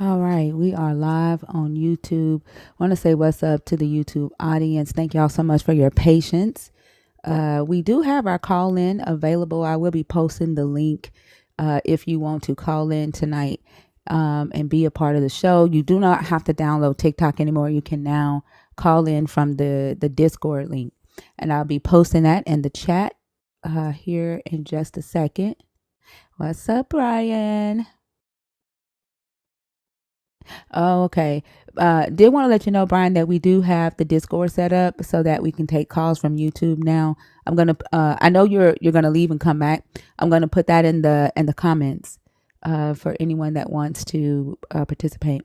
All right, we are live on YouTube. Want to say what's up to the YouTube audience. Thank y'all so much for your patience. We do have our call in available. I will be posting the link if you want to call in tonight and be a part of the show. You do not have to download TikTok anymore. You can now call in from the Discord link, and I'll be posting that in the chat here in just a second. What's up, Brian? Oh, okay. Did want to let you know, Brian, that we do have the Discord set up so that we can take calls from YouTube now. I'm gonna. I know you're gonna leave and come back. I'm gonna put that in the comments for anyone that wants to participate.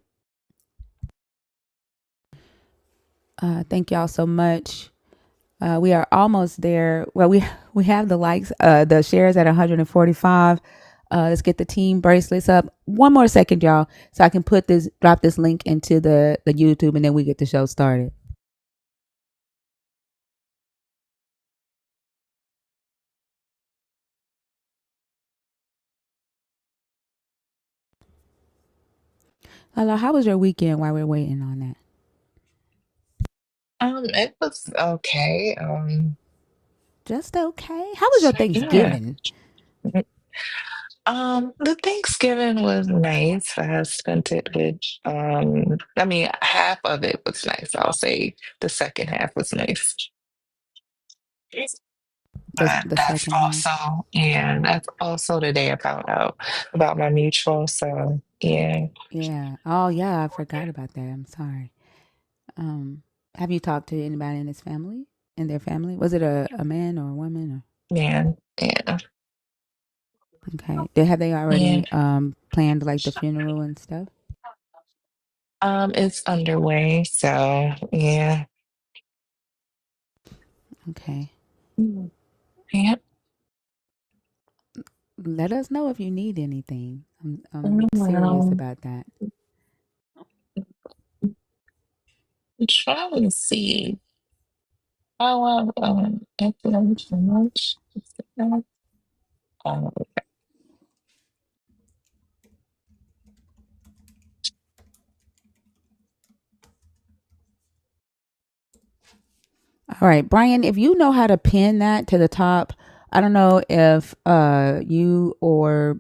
Thank y'all so much. We are almost there. Well, we have the likes, the shares at 145. Let's get the team bracelets up. One more second, y'all, so I can drop this link into the YouTube, and then we get the show started. Hello, how was your weekend while we're waiting on that? It was okay. Just okay. How was your Yeah. Thanksgiving? The Thanksgiving was nice. I spent it with, I mean, half of it was nice. I'll say the second half was nice. But The second half. that's also the day I found out about my mutual. So yeah, Yeah. Oh, yeah. I forgot about that. I'm sorry. Um, have you talked to anybody in his family? In their family? Was it a man or a woman? Or man, yeah, okay. Have they yeah. already planned like the funeral and stuff? It's underway. So yeah. Okay. Mm. Yeah. Let us know if you need anything. I'm serious Well, about that. I'm trying to see. Oh, excellent so much. Um, All right, Brian, if you know how to pin that to the top, I don't know if you or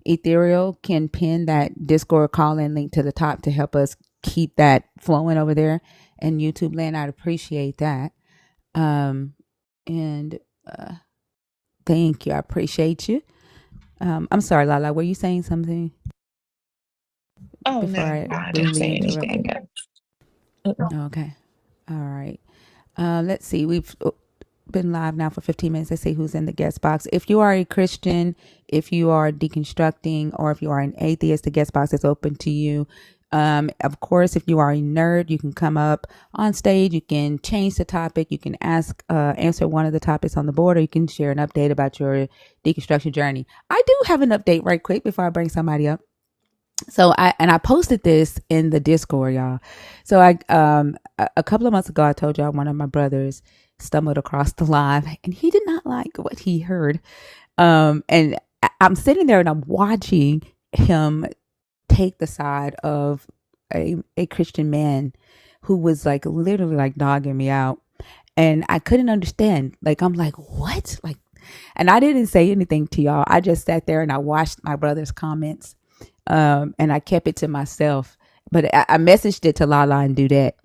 Ethereal can pin that Discord call in link to the top to help us keep that flowing over there in YouTube land. I'd appreciate that. Um, and uh, thank you. I appreciate you. I'm sorry, Lala. Were you saying something oh before no, I I didn't rudely say interrupted? anything yet. Mm-mm. Okay. All right. Let's see. We've been live now for 15 minutes. Let's see who's in the guest box. If you are a Christian, if you are deconstructing, or if you are an atheist, the guest box is open to you. Of course, if you are a nerd, you can come up on stage. You can change the topic. You can answer one of the topics on the board, or you can share an update about your deconstruction journey. I do have an update right quick before I bring somebody up. So I posted this in the Discord, y'all. So a couple of months ago I told y'all one of my brothers stumbled across the live and he did not like what he heard. And I'm sitting there and I'm watching him take the side of a Christian man who was like literally like dogging me out. And I couldn't understand. Like I'm like, what? Like, and I didn't say anything to y'all. I just sat there and I watched my brother's comments, and I kept it to myself. But I messaged it to Lala and do that.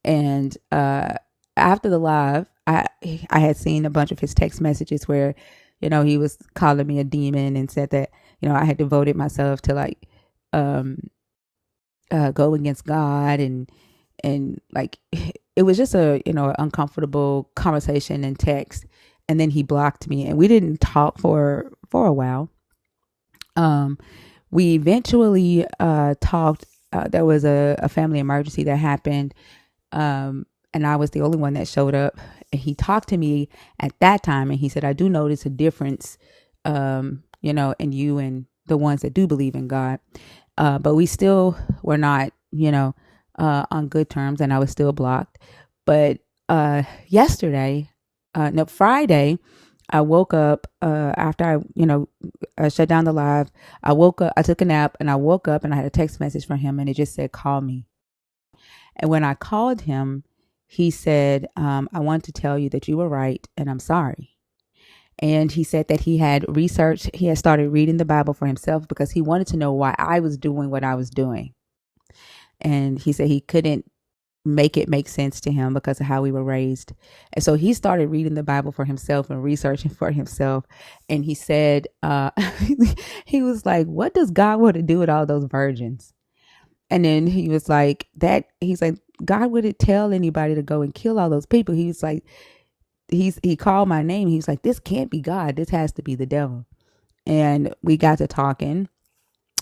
And after the live, I had seen a bunch of his text messages where, he was calling me a demon and said that I had devoted myself to like um, go against God and like it was just a uncomfortable conversation in text. And then he blocked me, and we didn't talk for a while. Um, we eventually talked. There was a family emergency that happened, and I was the only one that showed up. And he talked to me at that time, and he said, "I do notice a difference, in you and the ones that do believe in God, but we still were not, on good terms, and I was still blocked." But yesterday, no, Friday. I woke up after I shut down the live. I woke up, I took a nap, and I woke up and I had a text message from him, and it just said, "Call me." And when I called him, he said, "I want to tell you that you were right, and I'm sorry." And he said that he had researched, he had started reading the Bible for himself because he wanted to know why I was doing what I was doing. And he said he couldn't make it make sense to him because of how we were raised. And so he started reading the Bible for himself and researching for himself. And he said, he was like, "What does God want to do with all those virgins?" And then he was like, he's like, "God wouldn't tell anybody to go and kill all those people." He was like, he called my name. He was like, "This can't be God. This has to be the devil." And we got to talking.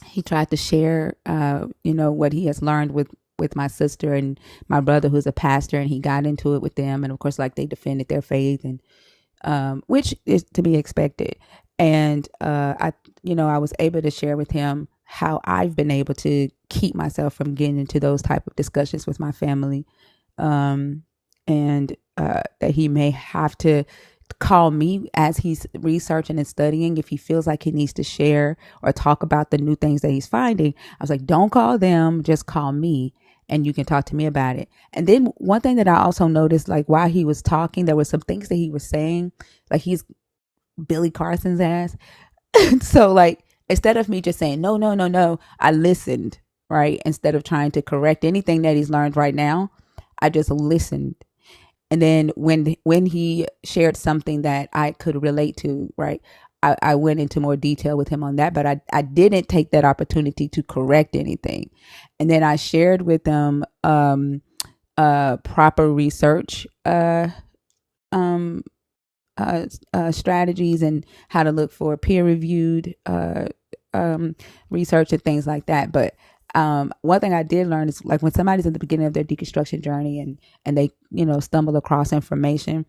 He tried to share, what he has learned with my sister and my brother, who's a pastor, and he got into it with them. And of course, like, they defended their faith, and which is to be expected. And I was able to share with him how I've been able to keep myself from getting into those type of discussions with my family, and that he may have to call me as he's researching and studying if he feels like he needs to share or talk about the new things that he's finding. I was like, "Don't call them, just call me, and you can talk to me about it." And then one thing that I also noticed, like, while he was talking, there were some things that he was saying, like he's Billy Carson's ass. So, like, instead of me just saying no, no, no, no, I listened, right? Instead of trying to correct anything that he's learned right now, I just listened. And then when he shared something that I could relate to, right, I went into more detail with him on that, but I didn't take that opportunity to correct anything. And then I shared with him proper research strategies and how to look for peer-reviewed research and things like that. But one thing I did learn is, like, when somebody's at the beginning of their deconstruction journey and they stumble across information,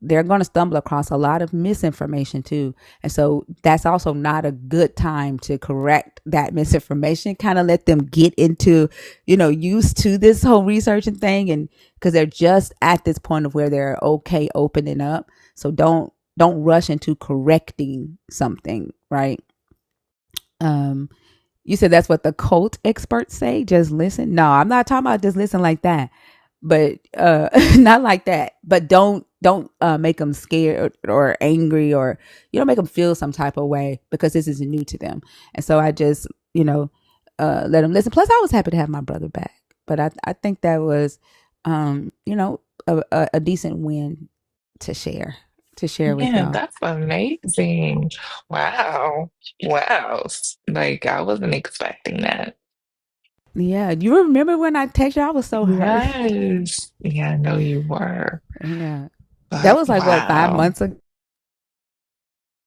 they're going to stumble across a lot of misinformation too. And so that's also not a good time to correct that misinformation. Kind of let them get into, used to this whole researching thing, and because they're just at this point of where they're okay opening up. So don't rush into correcting something, right? You said that's what the cult experts say. Just listen. No, I'm not talking about just listen like that, but not like that. But don't make them scared or angry, or make them feel some type of way because this is new to them. And so I just let them listen. Plus, I was happy to have my brother back, but I think that was a decent win to share with Yeah, y'all. that's amazing. Wow. Wow. Like, I wasn't expecting that. Yeah, you remember when I texted you? I was so hurt. Yes. Yeah, I know you were. Yeah, that But was like, what, five wow. months ago.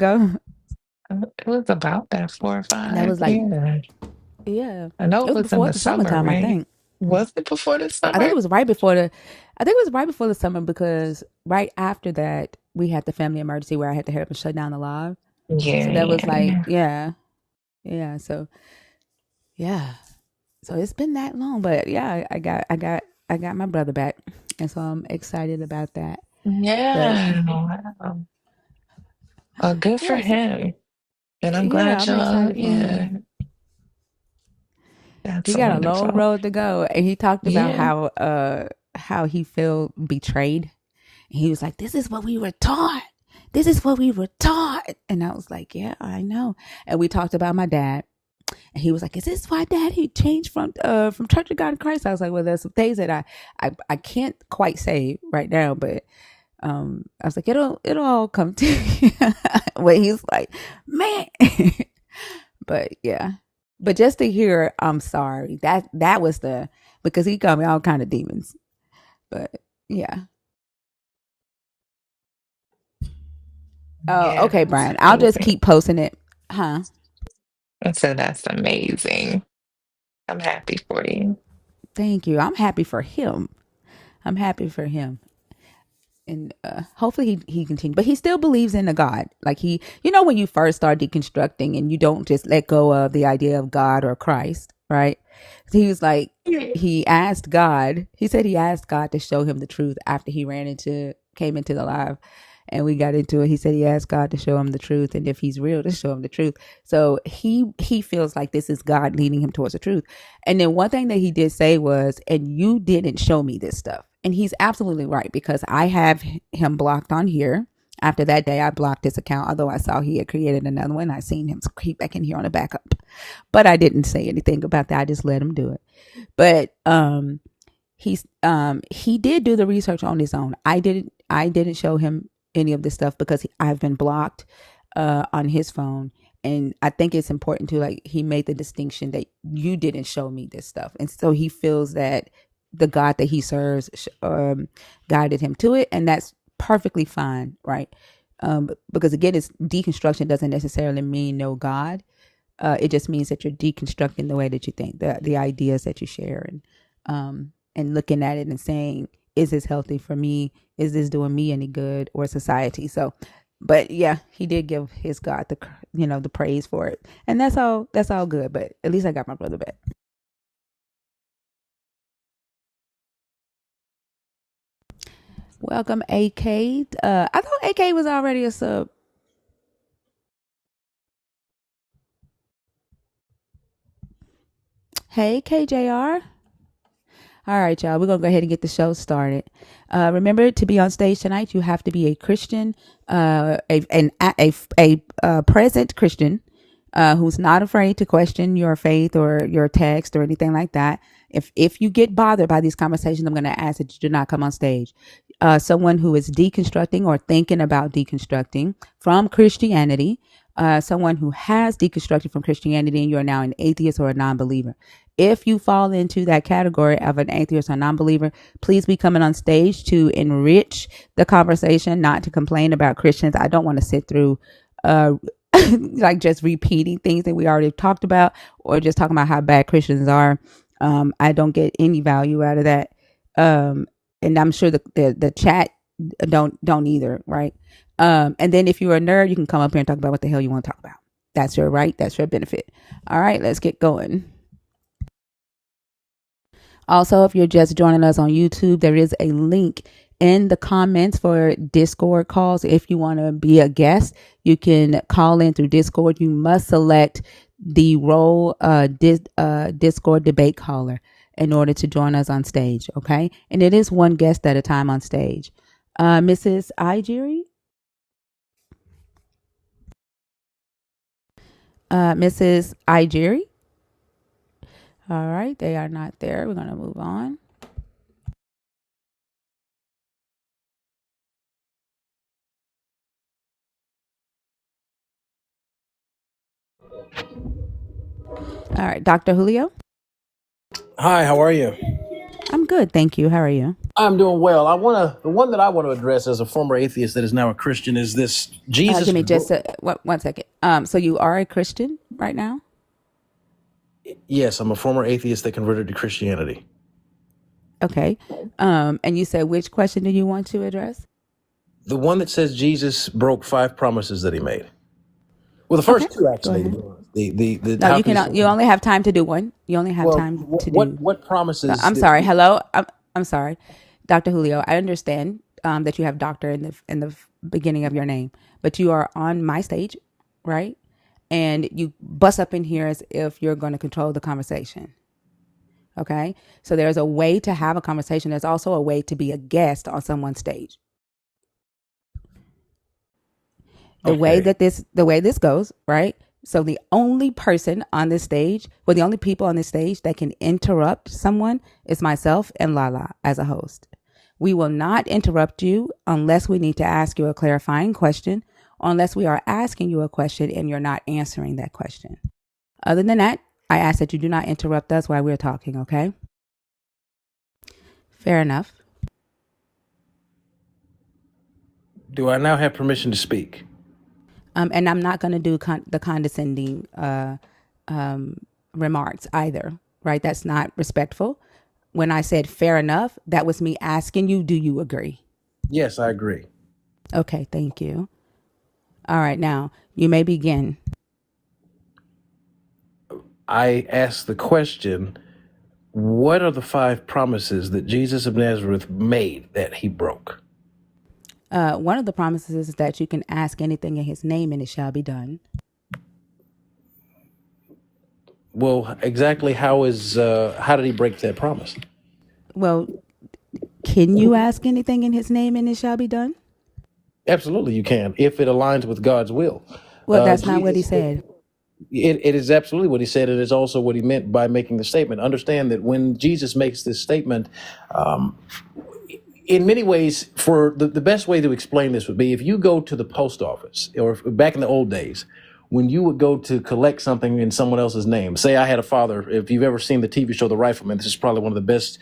It was about that four or That five. was like, Yeah. yeah, I know it it was was in before the the summer, summertime, I right? think. Was it before the I think summer? it was right before the, I think it was right before the summer, because right after that we had the family emergency where I had to hurry up and shut down the live. So Yeah, that was yeah, like, yeah. yeah, yeah. So yeah, so it's been that long, but yeah, I got my brother back, and so I'm excited about that. But Yeah. Wow. Good for yes, him. And I'm yeah, glad I'm y'all, excited for yeah, him. that's He got a long wonderful. road to go, and he talked about Yeah. how he felt betrayed. And he was like, "This is what we were taught. This is what we were taught." And I was like, "Yeah, I know." And we talked about my dad, and he was like, "Is this why Dad he changed from Church of God in Christ?" I was like, "Well, there's some things that I can't quite say right now, but I was like, it'll all come to you." When he's like, "Man," but yeah, but just to hear, "I'm sorry," that was the, because he called me all kind of demons, but yeah. Oh, Yeah, okay, that's Brian. I'll just amazing. keep posting it, huh? And so that's amazing. I'm happy for you. Thank you. I'm happy for him. I'm happy for him. And hopefully he continues, but he still believes in a God. Like, he, when you first start deconstructing and you don't just let go of the idea of God or Christ, right? He was like, he said he asked God to show him the truth after he came into the live. and we got into it. He said he asked God to show him the truth, and if he's real, to show him the truth. So he feels like this is God leading him towards the truth. And then one thing that he did say was, and you didn't show me this stuff. And he's absolutely right, because I have him blocked on here. After that day, I blocked his account, although I saw he had created another one. I seen him creep back in here on a backup, but I didn't say anything about that. I just let him do it. But he did do the research on his own. I didn't show him any of this stuff because I've been blocked on his phone. And I think it's important to, like, he made the distinction that you didn't show me this stuff. And so he feels that the God that he serves guided him to it. And that's perfectly fine, right? Because again, it's deconstruction doesn't necessarily mean no God. It just means that you're deconstructing the way that you think, the ideas that you share, and looking at it and saying, is this healthy for me? Is this doing me any good, or society? So, but yeah, he did give his God the praise for it, and that's all good. But at least I got my brother back. Welcome, AK. I thought AK was already a sub. Hey, KJR. All right, y'all. We're gonna go ahead and get the show started. Remember, to be on stage tonight, you have to be a Christian, a present Christian, who's not afraid to question your faith or your text or anything like that. If you get bothered by these conversations, I'm going to ask that you do not come on stage. Someone who is deconstructing or thinking about deconstructing from Christianity, someone who has deconstructed from Christianity, and you are now an atheist or a non-believer. If you fall into that category of an atheist or non-believer, please be coming on stage to enrich the conversation, not to complain about Christians. I don't want to sit through like just repeating things that we already talked about, or just talking about how bad Christians are. I don't get any value out of that. And I'm sure the chat don't either, right? And then if you're a nerd, you can come up here and talk about what the hell you want to talk about. That's your right. That's your benefit. All right, let's get going. Also, if you're just joining us on YouTube, there is a link in the comments for Discord calls. If you want to be a guest, you can call in through Discord. You must select the role Discord debate caller in order to join us on stage, okay? And it is one guest at a time on stage. Mrs. Ijiri? Mrs. Ijiri? All right, they are not there. We're going to move on. All right, Dr. Julio? Hi, how are you? I'm good, thank you. How are you? I'm doing well. The one that I want to address as a former atheist that is now a Christian is this Jesus. Give me just one second. So you are a Christian right now? Yes, I'm a former atheist that converted to Christianity. Okay. And you said, which question do you want to address? The one that says Jesus broke 5 promises that he made. Well, the first two actually. No, you can. You only have time to do one. You only have time to do. What promises? I'm sorry. Hello. I'm sorry, Dr. Julio. I understand that you have doctor in the beginning of your name, but you are on my stage, right? And you bust up in here as if you're going to control the conversation. Okay. So there's a way to have a conversation. There's also a way to be a guest on someone's stage. The way this goes, right? So the only person on this stage, well, the only people on this stage that can interrupt someone is myself and Lala as a host. We will not interrupt you unless we need to ask you a clarifying question, or unless we are asking you a question and you're not answering that question. Other than that, I ask that you do not interrupt us while we're talking, okay? Fair enough. Do I now have permission to speak? And I'm not going to do the condescending remarks either, right? That's not respectful. When I said fair enough, that was me asking you, do you agree? Yes, I agree. Okay, thank you. All right, now you may begin. I asked the question, what are the 5 promises that Jesus of Nazareth made that he broke? One of the promises is that you can ask anything in his name and it shall be done. Well, exactly how did he break that promise? Well, can you ask anything in his name and it shall be done? Absolutely, you can, if it aligns with God's will. Well, that's not what he Jesus, said. it is absolutely what he said, and it's also what he meant by making the statement. Understand that when Jesus makes this statement, in many ways, for the best way to explain this would be if you go to the post office, or back in the old days, when you would go to collect something in someone else's name. Say I had a father. If you've ever seen the TV show The Rifleman, this is probably one of the best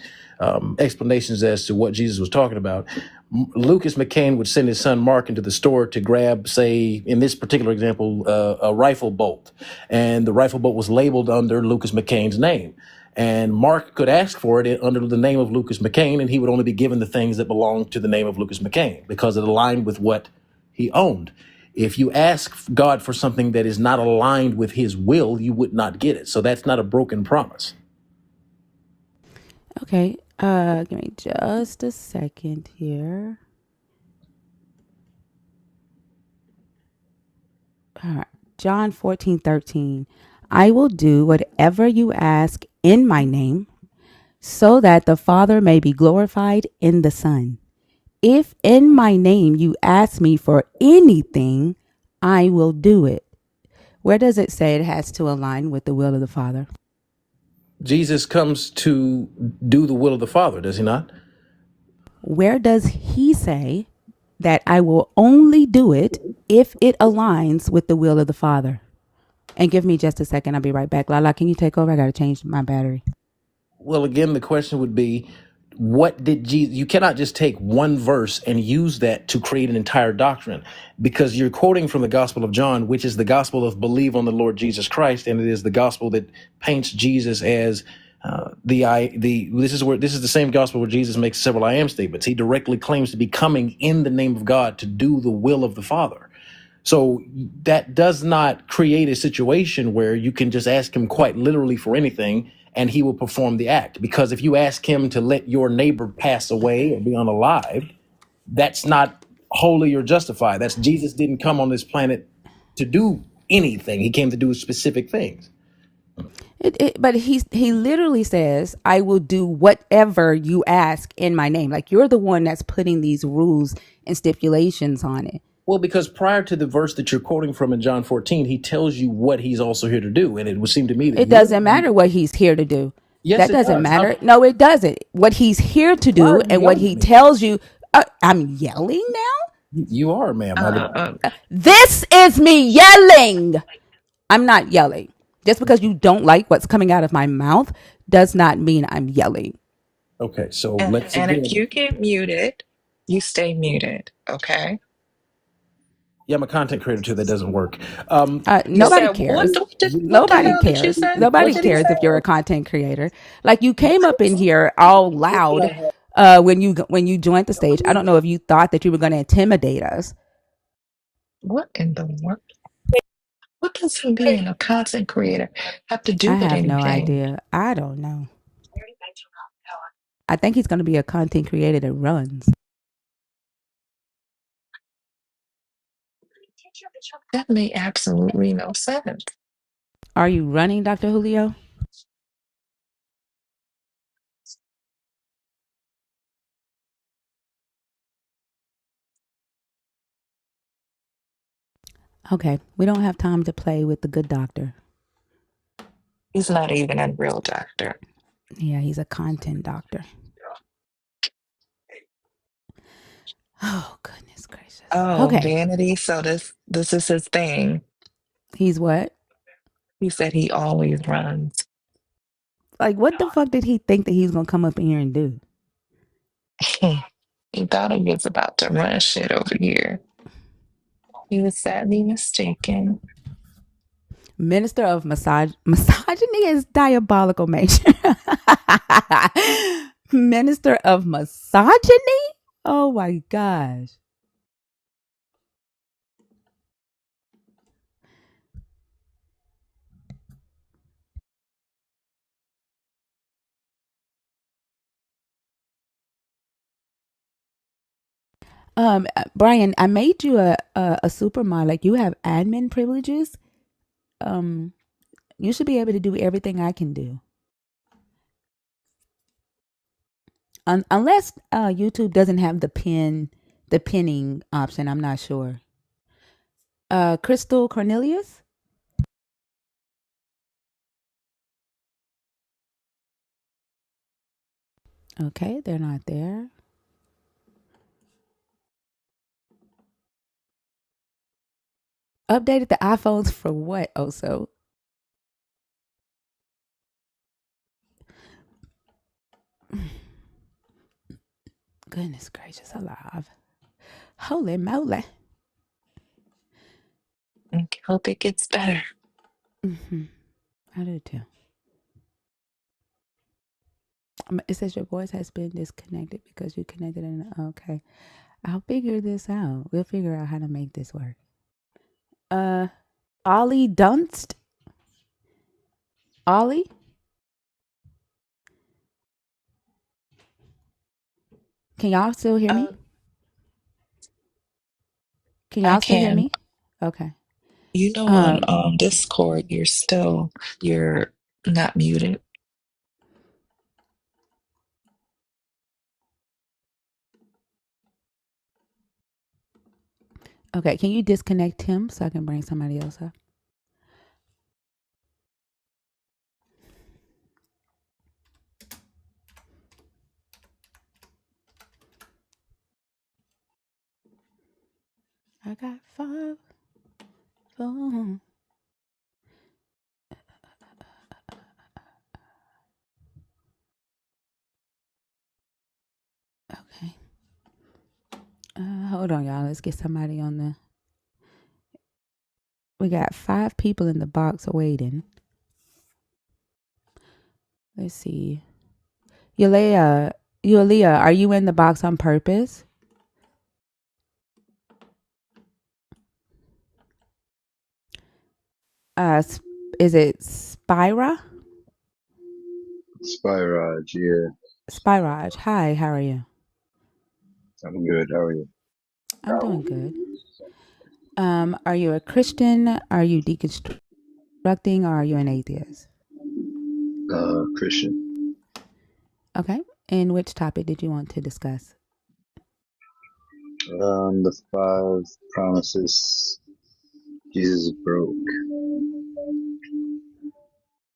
explanations as to what Jesus was talking about. Lucas McCain would send his son Mark into the store to grab, say, in this particular example, a rifle bolt. And the rifle bolt was labeled under Lucas McCain's name. And Mark could ask for it under the name of Lucas McCain, and he would only be given the things that belonged to the name of Lucas McCain because it aligned with what he owned. If you ask God for something that is not aligned with his will, you would not get it. So that's not a broken promise. Okay. Give me just a second here. All right. John 14:13. I will do whatever you ask in my name, so that the Father may be glorified in the Son. If in my name you ask me for anything, I will do it. Where does it say it has to align with the will of the Father? Jesus comes to do the will of the Father, does he not? Where does he say that I will only do it if it aligns with the will of the Father? And give me just a second. I'll be right back. Lala, can you take over? I got to change my battery. Well, again, the question would be, what did Jesus, you cannot just take one verse and use that to create an entire doctrine, because you're quoting from the Gospel of John, which is the gospel of believe on the Lord Jesus Christ. And it is the gospel that paints Jesus as this is the same gospel where Jesus makes several I am statements. He directly claims to be coming in the name of God to do the will of the Father. So that does not create a situation where you can just ask him quite literally for anything and he will perform the act. Because if you ask him to let your neighbor pass away or be unalive, that's not holy or justified. That's Jesus didn't come on this planet to do anything. He came to do specific things. But he literally says, I will do whatever you ask in my name. Like, you're the one that's putting these rules and stipulations on it. Well, because prior to the verse that you're quoting from in John 14, he tells you what he's also here to do. And it would seem to me that It doesn't matter what he's here to do. Yes, That it doesn't does. matter. No, it doesn't. What he's here to Why do are you and what yelling he at me? tells you. I'm yelling now? You are, ma'am. This is me yelling. I'm not yelling. Just because you don't like what's coming out of my mouth does not mean I'm yelling. Okay, so And, let's and if again. you get muted, you stay muted, okay? Yeah, I'm a content creator too. That doesn't work. You Nobody said, what, cares. what the Nobody hell did you cares. say? What Nobody did he cares say? if you're a content creator. Like, you came up in here all loud when you joined the stage. I don't know if you thought that you were going to intimidate us. What in the world? What does him being a content creator have to do I with have no anything? idea. I don't know. I think he's going to be a content creator that runs. That made absolutely no sense. Are you running, Dr. Julio? Okay, we don't have time to play with the good doctor. He's not even a real doctor. Yeah, he's a content doctor. Oh, goodness gracious. Oh, Okay, vanity. So this is his thing. he's what? He said he always runs. Like, what the fuck did he think that he's going to come up in here and do? He thought he was about to run shit over here. He was sadly mistaken. Minister of misogyny is diabolical, major. Minister of misogyny? Oh my gosh. Brian, I made you a super mod. Like you have admin privileges. Um, you should be able to do everything I can do. Unless YouTube doesn't have the pinning option. I'm not sure. Crystal Cornelius. Okay, they're not there. Updated the iPhones for what? Also, goodness gracious alive. Holy moly. I hope it gets better. I do too. It says your voice has been disconnected because you connected in. Okay. I'll figure this out. We'll figure out how to make this work. Ollie Dunst. Ollie? Can y'all still hear me? Can I y'all still hear can. me? Okay. You know, on Um, Discord, you're not muted. okay, can you disconnect him so I can bring somebody else up? I got 5 phones. Okay. Hold on, y'all. Let's get somebody on the. We got 5 people in the box waiting. Let's see. Yulia, are you in the box on purpose? Is it Spyra? Spyra, yeah. Spyraj. Hi, how are you? I'm good. How are you? I'm doing good. Are you a Christian? Are you deconstructing, or are you an atheist? Christian. Okay. And which topic did you want to discuss? The 5 promises Jesus broke.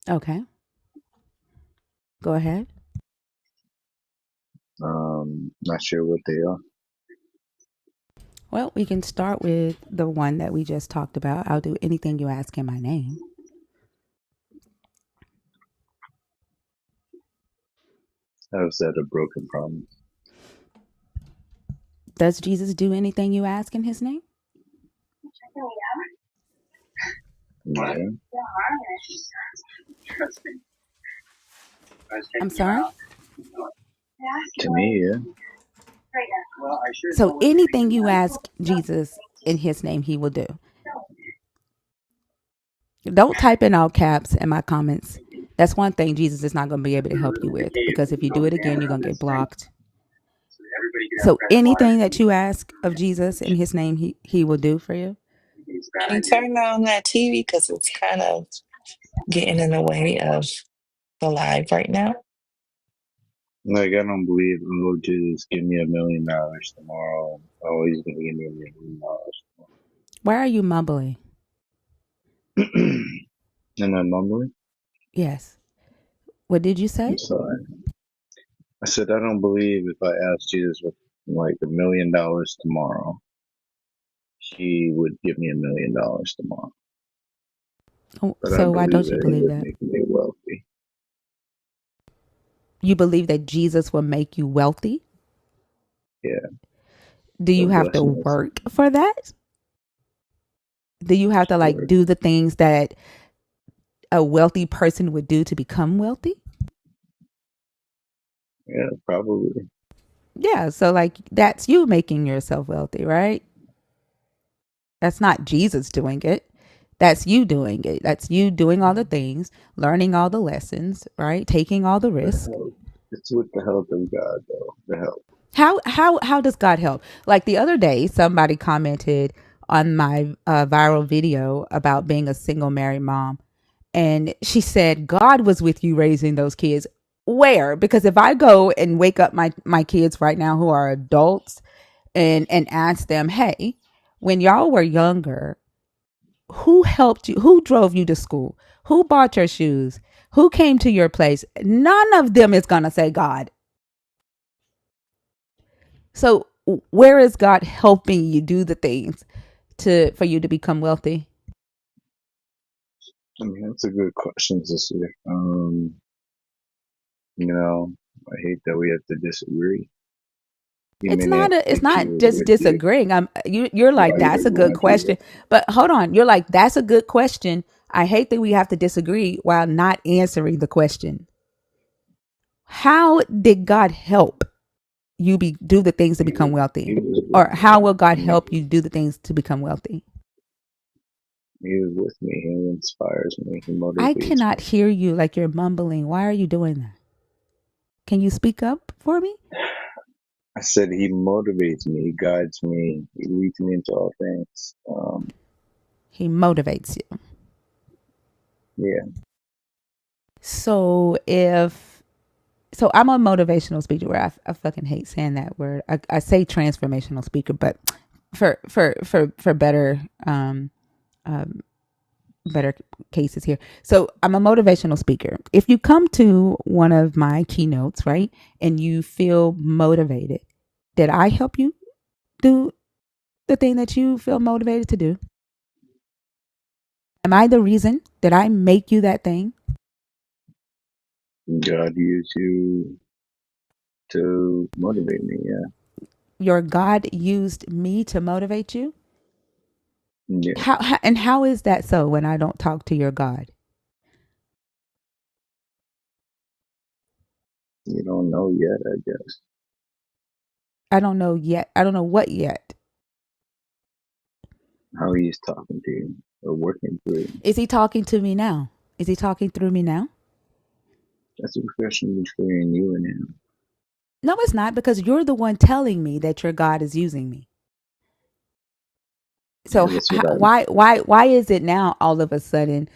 Okay. Go ahead. Not sure what they are. Well, we can start with the one that we just talked about. I'll do anything you ask in my name. How is that a broken promise? Does Jesus do anything you ask in his name? Yeah. I'm sorry? To me, yeah. So anything you ask Jesus in his name, he will do. Don't type in all caps in my comments. That's one thing Jesus is not going to be able to help you with, because if you do it again, you're going to get blocked. So anything that you ask of Jesus in his name, he will do for you. Can you turn down that TV because it's kind of getting in the way of the live right now? Like, I don't believe the Lord Jesus give me $1 million tomorrow. Oh, he's going to give me $1 million. Why are you mumbling? Am I mumbling? Yes. What did you say? I'm sorry. I said, I don't believe if I asked Jesus for like $1 million tomorrow, he would give me $1 million tomorrow. Oh, But I so why believe don't you that he believe would that? make me wealthy. You believe that Jesus will make you wealthy? Yeah. Do you He'll have to bless me. work for that? Do you have to like Sure. do the things that a wealthy person would do to become wealthy? Yeah, probably. Yeah, so like that's you making yourself wealthy, right? That's not Jesus doing it. That's you doing it. That's you doing all the things, learning all the lessons, right? Taking all the The risk. help. It's with the help of God, though. The help. How does God help? Like the other day, somebody commented on my viral video about being a single married mom, and she said God was with you raising those kids. Where? Because if I go and wake up my kids right now who are adults and ask them, hey, when y'all were younger, who helped you? Who drove you to school? Who bought your shoes? Who came to your place? None of them is gonna say God. So where is God helping you do the things to for you to become wealthy? I mean, that's a good question, sister. You know, I hate that we have to disagree. You It's mean not if he not was just with you, disagreeing. You're like why he that's a doesn't good want you question. But hold on. You're like that's a good question. I hate that we have to disagree while not answering the question. How did God help you do the things to there? become wealthy? He was with Or me. how will God I mean, help you do the things to become wealthy? he was with me. He inspires me. He I motivates cannot me. hear you, like you're mumbling. Why are you doing that? Can you speak up for me? I said he motivates me. He guides me. He leads me into all things. He motivates you. Yeah. So I'm a motivational speaker. Where I fucking hate saying that word. I say transformational speaker, but for better um, better cases here. So I'm a motivational speaker. If you come to one of my keynotes, right, and you feel motivated, did I help you do the thing that you feel motivated to do? Am I the reason? Did I make you that thing? God used you to motivate me. Yeah. Your God used me to motivate you? Yeah. How is that so when I don't talk to your God? You don't know yet, I guess, I don't know yet. I don't know what yet. how he's talking to you or working through you. Is he talking to me now? Is he talking through me now? That's a question between you and him. No, it's not because you're the one telling me that your God is using me. So Yeah, that's what I, why is it now all of a sudden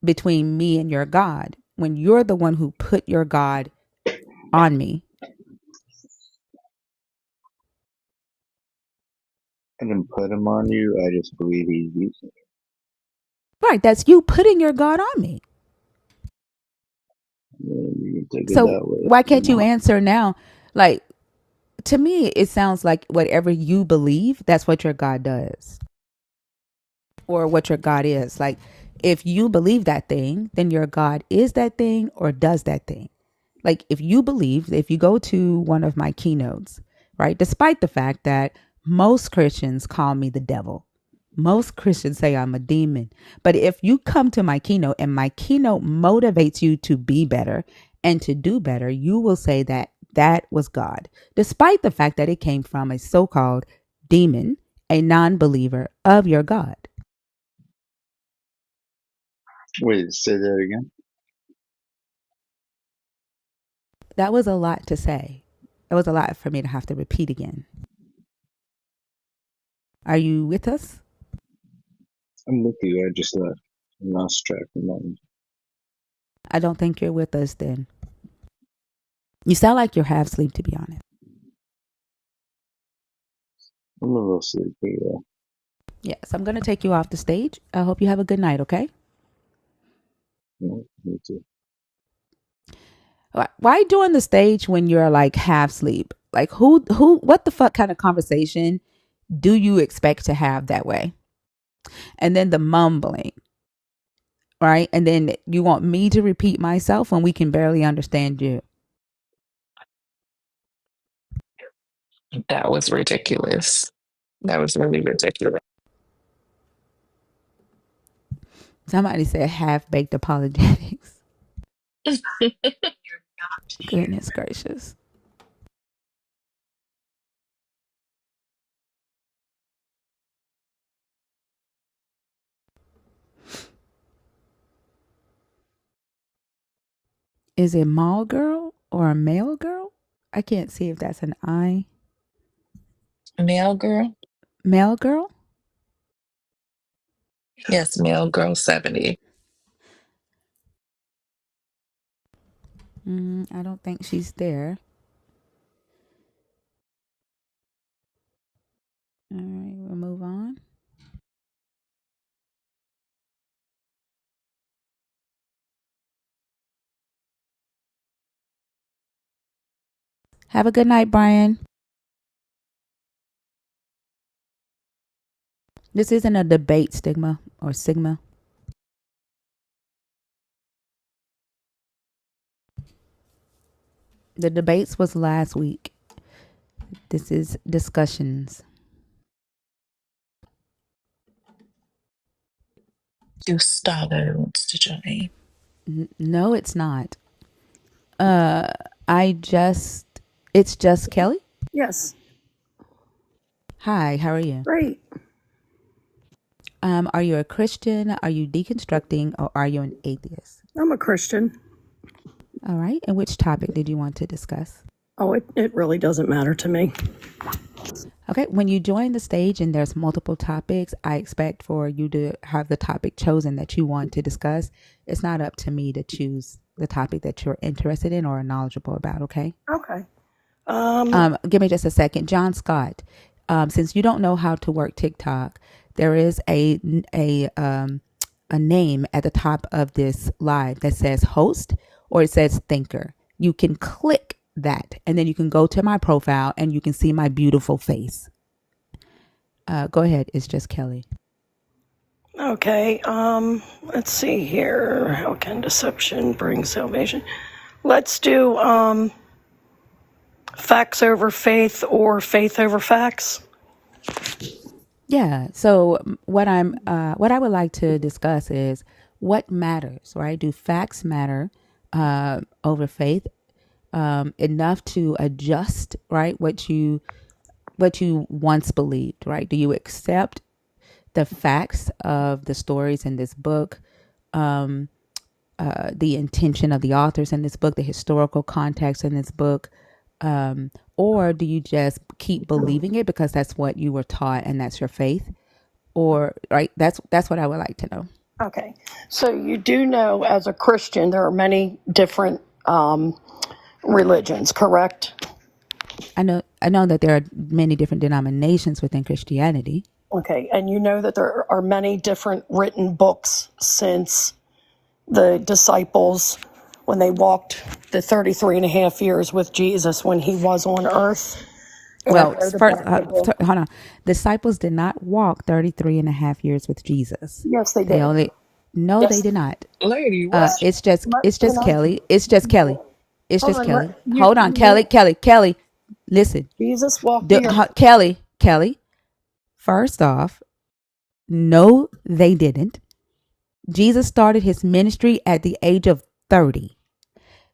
between me and your God when you're the one who put your God on me? I didn't put him on you. I just believe he's using Right, that's you putting your God on me. you. You can take it So that way if why you can't you want. answer now? Like to me, it sounds like whatever you believe, that's what your God does. Or what your God is. Like if you believe that thing, then your God is that thing or does that thing. Like if you believe, if you go to one of my keynotes, right, despite the fact that most Christians call me the devil, most Christians say I'm a demon. But if you come to my keynote and my keynote motivates you to be better and to do better, you will say that that was God, despite the fact that it came from a so called demon, a non believer of your God. Wait, say that again. That was a lot to say. It was a lot for me to have to repeat again. Are you with us? I'm with you. I just left. I'm lost track of mine. I don't think you're with us then. You sound like you're half asleep, to be honest. I'm a little sleepy. Yeah. Yes, I'm going to take you off the stage. I hope you have a good night, okay? Yeah, me too. Why doing the stage when you're like half asleep? Like what the fuck kind of conversation do you expect to have that way? And then the mumbling, right? And then you want me to repeat myself when we can barely understand you. That was ridiculous. That was really ridiculous. Somebody said half baked apologetics. Goodness gracious. Is it mall girl or a male girl? I can't see if that's an I. Male girl? Male girl? Yes, male girl 70. I don't think she's there. All right, we'll move on. Have a good night, Brian. This isn't a debate, Stigma or Sigma. The debates was last week. This is discussions. Gustavo wants to join. No, it's not. Uh, it's just Kelly. Yes. Hi, how are you? Great. Are you a Christian? Are you deconstructing, or are you an atheist? I'm a Christian. All right. And which topic did you want to discuss? Oh, it really doesn't matter to me. Okay. When you join the stage and there's multiple topics, I expect for you to have the topic chosen that you want to discuss. It's not up to me to choose the topic that you're interested in or are knowledgeable about. Okay. Okay. Give me just a second. John Scott, since you don't know how to work TikTok, there is a name at the top of this live that says host or it says thinker. You can click that and then you can go to my profile and you can see my beautiful face. Go ahead. It's just Kelly. Okay. Let's see here. How can deception bring salvation? Let's do facts over faith or faith over facts. Yeah. So what I would like to discuss is what matters, right? Do facts matter over faith enough to adjust, right? What you once believed, right? Do you accept the facts of the stories in this book, the intention of the authors in this book, the historical context in this book, or do you just keep believing it because that's what you were taught and that's your faith? Or right, that's what I would like to know. Okay. So you do know as a Christian there are many different religions, correct? I know that there are many different denominations within Christianity. Okay. And you know that there are many different written books since the disciples when they walked the 33 and a half years with Jesus when he was on earth. Well, first, hold on. Disciples did not walk 33 and a half years with Jesus. Yes, they They did. only, no, Yes. they did not. Lady, what? It's just Can I- Kelly. It's just Kelly. It's Hold just on, Kelly. you- Hold on, you- Kelly. Listen, Jesus walked the earth. Kelly. First off, no, they didn't. Jesus started his ministry at the age of 30.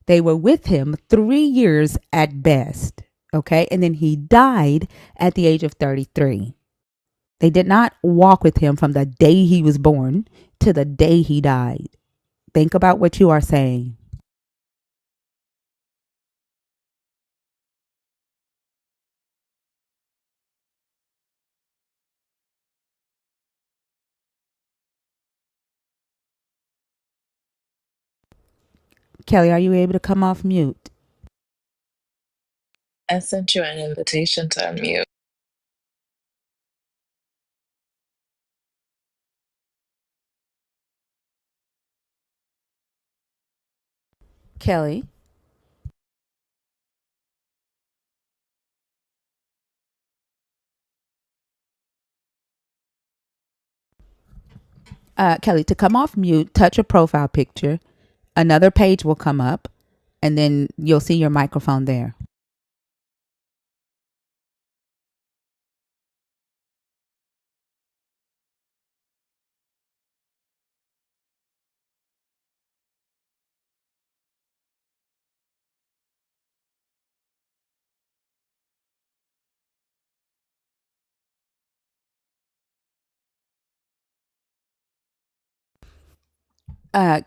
They were with him 3 years at best. Okay. And then he died at the age of 33. They did not walk with him from the day he was born to the day he died. Think about what you are saying. Kelly, are you able to come off mute? I sent you an invitation to unmute. Kelly. Kelly, to come off mute, touch your profile picture. Another page will come up, and then you'll see your microphone there.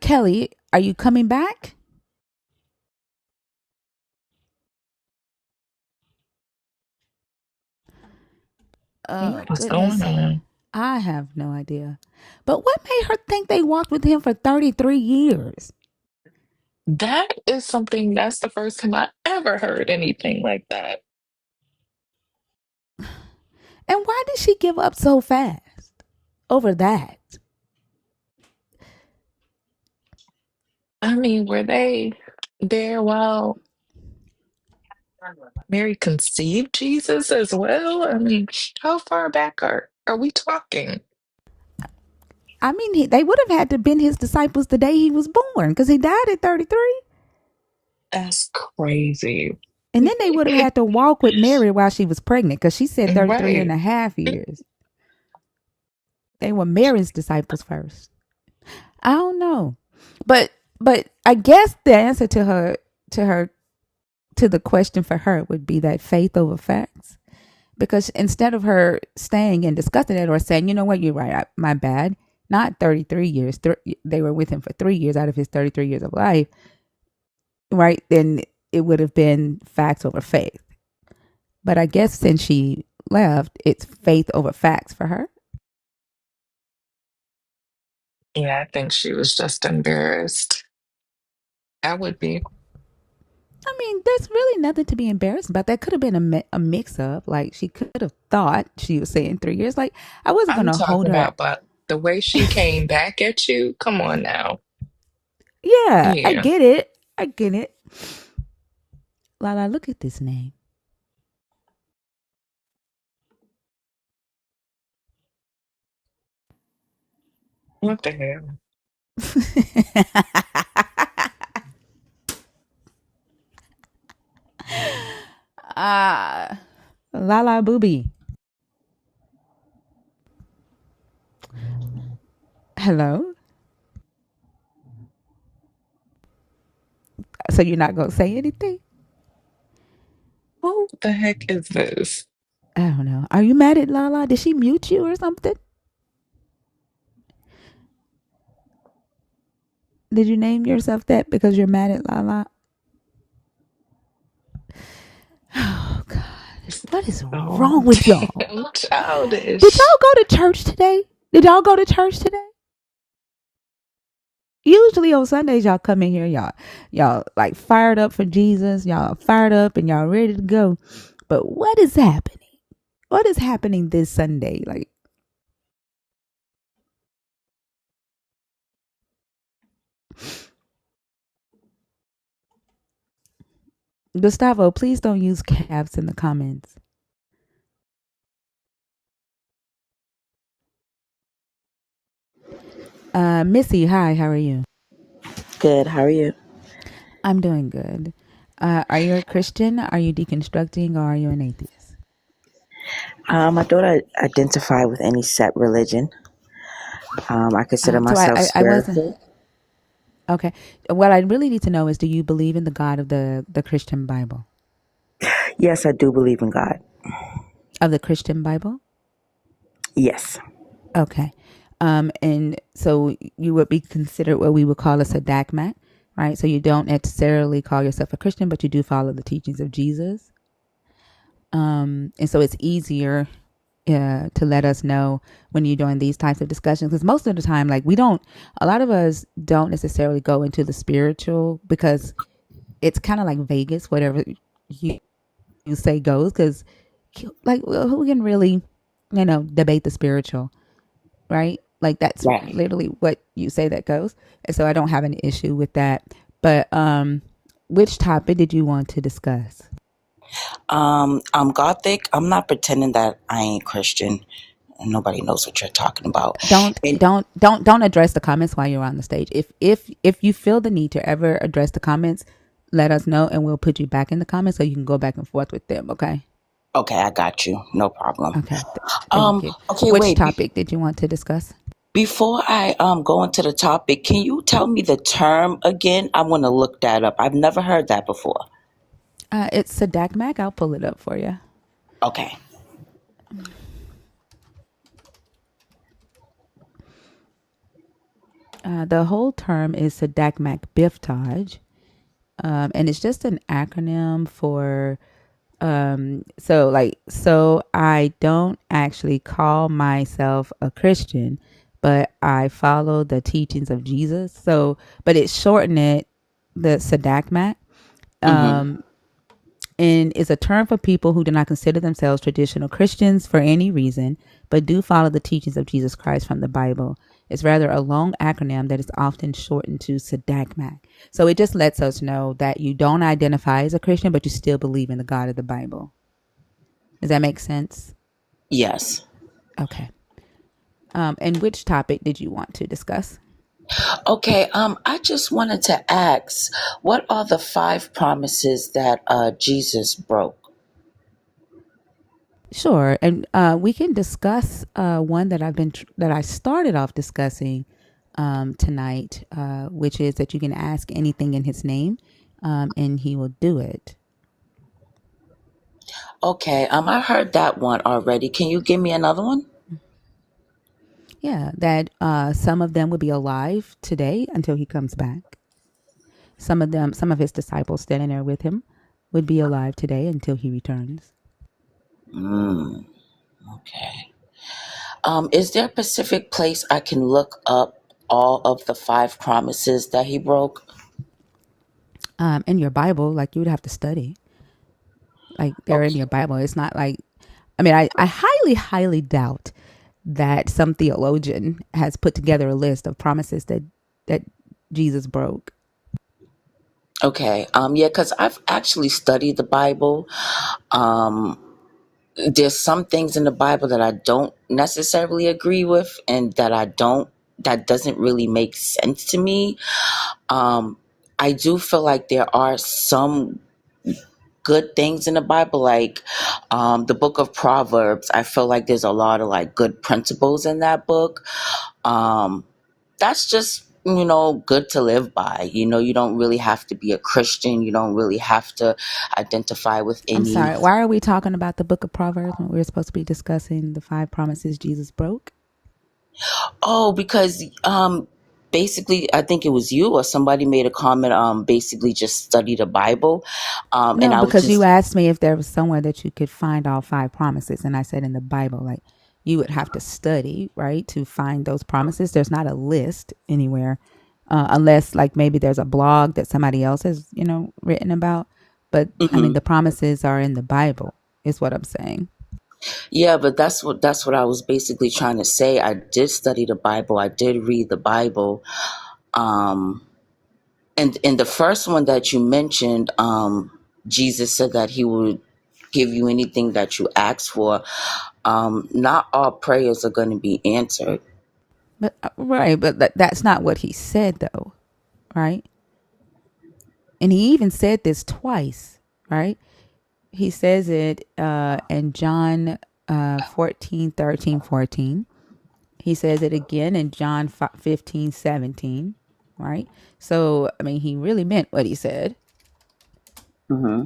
Kelly, are you coming back? Oh, What is going goodness. on? I have no idea. But what made her think they walked with him for 33 years? That is something that's the first time I ever heard anything like that. And why did she give up so fast over that? I mean, were they there while Mary conceived Jesus as well? I mean, how far back are we talking? I mean, they would have had to been his disciples the day he was born because he died at 33. That's crazy. And then they would have had to walk with Mary while she was pregnant because she said 33 and Right. a half years. They were Mary's disciples first. I don't know. But I guess the answer to the question for her would be that faith over facts. Because instead of her staying and discussing it or saying, you know what, you're right, my bad, not 33 years, they were with him for 3 years out of his 33 years of life, right? Then it would have been facts over faith. But I guess since she left, it's faith over facts for her. Yeah, I think she was just embarrassed. I would be. I mean, there's really nothing to be embarrassed about. That could have been a mix up. Like, she could have thought she was saying 3 years. Like, I wasn't going I'm to hold talking her. about, but the way she came back at you, come on now. Yeah, I Yeah. get it. I get it. Lala, look at this name. What the hell? Ah, Lala Booby. Hello. So you're not gonna say anything? Who the heck is this? I don't know. Are you mad at Lala? Did she mute you or something? Did you name yourself that because you're mad at Lala? Oh God, what is So wrong with y'all? damn Did childish. y'all go to church today? Did y'all go to church today? Usually on Sundays y'all come in here, y'all like fired up for Jesus, y'all fired up and y'all ready to go. But what is happening? What is happening this Sunday? Like, Gustavo, please don't use caps in the comments. Missy, hi, how are you? Good. How are you? I'm doing good. Are you a Christian? Are you deconstructing or are you an atheist? I don't identify with any set religion. I consider So myself I wasn't spiritual. okay. What I really need to know is, do you believe in the God of the Christian Bible? Yes, I do believe in God. Of the Christian Bible? Yes. Okay. And so you would be considered what we would call a sadakmat, right? So you don't necessarily call yourself a Christian, but you do follow the teachings of Jesus. And so it's easier to let us know when you're doing these types of discussions, because most of the time, like, a lot of us don't necessarily go into the spiritual because it's kind of like Vegas, whatever you say goes, because like, well, who can really, debate the spiritual, right? Like, that's Right. literally what you say that goes. And so I don't have an issue with that. But which topic did you want to discuss? I'm Gothic. I'm not pretending that I ain't Christian. Nobody knows what you're talking about. don't And don't don't address the comments while you're on the stage. If you feel the need to ever address the comments, let us know and we'll put you back in the comments so you can go back and forth with them. Okay. okay, I got you. No problem. Okay. Thank you. Okay, Which wait. topic did you want to discuss? Before I go into the topic, can you tell me the term again? I want to look that up. I've never heard that before. It's Sadakmak. I'll pull it up for you. Okay. The whole term is Sadakmak Biftaj, and it's just an acronym for So I don't actually call myself a Christian, but I follow the teachings of Jesus. So, but it's shortened it, the Sadakmat. Mm-hmm. And is a term for people who do not consider themselves traditional Christians for any reason, but do follow the teachings of Jesus Christ from the Bible. It's rather a long acronym that is often shortened to SADACMAC. So it just lets us know that you don't identify as a Christian, but you still believe in the God of the Bible. Does that make sense? Yes. Okay. And which topic did you want to discuss? Okay. I just wanted to ask, what are the 5 promises that Jesus broke? Sure, and we can discuss one that that I started off discussing tonight, which is that you can ask anything in His name, and He will do it. Okay. I heard that one already. Can you give me another one? Yeah, that some of them will be alive today until He comes back. Some of His disciples standing there with Him, would be alive today until He returns. Okay. Is there a specific place I can look up all of the 5 promises that he broke? In your Bible, like you would have to study, like they're in Okay. your Bible. It's not like, I mean, I highly, highly doubt that some theologian has put together a list of promises that Jesus broke. Okay. Yeah, because I've actually studied the Bible. Um, there's some things in the Bible that I don't necessarily agree with, and that doesn't really make sense to me. Um, I do feel like there are some good things in the Bible, like the book of Proverbs. I feel like there's a lot of like good principles in that book. Um, that's just, good to live by. You don't really have to be a Christian. You don't really have to identify with I'm any. sorry. Why are we talking about the book of Proverbs when we're supposed to be discussing the 5 promises Jesus broke? Oh, because basically, I think it was you or somebody made a comment. Basically, just study the Bible, and No, I was because you just. asked me if there was somewhere that you could find all 5 promises. And I said in the Bible, like you would have to study, right, to find those promises. There's not a list anywhere, unless like maybe there's a blog that somebody else has, written about. But I mean, Mhm. the promises are in the Bible, is what I'm saying. Yeah, but that's what I was basically trying to say. I did study the Bible. I did read the Bible. Um, and in the first one that you mentioned, Jesus said that he would give you anything that you ask for. Not all prayers are going to be answered. But right, but that's not what he said though, right? And he even said this twice, right? He says it in John 14, 13, 14. He says it again in John 15, 17, right? So, I mean, he really meant what he said. Hmm.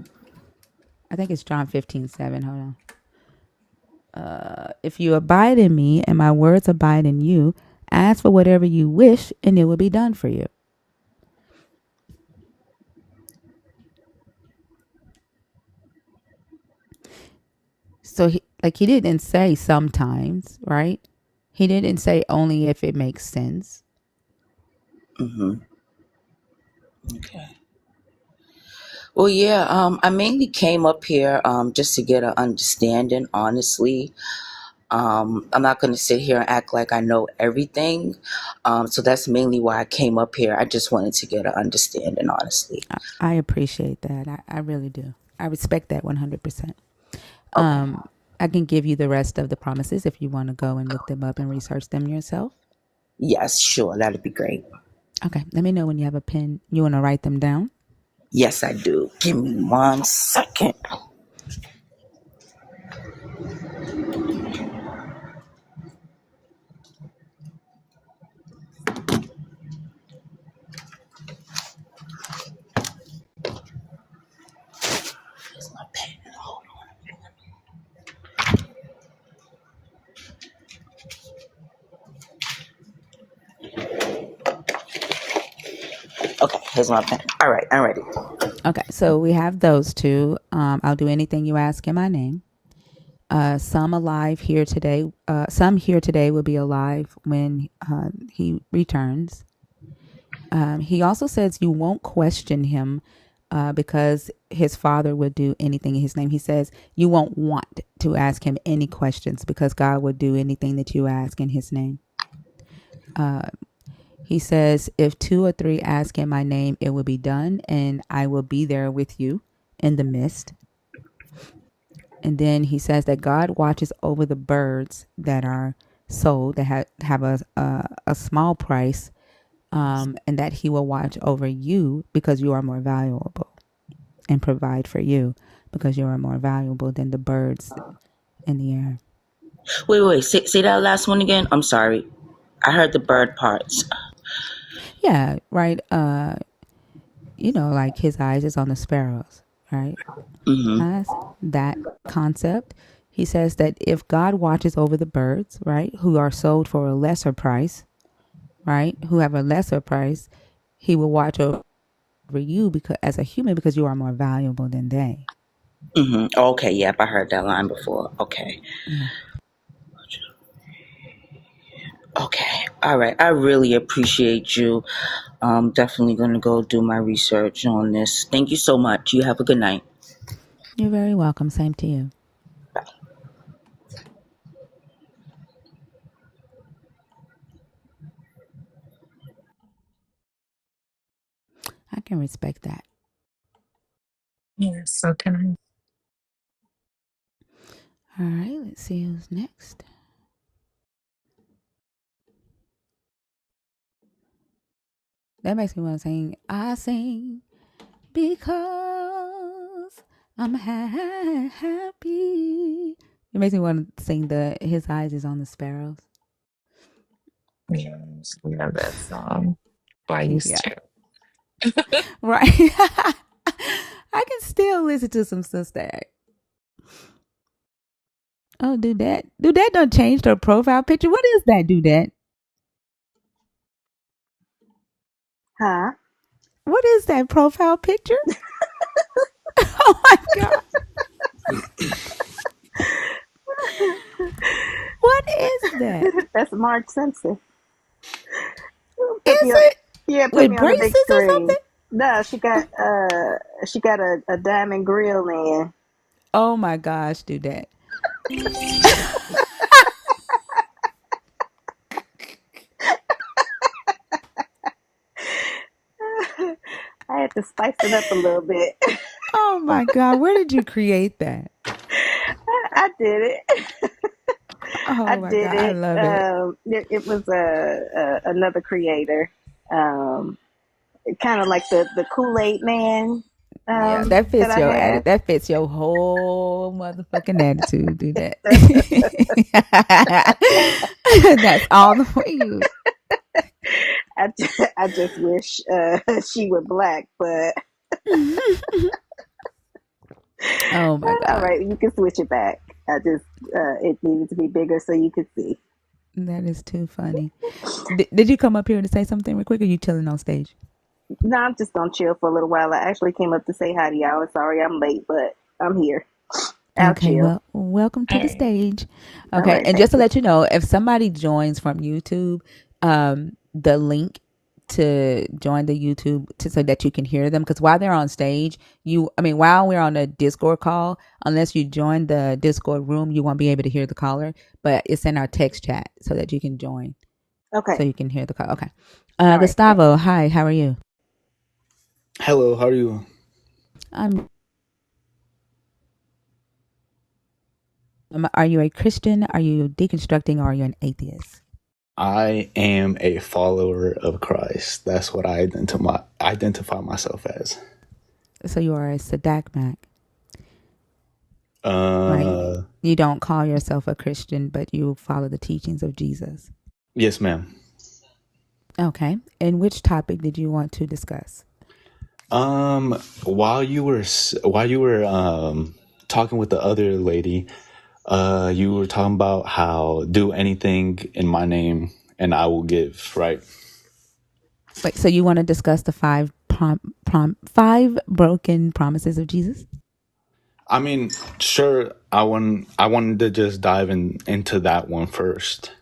I think it's John 15, 7. Hold on. If you abide in me and my words abide in you, ask for whatever you wish and it will be done for you. So he didn't say sometimes, right? He didn't say only if it makes sense. Hmm. Okay. Well, yeah. I mainly came up here just to get an understanding. Honestly, I'm not going to sit here and act like I know everything. So that's mainly why I came up here. I just wanted to get an understanding, honestly. I appreciate that. I really do. I respect that 100%. Okay. I can give you the rest of the promises if you want to go and look them up and research them yourself. Yes, sure. That'd be great. Okay, let me know when you have a pen. You want to write them down? Yes, I do. Give me 1 second. Where's my pen? Hold on. Okay. Here's my pen. All right, I'm ready. Okay, so we have those two. I'll do anything you ask in my name. Some alive here today. Some here today will be alive when he returns. He also says you won't question him because his Father would do anything in his name. He says you won't want to ask him any questions because God would do anything that you ask in his name. He says, if 2 or 3 ask in my name, it will be done, and I will be there with you in the midst. And then he says that God watches over the birds that are sold, that have a small price, and that he will watch over you because you are more valuable and provide for you because you are more valuable than the birds in the air. Wait. Say that last one again. I'm sorry. I heard the bird parts. Yeah, right. Like his eyes is on the sparrows, right? As that concept. He says that if God watches over the birds, right, who are sold for a lesser price, right, who have a lesser price, he will watch over you because as a human because you are more valuable than they. Okay, yep, I heard that line before. Okay. Yeah. Okay. All right. I really appreciate you. I'm definitely going to go do my research on this. Thank you so much. You have a good night. You're very welcome. Same to you. I can respect that. Yes, so can All right, let's see who's next. That makes me want to sing. I sing because I'm happy. It makes me want to sing his eyes is on the sparrows. I. Yes, I love that song. Well, I used Yeah. to. Right. I can still listen to some Sister Act. Oh, Dudette. Dudette done changed her profile picture. What is that, Dudette? Huh? What is that profile picture? Oh my God. What is that? That's Marge Simpson. Put me Is on, it yeah, put with me on the big braces or something? screen. No, she got a diamond grill in. Oh my gosh, Dudette. I had to spice it up a little bit. Oh my God. Where did you create that? I did it. I Oh my did God. I it. love it. It was another creator. Kind of like the Kool-Aid man Yeah, that that fits I your have. that fits your whole motherfucking attitude. Do that. That's all for you. I just wish she were black, but Oh my all God. right, you can switch it back. I just it needed to be bigger so you could see. That is too funny. Did you come up here to say something real quick or you chilling on stage? No, I'm just gonna chill for a little while. I actually came up to say hi to y'all. Sorry I'm late, but I'm here. I'll Okay, chill. well, welcome to All the right. stage. All Okay, right, and thank just to you. let you know, if somebody joins from YouTube, the link to join the YouTube so that you can hear them, because while they're on stage, while we're on a Discord call, unless you join the Discord room, you won't be able to hear the caller. But it's in our text chat so that you can join, so Okay. you can hear the call. Okay, All right. Thanks. Gustavo, hi, how are you? Hello, how are you? I'm. Are you a Christian? Are you deconstructing? Or are you an atheist? I am a follower of Christ. That's what I identify myself as. So you are a Sadakmak, right? Uh, You don't call yourself a Christian, but you follow the teachings of Jesus. yes, ma'am. Okay. And which topic did you want to discuss? While you were talking with the other lady, you were talking about how do anything in my name and I will give, right? Wait, so you want to discuss the 5 five broken promises of Jesus? I mean, sure. I wanted to just dive into that one first.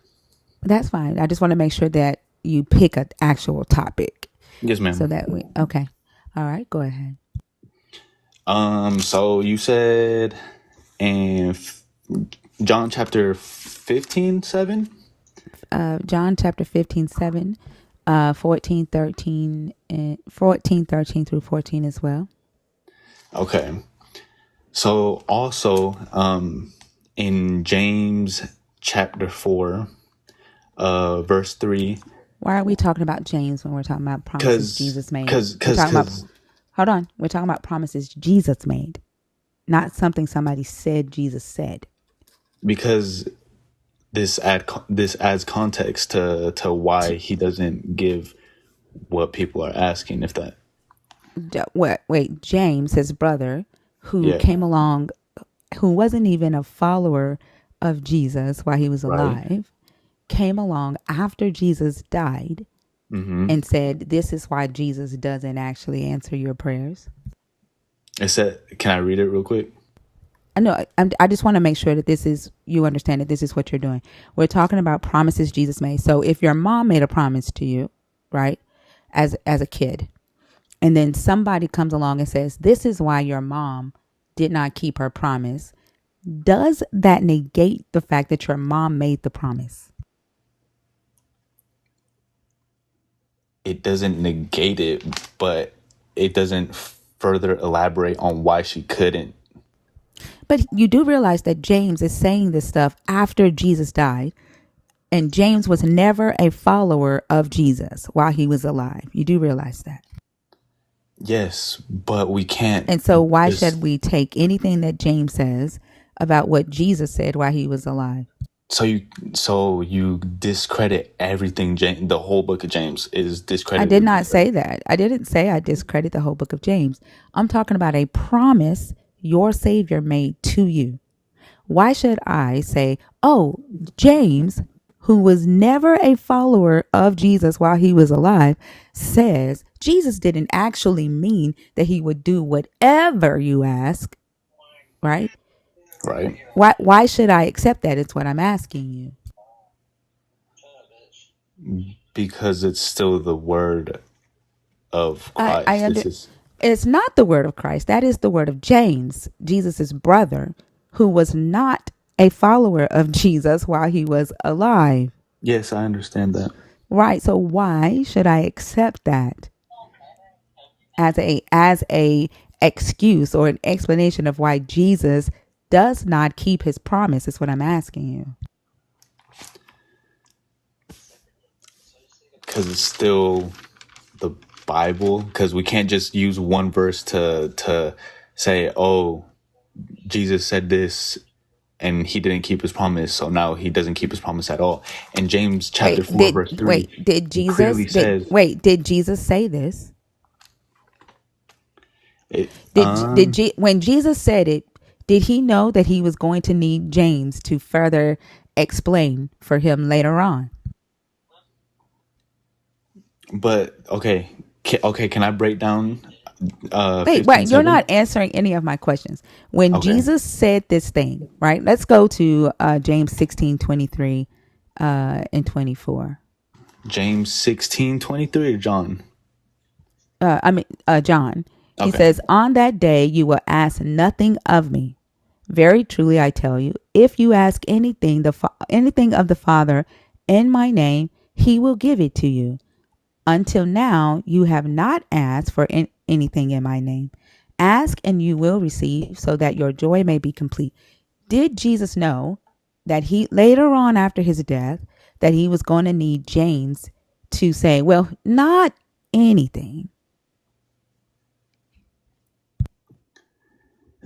That's fine. I just want to make sure that you pick an actual topic Yes, so ma'am. that we, okay. All right, go ahead. So you said in John chapter 15:7. John chapter 15:7, 14, 13, and 14, 13 through 14 as well. Okay. So also, in James chapter 4, verse 3, Why are we talking about James when we're talking about promises because Jesus made? because We're because talking about, because hold on, we're talking about promises Jesus made, not something somebody said Jesus said. because this adds context to why he doesn't give what people are asking. If that, Wait, James, his brother, who yeah, came along, who wasn't even a follower of Jesus while he was right. alive, came along after Jesus died Mm-hmm. and said, "This is why Jesus doesn't actually answer your prayers." It said, can I read it real quick? I know. I just want to make sure that you understand that this is what you're doing. We're talking about promises Jesus made. So if your mom made a promise to you, right, as a kid, and then somebody comes along and says, "This is why your mom did not keep her promise," does that negate the fact that your mom made the promise? It doesn't negate it, but it doesn't further elaborate on why she couldn't. But you do realize that James is saying this stuff after Jesus died, and James was never a follower of Jesus while he was alive. You do realize that. Yes, but we can't And so why just. should we take anything that James says about what Jesus said while he was alive? So you discredit everything. The whole book of James is I did discredited not because say that. I didn't say I discredit the whole book of James. I'm talking about a promise your Savior made to you. Why should I say, oh, James, who was never a follower of Jesus while he was alive, says Jesus didn't actually mean that he would do whatever you ask, right? right? Why should I accept that? It's what I'm asking you. Because it's still the word of I Christ. under This is It's not the word of Christ. That is the word of James, Jesus's brother, who was not a follower of Jesus while he was alive. yes, I understand that. Right. So why should I accept that as a excuse or an explanation of why Jesus does not keep his promise? Is what I'm asking you. Because it's still the Bible. Because we can't just use one verse to say, oh, Jesus said this and he didn't keep his promise, so now he doesn't keep his promise at all. In James chapter 4 verse 3, it clearly says Did Jesus say this? it. When Jesus said it, did he know that he was going to need James to further explain for him later on? But okay, okay, can I break down Wait, you're 15:7? not answering any of my questions. When Okay. Jesus said this thing, right? Let's go to James 16:23 and 24. James 16:23 or John. John. He Okay. says, "On that day you will ask nothing of me. Very truly I tell you, if you ask anything of the Father in my name, he will give it to you. Until now, you have not asked for anything in my name. Ask and you will receive, so that your joy may be complete." Did Jesus know that he later on after his death that he was going to need James to say, well, not anything?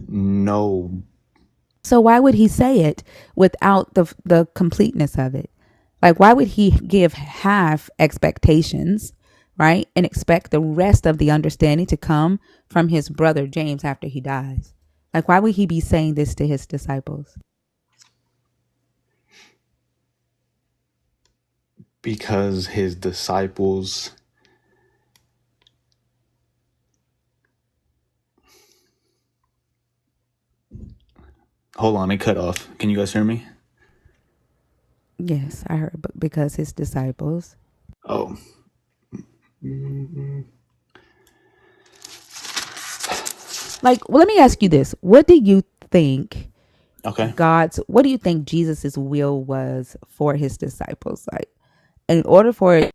No, So why would he say it without the completeness of it? Like, why would he give half expectations, right? And expect the rest of the understanding to come from his brother James after he dies? Like, why would he be saying this to his disciples? because his disciples Hold on, it cut off. Can you guys hear me? Yes, I heard, but because his disciples. Oh, Like, well, let me ask you this. What do you think okay. what do you think Jesus's will was for his disciples? Like, in order for it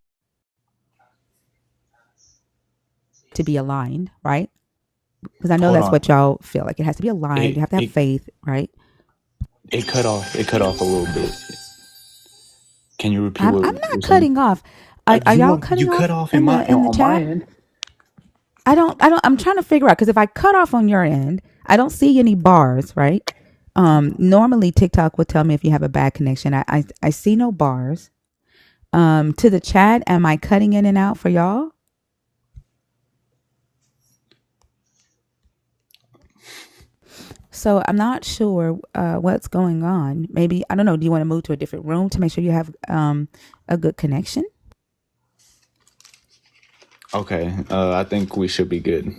to be aligned, right? Because I know Hold that's on. what y'all feel like. It has to be aligned. You It have to have it faith, right? it cut off. It cut off a little bit. Can you repeat I'm what not you're saying? cutting off. Are y'all You cutting cut off off in the on my chat? end. I'm trying to figure out, because if I cut off on your end, I don't see any bars, right? Normally TikTok will tell me if you have a bad connection. I see no bars. To the chat, am I cutting in and out for y'all? So I'm not sure what's going on. Maybe, I don't know. Do you want to move to a different room to make sure you have a good connection? Okay. I think we should be good.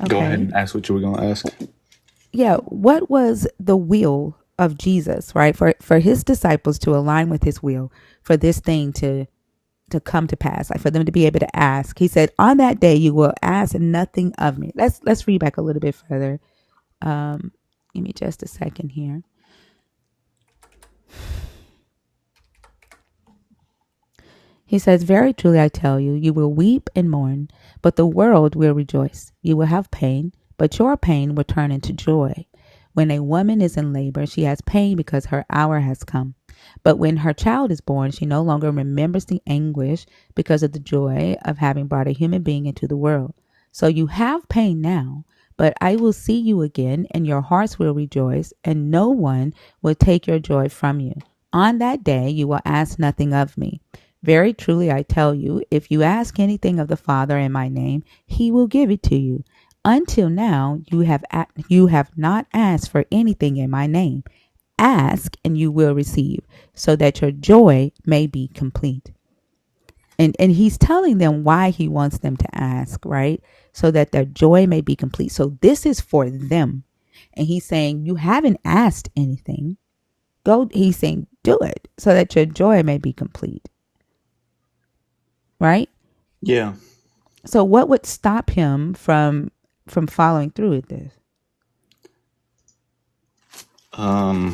Go ahead Okay. and ask what you were gonna ask. Yeah. What was the will of Jesus, right? For his disciples to align with his will, for this thing to come to pass, like for them to be able to ask. He said, on that day you will ask nothing of me. Let's read back a little bit further. Give me just a second here. He says, very truly I tell you, you will weep and mourn, but the world will rejoice. You will have pain, but your pain will turn into joy. When a woman is in labor, she has pain because her hour has come. But when her child is born, she no longer remembers the anguish because of the joy of having brought a human being into the world. So you have pain now, but I will see you again, and your hearts will rejoice, and no one will take your joy from you. On that day, you will ask nothing of me. Very truly, I tell you, if you ask anything of the Father in my name, he will give it to you. Until now, you have not asked for anything in my name. Ask and you will receive, so that your joy may be complete. And he's telling them why he wants them to ask, right? So that their joy may be complete. So this is for them. And he's saying, you haven't asked anything. He's saying, do it so that your joy may be complete. Right? Yeah. So what would stop him from following through with this? Or do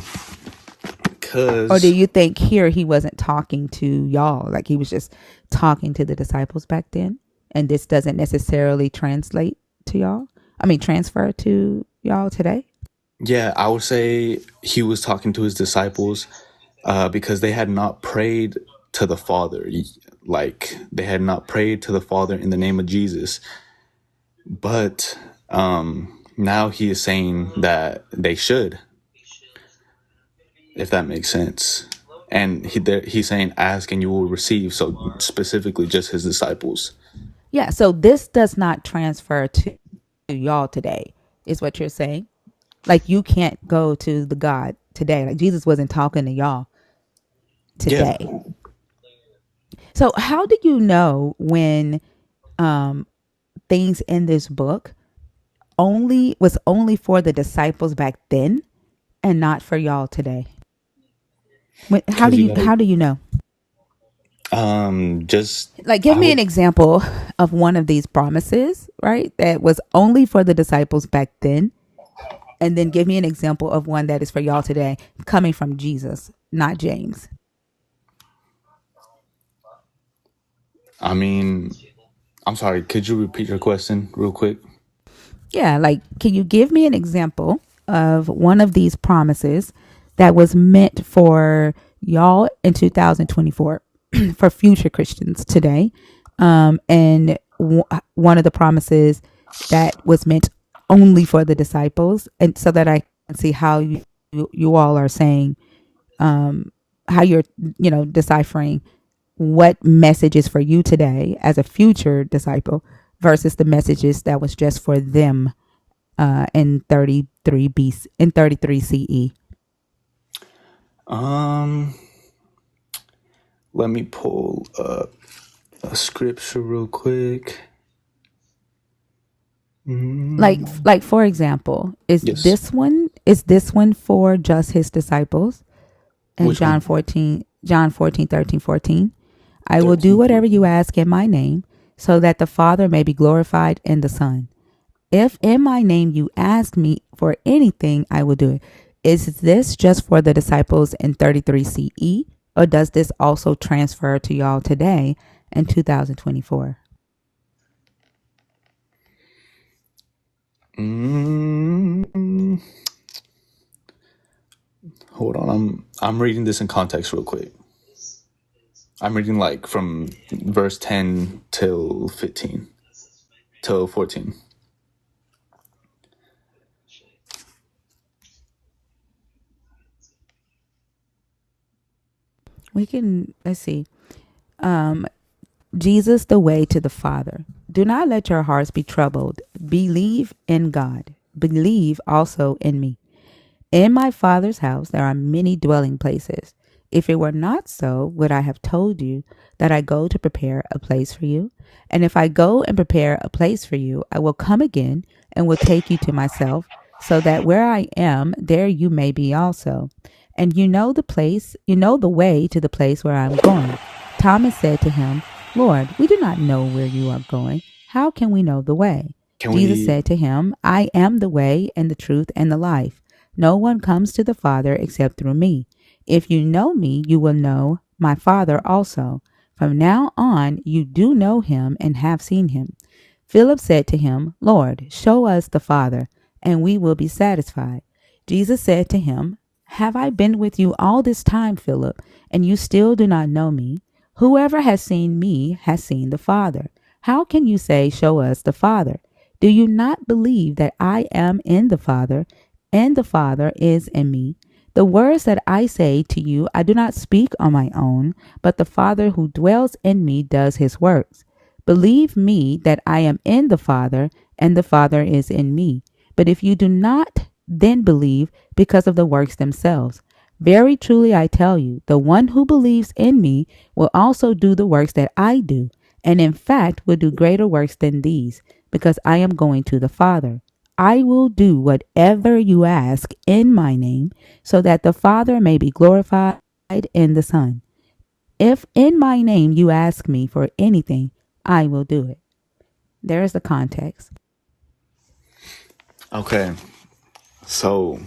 Cause you think here he wasn't talking to y'all, like he was just talking to the disciples back then, and this doesn't necessarily translate to y'all? I mean, transfer to y'all today? yeah, I would say he was talking to his disciples, because they had not prayed to the Father. Like they had not prayed to the Father in the name of Jesus. But now he is saying that they should, if that makes sense. And he's saying, ask and you will receive. So specifically just his disciples. Yeah. So this does not transfer to y'all today, is what you're saying. Like you can't go to the God today. Like Jesus wasn't talking to y'all Yeah. today. So how do you know when things in this book was only for the disciples back then and not for y'all today? How Because do you you gotta, how do you know? just, Like, give I me an would, example of one of these promises, right? That was only for the disciples back then, and then give me an example of one that is for y'all today, coming from Jesus, not James. I mean, I'm sorry, could you repeat your question real quick? Yeah, like, can you give me an example of one of these promises that was meant for y'all in 2024 for future Christians today? And one of the promises that was meant only for the disciples, and so that I can see how you all are saying, how you're, deciphering what message is for you today as a future disciple versus the messages that was just for them in 33 CE. Um, Let me pull up a scripture real quick. Like for example, is Yes. this one Is this one for just his disciples? And Which one? John 14, 13, 14. I will do 13, whatever 14. you ask in my name, so that the Father may be glorified in the Son. If in my name you ask me for anything, I will do it. Is this just for the disciples in 33 CE, or does this also transfer to y'all today in 2024? Hold on, I'm reading this in context real quick. I'm reading like from verse 10 till 15 till 14. We can, let's see. Jesus, the way to the Father. Do not let your hearts be troubled. Believe in God. Believe also in me. In my Father's house there are many dwelling places. If it were not so, would I have told you that I go to prepare a place for you? And if I go and prepare a place for you, I will come again and will take you to myself, so that where I am, there you may be also. And you know the way to the place where I am going. Thomas said to him, Lord, we do not know where you are going. How can we know the way? Can Jesus we said to him, I am the way and the truth and the life. No one comes to the Father except through me. If you know me, you will know my Father also. From now on, you do know him and have seen him. Philip said to him, Lord, show us the Father, and we will be satisfied. Jesus said to him, Have I been with you all this time, Philip, and you still do not know me? Whoever has seen me has seen the Father. How can you say, Show us the Father? Do you not believe that I am in the Father, and the Father is in me? The words that I say to you, I do not speak on my own, but the Father who dwells in me does his works. Believe me that I am in the Father, and the Father is in me. But if you do not, then believe because of the works themselves. Very truly I tell you, the one who believes in me will also do the works that I do, and in fact will do greater works than these, because I am going to the Father. I will do whatever you ask in my name, so that the Father may be glorified in the Son. If in my name you ask me for anything, I will do it. There is the context. Okay. So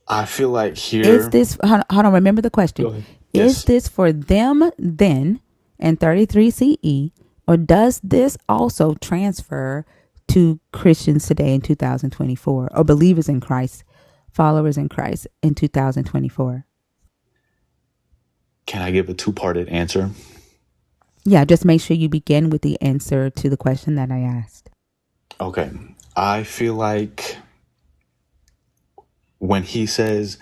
I feel like Is here. this, hold on, remember the Go question. ahead. Is Yes. this for them then in 33 CE, or does this also transfer to Christians today in 2024, or believers in Christ, followers in Christ in 2024? Can I give a two-parted answer? Yeah, just make sure you begin with the answer to the question that I asked. Okay. I feel like when he says,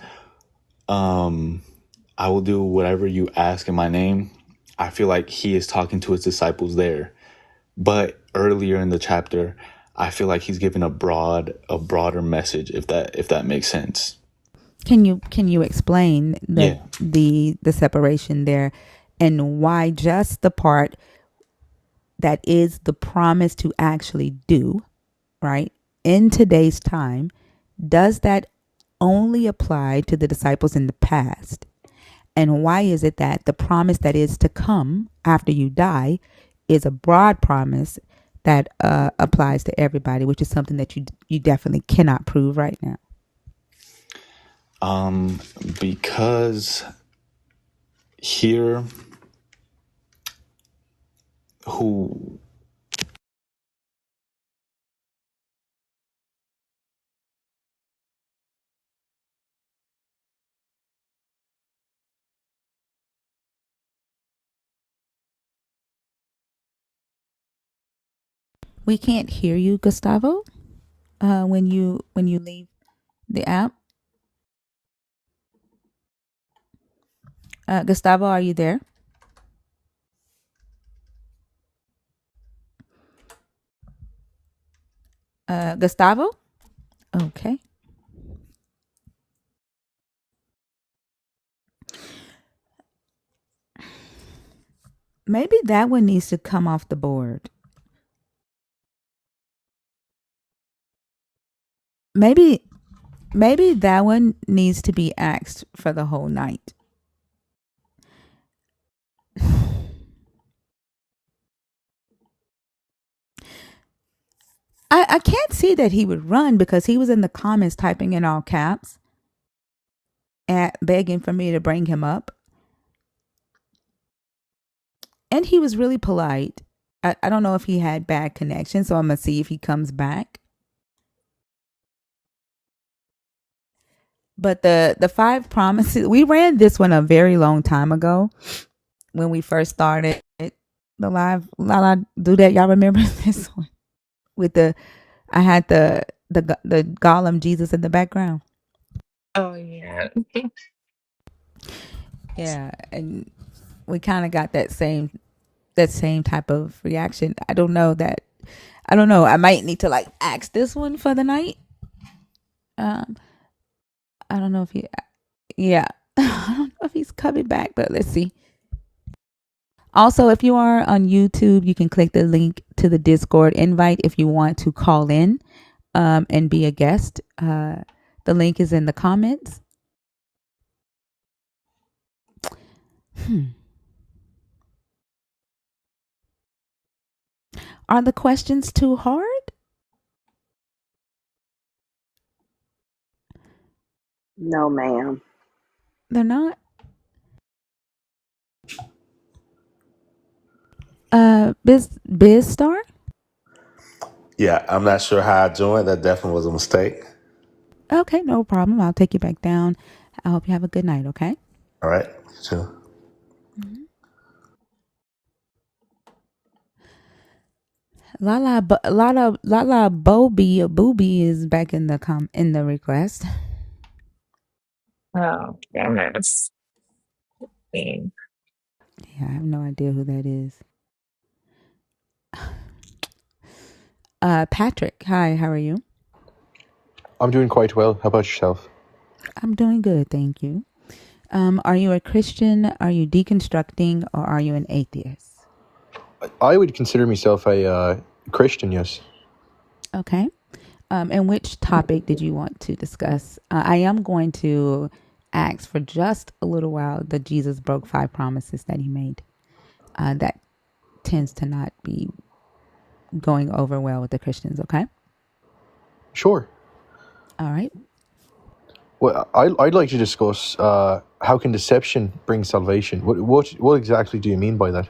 I will do whatever you ask in my name, I feel like he is talking to his disciples there. But earlier in the chapter, I feel like he's giving a broader message, if that makes sense. Can you explain Yeah. the separation there, and why just the part that is the promise to actually do, right? In today's time, does that only apply to the disciples in the past? And why is it that the promise that is to come after you die is a broad promise that applies to everybody, which is something that you definitely cannot prove right now? Because here, who We can't hear you, Gustavo, when you leave the app. Gustavo, are you there? Gustavo? Okay. Maybe that one needs to come off the board. maybe that one needs to be asked for the whole night. I can't see that he would run because he was in the comments typing in all caps and begging for me to bring him up. And he was really polite. I don't know if he had bad connection, so I'm going to see if he comes back. But the 5 promises, we ran this one a very long time ago when we first started the live. La do that. Y'all remember this one with I had the Gollum Jesus in the background. Oh yeah. Yeah, and we kind of got that same type of reaction. I don't know. I might need to like ask this one for the night. I don't know if he. Yeah, I don't know if he's coming back, but let's see. Also, if you are on YouTube, you can click the link to the Discord invite if you want to call in and be a guest. The link is in the comments. Are the questions too hard? No, ma'am. They're not. Biz Star? Yeah, I'm not sure how I joined. That definitely was a mistake. Okay, no problem. I'll take you back down. I hope you have a good night, okay? All right, sure. Lala Booby is back in the request. Oh goodness. Dang. Yeah, I have no idea who that is. Patrick, hi, how are you? I'm doing quite well. How about yourself? I'm doing good, thank you. Are you a Christian? Are you deconstructing, or are you an atheist? I would consider myself a Christian, yes. Okay. And which topic did you want to discuss? I am going to ask for just a little while the Jesus broke 5 promises that he made. That tends to not be going over well with the Christians, okay? Sure. All right. Well, I'd like to discuss how can deception bring salvation? What exactly do you mean by that?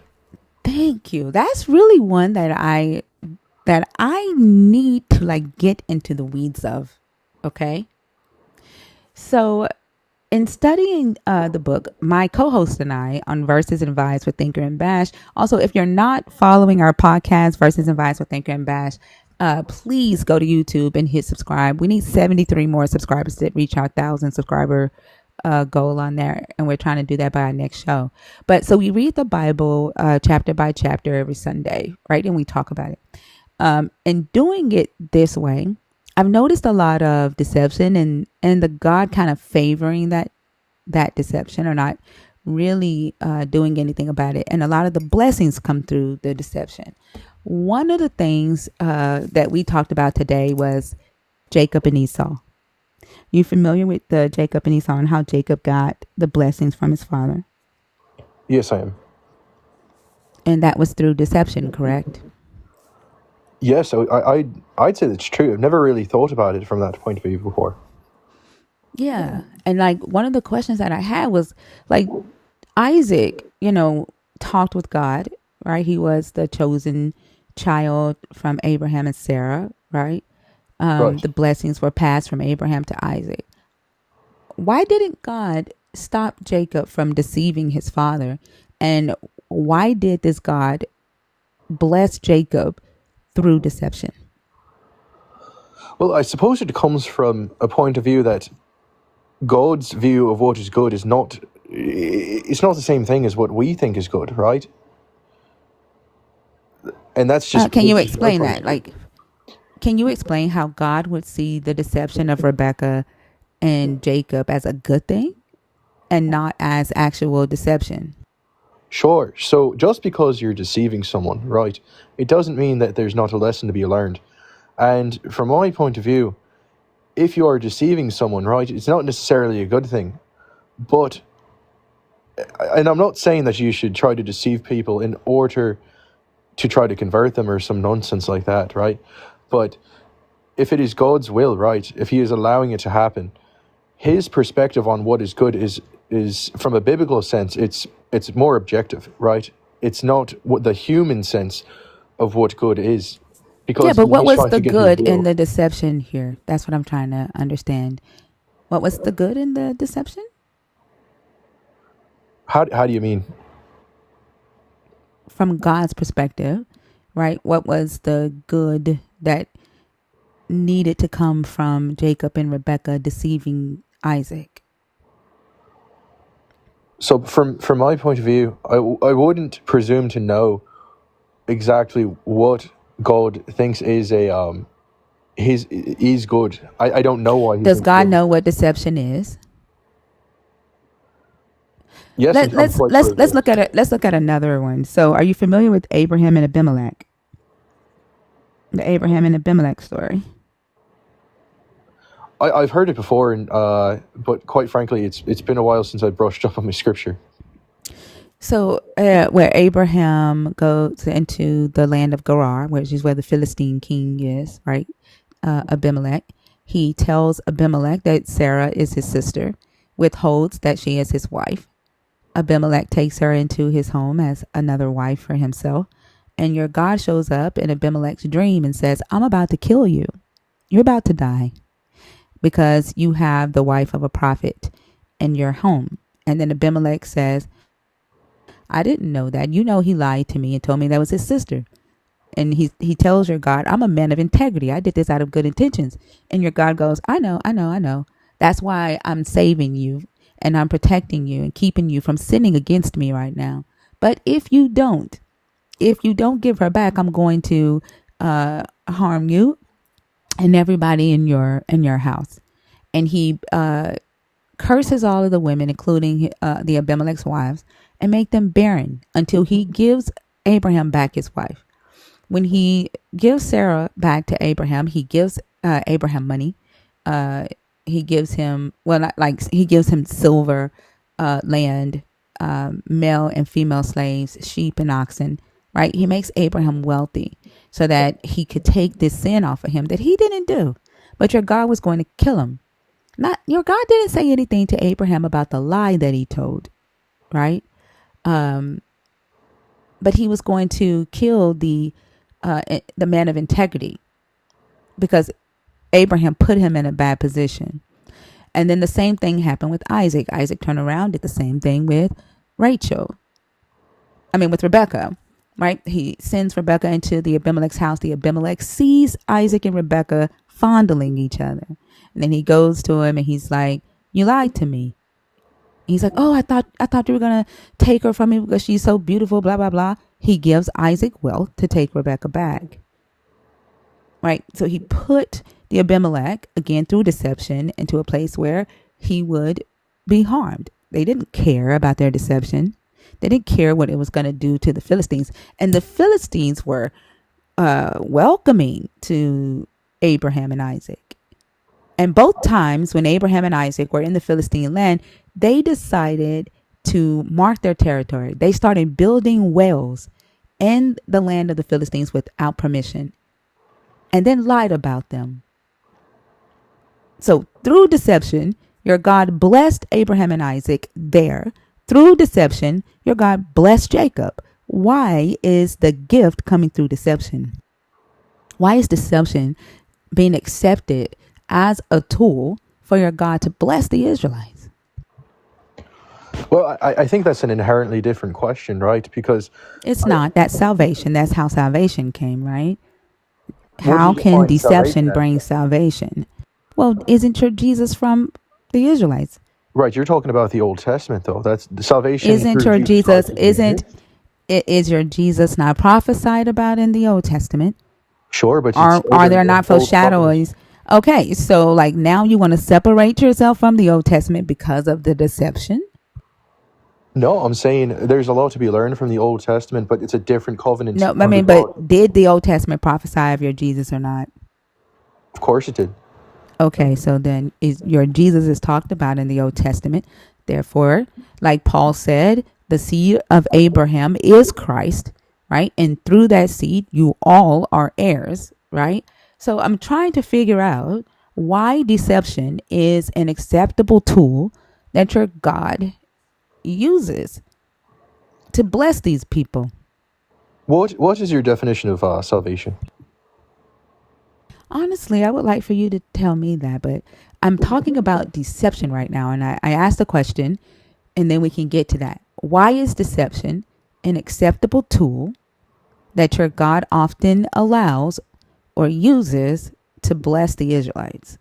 Thank you. That's really one that I need to like get into the weeds of, okay? So in studying the book, my co-host and I on Verses and Vibes with Thinker and Bash. Also, if you're not following our podcast, Verses and Vibes with Thinker and Bash, please go to YouTube and hit subscribe. We need 73 more subscribers to reach our 1,000 subscriber goal on there, and we're trying to do that by our next show. But so we read the Bible chapter by chapter every Sunday, right? And we talk about it. And doing it this way, I've noticed a lot of deception and the God kind of favoring that deception or not really doing anything about it. And a lot of the blessings come through the deception. One of the things that we talked about today was Jacob and Esau. You familiar with the Jacob and Esau and how Jacob got the blessings from his father? Yes, I am. And that was through deception, correct? Yes, I'd say that's true. I've never really thought about it from that point of view before. Yeah. And like one of the questions that I had was like Isaac, talked with God, right? He was the chosen child from Abraham and Sarah, right? Right. The blessings were passed from Abraham to Isaac. Why didn't God stop Jacob from deceiving his father? And why did this God bless Jacob through deception? Well, I suppose it comes from a point of view that God's view of what is good is not, it's not the same thing as what we think is good, right? And that's just... Can you explain that? Like, can you explain how God would see the deception of Rebecca and Jacob as a good thing and not as actual deception? Sure. So just because you're deceiving someone, right, it doesn't mean that there's not a lesson to be learned. And from my point of view, if you are deceiving someone, right, it's not necessarily a good thing. But, and I'm not saying that you should try to deceive people in order to try to convert them or some nonsense like that, right? But if it is God's will, right, if he is allowing it to happen, his perspective on what is good is from a biblical sense, it's more objective, right? It's not what the human sense of what good is, Yeah, because but what he's was trying the to get his good in will. the deception here? That's what I'm trying to understand. What was the good in the deception? How do you mean? From God's perspective, right? What was the good that needed to come from Jacob and Rebekah deceiving Isaac? So from my point of view, I wouldn't presume to know exactly what God thinks is he's good. I don't know why he Does thinks God good. know what deception is? Yes, I'm quite sure he Let's does. look at it. Let's look at another one. So, are you familiar with Abraham and Abimelech? The Abraham and Abimelech story. I've heard it before, and but quite frankly, it's been a while since I brushed up on my scripture. So, where Abraham goes into the land of Gerar, which is where the Philistine king is, right? Abimelech. He tells Abimelech that Sarah is his sister, withholds that she is his wife. Abimelech takes her into his home as another wife for himself. And your God shows up in Abimelech's dream and says, I'm about to kill you. You're about to die because you have the wife of a prophet in your home. And then Abimelech says, I didn't know that. You know, he lied to me and told me that was his sister. And he tells your God, I'm a man of integrity. I did this out of good intentions. And your God goes, I know. That's why I'm saving you and I'm protecting you and keeping you from sinning against me right now. But if you don't give her back, I'm going to harm you and everybody in your house. And he curses all of the women, including the Abimelech's wives, and make them barren until he gives Abraham back his wife. When he gives Sarah back to Abraham, he gives Abraham money. He gives him, he gives him silver, land, male and female slaves, sheep and oxen, right? He makes Abraham wealthy so that he could take this sin off of him that he didn't do. But your God was going to kill him. Your God didn't say anything to Abraham about the lie that he told, right? But he was going to kill the man of integrity because Abraham put him in a bad position. And then the same thing happened with Isaac. Isaac turned around, did the same thing with with Rebekah, right? He sends Rebekah into the Abimelech's house. The Abimelech sees Isaac and Rebekah fondling each other. And then he goes to him and he's like, you lied to me. He's like, oh, I thought you were going to take her from me because she's so beautiful, blah, blah, blah. He gives Isaac wealth to take Rebekah back. Right? So he put the Abimelech, again through deception, into a place where he would be harmed. They didn't care about their deception. They didn't care what it was going to do to the Philistines. And the Philistines were welcoming to Abraham and Isaac. And both times when Abraham and Isaac were in the Philistine land, they decided to mark their territory. They started building wells in the land of the Philistines without permission and then lied about them. So through deception, your God blessed Abraham and Isaac there. Through deception, your God blessed Jacob. Why is the gift coming through deception? Why is deception being accepted as a tool for your God to bless the Israelites? Well, I think that's an inherently different question, right? Because It's not. That's salvation. That's how salvation came, right? what do How you can define salvation deception as? bring salvation? Well, isn't your Jesus from the Israelites? Right, you're talking about the Old Testament, though. That's the salvation Isn't through your Jesus Christ. is your Jesus not prophesied about in the Old Testament? Sure, but it's Are there not foreshadows? Okay, so like now you want to separate yourself from the Old Testament because of the deception? No, I'm saying there's a lot to be learned from the Old Testament, but it's a different covenant. No, but did the Old Testament prophesy of your Jesus or not? Of course it did. Okay, so then is your Jesus is talked about in the Old Testament. Therefore, like Paul said, the seed of Abraham is Christ, right? And through that seed, you all are heirs, right? So I'm trying to figure out why deception is an acceptable tool that your God uses to bless these people. What is your definition of salvation? Honestly, I would like for you to tell me that, but I'm talking about deception right now. And I asked the question, and then we can get to that. Why is deception an acceptable tool that your God often allows or uses to bless the Israelites?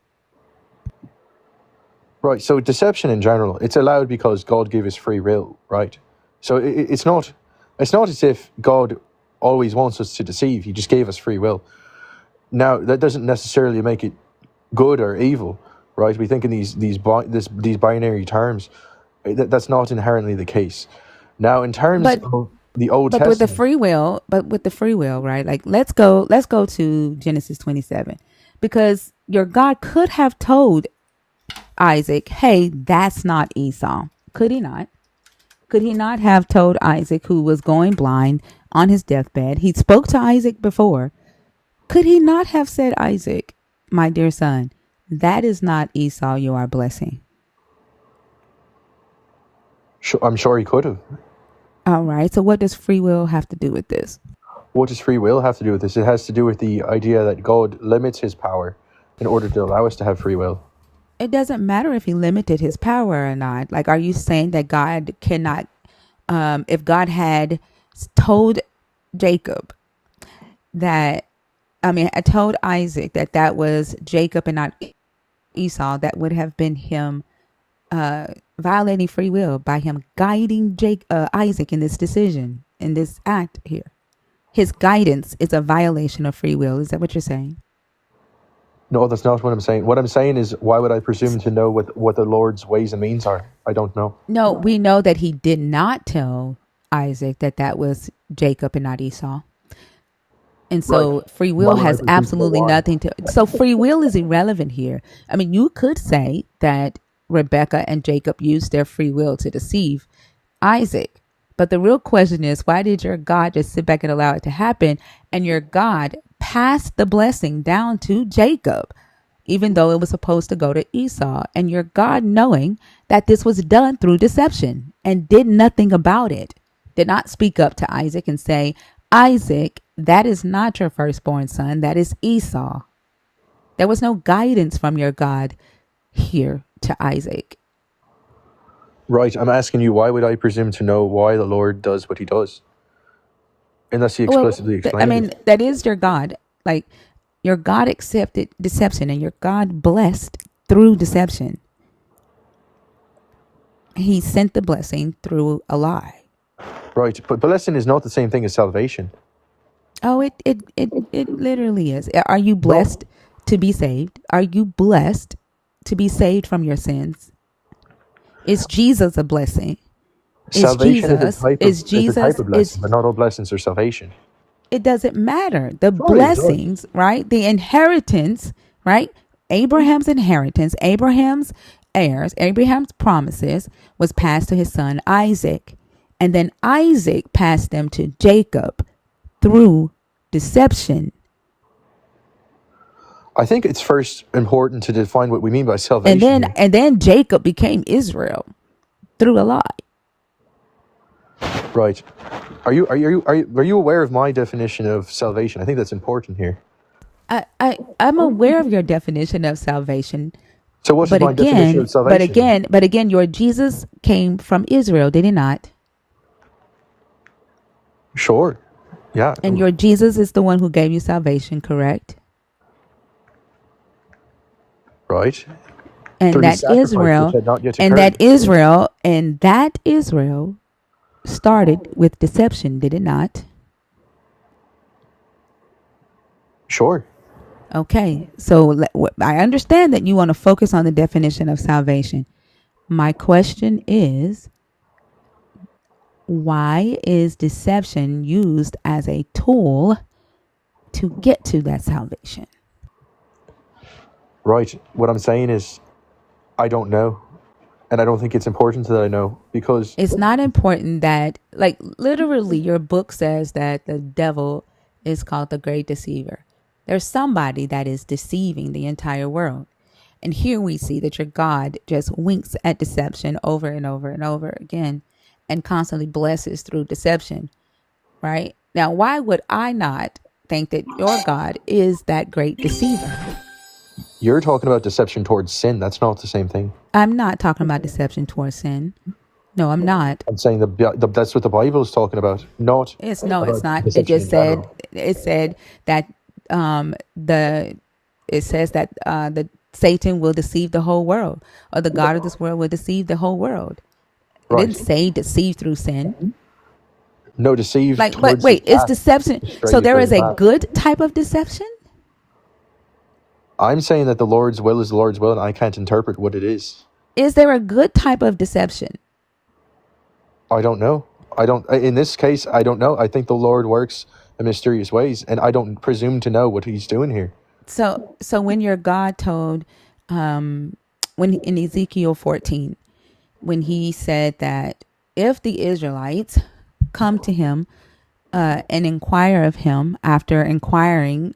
Right. So deception in general, it's allowed because God gave us free will, right? So it's not as if God always wants us to deceive. He just gave us free will. Now that doesn't necessarily make it good or evil, right? We think in these binary terms. That's not inherently the case. Now, in terms But of the Old but with Testament, the free will, right? Like let's go to Genesis 27, because your God could have told Isaac, "Hey, that's not Esau." Could he not? Could he not have told Isaac, who was going blind on his deathbed? He spoke to Isaac before. Could he not have said, "Isaac, my dear son, that is not Esau you are blessing"? I'm sure he could have. All right. So what does free will have to do with this? What does free will have to do with this? It has to do with the idea that God limits his power in order to allow us to have free will. It doesn't matter if he limited his power or not. Like, are you saying that God cannot, if God had told Jacob I told Isaac that was Jacob and not Esau, that would have been him violating free will by him guiding Isaac in this decision, in this act here. His guidance is a violation of free will. Is that what you're saying? No, that's not what I'm saying. What I'm saying is, why would I presume to know what the Lord's ways and means are? I don't know. No, we know that he did not tell Isaac that was Jacob and not Esau. And so Right. free Why will would I has presume to know absolutely why? nothing to. So free will is irrelevant here. I mean, you could say that Rebecca and Jacob used their free will to deceive Isaac. But the real question is, why did your God just sit back and allow it to happen? And your God passed the blessing down to Jacob, even though it was supposed to go to Esau. And your God, knowing that this was done through deception and did nothing about it, did not speak up to Isaac and say, "Isaac, that is not your firstborn son, that is Esau." There was no guidance from your God here to Isaac. Right. I'm asking you, why would I presume to know why the Lord does what he does? Unless he Well, explicitly explains it. that is your God. Like, your God accepted deception and your God blessed through deception. He sent the blessing through a lie. Right. But blessing is not the same thing as salvation. Oh, it literally is. Are you No. blessed to be saved? Are you blessed to be saved from your sins? Is Jesus a blessing? Salvation is a type of Is blessing, but not all blessings are salvation. It doesn't matter. The Surely it does. blessings, right? The inheritance, right? Abraham's inheritance, Abraham's heirs, Abraham's promises was passed to his son Isaac. And then Isaac passed them to Jacob through deception. I think it's first important to define what we mean by And salvation. then Jacob became Israel through a lie. Right. Are you aware of my definition of salvation? I think that's important here. I'm aware of your definition of salvation. So what is my definition of salvation? But again, your Jesus came from Israel, did he not? Sure. Yeah. And your Jesus is the one who gave you salvation, correct? Right. And Through his that sacrifice, Israel, which had not yet and occurred. that Israel started with deception, did it not? Sure. Okay, so I understand that you want to focus on the definition of salvation. My question is, why is deception used as a tool to get to that salvation? Right. What I'm saying is, I don't know. And I don't think it's important that I know, because It's not important that, like, literally, your book says that the devil is called the great deceiver. There's somebody that is deceiving the entire world. And here we see that your God just winks at deception over and over and over again and constantly blesses through deception, right? Now, why would I not think that your God is that great deceiver? you're talking about deception towards sin. That's not the same thing. I'm not talking about deception towards sin. No, I'm not. I'm saying that's what the Bible is talking about, not It's no, it's about not. It deception just in said general. it said that the it says that the Satan will deceive the whole world, or the God of this world will deceive the whole world. It Right. didn't say deceive through sin. No, deceive Like, but towards his wait, is path, deception? to stray So you there through is his a path. good type of deception. I'm saying that the Lord's will is the Lord's will, and I can't interpret what it is. Is there a good type of deception? I don't know. In this case, I don't know. I think the Lord works in mysterious ways, and I don't presume to know what he's doing here. So when your God told, when in Ezekiel 14, when he said that if the Israelites come to him and inquire of him after inquiring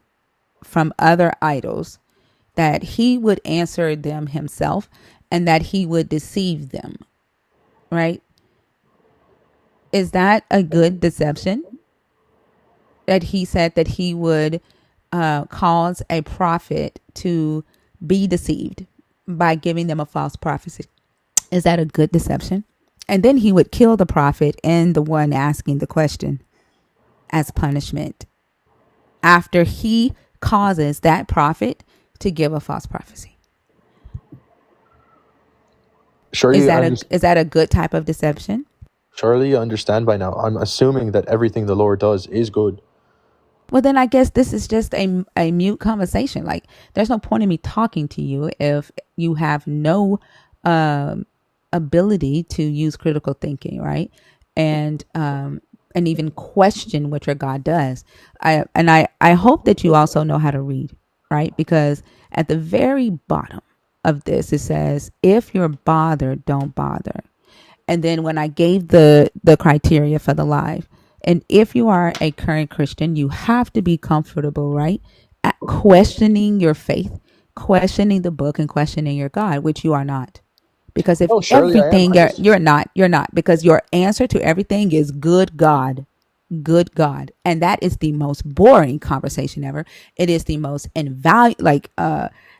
from other idols, that he would answer them himself and that he would deceive them, right? Is that a good deception? That he said that he would cause a prophet to be deceived by giving them a false prophecy. Is that a good deception? And then he would kill the prophet and the one asking the question as punishment after he causes that prophet to give a false prophecy. Surely, Is that a good type of deception? surely you understand by now. I'm assuming that everything the Lord does is good. Well, then I guess this is just a mute conversation. Like, there's no point in me talking to you if you have no ability to use critical thinking, right? And even question what your God does. I hope that you also know how to read, right? Because at the very bottom of this, it says, if you're bothered, don't bother. And then when I gave the criteria for the live, and if you are a current Christian, you have to be comfortable, right? At questioning your faith, questioning the book, and questioning your God, which you are not. Because if Oh, surely I am. everything you're not, because your answer to everything is good God. Good God. And that is the most boring conversation ever. It is the most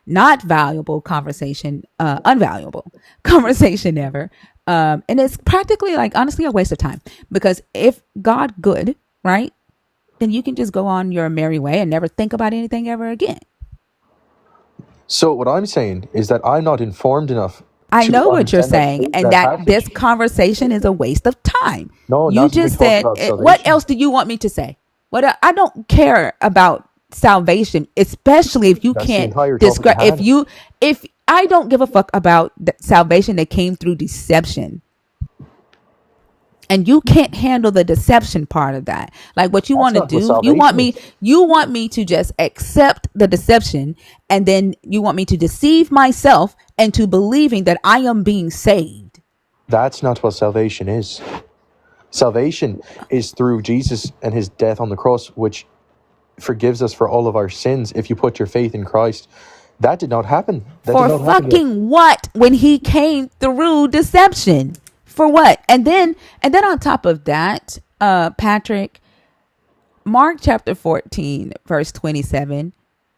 not valuable conversation, unvaluable conversation ever. And it's practically, like, honestly, a waste of time, because if God good, right, then you can just go on your merry way and never think about anything ever again. So what I'm saying is that I'm not informed enough I to know what you're understand saying, and that that this passage. conversation is a waste of time. No, You not when we just talk said, about what salvation. else do you want me to say? I don't care about salvation, especially if you That's the can't entire topic describe. at hand. If I don't give a fuck about the salvation that came through deception, and you can't handle the deception part of that. Like, what you That's want to not what do, you salvation is. want me to just accept the deception, and then you want me to deceive myself into believing that I am being saved. That's not what salvation is. Salvation is through Jesus and his death on the cross, which forgives us for all of our sins if you put your faith in Christ. That did not happen. That did For not happen yet. fucking what? When he came through deception, for what? And then on top of that, Patrick, Mark chapter 14 verse 27,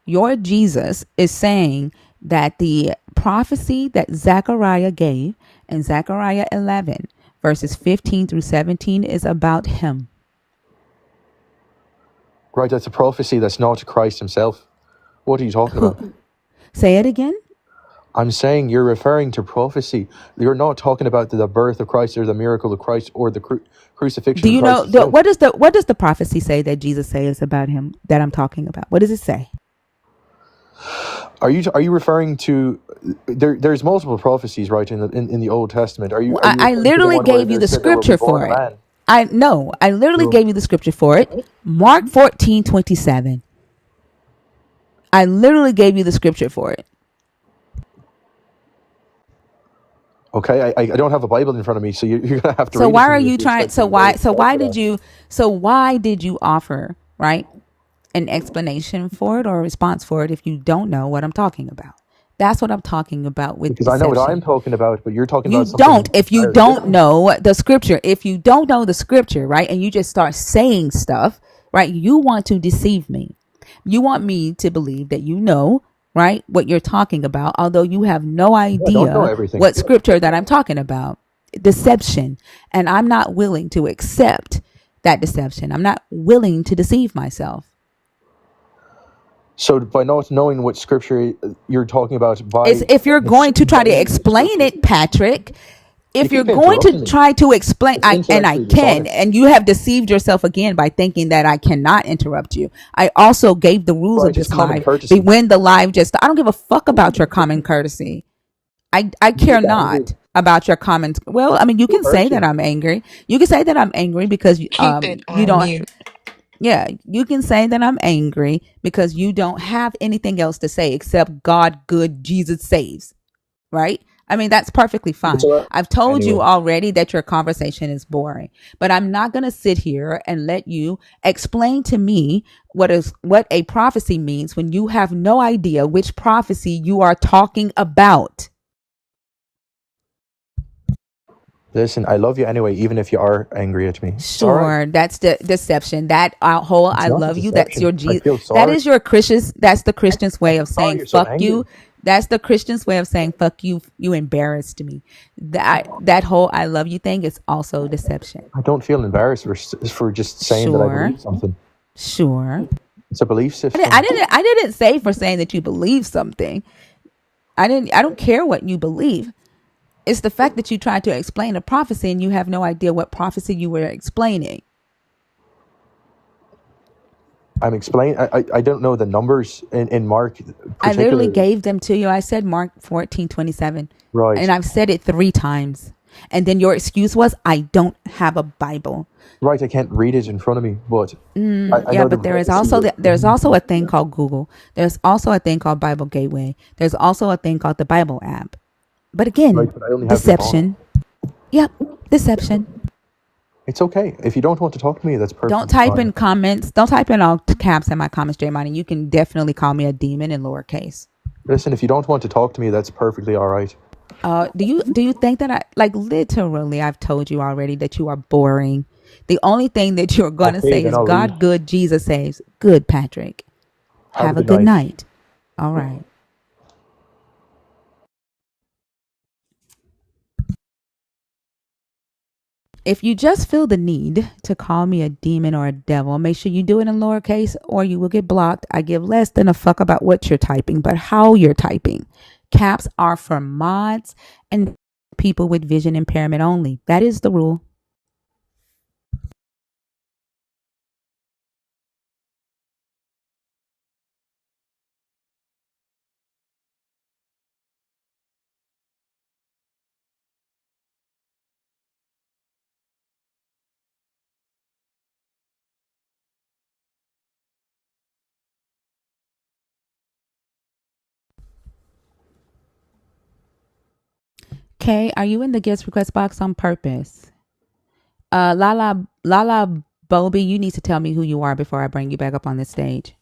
your Jesus is saying that the prophecy that Zechariah gave in Zechariah 11 verses 15 through 17 is about him. Right, that's a prophecy. That's not Christ himself. What are you talking about? Say it again. I'm saying you're referring to prophecy. You're not talking about the birth of Christ or the miracle of Christ or the crucifixion Do of you Christ know himself. what does the prophecy say that Jesus says about him that I'm talking about? What does it say? Are you referring to there's multiple prophecies, right, in the Old Testament? Are you I referring to the literally one where gave you they the said there will be scripture born for a it. man? I literally No. gave you the scripture for it. Mark 14:27. I literally gave you the scripture for it. Okay, I don't have a Bible in front of me, so you're gonna have to So read it why to are me if you you trying? expect me to know what you're talking about. Why did you offer, right, an explanation for it or a response for it if you don't know what I'm talking about? That's what I'm talking about with Because I know what I'm deception. talking about, but you're talking You about something don't if you entirely don't different. know the scripture. If you don't know the scripture, right, and you just start saying stuff, right, you want to deceive me. You want me to believe that you know, right, what you're talking about, although you have no Yeah, I don't know idea everything. what scripture that I'm talking about. Deception. And I'm not willing to accept that deception. I'm not willing to deceive myself. So by not knowing what scripture you're talking about, It's by if you're going to try to assuming the explain scripture, it, Patrick, you if you're keep going to interrupting me. try to explain, It's I intellectually can, dishonest. and you have deceived yourself again by thinking that I cannot interrupt you. I also gave the rules of Right, it's this common live. courtesy. When the live just, I don't give a fuck about your common courtesy. I You care get angry. not about your comments. Well, I mean, you Who can say hurt that you? I'm angry. You can say that I'm angry because Keep it you on don't. mute. Yeah, you can say that I'm angry because you don't have anything else to say except God, good, Jesus saves. Right? I mean, that's perfectly It's fine. all right. I've told you Anyway, already that your conversation is boring, but I'm not going to sit here and let you explain to me what a prophecy means when you have no idea which prophecy you are talking about. listen, I love you anyway, even if you are angry at me. It's all right. Sure, that's the deception. That whole It's "I not a love you." That's deception. your I G. feel That sorry. is your Christians. That's the Christian's way of Sorry saying you're so "fuck you." angry. That's the Christian's way of saying "fuck you." You embarrassed me. That whole "I love you" thing is also deception. I don't feel embarrassed for just saying that I Sure, believe something. sure. It's a belief I system. didn't. I didn't say for saying that you believe something. I didn't. I don't care what you believe. It's the fact that you tried to explain a prophecy and you have no idea what prophecy you were explaining. I'm explaining. I don't know the numbers in Mark I literally particularly. gave them to you. I said Mark 14:27, Right. and I've said it 3 times. And then your excuse was, I don't have a Bible. Right. I can't read it in front of me, but I Yeah, know the but prophecy. there's also a thing called Google. There's also a thing called Bible Gateway. There's also a thing called the Bible app. But again, Right, but I only have your phone. deception. Yep, deception. It's okay. If you don't want to talk to me, that's Don't perfectly type fine. in comments. Don't type in all caps in my comments, J Money. You can definitely call me a demon in lowercase. Listen, if you don't want to talk to me, that's perfectly all right. Do you think that I like literally I've told you already that you are boring. The only thing that you're gonna Okay, say then is I'll leave. God good, Jesus saves. Good, Patrick. Have a Have a good good night. night. All right. If you just feel the need to call me a demon or a devil, make sure you do it in lowercase or you will get blocked. I give less than a fuck about what you're typing, but how you're typing. Caps are for mods and people with vision impairment only. That is the rule. Kay, are you in the guest request box on purpose? Lala Bobby, you need to tell me who you are before I bring you back up on the stage.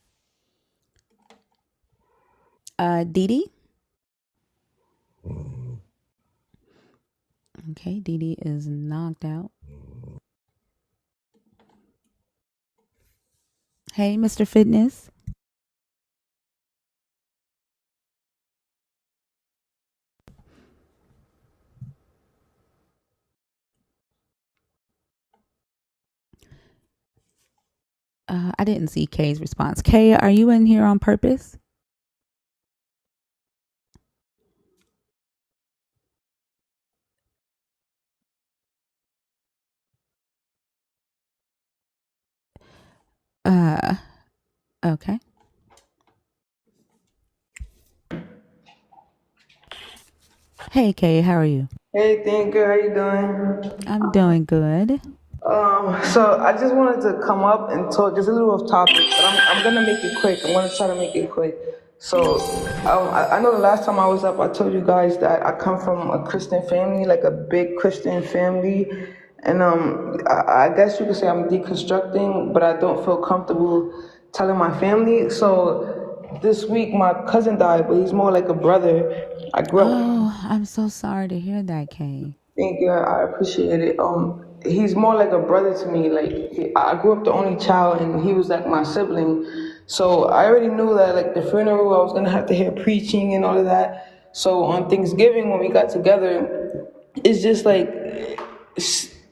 Dee Dee? Okay, Dee Dee is knocked out. Hey, Mr. Fitness. I didn't see Kay's response. Kay, are you in here on purpose? Uh, okay. Hey, Kay, how are you? Hey, thank you. How you doing? I'm doing good. So I just wanted to come up and talk. It's a little off topic, but I'm gonna make it quick. I'm gonna try to make it quick. So I know the last time I was up, I told you guys that I come from a Christian family, like a big Christian family. And I guess you could say I'm deconstructing, but I don't feel comfortable telling my family. So this week, my cousin died, but he's more like a brother. I grew up. Oh, I'm so sorry to hear that, Kay. Thank you. I appreciate it. He's more like a brother to me. Like I grew up the only child, and he was like my sibling. So I already knew that like the funeral, I was gonna have to hear preaching and all of that. So on Thanksgiving when we got together, it's just like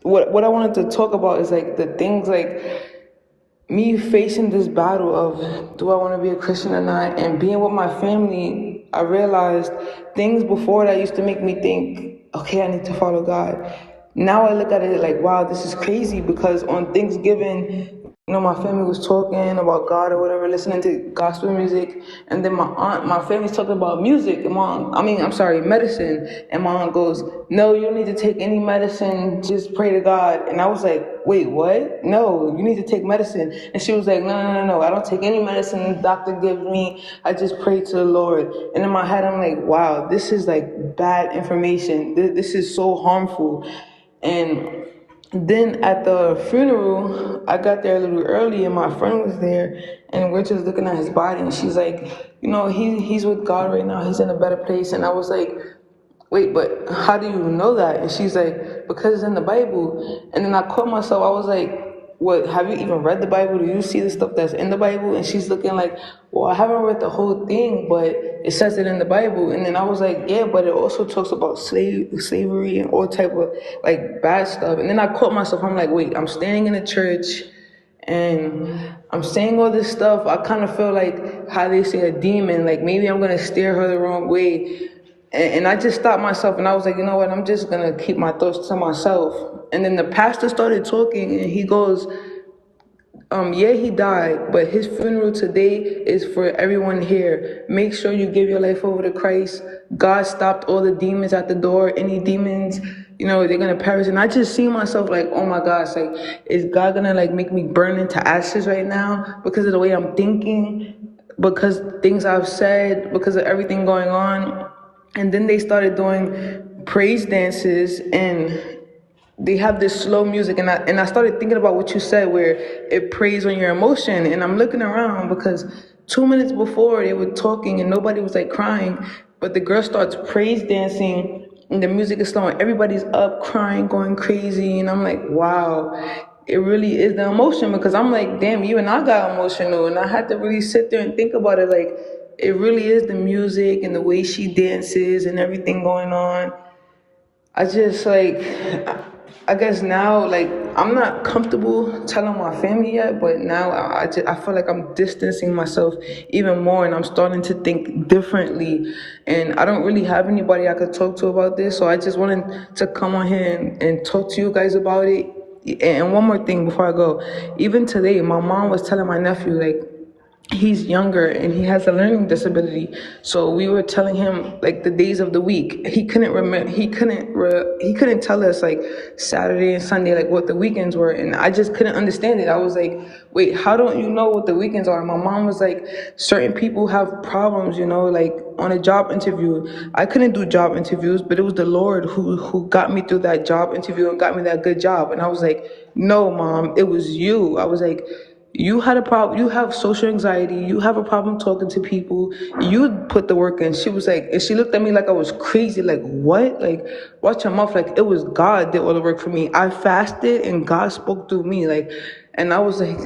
what I wanted to talk about is like the things like me facing this battle of do I want to be a Christian or not, and being with my family, I realized things before that used to make me think, okay, I need to follow God. Now I look at it like, wow, this is crazy because on Thanksgiving, my family was talking about God or whatever, listening to gospel music, and then my family's talking about music, and medicine, and my aunt goes, no, you don't need to take any medicine, just pray to God. And I was like, wait, what? No, you need to take medicine. And she was like, no, I don't take any medicine the doctor gives me, I just pray to the Lord. And in my head, I'm like, wow, this is like bad information, this is so harmful. And then at the funeral, I got there a little early, and my friend was there, and we're just looking at his body, and she's like, he's with God right now. He's in a better place. And I was like, wait, but how do you know that? And she's like, because it's in the Bible. And then I caught myself. I was like, what, have you even read the Bible? Do you see the stuff that's in the Bible? And she's looking like, well, I haven't read the whole thing, but it says it in the Bible. And then I was like, yeah, but it also talks about slavery and all type of like bad stuff. And then I caught myself. I'm like, wait, I'm standing in a church and I'm saying all this stuff. I kind of feel like how they say a demon, like maybe I'm going to steer her the wrong way. And I just stopped myself, and I was like, you know what, I'm just going to keep my thoughts to myself. And then the pastor started talking, and he goes, yeah, he died, but his funeral today is for everyone here. Make sure you give your life over to Christ. God stopped all the demons at the door. Any demons, they're going to perish. And I just see myself like, oh my gosh, like, is God going to like make me burn into ashes right now because of the way I'm thinking, because things I've said, because of everything going on? And then they started doing praise dances, and they have this slow music, and I started thinking about what you said where it preys on your emotion. And I'm looking around because 2 minutes before they were talking and nobody was like crying, but the girl starts praise dancing and the music is slow and everybody's up crying, going crazy. And I'm like, wow, it really is the emotion, because I'm like, damn, even I got emotional, and I had to really sit there and think about it. Like, it really is the music and the way she dances and everything going on. I just like, I guess now, like, I'm not comfortable telling my family yet, but now I feel like I'm distancing myself even more, and I'm starting to think differently. And I don't really have anybody I could talk to about this, so I just wanted to come on here and talk to you guys about it. And one more thing before I go. Even today, my mom was telling my nephew, like, he's younger and he has a learning disability, so we were telling him like the days of the week. He couldn't remember, he couldn't tell us like Saturday and Sunday, like what the weekends were. And I just couldn't understand it. I was like, wait, how don't you know what the weekends are? My mom was like, certain people have problems, like on a job interview. I couldn't do job interviews, but it was the Lord who got me through that job interview and got me that good job. And I was like, no, Mom, it was you. I was like, you had a problem. You have social anxiety. You have a problem talking to people. You put the work in. She was like, and she looked at me like I was crazy. Like, what? Like, watch your mouth. Like, it was God did all the work for me. I fasted and God spoke through me. Like, and I was like,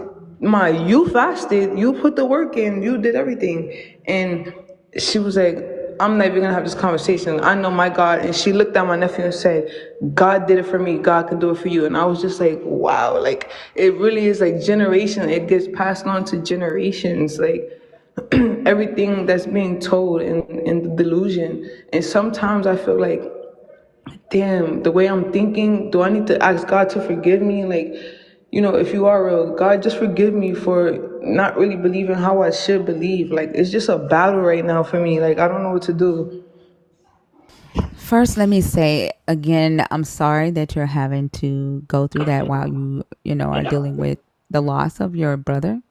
you fasted. You put the work in. You did everything. And she was like, I'm not even gonna have this conversation. I know my God. And she looked at my nephew and said, God did it for me. God can do it for you. And I was just like, wow, like, it really is like generation. It gets passed on to generations. Like, everything that's being told in the delusion. And sometimes I feel like, damn, the way I'm thinking, do I need to ask God to forgive me? Like, if you are real, God, just forgive me for not really believing how I should believe. Like, it's just a battle right now for me. Like, I don't know what to do. First, let me say again, I'm sorry that you're having to go through that while you are dealing with the loss of your brother.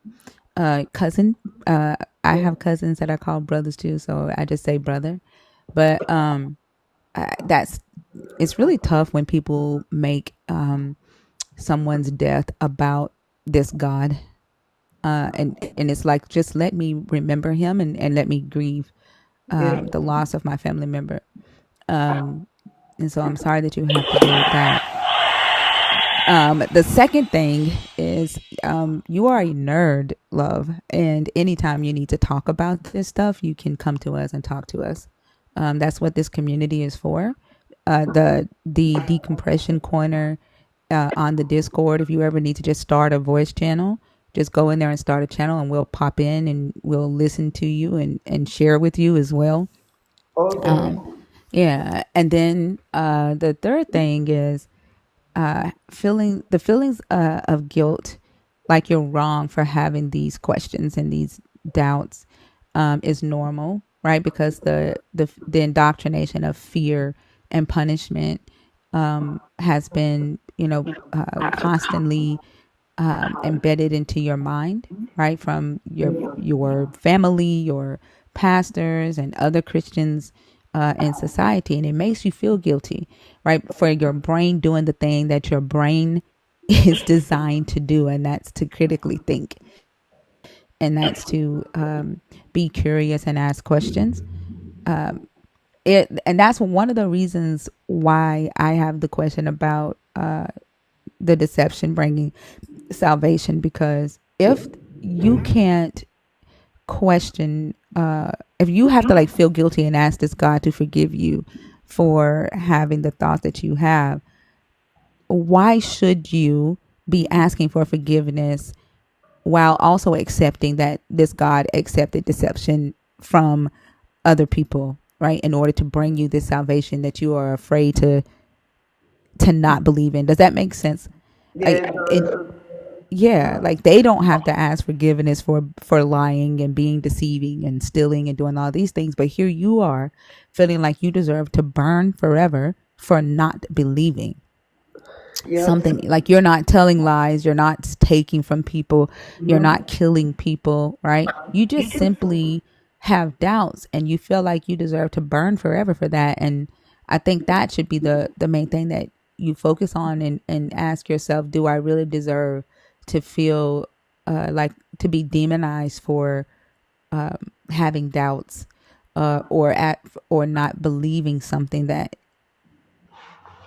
cousin. I have cousins that are called brothers too, so I just say brother. But that's it's really tough when people make someone's death about this God. And it's like, just let me remember him, and let me grieve Yeah. the loss of my family member. Um, and so I'm sorry that you have to deal with that. The second thing is, you are a nerd, love, and anytime you need to talk about this stuff, you can come to us and talk to us. That's what this community is for. The decompression corner on the Discord. If you ever need to just start a voice channel, just go in there and start a channel, and we'll pop in and we'll listen to you and share with you as well. Okay. Yeah, and then the third thing is feelings of guilt, like you're wrong for having these questions and these doubts, is normal, right? Because the indoctrination of fear and punishment has been, constantly embedded into your mind, right? From your family, your pastors, and other Christians in society, and it makes you feel guilty, right? For your brain doing the thing that your brain is designed to do, and that's to critically think, and that's to be curious and ask questions. And that's one of the reasons why I have the question about the deception bringing salvation, because if you can't question, if you have to like feel guilty and ask this God to forgive you for having the thought that you have, why should you be asking for forgiveness while also accepting that this God accepted deception from other people, right, in order to bring you this salvation that you are afraid to not believe in? Does that make sense? Like, Yeah. yeah, like they don't have to ask forgiveness for lying and being deceiving and stealing and doing all these things, but here you are feeling like you deserve to burn forever for not believing something. Yep. Like, you're not telling lies, you're not taking from people, you're not killing people, right? You just simply have doubts, and you feel like you deserve to burn forever for that. And I think that should be the main thing that you focus on, and ask yourself, do I really deserve to feel like to be demonized for having doubts, or not believing something that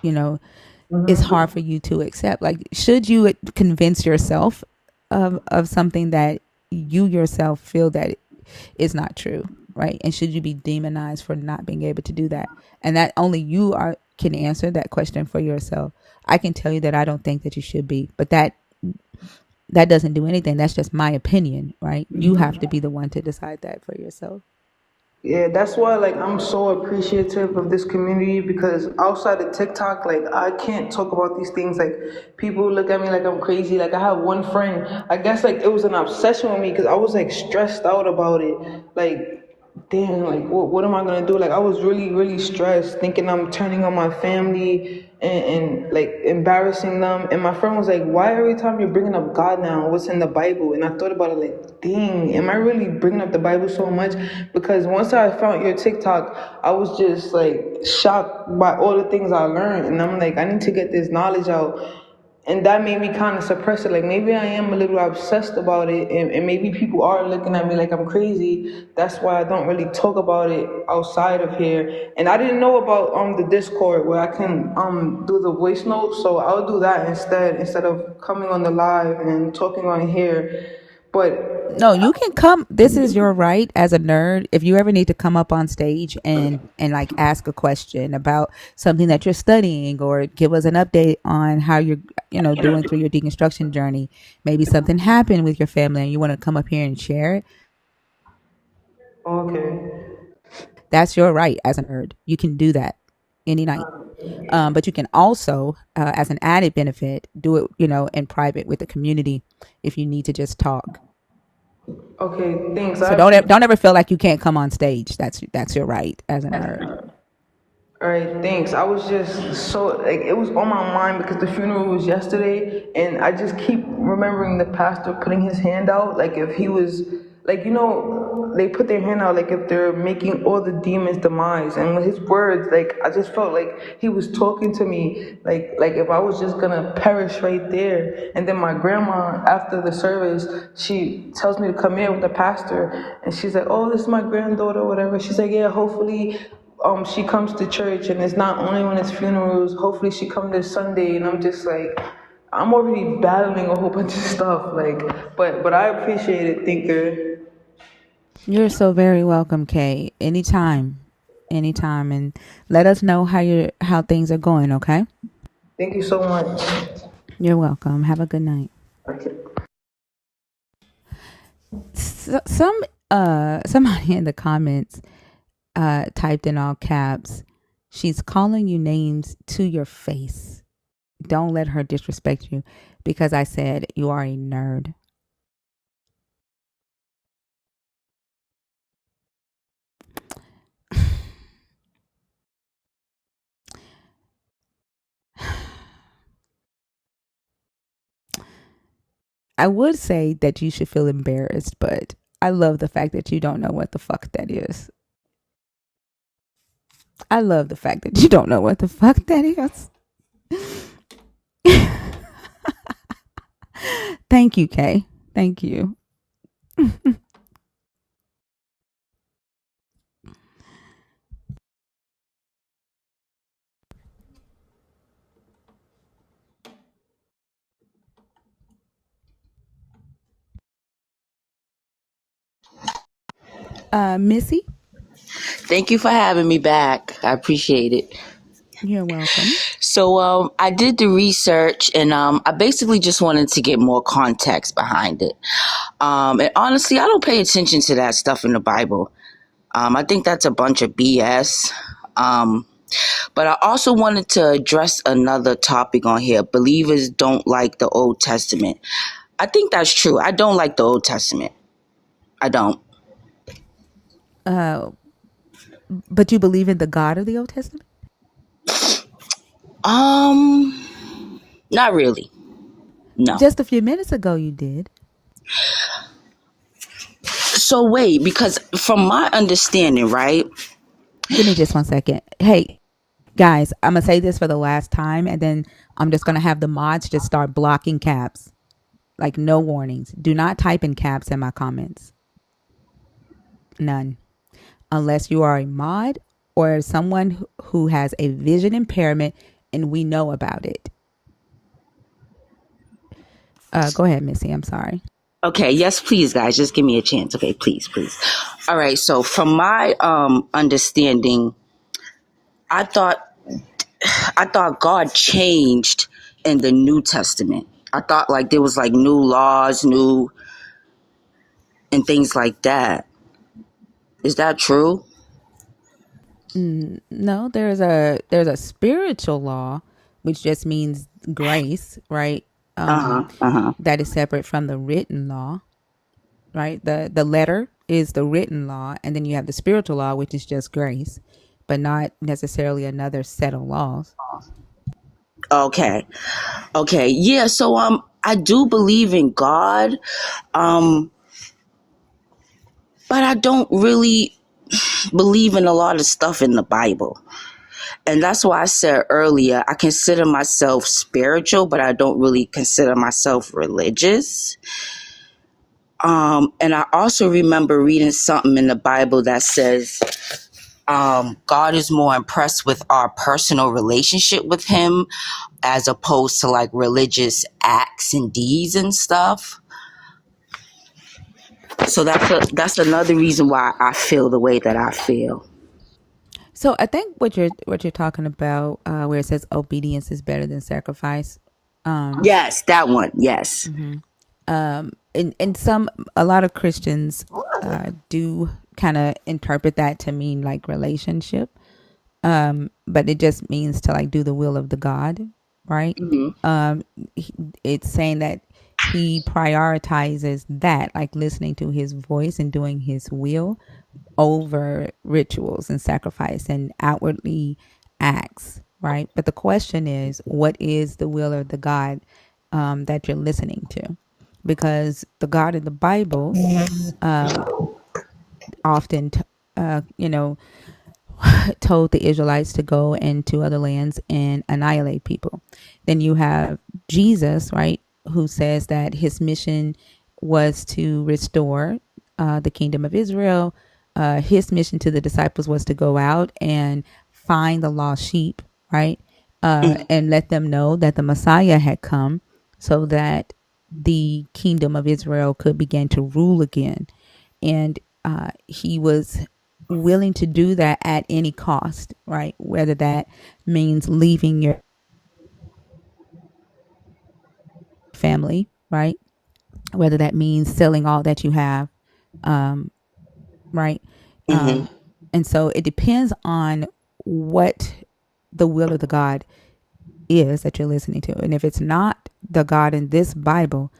you know is hard for you to accept? Like, should you convince yourself of something that you yourself feel that is not true, right? And should you be demonized for not being able to do that? And that only you can answer that question for yourself. I can tell you that I don't think that you should be, but that doesn't do anything. That's just my opinion, right? You have to be the one to decide that for yourself. Yeah, that's why like I'm so appreciative of this community, because outside of TikTok, like I can't talk about these things. Like people look at me like I'm crazy. Like I have one friend, I guess like it was an obsession with me because I was like stressed out about it. Like damn, like what am I gonna do? Like I was really, really stressed, thinking I'm turning on my family and like embarrassing them. And my friend was like, why every time you're bringing up God now, what's in the Bible? And I thought about it like, dang, am I really bringing up the Bible so much? Because once I found your TikTok, I was just like shocked by all the things I learned. And I'm like, I need to get this knowledge out. And that made me kind of suppress it. Like maybe I am a little obsessed about it, and maybe people are looking at me like I'm crazy. That's why I don't really talk about it outside of here. And I didn't know about the Discord where I can do the voice notes, so I'll do that instead of coming on the live and talking on here. But No, you can come. This is your right as a nerd. If you ever need to come up on stage and like ask a question about something that you're studying, or give us an update on how you're doing through your deconstruction journey, maybe something happened with your family and you want to come up here and share it, okay, that's your right as a nerd. You can do that any night. But you can also, as an added benefit, do it in private with the community if you need to just talk. okay, thanks. So don't ever feel like you can't come on stage. That's your right as a nerd. All right, thanks. I was just so like it was on my mind because the funeral was yesterday, and I just keep remembering the pastor putting his hand out, like if he was like they put their hand out like if they're making all the demons demise, and with his words, like I just felt like he was talking to me, like if I was just gonna perish right there. And then my grandma after the service, she tells me to come here with the pastor, and she's like, "Oh, this is my granddaughter, whatever." She's like, "Yeah, hopefully." She comes to church, and it's not only when it's funerals. Hopefully she comes this Sunday, and I'm just like, I'm already battling a whole bunch of stuff, like, but I appreciate it, Thinker. You're so very welcome, Kay. Anytime, and let us know how things are going. Okay. Thank you so much. You're welcome. Have a good night. Okay. Somebody in the comments typed in all caps, she's calling you names to your face. Don't let her disrespect you because I said you are a nerd. I would say that you should feel embarrassed, but I love the fact that you don't know what the fuck that is. I love the fact that you don't know what the fuck that is. Thank you, Kay. Thank you. Missy, Thank you for having me back. I appreciate it. you're welcome. So I did the research, and I basically just wanted to get more context behind it. And honestly, I don't pay attention to that stuff in the Bible. I think that's a bunch of BS. But I also wanted to address another topic on here. Believers don't like the Old Testament. I think that's true. I don't like the Old Testament. I don't. But you believe in the God of the Old Testament? Not really. No. Just a few minutes ago, you did. So wait, because from my understanding, right? Give me just 1 second. Hey, guys, I'm going to say this for the last time, and then I'm just going to have the mods just start blocking caps. Like, no warnings. Do not type in caps in my comments. None. Unless you are a mod or someone who has a vision impairment and we know about it. Go ahead, Missy. I'm sorry. Okay, yes, please, guys, just give me a chance. Okay, please, please. All right, so from my understanding, I thought God changed in the New Testament. I thought like there was like new laws, new and things like that. Is that true? No, there's a spiritual law, which just means grace, right? That is separate from the written law, right? The letter is the written law, and then you have the spiritual law, which is just grace, but not necessarily another set of laws. Okay. Okay. Yeah, so I do believe in God. But I don't really believe in a lot of stuff in the Bible. And that's why I said earlier, I consider myself spiritual, but I don't really consider myself religious. And I also remember reading something in the Bible that says God is more impressed with our personal relationship with Him as opposed to like religious acts and deeds and stuff. So that's another reason why I feel the way that I feel. So I think what you're talking about, where it says obedience is better than sacrifice. Yes, that one. Yes. And a lot of Christians do kind of interpret that to mean like relationship, but it just means to like do the will of the God, right? It's saying that he prioritizes that, like listening to his voice and doing his will over rituals and sacrifice and outwardly acts, right? But the question is, what is the will of the God that you're listening to? Because the God in the Bible often, told the Israelites to go into other lands and annihilate people. Then you have Jesus, right, who says that his mission was to restore the kingdom of Israel. His mission to the disciples was to go out and find the lost sheep, right, and let them know that the Messiah had come so that the kingdom of Israel could begin to rule again. And he was willing to do that at any cost, right? Whether that means leaving your family, right? Whether that means selling all that you have, right? Mm-hmm. And so it depends on what the will of the God is that you're listening to. And if it's not the God in this Bible,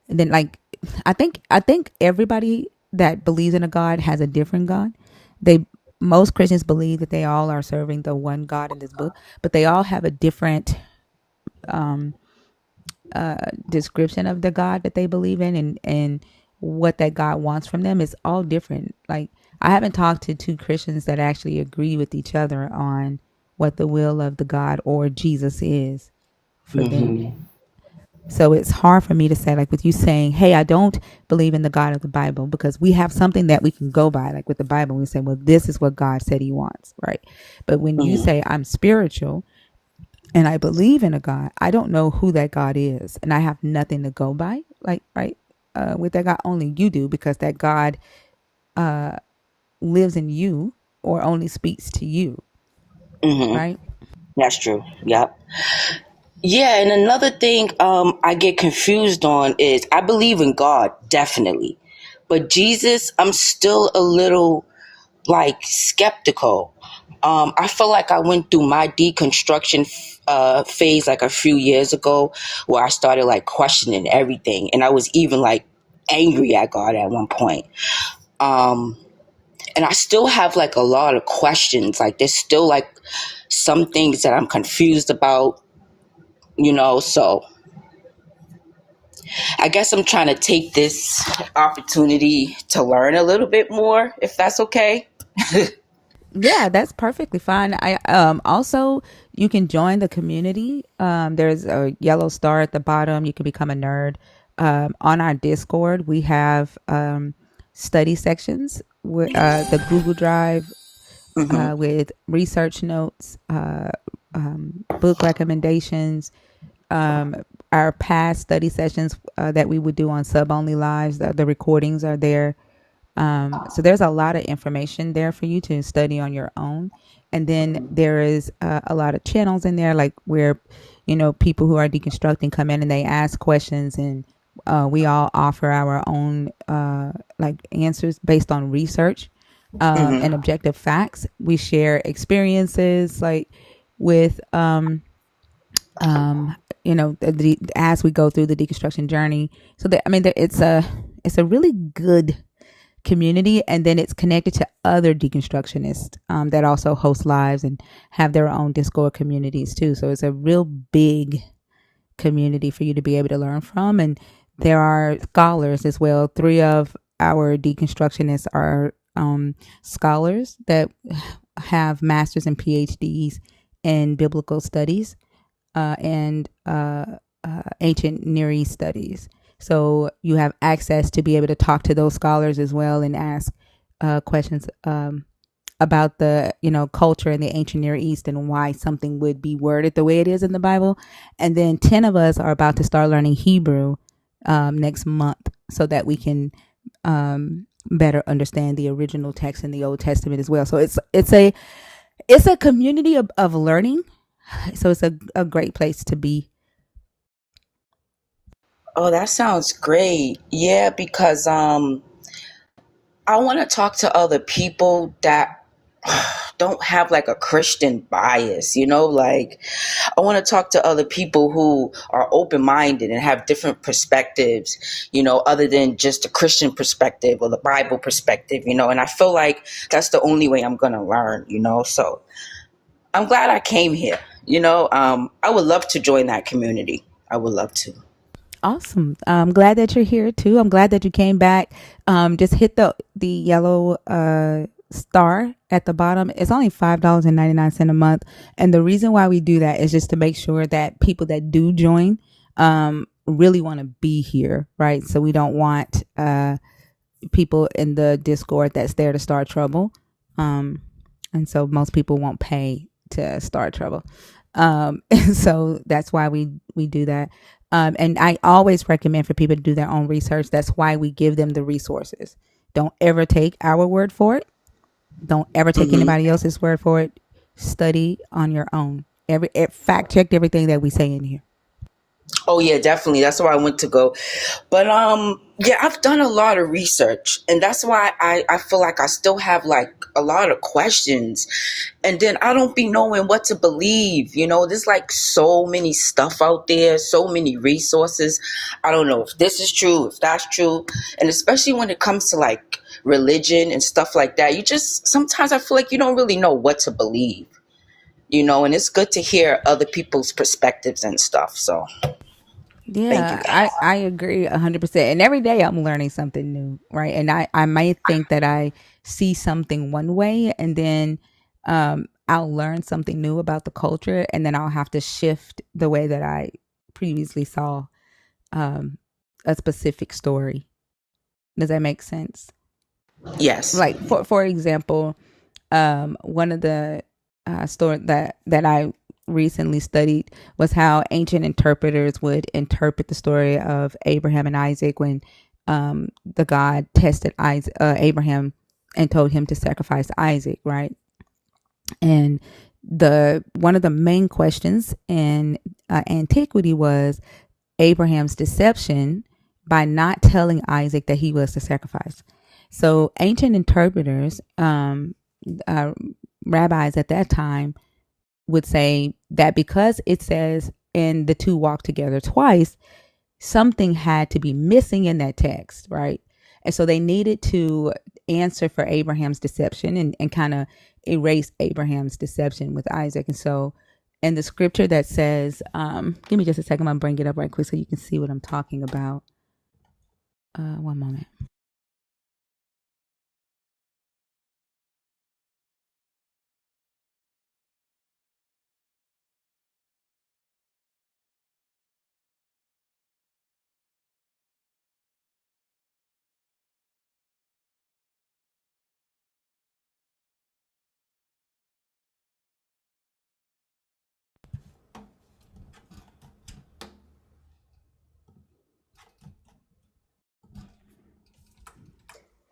then like I think everybody that believes in a God has a different God. They Most Christians believe that they all are serving the one God in this book, but they all have a different description of the God that they believe in, and what that God wants from them is all different. Like I haven't talked to two Christians that actually agree with each other on what the will of the God or Jesus is for them. Mm-hmm. So it's hard for me to say, like with you saying, hey, I don't believe in the God of the Bible, because we have something that we can go by. Like with the Bible, we say, well, this is what God said he wants, right? But when you Mm-hmm. say I'm spiritual and I believe in a God, I don't know who that God is. And I have nothing to go by, like, right? With that God, only you do, because that God lives in you or only speaks to you, Mm-hmm. right? That's true. Yep. Yeah, and another thing I get confused on is I believe in God, definitely. But Jesus, I'm still a little like skeptical. I feel like I went through my deconstruction phase like a few years ago, where I started like questioning everything. And I was even like angry at God at one point. Um, and I still have like a lot of questions. Like there's still like some things that I'm confused about, so I guess I'm trying to take this opportunity to learn a little bit more, if that's okay. Yeah, that's perfectly fine. I also, you can join the community. There's a yellow star at the bottom. You can become a nerd. On our Discord, we have study sections with the Google Drive Mm-hmm. with research notes, book recommendations, our past study sessions that we would do on sub only lives. The recordings are there. So there's a lot of information there for you to study on your own. And then there is a lot of channels in there, like where, people who are deconstructing come in and they ask questions, and we all offer our own like answers based on research and Mm-hmm. objective facts. We share experiences like with um, as we go through the deconstruction journey. So that, I mean, it's a really good community, and then it's connected to other deconstructionists that also host lives and have their own Discord communities too. So it's a real big community for you to be able to learn from. And there are scholars as well. Three of our deconstructionists are scholars that have masters and PhDs in biblical studies and ancient Near East studies. So you have access to be able to talk to those scholars as well and ask questions about the culture in the ancient Near East and why something would be worded the way it is in the Bible. And then 10 of us are about to start learning Hebrew next month, so that we can better understand the original text in the Old Testament as well. So it's a community of learning. So it's a great place to be. Oh, that sounds great. Yeah, because I want to talk to other people that don't have like a Christian bias, like I want to talk to other people who are open-minded and have different perspectives, other than just the Christian perspective or the Bible perspective, and I feel like that's the only way I'm going to learn, so I'm glad I came here. I would love to join that community. I would love to. Awesome. I'm glad that you're here too. I'm glad that you came back. Just hit the yellow star at the bottom. It's only $5.99 a month, and the reason why we do that is just to make sure that people that do join really want to be here, right? So we don't want people in the Discord that's there to start trouble, and so most people won't pay to start trouble. And so that's why we do that. And I always recommend for people to do their own research. That's why we give them the resources. Don't ever take our word for it. Don't ever take anybody else's word for it. Study on your own. Fact check everything that we say in here. Oh yeah, definitely. That's why I went to go. But yeah, I've done a lot of research, and that's why I feel like I still have like a lot of questions. And then I don't be knowing what to believe. There's like so many stuff out there, so many resources. I don't know if this is true, if that's true. And especially when it comes to like religion and stuff like that, sometimes I feel like you don't really know what to believe. And it's good to hear other people's perspectives and stuff. So thank you Yeah, guys. I agree 100%. And every day I'm learning something new, right? And I might think that I see something one way, and then I'll learn something new about the culture, and then I'll have to shift the way that I previously saw um, a specific story. Does that make sense? Yes. Like for example, one of the story that I recently studied was how ancient interpreters would interpret the story of Abraham and Isaac when the God tested Abraham and told him to sacrifice Isaac, right? And the one of the main questions in antiquity was Abraham's deception by not telling Isaac that he was to sacrifice. So ancient interpreters, uh, rabbis at that time, would say that because it says and the two walk together twice, something had to be missing in that text, right? And so they needed to answer for Abraham's deception and kind of erase Abraham's deception with Isaac. And so in the scripture that says, give me just a second, I'm gonna bring it up right quick so you can see what I'm talking about. One moment.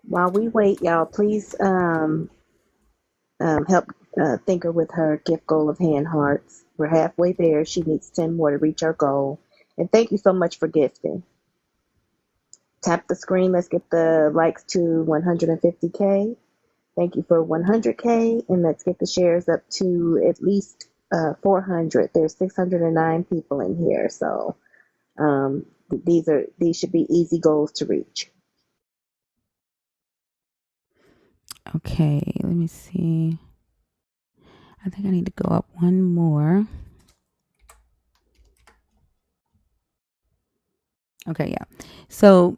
While we wait, y'all, please help Thinker with her gift goal of hand hearts. We're halfway there. She needs 10 more to reach our goal. And thank you so much for gifting. Tap the screen. Let's get the likes to 150K. Thank you for 100K. And let's get the shares up to at least 400. There's 609 people in here. So these should be easy goals to reach. Okay, let me see. I think I need to go up one more. Okay, yeah. So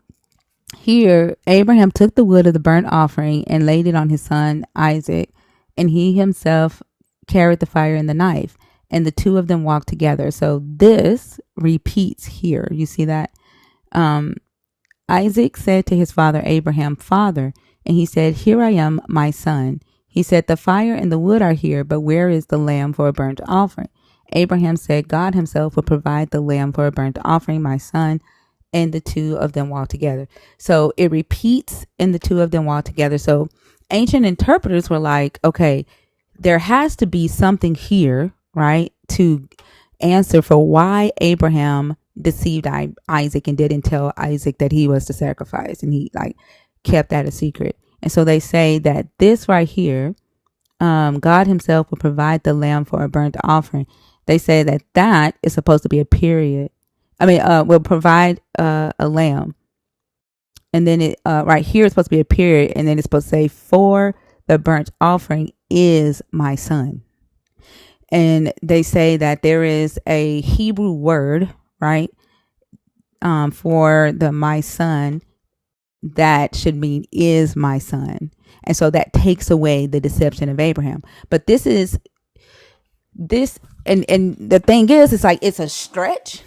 here, Abraham took the wood of the burnt offering and laid it on his son Isaac, and he himself carried the fire and the knife, and the two of them walked together. So this repeats here. You see that? Isaac said to his father Abraham, "Father," and he said, "Here I am, my son." He said, "The fire and the wood are here, but where is the lamb for a burnt offering?" Abraham said, "God himself will provide the lamb for a burnt offering, my son." And the two of them walk together. So it repeats and the two of them walk together. So ancient interpreters were like, okay, there has to be something here, right, to answer for why Abraham deceived Isaac and didn't tell Isaac that he was to sacrifice, and he like kept that a secret. And so they say that this right here, God himself will provide the lamb for a burnt offering. They say that that is supposed to be a period. Will provide a lamb. And then it right here is supposed to be a period. And then it's supposed to say, for the burnt offering is my son. And they say that there is a Hebrew word, right, for the my son that should mean is my son. And so that takes away the deception of Abraham. But this and the thing is, it's like it's a stretch,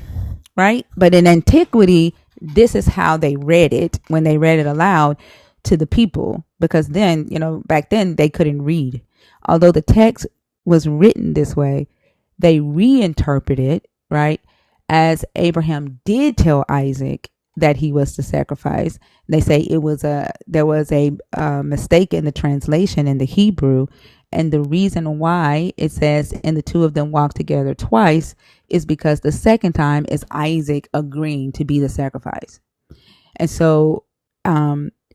right? But in antiquity, this is how they read it when they read it aloud to the people, because then, back then they couldn't read. Although the text was written this way, they reinterpret it, right? As Abraham did tell Isaac that he was to sacrifice. They say there was a mistake in the translation in the Hebrew, and the reason why it says, and the two of them walked together twice, is because the second time is Isaac agreeing to be the sacrifice. And so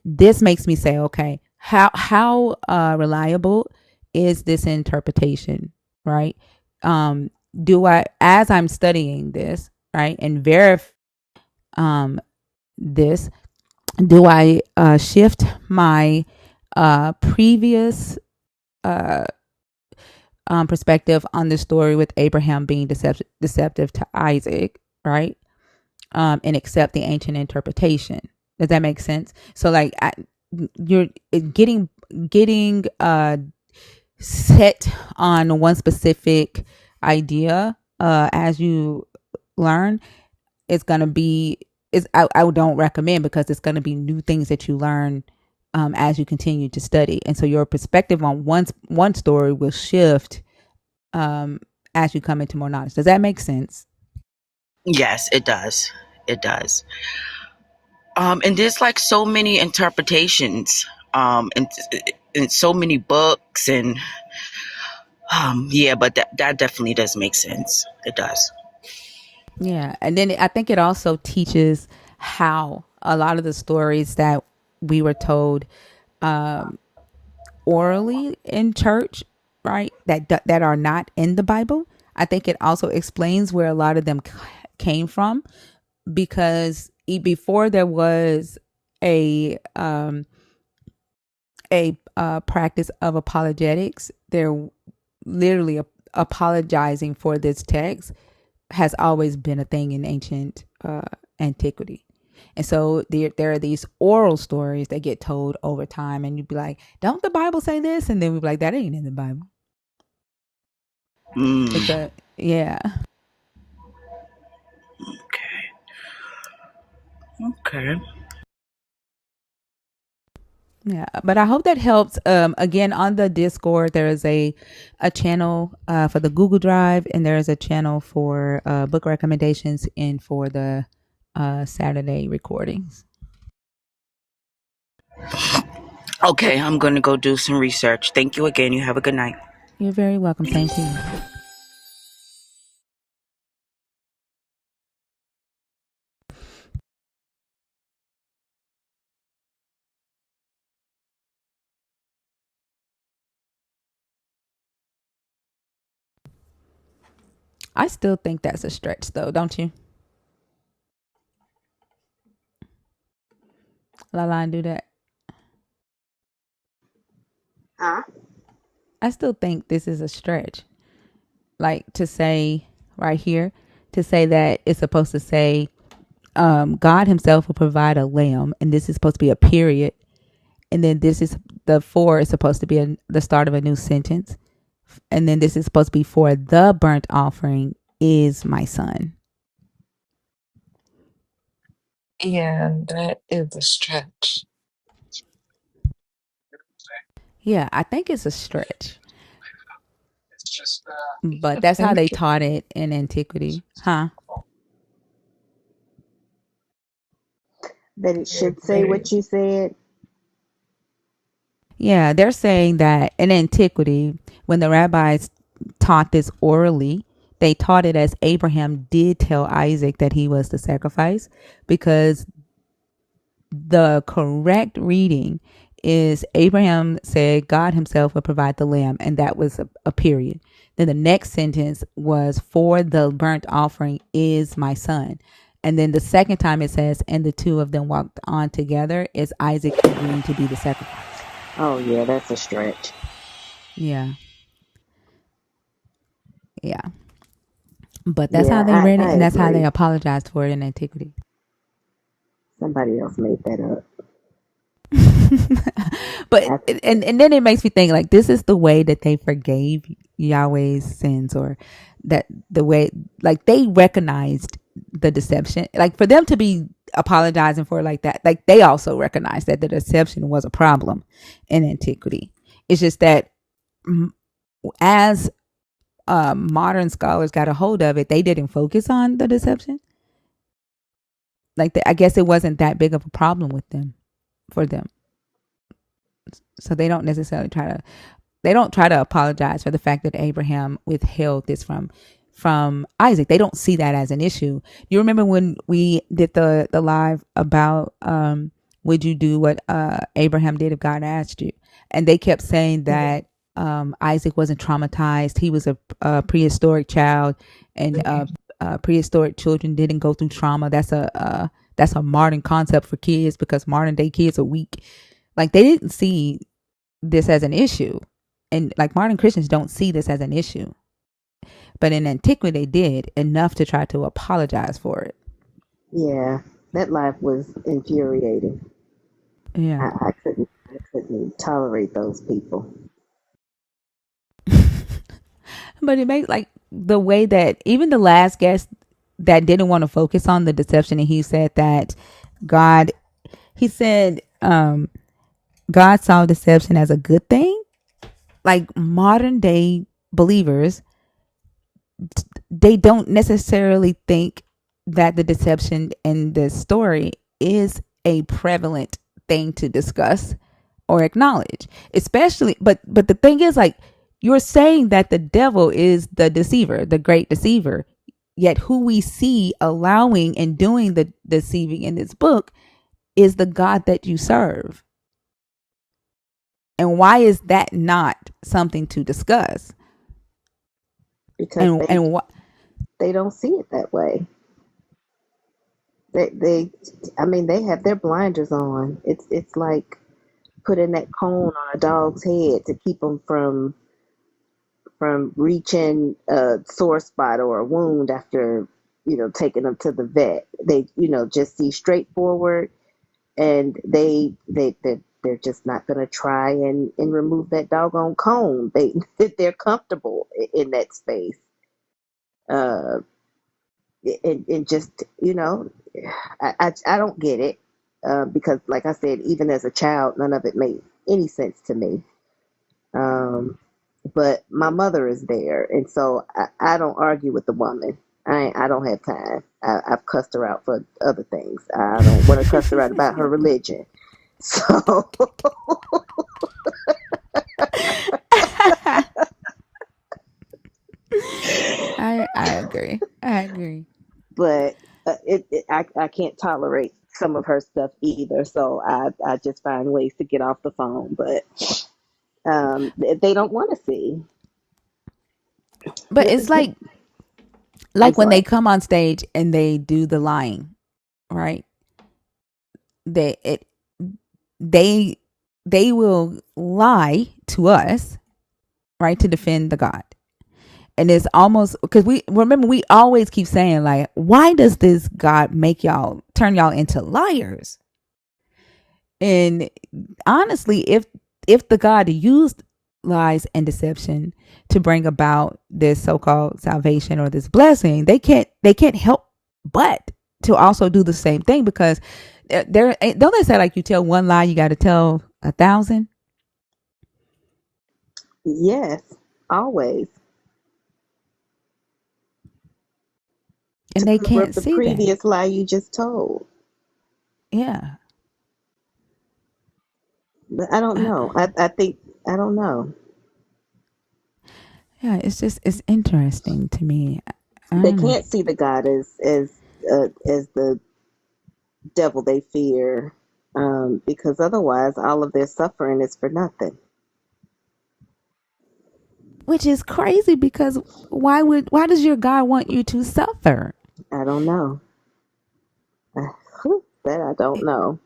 this makes me say, okay, how reliable is this interpretation, right? Do I, as I'm studying this, right, and verify this, do I shift my previous perspective on the story with Abraham being deceptive to Isaac, right? And accept the ancient interpretation. Does that make sense? So like you're getting set on one specific idea as you learn is going to be I don't recommend, because it's going to be new things that you learn as you continue to study, and so your perspective on one story will shift as you come into more knowledge. Does that make sense? Yes, it does. It does. And there's like so many interpretations, and so many books, and yeah, but that definitely does make sense. It does. Yeah, and then I think it also teaches how a lot of the stories that we were told orally in church, right, that are not in the Bible. I think it also explains where a lot of them came from, because before there was a practice of apologetics, they're literally apologizing for this text has always been a thing in ancient antiquity. And so there are these oral stories that get told over time, and you'd be like, don't the Bible say this? And then we'd be like, that ain't in the Bible. Mm, Yeah. okay. Okay. Yeah, but I hope that helps. Again, on the Discord, there is a channel for the Google Drive, and there is a channel for book recommendations and for the Saturday recordings. Okay, I'm gonna go do some research. Thank you again. You have a good night. You're very welcome. Same to you. I still think that's a stretch, though, don't you? La do that. Huh? I still think this is a stretch. Like to say right here, to say that it's supposed to say God himself will provide a lamb, and this is supposed to be a period. And then this is the for is supposed to be the start of a new sentence. And then this is supposed to be for the burnt offering is my son. Yeah, that is a stretch. Yeah, I think it's a stretch. But I that's how think they taught it in antiquity. Huh? That it should say what you said. Yeah, they're saying that in antiquity, when the rabbis taught this orally, they taught it as Abraham did tell Isaac that he was the sacrifice, because the correct reading is Abraham said God himself would provide the lamb, and that was a period. Then the next sentence was for the burnt offering is my son. And then the second time it says, and the two of them walked on together, is Isaac agreeing to be the sacrifice. Oh yeah, that's a stretch. Yeah. Yeah. But that's how Yeah, they read it, I and that's how they agree. apologized for it in antiquity. Somebody else made that up. But I, and then it makes me think like this is the way that they forgave Yahweh's sins, or that the way like they recognized the deception. Like for them to be apologizing for it like that, like they also recognized that the deception was a problem in antiquity. It's just that as modern scholars got a hold of it, they didn't focus on the deception. Like I guess it wasn't that big of a problem with them for them, so they don't necessarily try to apologize for the fact that Abraham withheld this from Isaac. They don't see that as an issue. You remember when we did the live about would you do what Abraham did if God asked you? And they kept saying that Isaac wasn't traumatized. He was a prehistoric child, and prehistoric children didn't go through trauma. That's a modern concept for kids because modern day kids are weak. Like they didn't see this as an issue, and like modern Christians don't see this as an issue, but in antiquity they did enough to try to apologize for it. yeah, that life was infuriating. Yeah. I couldn't tolerate those people. But it makes like the way that even the last guest that didn't want to focus on the deception, and he said that God, he said God saw deception as a good thing. Like modern day believers, they don't necessarily think that the deception in this story is a prevalent thing to discuss or acknowledge, especially but the thing is like you're saying that the devil is the deceiver, the great deceiver, yet who we see allowing and doing the deceiving in this book is the God that you serve. And why is that not something to discuss? Because And what they don't see it that way. They I mean they have their blinders on. It's like putting that cone on a dog's head to keep them from reaching a sore spot or a wound after taking them to the vet. They just see straight forward, and they're just not going to try and remove that doggone cone. They're comfortable in that space. uh and just I don't get it, because like I said, even as a child, none of it made any sense to me. um but my mother is there, and so I don't argue with the woman. I don't have time. I've cussed her out for other things. I don't want to cuss her out about her religion. So, I agree. I agree. but I can't tolerate some of her stuff either. So I just find ways to get off the phone. But they don't want to see. But it's I'm like when they sorry. come on stage and they do the lying, right? They it they they will lie to us, right, to defend the God. And it's almost because we remember we always keep saying like, why does this God make y'all turn y'all into liars? And honestly, if the God used lies and deception to bring about this so-called salvation or this blessing, they can't help but to also do the same thing, because there don't they say like you tell one lie, you got to tell 1,000, Yes, always. To and they cover can't up the see that. previous lie you just told. Yeah. But I don't Uh, know. I think, I don't know. yeah, it's interesting to me. I They don't know. can't see the God as the devil they fear, because otherwise all of their suffering is for nothing. Which is crazy because why does your God want you to suffer? I don't know. That I don't know.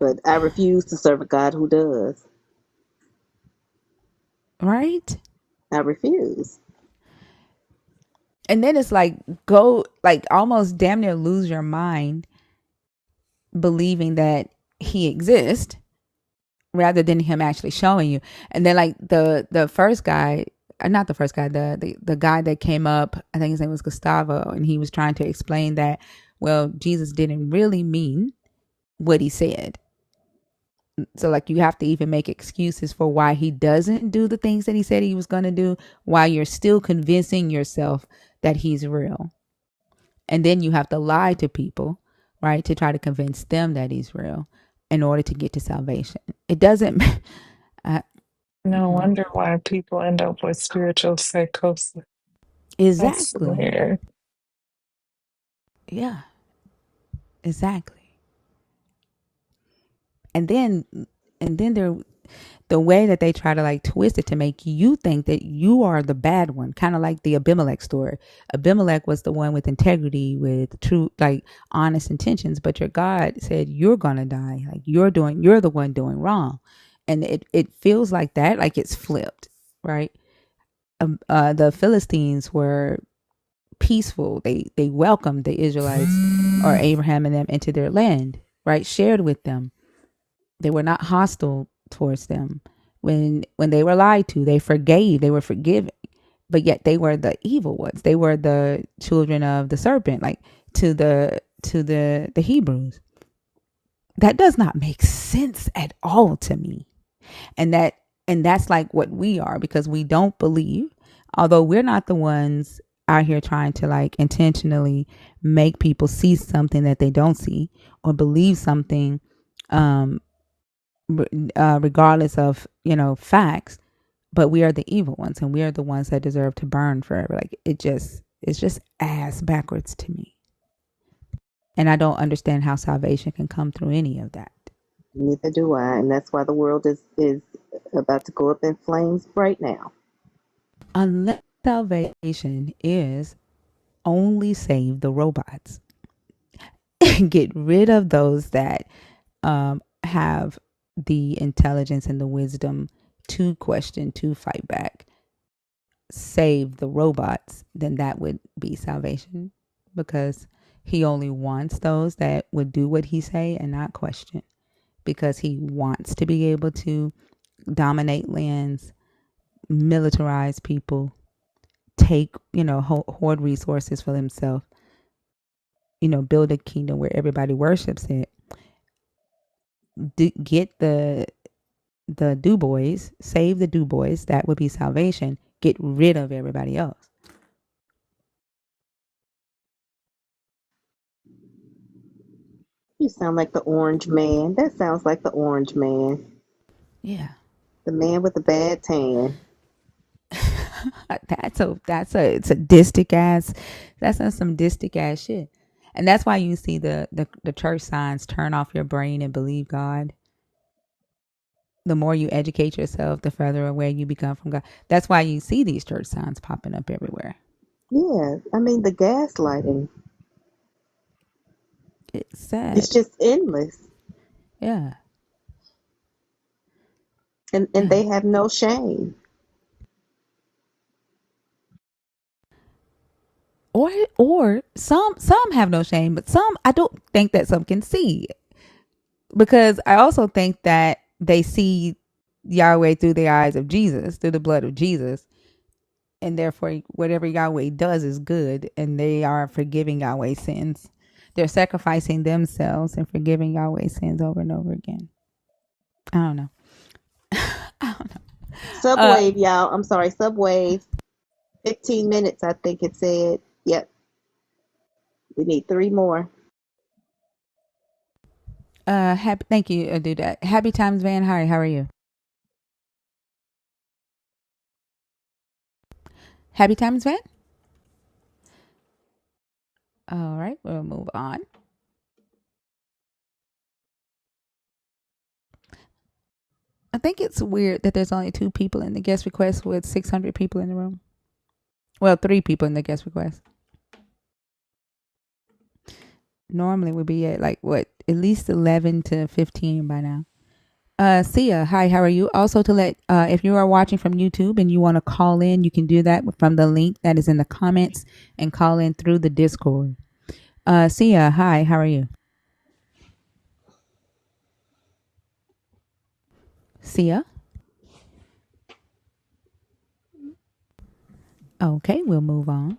But I refuse to serve a God who does. Right? I refuse. And then it's like, go, like, almost damn near lose your mind believing that he exists rather than him actually showing you. And then, like, the first guy, not the first guy, the guy that came up, I think his name was Gustavo, and he was trying to explain that, well, Jesus didn't really mean what he said. So, like, you have to even make excuses for why he doesn't do the things that he said he was going to do, while you're still convincing yourself that he's real. And then you have to lie to people, right, to try to convince them that he's real in order to get to salvation. It doesn't. uh, No wonder why people end up with spiritual psychosis. That's exactly. weird. Yeah, exactly. And then, they're, the way that they try to, like, twist it to make you think that you are the bad one, kind of like the Abimelech story. Abimelech was the one with integrity, with true, like, honest intentions, but your God said you're gonna die, like, you're the one doing wrong. And it feels like that, like it's flipped, right? The Philistines were peaceful. They welcomed the Israelites, or Abraham and them, into their land, right? Shared with them. They were not hostile towards them. When they were lied to, they forgave, they were forgiving. But yet they were the evil ones. They were the children of the serpent, like, to the Hebrews. That does not make sense at all to me. And that's like what we are, because we don't believe, although we're not the ones out here trying to, like, intentionally make people see something that they don't see, or believe something, um regardless of, facts. But we are the evil ones, and we are the ones that deserve to burn forever. Like, it's just ass backwards to me. And I don't understand how salvation can come through any of that. Neither do I, and that's why the world is about to go up in flames right now. Unless salvation is only save the robots. Get rid of those that have the intelligence and the wisdom to question, to fight back. Save the robots, then that would be salvation, because he only wants those that would do what he say and not question, because he wants to be able to dominate lands, militarize people, take, hoard resources for himself, build a kingdom where everybody worships it. Get the do boys, save the do boys, that would be salvation. Get rid of everybody else. You sound like the orange man. That sounds like the orange man. Yeah. The man with the bad tan. It's a distic ass, that's some distic ass shit. And that's why you see the church signs, turn off your brain and believe God. The more you educate yourself, the further away you become from God. That's why you see these church signs popping up everywhere. Yeah, I mean the gaslighting. It's sad. It's just endless. Yeah. And they have no shame. Or some have no shame, but some, I don't think that some can see, because I also think that they see Yahweh through the eyes of Jesus, through the blood of Jesus, and therefore whatever Yahweh does is good, and they are forgiving Yahweh's sins. They're sacrificing themselves and forgiving Yahweh's sins over and over again. I don't know. I don't know. Subwave, y'all. I'm sorry, Subwave. 15 minutes, I think it said. Yep. We need 3 more. Happy, thank you, do that. Happy times, Van. Hi, how are you? Happy times, Van. All right, we'll move on. I think it's weird that there's only 2 people in the guest request with 600 people in the room. Well, 3 people in the guest request. Normally we'd be at, like, what, at least 11 to 15 by now. Sia, hi, how are you? Also, to let if you are watching from YouTube and you want to call in, you can do that from the link that is in the comments and call in through the Discord. Sia, hi, how are you? Sia? Okay, we'll move on.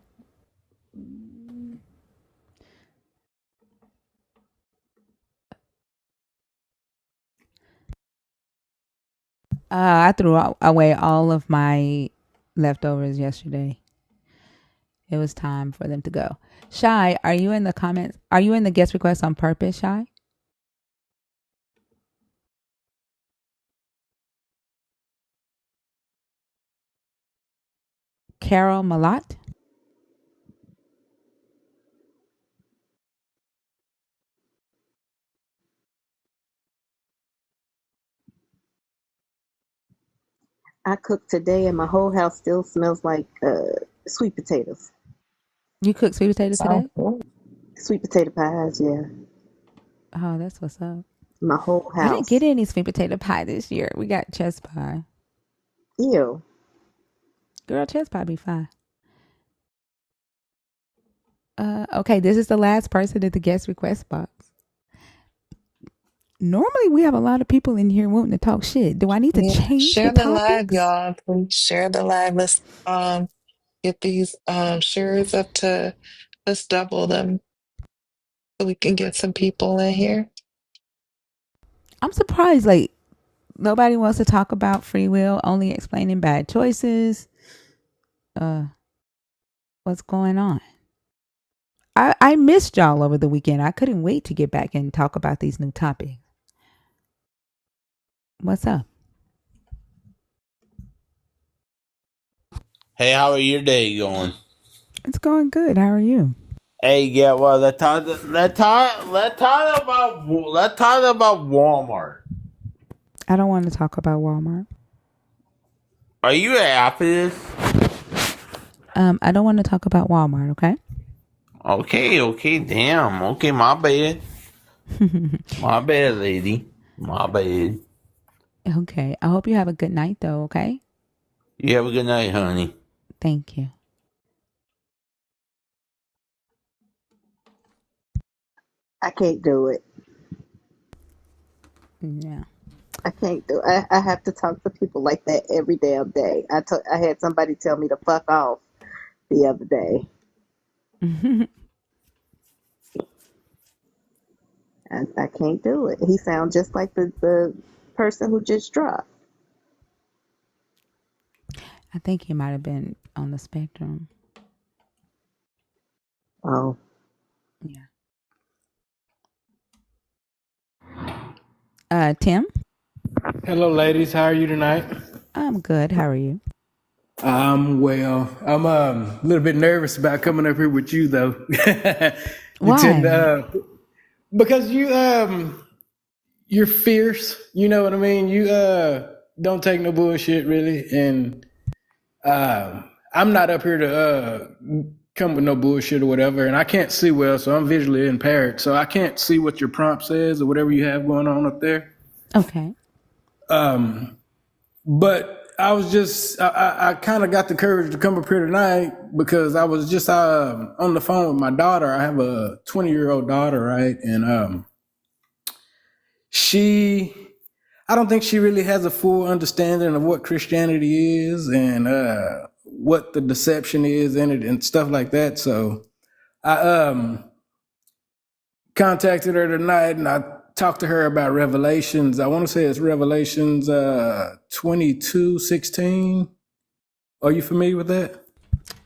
I threw away all of my leftovers yesterday. It was time for them to go. Shy, are you in the comments? Are you in the guest request on purpose, Shy? Carol Malott? I cooked today and my whole house still smells like sweet potatoes. You cooked sweet potatoes Sounds today? good. Sweet potato pies, yeah. Oh, that's what's up. My whole I didn't get house. any sweet potato pie this year. We got chest pie. Ew. Girl, chest pie be fine. Okay, this is the last person at the guest request box. Normally, we have a lot of people in here wanting to talk shit. Do I need to Yeah, change the share the live, topics? y'all. Please share the live. Let's get these shares up to, let's double them so we can get some people in here. I'm surprised, like, nobody wants to talk about free will, only explaining bad choices. What's going on? I missed y'all over the weekend. I couldn't wait to get back and talk about these new topics. What's up? Hey, how are your day going? It's going good. How are you? Hey, yeah, well, let's talk about Walmart. I don't want to talk about Walmart. Are you after this? I don't want to talk about Walmart, okay? Okay, damn. Okay, my bad. My bad, lady. My bad. Okay. I hope you have a good night, though, okay? You have a good night, honey. Thank you. I can't do it. Yeah. I can't do it. I have to talk to people like that every damn day. I had somebody tell me to fuck off the other day. I can't do it. He sounds just like the person who just dropped. I think he might have been on the spectrum. Oh. Yeah. Tim? Hello, ladies. How are you tonight? I'm good. How are you? Well. I'm a little bit nervous about coming up here with you, though. You tend Why? to, because you're fierce. You know what I mean. You don't take no bullshit, really, and I'm not up here to come with no bullshit or whatever. And I can't see well, so I'm visually impaired, so I can't see what your prompt says or whatever you have going on up there. Okay. But I kind of got the courage to come up here tonight because I was just on the phone with my daughter. I have a 20-year-old daughter, right? And I don't think she really has a full understanding of what Christianity is and what the deception is in it and stuff like that. So I contacted her tonight and I talked to her about Revelations. I want to say it's Revelations 22:16. Are you familiar with that?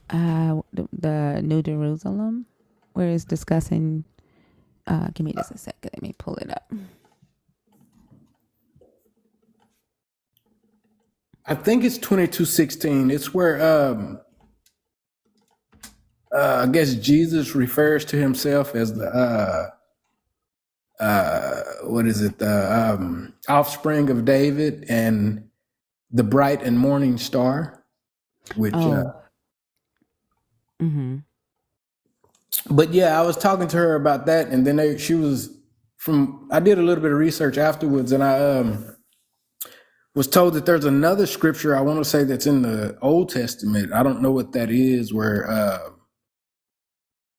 The New Jerusalem, where it's discussing. Give me just a second. Let me pull it up. I think it's 22:16. It's where I guess Jesus refers to himself as the what is it? The offspring of David and the bright and morning star. Which, Oh. Mm-hmm. but yeah, I was talking to her about that, and then she was from. I did a little bit of research afterwards, and I was told that there's another scripture I want to say that's in the Old Testament. I don't know what that is, where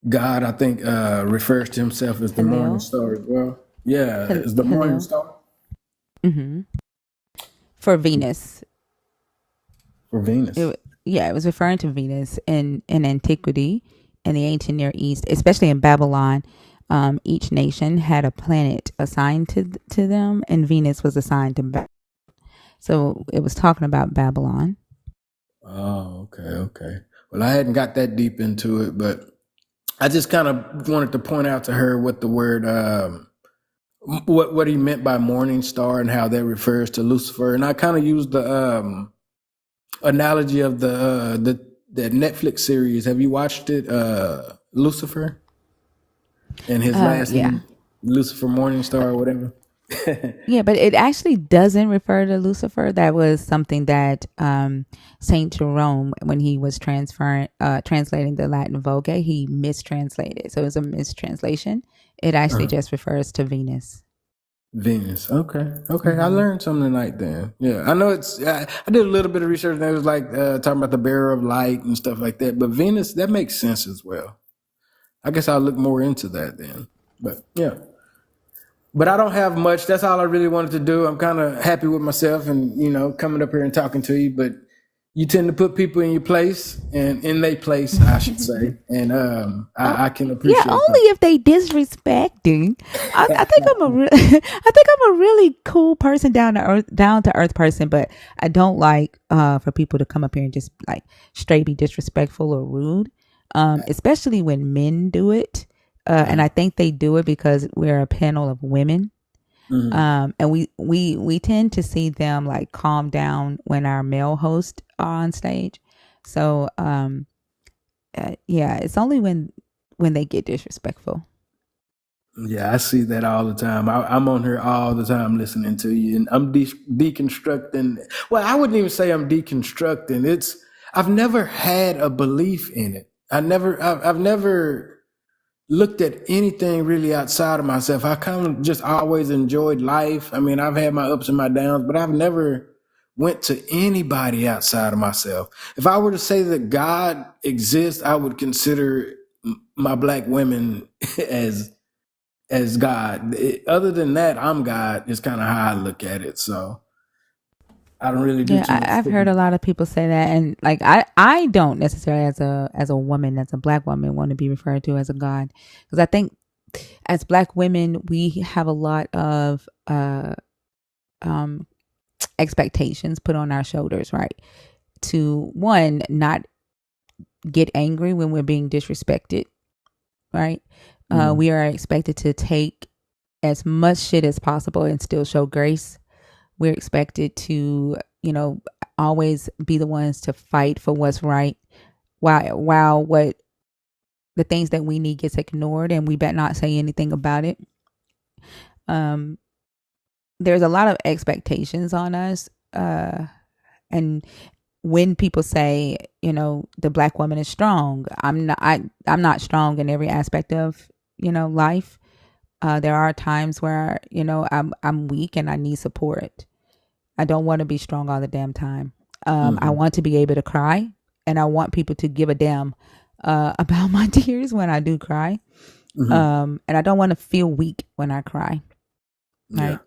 God, I think, refers to himself as the morning Halil. star as well. Yeah, as the morning Halil. star For Venus. for Venus. It was referring to Venus in antiquity in the ancient Near East, especially in Babylon. Each nation had a planet assigned to them, and Venus was assigned to Babylon. So it was talking about Babylon. Oh, okay. Well, I hadn't got that deep into it, but I just kind of wanted to point out to her what the word, what he meant by morning star and how that refers to Lucifer. And I kind of used the analogy of the Netflix series. Have you watched it, Lucifer? And his last name, Lucifer Morningstar or whatever. Yeah, but it actually doesn't refer to Lucifer. That was something that Saint Jerome, when he was translating the Latin Vulgate, he mistranslated. So it was a mistranslation. It actually just refers to Venus. Venus. Okay. I learned something tonight then. Yeah. I know I did a little bit of research and it was like talking about the bearer of light and stuff like that. But Venus, that makes sense as well. I guess I'll look more into that then. But yeah. But I don't have much. That's all I really wanted to do. I'm kind of happy with myself and, coming up here and talking to you. But you tend to put people in your place and in their place, I should say. And I can appreciate only if they disrespecting. I think I'm a really cool person, down to earth person, but I don't like for people to come up here and just like straight be disrespectful or rude, especially when men do it. And I think they do it because we're a panel of women. And we tend to see them like calm down when our male hosts are on stage. So it's only when they get disrespectful. Yeah, I see that all the time. I'm on here all the time listening to you, and I'm deconstructing. Well, I wouldn't even say I'm deconstructing. I've never had a belief in it. I've never looked at anything really outside of myself. I kind of just always enjoyed life. I mean, I've had my ups and my downs, but I've never went to anybody outside of myself. If I were to say that God exists, I would consider my black women as God. Other than that, I'm God is kind of how I look at it. So I don't really do too much. I've heard a lot of people say that, and like I don't necessarily as a woman, as a black woman, want to be referred to as a god, because I think as black women we have a lot of expectations put on our shoulders, right? To one, not get angry when we're being disrespected, right? We are expected to take as much shit as possible and still show grace. We're expected to, always be the ones to fight for what's right, while what the things that we need gets ignored, and we better not say anything about it. There's a lot of expectations on us, and when people say, the black woman is strong, I'm not strong in every aspect of life. There are times where I'm weak and I need support. I don't want to be strong all the damn time. I want to be able to cry, and I want people to give a damn about my tears when I do cry. And I don't want to feel weak when I cry. Right. Yeah.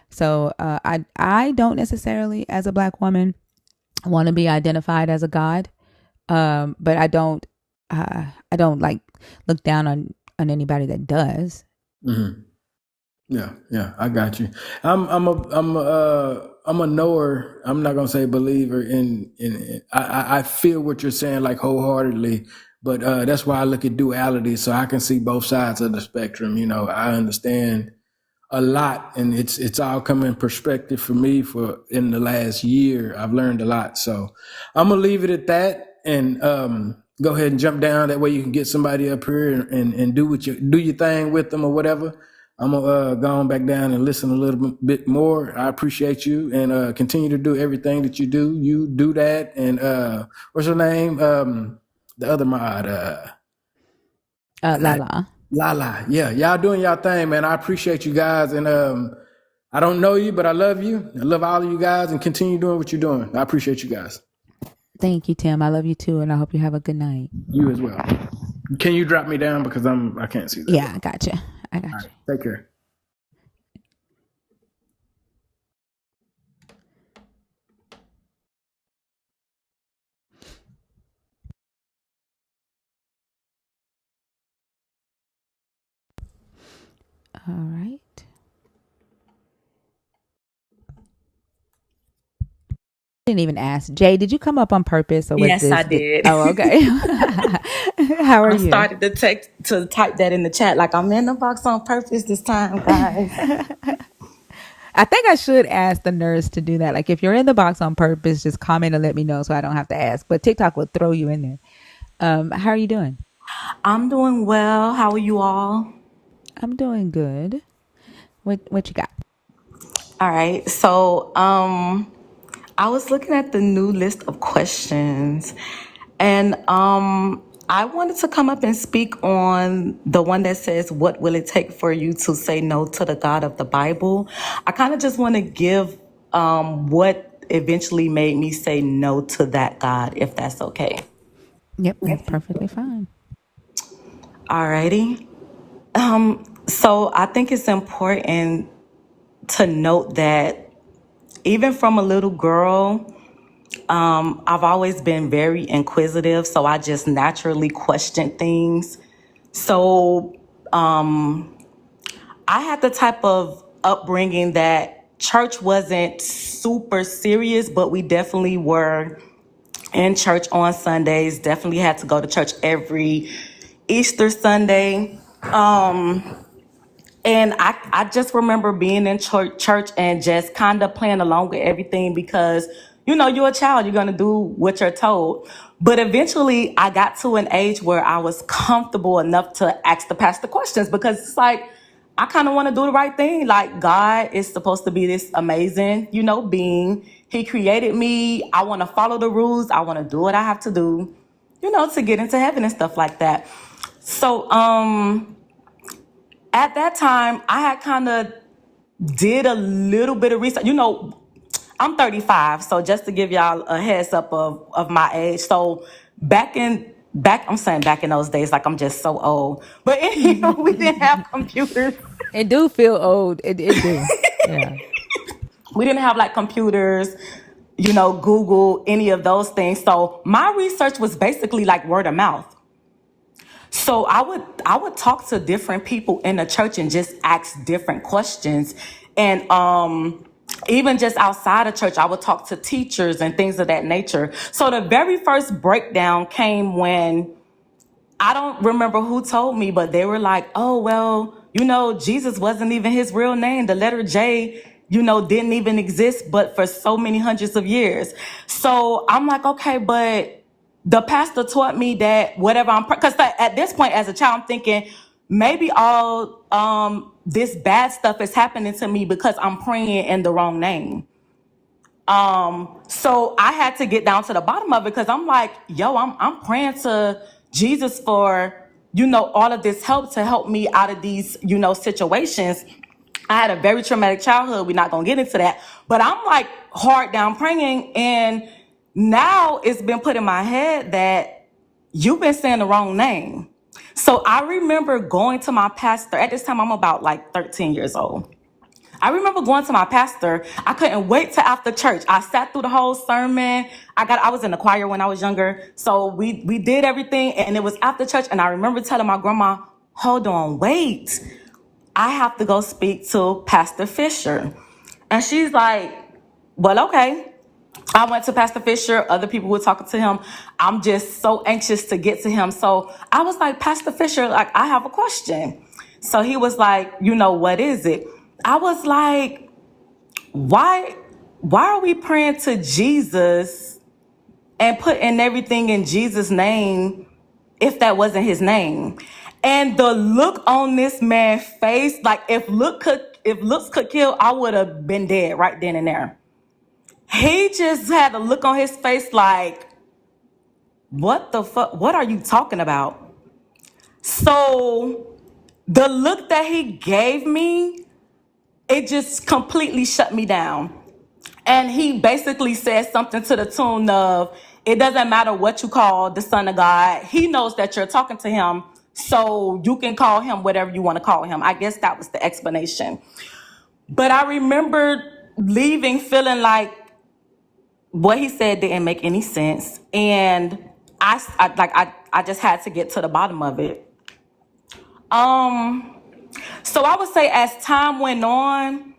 So I don't necessarily, as a black woman, want to be identified as a god. But I don't like look down on anybody that does. Yeah, I got you. I'm a knower. I'm not gonna say believer in. I feel what you're saying like wholeheartedly, but that's why I look at duality, so I can see both sides of the spectrum. I understand a lot, and it's all come in perspective for me. For in the last year, I've learned a lot. So I'm gonna leave it at that, and go ahead and jump down. That way you can get somebody up here and do your thing with them or whatever. I'm gonna go on back down and listen a little bit more. I appreciate you, and continue to do everything that you do. You do that, and what's her name? The other mod, Lala. Lala. Yeah, y'all doing y'all thing, man. I appreciate you guys, and I don't know you, but I love you. I love all of you guys, and continue doing what you're doing. I appreciate you guys. Thank you, Tim. I love you too, and I hope you have a good night. You as well. Can you drop me down because I can't see that Yeah, I well. got you. I All got right, you. take care. All right. Didn't even ask. Jay, did you come up on purpose or was Yes, I this? did. Oh, okay. How are I you? started to type that in the chat like I'm in the box on purpose this time, guys. I think I should ask the nurse to do that. Like if you're in the box on purpose, just comment and let me know so I don't have to ask. But TikTok will throw you in there. How are you doing? I'm doing well. How are you all? I'm doing good. What you got? All right. So, I was looking at the new list of questions and I wanted to come up and speak on the one that says, what will it take for you to say no to the God of the Bible? I kind of just want to give what eventually made me say no to that God, if that's okay. Yep, that's perfectly fine. Alrighty. So I think it's important to note that even from a little girl, I've always been very inquisitive, so I just naturally question things. So I had the type of upbringing that church wasn't super serious, but we definitely were in church on Sundays, definitely had to go to church every Easter Sunday. And I just remember being in church and just kind of playing along with everything because, you know, you're a child, you're going to do what you're told. But eventually I got to an age where I was comfortable enough to ask the pastor questions because it's like, I kind of want to do the right thing. Like God is supposed to be this amazing, you know, being. He created me. I want to follow the rules. I want to do what I have to do, you know, to get into heaven and stuff like that. So, at that time, I had kind of did a little bit of research. You know, I'm 35, so just to give y'all a heads up of my age. So I'm saying back in those days, like I'm just so old. But anyway, we didn't have computers. It do feel old. It do. Yeah. We didn't have like computers, you know, Google, any of those things. So my research was basically like word of mouth. So I would talk to different people in the church and just ask different questions. And even just outside of church, I would talk to teachers and things of that nature. So the very first breakdown came when I don't remember who told me, but they were like, oh, well, you know, Jesus wasn't even his real name. The letter J, you know, didn't even exist, but for so many hundreds of years. So I'm like, okay, but the pastor taught me that whatever because at this point as a child, I'm thinking maybe all this bad stuff is happening to me because I'm praying in the wrong name. So I had to get down to the bottom of it because I'm like, yo, I'm praying to Jesus for, you know, all of this help to help me out of these, you know, situations. I had a very traumatic childhood. We're not going to get into that. But I'm like hard down praying. And now it's been put in my head that you've been saying the wrong name. So I remember going to my pastor. At this time, I'm about like 13 years old. I remember going to my pastor. I couldn't wait till after church. I sat through the whole sermon. I was in the choir when I was younger. So we did everything and it was after church. And I remember telling my grandma, hold on, wait. I have to go speak to Pastor Fisher. And she's like, well, okay. I went to Pastor Fisher. Other people were talking to him. I'm just so anxious to get to him. So I was like, Pastor Fisher, like, I have a question. So he was like, you know, what is it? I was like, why are we praying to Jesus and putting everything in Jesus' name if that wasn't his name? And the look on this man's face, like if looks could kill, I would have been dead right then and there. He just had a look on his face like, what the fuck? What are you talking about? So the look that he gave me, it just completely shut me down. And he basically said something to the tune of, it doesn't matter what you call the Son of God. He knows that you're talking to him, so you can call him whatever you want to call him. I guess that was the explanation. But I remember leaving feeling like what he said didn't make any sense. And I just had to get to the bottom of it. So I would say as time went on,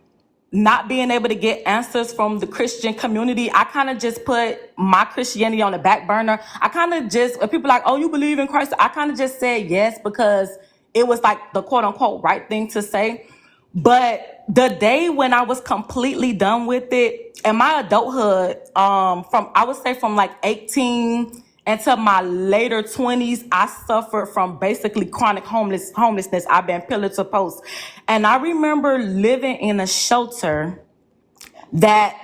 not being able to get answers from the Christian community, I kind of just put my Christianity on the back burner. I kind of just, when people are like, oh, you believe in Christ? I kind of just said yes because it was like the quote unquote right thing to say. But the day when I was completely done with it, in my adulthood, I would say from like 18 until my later 20s, I suffered from basically chronic homelessness. I've been pillar to post. And I remember living in a shelter that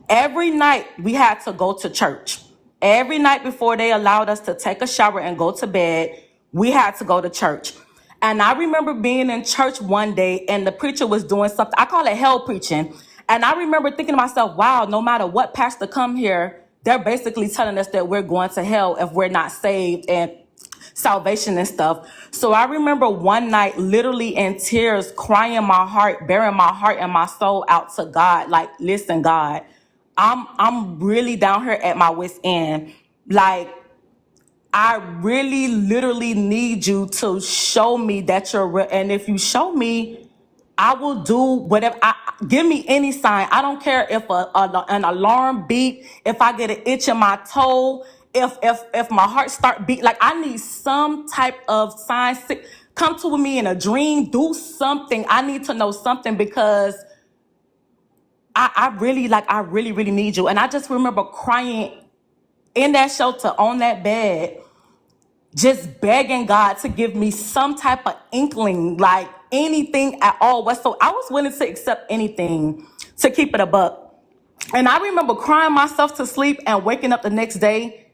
every night we had to go to church. Every night before they allowed us to take a shower and go to bed, we had to go to church. And I remember being in church one day and the preacher was doing something, I call it hell preaching. And I remember thinking to myself, wow, no matter what pastor come here, they're basically telling us that we're going to hell if we're not saved and salvation and stuff. So I remember one night literally in tears, crying my heart, bearing my heart and my soul out to God. Like, listen, God, I'm really down here at my wit's end. Like, I really literally need you to show me that you're real. And if you show me, I will do whatever. Give me any sign. I don't care if an alarm beep, if I get an itch in my toe, if my heart start beat. Like, I need some type of sign. Come to me in a dream. Do something. I need to know something because I really, really need you. And I just remember crying in that shelter on that bed, just begging God to give me some type of inkling, like anything at all. So I was willing to accept anything to keep it a buck. And I remember crying myself to sleep and waking up the next day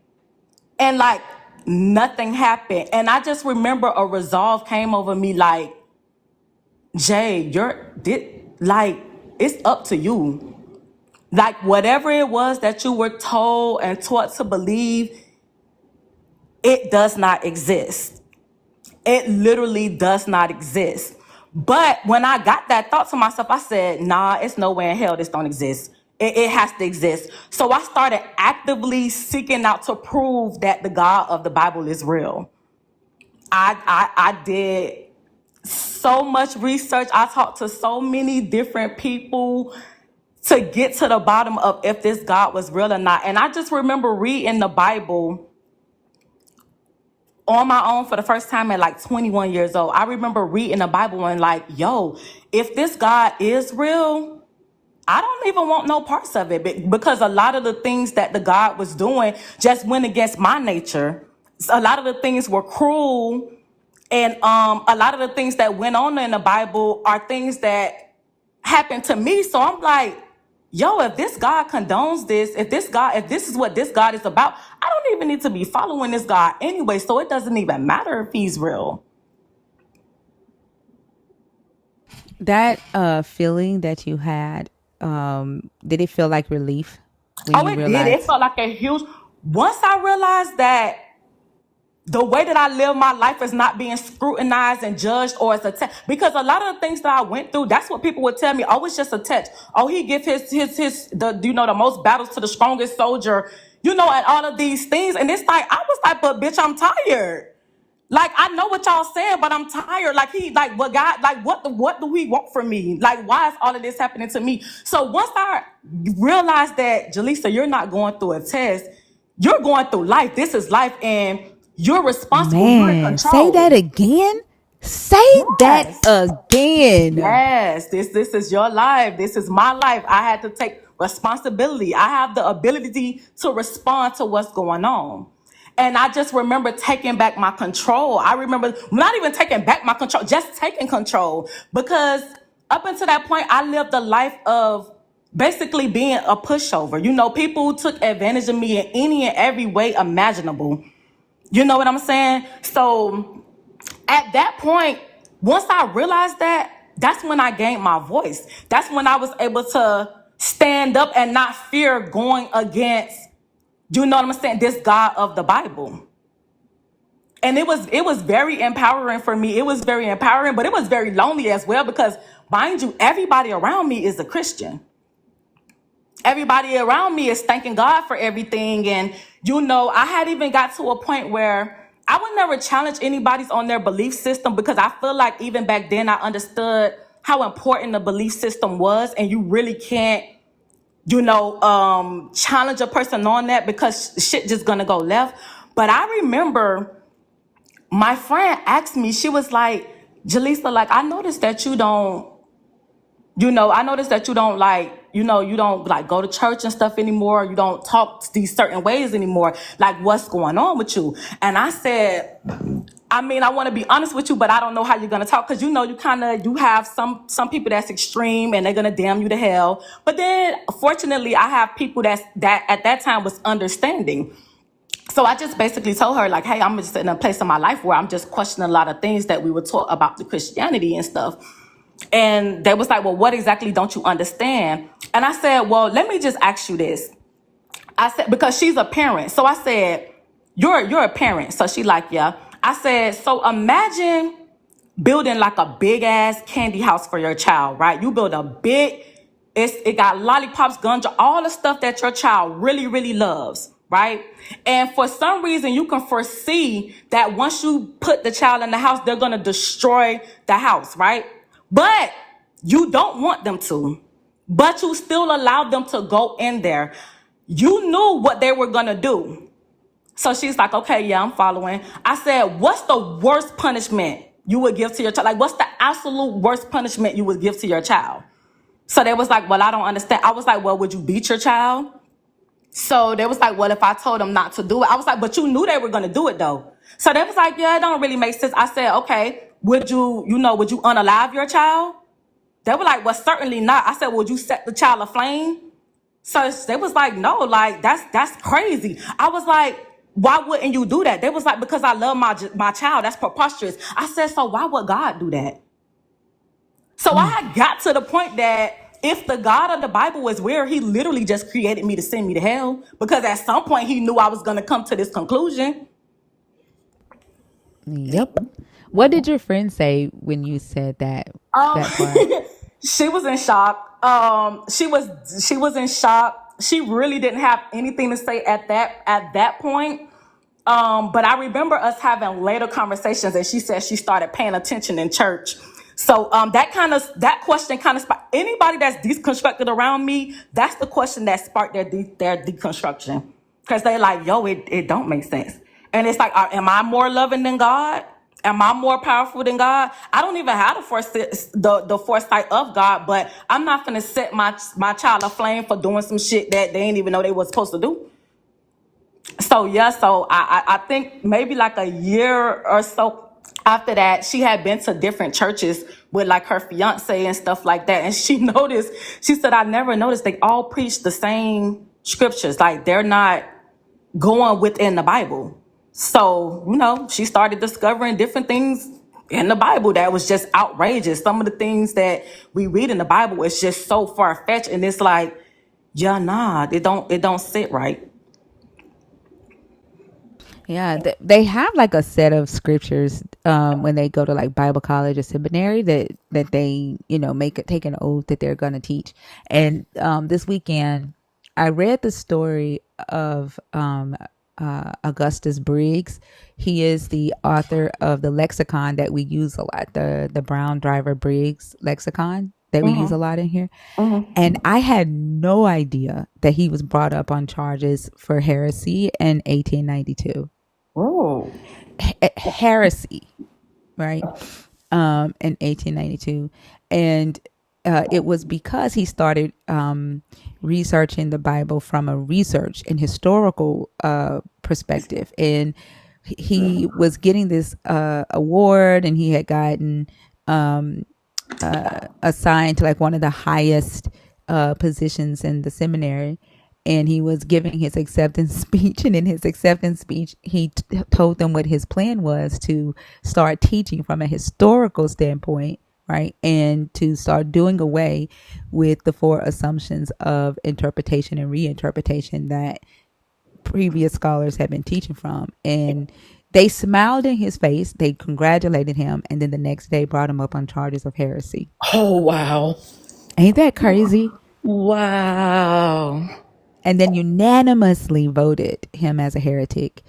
and like nothing happened. And I just remember a resolve came over me like, Jay, it's up to you. Like whatever it was that you were told and taught to believe, it does not exist. It literally does not exist. But when I got that thought to myself, I said, nah, it's nowhere in hell this don't exist. It has to exist. So I started actively seeking out to prove that the God of the Bible is real. I did so much research. I talked to so many different people to get to the bottom of if this God was real or not. And I just remember reading the Bible on my own for the first time at like 21 years old. I remember reading the Bible and like, yo, if this God is real, I don't even want no parts of it, because a lot of the things that the God was doing just went against my nature. A lot of the things were cruel, and a lot of the things that went on in the Bible are things that happened to me. So I'm like, yo, if this God condones this, if this is what this God is about, I don't even need to be following this God anyway. So it doesn't even matter if he's real. That feeling that you had, did it feel like relief when you It realized? did. It felt like a huge. Once I realized that the way that I live my life is not being scrutinized and judged or as a test, because a lot of the things that I went through, that's what people would tell me. Oh, it's just a test. Oh, he give the most battles to the strongest soldier, and all of these things. And it's like, I was like, but bitch, I'm tired. Like, I know what y'all saying, but I'm tired. Like, what God, like, what do we want from me? Like, why is all of this happening to me? So once I realized that, Jaleesa, you're not going through a test, you're going through life. This is life, and you're responsible. You're in Man, say control. that again. Say that Yes. again. Yes, this is your life. This is my life. I had to take responsibility. I have the ability to respond to what's going on. And I just remember taking back my control. I remember not even taking back my control, just taking control. Because up until that point, I lived a life of basically being a pushover. People took advantage of me in any and every way imaginable. You know what I'm saying? So at that point, once I realized that, that's when I gained my voice. That's when I was able to stand up and not fear going against, you know what I'm saying, this God of the Bible. And it was very empowering for me. It was very empowering, but it was very lonely as well because, mind you, everybody around me is a Christian. Everybody around me is thanking God for everything. And, you know, I had even got to a point where I would never challenge anybody's on their belief system because I feel like even back then I understood how important the belief system was. And you really can't, you know, challenge a person on that because shit just gonna go left. But I remember my friend asked me, she was like, Jaleesa, like, I noticed that you don't, you know, I noticed that you don't like, you know, you don't like go to church and stuff anymore. You don't talk these certain ways anymore. Like, what's going on with you? And I said, I mean, I want to be honest with you, but I don't know how you're going to talk. Cause you know, you have some people that's extreme and they're going to damn you to hell. But then fortunately I have people that at that time was understanding. So I just basically told her, like, hey, I'm just in a place in my life where I'm just questioning a lot of things that we were taught about the Christianity and stuff. And they was like, well, what exactly don't you understand? And I said, well, let me just ask you this. I said, because she's a parent. So I said, you're a parent. So she like, yeah. I said, so imagine building like a big ass candy house for your child, right? You build a big, it got lollipops, ganja, all the stuff that your child really, really loves, right? And for some reason, you can foresee that once you put the child in the house, they're going to destroy the house, right? But you don't want them to, but you still allow them to go in there. You knew what they were going to do. So she's like, okay, yeah, I'm following. I said, what's the worst punishment you would give to your child? Like, what's the absolute worst punishment you would give to your child? So they was like, well, I don't understand. I was like, well, would you beat your child? So they was like, well, if I told them not to do it. I was like, but you knew they were going to do it though. So they was like, yeah, it don't really make sense. I said, okay, would you unalive your child? They were like, well, certainly not. I said, would you set the child aflame? So they was like, no, like, that's crazy. I was like, why wouldn't you do that? They was like, because I love my child. That's preposterous. I said, so why would God do that? So I had got to the point that if the God of the Bible was where, he literally just created me to send me to hell, because at some point he knew I was going to come to this conclusion. Yep. What did your friend say when you said that Um, that part? she was in shock. She was in shock. She really didn't have anything to say at that point. But I remember us having later conversations, and she said she started paying attention in church. So that question kind of sparked anybody that's deconstructed around me. That's the question that sparked their deconstruction, because they like, yo, it don't make sense. And it's like, am I more loving than God? Am I more powerful than God? I don't even have the foresight of God, but I'm not gonna set my child aflame for doing some shit that they didn't even know they were supposed to do. So yeah, so I think maybe like a year or so after that, she had been to different churches with like her fiance and stuff like that. And she noticed, she said, I never noticed they all preach the same scriptures. Like, they're not going within the Bible. So, you know, she started discovering different things in the Bible that was just outrageous. Some of the things that we read in the Bible is just so far-fetched, and it's like, yeah, nah, it don't sit right. Yeah, they have like a set of scriptures when they go to like Bible college or seminary that they, you know, take an oath that they're going to teach. And this weekend, I read the story of Augustus Briggs. He is the author of the lexicon that we use a lot, the Brown Driver Briggs lexicon that we use a lot in here. And I had no idea that he was brought up on charges for heresy in 1892. Oh. Heresy, right? In 1892. And it was because he started researching the Bible from a research and historical perspective. And he was getting this award, and he had gotten assigned to like one of the highest positions in the seminary. And he was giving his acceptance speech. And in his acceptance speech, he told them what his plan was to start teaching from a historical standpoint, right? And to start doing away with the four assumptions of interpretation and reinterpretation that previous scholars have been teaching from. And they smiled in his face, they congratulated him, and then the next day brought him up on charges of heresy. Oh, wow. Ain't that crazy? Wow. And then unanimously voted him as a heretic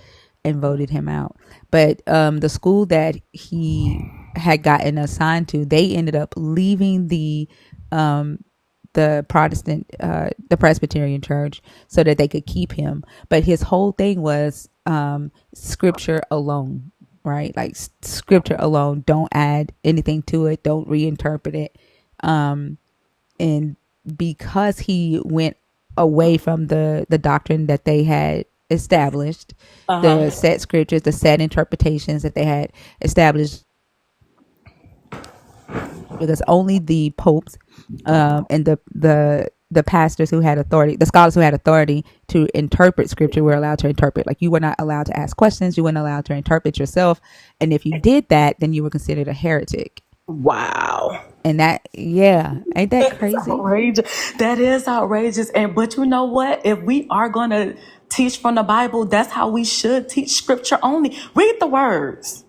and voted him out. But the school that he had gotten assigned to, they ended up leaving the Protestant, the Presbyterian church, so that they could keep him. But his whole thing was scripture alone, right? Like scripture alone. Don't add anything to it. Don't reinterpret it. And because he went away from the doctrine that they had established, the set scriptures, the set interpretations that they had established, because only the popes and the pastors who had authority, the scholars who had authority to interpret scripture, were allowed to interpret. Like, you were not allowed to ask questions, you weren't allowed to interpret yourself, and if you did that, then you were considered a heretic. Wow. And that, yeah, ain't that That's crazy? outrageous. That is outrageous. And but you know what? If we are going to teach from the Bible, that's how we should teach scripture only. Read the words.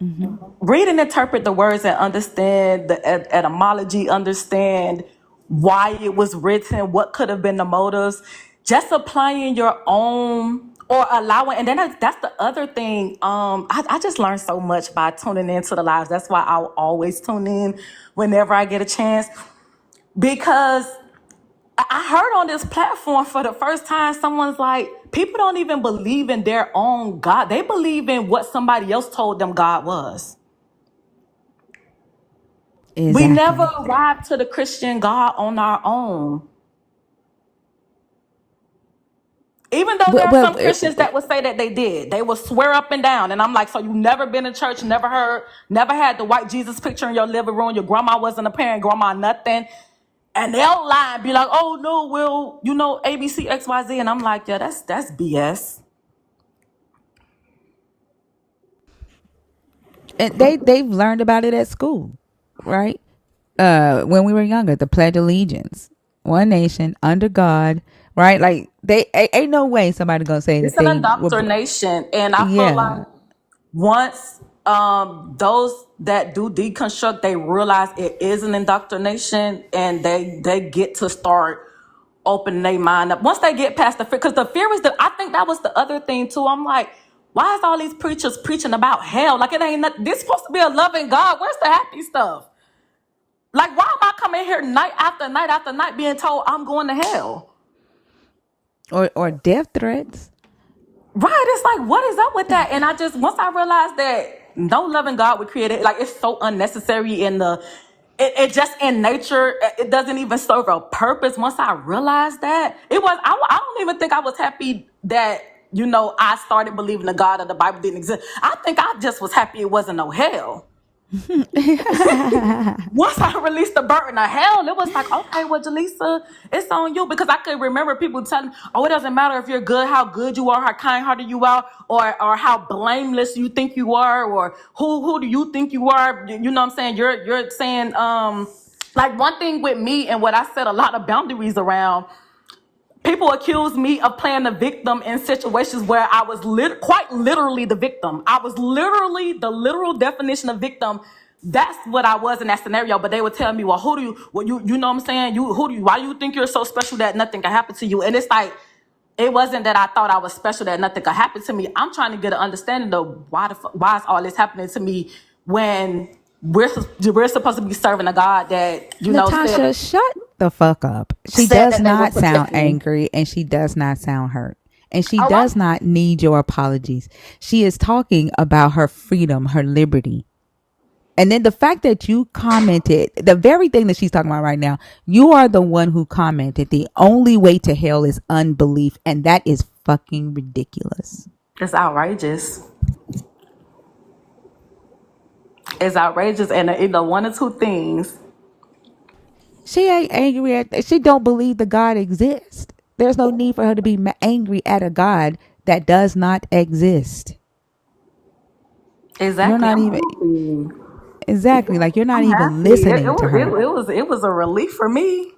Mm-hmm. Read and interpret the words and understand the etymology, understand why it was written, what could have been the motives. Just applying your own or allowing, and then that's the other thing. I just learned so much by tuning into the lives. That's why I'll always tune in whenever I get a chance, because I heard on this platform for the first time, someone's like, people don't even believe in their own God. They believe in what somebody else told them God was. We never Exactly. arrived to the Christian God on our own. Even though there are some Christians that would say that they did. They would swear up and down. And I'm like, so you never been in church, never heard, never had the white Jesus picture in your living room. Your grandma wasn't a parent, grandma nothing. And they'll lie and be like, oh no, well, you know, ABC, XYZ. And I'm like, yeah, that's BS. And they've learned about it at school, right? When we were younger, the Pledge of Allegiance, one nation under God, right? Like, they ain't no way somebody gonna say It's that an they were. indoctrination. And I feel like Yeah. once those that do deconstruct, they realize it is an indoctrination, and they get to start opening their mind up. Once they get past the fear, because the fear is that, I think that was the other thing too. I'm like, why is all these preachers preaching about hell? Like, it ain't nothing. This supposed to be a loving God. Where's the happy stuff? Like, why am I coming here night after night after night being told I'm going to hell? Or death threats. Right, it's like, what is up with that? And once I realized that no loving God would create it, like, it's so unnecessary in it just in nature, it doesn't even serve a purpose. Once I realized that, I don't even think I was happy that, you know, I started believing the God of the Bible didn't exist. I think I just was happy it wasn't no hell. Once I released the burden of hell, it was like, okay, well, Jaleesa, it's on you. Because I could remember people telling me, oh, it doesn't matter if you're good, how good you are, how kind-hearted you are, or how blameless you think you are, or who do you think you are? You know what I'm saying? You're saying, like, one thing with me and what I set a lot of boundaries around, people accuse me of playing the victim in situations where I was quite literally the victim. I was literally the literal definition of victim. That's what I was in that scenario. But they would tell me, well, you know what I'm saying? Why do you think you're so special that nothing can happen to you? And it's like, it wasn't that I thought I was special that nothing could happen to me. I'm trying to get an understanding of why is all this happening to me when we're supposed to be serving a God that, you know, Natasha, shut the fuck up. She said does that they will not sound protect me. angry, and she does not sound hurt. And she Oh, does not need your apologies. She is talking about her freedom, her liberty. And then the fact that you commented, the very thing that she's talking about right now, you are the one who commented, the only way to hell is unbelief. And that is fucking ridiculous. It's outrageous. It's outrageous. And one or two things. She ain't angry at, she don't believe the God exists. There's no need for her to be angry at a God that does not exist. Exactly. You're not even, Exactly. Like you're not I'm even happy. listening to her. It was a relief for me.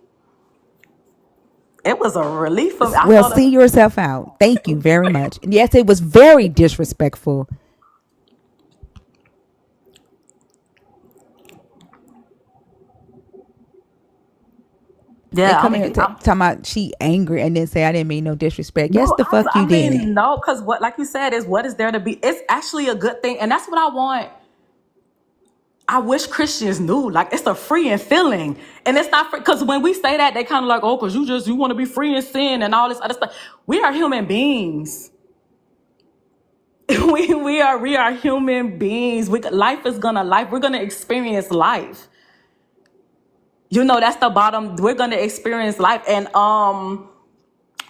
It was a relief for me. I Well, felt it. see yourself out. Thank you very much. Yes, it was very disrespectful. They Yeah, come here talking about she angry and then say I didn't mean no disrespect. Yes, no, the fuck you I did. mean no, because what, like you said, is what is there to be? It's actually a good thing, and that's what I want. I wish Christians knew, like, it's a freeing feeling, and it's not free because when we say that, they kind of like, oh, because you want to be free in sin and all this other stuff. We are human beings. We are human beings. Life is gonna life. We're gonna experience life. You know, that's the bottom. We're gonna experience life, and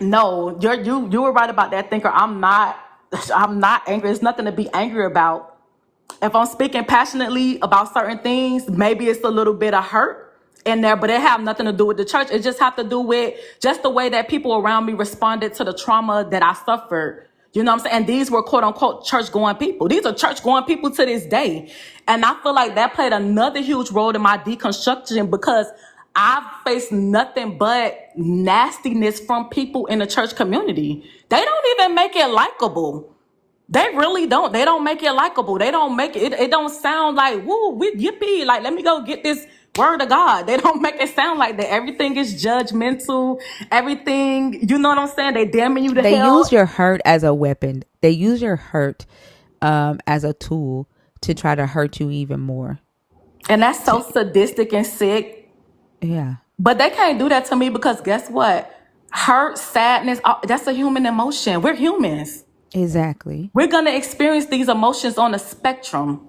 no, you were right about that, thinker. I'm not angry. There's nothing to be angry about. If I'm speaking passionately about certain things, maybe it's a little bit of hurt in there, but it have nothing to do with the church. It just have to do with just the way that people around me responded to the trauma that I suffered. You know what I'm saying? And these were quote unquote church going people. These are church going people to this day. And I feel like that played another huge role in my deconstruction because I've faced nothing but nastiness from people in the church community. They don't even make it likable. They really don't. They don't make it likable. They don't make it. It don't sound like woo, yippee. Like let me go get this word of God. They don't make it sound like that. Everything is judgmental. Everything, you know what I'm saying? They damning you to They use hell, your hurt as a weapon. They use your hurt as a tool to try to hurt you even more. and that's so sadistic and sick. Yeah, But they can't do that to me because guess what? Hurt, sadness, that's a human emotion. We're humans. exactly. We're gonna experience these emotions on a spectrum.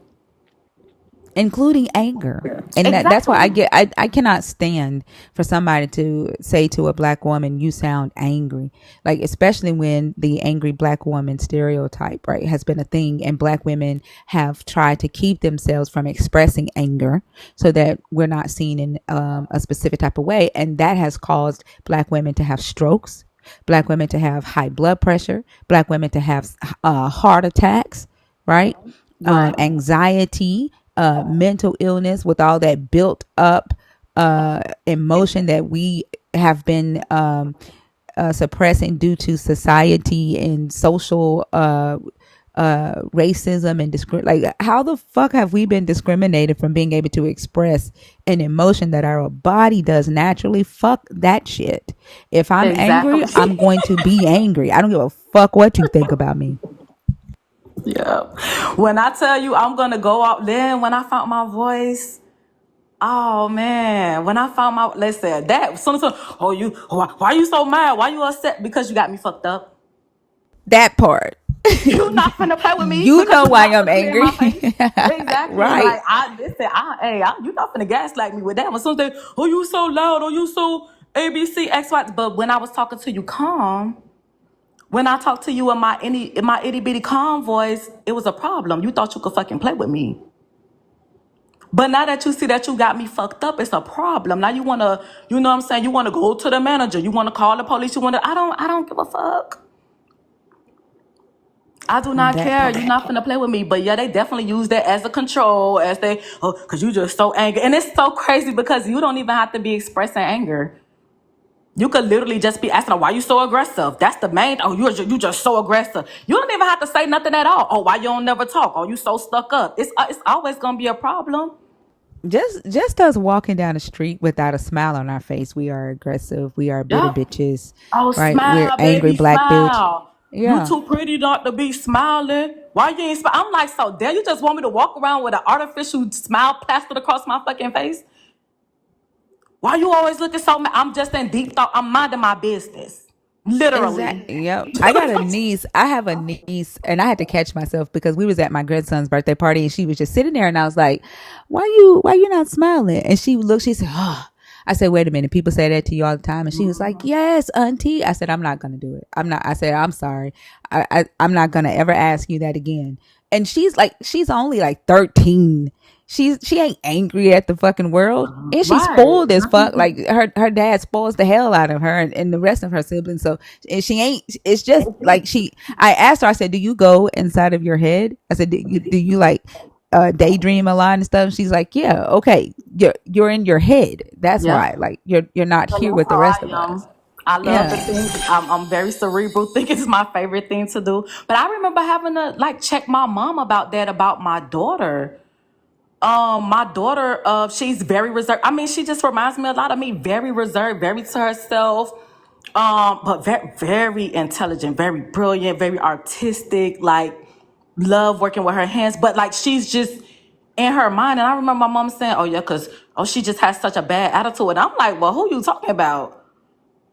Including anger. And that's why Exactly. I cannot stand for somebody to say to a black woman, you sound angry. Like, especially when the angry black woman stereotype, right, has been a thing and black women have tried to keep themselves from expressing anger so that we're not seen in a specific type of way. And that has caused black women to have strokes, black women to have high blood pressure, black women to have heart attacks, right? Right. Anxiety, mental illness with all that built up emotion that we have been suppressing due to society and social racism and like how the fuck have we been discriminated from being able to express an emotion that our body does naturally? Fuck that shit. If I'm angry, Exactly. I'm going to be angry. I don't give a fuck what you think about me. Yeah. When I tell you I'm gonna go out then when I found my voice, oh man, when I found my listen, that soon oh you why you so mad? Why you upset? Because you got me fucked up. That part. You not finna play with me You because know you why not I'm finna be in my angry. face. Exactly. Right. Like you not finna gaslight me with that. When someone say, oh you so loud, oh you so ABC, XY. But when I was talking to you calm, when I talked to you in my itty bitty calm voice, it was a problem. You thought you could fucking play with me. But now that you see that you got me fucked up, it's a problem. Now you wanna, you know what I'm saying? You wanna go to the manager. You wanna call the police. I don't give a fuck. I do not That care. You're part. not finna play with me. But yeah, they definitely use that as a control, cause you just so angry. And it's so crazy because you don't even have to be expressing anger. You could literally just be asking, why you so aggressive? That's the main, you just so aggressive. You don't even have to say nothing at all. Oh, why you don't never talk? Oh, you so stuck up. It's always gonna be a problem. Just us walking down the street without a smile on our face, we are aggressive. We are bitter Yeah. bitches, Oh, right? We're smile, angry baby, black bitch. smile. You Yeah. too pretty not to be smiling. Why you ain't smile? I'm like, so damn, you just want me to walk around with an artificial smile plastered across my fucking face? Why you always looking so mad? I'm just in deep thought. I'm minding my business. Literally. Exactly. Yep. I got a niece. I have a niece, and I had to catch myself because we was at my grandson's birthday party, and she was just sitting there, and I was like, why you not smiling?" And she looked. She said, "Oh." I said, "Wait a minute. People say that to you all the time." And she was like, "Yes, auntie." I said, "I'm not gonna do it. I'm not." I said, "I'm sorry. I'm not gonna ever ask you that again." And she's only like 13. She ain't angry at the fucking world, and she's Right. spoiled as fuck. Like her dad spoils the hell out of her and the rest of her siblings. So and she ain't. It's just like I asked her. I said, "Do you go inside of your head?" I said, "Do you like daydream a lot and stuff. She's like, yeah, okay, you're in your head. That's Yep. why, like, you're not And here that's with the how rest I of am. us. I love the Yeah, things. I'm very cerebral. Think it's my favorite thing to do. But I remember having to like check my mom about that about my daughter. My daughter, she's very reserved. I mean, she just reminds me a lot of me. Very reserved, very to herself. But very, very intelligent, very brilliant, very artistic. Like, love working with her hands. But like, she's just in her mind. And I remember my mom saying, "Oh yeah, cause she just has such a bad attitude." And I'm like, "Well, who you talking about?"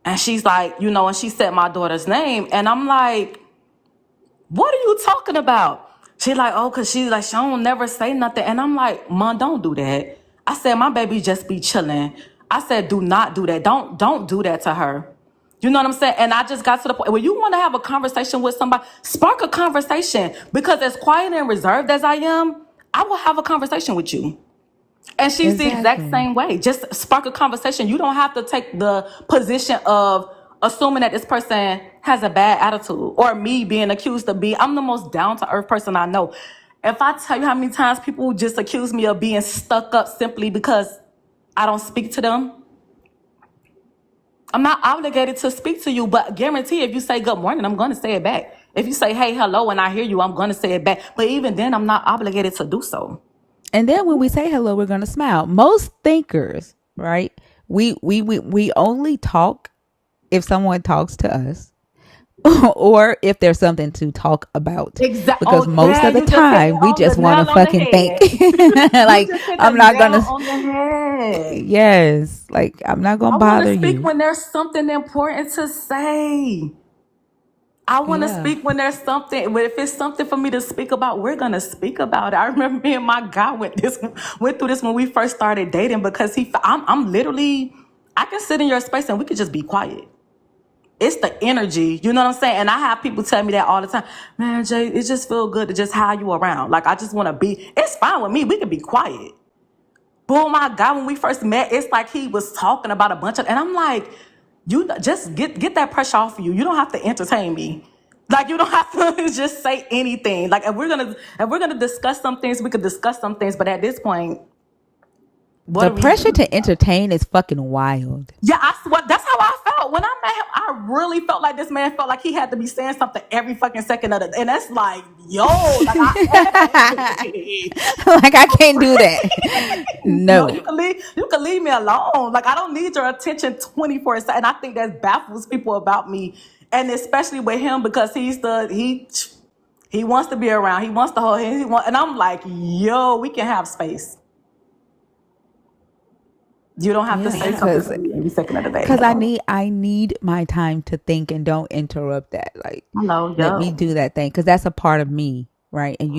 And she's like, and she said my daughter's name. And I'm like, what are you talking about? She like, oh, cause she's like, she don't never say nothing. And I'm like, Mom, don't do that. I said, my baby just be chilling. I said, do not do that. Don't do that to her. You know what I'm saying? And I just got to the point where you want to have a conversation with somebody, spark a conversation. Because as quiet and reserved as I am, I will have a conversation with you. And she's the exact exactly. same way. Just spark a conversation. You don't have to take the position of assuming that this person has a bad attitude or me being accused of being. I'm the most down to earth person I know. If I tell you how many times people just accuse me of being stuck up simply because I don't speak to them, I'm not obligated to speak to you, but guarantee if you say good morning, I'm going to say it back. If you say, hey, hello, and I hear you, I'm going to say it back. But even then, I'm not obligated to do so. And then when we say hello, we're gonna smile. Most thinkers, right? We only talk if someone talks to us, or if there's something to talk about. Exactly. Because Oh, most yeah, of the you just hit it time, we on the just want to nail on the fucking think. head. You Like, just hit the I'm not nail gonna. on the head. Yes, like I'm not I gonna want to bother speak you. when there's something important to say. I want to Yeah. speak when there's something. But if it's something for me to speak about, we're gonna speak about it. I remember me and my guy went through this when we first started dating because I'm literally, I can sit in your space and we could just be quiet. It's the energy, you know what I'm saying? And I have people tell me that all the time. Man, Jay, it just feels good to just have you around. Like, I just want to be, it's fine with me. We can be quiet. But my God, when we first met, it's like he was talking about a bunch of, and I'm like, you just get that pressure off of you. You don't have to entertain me. Like, you don't have to just say anything. Like, if we're gonna discuss some things, we could discuss some things. But at this point, what The are we? pressure to entertain is fucking wild. Yeah, I swear, that's how I felt when I met him. I really felt like this man felt like he had to be saying something every fucking second of the, and that's like, yo, like hey. Like I can't do that. No, No. you can leave me alone. Like, I don't need your attention 24/7. And I think that baffles people about me, and especially with him because he wants to be around. He wants to hold hands. And I'm like, yo, we can have space. You don't have to Yeah, say something because to me every second of the day. because I need my time to think and don't interrupt that. Like, I know, let me yo. do that thing because that's a part of me, right? And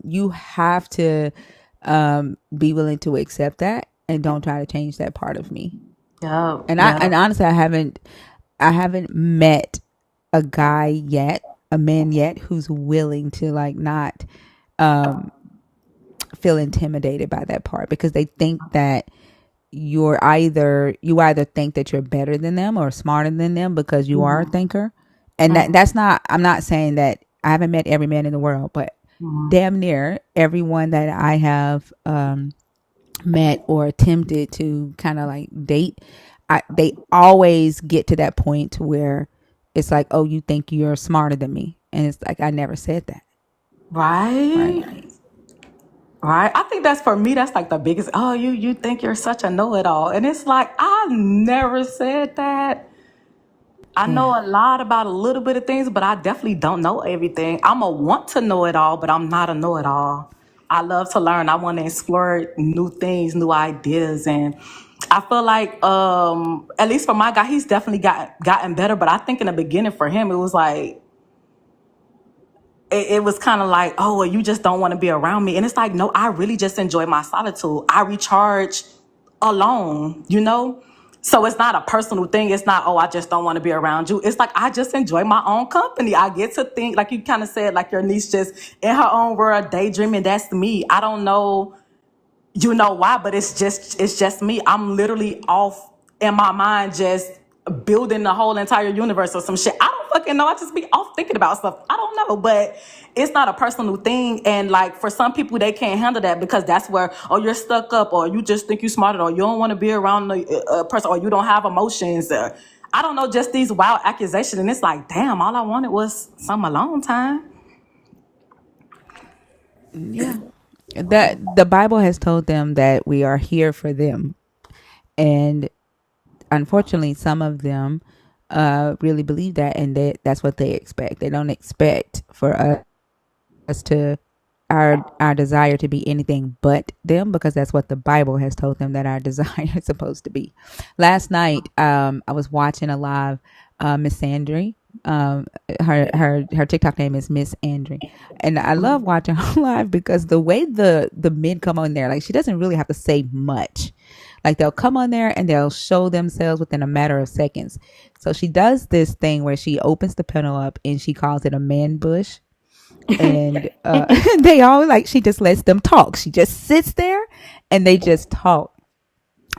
you have to be willing to accept that and don't try to change that part of me. Yo, And honestly, I haven't met a guy yet, a man yet, who's willing to like not feel intimidated by that part because they think that you either think that you're better than them or smarter than them because you are a thinker. And that's not, I'm not saying that I haven't met every man in the world, but damn near everyone that I have met or attempted to kind of like date, they always get to that point where it's like, oh, you think you're smarter than me. And it's like, I never said that. right? Right. Right. I think that's for me, that's like the biggest, oh, you think you're such a know-it-all. And it's like, I never said that. I Yeah. know a lot about a little bit of things, but I definitely don't know everything. I'm a want to know it all, but I'm not a know-it-all. I love to learn. I want to explore new things, new ideas. And I feel like, at least for my guy, he's definitely gotten better. But I think in the beginning for him, it was like, it was kind of like, oh, well, you just don't want to be around me. And it's like, no, I really just enjoy my solitude. I recharge alone, you know? So it's not a personal thing. It's not, oh, I just don't want to be around you. It's like, I just enjoy my own company. I get to think, like you kind of said, like your niece just in her own world, daydreaming. That's me. I don't know, you know why, but it's just me. I'm literally off in my mind, just building the whole entire universe or some shit. I don't fucking know. I just be off thinking about stuff. I don't know, but it's not a personal thing. And like for some people, they can't handle that because that's where, oh, you're stuck up, or you just think you're smarter, or you don't want to be around a person, or you don't have emotions. I don't know, just these wild accusations. And it's like, damn, all I wanted was some alone time. Yeah. That the Bible has told them that we are here for them. And unfortunately, some of them really believe that, and that's what they expect. They don't expect for us to our desire to be anything but them, because that's what the Bible has told them that our desire is supposed to be. Last night, I was watching a live Miss Andre. Her TikTok name is Miss Andre, and I love watching her live because the way the men come on there, like she doesn't really have to say much. Like they'll come on there and they'll show themselves within a matter of seconds. So she does this thing where she opens the panel up and she calls it a man bush, and they all like, she just lets them talk. She just sits there and they just talk,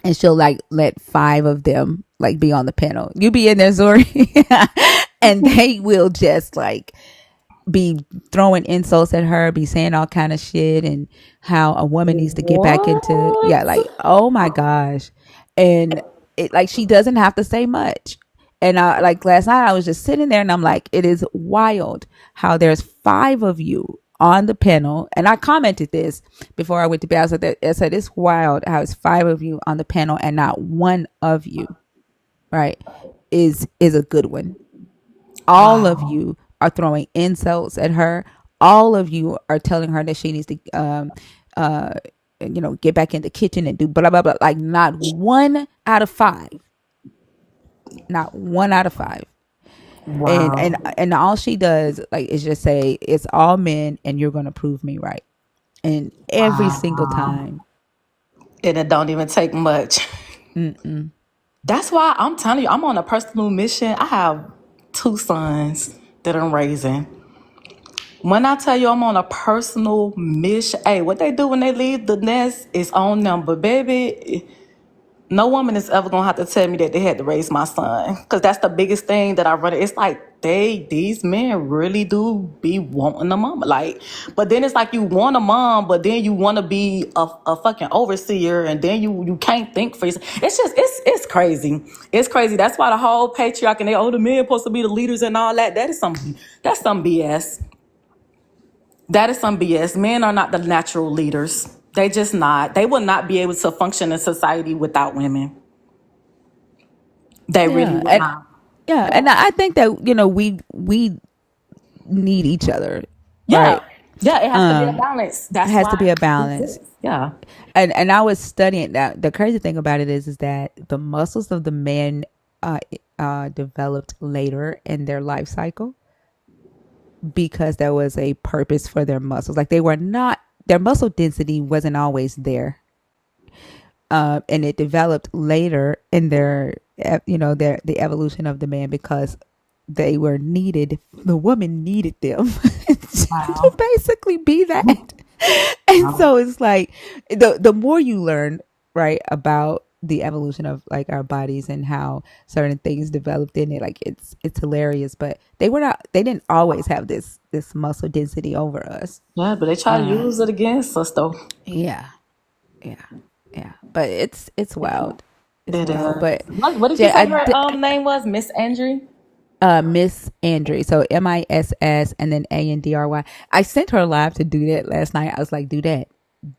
and she'll like let 5 of them like be on the panel. You be in there, Zori, and they will just like be throwing insults at her, be saying all kind of shit, and how a woman needs to get back into, yeah, like, oh my gosh. And it, like, she doesn't have to say much. And I, like last night I was just sitting there and I'm like, it is wild how there's 5 of you on the panel. And I commented this before I went to bed. I said it's wild how it's 5 of you on the panel and not one of you, right, is a good one. All of you are throwing insults at her. All of you are telling her that she needs to get back in the kitchen and do blah blah blah. Like not 1 out of 5. Not 1 out of 5. Wow. And all she does like is just say it's all men and you're gonna prove me right. And every single time. And it don't even take much. Mm-mm. That's why I'm telling you, I'm on a personal mission. I have 2 sons that I'm raising. When I tell you I'm on a personal mission, hey, what they do when they leave the nest is on them. But baby, no woman is ever gonna have to tell me that they had to raise my son, because that's the biggest thing that I run. It's like these men really do be wanting a mom, like, but then it's like you want a mom, but then you want to be a fucking overseer, and then you can't think for yourself. It's crazy. It's crazy. That's why the whole patriarchy and the men supposed to be the leaders and all that. That's some BS. That is some BS. Men are not the natural leaders. They just not. They will not be able to function in society without women. They really Yeah. would And not. yeah, and I think that we need each other, Yeah. right? Yeah, it has to be a balance. It That's has to why be a it balance. exists. Yeah. And I was studying that. The crazy thing about it is that the muscles of the men developed later in their life cycle because there was a purpose for their muscles. Like they were not, their muscle density wasn't always there. And it developed later in the evolution of the man because they were needed. The woman needed them to Wow. basically be that. And so it's like the more you learn, right, about the evolution of like our bodies and how certain things developed in it, like it's hilarious. But they didn't always have this muscle density over us. Yeah, but they try to use it against us though. Yeah, yeah, yeah. But it's wild. It's It wild. is. But What did you Jay, say her name was? Miss Andrew? Miss Andre. So MISS and then ANDRY. I sent her live to do that last night. I was like, do that.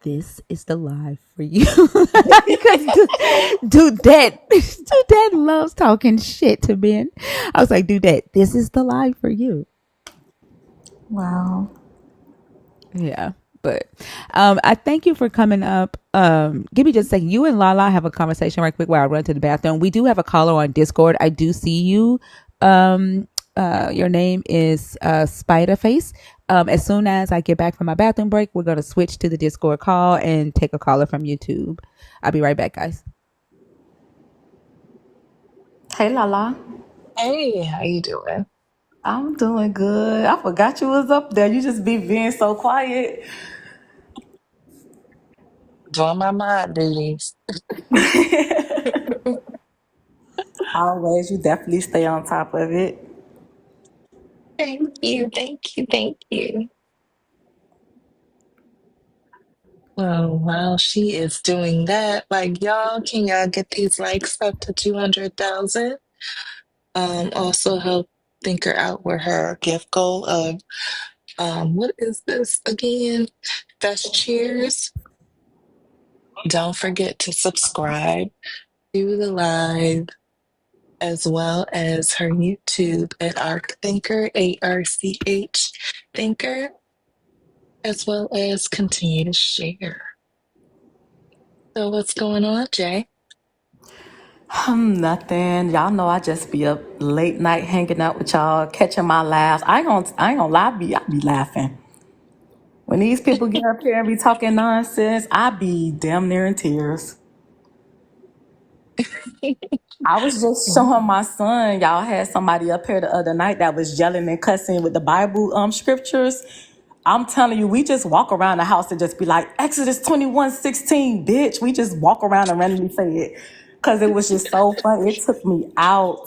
This is the live for you. Because Dudette loves talking shit to men. I was like, Dudette, this is the live for you. Wow. Yeah. But I thank you for coming up. Give me just a second. You and Lala have a conversation right quick while I run to the bathroom. We do have a caller on Discord. I do see you. Your name is Spider Face. As soon as I get back from my bathroom break, we're gonna switch to the Discord call and take a caller from YouTube. I'll be right back, guys. Hey Lala. Hey, how you doing? I'm doing good. I forgot you was up there. You just be being so quiet. Doing my mod duties. Always, you definitely stay on top of it. Thank you, thank you, thank you. Well, while she is doing that, like y'all, can y'all get these likes up to 200,000? Also help Thinker out with her gift goal of what is this again? Best cheers. Don't forget to subscribe to the live as well as her YouTube at Arc Thinker, ARCH Thinker, as well as continue to share. So what's going on, Jay? Nothing. Y'all know I just be up late night hanging out with y'all, catching my laughs. I ain't gonna lie, I be laughing. When these people get up here and be talking nonsense, I be damn near in tears. I was just showing my son, y'all had somebody up here the other night that was yelling and cussing with the Bible scriptures. I'm telling you, we just walk around the house and just be like, Exodus 21:16, bitch. We just walk around and randomly say it. Cause it was just so fun. It took me out.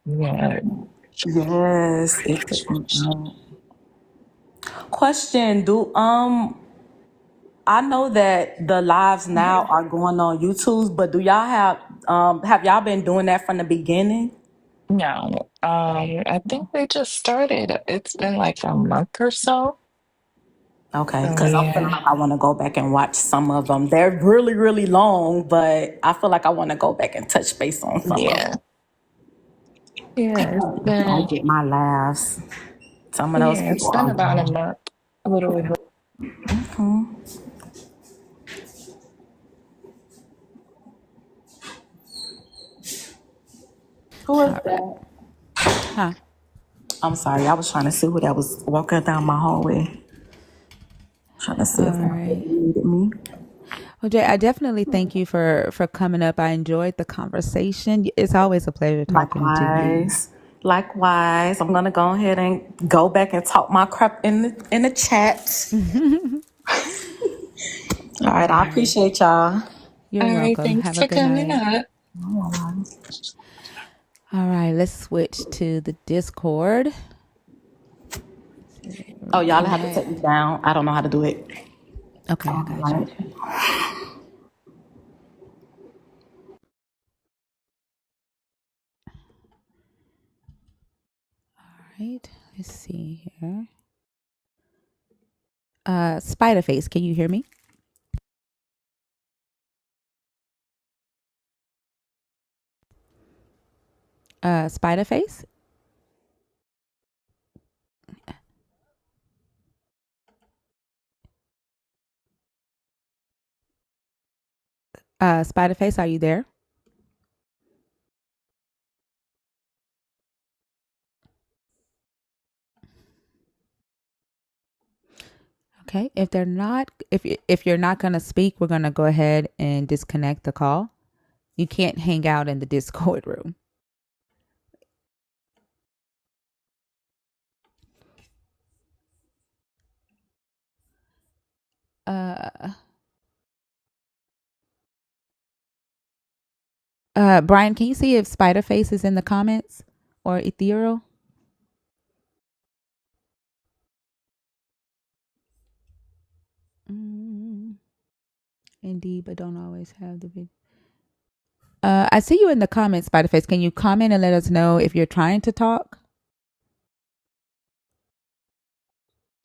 Yeah. Yes, it took me out. Question, do I know that the lives now are going on YouTube, but do y'all have y'all been doing that from the beginning? No, I think they just started. It's been like a month or so. Okay, So because I'm feeling yeah, like I want to go back and watch some of them. They're really, really long, but I feel like I want to go back and touch base on some of yeah, them. yeah. It's I been get my laughs. Some of those yeah, it's people been are about a long. month, a little over. Who is All right. that? Huh. I'm sorry, I was trying to see who that was walking down my hallway. Trying to see All if they right. needed me. Well, Jay, I definitely thank you for coming up. I enjoyed the conversation. It's always a pleasure talking to you. Likewise. Likewise. I'm gonna go ahead and go back and talk my crap in the chat. All All right, I right. appreciate y'all. You're All right, welcome. thanks Have a for good coming night. up. All right, let's switch to the Discord. Oh, Where y'all we have to take at? me down. I don't know how to do it. Okay, I All got you. right. All right, let's see here. Spider-Face, can you hear me? Spider-Face? Spider-Face, are you there? Okay, if they're not, if you're not gonna speak, we're gonna go ahead and disconnect the call. You can't hang out in the Discord room. Uh, Brian, can you see if Spider-Face is in the comments or Ethereal? Mm, indeed, but don't always have the video. I see you in the comments, Spider-Face. Can you comment and let us know if you're trying to talk?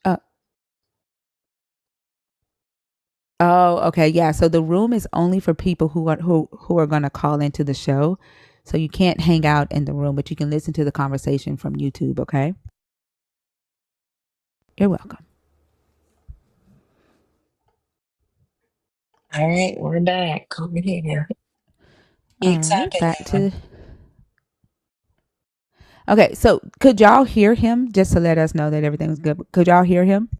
Uh, oh, okay, yeah. So the room is only for people who are going to call into the show. So you can't hang out in the room, but you can listen to the conversation from YouTube. Okay, you're welcome. All right, we're back over here. All You right, tapping back in. to. Okay, so could y'all hear him just to let us know that everything was good? Could y'all hear him?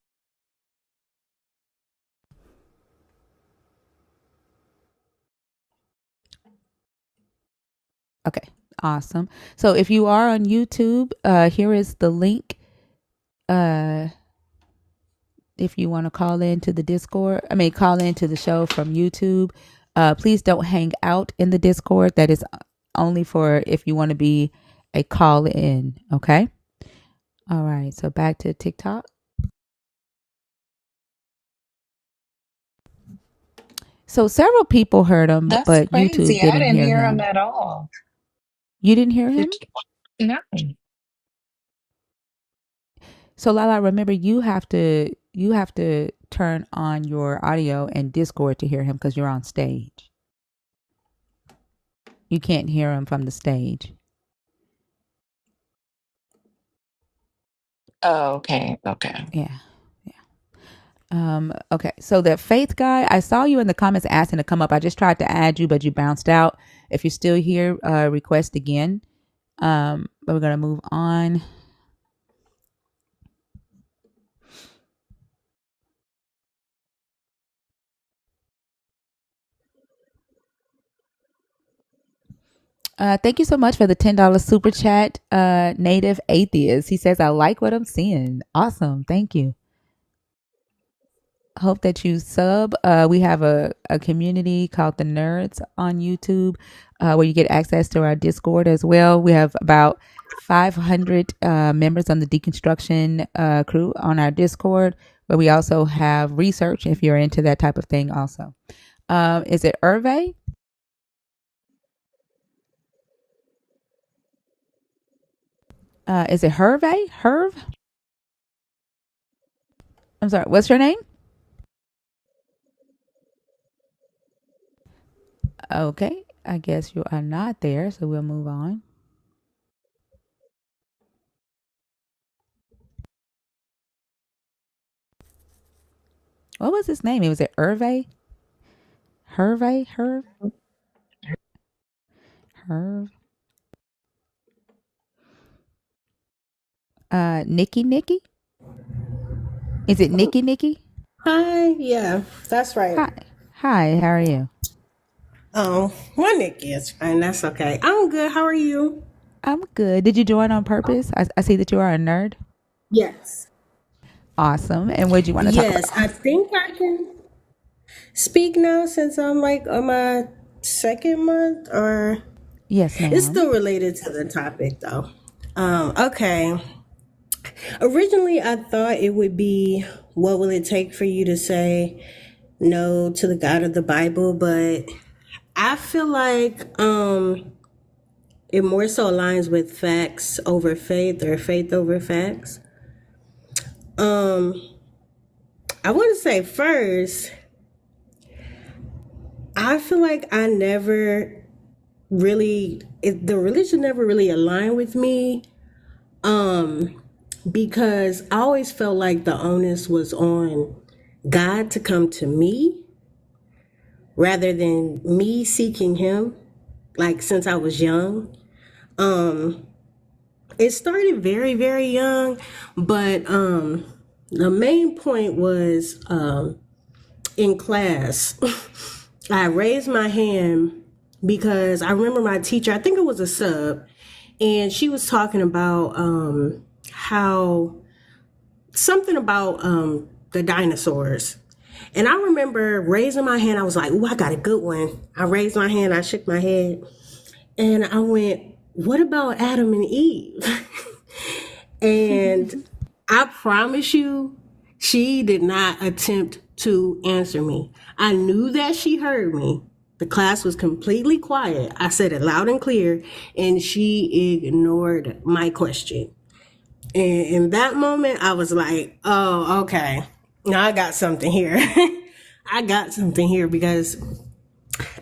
Okay, awesome. So if you are on YouTube, here is the link. If you want to call into the Discord, call into the show from YouTube. Please don't hang out in the Discord. That is only for if you want to be a call in. Okay. All right. So back to TikTok. So several people heard him, That's but YouTube crazy. I didn't didn't hear hear him him. at all. You didn't hear him? Did you? No. So Lala, remember you have to turn on your audio and Discord to hear him because you're on stage. You can't hear him from the stage. Oh, okay. Okay. Yeah. Okay. So that faith guy, I saw you in the comments asking to come up. I just tried to add you, but you bounced out. If you're still here, request again. But we're gonna move on. Thank you so much for the $10 super chat, Native Atheist. He says, I like what I'm seeing. Awesome. Thank you. Hope that you sub. We have a community called The Nerds on YouTube where you get access to our Discord as well. We have about 500 members on the Deconstruction crew on our Discord, where we also have research if you're into that type of thing also. Is it Hervé? Is it Hervé? Herv? I'm sorry. What's your name? Okay. I guess you are not there, so we'll move on. What was his name? Was it Hervé? Hervé? Herv? Nikki? Is it Nikki? Hi, yeah, that's right. Hi, how are you? Well, Nikki is fine. That's okay. I'm good. How are you? I'm good. Did you join on purpose? I see that you are a nerd. Yes. Awesome. And what do you want to talk about? Yes, I think I can speak now since I'm like on my second month, or Yes, ma'am. it's still related to the topic though. Okay. Originally, I thought it would be what will it take for you to say no to the God of the Bible, but I feel like it more so aligns with facts over faith or faith over facts. I want to say first, I feel like I never really, the religion never really aligned with me, because I always felt like the onus was on God to come to me rather than me seeking him, like since I was young. It started very, very young, but the main point was in class. I raised my hand because I remember my teacher, I think it was a sub, and she was talking about how something about the dinosaurs. And I remember raising my hand. I was like, "Ooh, I got a good one." I raised my hand. I shook my head. And I went, "What about Adam and Eve?" And I promise you, she did not attempt to answer me. I knew that she heard me. The class was completely quiet. I said it loud and clear, and she ignored my question. And in that moment, I was like, oh, okay. Now I got something here. I got something here, because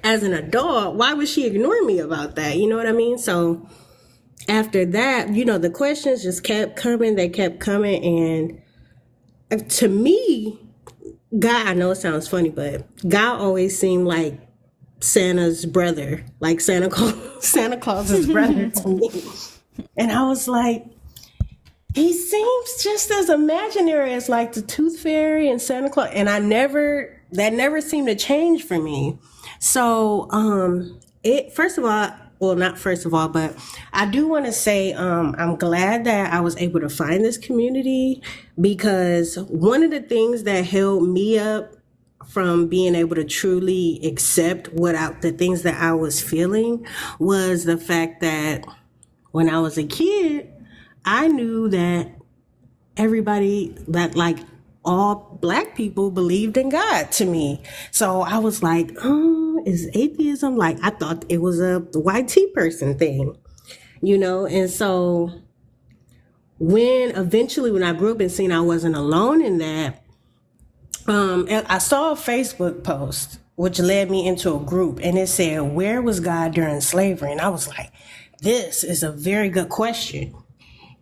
as an adult, why would she ignore me about that? You know what I mean? So after that, the questions just kept coming. They kept coming. And to me, God, I know it sounds funny, but God always seemed like Santa's brother, like Santa Claus's brother to me. And I was like, he seems just as imaginary as like the Tooth Fairy and Santa Claus. And that never seemed to change for me. So, first of all, well, not first of all, but I do want to say, I'm glad that I was able to find this community, because one of the things that held me up from being able to truly accept the things that I was feeling was the fact that when I was a kid, I knew that everybody, that like all black people believed in God to me. So I was like, is atheism, like I thought it was a white tea person thing, And so when I grew up and seen I wasn't alone in that, I saw a Facebook post which led me into a group, and it said, where was God during slavery? And I was like, this is a very good question.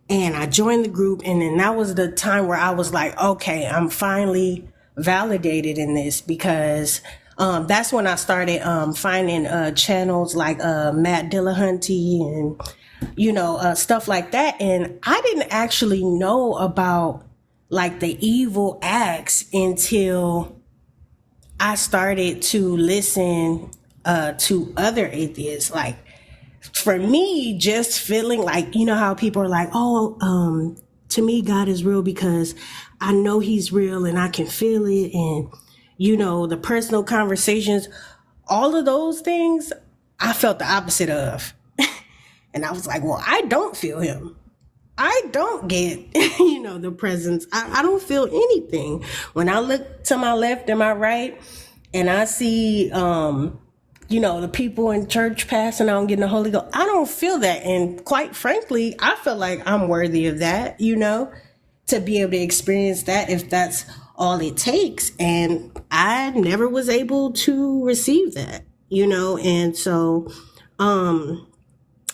And I joined the group, and then that was the time where I was like, okay, I'm finally validated in this, because that's when I started finding channels like Matt Dillahunty and stuff like that. And I didn't actually know about like the evil acts until I started to listen to other atheists. Like, for me, just feeling like, how people are like, to me, God is real because I know he's real and I can feel it. And, the personal conversations, all of those things, I felt the opposite of. And I was like, well, I don't feel him. I don't get, the presence. I don't feel anything. When I look to my left and my right and I see, the people in church passing out and getting the Holy Ghost, I don't feel that. And quite frankly, I feel like I'm worthy of that, to be able to experience that if that's all it takes. And I never was able to receive that, and so,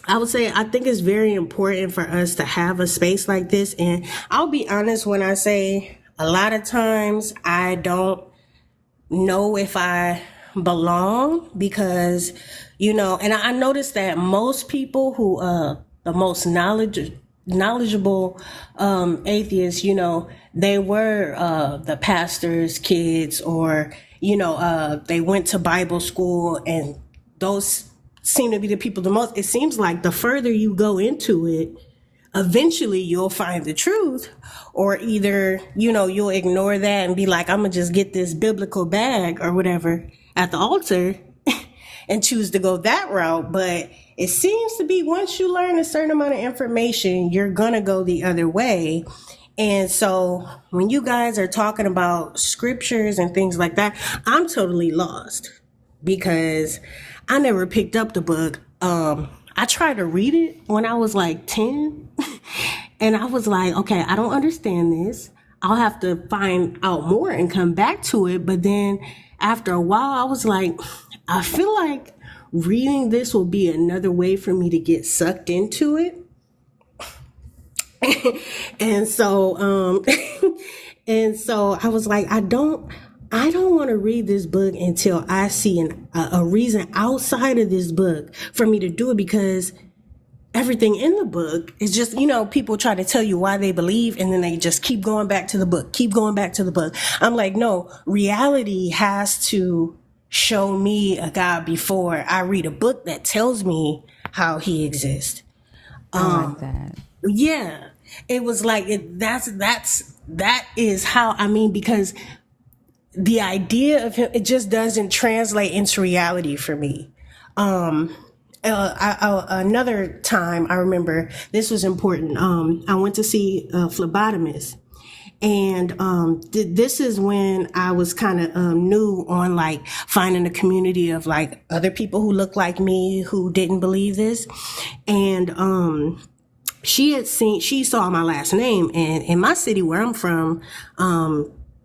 I would say I think it's very important for us to have a space like this. And I'll be honest when I say a lot of times I don't know if I belong, because, and I noticed that most people who, the most knowledgeable atheists, they were the pastor's kids, or, they went to Bible school, and those seem to be the people the most. It seems like the further you go into it, eventually you'll find the truth, or either, you'll ignore that and be like, I'm gonna just get this biblical bag or whatever at the altar and choose to go that route. But it seems to be once you learn a certain amount of information, you're gonna go the other way. And so when you guys are talking about scriptures and things like that, I'm totally lost, because I never picked up the book. I tried to read it when I was like 10 and I was like, okay, I don't understand this. I'll have to find out more and come back to it. But then after a while, I was like, I feel like reading this will be another way for me to get sucked into it. And so, I was like, I don't want to read this book until I see a reason outside of this book for me to do it, because everything in the book is just, people try to tell you why they believe, and then they just keep going back to the book, I'm like, no, reality has to show me a God before I read a book that tells me how he exists. I like that. Yeah, it was like, that is how, because the idea of him, it just doesn't translate into reality for me. Another time I remember, this was important. I went to see a phlebotomist, and this is when I was kind of new on like finding a community of like other people who looked like me who didn't believe this. And she saw my last name, and in my city where I'm from,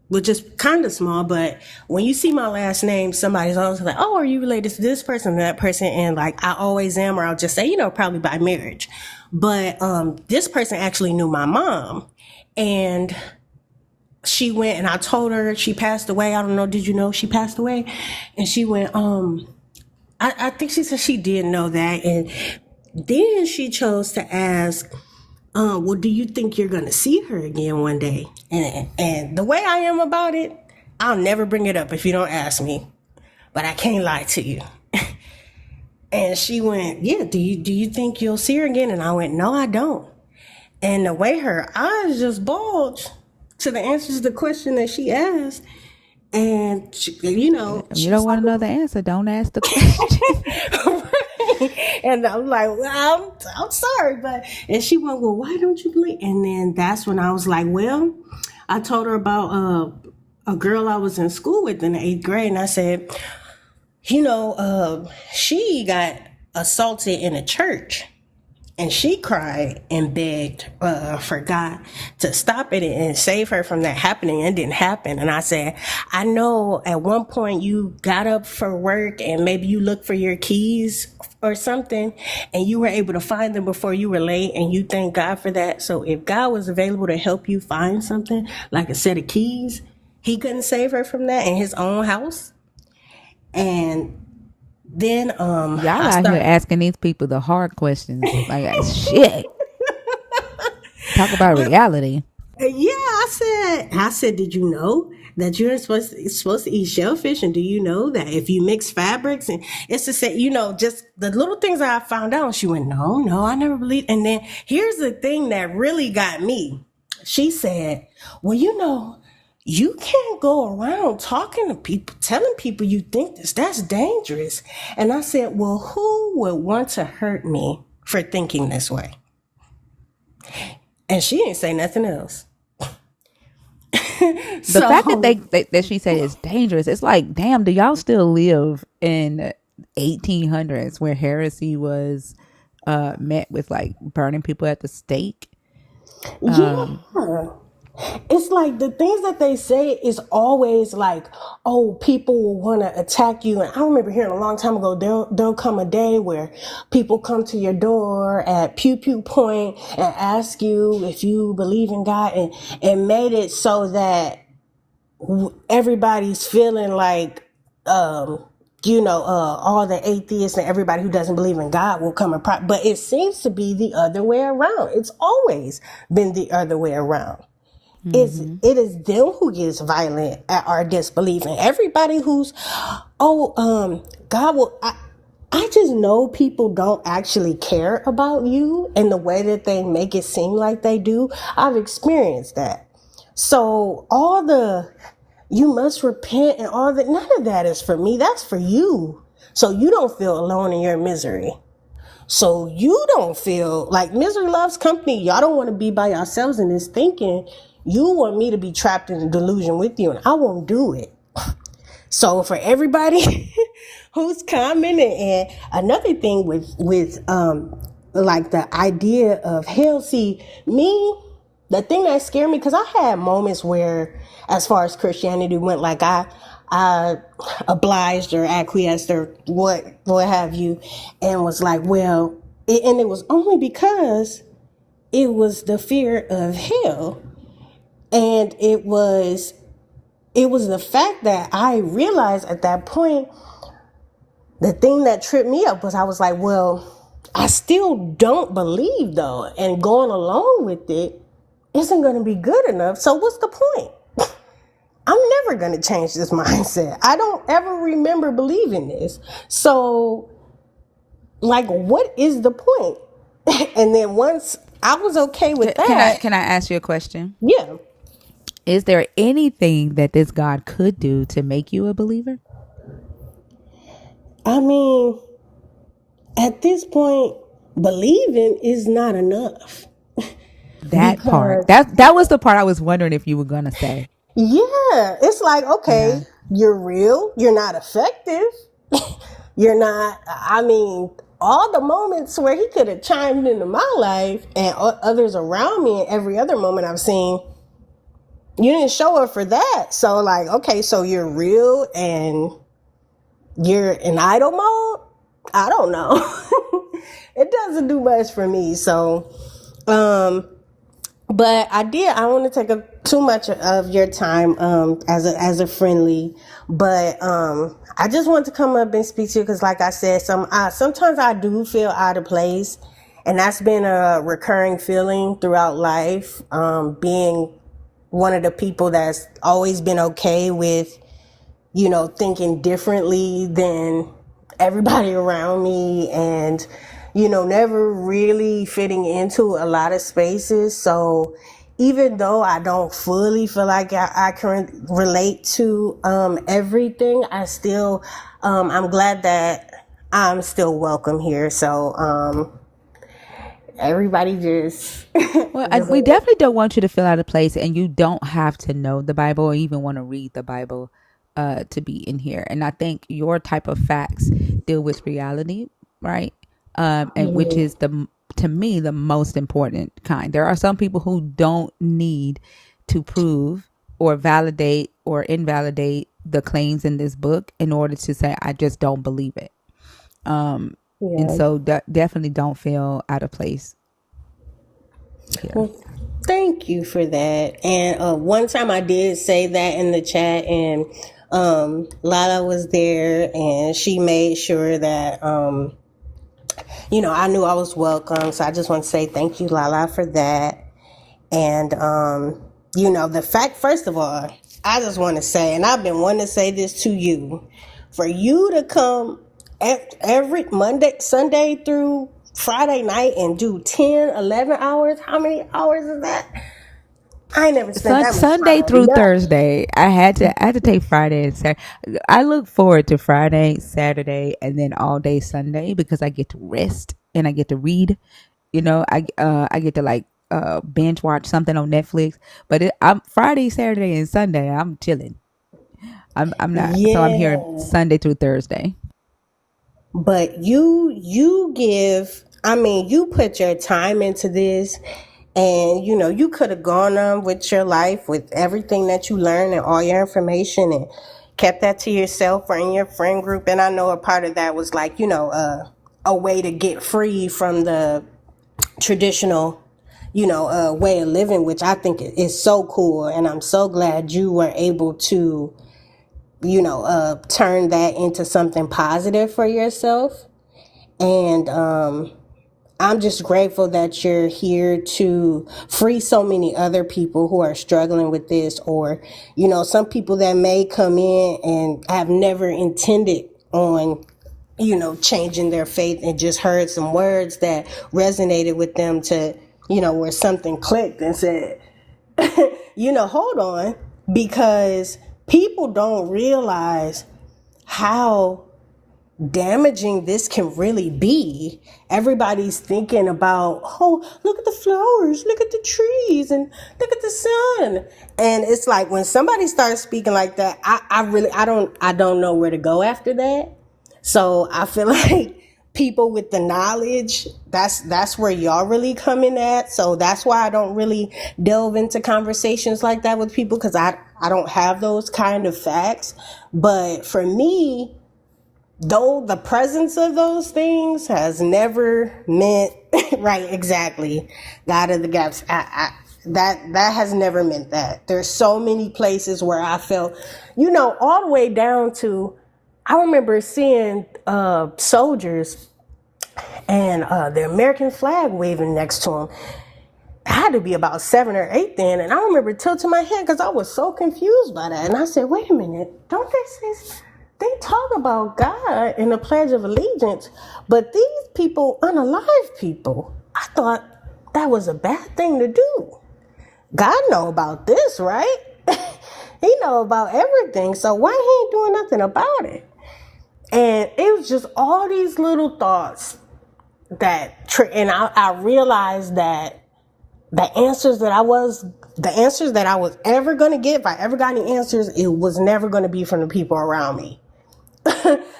which is kind of small, but when you see my last name, somebody's always like, oh, are you related to this person or that person? And like, I always am, or I'll just say, probably by marriage. But this person actually knew my mom, and she went, and I told her she passed away. I don't know, did you know she passed away? And she went, I think she said she did know that. And then she chose to ask, well, do you think you're going to see her again one day? And the way I am about it, I'll never bring it up if you don't ask me, but I can't lie to you. And she went, yeah, do you think you'll see her again? And I went, no, I don't. And the way her eyes just bulged to the answers to the question that she asked, And you know, You she don't was want like, to know the answer. Don't ask the question. and I'm like, well, I'm sorry, but and she went, well, why don't you believe? And then that's when I was like, well, I told her about a girl I was in school with in the 8th grade, and I said, you know, she got assaulted in a church. And she cried and begged for God to stop it and save her from that happening. It didn't happen. And I said, I know at one point you got up for work and maybe you looked for your keys or something and you were able to find them before you were late, and you thank God for that. So if God was available to help you find something like a set of keys, he couldn't save her from that in his own house. And then Y'all I out here started asking these people the hard questions. Like, shit. Talk about reality. Yeah, I said, did you know that you're supposed to eat shellfish? And do you know that if you mix fabrics and it's to say, you know, just the little things that I found out. She went, no, I never believed. And then here's the thing that really got me. She said, well, you know, you can't go around talking to people, telling people you think this. That's dangerous. And I said, well, who would want to hurt me for thinking this way? And she didn't say nothing else. The fact that that she said is dangerous, it's like, damn, do y'all still live in 1800s where heresy was met with like burning people at the stake? Yeah. It's like the things that they say is always like, oh, people will want to attack you. And I remember hearing a long time ago, there'll come a day where people come to your door at pew pew point and ask you if you believe in God, and made it so that everybody's feeling like, all the atheists and everybody who doesn't believe in God will come and but it seems to be the other way around. It's always been the other way around. It is them who gets violent at our disbelief, and everybody who's God will. I just know people don't actually care about you in the way that they make it seem like they do. I've experienced that. So all the you must repent and all that, none of that is for me. That's for you. So you don't feel alone in your misery. So you don't feel like misery loves company. Y'all don't want to be by yourselves in this thinking. You want me to be trapped in a delusion with you, and I won't do it. So for everybody who's commenting, and another thing with like the idea of hell, see me, the thing that scared me, because I had moments where, as far as Christianity went, like I obliged or acquiesced or what have you, and was like, well, and it was only because it was the fear of hell, and it was the fact that I realized at that point, the thing that tripped me up was I was like, well, I still don't believe though, and going along with it isn't going to be good enough. So what's the point? I'm never going to change this mindset. I don't ever remember believing this. So, like, what is the point? And then once I was okay with that. Can I ask you a question? Yeah. Is there anything that this God could do to make you a believer? I mean, at this point, believing is not enough. That part. That was the part I was wondering if you were gonna say. Yeah, it's like, okay, Yeah. you're real, you're not effective, you're not, I mean, all the moments where he could have chimed into my life and others around me, and every other moment I've seen, you didn't show up for that. So like, okay, so you're real and you're in idle mode? I don't know. It doesn't do much for me. So, but I don't want to take up too much of your time as a friendly, but I just want to come up and speak to you because, like I said, sometimes I do feel out of place, and that's been a recurring feeling throughout life. Being one of the people that's always been okay with, thinking differently than everybody around me, and never really fitting into a lot of spaces. So even though I don't fully feel like I can relate to everything, I still, I'm glad that I'm still welcome here. So everybody just, Well, just we definitely don't want you to feel out of place, and you don't have to know the Bible or even want to read the Bible to be in here. And I think your type of facts deal with reality, right? And which is to me the most important kind. There are some people who don't need to prove or validate or invalidate the claims in this book in order to say I just don't believe it. And yeah. so definitely don't feel out of place here. Well, thank you for that. And one time I did say that in the chat, and Lala was there, and she made sure that I knew I was welcome. So I just want to say thank you, Lala, for that. And the fact, first of all, I just want to say, and I've been wanting to say this to you, for you to come every Monday, Sunday through Friday night and do 10, 11 hours. How many hours is that? I ain't never spent that much Sunday time on through nothing. Thursday. I had to take Friday and Saturday. I look forward to Friday, Saturday, and then all day Sunday because I get to rest and I get to read. I get to binge watch something on Netflix. But I'm Friday, Saturday, and Sunday. I'm chilling. I'm not. So I'm here Yeah. Sunday through Thursday. But you give, you put your time into this, and you could have gone on with your life with everything that you learned and all your information and kept that to yourself or in your friend group. And I know a part of that was like, a way to get free from the traditional way of living, which I think is so cool. And I'm so glad you were able to turn that into something positive for yourself. And I'm just grateful that you're here to free so many other people who are struggling with this, or some people that may come in and have never intended on changing their faith and just heard some words that resonated with them to where something clicked and said, hold on, because people don't realize how damaging this can really be. Everybody's thinking about, oh, look at the flowers, look at the trees, and look at the sun. And it's like when somebody starts speaking like that, I don't know where to go after that. So I feel like people with the knowledge, that's where y'all really come in at. So that's why I don't really delve into conversations like that with people, because I don't have those kind of facts. But for me, though the presence of those things has never meant right, exactly, God of the gaps, that has never meant that. There's so many places where I felt, all the way down to, I remember seeing soldiers and the American flag waving next to them. I had to be about 7 or 8 then, and I remember tilting my head because I was so confused by that. And I said, wait a minute, don't they say, they talk about God in the Pledge of Allegiance, but these people, unalive people, I thought that was a bad thing to do. God know about this, right? He know about everything, so why he ain't doing nothing about it? And it was just all these little thoughts and I realized that the answers that I was ever going to get, if I ever got any answers, it was never going to be from the people around me.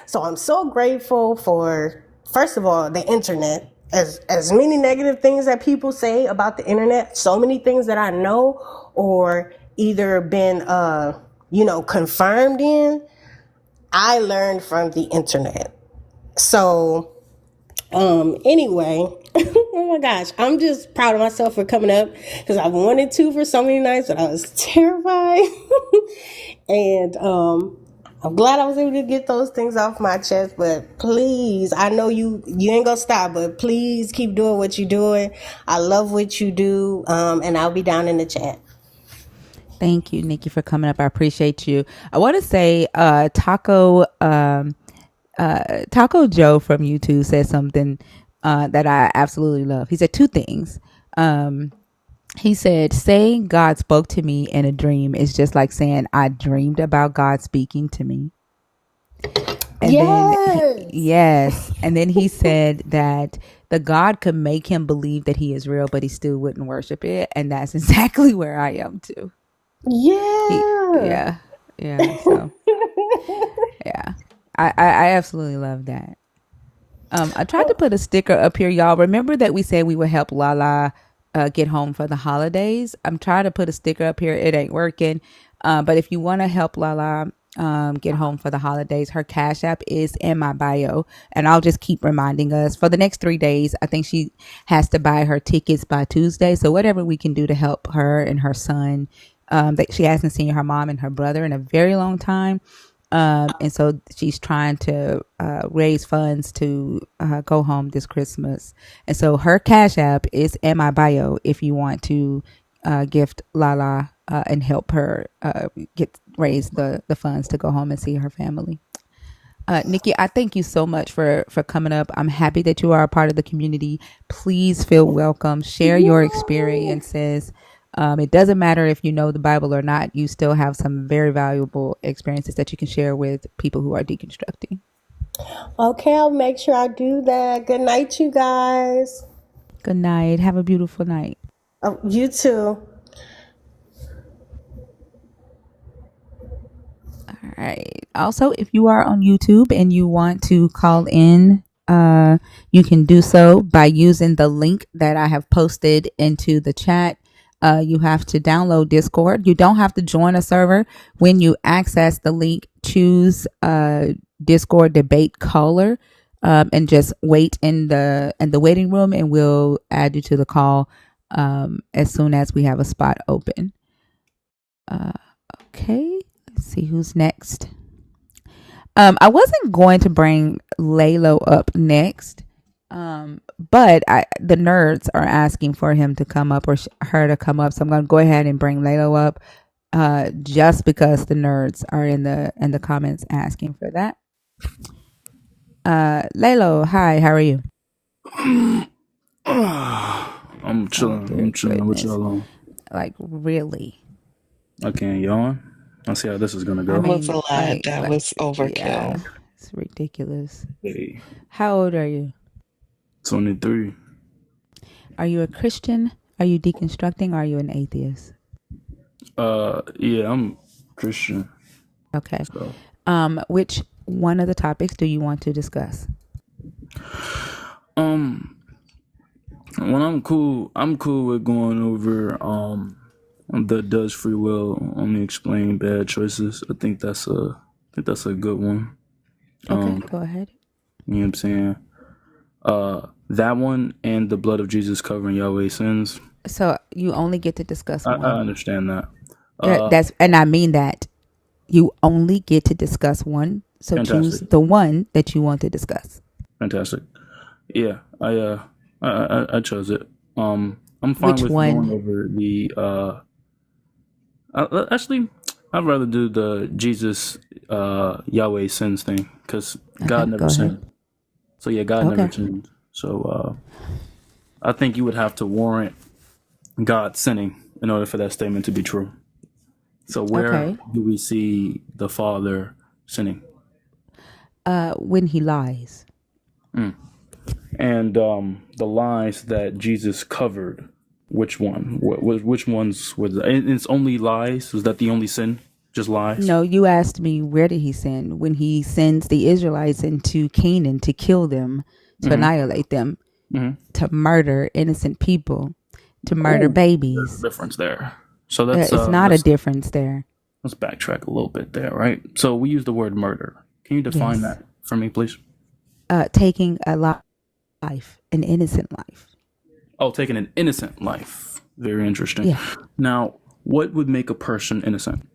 So I'm so grateful for, first of all, the internet. As many negative things that people say about the internet, so many things that I know or either been, confirmed in, I learned from the internet. So, anyway, oh my gosh, I'm just proud of myself for coming up, because I wanted to for so many nights, but I was terrified. And I'm glad I was able to get those things off my chest. But please, I know you ain't gonna stop, but please keep doing what you're doing. I love what you do. And I'll be down in the chat. Thank you, Nikki, for coming up. I appreciate you. I want to say Taco Joe from YouTube said something that I absolutely love. He said two things. He said, saying God spoke to me in a dream is just like saying I dreamed about God speaking to me. And then, Yes. yes. And then he said that the God could make him believe that he is real, but he still wouldn't worship it. And that's exactly where I am too. Yeah. Yeah. Yeah. So, yeah. I absolutely love that. I tried to put a sticker up here, y'all. Remember that we said we would help Lala get home for the holidays? I'm trying to put a sticker up here. It ain't working. But if you want to help Lala get home for the holidays, her Cash App is in my bio. And I'll just keep reminding us for the next 3 days. I think she has to buy her tickets by Tuesday. So whatever we can do to help her and her son, that she hasn't seen her mom and her brother in a very long time. And so she's trying to raise funds to go home this Christmas. And so her Cash App is in my bio if you want to gift Lala and help her raise the funds to go home and see her family. Nikki, I thank you so much for coming up. I'm happy that you are a part of the community. Please feel welcome. Share your experiences. It doesn't matter if you know the Bible or not. You still have some very valuable experiences that you can share with people who are deconstructing. Okay, I'll make sure I do that. Good night, you guys. Good night. Have a beautiful night. Oh, you too. All right. Also, if you are on YouTube and you want to call in, you can do so by using the link that I have posted into the chat. You have to download Discord. You don't have to join a server. When you access the link, choose Discord debate caller, and just wait in the waiting room, and we'll add you to the call as soon as we have a spot open. Okay. Let's see who's next. I wasn't going to bring Lalo up next, but the nerds are asking for him to come up or her to come up, so I'm going to go ahead and bring Lalo up, just because the nerds are in the comments asking for that. Lalo, hi, how are you? I'm chilling. I'm chilling. What y'all on? Like, really? I can't yawn. I'll see how this is gonna I go. That was mean, a lot. That was yeah, overkill. it's ridiculous. Hey, How old are you? 23. Are you a Christian? Are you deconstructing? Or are you an atheist? Yeah, I'm Christian. Okay. So, Which one of the topics do you want to discuss? when I'm cool with going over the does free will only explain bad choices. I think that's a good one. Okay, go ahead. You know what I'm saying? That one and the blood of Jesus covering Yahweh's sins. So you only get to discuss I one. understand that. And I mean that you only get to discuss one. So Fantastic. choose the one that you want to discuss. Fantastic. Yeah, I chose it. I'm fine Which with one? going over the actually I'd rather do the Jesus Yahweh sins thing because God never sinned. So yeah, God never sinned. So I think you would have to warrant God sinning in order for that statement to be true. So where do we see the Father sinning? When he lies. And the lies that Jesus covered, which one? Which ones were it's only lies? Was that the only sin? Just lies? No, you asked me where did he sin? When he sends the Israelites into Canaan to kill them, to annihilate them, to murder innocent people, to murder babies. There's a difference there. So that's it's not a difference there. Let's backtrack a little bit there, right? So we use the word murder. Can you define that for me, please? Taking a life, an innocent life. Oh, taking an innocent life. Very interesting. Yeah. Now, what would make a person innocent?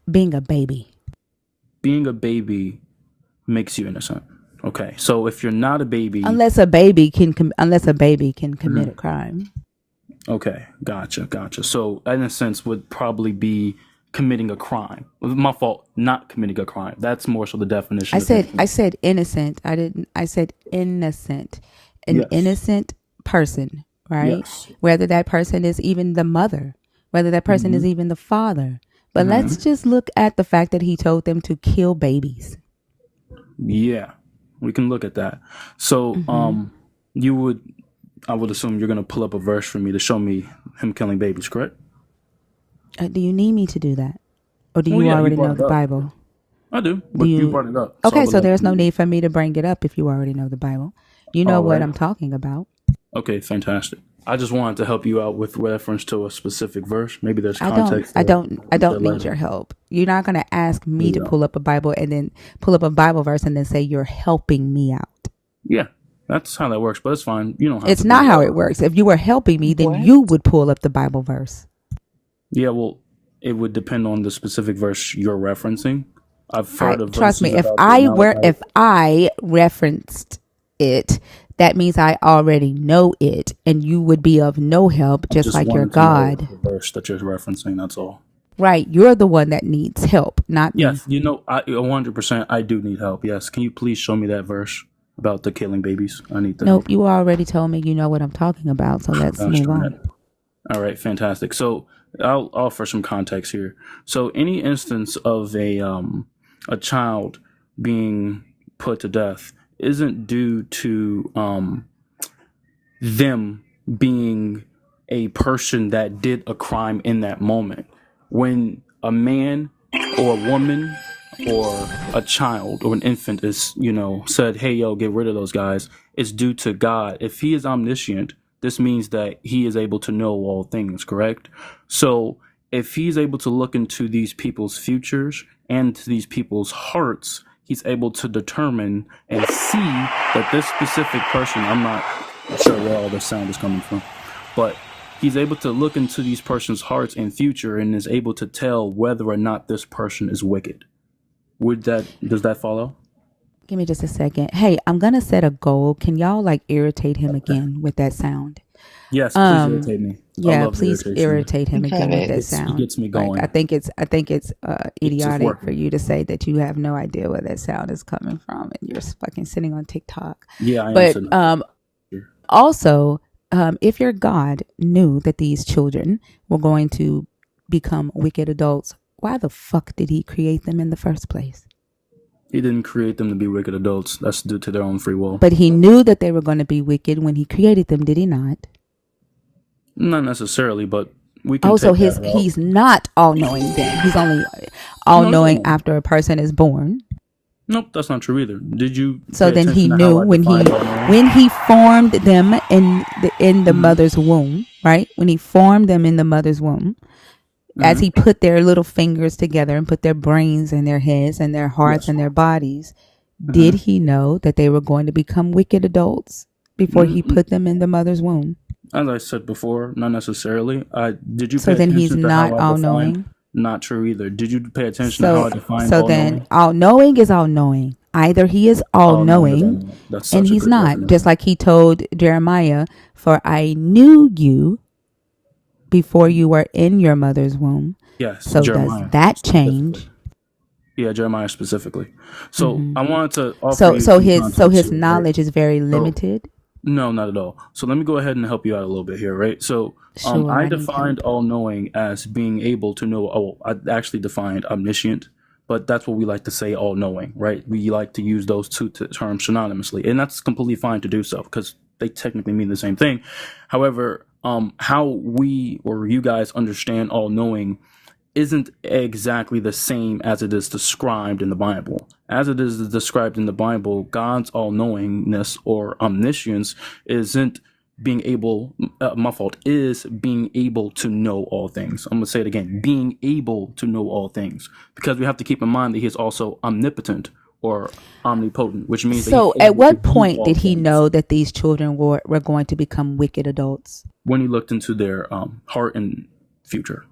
Being a baby. Being a baby makes you innocent. Okay, so if you're not a baby, unless a baby can commit a crime. Okay, gotcha. So innocence would probably be committing a crime. My fault, not committing a crime. That's more so the definition. I said innocent. I said innocent. An innocent person right? Yes. Whether that person is even the mother, whether that person is even the father. But let's just look at the fact that he told them to kill babies. Yeah, we can look at that. So, I would assume you're going to pull up a verse for me to show me him killing babies, correct? Do you need me to do that? Or do Well, you yeah, you already brought know it the up. Bible? I do, but you brought it up. Okay, I would so like there's no to- need for me to bring it up if you already know the Bible. You know All what right. I'm talking about. Okay, fantastic. I just wanted to help you out with reference to a specific verse. Maybe there's I don't context. I don't need your help. You're not going to ask me to pull up a Bible and then pull up a Bible verse and then say you're helping me out. Yeah, that's how that works, but it's fine. You don't have It's to not do how that. it works. If you were helping me, then What? you would pull up the Bible verse. Yeah, well, it would depend on the specific verse you're referencing. I've heard of Trust me, verses about the Amalekites. if I referenced it, that means I already know it, and you would be of no help, just like your wanted to know God. the verse that you're referencing, that's all. Right, you're the one that needs help, not me. Yes, 100%. I do need help. Yes, can you please show me that verse about the killing babies? I need the Nope, help. you already told me you know what I'm talking about, so let's move on. All right, fantastic. So I'll offer some context here. So any instance of a child being put to death isn't due to them being a person that did a crime in that moment. When a man or a woman or a child or an infant is, said, hey, yo, get rid of those guys, it's due to God. If he is omniscient, this means that he is able to know all things, correct? So if he's able to look into these people's futures and to these people's hearts, he's able to determine and see that this specific person, I'm not sure where all this sound is coming from, but he's able to look into these person's hearts and future and is able to tell whether or not this person is wicked. Does that follow? Give me just a second. Hey, I'm gonna set a goal. Can y'all irritate him again with that sound? Yes, please irritate me. Yeah, please irritate him again with that It sound. gets me going. I think it's idiotic for you to say that you have no idea where that sound is coming from, and you're fucking sitting on TikTok. Yeah, I am. But also, if your God knew that these children were going to become wicked adults, why the fuck did he create them in the first place? He didn't create them to be wicked adults. That's due to their own free will. But he knew that they were going to be wicked when he created them, did he not? Not necessarily, but we can. Also, he's not all-knowing then. He's only all-knowing after a person is born. Nope, that's not true either. Did you? So then he knew when he formed them in the mother's womb, right? When he formed them in the mother's womb, as he put their little fingers together and put their brains and their heads and their hearts and their bodies, did he know that they were going to become wicked adults before he put them in the mother's womb? As I said before, not necessarily. Did you? So then he's not all-knowing? Not true either. Did you pay attention to how I defined all-knowing? So then all-knowing is all-knowing. Either he is all-knowing and he's not. Definition. Just like he told Jeremiah, for I knew you before you were in your mother's womb. Yes. So Jeremiah, does that change? Yeah, Jeremiah specifically. So I wanted to offer so his knowledge is very limited. No, not at all. So let me go ahead and help you out a little bit here, right? So I defined all-knowing as being able to know. Oh, I actually defined omniscient, but that's what we like to say all-knowing, right? We like to use those two terms synonymously, and that's completely fine to do so because they technically mean the same thing. However, how we or you guys understand all-knowing isn't exactly the same as it is described in the Bible. As it is described in the Bible, God's all-knowingness or omniscience isn't being able, is being able to know all things. I'm going to say it again, being able to know all things. Because we have to keep in mind that he is also omnipotent or omnipotent, which means so at what point did he know that these children were going to become wicked adults? When he looked into their heart and future.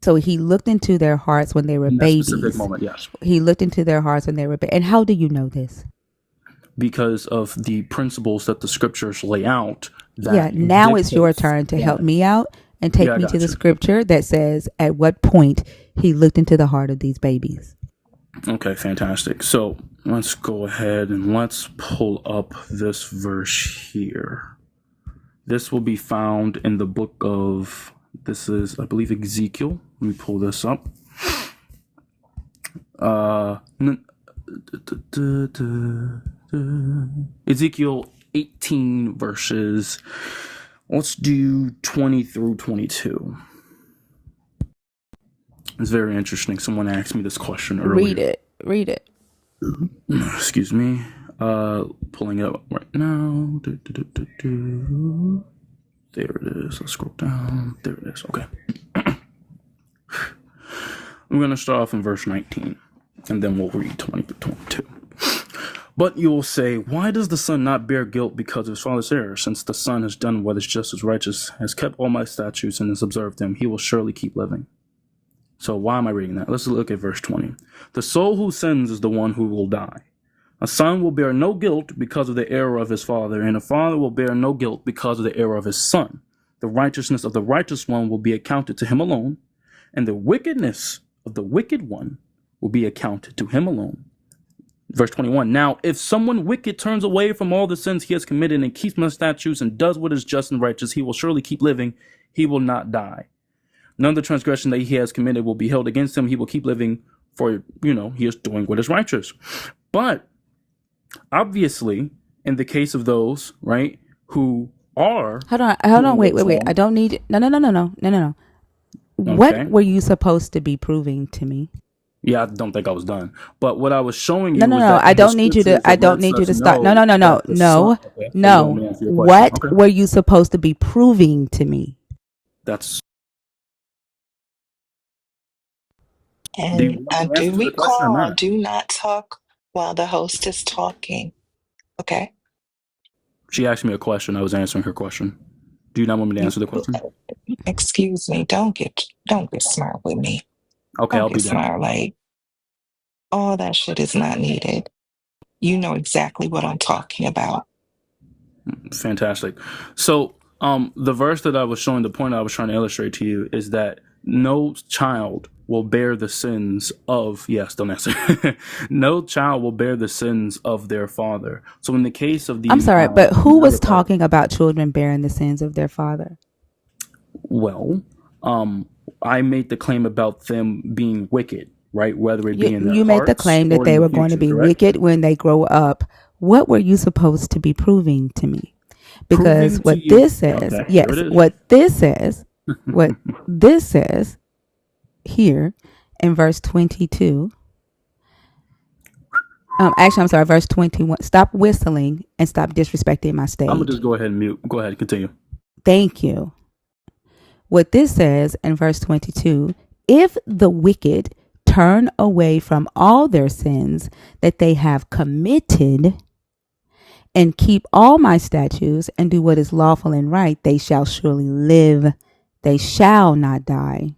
So he looked into their hearts when they were babies. Specific moment, yes. He looked into their hearts when they were babies. And how do you know this? Because of the principles that the scriptures lay out. Now it's your turn to help me out and take me to the scripture that says at what point he looked into the heart of these babies. Okay, fantastic. So let's go ahead and let's pull up this verse here. This will be found in the book of, this is, I believe, Ezekiel. Let me pull this up. Ezekiel 18 verses, let's do 20 through 22. It's very interesting. Someone asked me this question earlier. Read it. Excuse me. Pulling it up right now. There it is. Let's scroll down. There it is. Okay. I'm going to start off in verse 19, and then we'll read 20 to 22. But you will say, why does the son not bear guilt because of his father's error? Since the son has done what is just as righteous, has kept all my statutes, and has observed them, he will surely keep living. So why am I reading that? Let's look at verse 20. The soul who sins is the one who will die. A son will bear no guilt because of the error of his father, and a father will bear no guilt because of the error of his son. The righteousness of the righteous one will be accounted to him alone, and the wickedness of the wicked one will be accounted to him alone. Verse 21, now if someone wicked turns away from all the sins he has committed and keeps my statutes and does what is just and righteous, he will surely keep living. He will not die. None of the transgression that he has committed will be held against him. He will keep living, for, he is doing what is righteous. But obviously, in the case of those, right, who are... Hold on, wait. I don't need... No. Okay. What were you supposed to be proving to me? Yeah, I don't think I was done. But what I was showing you... No. I don't need you to stop. No. What were you supposed to be proving to me? That's... And do recall, do not talk while the host is talking. Okay? She asked me a question. I was answering her question. Do you not want me to answer the question? Excuse me. Don't get smart with me. Okay, don't I'll get be smart. done. Like, all that shit is not needed. You know exactly what I'm talking about. Fantastic. So, the verse that I was showing, the point I was trying to illustrate to you is that no child will bear the sins of, yes, don't answer. No child will bear the sins of their father. So in the case of the... I'm sorry, but who was talking about children bearing the sins of their father? Well, I made the claim about them being wicked, right? Whether it be in their You made the claim that they were going to be wicked when they grow up. What were you supposed to be proving to me? Because what this says, what this says here in verse 22. Actually, I'm sorry, verse 21. Stop whistling and stop disrespecting my stage. I'm gonna just go ahead and mute. Go ahead, continue. Thank you. What this says in verse 22, if the wicked turn away from all their sins that they have committed and keep all my statutes and do what is lawful and right, they shall surely live. They shall not die.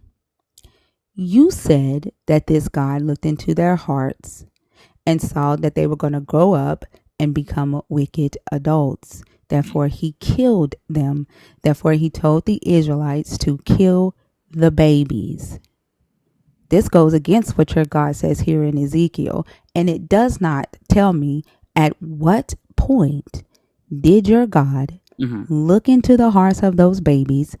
You said that this God looked into their hearts and saw that they were going to grow up and become wicked adults. Therefore, he killed them. Therefore, he told the Israelites to kill the babies. This goes against what your God says here in Ezekiel, and it does not tell me at what point did your God look into the hearts of those babies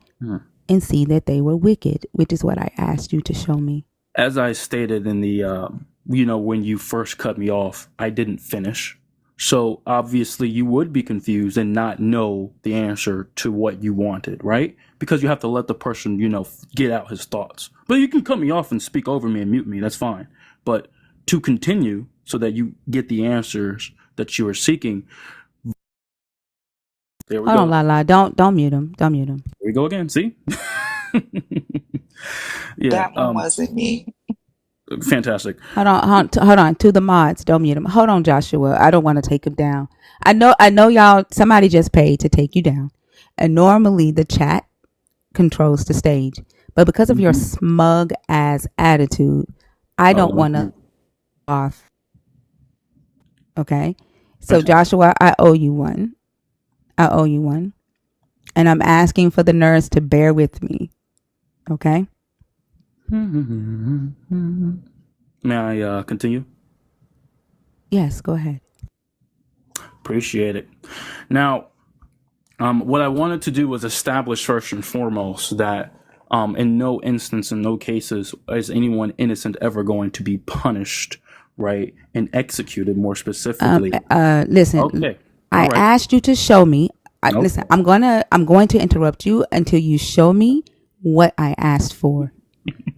and see that they were wicked, which is what I asked you to show me. As I stated in the, when you first cut me off, I didn't finish. So obviously you would be confused and not know the answer to what you wanted, right? Because you have to let the person, get out his thoughts. But you can cut me off and speak over me and mute me. That's fine. But to continue so that you get the answers that you are seeking. There we go. Hold on, La. Don't mute him. Don't mute him. There we go again. See? Yeah. That one wasn't me. Fantastic. Hold on. To the mods, don't mute him. Hold on, Joshua. I don't want to take him down. I know y'all, somebody just paid to take you down. And normally the chat controls the stage. But because of your smug ass attitude, I don't want to off. Okay? So Joshua, I owe you one. And I'm asking for the nerds to bear with me. Okay? May I continue? Yes, go ahead. Appreciate it. Now, What I wanted to do was establish first and foremost that in no instance, in no cases, is anyone innocent ever going to be punished, right, and executed. More specifically, listen. okay, I right. asked you to show me. Okay. Listen, I'm going to interrupt you until you show me what I asked for.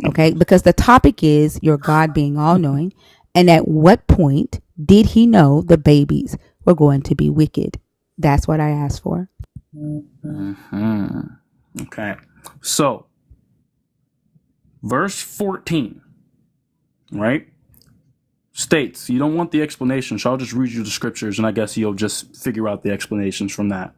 Okay, because the topic is your God being all knowing, and at what point did he know the babies were going to be wicked? That's what I asked for. Mm-hmm. Okay, so verse 14, right, states, you don't want the explanation, so I'll just read you the scriptures, and I guess you'll just figure out the explanations from that.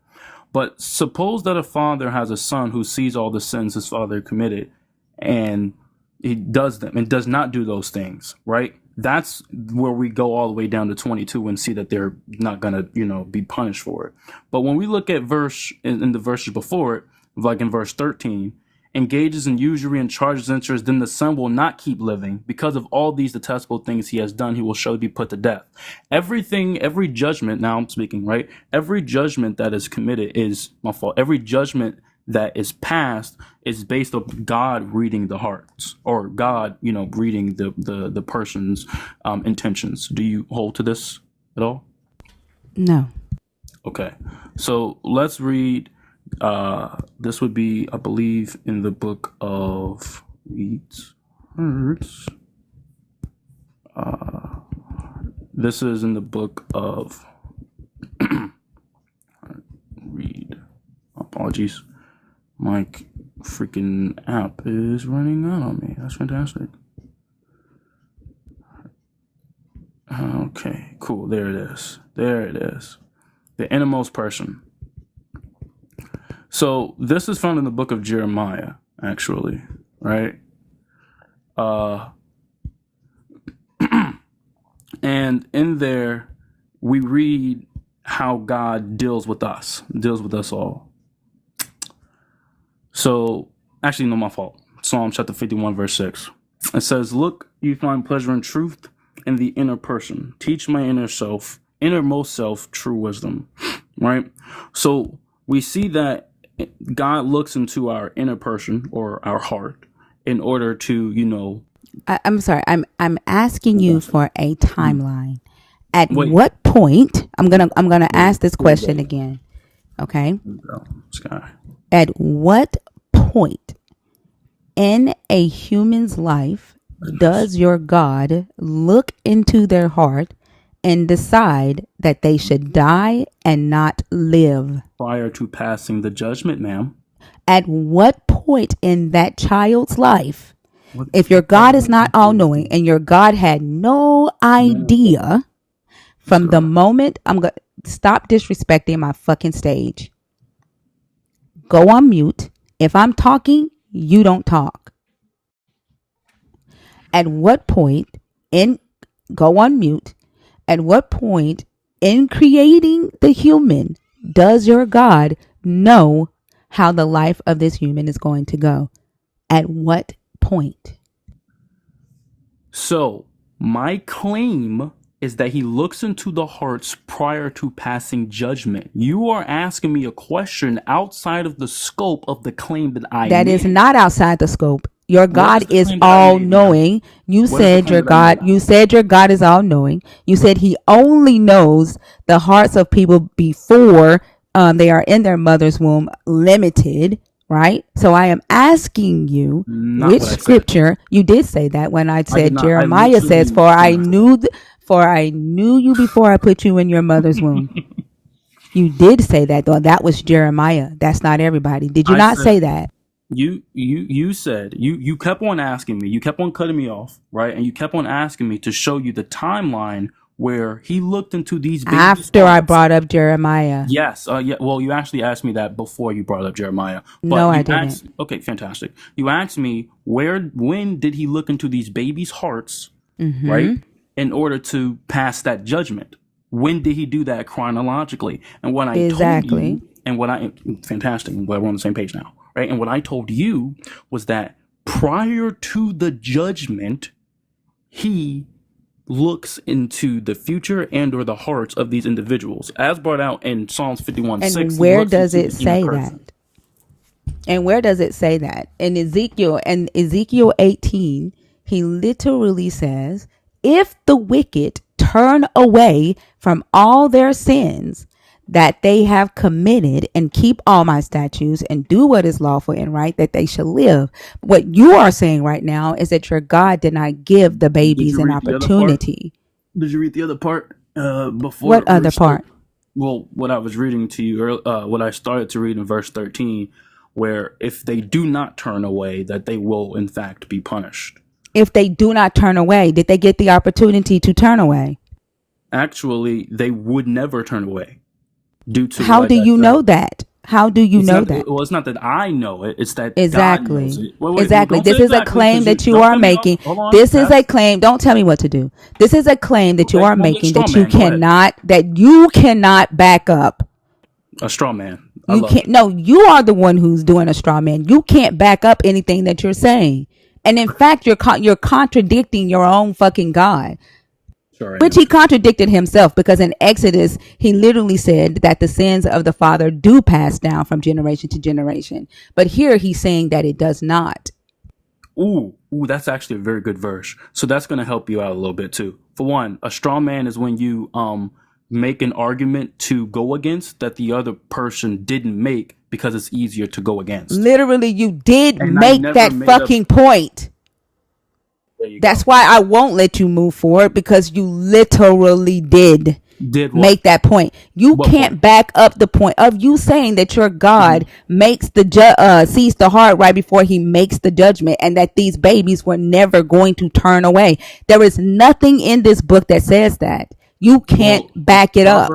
But suppose that a father has a son who sees all the sins his father committed, and he does them and does not do those things, right? That's where we go all the way down to 22 and see that they're not going to, be punished for it. But when we look at in the verses before it, like in verse 13, engages in usury and charges interest, then the son will not keep living. Because of all these detestable things he has done, he will surely be put to death. Every judgment, now I'm speaking, right? Every judgment that is committed is my fault. Every judgment that is passed is based on God reading the hearts, or God, reading the person's intentions. Do you hold to this at all? No. Okay. So let's read. This would be, I believe, in the book of Hurts. This is in the book of read. Apologies. My freaking app is running out on me. That's fantastic. Okay, cool. There it is. The innermost person. So this is found in the book of Jeremiah, actually, right? And in there, we read how God deals with us all. So, actually, no, my fault. Psalm chapter 51, verse 6. It says, "Look, you find pleasure in truth in the inner person. Teach my innermost self, true wisdom." Right? So, we see that God looks into our inner person, or our heart, in order to, I'm sorry. I'm asking you for a timeline. At Wait. what point? I'm gonna ask this question again. Okay. At what point in a human's life does your God look into their heart and decide that they should die and not live? Prior to passing the judgment, ma'am. At what point in that child's life, if your God is not all-knowing and your God had no idea from the moment, I'm going to stop disrespecting my fucking stage. Go on mute. If I'm talking, you don't talk. At what point go on mute. At what point in creating the human does your God know how the life of this human is going to go? At what point? So my claim is that he looks into the hearts prior to passing judgment. You are asking me a question outside of the scope of the claim that I made. That is not outside the scope. Your God is all knowing. You said your God is all knowing. You said he only knows the hearts of people before they are in their mother's womb, limited, right? So I am asking you which scripture. You did say that when I said Jeremiah says, "For I knew you before I put you in your mother's womb." You did say that, though. That was Jeremiah. That's not everybody. Did you not say that? You said you kept on asking me. You kept on cutting me off, right? And you kept on asking me to show you the timeline where he looked into these babies' after hearts. I brought up Jeremiah. Yes. Yeah. Well, you actually asked me that before you brought up Jeremiah. But no, I didn't. Okay, fantastic. You asked me when did he look into these babies' hearts, right? In order to pass that judgment. When did he do that chronologically? And when I told you, fantastic. I'm glad we're on the same page now, right? And what I told you was that prior to the judgment, he looks into the future and or the hearts of these individuals, as brought out in Psalms 51:6. And where does it say that? And where does it say that? In Ezekiel 18, he literally says, if the wicked turn away from all their sins that they have committed and keep all my statutes and do what is lawful and right, that they shall live. What you are saying right now is that your God did not give the babies an opportunity. Did you read the other part before? What other part? Well, what I was reading to you, what I started to read in verse 13, where if they do not turn away, that they will in fact be punished. If they do not turn away, did they get the opportunity to turn away? Actually, they would never turn away. Due to how do you know that? How do you know that? Well, it's not that I know it. It's that exactly. God knows it. Wait, exactly. This is a claim that you are making. This is a claim. Don't tell me what to do. This is a claim that you are making that you cannot back up. A straw man. You can't. No, you are the one who's doing a straw man. You can't back up anything that you're saying, and in fact, you're contradicting your own fucking God. Sure, which he contradicted himself, because in Exodus, he literally said that the sins of the father do pass down from generation to generation. But here he's saying that it does not. Ooh, that's actually a very good verse. So that's going to help you out a little bit too. For one, a straw man is when you make an argument to go against that the other person didn't make because it's easier to go against. Literally, you did make that fucking point. That's why I won't let you move forward, because you literally did make that point. You can't back up the point of you saying that your God makes the sees the heart right before he makes the judgment, and that these babies were never going to turn away. There is nothing in this book that says that. You can't back it up.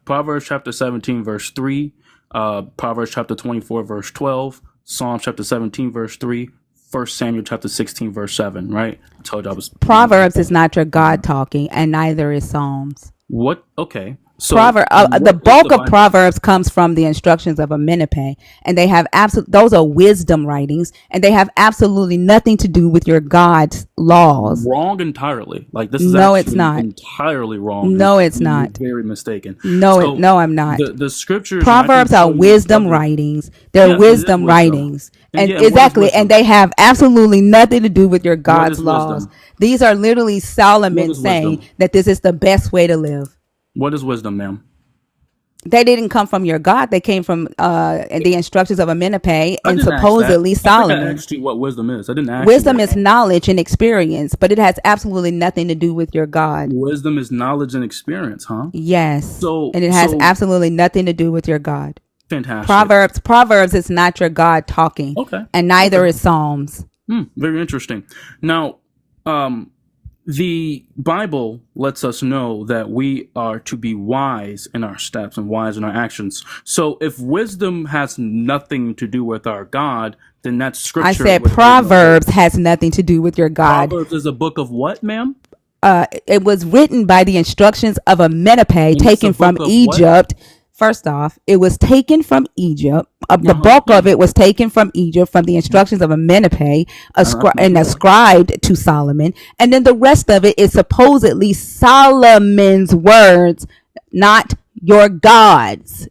Proverbs chapter 17 verse 3, Proverbs chapter 24 verse 12, Psalm chapter 17 verse 3, 1 Samuel chapter 16 verse 7, right? I told you I was. Proverbs is not your God talking, and neither is Psalms. What? Okay. So the bulk of Proverbs comes from the instructions of Amenepe, and they have those are wisdom writings, and they have absolutely nothing to do with your God's laws. Wrong entirely. Like this is it's not entirely wrong. No, it's not. Very mistaken. No, I'm not. The scriptures. Proverbs are wisdom writings. They're wisdom writings, and exactly, and they have absolutely nothing to do with your God's laws. These are literally Solomon saying that this is the best way to live. What is wisdom, ma'am? They didn't come from your God. They came from the instructions of Amenepe and supposedly Solomon. I asked you what wisdom is. I didn't ask wisdom is knowledge and experience, but it has absolutely nothing to do with your God. Wisdom is knowledge and experience, huh? Yes. And it has absolutely nothing to do with your God. Fantastic. Proverbs is not your God talking. Okay. And neither is Psalms. Very interesting. Now, the Bible lets us know that we are to be wise in our steps and wise in our actions. So if wisdom has nothing to do with our God, then that's scripture. I said Proverbs has nothing to do with your God. Proverbs is a book of what, ma'am? It was written by the instructions of Amenepe, taken from Egypt. What? First off, it was taken from Egypt. The bulk of it was taken from Egypt, from the instructions of Amenepe, and ascribed to Solomon. And then the rest of it is supposedly Solomon's words, not your God's.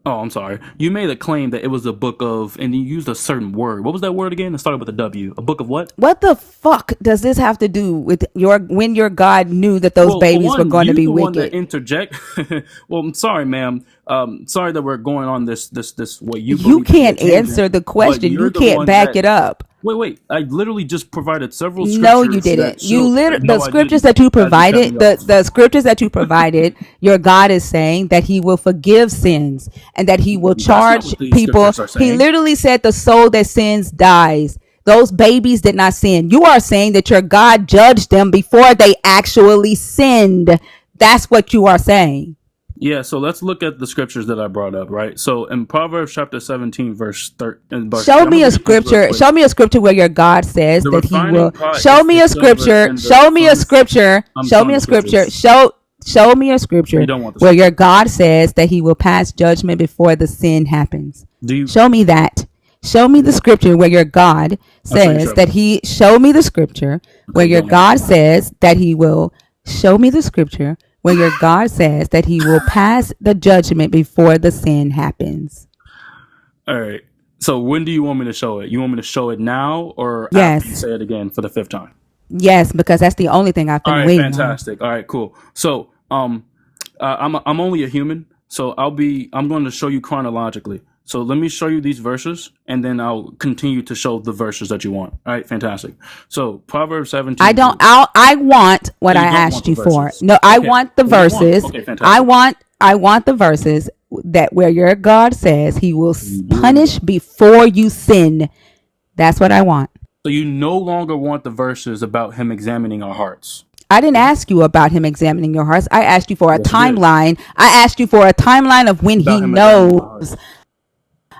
Oh, I'm sorry. You made a claim that it was a book of, and you used a certain word. What was that word again? It started with a W. A book of what? What the fuck does this have to do with when your God knew that those babies were going to be wicked? One to interject. Well, I'm sorry, ma'am. Sorry that we're going on this way. You can't answer the question. You can't back it up. Wait. I literally just provided several scriptures. No, you didn't. The scriptures that you provided, the scriptures that you provided, your God is saying that he will forgive sins and that he will charge people. He literally said the soul that sins dies. Those babies did not sin. You are saying that your God judged them before they actually sinned. That's what you are saying. Yeah, so let's look at the scriptures that I brought up, right? So in Proverbs chapter 17, verse 13. Show me a scripture. Show me a scripture where your God says that he will. Show me a scripture. Show me a scripture. Show me a scripture. Show me a scripture where your God says that he will pass judgment before the sin happens. Show me that. Show me the scripture where your God says that he. Show me the scripture where your God says that he will. Show me the scripture where your God says that he will pass the judgment before the sin happens. All right. So when do you want me to show it? You want me to show it now or after you Yes. say it again for the 5th time? Yes, because that's the only thing I've All been right, waiting fantastic. All right, cool. So, I'm only a human, so I'm going to show you chronologically. So let me show you these verses, and then I'll continue to show the verses that you want. All right, fantastic. So Proverbs 17. I want what So you I don't want asked the you for. verses. No, I Okay. want the So you don't want them. verses. Okay, fantastic. I want the verses that where your God says he will You punish do. before you sin. That's what I want. So you no longer want the verses about him examining our hearts. I didn't ask you about him examining your hearts. I asked you for a Yes, you did. timeline. I asked you for a timeline of when he About him examining our knows. hearts.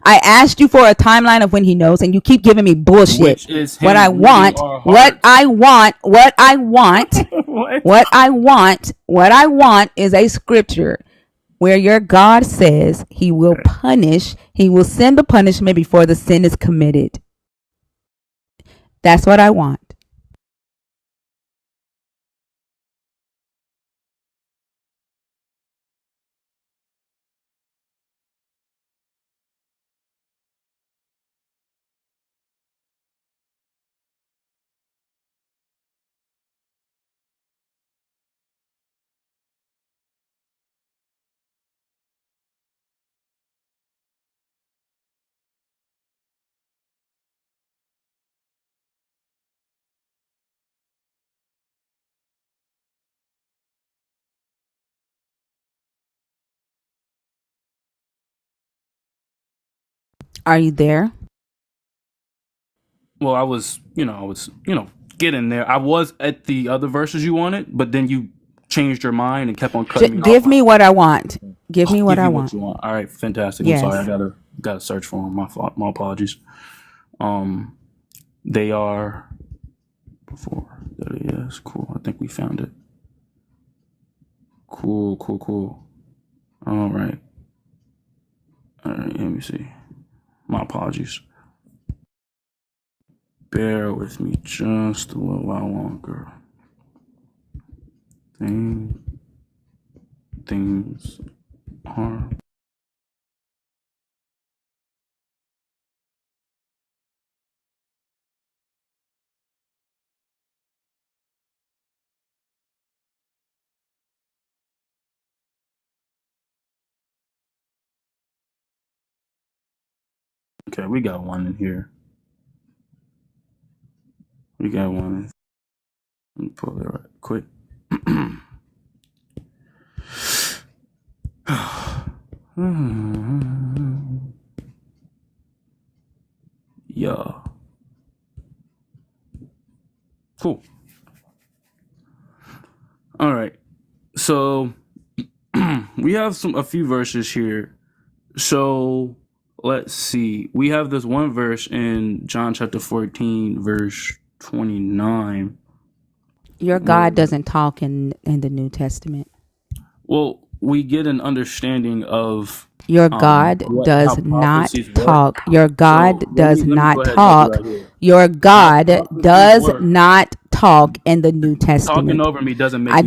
I asked you for a timeline of when he knows, and you keep giving me bullshit. Which is What him I reading want, our what hearts. I want, what I want, What? what I want, what I want is a scripture where your God says he will punish, he will send a punishment before the sin is committed. That's what I want. Are you there? Well, I was getting there. I was at the other verses you wanted, but then you changed your mind and kept on cutting me off. Give me what I want. Give me I'll what give I you what want. you want. All right, fantastic. I'm sorry. Yes. I gotta search for them. My apologies. They are before. There it is. Cool. I think we found it. Cool. All right. Let me see. My apologies. Bear with me just a little while longer. Things are. Okay, we got one in here. We got one. Let me pull it right quick. Yeah. Cool. All right. So we have a few verses here. So let's see. We have this one verse in John chapter 14, verse 29. Your God doesn't talk in the New Testament. Well, we get an understanding of your God does not talk. Your God does not talk. Your God does not talk in the New Testament. Talking over me doesn't make I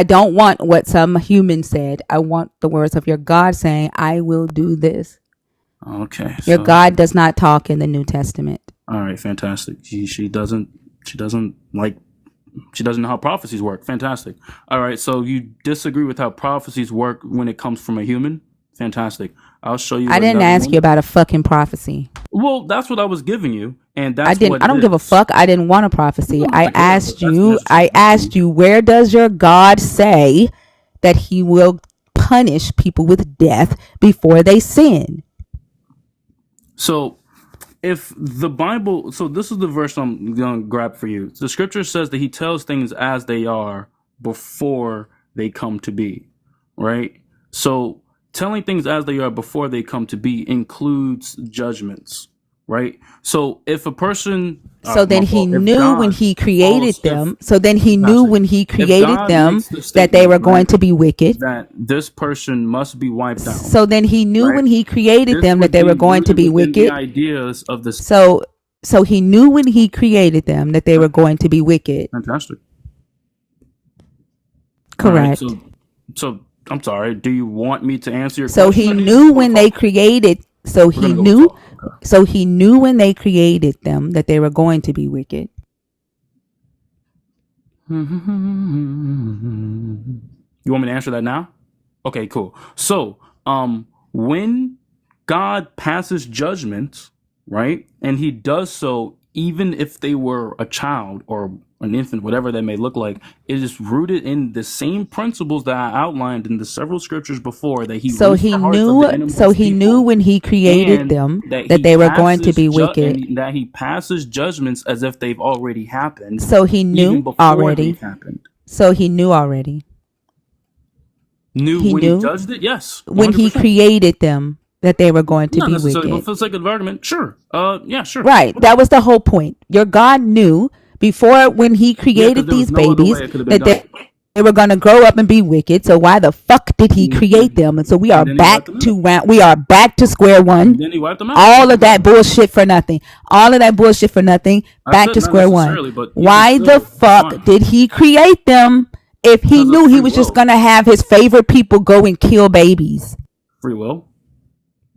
don't want what some human said. I want the words of your God saying, I will do this. Okay. Your God does not talk in the New Testament. All right, fantastic. She doesn't know how prophecies work. Fantastic. All right, so you disagree with how prophecies work when it comes from a human? Fantastic. I'll show you. I didn't ask you about a fucking prophecy. Well, that's what I was giving you, and that's I don't give a fuck. I didn't want a prophecy. I asked you, where does your God say that he will punish people with death before they sin? So if the Bible, so this is the verse I'm going to grab for you. The scripture says that he tells things as they are before they come to be, right? So telling things as they are before they come to be includes judgments, right? So if a person, So then my he fault, if knew when God he created falls, if them. So then he knew fantastic, when he if created God them makes the that they statement, were going right, to be wicked. that this person must be wiped out, So then he knew right? when he created This them that would they be were going to rooted be within the wicked. ideas of this. So he knew when he created them that they were going to be wicked. Fantastic. All right. Correct. So I'm sorry. Do you want me to answer your So question, he or do you just knew want when to they talk? created. We're gonna go with talk. Okay. So he knew when they created them that they were going to be wicked. You want me to answer that now? Okay, cool. So, when God passes judgment, right, and he does so even if they were a child or an infant, whatever that may look like, it is rooted in the same principles that I outlined in the several scriptures before, that he So roots he the hearts of the knew. So innermost he knew people, when he created and them that that he they were going to passes be wicked. that he passes judgments as if they've already happened, So he even knew before already. they've happened. So he knew already. Knew He when he knew judged it? Yes, when he 100%. created them that they were going to Not be necessarily, but wicked. for the sake of the argument, sure. Yeah, sure. Right. Okay. That was the whole point. Your God knew before when he Yeah, because created there was these no other way babies it could have been that done. they were going to grow up and be wicked. So why the fuck did he create them? And so we are And then he wiped back them out. to square one. And then he wiped them out. All of that bullshit for nothing. All of that bullshit for nothing. I Back said to not square one. necessarily, but you can Why the still, it's fuck fine. did he create them if he Because of knew he free was just will. going to have his favorite people go and kill babies? Free will.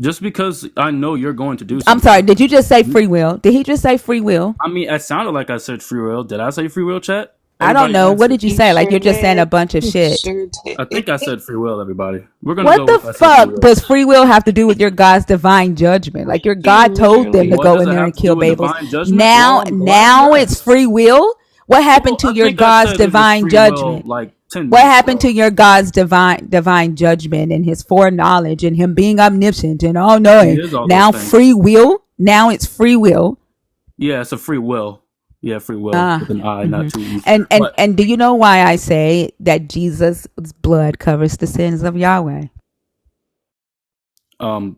Just because I know you're going to do I'm something. sorry. Did you just say free will? Did he just say free will? I mean, it sounded like I said free will. Did I say free will, chat? I don't Everybody know. What answer. did you You say? Like sure you're just saying a did. bunch of You shit. sure did. I think I said free will, everybody. We're going to What go the with I said free fuck will. does free will have to do with your God's divine judgment? Like your You God told them to literally. What go does in it there have and to do kill with babies. divine judgment? Well, Now, I'm glad now you it's asked. free will. What happened Well, to I your think I God's said it was divine free will judgment? like 10 What minutes happened ago. to your God's divine judgment and his foreknowledge and him being omniscient and all knowing? He is all those Now things. free will. Now it's free will. Yeah, it's a free will. Yeah, free will with an I, not two E's. But And do you know why I say that Jesus' blood covers the sins of Yahweh?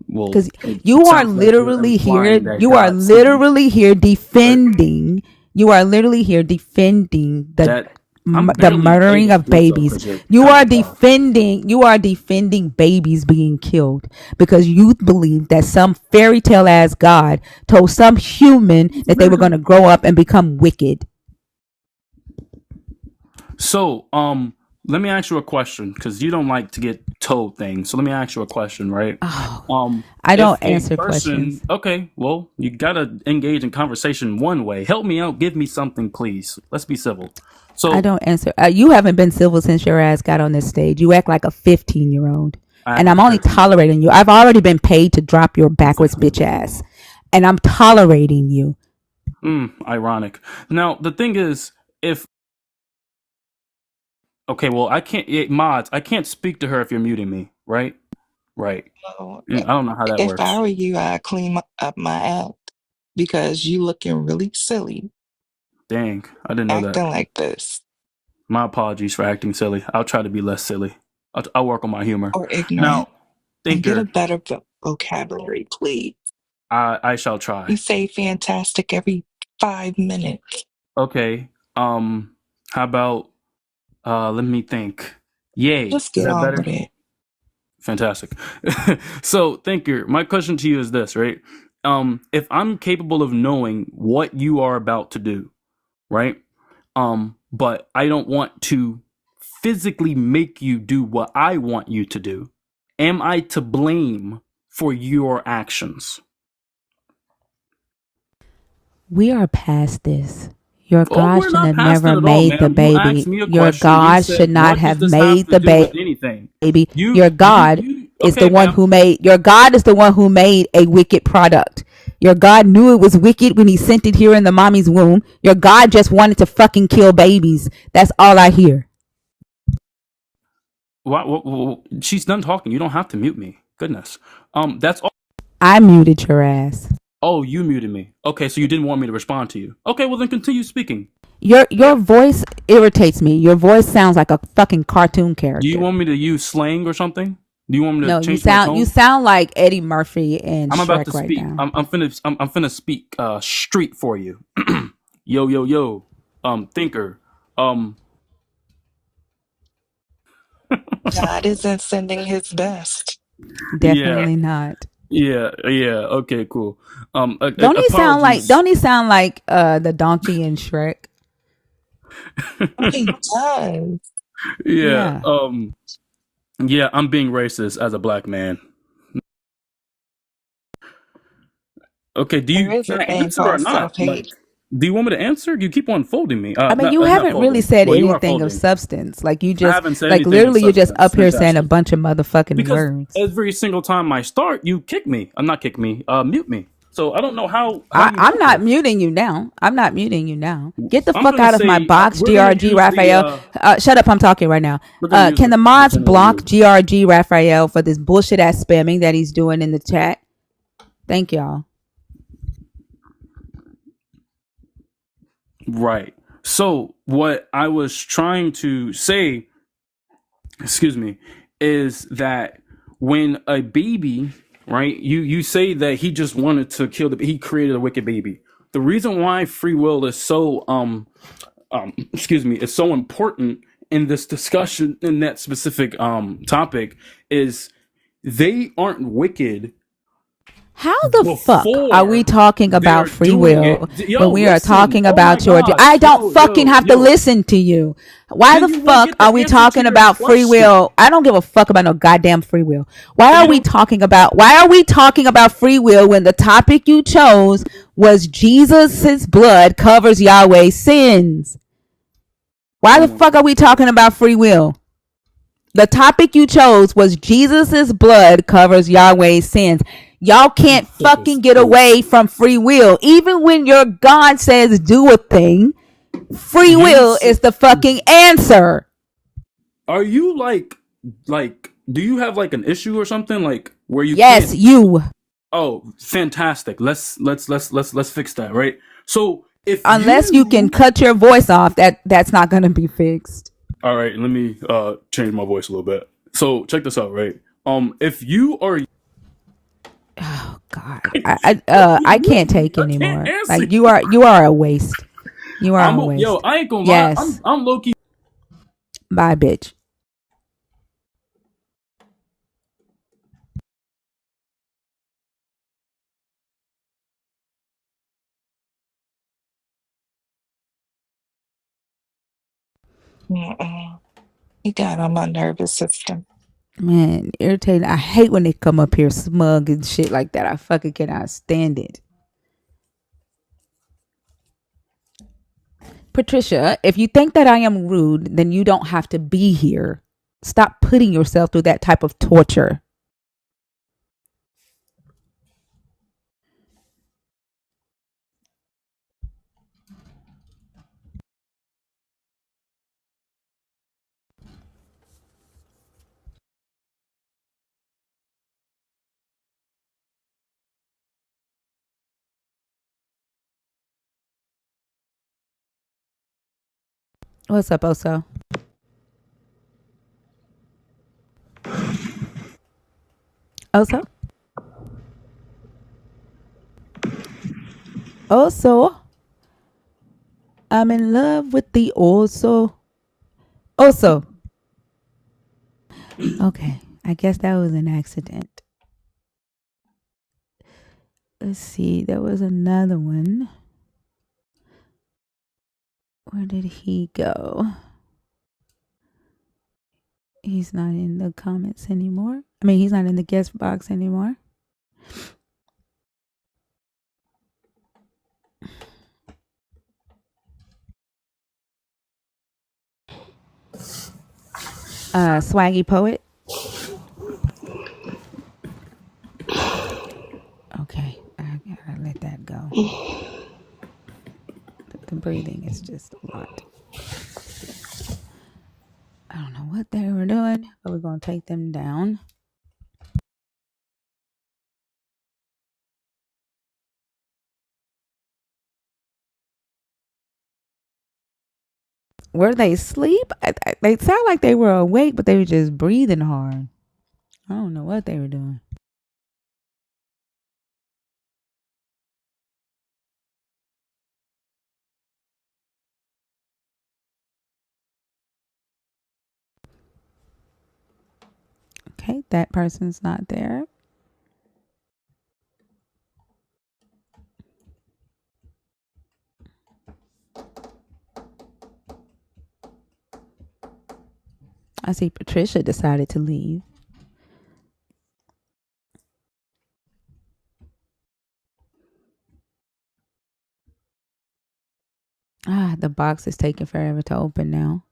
well, Because it you are sounds like you're literally here. implying that You are God sins, literally here right? defending. You are literally here defending That I'm the barely able murdering to of do so babies. because you're You cutting are me off. defending. You are defending babies being killed because you believe that some fairy tale ass God told some human that they were going to grow up and become wicked. So, let me ask you a question because you don't like to get told things. So let me ask you a question, right? I If don't a answer person, questions. okay, well, you gotta engage in conversation one way. Help me out. Give me something, please. Let's be civil. I So don't answer. You haven't been civil since your ass got on this stage. You act like a 15-year-old. I act And like I'm a only 15. tolerating you. I've already been paid to drop your backwards Exactly. bitch ass. And I'm tolerating you. Ironic. Now the thing is, if okay, well, I can't mods. I can't speak to her if you're muting me, right? Right. Oh, I don't know how that if I works. were you, I'd clean up my act because you looking really silly Dang, I didn't know that. acting like this My apologies for acting silly. I'll try to be less silly. I'll work on my humor. or ignorant Now, and get a thinker, better vocabulary, please. I shall You try. say fantastic every 5 minutes. Okay. How about let me think. Yay. Just Is get that on with better? it. Fantastic. So, thinker, my question to you is this, right? If I'm capable of knowing what you are about to do, right? But I don't want to physically make you do what I want you to do. Am I to blame for your actions? We are past this. Your Oh, God we're should not have past never it at all, made the ma'am. You asked baby. me a Your question. You God should said, not "What does have this have made to the do with baby. anything?" Your God is the Okay, one ma'am. who made a wicked product. Your God knew it was wicked when he sent it here in the mommy's womb. Your God just wanted to fucking kill babies. That's all I hear. She's done talking. You don't have to mute me. Goodness. That's all. I muted your ass. Oh, you muted me. Okay, so you didn't want me to respond to you. Okay, well then continue speaking. Your voice irritates me. Your voice sounds like a fucking cartoon Do you character. want me to use slang or something? Do you want me to No, change my tone? you sound like Eddie Murphy and I'm about to Shrek right speak. now. I'm finna speak street for you. Yo yo yo. Thinker. Um. God isn't sending his best. Yeah. Definitely not. Yeah. Yeah. Okay. Cool. Apologies. Don't he sound like the donkey in Shrek? Oh, he does. Yeah. Yeah. Yeah. I'm being racist as a black man. Okay. There is Can a I thing answer or called not? self-hate. Do you want me to answer? You keep on folding me. I mean, Not you not haven't really folding. said Well, you are anything of folding. substance. Like you I just, haven't said like anything of literally, you're just substance up here since saying a actually. bunch of motherfucking Because words. every single time I start, you kick me. Not kick me. Mute me. So I don't know how you I'm do not this. muting you now. I'm not muting you now. Get the I'm fuck gonna out of my say box, we're gonna GRG use the Raphael. Shut up, I'm talking right now. we're gonna use Can the the mods general block you. GRG Raphael for this bullshit ass spamming that he's doing in the chat? Thank y'all. Right. So what I was trying to say, excuse me, is that when a baby, right, you say that he just wanted to kill he created a wicked baby. The reason why free will is so excuse me, is so important in this discussion in that specific topic is they aren't wicked How the fuck are we before talking about they're free doing will it. Yo, when we are listen. talking Oh my about your? I gosh. don't fucking have to Yo. listen to you. Why Then the you won't fuck get the are we answer to talking your about free question. will? I don't give a fuck about no goddamn free will. Why So are you we don't. talking about? Why are we talking about free will when the topic you chose was Jesus's blood covers Yahweh's sins? Why Oh the my fuck are god. we talking about free will? The topic you chose was Jesus's blood covers Yahweh's sins. Y'all can't Fuck is fucking get this? away from free will. Even when your God says do a thing, free You. will is the fucking answer. Are you like? Do you have like an issue or something like where you Yes, can't? you. Oh, fantastic. Let's fix that, right? So if Unless you can you. cut your voice off, that's not gonna be fixed. All right, let me change my voice a little bit. So check this out, right? If you are. Oh God, I can't take I can't anymore. answer Like you. you are a waste. You are a Yo, waste. I ain't gonna lie. Yes. I'm low key. Bye, bitch. Mm-mm. He got on my nervous system. Man, irritating. I hate when they come up here smug and shit like that. I fucking cannot stand it. Patricia, if you think that I am rude, then you don't have to be here. Stop putting yourself through that type of torture. What's up, Oso? Oso? Oso? I'm in love with the Oso. Oso. Okay, I guess that was an accident. Let's see, there was another one. Where did he go? He's not in the comments anymore. I mean, he's not in the guest box anymore. Swaggy Poet. Okay, I gotta let that go. The breathing is just a lot. I don't know what they were doing, but we're gonna take them down. Were they asleep? They sound like they were awake, but they were just breathing hard. I don't know what they were doing. Okay, that person's not there. I see Patricia decided to leave. The box is taking forever to open now.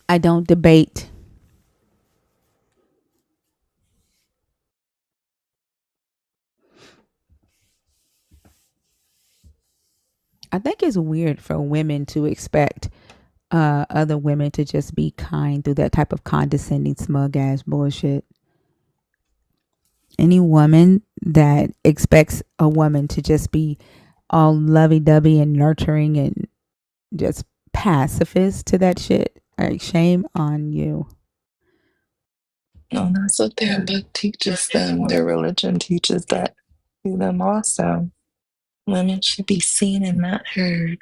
I don't debate. I think it's weird for women to expect other women to just be kind through that type of condescending, smug ass bullshit. Any woman that expects a woman to just be all lovey dovey and nurturing and just pacifist to that shit, like, shame on you. No, that's what their book teaches them. Their religion teaches that to them also. Women should be seen and not heard.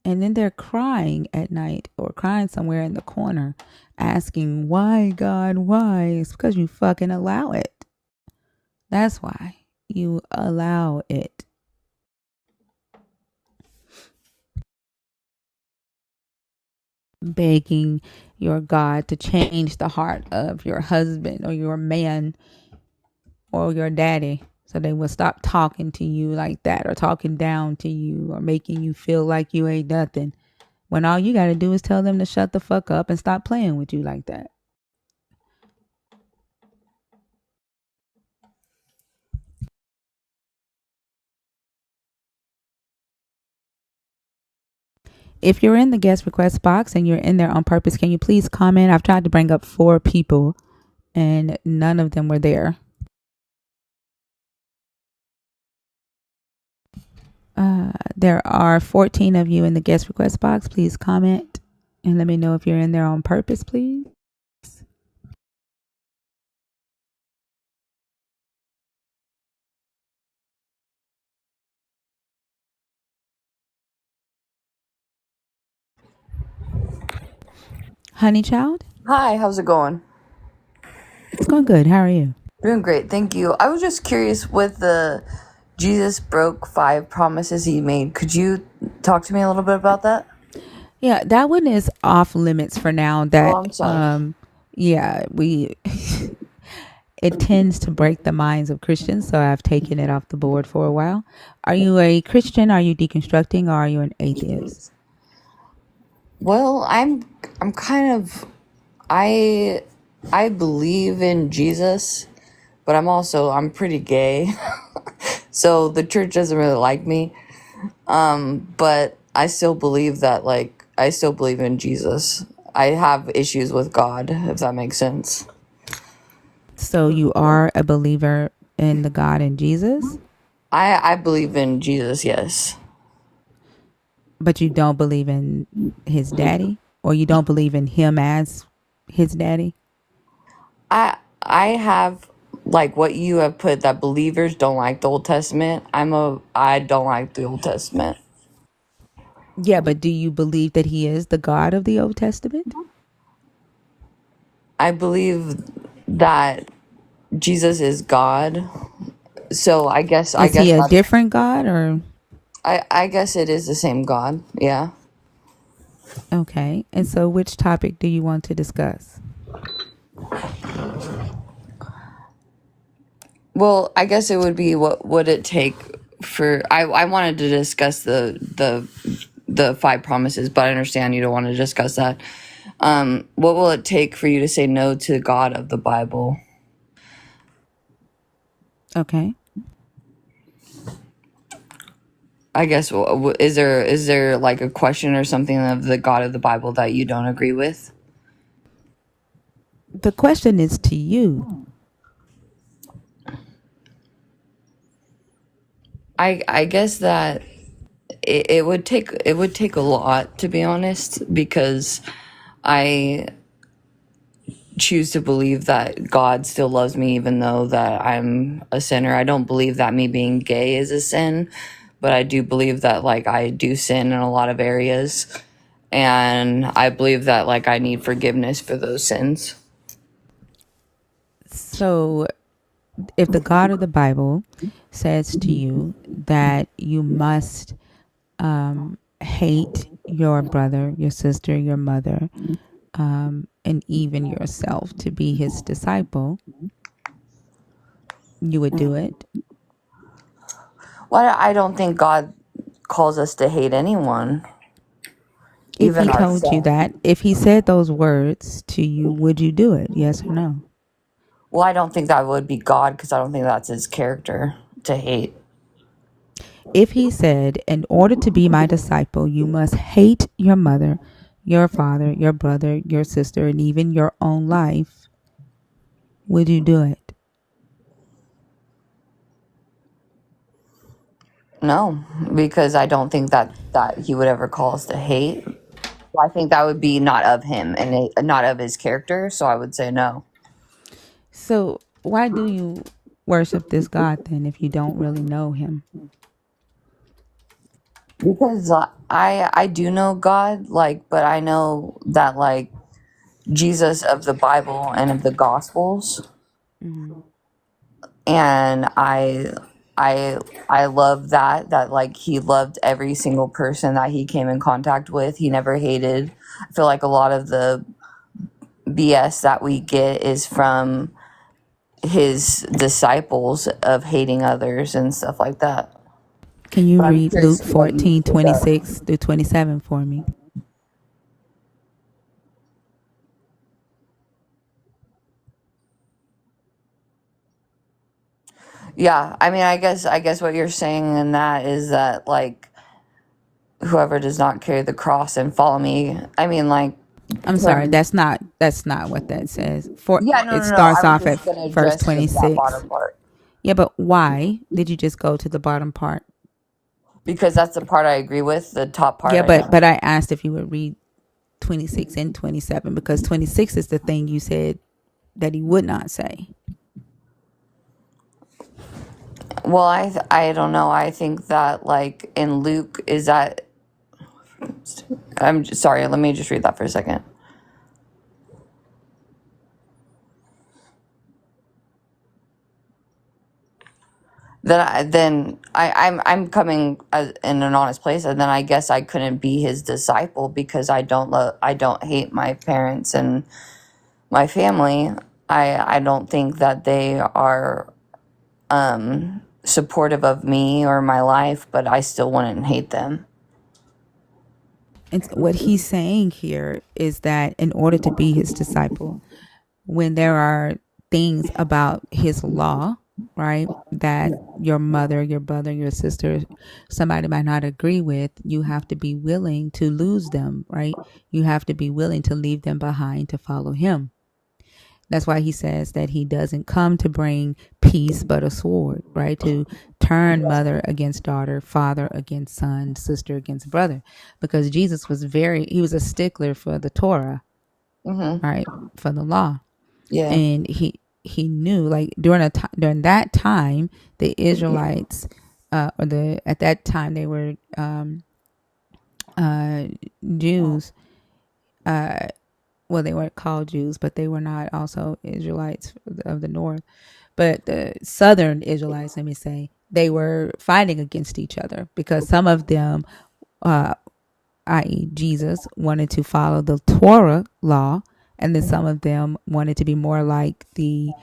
And then they're crying at night or crying somewhere in the corner, asking, why, God, why? It's because you fucking allow it. That's why you allow it. Begging your God to change the heart of your husband or your man or your daddy so they will stop talking to you like that or talking down to you or making you feel like you ain't nothing, when all you got to do is tell them to shut the fuck up and stop playing with you like that. If you're in the guest request box and you're in there on purpose, can you please comment? I've tried to bring up 4 people and none of them were there. There are 14 of you in the guest request box. Please comment and let me know if you're in there on purpose, please. Honey child? Hi, how's it going? It's going good. How are you? Doing great, thank you. I was just curious with the Jesus broke 5 promises he made. Could you talk to me a little bit about that? Yeah, that one is off limits for now. Oh, That I'm sorry. yeah, we it tends to break the minds of Christians, so I've taken it off the board for a while. Are you a Christian? Are you deconstructing? Or are you an atheist? Well, I'm kind of I believe in Jesus, but I'm pretty gay. So the church doesn't really like me. But I still believe that I still believe in Jesus. I have issues with God, if that makes sense. So you are a believer in the God in Jesus, I believe in Jesus, yes. but you don't believe in his daddy, or you don't believe in him as his daddy? I have like what you have put that believers don't like the Old Testament. I don't like the Old Testament. Yeah, but do you believe that he is the God of the Old Testament? I believe that Jesus is God. So I Is he guess a that's different God or I guess it is the same God. Yeah. okay? And so which topic do you want to discuss? Well, I guess it would be what would it take for I wanted to discuss the 5 promises, but I understand you don't want to discuss that. What will it take for you to say no to God of the Bible? Okay. I guess is there like a question or something of the God of the Bible that you don't agree with? The question is to you. I guess that it would take a lot, to be honest, because I choose to believe that God still loves me even though that I'm a sinner. I don't believe that me being gay is a sin, but I do believe that like I do sin in a lot of areas, and I believe that like I need forgiveness for those sins. So if the God of the Bible says to you that you must hate your brother, your sister, your mother, and even yourself to be his disciple, you would do it? Well, I don't think God calls us to hate anyone, If even he told you ourselves. that, if he said those words to you, would you do it? Yes or no? Well, I don't think that would be God because I don't think that's his character to hate. If he said, in order to be my disciple, you must hate your mother, your father, your brother, your sister, and even your own life, would you do it? No, because I don't think that he would ever call us to hate. I think that would be not of him and not of his character. So I would say no. So why do you worship this God then if you don't really know him? Because I do know God, like, but I know that like Jesus of the Bible and of the Gospels, and I I love that like he loved every single person that he came in contact with. He never hated. I feel like a lot of the BS that we get is from his disciples of hating others and stuff like that. Can you But I'm read curious Luke to see what you 14, think of. 26 through 27 for me? Yeah, I mean, I guess what you're saying in that is that like whoever does not carry the cross and follow me. I mean, like, I'm sorry, turn. that's not what that says. For Yeah, no, it no, no. I starts was off just at gonna verse address just that 26. bottom part Yeah, but why did you just go to the bottom part? because that's the part I agree with. The top part Yeah, I don't. but I asked if you would read 26 and 27 because 26 is the thing you said that he would not say. Well, I don't know. I think that like in Luke is that. Sorry. Let me just read that for a second. I'm coming in an honest place, and then I guess I couldn't be his disciple because I don't hate my parents and my family. I don't think that they are supportive of me or my life, but I still wouldn't hate them. And what he's saying here is that in order to be his disciple, when there are things about his law, right, that your mother, your brother, your sister, somebody might not agree with, you have to be willing to lose them, right? You have to be willing to leave them behind to follow him. That's why he says that he doesn't come to bring peace but a sword, right? To turn mother against daughter, father against son, sister against brother. Because Jesus was he was a stickler for the Torah, Mm-hmm. right? For the law. Yeah. And he knew like during that time, the Israelites, at that time they were Jews, well, they weren't called Jews, but they were not also Israelites of the north. But the southern Israelites, let me say, they were fighting against each other because some of them, i.e., Jesus, wanted to follow the Torah law, and then some of them wanted to be more like the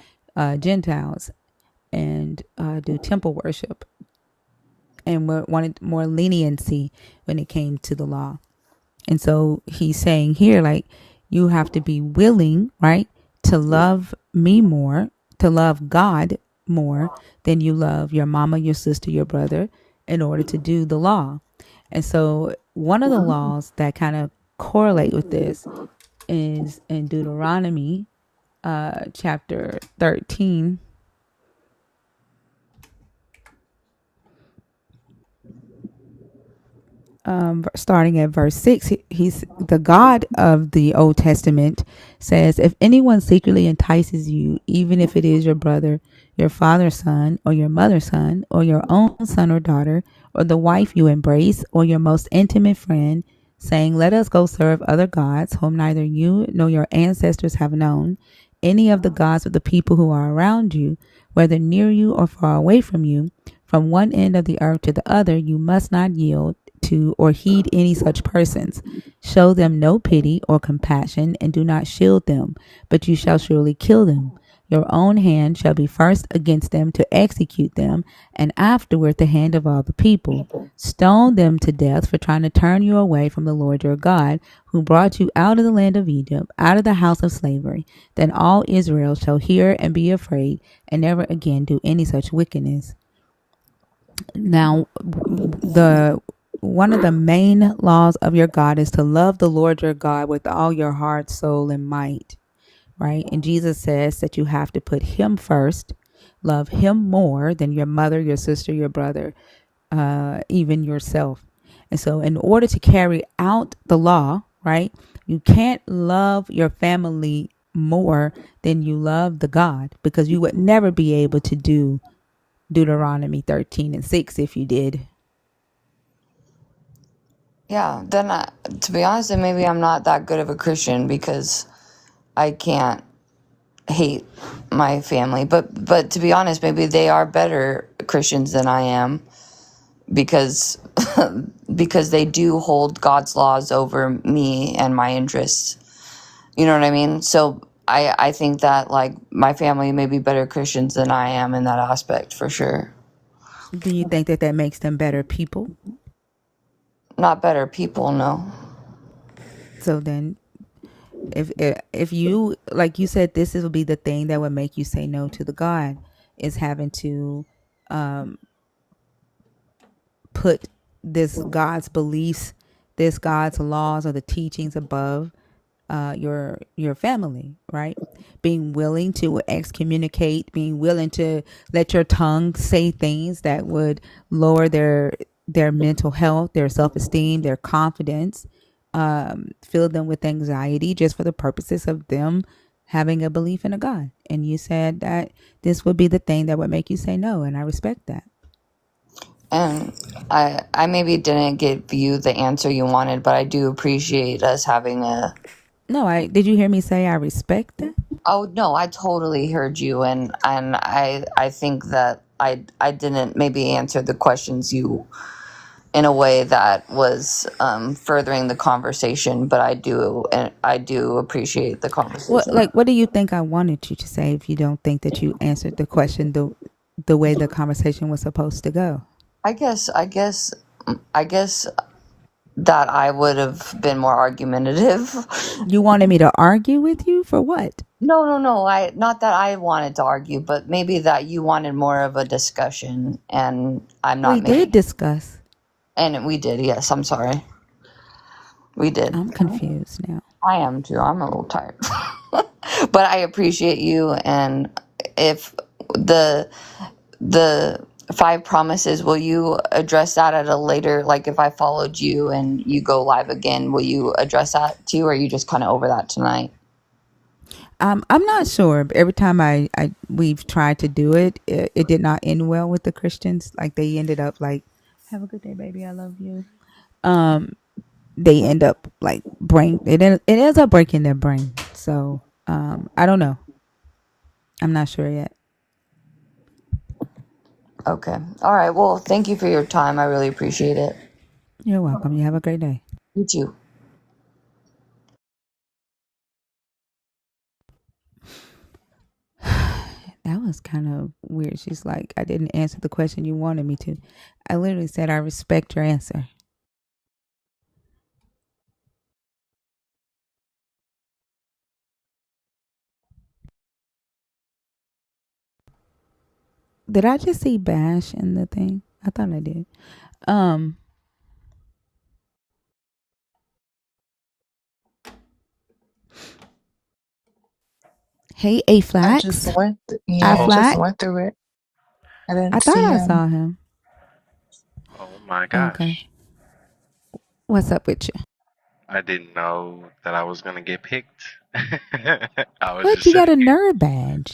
Gentiles and do temple worship and wanted more leniency when it came to the law. And so he's saying here, like, you have to be willing, right, to love me more, to love God more than you love your mama, your sister, your brother, in order to do the law. And so one of the laws that kind of correlate with this is in Deuteronomy chapter 13. starting at verse 6, he's the God of the Old Testament says, if anyone secretly entices you, even if it is your brother, your father's son, or your mother's son, or your own son or daughter, or the wife you embrace, or your most intimate friend, saying, let us go serve other gods whom neither you nor your ancestors have known, any of the gods of the people who are around you, whether near you or far away from you, from one end of the earth to the other, you must not yield to or heed any such persons. Show them no pity or compassion, and do not shield them, but you shall surely kill them. Your own hand shall be first against them to execute them, and afterward the hand of all the people. Stone them to death for trying to turn you away from the Lord your God, who brought you out of the land of Egypt, out of the house of slavery. Then all Israel shall hear and be afraid, and never again do any such wickedness. Now, the one of the main laws of your God is to love the Lord your God with all your heart, soul, and might, right? And Jesus says that you have to put him first, love him more than your mother, your sister, your brother, even yourself. And so in order to carry out the law, right, you can't love your family more than you love the God, because you would never be able to do Deuteronomy 13:6 if you did. Yeah, then to be honest, then maybe I'm not that good of a Christian because I can't hate my family. But to be honest, maybe they are better Christians than I am because because they do hold God's laws over me and my interests. You know what I mean? So I think that like my family may be better Christians than I am in that aspect for sure. Do you think that that makes them better people? Not better people, no. So then, if you, like you said, this will be the thing that would make you say no to the God, is having to put this God's beliefs, this God's laws or the teachings above your family, right? Being willing to excommunicate, being willing to let your tongue say things that would lower their mental health, their self-esteem, their confidence, fill them with anxiety just for the purposes of them having a belief in a God. And you said that this would be the thing that would make you say no, and I respect that. And I maybe didn't give you the answer you wanted, but I do appreciate us having a. No, did you hear me say I respect that? Oh no, I totally heard you, and I think that I didn't maybe answer the questions you in a way that was furthering the conversation, but I do appreciate the conversation. What do you think I wanted you to say if you don't think that you answered the question the way the conversation was supposed to go? I guess that I would have been more argumentative. You wanted me to argue with you for what? No. I not that I wanted to argue, but maybe that you wanted more of a discussion, and I'm not. We did discuss. And we did. Yes, I'm sorry. We did. I'm confused now. I am too. I'm a little tired, but I appreciate you. And if the 5 promises, will you address that at a later? Like if I followed you and you go live again, will you address that too, or are you just kind of over that tonight? I'm not sure. Every time we've tried to do it, it did not end well with the Christians. Like they ended up like, "Have a good day, baby. I love you." They end up like it ends up breaking their brain. So I don't know. I'm not sure yet. Okay. All right. Well, thank you for your time. I really appreciate it. You're welcome. You have a great day. You too. That was kind of weird. She's like, I didn't answer the question you wanted me to. I literally said, I respect your answer. Did I just see bash in the thing? I thought I did. Hey, I just A-Flax. went, yeah, I just A-Flax. went through it. I didn't I thought see I him. saw him. Oh my Okay. gosh. What's up with you? I didn't know that I was gonna get picked. I was What? just You got sitting a here. nerd badge.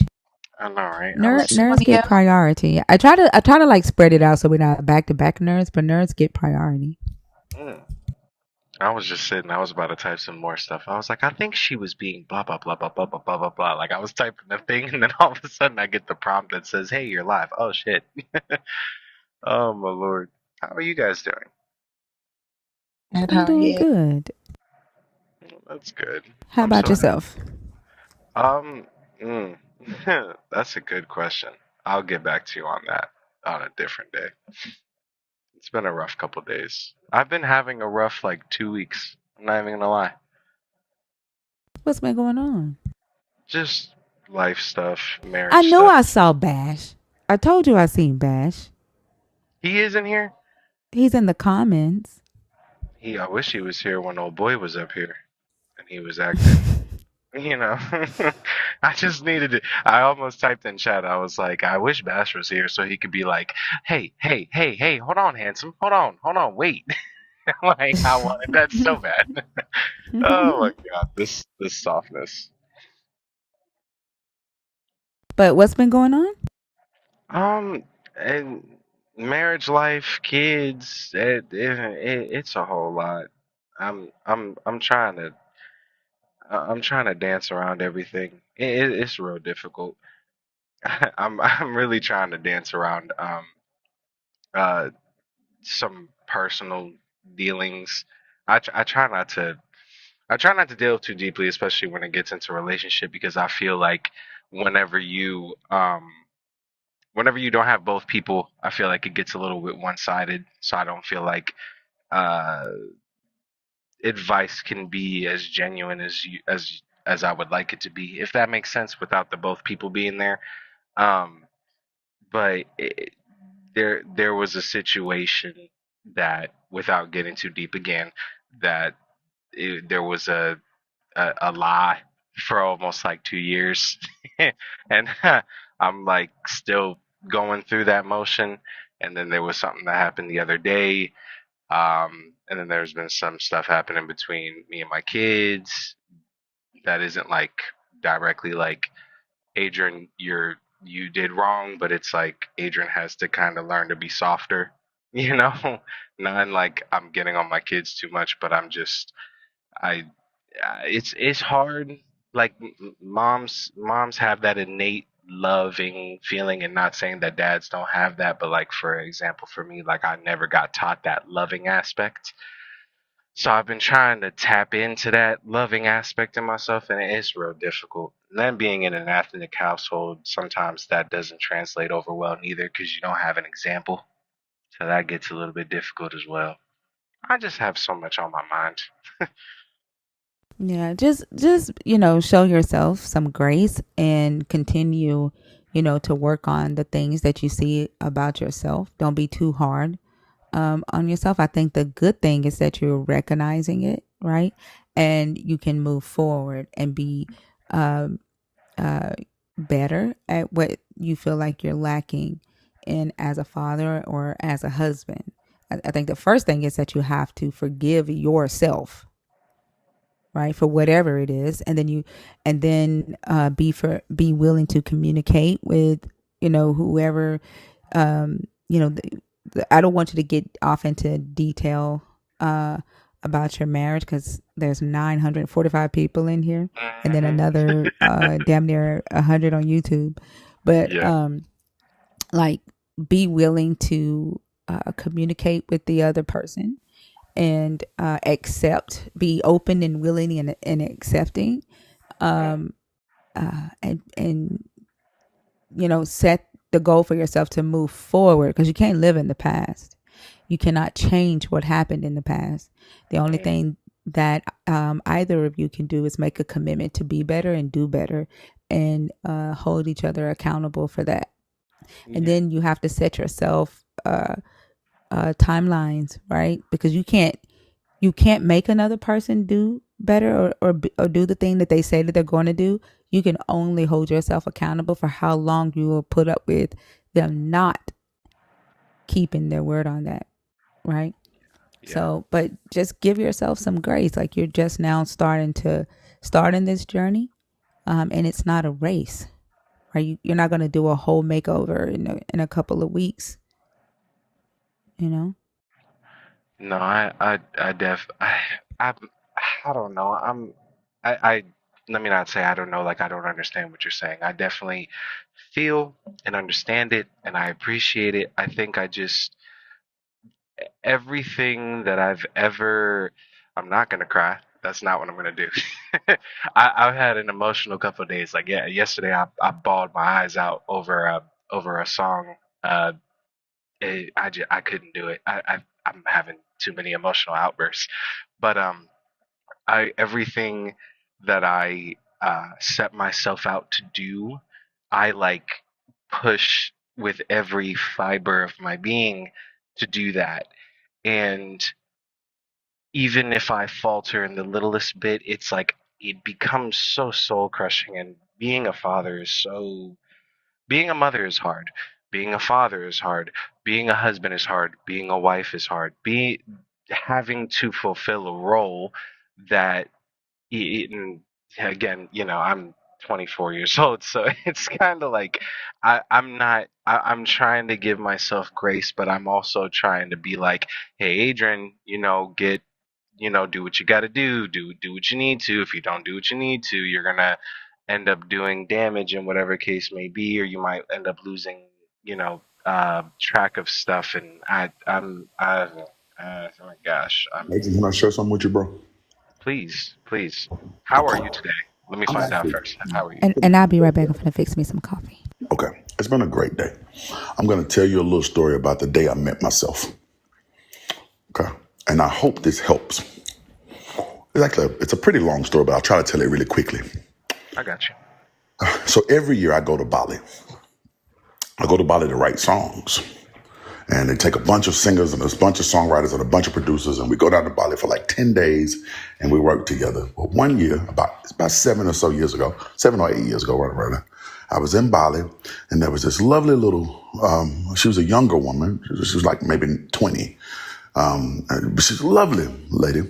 I know, right? I was just Nerds get priority. I try to like spread it out so we're not back to back nerds, but nerds get priority. mm, I was just sitting. I was about to type some more stuff. I was like, I think she was being blah blah blah blah blah blah blah blah blah. Like I was typing the thing, and then all of a sudden I get the prompt that says, "Hey, you're live." Oh shit. Oh my lord. How are you guys doing? And I'm how are doing you? good. That's good. How I'm about so happy. yourself? Um, mm, that's a good question. I'll get back to you on that on a different day. It's been a rough couple days. I've been having a rough like 2 weeks. I'm not even gonna lie. What's been going on? Just life stuff, I marriage know stuff. I saw Bash. I told you I seen Bash. He isn't here. He's in the comments. I wish he was here when old boy was up here and he was acting. You know, I just needed it. I almost typed in chat. I was like, I wish Bash was here so he could be like, hey, hey, hey, hey, hold on, handsome. Hold on, wait. Like, I wanted that so bad. Oh my god, this softness. But what's been going on? And marriage life, kids, it's a whole lot. I'm trying to I'm trying to dance around everything. It's real difficult. I'm really trying to dance around uh some personal dealings. I try not to delve too deeply, especially when it gets into a relationship, because I feel like whenever you um whenever you don't have both people, I feel like it gets a little bit one sided. So I don't feel like uh, advice can be as genuine as I would like it to be, if that makes sense, without the both people being there. Um, but there was a situation that, without getting too deep again, that there was a lie for almost like 2 years, and I'm like still going through that motion. And then there was something that happened the other day, and then there's been some stuff happening between me and my kids that isn't like directly like, Adrian, you did wrong, but it's like Adrian has to kind of learn to be softer, you know. Not like I'm getting on my kids too much, but I it's hard. Like moms have that innate loving feeling, and not saying that dads don't have that, but like for example, for me, like I never got taught that loving aspect. So I've been trying to tap into that loving aspect in myself, and it's real difficult. And then being in an ethnic household, sometimes that doesn't translate over well neither, because you don't have an example. So that gets a little bit difficult as well. I just have so much on my mind. Yeah, just show yourself some grace and continue, to work on the things that you see about yourself. Don't be too hard on yourself. I think the good thing is that you're recognizing it, right? And you can move forward and be um, uh, better at what you feel like you're lacking in as a father or as a husband. I think the first thing is that you have to forgive yourself, right, for whatever it is, and then be willing to communicate with whoever. um I don't want you to get off into detail uh about your marriage, because there's 945 people in here, and then Hmm. another damn near 100 on YouTube. But Yeah. like, be willing to communicate with the other person, and be open and willing and accepting, um and set the goal for yourself to move forward, because you can't live in the past. You cannot change what happened in the past. The only thing that either of you can do is make a commitment to be better and do better, and hold each other accountable for that. And Yeah. then you have to set yourself timelines, right? Because you can't make another person do better, or do the thing that they say that they're going to do. You can only hold yourself accountable for how long you will put up with them not keeping their word on that, right? Yeah. So, but just give yourself some grace. Like you're just now starting this journey. And it's not a race, right? You're not going to do a whole makeover in a couple of weeks, you know? No, I, I don't know. I, let me not say I don't know, like I don't understand what you're saying. I definitely feel and understand it, and I appreciate it. I think I just, I'm not gonna cry. That's not what I'm gonna do. I've had an emotional couple of days. Like, yeah, yesterday I bawled my eyes out over a song. Uh, I couldn't do it. I'm having too many emotional outbursts. But I everything that I set myself out to do, I like push with every fiber of my being to do that. And even if I falter in the littlest bit, it's like it becomes so soul crushing. And being a father is so being a mother is hard. Being a father is hard. Being a husband is hard. Being a wife is hard. Having to fulfill a role that, and again, I'm 24 years old, so it's kind of like I'm not. I'm trying to give myself grace, but I'm also trying to be like, hey, Adrian, get do what you got to do what you need to. If you don't do what you need to, you're gonna end up doing damage in whatever case may be, or you might end up losing, track of stuff. And oh my gosh, Nathan, can I share something with you, bro? please. How are Okay. you today? Let me I'm find out actually first. How are you? And I'll be right back. I'm going to fix me some coffee. okay. It's been a great day. I'm going to tell you a little story about the day I met myself. Okay. And I hope this helps. It's a pretty long story, but I'll try to tell it really quickly. I got you. So every year I go to Bali. I go to Bali to write songs. And they take a bunch of singers and a bunch of songwriters and a bunch of producers, and we go down to Bali for like 10 days and we work together. Well, one year, about 7 or so years ago, 7 or 8 years ago, right, I was in Bali, and there was this lovely little, she was a younger woman. She was like maybe 20. But she's a lovely lady.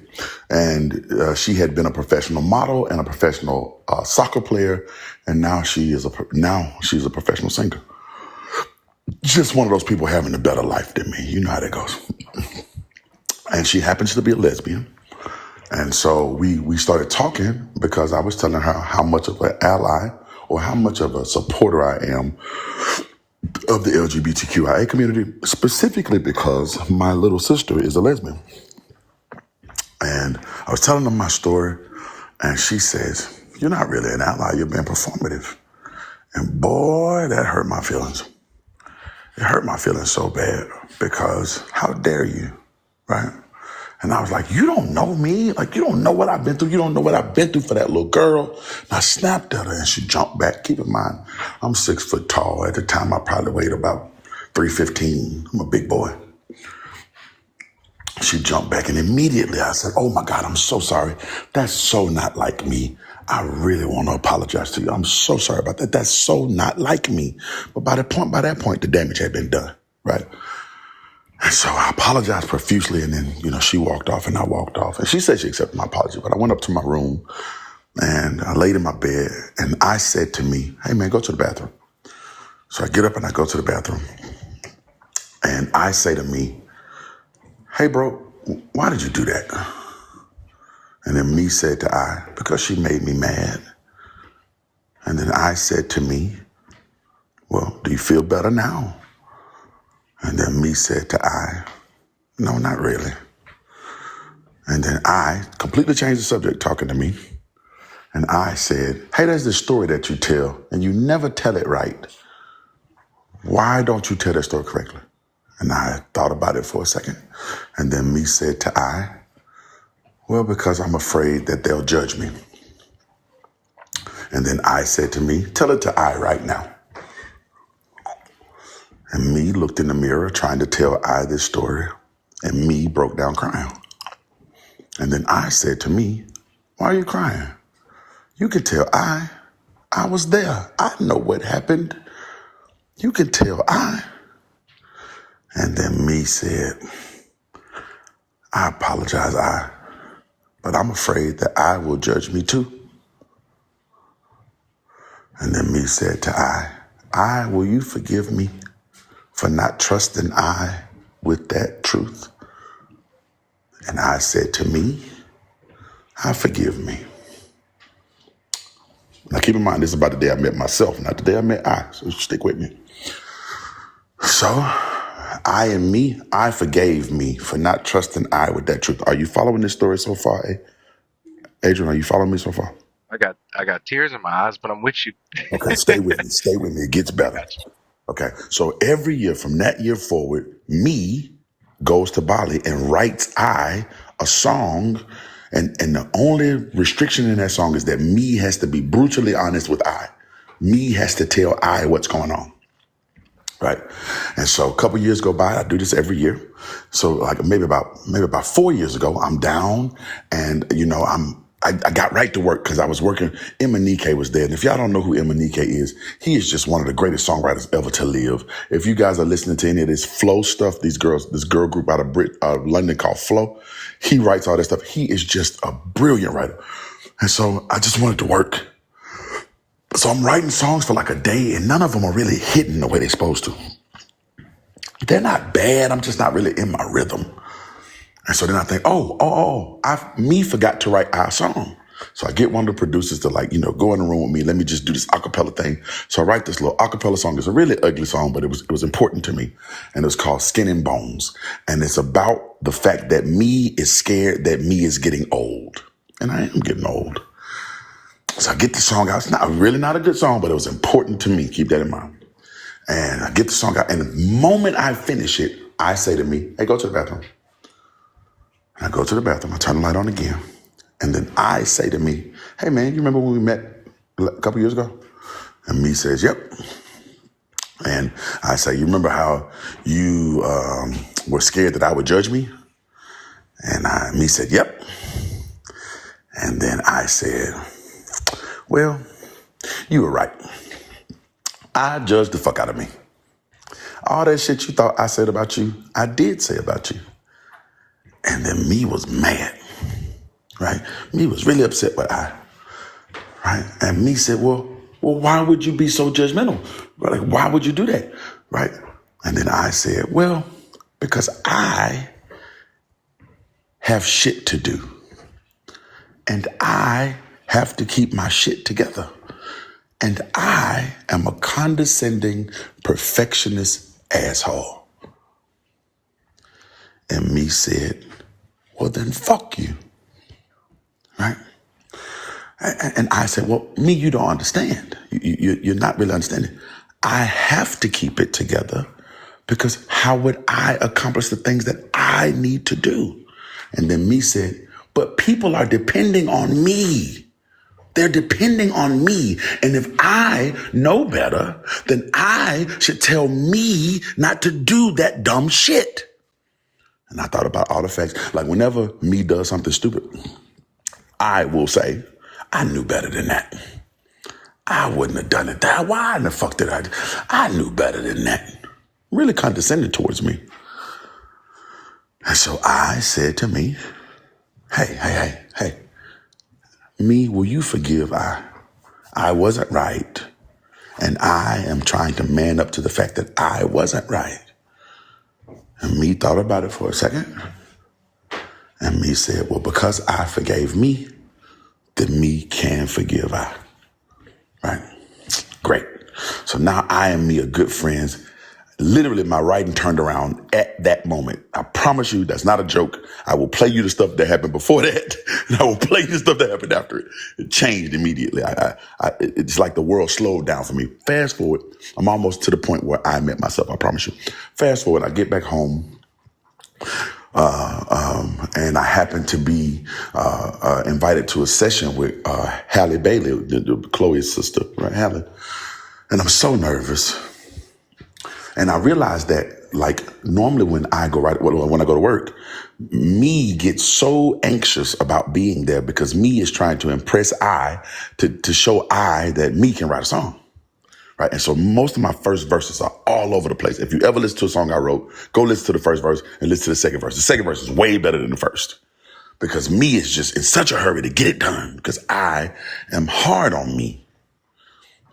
And she had been a professional model and a professional soccer player. And now she's a professional singer. Just one of those people having a better life than me. You know how that goes. And she happens to be a lesbian. And so we started talking because I was telling her how much of an ally or how much of a supporter I am of the LGBTQIA community, specifically because my little sister is a lesbian. And I was telling her my story, and she says, "You're not really an ally, you're being performative." And boy, that hurt my feelings. It hurt my feelings so bad because how dare you, right? And I was like, you don't know me. Like, you don't know what I've been through. You don't know what I've been through for that little girl. And I snapped at her and she jumped back. Keep in mind, I'm 6 foot tall. At the time, I probably weighed about 315. I'm a big boy. She jumped back and immediately I said, "Oh my God, I'm so sorry. That's so not like me. I really want to apologize to you. I'm so sorry about that. That's so not like me." But by that point, the damage had been done, right? And so I apologized profusely, and then, she walked off and I walked off. And she said she accepted my apology, but I went up to my room and I laid in my bed and I said to me, "Hey man, go to the bathroom." So I get up and I go to the bathroom and I say to me, "Hey bro, why did you do that?" And then me said to I, "Because she made me mad." And then I said to me, "Well, do you feel better now?" And then me said to I, "No, not really." And then I completely changed the subject talking to me. And I said, "Hey, there's this story that you tell and you never tell it right. Why don't you tell that story correctly?" And I thought about it for a second. And then me said to I, "Well, because I'm afraid that they'll judge me." And then I said to me, "Tell it to I right now." And me looked in the mirror trying to tell I this story. And me broke down crying. And then I said to me, "Why are you crying? You can tell I was there. I know what happened. You can tell I." And then me said, I apologize, but I'm afraid that I will judge me too. And then me said to I, will you forgive me for not trusting I with that truth? And I said to me, I forgive me. Now keep in mind, this is about the day I met myself, not the day I met I, so stick with me. So I and me, I forgave me for not trusting I with that truth. Are you following this story so far, Adrian? Are you following me so far? I got tears in my eyes, but I'm with you. Okay, stay with me. Stay with me. It gets better. Okay, so every year from that year forward, me goes to Bali and writes I a song, and the only restriction in that song is that me has to be brutally honest with I. Me has to tell I what's going on. Right. And so a couple years go by. I do this every year. So like maybe about 4 years ago, I'm down and, I got right to work because I was working. Emanike was there. And if y'all don't know who Emanike is, he is just one of the greatest songwriters ever to live. If you guys are listening to any of this Flow stuff, this girl group out of London called Flow, he writes all that stuff. He is just a brilliant writer. And so I just wanted to work. So I'm writing songs for like a day and none of them are really hitting the way they're supposed to. They're not bad. I'm just not really in my rhythm. And so then I think, I forgot to write our song. So I get one of the producers to go in the room with me. Let me just do this acapella thing. So I write this little acapella song. It's a really ugly song, but it was important to me. And it was called Skin and Bones. And it's about the fact that me is scared that me is getting old. And I am getting old. So I get the song out. It's not a good song, but it was important to me. Keep that in mind. And I get the song out. And the moment I finish it, I say to me, hey, go to the bathroom. And I go to the bathroom. I turn the light on again. And then I say to me, hey, man, you remember when we met a couple years ago? And me says, yep. And I say, you remember how you were scared that I would judge me? And me said, yep. And then I said, well, you were right. I judged the fuck out of me. All that shit you thought I said about you, I did say about you. And then me was mad, right? Me was really upset with I, right? And me said, well, why would you be so judgmental? Like, why would you do that, right? And then I said, well, because I have shit to do. And I have to keep my shit together. And I am a condescending, perfectionist asshole. And me said, well, then fuck you. Right? And I said, well, me, you don't understand. You're not really understanding. I have to keep it together because how would I accomplish the things that I need to do? And then me said, but people are depending on me. They're depending on me. And if I know better, then I should tell me not to do that dumb shit. And I thought about all the facts. Like whenever me does something stupid, I will say, I knew better than that. I wouldn't have done it that. Why in the fuck did I? I knew better than that. Really condescending towards me. And so I said to me, hey. Me, will you forgive I? I wasn't right. And I am trying to man up to the fact that I wasn't right. And me thought about it for a second. And me said, well, because I forgave me, then me can forgive I. Right? Great. So now I and me are good friends. Literally, my writing turned around at that moment. I promise you, that's not a joke. I will play you the stuff that happened before that, and I will play you the stuff that happened after it. It changed immediately. It's like the world slowed down for me. Fast forward, I'm almost to the point where I met myself, I promise you. Fast forward, I get back home, and I happen to be invited to a session with Halle Bailey, Chloe's sister, right, Halle. And I'm so nervous. And I realized that, like, normally when I go to work, me gets so anxious about being there because me is trying to impress I to show I that me can write a song, right? And so most of my first verses are all over the place. If you ever listen to a song I wrote, go listen to the first verse and listen to the second verse. The second verse is way better than the first because me is just in such a hurry to get it done because I am hard on me.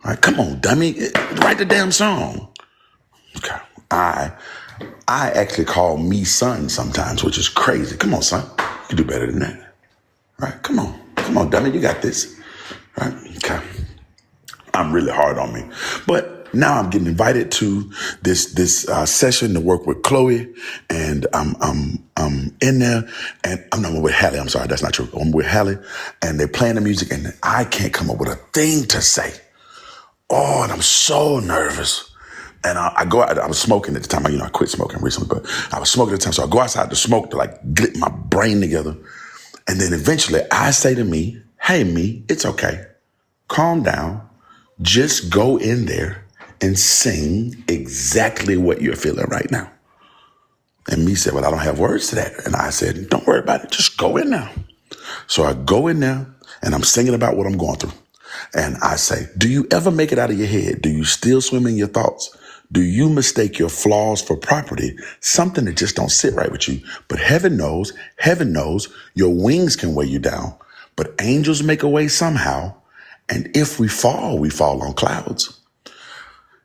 All right, come on, dummy, write the damn song. Okay, I actually call me son sometimes, which is crazy. Come on, son, you can do better than that. Right, come on, dummy, you got this. Right, okay. I'm really hard on me. But now I'm getting invited to this session to work with Chloe, and I'm in there, and I'm with Hallie. I'm sorry, that's not true. I'm with Hallie, and they're playing the music, and I can't come up with a thing to say. Oh, and I'm so nervous. And I go out, I was smoking at the time. I quit smoking recently, but I was smoking at the time. So I go outside to smoke to like get my brain together. And then eventually I say to me, hey, me, it's okay. Calm down. Just go in there and sing exactly what you're feeling right now. And me said, well, I don't have words to that. And I said, don't worry about it. Just go in there. So I go in there and I'm singing about what I'm going through. And I say, do you ever make it out of your head? Do you still swim in your thoughts? Do you mistake your flaws for property? Something that just don't sit right with you. But heaven knows, your wings can weigh you down. But angels make a way somehow. And if we fall on clouds.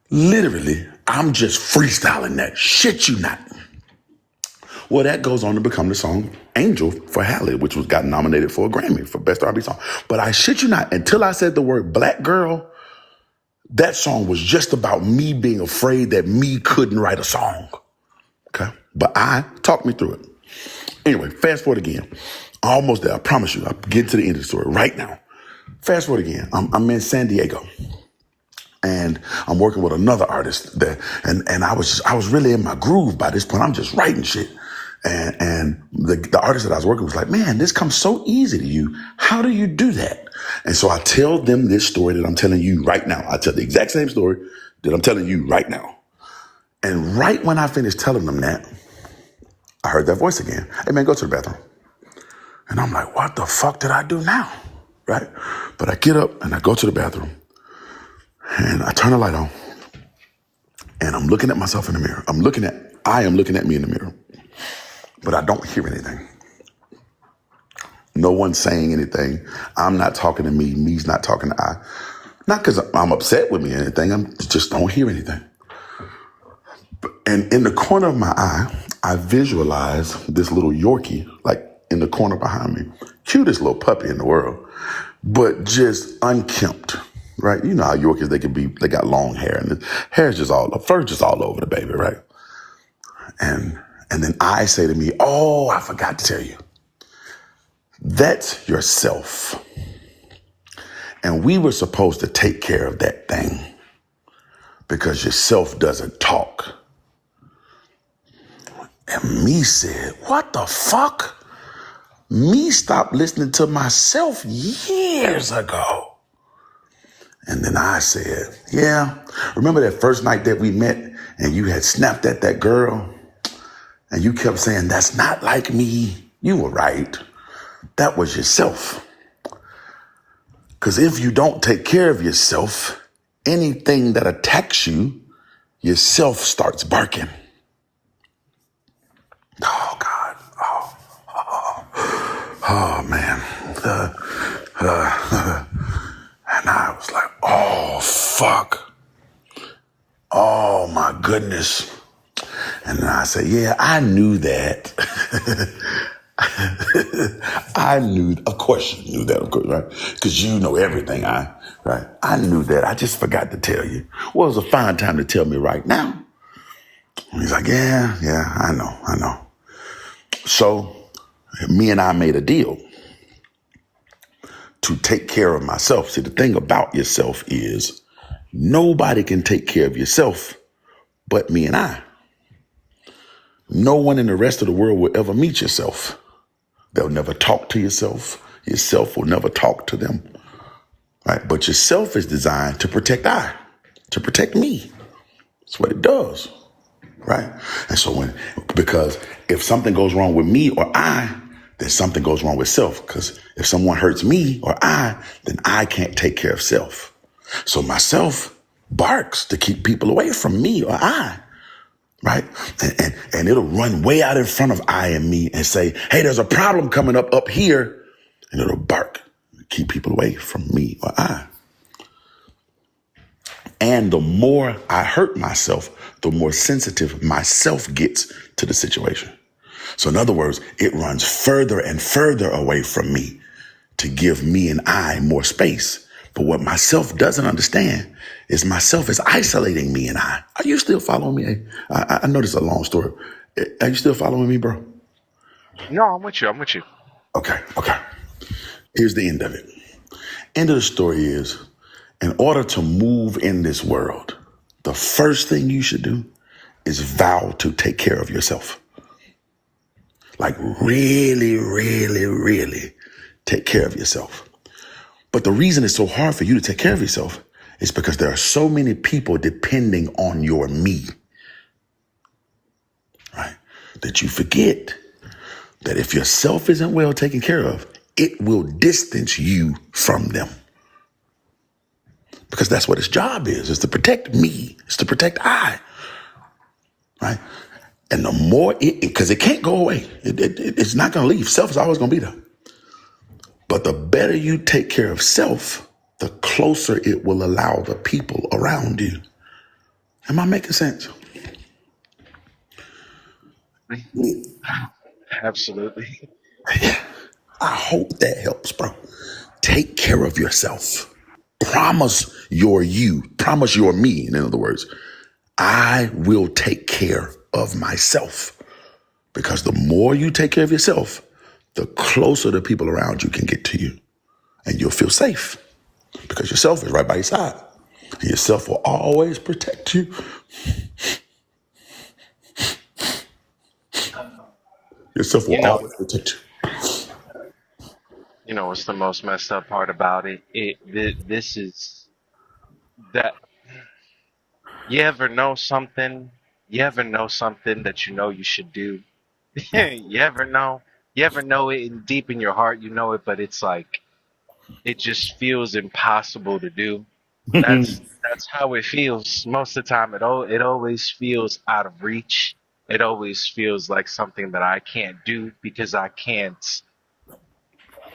Literally, I'm just freestyling that. Shit you not. Well, that goes on to become the song Angel for Hallie, which got nominated for a Grammy for Best R&B Song. But I shit you not, until I said the word black girl, that song was just about me being afraid that me couldn't write a song. Okay? But I talked me through it. Anyway, fast forward again. Almost there. I promise you. I'll get to the end of the story right now. Fast forward again. I'm in San Diego. And I'm working with another artist there. And I was really in my groove by this point. I'm just writing shit. And the artist that I was working with was like, man, this comes so easy to you. How do you do that? And so I tell them this story that I'm telling you right now. I tell the exact same story that I'm telling you right now. And right when I finished telling them that, I heard that voice again. Hey, man, go to the bathroom. And I'm like, what the fuck did I do now? Right? But I get up and I go to the bathroom and I turn the light on and I'm looking at myself in the mirror. I am looking at me in the mirror, but I don't hear anything. No one's saying anything. I'm not talking to me. Me's not talking to I. Not because I'm upset with me or anything. I just don't hear anything. And in the corner of my eye, I visualize this little Yorkie, like in the corner behind me. Cutest little puppy in the world, but just unkempt, right? You know how Yorkies, they got long hair and the hair's just fur's just all over the baby, right? And then I say to me, oh, I forgot to tell you. That's yourself. And we were supposed to take care of that thing because yourself doesn't talk. And me said, what the fuck? Me stopped listening to myself years ago. And then I said, yeah, remember that first night that we met and you had snapped at that girl and you kept saying, that's not like me. You were right. That was yourself. Because if you don't take care of yourself, anything that attacks you, yourself starts barking. Oh, God. Oh man. And I was like, oh, fuck. Oh, my goodness. And then I said, yeah, I knew that. Of course you knew that, of course, right? Because you know everything, right? I knew that. I just forgot to tell you. Well, it was a fine time to tell me right now. And he's like, yeah, I know. So me and I made a deal to take care of myself. See, the thing about yourself is nobody can take care of yourself but me and I. No one in the rest of the world will ever meet yourself. They'll never talk to yourself. Yourself will never talk to them. Right? But yourself is designed to protect to protect me. That's what it does. Right? And so because if something goes wrong with me or I, then something goes wrong with self. Because if someone hurts me or I, then I can't take care of self. So myself barks to keep people away from me or I, right? And it'll run way out in front of I and me and say, hey, there's a problem coming up here. And it'll bark, keep people away from me or I. And the more I hurt myself, the more sensitive myself gets to the situation. So in other words, it runs further and further away from me to give me and I more space. But what myself doesn't understand is myself is isolating me and I. Are you still following me? I know this is a long story. Are you still following me, bro? No, I'm with you. I'm with you. Okay. Here's the end of it. End of the story is, in order to move in this world, the first thing you should do is vow to take care of yourself. Like really, really, really take care of yourself. But the reason it's so hard for you to take care of yourself is because there are so many people depending on your me, right? That you forget that if yourself isn't well taken care of, it will distance you from them. Because that's what its job is to protect me. It's to protect I, right? And the more because it can't go away. It's not going to leave. Self is always going to be there. But the better you take care of self, the closer it will allow the people around you. Am I making sense? Absolutely. Yeah. I hope that helps, bro. Take care of yourself. Promise your you. Promise your me, in other words. I will take care of myself. Because the more you take care of yourself, the closer the people around you can get to you. And you'll feel safe. Because yourself is right by your side. And yourself will always protect you. Yourself will always protect you. You know what's the most messed up part about it? This is that you ever know something? You ever know something that you know you should do? You ever know? You ever know it in, deep in your heart? You know it, but it's like it just feels impossible to do. That's how it feels most of the time. It always feels out of reach. It always feels like something that I can't do because I can't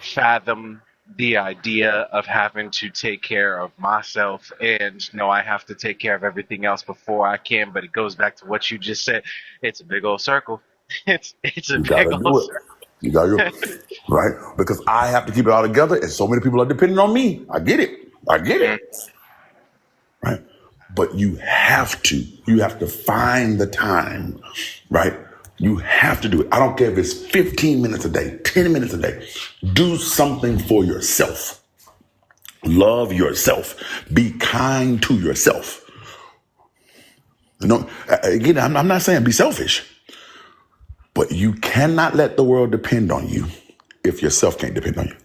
fathom the idea of having to take care of myself, and no, I have to take care of everything else before I can. But it goes back to what you just said. It's a big old circle. It's a You gotta big old do it. circle. You gotta do it. Right? Because I have to keep it all together, and so many people are depending on me. I get it. Right? But you have to find the time, right? You have to do it. I don't care if it's 15 minutes a day, 10 minutes a day. Do something for yourself. Love yourself. Be kind to yourself. You know, again, I'm not saying be selfish, but you cannot let the world depend on you if yourself can't depend on you.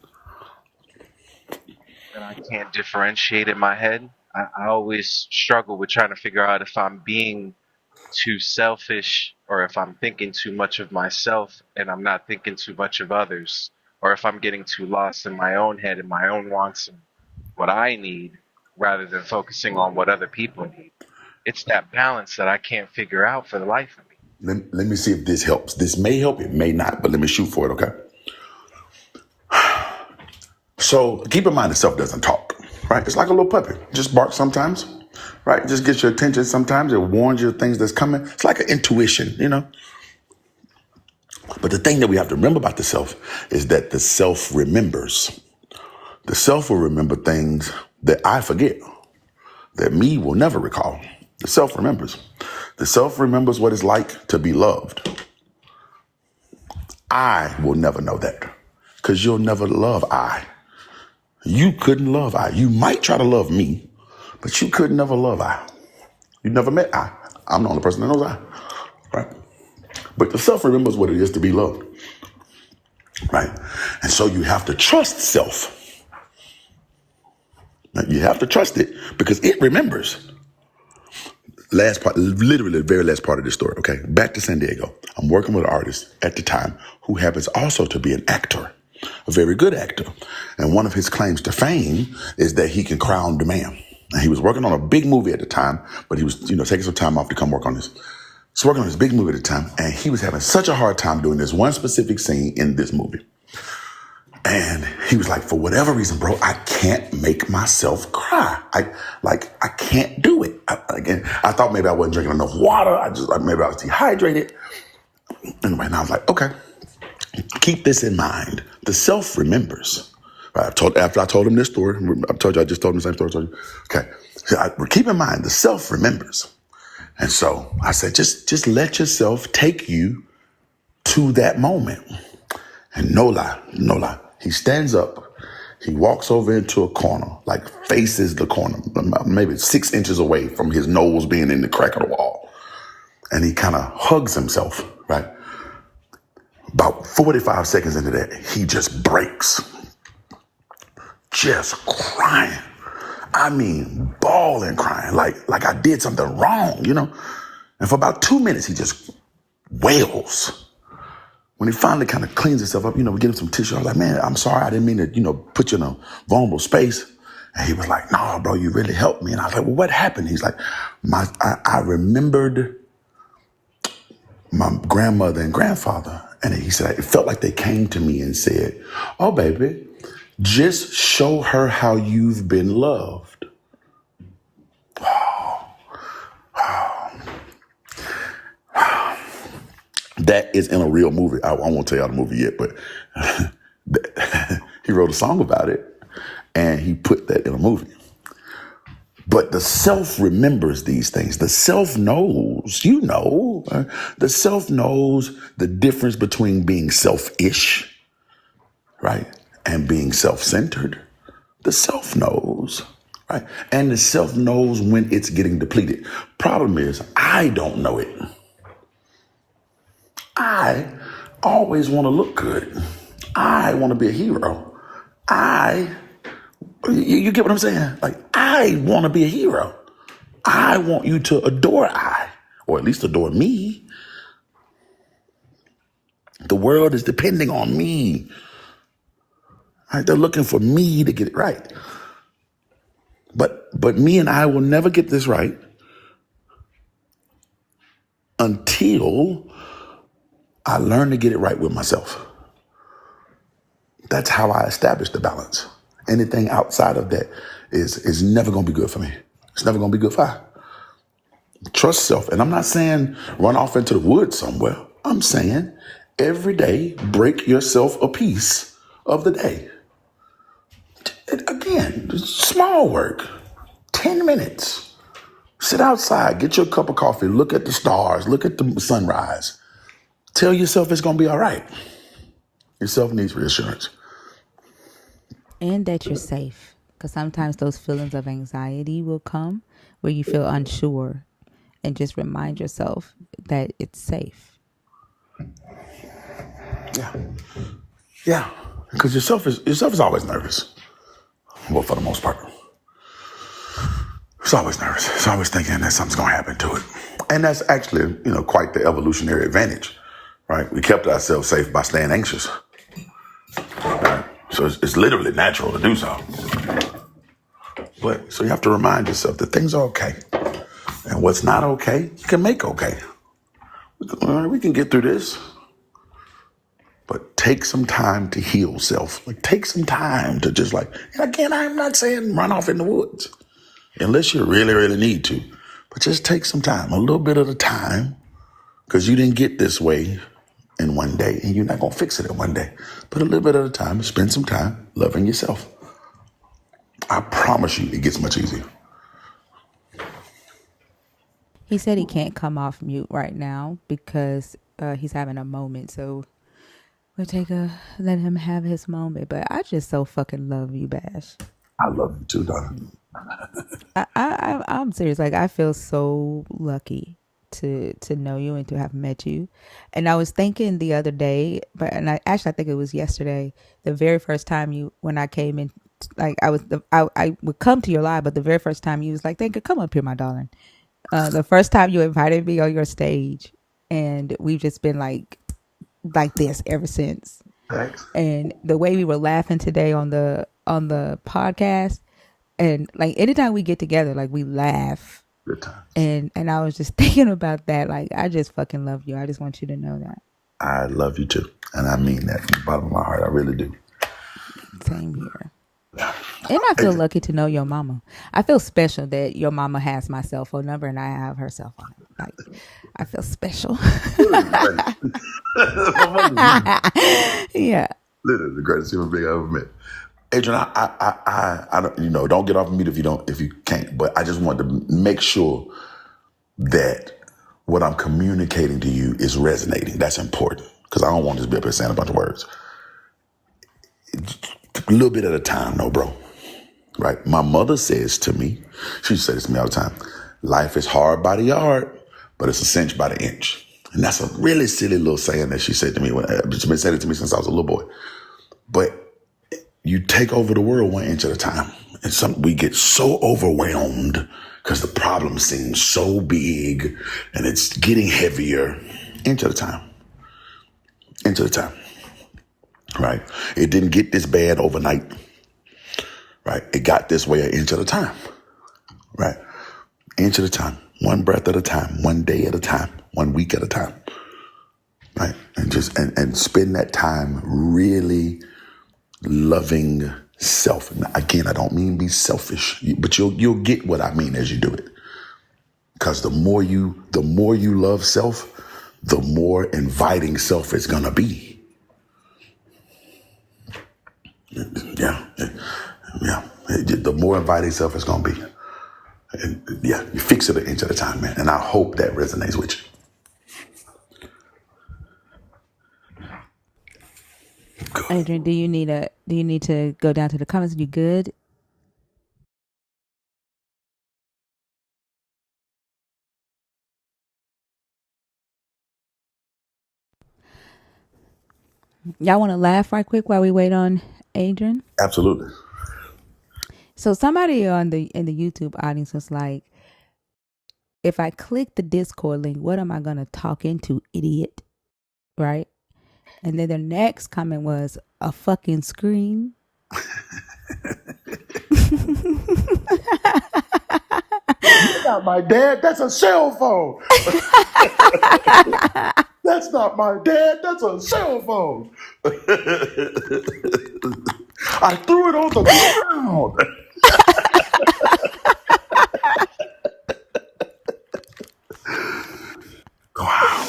And I can't differentiate in my head. I always struggle with trying to figure out if I'm being too selfish or if I'm thinking too much of myself and I'm not thinking too much of others, or if I'm getting too lost in my own head and my own wants and what I need rather than focusing on what other people need. It's that balance that I can't figure out for the life of me. Let me see if this helps. This may help, it may not, but let me shoot for it, okay? So keep in mind that self doesn't talk, right? It's like a little puppy. Just barks sometimes, right? Just gets your attention sometimes. It warns you of things that's coming. It's like an intuition, you know? But the thing that we have to remember about the self is that the self remembers. The self will remember things that I forget, that me will never recall. The self remembers. The self remembers what it's like to be loved. I will never know that because you'll never love I. You couldn't love I. You might try to love me, but you could never love I. You never met I. I'm the only person that knows I, right? But the self remembers what it is to be loved, right? And so you have to trust self. You have to trust it because it remembers. Last part, literally the very last part of this story, okay? Back to San Diego. I'm working with an artist at the time who happens also to be an actor, a very good actor. And one of his claims to fame is that he can crowd the man. And he was working on a big movie at the time, but he was, taking some time off to come work on this. He's working on this big movie at the time, and he was having such a hard time doing this one specific scene in this movie. And he was like, for whatever reason, bro, I can't make myself cry. I can't do it. I thought maybe I wasn't drinking enough water. Maybe I was dehydrated. Anyway, and I was like, okay, keep this in mind. The self remembers. Right? After I told him this story, I just told him the same story. Okay, so keep in mind, the self remembers. And so I said, just let yourself take you to that moment. And no lie. He stands up, he walks over into a corner, like faces the corner, maybe 6 inches away from his nose being in the crack of the wall. And he kind of hugs himself, right? About 45 seconds into that, he just breaks. Just crying. I mean, bawling, crying, like I did something wrong, And for about 2 minutes, he just wails. When he finally kind of cleans himself up, we get him some tissue. I was like, man, I'm sorry. I didn't mean to, put you in a vulnerable space. And he was like, no, bro, you really helped me. And I was like, well, what happened? He's like, I remembered my grandmother and grandfather. And he said, it felt like they came to me and said, oh, baby, just show her how you've been loved. That is in a real movie. I won't tell y'all the movie yet, but he wrote a song about it and he put that in a movie. But the self remembers these things. The self knows, the self knows the difference between being selfish, right, and being self-centered. The self knows, right? And the self knows when it's getting depleted. Problem is, I don't know it. I always want to look good. I want to be a hero. You get what I'm saying? Like, I want to be a hero. I want you to adore or at least adore me. The world is depending on me. Right? They're looking for me to get it right. But me and I will never get this right until I learn to get it right with myself. That's how I establish the balance. Anything outside of that is never going to be good for me. It's never going to be good for I. Trust self. And I'm not saying run off into the woods somewhere. I'm saying every day, break yourself a piece of the day. Again, small work, 10 minutes. Sit outside, get your cup of coffee, look at the stars, look at the sunrise. Tell yourself it's going to be all right. Yourself needs reassurance. And that you're safe. Because sometimes those feelings of anxiety will come where you feel unsure. And just remind yourself that it's safe. Yeah. Because yourself is always nervous. Well, for the most part. It's always nervous. It's always thinking that something's going to happen to it. And that's actually, quite the evolutionary advantage, right? We kept ourselves safe by staying anxious. Right? So it's literally natural to do so. But so you have to remind yourself that things are okay. And what's not okay, you can make okay. We can get through this. But take some time to heal self. Take some time to just again, I'm not saying run off in the woods. Unless you really, really need to. But just take some time, a little bit of the time, because you didn't get this way in one day, and you're not going to fix it in one day. But a little bit at a time, spend some time loving yourself. I promise you it gets much easier. He said he can't come off mute right now because he's having a moment. So we'll let him have his moment. But I just so fucking love you, Bash. I love you too, darling. I'm serious. I feel so lucky to know you and to have met you. And I was thinking the other day, I think it was yesterday, the very first time when I came in, I would come to your live, but the very first time you was like, "Thank you, come up here, my darling." The first time you invited me on your stage, and we've just been like this ever since. Thanks. And the way we were laughing today on the podcast, And like anytime we get together, like we laugh. Good times. And I was just thinking about that. Like, I just fucking love you. I just want you to know that. I love you too. And I mean that from the bottom of my heart. I really do. Same here. And I feel lucky to know your mama. I feel special that your mama has my cell phone number and I have her cell phone number. Like, I feel special. Yeah. Literally the greatest human being I ever met. Adrian, I don't, don't get off of me if you can't. But I just wanted to make sure that what I'm communicating to you is resonating. That's important because I don't want to just be up here saying a bunch of words. A little bit at a time, no, bro. Right? My mother says to me, she says this to me all the time, life is hard by the yard, but it's a cinch by the inch. And that's a really silly little saying that she said to me. She's been saying it to me since I was a little boy. But you take over the world 1 inch at a time. And we get so overwhelmed because the problem seems so big and it's getting heavier. Inch at a time. Inch at a time. Right? It didn't get this bad overnight. Right? It got this way an inch at a time. Right? Inch at a time. One breath at a time. 1 day at a time. 1 week at a time. Right? And just and spend that time really loving self. Now, again, I don't mean be selfish, but you'll get what I mean as you do it. Because the more you love self, the more inviting self is gonna be. Yeah. The more inviting self is gonna be. And yeah, you fix it an inch at a time, man. And I hope that resonates with you. Good. Adrian, do you need to go down to the comments? You good? Y'all want to laugh right quick while we wait on Adrian? Absolutely. So somebody in the YouTube audience was like, if I click the Discord link, what am I gonna talk into, idiot? Right? And then the next comment was a fucking screen. That's not my dad, that's a cell phone. That's not my dad, that's a cell phone. I threw it on the ground. Wow.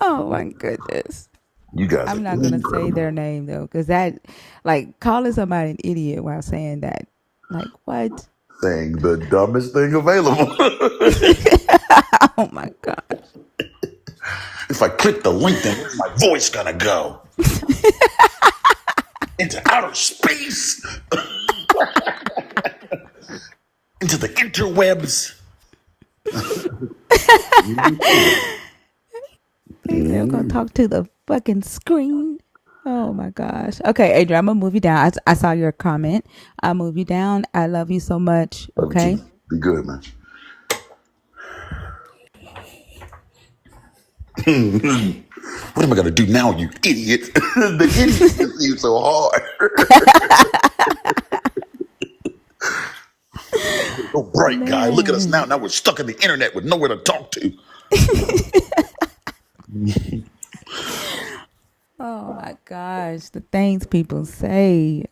Oh my goodness. You guys I'm not gonna say their name though, because that, like, calling somebody an idiot while saying that, like, what? Saying the dumbest thing available. Oh my gosh. If I click the link, then where's my voice gonna go? Into outer space? Into the interwebs? They're gonna talk to the fucking screen. Oh my gosh. Okay, Adrian, I'm gonna move you down. I saw your comment. I'll move you down. I love you so much. Okay. Be good, man. What am I gonna do now, you idiot? The idiot is you so hard. Oh, bright guy. Look at us now. Now we're stuck in the internet with nowhere to talk to. Oh my gosh, the things people say.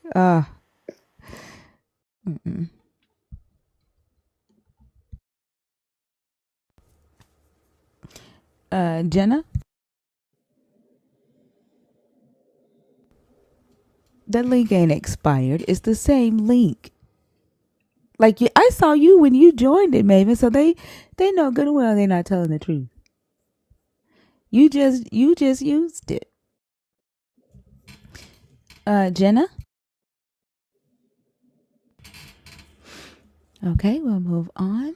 Jenna? The link ain't expired. It's the same link. Like, I saw you when you joined it, Maven, so they know good and well they're not telling the truth. You just used it. Jenna? Okay, we'll move on.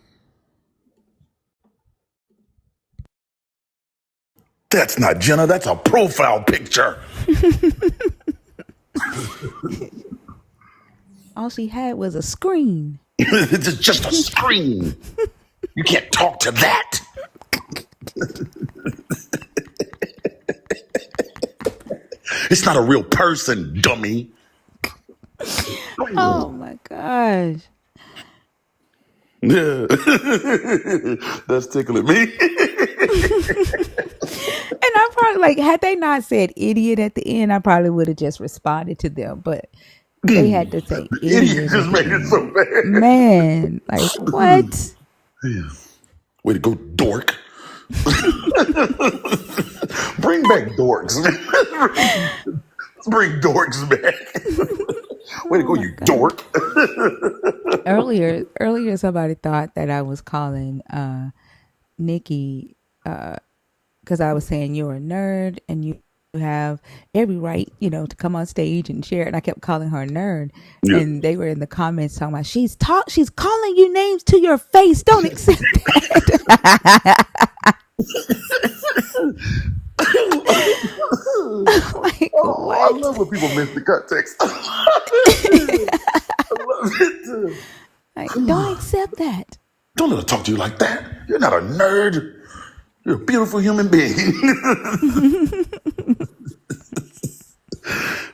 That's not Jenna, that's a profile picture. All she had was a screen. It's just a screen. You can't talk to that. It's not a real person, dummy. Oh my gosh. Yeah. That's tickling me. And I probably like had they not said idiot at the end, I probably would have just responded to them. But they had to say The idiot idiot at just the made it so end. bad. Man, like what? Yeah. Way to go, dork. Bring back dorks. Bring dorks back. Way to Oh go, my you god. dork. Earlier somebody thought that I was calling Nikki because I was saying you're a nerd and you have every right, to come on stage and share it. And I kept calling her a nerd. Yeah. And they were in the comments talking about she's calling you names to your face. Don't accept that. Like Oh, I what? love when people miss the context. I love it too. Like, don't accept that. Don't let her talk to you like that. You're not a nerd. You're a beautiful human being.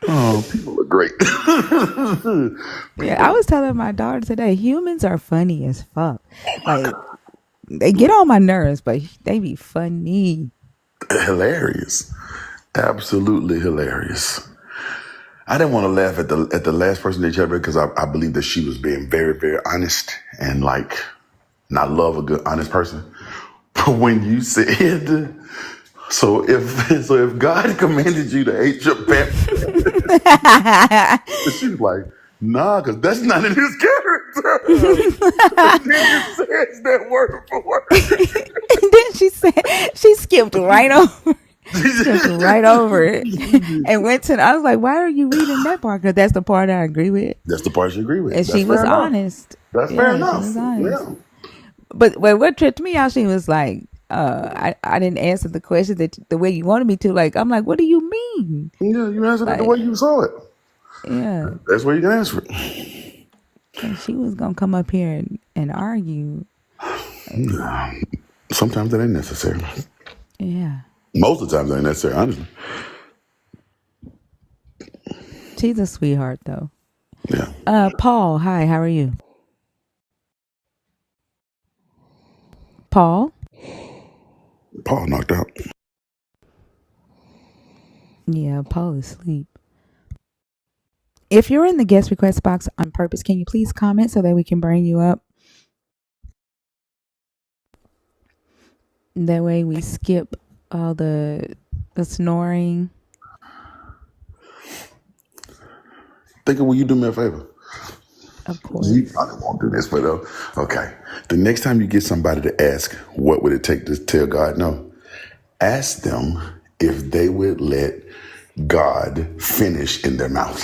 Oh, people are great. Yeah, I was telling my daughter today, humans are funny as fuck. Like they get on my nerves, but they be funny. Hilarious. Absolutely hilarious. I didn't want to laugh at the last person they chatted because I believe that she was being very, very honest and like, and I love a good honest person. But when you said, if God commanded you to hate your parents, she was like, nah, because that's not in his character. And then it says that word for word. And then she skipped right over. Skipped right over it and went to. I was like, "Why are you reading that part?" Because that's the part I agree with. That's the part you agree with. And That's she fair was enough. honest. That's fair Yeah, she enough. was honest. Yeah. But what tripped me out, she was like, I didn't answer the question that the way you wanted me to. Like, I'm like, what do you mean? Yeah, you answered it the Like, way you saw it. yeah. That's where you can answer it. And she was gonna come up here and argue. No. Sometimes that ain't necessary. Yeah. Most of the times it ain't necessary, honestly. She's a sweetheart though. Yeah. Paul, hi, how are you? Paul knocked out. Yeah, Paul is asleep. If you're in the guest request box on purpose, can you please comment so that we can bring you up? That way we skip all the snoring. Will you do me a favor? Of course. You probably won't do this, but okay. The next time you get somebody to ask, what would it take to tell God no? Ask them if they would let God finish in their mouth.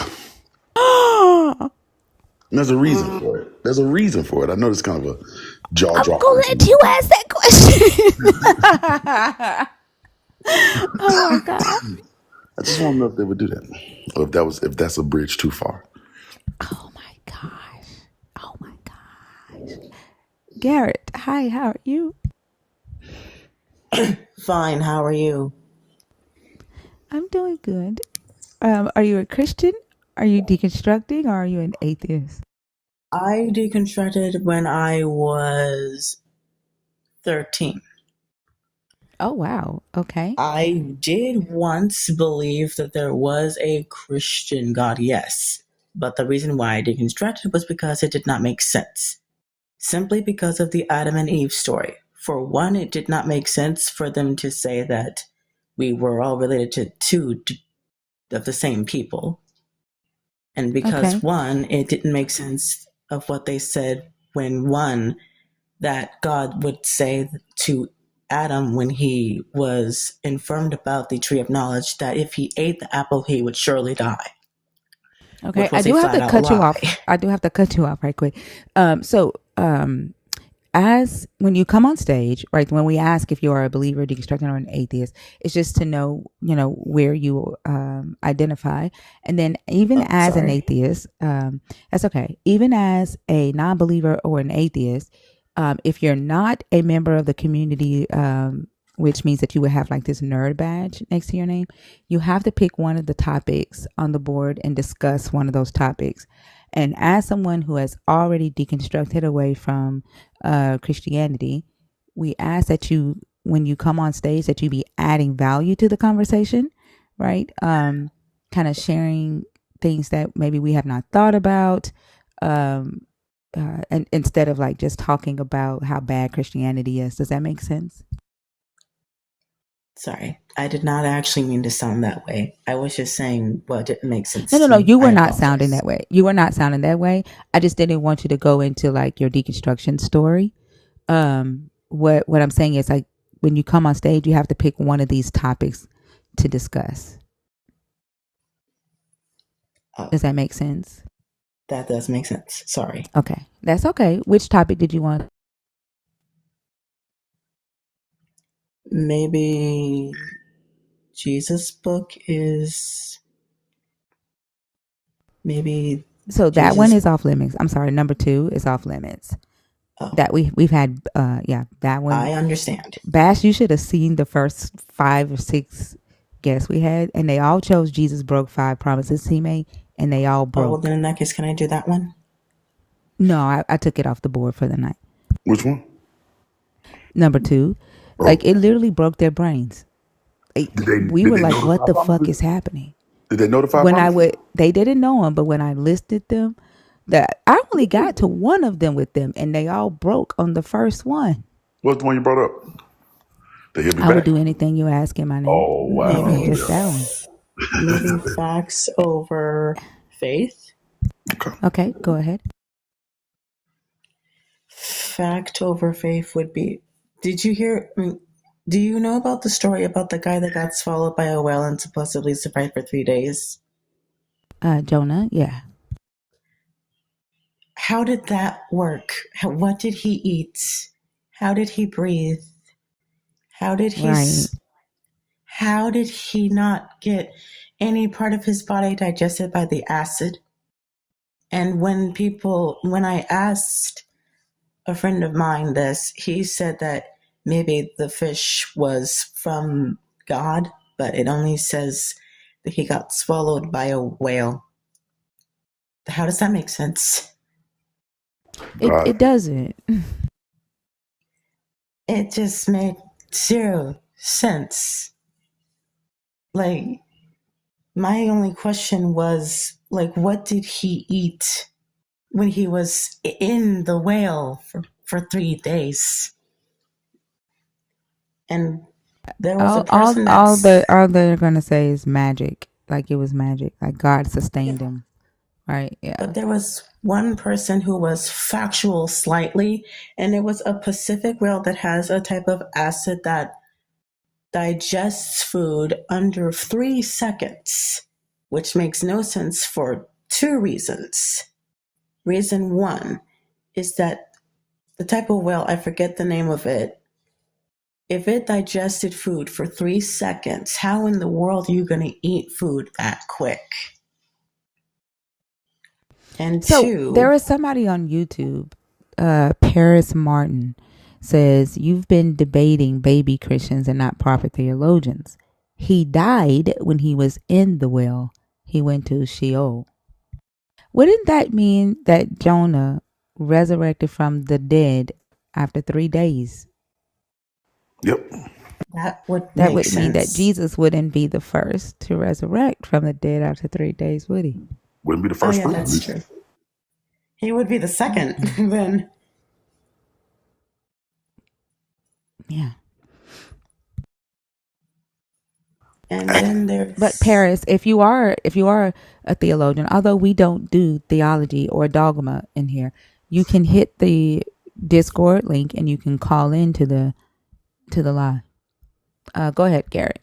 There's a reason for it. I know it's kind of a jaw I'm dropper. gonna let you ask that question. Oh my god. I just want to know if they would do that, or if that's a bridge too far. Oh my gosh. Garrett, hi, how are you? Fine, how are you? I'm doing good. Are you a Christian? Are you deconstructing, or are you an atheist? I deconstructed when I was 13. Oh wow. Okay. I did once believe that there was a Christian God, yes. But the reason why I deconstructed was because it did not make sense. Simply because of the Adam and Eve story. For one, it did not make sense for them to say that we were all related to two of the same people. And because one, it didn't make sense of what they said when one, that God would say to Adam when he was informed about the tree of knowledge that if he ate the apple, he would surely die. Okay, I do have to cut you off. Right quick. As when you come on stage, right, when we ask if you are a believer, deconstructing, or an atheist, it's just to know, where you identify. And then even as an atheist, that's okay. Even as a non-believer or an atheist, if you're not a member of the community which means that you would have like this nerd badge next to your name. You have to pick one of the topics on the board and discuss one of those topics. And as someone who has already deconstructed away from Christianity, we ask that you, when you come on stage, that you be adding value to the conversation, right? Kind of sharing things that maybe we have not thought about. And instead of like just talking about how bad Christianity is. Does that make sense? Sorry, I did not actually mean to sound that way. I was just saying what didn't make sense No, to me. you I were not apologize. sounding that way. You were not sounding that way. I just didn't want you to go into like your deconstruction story. What I'm saying is, like, when you come on stage, you have to pick one of these topics to discuss. Does that make sense? That does make sense. Sorry. Okay, that's okay. Which topic did you want? Maybe Jesus' book is maybe. So that one is off limits. I'm sorry. Number 2 is off limits. Oh. That we've had. That one. I understand. Bash, you should have seen the first 5 or 6 guests we had, and they all chose Jesus broke 5 promises he made, and they all broke. Oh, well, then in that case, can I do that one? No, I took it off the board for the night. Which one? Number 2. Oh. Like, it literally broke their brains. We were like, what the fuck is happening? Did they notify? They didn't know them, but when I listed them, that I only got to one of them with them, and they all broke on the first one. What's the one you brought up? They hit me I back. would do anything you ask in my name. Oh, wow. Maybe just that one. Maybe facts over faith. Okay, go ahead. Fact over faith would be. Did you hear? Do you know about the story about the guy that got swallowed by a whale and supposedly survived for 3 days? Jonah, yeah. How did that work? What did he eat? How did he breathe? How did he? Right. How did he not get any part of his body digested by the acid? And when I asked a friend of mine this, he said that maybe the fish was from God, but it only says that he got swallowed by a whale. How does that make sense? It doesn't. It just made 0 sense. Like, my only question was, like, what did he eat when he was in the whale for 3 days? And there was a person all they're gonna say is magic. Like, it was magic. Like, God sustained him. Right. Yeah. But there was one person who was factual slightly, and it was a Pacific whale that has a type of acid that digests food under 3 seconds, which makes no sense for 2 reasons. Reason 1 is that the type of whale, I forget the name of it, if it digested food for 3 seconds, how in the world are you going to eat food that quick? And so 2, there is somebody on YouTube, Paris Martin, says, you've been debating baby Christians and not proper theologians. He died when he was in the well. He went to Sheol. Wouldn't that mean that Jonah resurrected from the dead after 3 days? Yep. That would mean that Jesus wouldn't be the first to resurrect from the dead after 3 days, would he? Wouldn't be the first. Oh, yeah, that's true. He would be the second then. Yeah. And then there's. But Paris, if you are a theologian, although we don't do theology or dogma in here, you can hit the Discord link and you can call into the live. Go ahead, Garrett.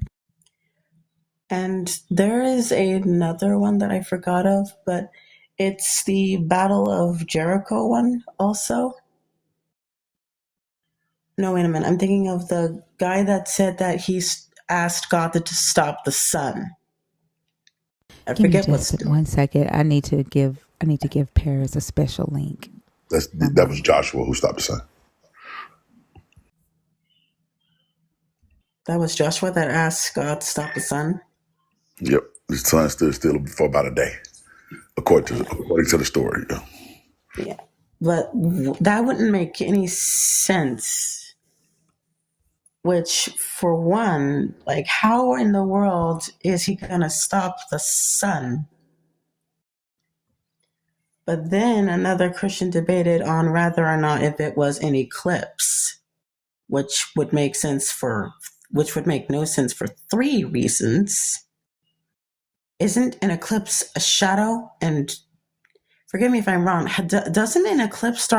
And there is another one that I forgot of, but it's the Battle of Jericho one also. No, wait a minute. I'm thinking of the guy that said that he asked God to stop the sun. I forget what's 1 second. I need to give Paris a special link. That was Joshua who stopped the sun. That was Joshua that asked God to stop the sun? Yep, the sun stood still for about a day, according to the story. Yeah. Yeah. But that wouldn't make any sense. Which, for one, like, how in the world is he going to stop the sun? But then another Christian debated on whether or not if it was an eclipse, which would make no sense for three reasons. Isn't an eclipse a shadow? And forgive me if I'm wrong, doesn't an eclipse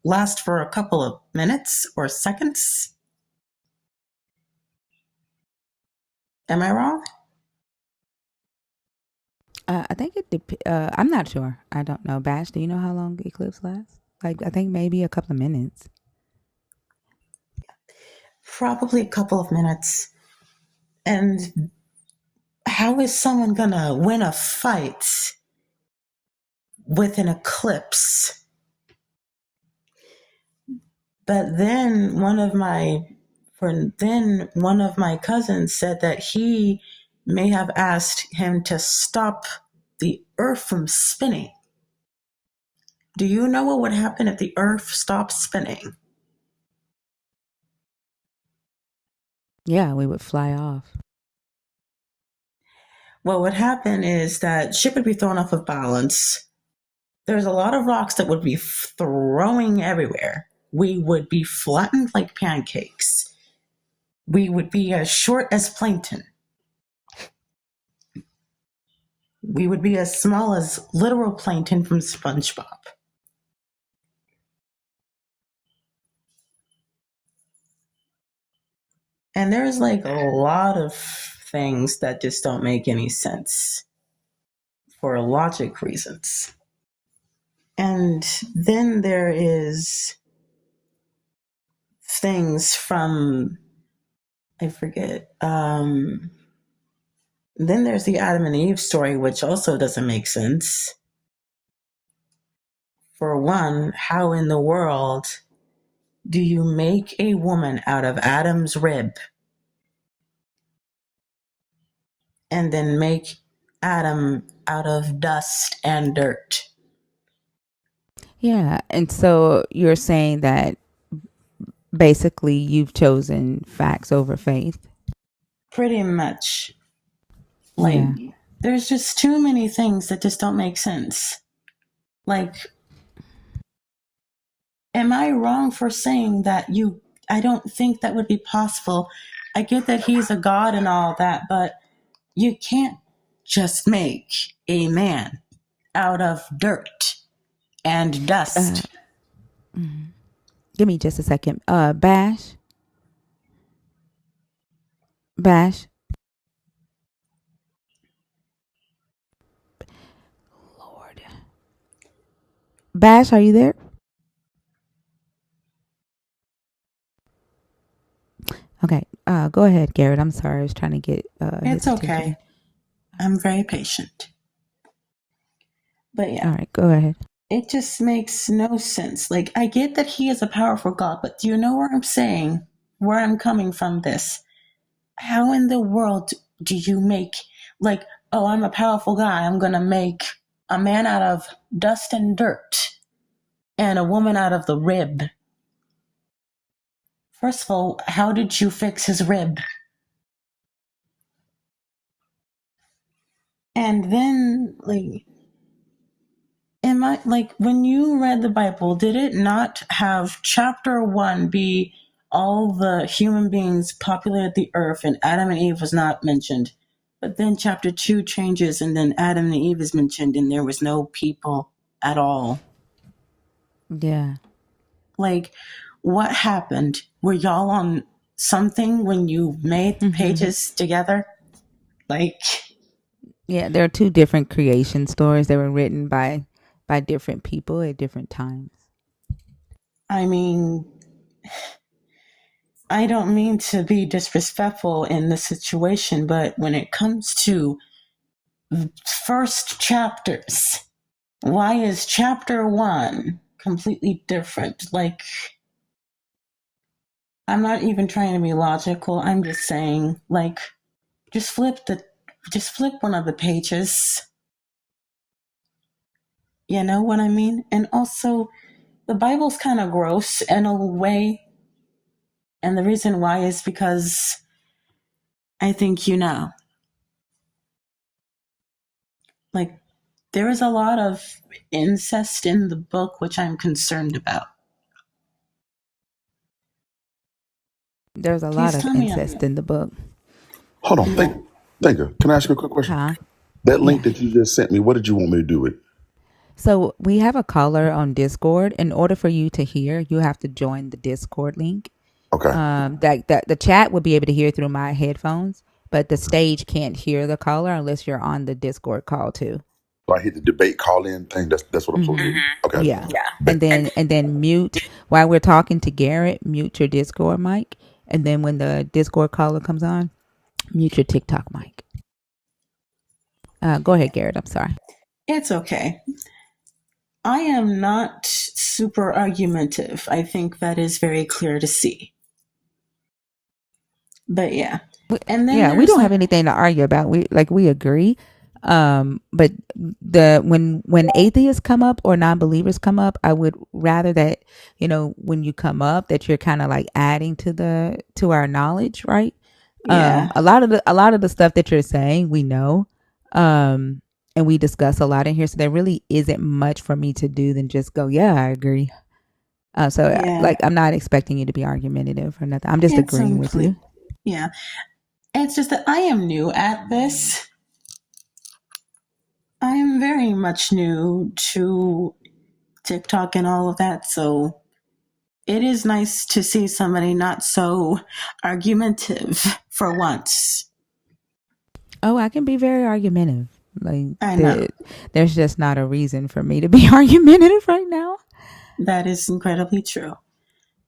last for a couple of minutes or seconds? Am I wrong? I think I'm not sure. I don't know. Bash, do you know how long the eclipse lasts? I think maybe a couple of minutes. Probably a couple of minutes. And how is someone gonna win a fight with an eclipse? But then one of my cousins said that he may have asked him to stop the earth from spinning. Do you know what would happen if the earth stopped spinning? Yeah, we would fly off. What would happen is that ship would be thrown off of balance. There's a lot of rocks that would be throwing everywhere. We would be flattened like pancakes. We would be as short as plankton. We would be as small as literal plankton from SpongeBob. And there's like a lot of things that just don't make any sense for logic reasons. And then there is things from, I forget, then there's the Adam and Eve story, which also doesn't make sense. For one, how in the world do you make a woman out of Adam's rib and then make Adam out of dust and dirt? Yeah, and so you're saying that basically you've chosen facts over faith? Pretty much. Like, there's just too many things that just don't make sense. Like, am I wrong for saying that I don't think that would be possible? I get that he's a god and all that, but you can't just make a man out of dirt and dust. Give me just a second. Bash? Bash? Lord. Bash, are you there? Okay. Go ahead, Garrett. I'm sorry. I was trying to get It's okay. I'm very patient. But yeah. All right, go ahead. It just makes no sense. Like, I get that he is a powerful God, but do you know where I'm saying? Where I'm coming from this? How in the world do you make, like, oh, I'm a powerful guy, I'm going to make a man out of dust and dirt and a woman out of the rib? First of all, how did you fix his rib? And then, like, when you read the Bible, did it not have chapter 1 be all the human beings populated the earth and Adam and Eve was not mentioned? But then chapter 2 changes and then Adam and Eve is mentioned and there was no people at all. Yeah. Like, what happened? Were y'all on something when you made the pages together? Like, yeah, there are two different creation stories that were written by different people at different times. I mean, I don't mean to be disrespectful in this situation, but when it comes to first chapters, why is chapter 1 completely different? Like, I'm not even trying to be logical. I'm just saying, like, just flip one of the pages. You know what I mean? And also, the Bible's kind of gross in a way. And the reason why is because I think like, there is a lot of incest in the book, which I'm concerned about. There's a lot Please of tell me incest in the book. Hold on. Thank you. Can I ask you a quick question? Huh? That link Yeah. that you just sent me, what did you want me to do with it? So we have a caller on Discord. In order for you to hear, you have to join the Discord link. Okay. That the chat would be able to hear through my headphones, but the stage can't hear the caller unless you're on the Discord call too. So I hit the debate call in thing. That's what I'm supposed to do. Okay. Yeah. Yeah. And then mute while we're talking to Garrett, mute your Discord mic. And then when the Discord caller comes on, mute your TikTok mic. Go ahead, Garrett. I'm sorry. It's okay. I am not super argumentative. I think that is very clear to see. But yeah. And then Yeah, we there's don't like, have anything to argue about. We agree. But when atheists come up or non-believers come up, I would rather that, when you come up that you're kind of like adding to our knowledge, right? yeah. A lot of the stuff that you're saying, we know. And we discuss a lot in here, so there really isn't much for me to do than just go, yeah, I agree. Yeah. I'm not expecting you to be argumentative or nothing. I'm just agreeing with you. Yeah. It's just that I am new at this. I am very much new to TikTok and all of that, so it is nice to see somebody not so argumentative for once. Oh, I can be very argumentative. I know. There's just not a reason for me to be argumentative right now. That is incredibly true.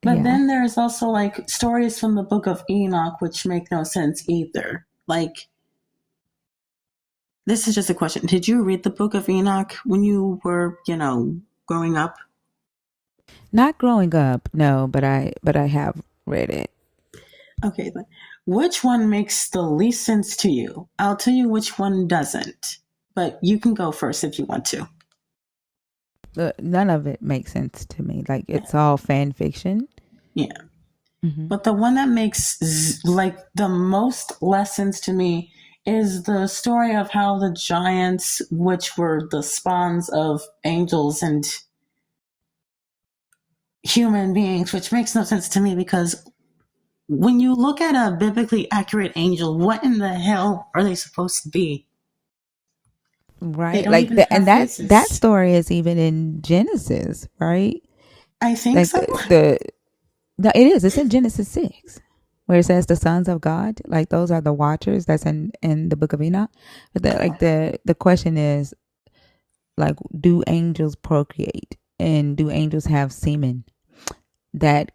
But Yeah. then there's also like stories from the book of Enoch which make no sense either. Like, this is just a question. Did you read the book of Enoch when you were, growing up? Not growing up, no, but I have read it. Okay, but which one makes the least sense to you? I'll tell you which one doesn't. But you can go first if you want to. None of it makes sense to me. Like, it's all fan fiction. Yeah. Mm-hmm. But the one that makes like the most lessons to me is the story of how the giants, which were the spawns of angels and human beings, which makes no sense to me because when you look at a biblically accurate angel, what in the hell are they supposed to be? Right. Like and that story is even in Genesis, right? I think like so. No, it is. It's in Genesis 6, where it says the sons of God, like those are the watchers. That's in the book of Enoch. But the question is, like, do angels procreate, and do angels have semen that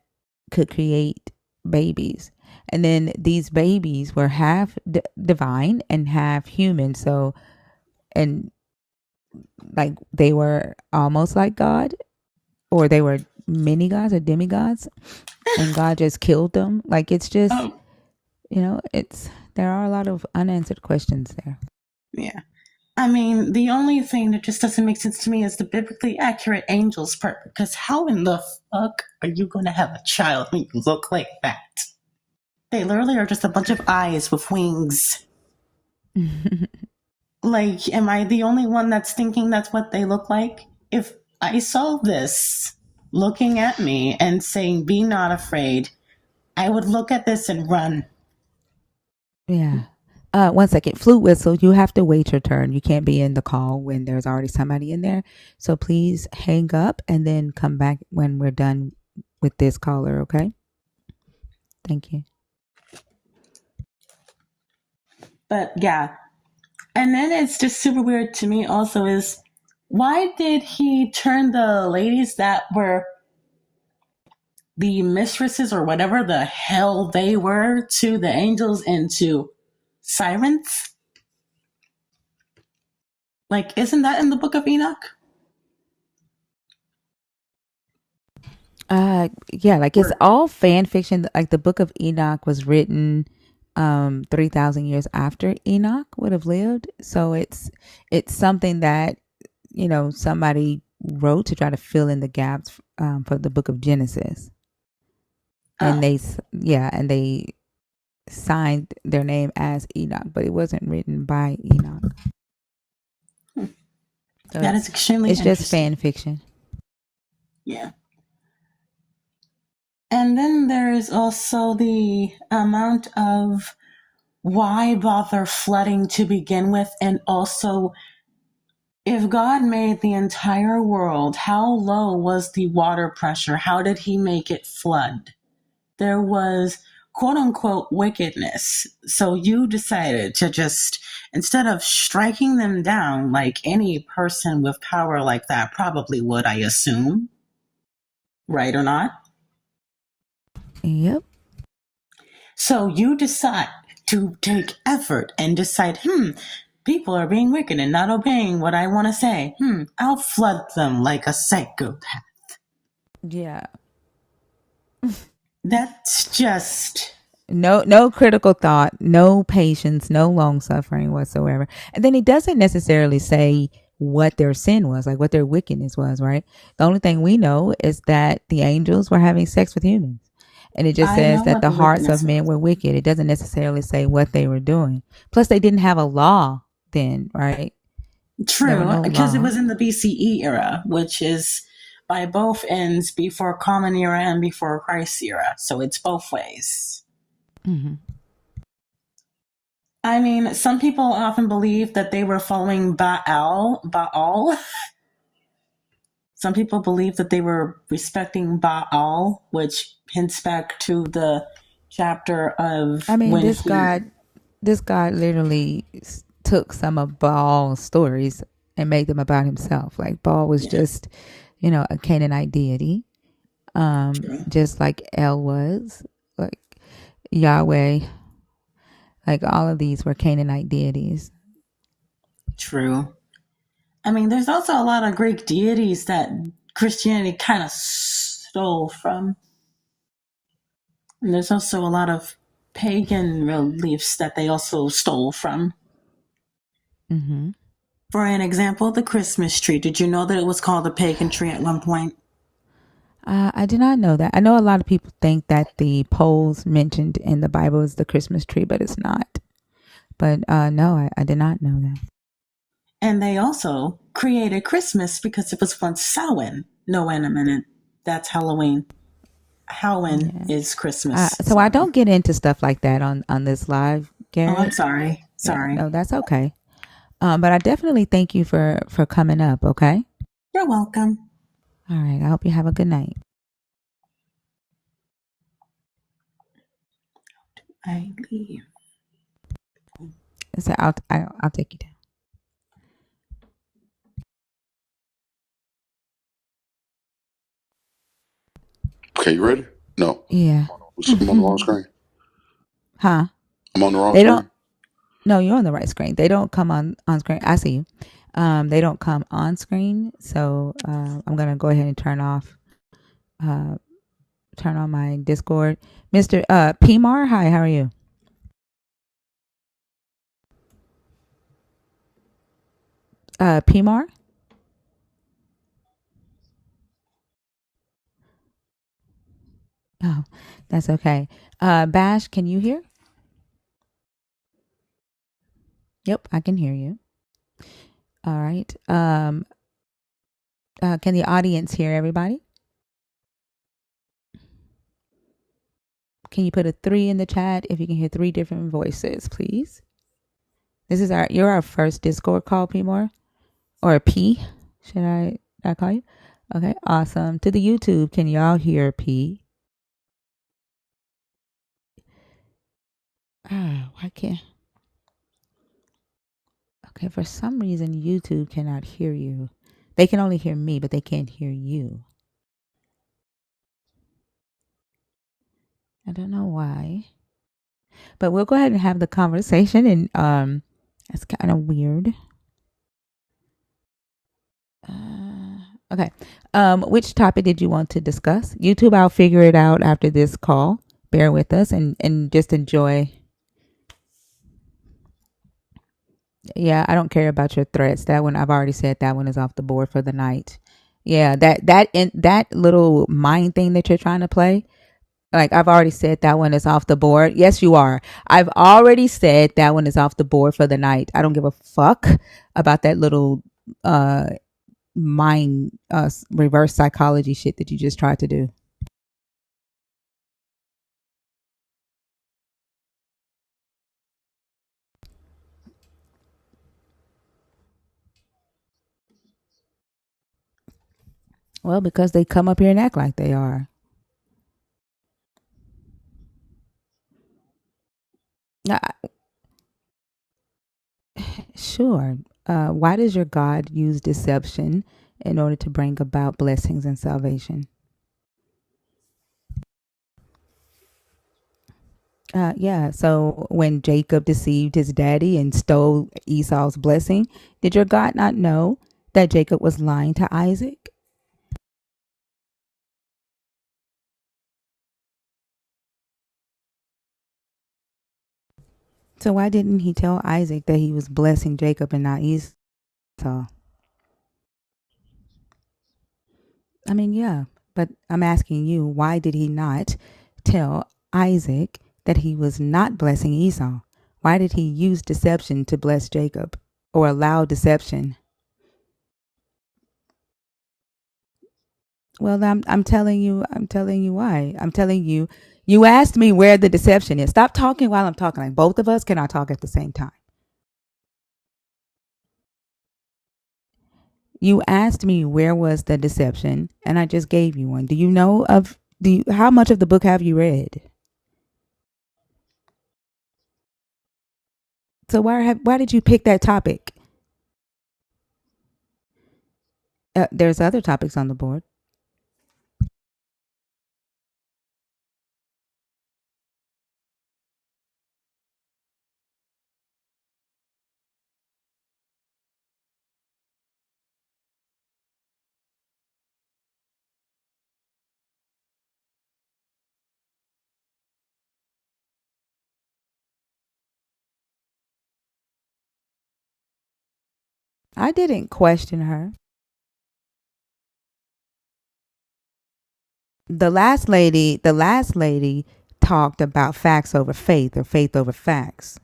could create babies? And then these babies were half divine and half human. So, and like they were almost like God, or they were mini gods or demigods, and God just killed them. Like, it's just, there are a lot of unanswered questions there. Yeah. I mean, the only thing that just doesn't make sense to me is the biblically accurate angels part, because how in the fuck are you going to have a child when you look like that? They literally are just a bunch of eyes with wings. Like, am I the only one that's thinking that's what they look like? If I saw this looking at me and saying, "Be not afraid," I would look at this and run. Yeah. 1 second. Flute whistle. You have to wait your turn. You can't be in the call when there's already somebody in there. So please hang up and then come back when we're done with this caller, okay? Thank you. But yeah. And then it's just super weird to me also is, why did he turn the ladies that were the mistresses or whatever the hell they were to the angels into sirens? Like, isn't that in the book of Enoch? Yeah, like it's all fan fiction. Like the Book of Enoch was written 3,000 years after Enoch would have lived. So it's something that, somebody wrote to try to fill in the gaps for the Book of Genesis. And they signed their name as Enoch, but it wasn't written by Enoch. So that is extremely interesting. It's just interesting. fan fiction. Yeah. And then there's also the amount of why bother flooding to begin with, and also if God made the entire world, how low was the water pressure? How did he make it flood? There was quote unquote wickedness. So you decided to just, instead of striking them down like any person with power like that probably would, I assume. Right or not? Yep. So you decide to take effort and decide, people are being wicked and not obeying what I want to say. I'll flood them like a psychopath. Yeah. That's just... No critical thought, no patience, no long suffering whatsoever. And then he doesn't necessarily say what their sin was, like what their wickedness was, right? The only thing we know is that the angels were having sex with humans. And it just says that the hearts of men were wicked. It doesn't necessarily say what they were doing. Plus, they didn't have a law then, right? True, because it was in the BCE era, which is by both ends before Common Era and before Christ era. So it's both ways. Mm-hmm. I mean, some people often believe that they were following Baal. Some people believe that they were respecting Baal, which hints back to the chapter of this God literally took some of Baal's stories and made them about himself. Like Baal was just, a Canaanite deity, just like El was, like Yahweh. Like all of these were Canaanite deities. True. I mean, there's also a lot of Greek deities that Christianity kind of stole from. And there's also a lot of pagan beliefs that they also stole from. Mm-hmm. For an example, the Christmas tree. Did you know that it was called a pagan tree at one point? I did not know that. I know a lot of people think that the poles mentioned in the Bible is the Christmas tree, but it's not. But no, I did not know that. And they also created Christmas because it was once Samhain. No, wait a minute. That's Halloween. Halloween is Christmas. So I don't get into stuff like that on this live, Gary. Oh, I'm sorry. Sorry. Yeah, no, that's okay. But I definitely thank you for coming up, okay? You're welcome. All right. I hope you have a good night. I leave. So I'll take you down. Okay, you ready? No. Yeah. I'm on the wrong screen. Huh? I'm on the wrong screen. Don't. No, you're on the right screen. They don't come on screen. I see you. They don't come on screen. So I'm gonna go ahead and turn on my Discord. Mr. PMAR, hi, how are you? PMAR? Oh, that's okay. Bash, can you hear? Yep, I can hear you. All right. Can the audience hear everybody? Can you put a 3 in the chat if you can hear 3 different voices, please? You're our first Discord call, PMAR? Or a P? Should I call you? Okay, awesome. To the YouTube, can y'all hear P? Why can't? Okay, for some reason YouTube cannot hear you. They can only hear me, but they can't hear you. I don't know why. But we'll go ahead and have the conversation, and that's kind of weird. Okay. Which topic did you want to discuss? YouTube, I'll figure it out after this call. Bear with us and just enjoy. Yeah, I don't care about your threats. That one, I've already said that one is off the board for the night. Yeah, that little mind thing that you're trying to play, like I've already said that one is off the board. Yes, you are. I've already said that one is off the board for the night. I don't give a fuck about that little uh mind reverse psychology shit that you just tried to do. Well, because they come up here and act like they are. Now, sure. Why does your God use deception in order to bring about blessings and salvation? Yeah. So when Jacob deceived his daddy and stole Esau's blessing, did your God not know that Jacob was lying to Isaac? So why didn't he tell Isaac that he was blessing Jacob and not Esau? I mean, yeah, but I'm asking you, why did he not tell Isaac that he was not blessing Esau? Why did he use deception to bless Jacob or allow deception? Well, I'm telling you why. I'm telling you, you asked me where the deception is. Stop talking while I'm talking. Like both of us cannot talk at the same time. You asked me where was the deception, and I just gave you one. Do you know of how much of the book have you read? So why did you pick that topic? There's other topics on the board. I didn't question her. The last lady talked about facts over faith or faith over facts.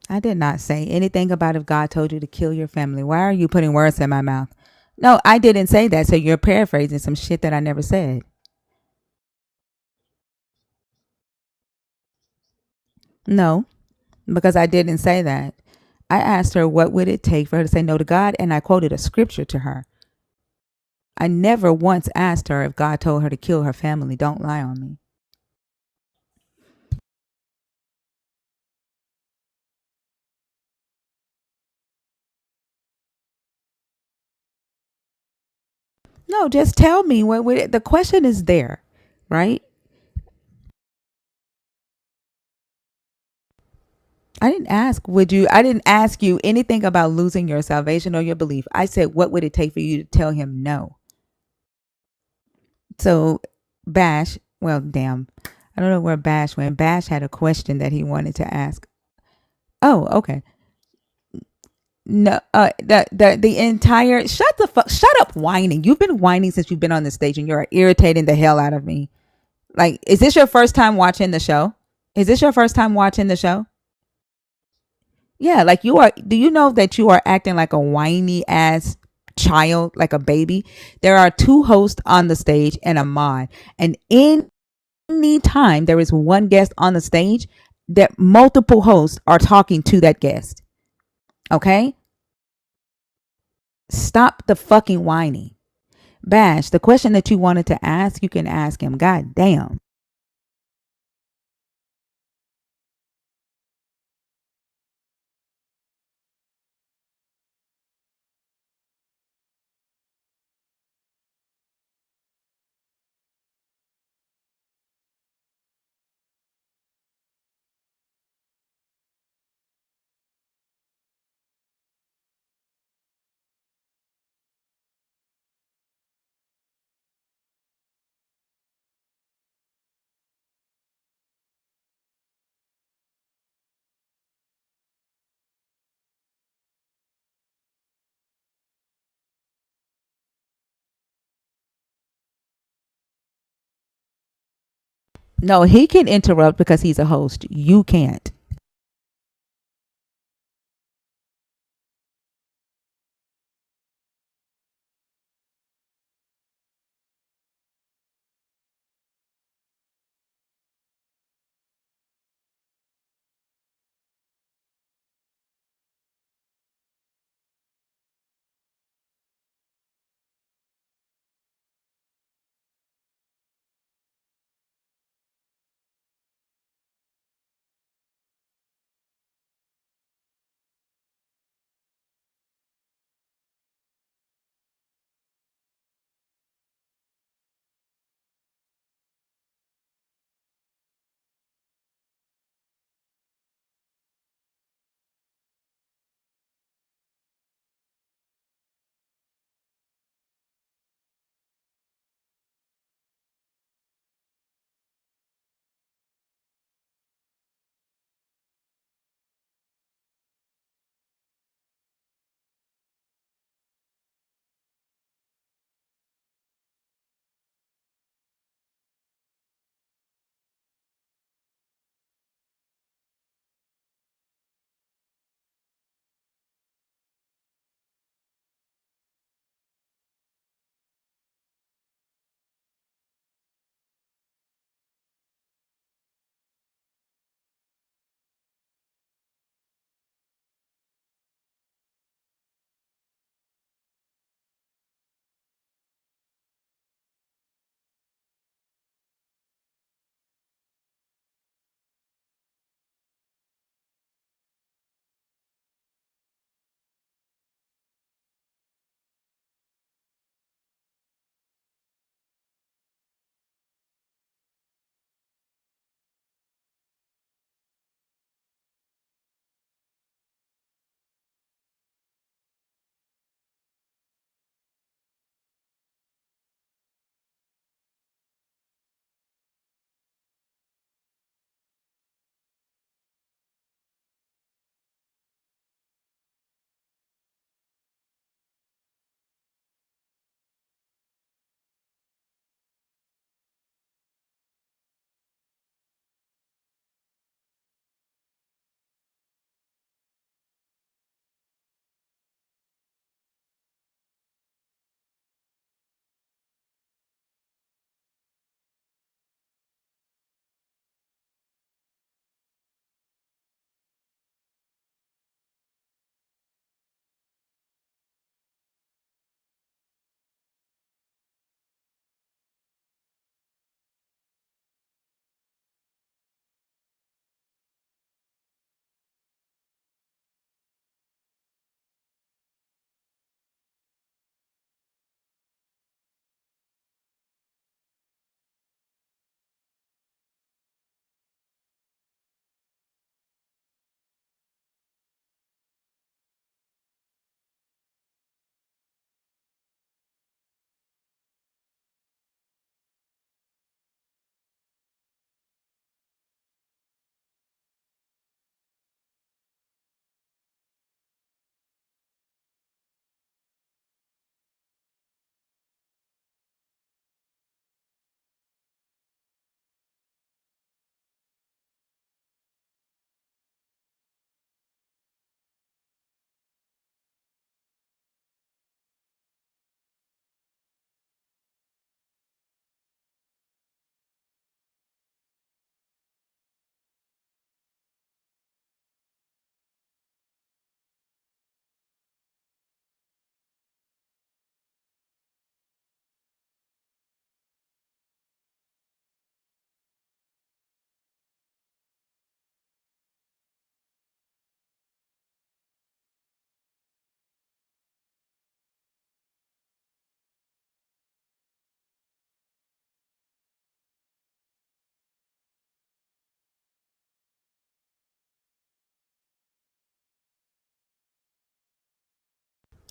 I did not say anything about if God told you to kill your family. Why are you putting words in my mouth? No, I didn't say that. So you're paraphrasing some shit that I never said. No, because I didn't say that. I asked her what would it take for her to say no to God, and I quoted a scripture to her. I never once asked her if God told her to kill her family. Don't lie on me. No, just tell me what would it, the question is there, right? I didn't ask you anything about losing your salvation or your belief. I said, what would it take for you to tell him no? So Bash, well, damn. I don't know where Bash went. Bash had a question that he wanted to ask. Oh, okay. No, the entire shut up whining. You've been whining since you've been on the stage and you're irritating the hell out of me. Like, is this your first time watching the show? Is this your first time watching the show? Yeah, like you are. Do you know that you are acting like a whiny ass child, like a baby? There are two hosts on the stage and a mod. And any time there is one guest on the stage, that multiple hosts are talking to that guest. Okay? Stop the fucking whining. Bash, the question that you wanted to ask, you can ask him. God damn. No, he can interrupt because he's a host. You can't.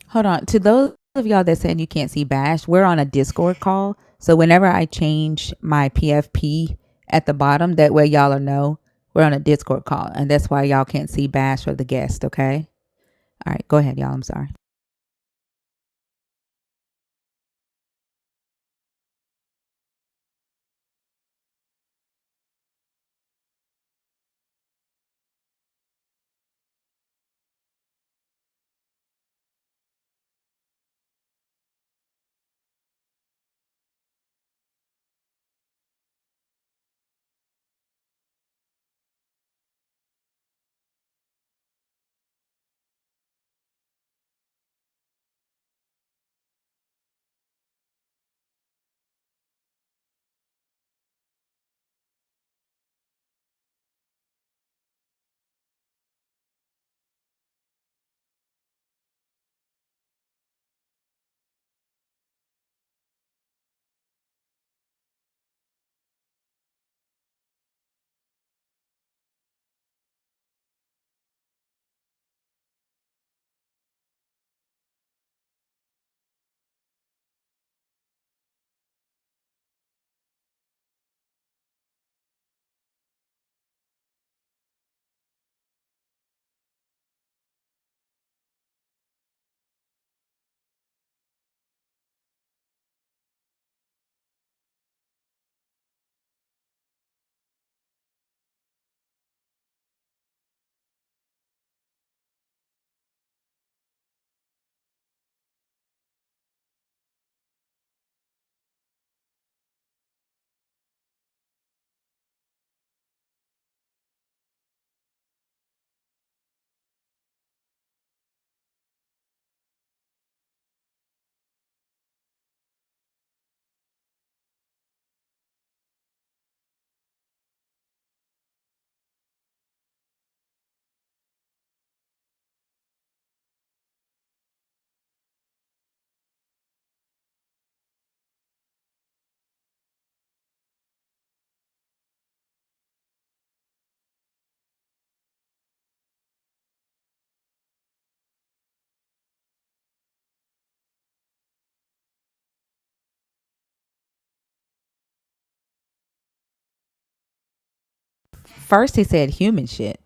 Hold on. To those of y'all that saying you can't see Bash, we're on a Discord call. So whenever I change my PFP at the bottom, that way y'all will know we're on a Discord call. And that's why y'all can't see Bash or the guest, okay? All right, go ahead, y'all. I'm sorry. First he said human shit.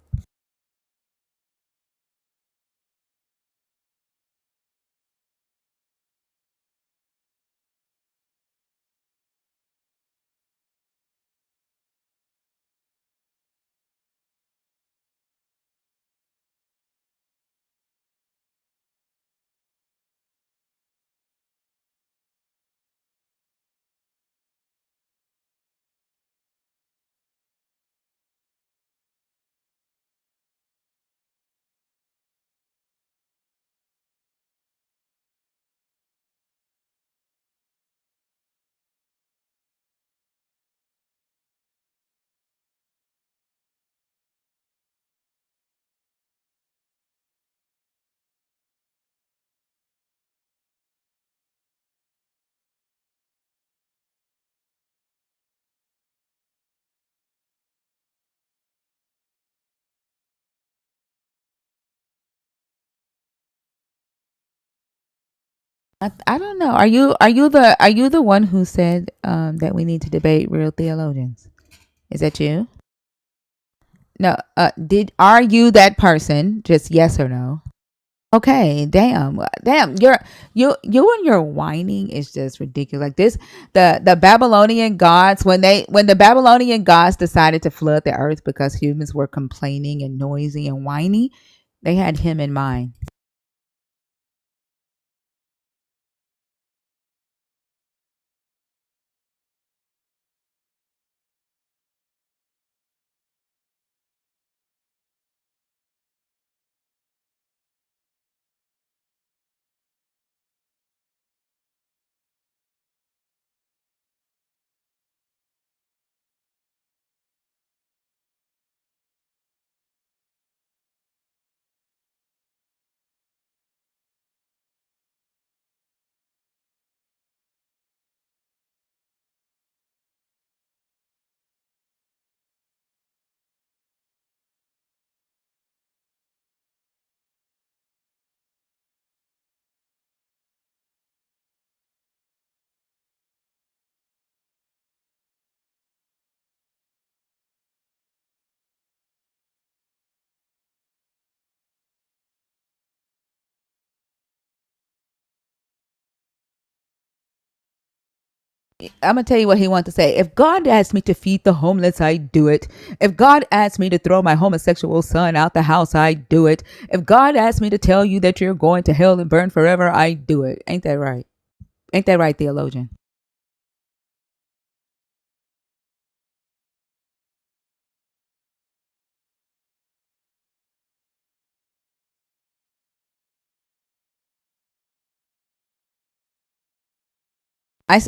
I don't know. Are you the one who said that we need to debate real theologians? Is that you? No. Are you that person? Just yes or no. Okay, damn, you and your whining is just ridiculous. Like this, the Babylonian gods, when the Babylonian gods decided to flood the earth because humans were complaining and noisy and whiny, they had him in mind. I'm gonna tell you what he wanted to say. If God asked me to feed the homeless, I do it. If God asked me to throw my homosexual son out the house, I do it. If God asked me to tell you that you're going to hell and burn forever, I do it. Ain't that right? Ain't that right, theologian?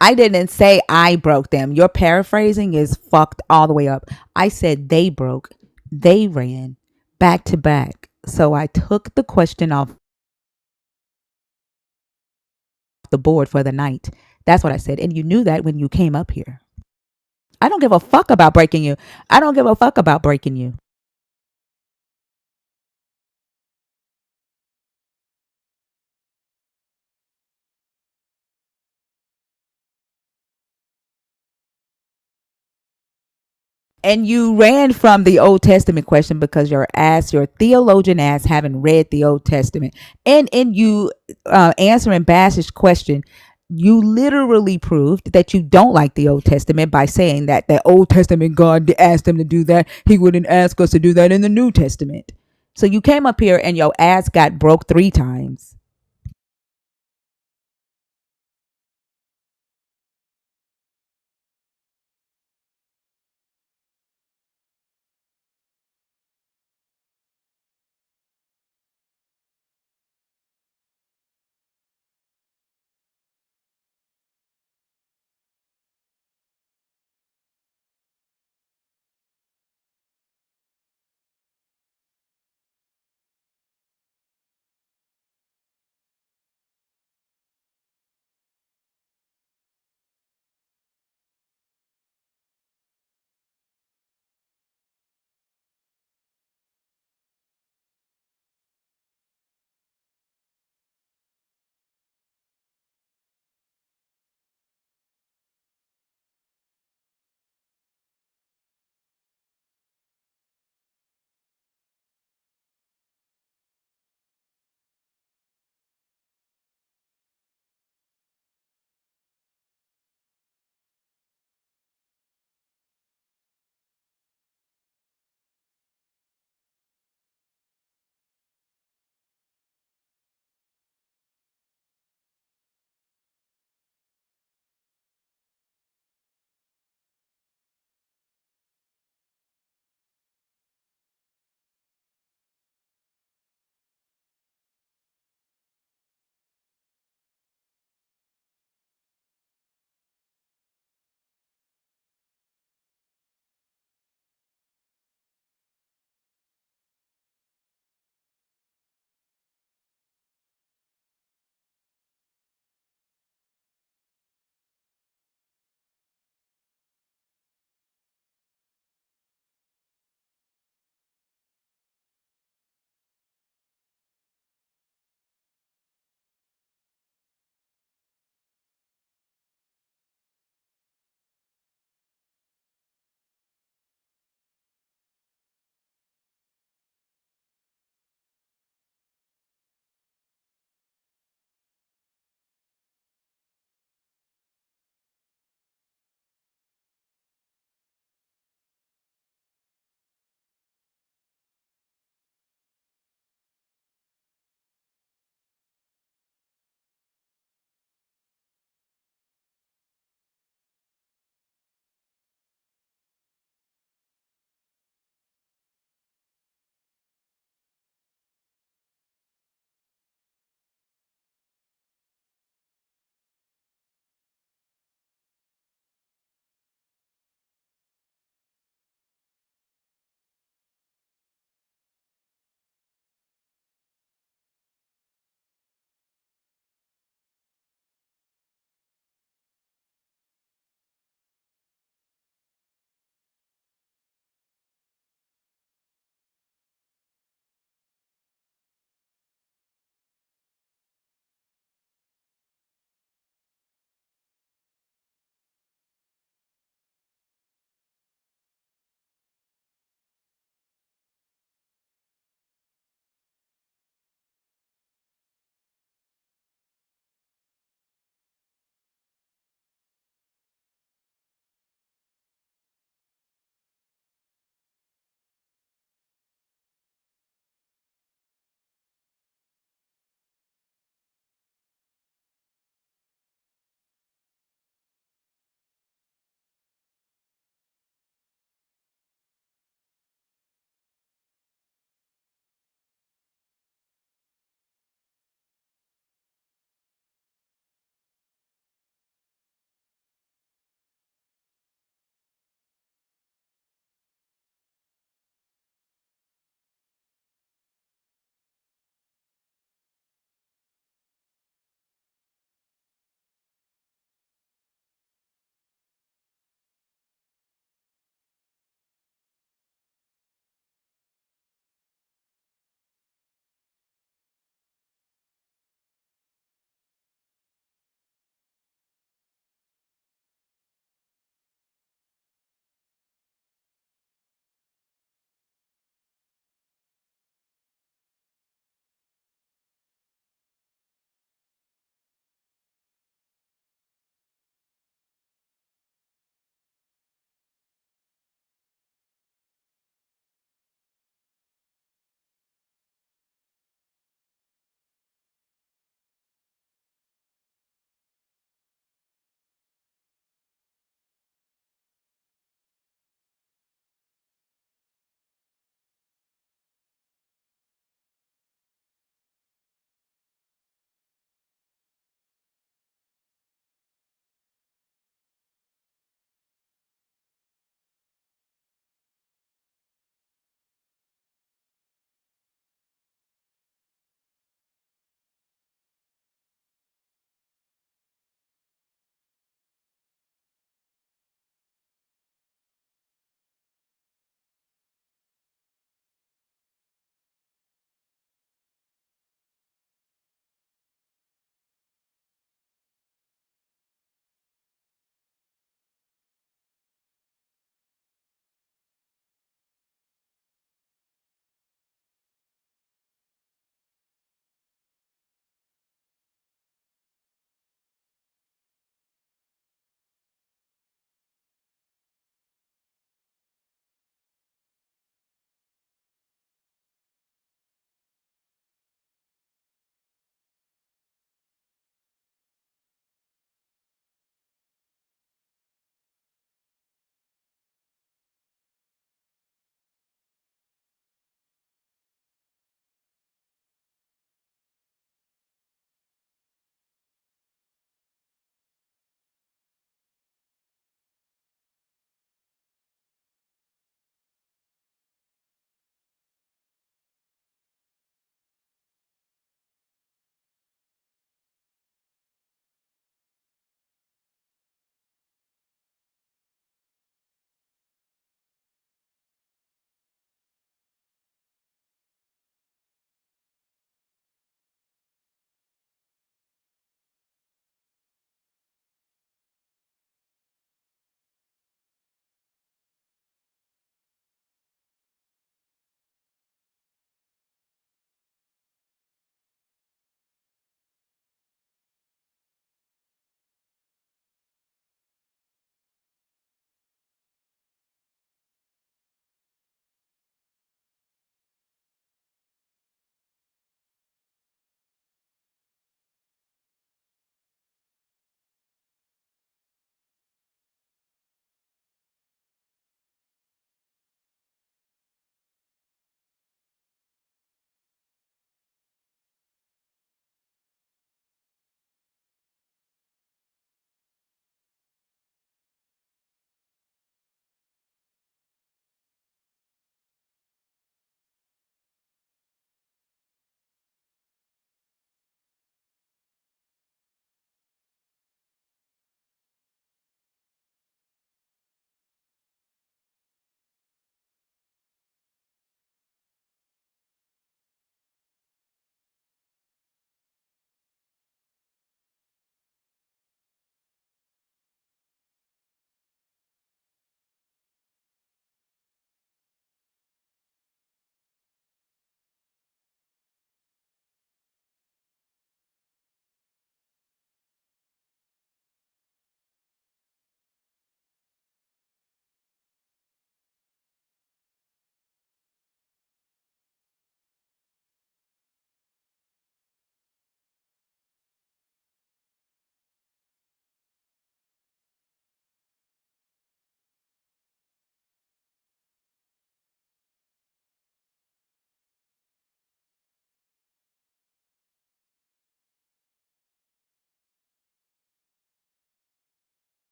I didn't say I broke them. Your paraphrasing is fucked all the way up. I said they broke. They ran back to back. So I took the question off the board for the night. That's what I said. And you knew that when you came up here. I don't give a fuck about breaking you. I don't give a fuck about breaking you. And you ran from the Old Testament question because your theologian ass, haven't read the Old Testament. And in you answering Bash's question, you literally proved that you don't like the Old Testament by saying that the Old Testament God asked him to do that. He wouldn't ask us to do that in the New Testament. So you came up here and your ass got broke 3 times.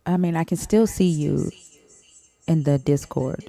I mean, I can still see you in the Discord.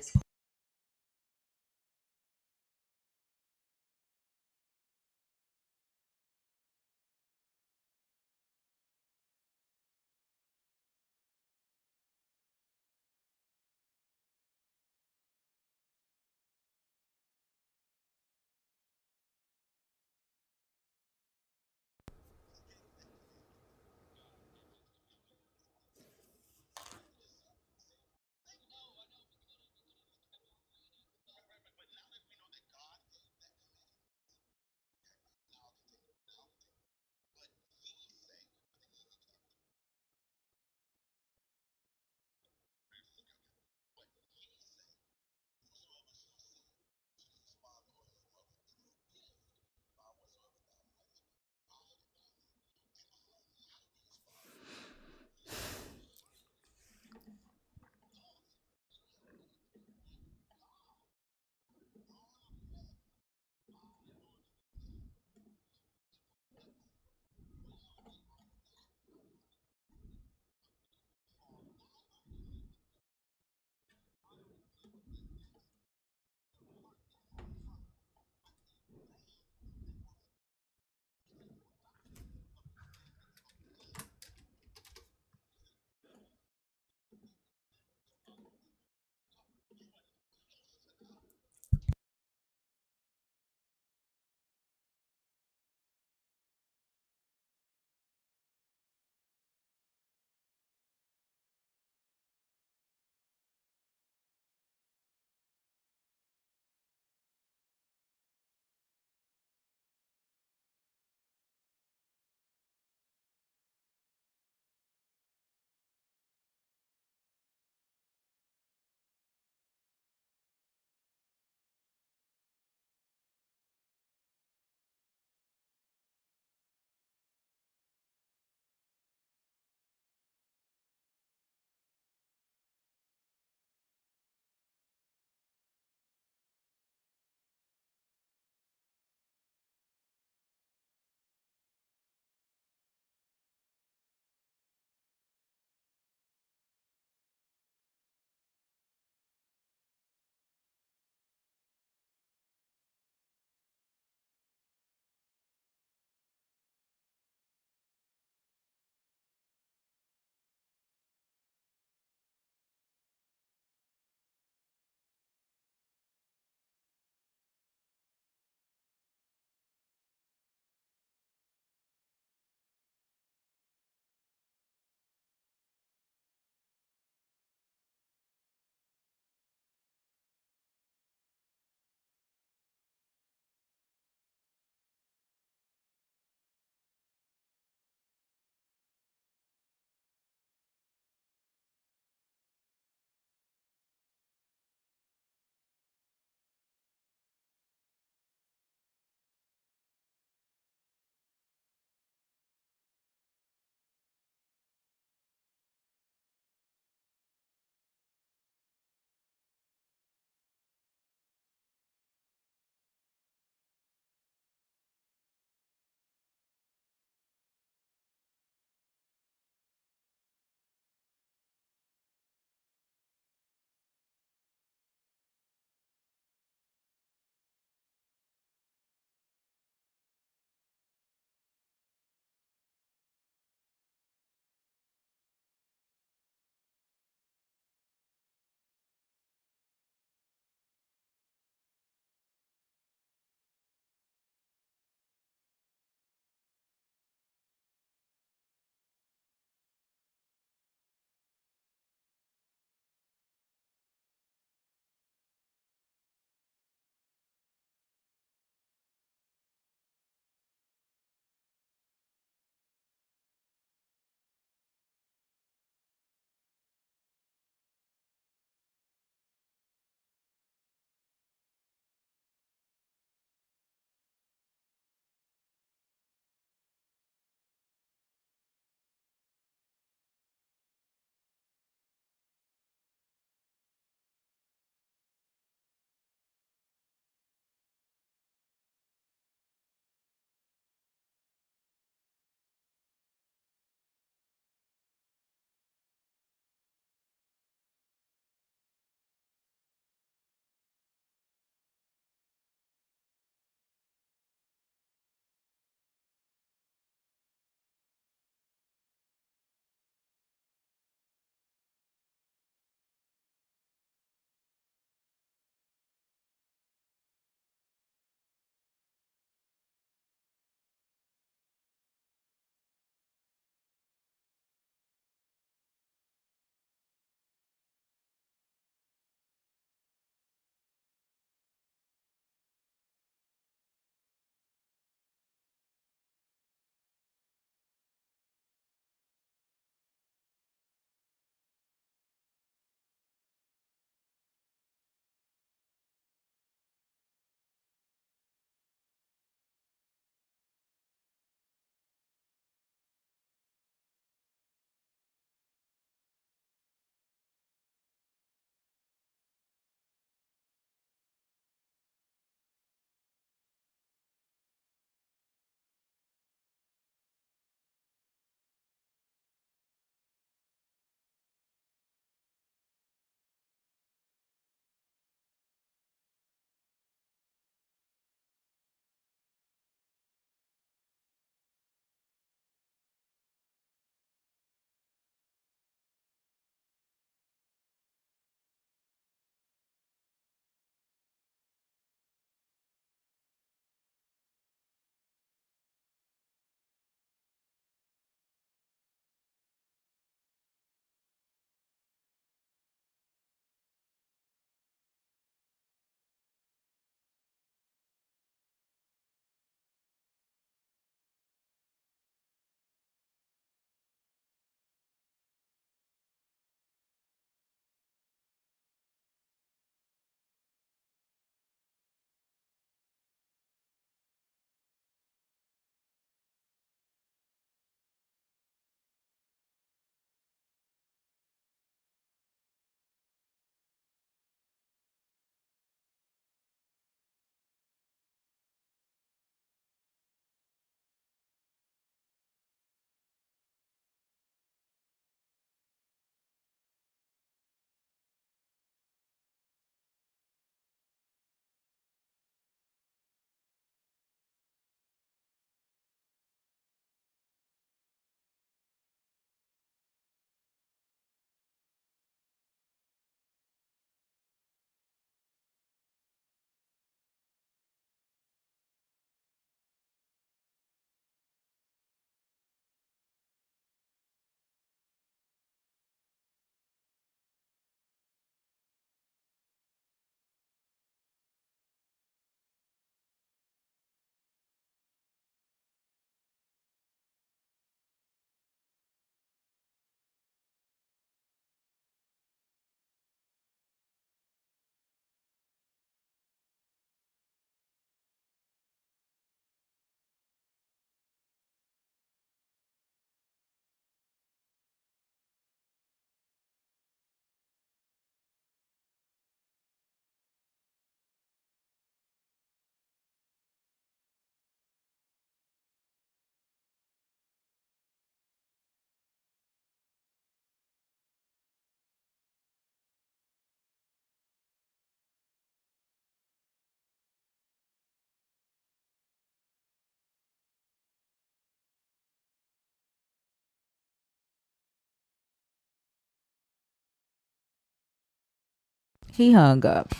He hung up.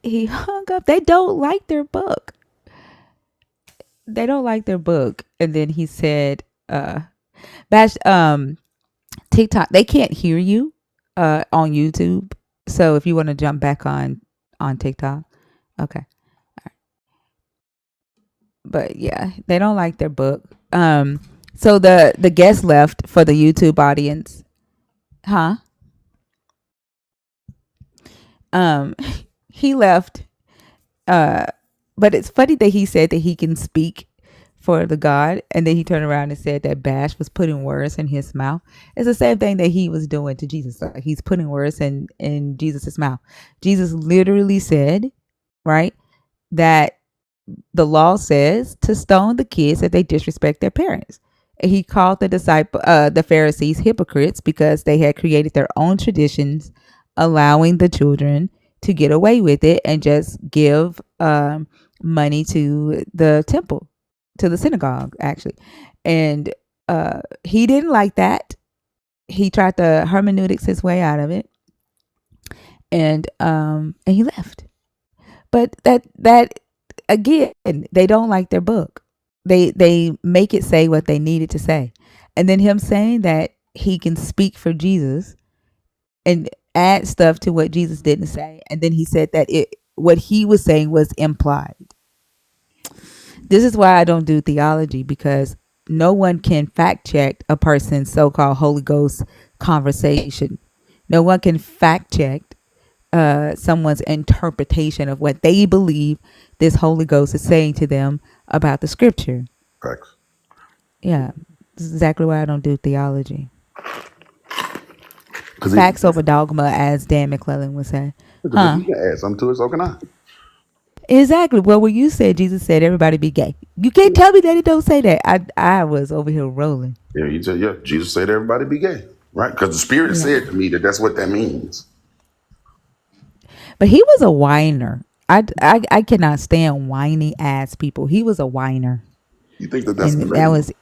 He hung up. They don't like their book. They don't like their book. And then he said, Bash, TikTok, they can't hear you on YouTube. So if you want to jump back on TikTok, okay. But yeah, they don't like their book. So the guest left for the YouTube audience. Huh? He left. But it's funny that he said that he can speak for the God, and then he turned around and said that Bash was putting words in his mouth. It's the same thing that he was doing to Jesus. Like he's putting words in Jesus's mouth. Jesus literally said, right, that the law says to stone the kids if they disrespect their parents. And he called the Pharisees hypocrites because they had created their own traditions, allowing the children to get away with it and just give money to the temple, to the synagogue, actually. And he didn't like that. He tried to hermeneutics his way out of it, and he left. But that again, they don't like their book. They make it say what they needed to say, and then him saying that he can speak for Jesus and add stuff to what Jesus didn't say, and then he said that what he was saying was implied. This is why I don't do theology, because no one can fact check a person's so-called Holy Ghost conversation. No one can fact check someone's interpretation of what they believe this Holy Ghost is saying to them about the scripture. Facts. Yeah, this is exactly why I don't do theology. Because Facts over dogma, as Dan McClellan would say. if you can add something to it, so can I. Exactly. Well, when you said Jesus said everybody be gay, you can't tell me that he don't say that. I was over here rolling. Yeah, he said, yeah, Jesus said everybody be gay, right? Because the Spirit said to me that that's what that means. But he was a whiner. I cannot stand whiny ass people. He was a whiner. You think that that's And debating? that was,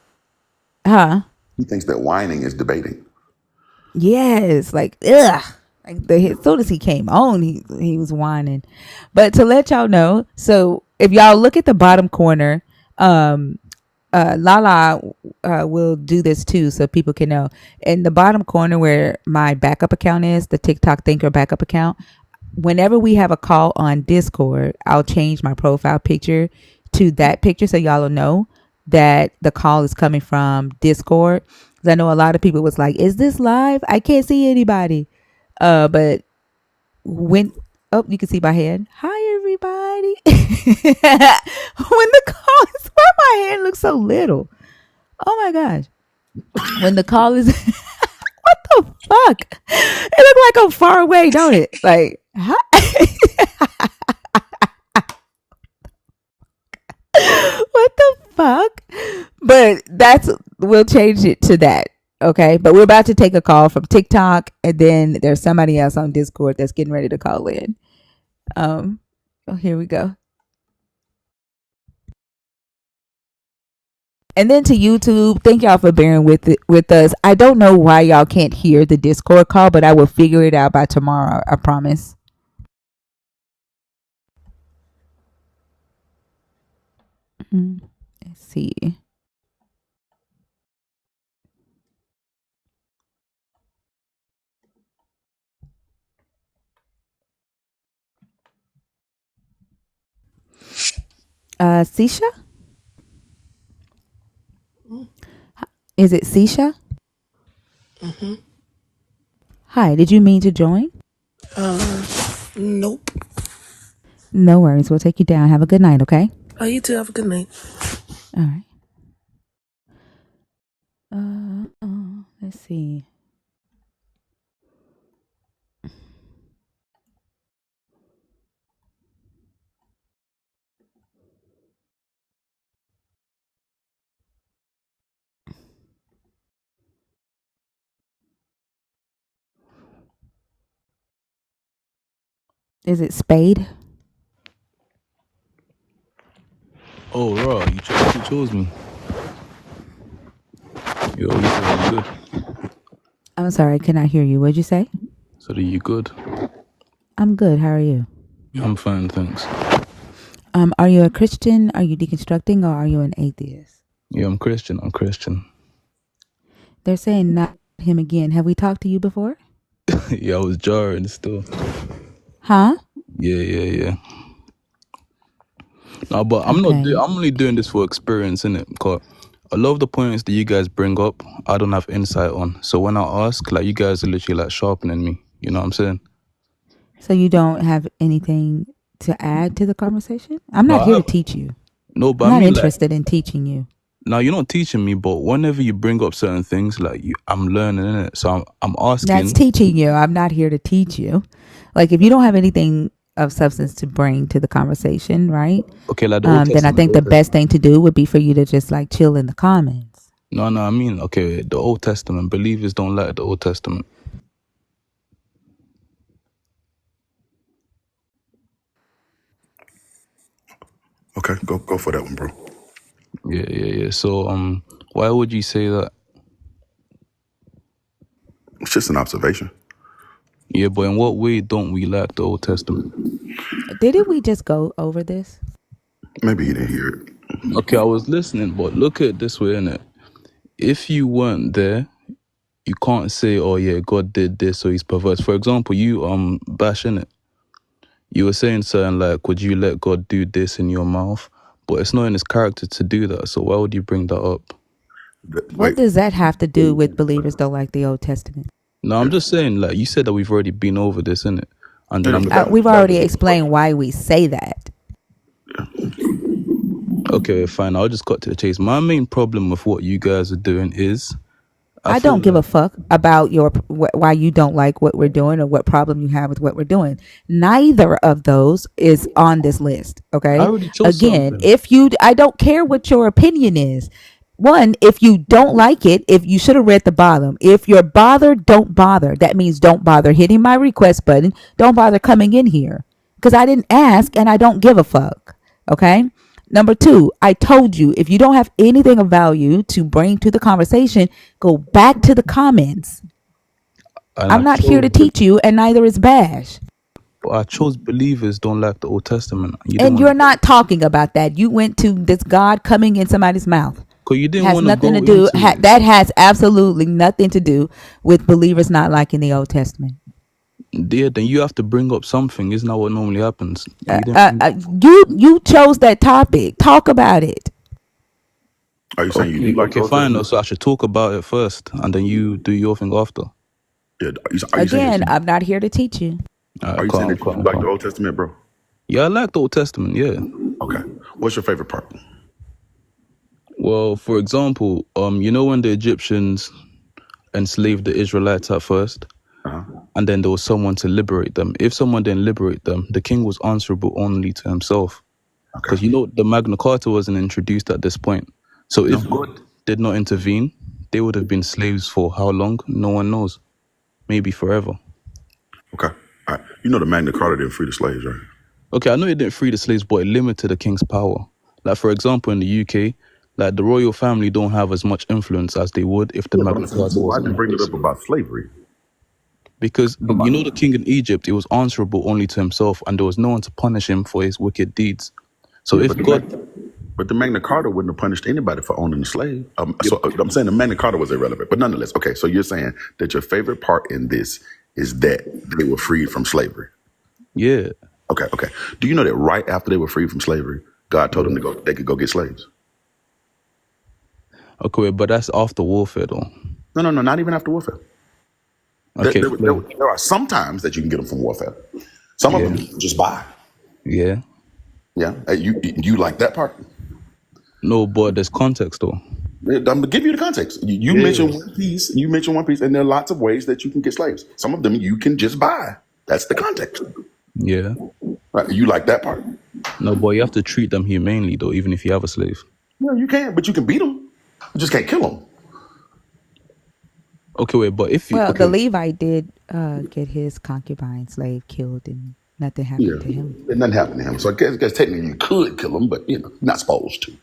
huh? He thinks that whining is debating. Yes, like ugh. Like as soon as he came on, he was whining. But to let y'all know, so if y'all look at the bottom corner, Lala will do this too, so people can know. In the bottom corner where my backup account is, the TikTok Thinker backup account, whenever we have a call on Discord, I'll change my profile picture to that picture so y'all will know that the call is coming from Discord. Because I know a lot of people was like, is this live? I can't see anybody. But when, oh, you can see my hand. Hi, everybody. When the call is, why my hand looks so little? Oh my gosh. When the call is, what the fuck? It look like I'm far away, don't it? Like, what the fuck? But we'll change it to that. Okay. But we're about to take a call from TikTok, and then there's somebody else on Discord that's getting ready to call in. Here we go. And then to YouTube, thank y'all for bearing with us. I don't know why y'all can't hear the Discord call, but I will figure it out by tomorrow. I promise. Let's see. Sisha? Is it Sisha? Mm-hmm. Hi, did you mean to join? Nope. No worries. We'll take you down. Have a good night, okay? Oh, you too. Have a good night. All right. Let's see. Is it Spade? Oh, Raw, you chose me. Yo, you good? I'm sorry, I cannot hear you. What'd you say? So, are you good? I'm good. How are you? I'm fine, thanks. Are you a Christian? Are you deconstructing, or are you an atheist? Yeah, I'm Christian. I'm Christian. They're saying not him again. Have we talked to you before? Yeah, I was jarring still. Huh? Yeah. No, but I'm not. Okay. I'm only doing this for experience, innit? Because a lot of the points that you guys bring up, I don't have insight on. So when I ask, like, you guys are literally like sharpening me. You know what I'm saying? So you don't have anything to add to the conversation? I'm No, not I here to have. teach you. No, I'm but I not mean, like, interested in teaching you. now you're not teaching me, but whenever you bring up certain things, like, I'm learning in it. So I'm That's asking. teaching you. I'm not here to teach you. Like, if you don't have anything of substance to bring to the conversation, right? Okay, like the Old Then I Testament. think the best thing to do would be for you to just like chill in the comments. No, I mean, okay, the Old Testament. Believers don't like the Old Testament. Okay, go for that one, bro. Yeah. So, why would you say that? It's just an observation. Yeah, but in what way don't we like the Old Testament? Didn't we just go over this? Maybe you didn't hear it. Okay, I was listening, but look at it this way, innit? If you weren't there, you can't say, "Oh yeah, God did this, so He's perverse." For example, you bashing it. You were saying something like, "Would you let God do this in your mouth?" But it's not in His character to do that. So why would you bring that up? What Wait, does that have to do with believers don't like the Old Testament? No, I'm just saying, like, you said that we've already been over this, innit? And then I'm We've already explained why we say that. okay, fine. I'll just cut to the chase. My main problem with what you guys are doing is, I I feel don't give a like, fuck about why you don't like what we're doing or what problem you have with what we're doing. Neither of those is on this list. I Okay. already chose Again, something. I don't care what your opinion is. One, if you don't like it, if you should have read the bottom. If you're bothered, don't bother. That means don't bother hitting my request button. Don't bother coming in here because I didn't ask and I don't give a fuck. Okay. Number two, I told you if you don't have anything of value to bring to the conversation, go back to the comments. And I'm not here to teach you, and neither is Bash. I chose believers don't like the Old Testament. You didn't And want you're to, not talking about that. You went to this God coming in somebody's mouth. because you didn't Has want to nothing to go do. into it. That has absolutely nothing to do with believers not liking the Old Testament. Yeah, then you have to bring up something. Isn't that what normally happens? And You chose that topic. Talk about it. are you saying you do like the okay, Old fine. Testament? So I should talk about it first, and then you do your thing after. Yeah. Are you saying Again, that I'm not here to teach you. are you saying that you do like the Old Testament, bro? Yeah, I like the Old Testament. Yeah. Okay. What's your favorite part? Well, for example, you know when the Egyptians enslaved the Israelites at first, and then there was someone to liberate them. If someone didn't liberate them, the king was answerable only to himself. Because you know the Magna Carta wasn't introduced at this point. So if God did not intervene, they would have been slaves for how long? No one knows. Maybe forever. Okay. All right. You know the Magna Carta didn't free the slaves, right? Okay, I know it didn't free the slaves, but it limited the king's power. Like, for example, in the UK, like, the royal family don't have as much influence as they would if the Magna Carta Why wasn't did you in bring it place. up about slavery? Because, you know, the king in Egypt, he was answerable only to himself, and there was no one to punish him for his wicked deeds. So if God... But the Magna Carta wouldn't have punished anybody for owning a slave. So I'm saying the Magna Carta was irrelevant. But nonetheless, okay, so you're saying that your favorite part in this is that they were freed from slavery. Yeah. Okay. Do you know that right after they were freed from slavery, God told them they could go get slaves? Okay, but that's after warfare, though. No, not even after warfare. Okay. There are some times that you can get them from warfare. Some of them you can just buy. Yeah. Yeah. You like that part? No, but there's context, though. I'm gonna give you the context. You mentioned one piece. You mentioned one piece, and there are lots of ways that you can get slaves. Some of them you can just buy. That's the context. Yeah. Right. You like that part? No, but you have to treat them humanely, though, even if you have a slave. Yeah, you can, but you can beat them. You just can't kill them. Okay, wait, but if you... Well, the Levite did get his concubine slave killed, and nothing happened to him. And nothing happened to him. So I guess technically you could kill him, but not supposed to.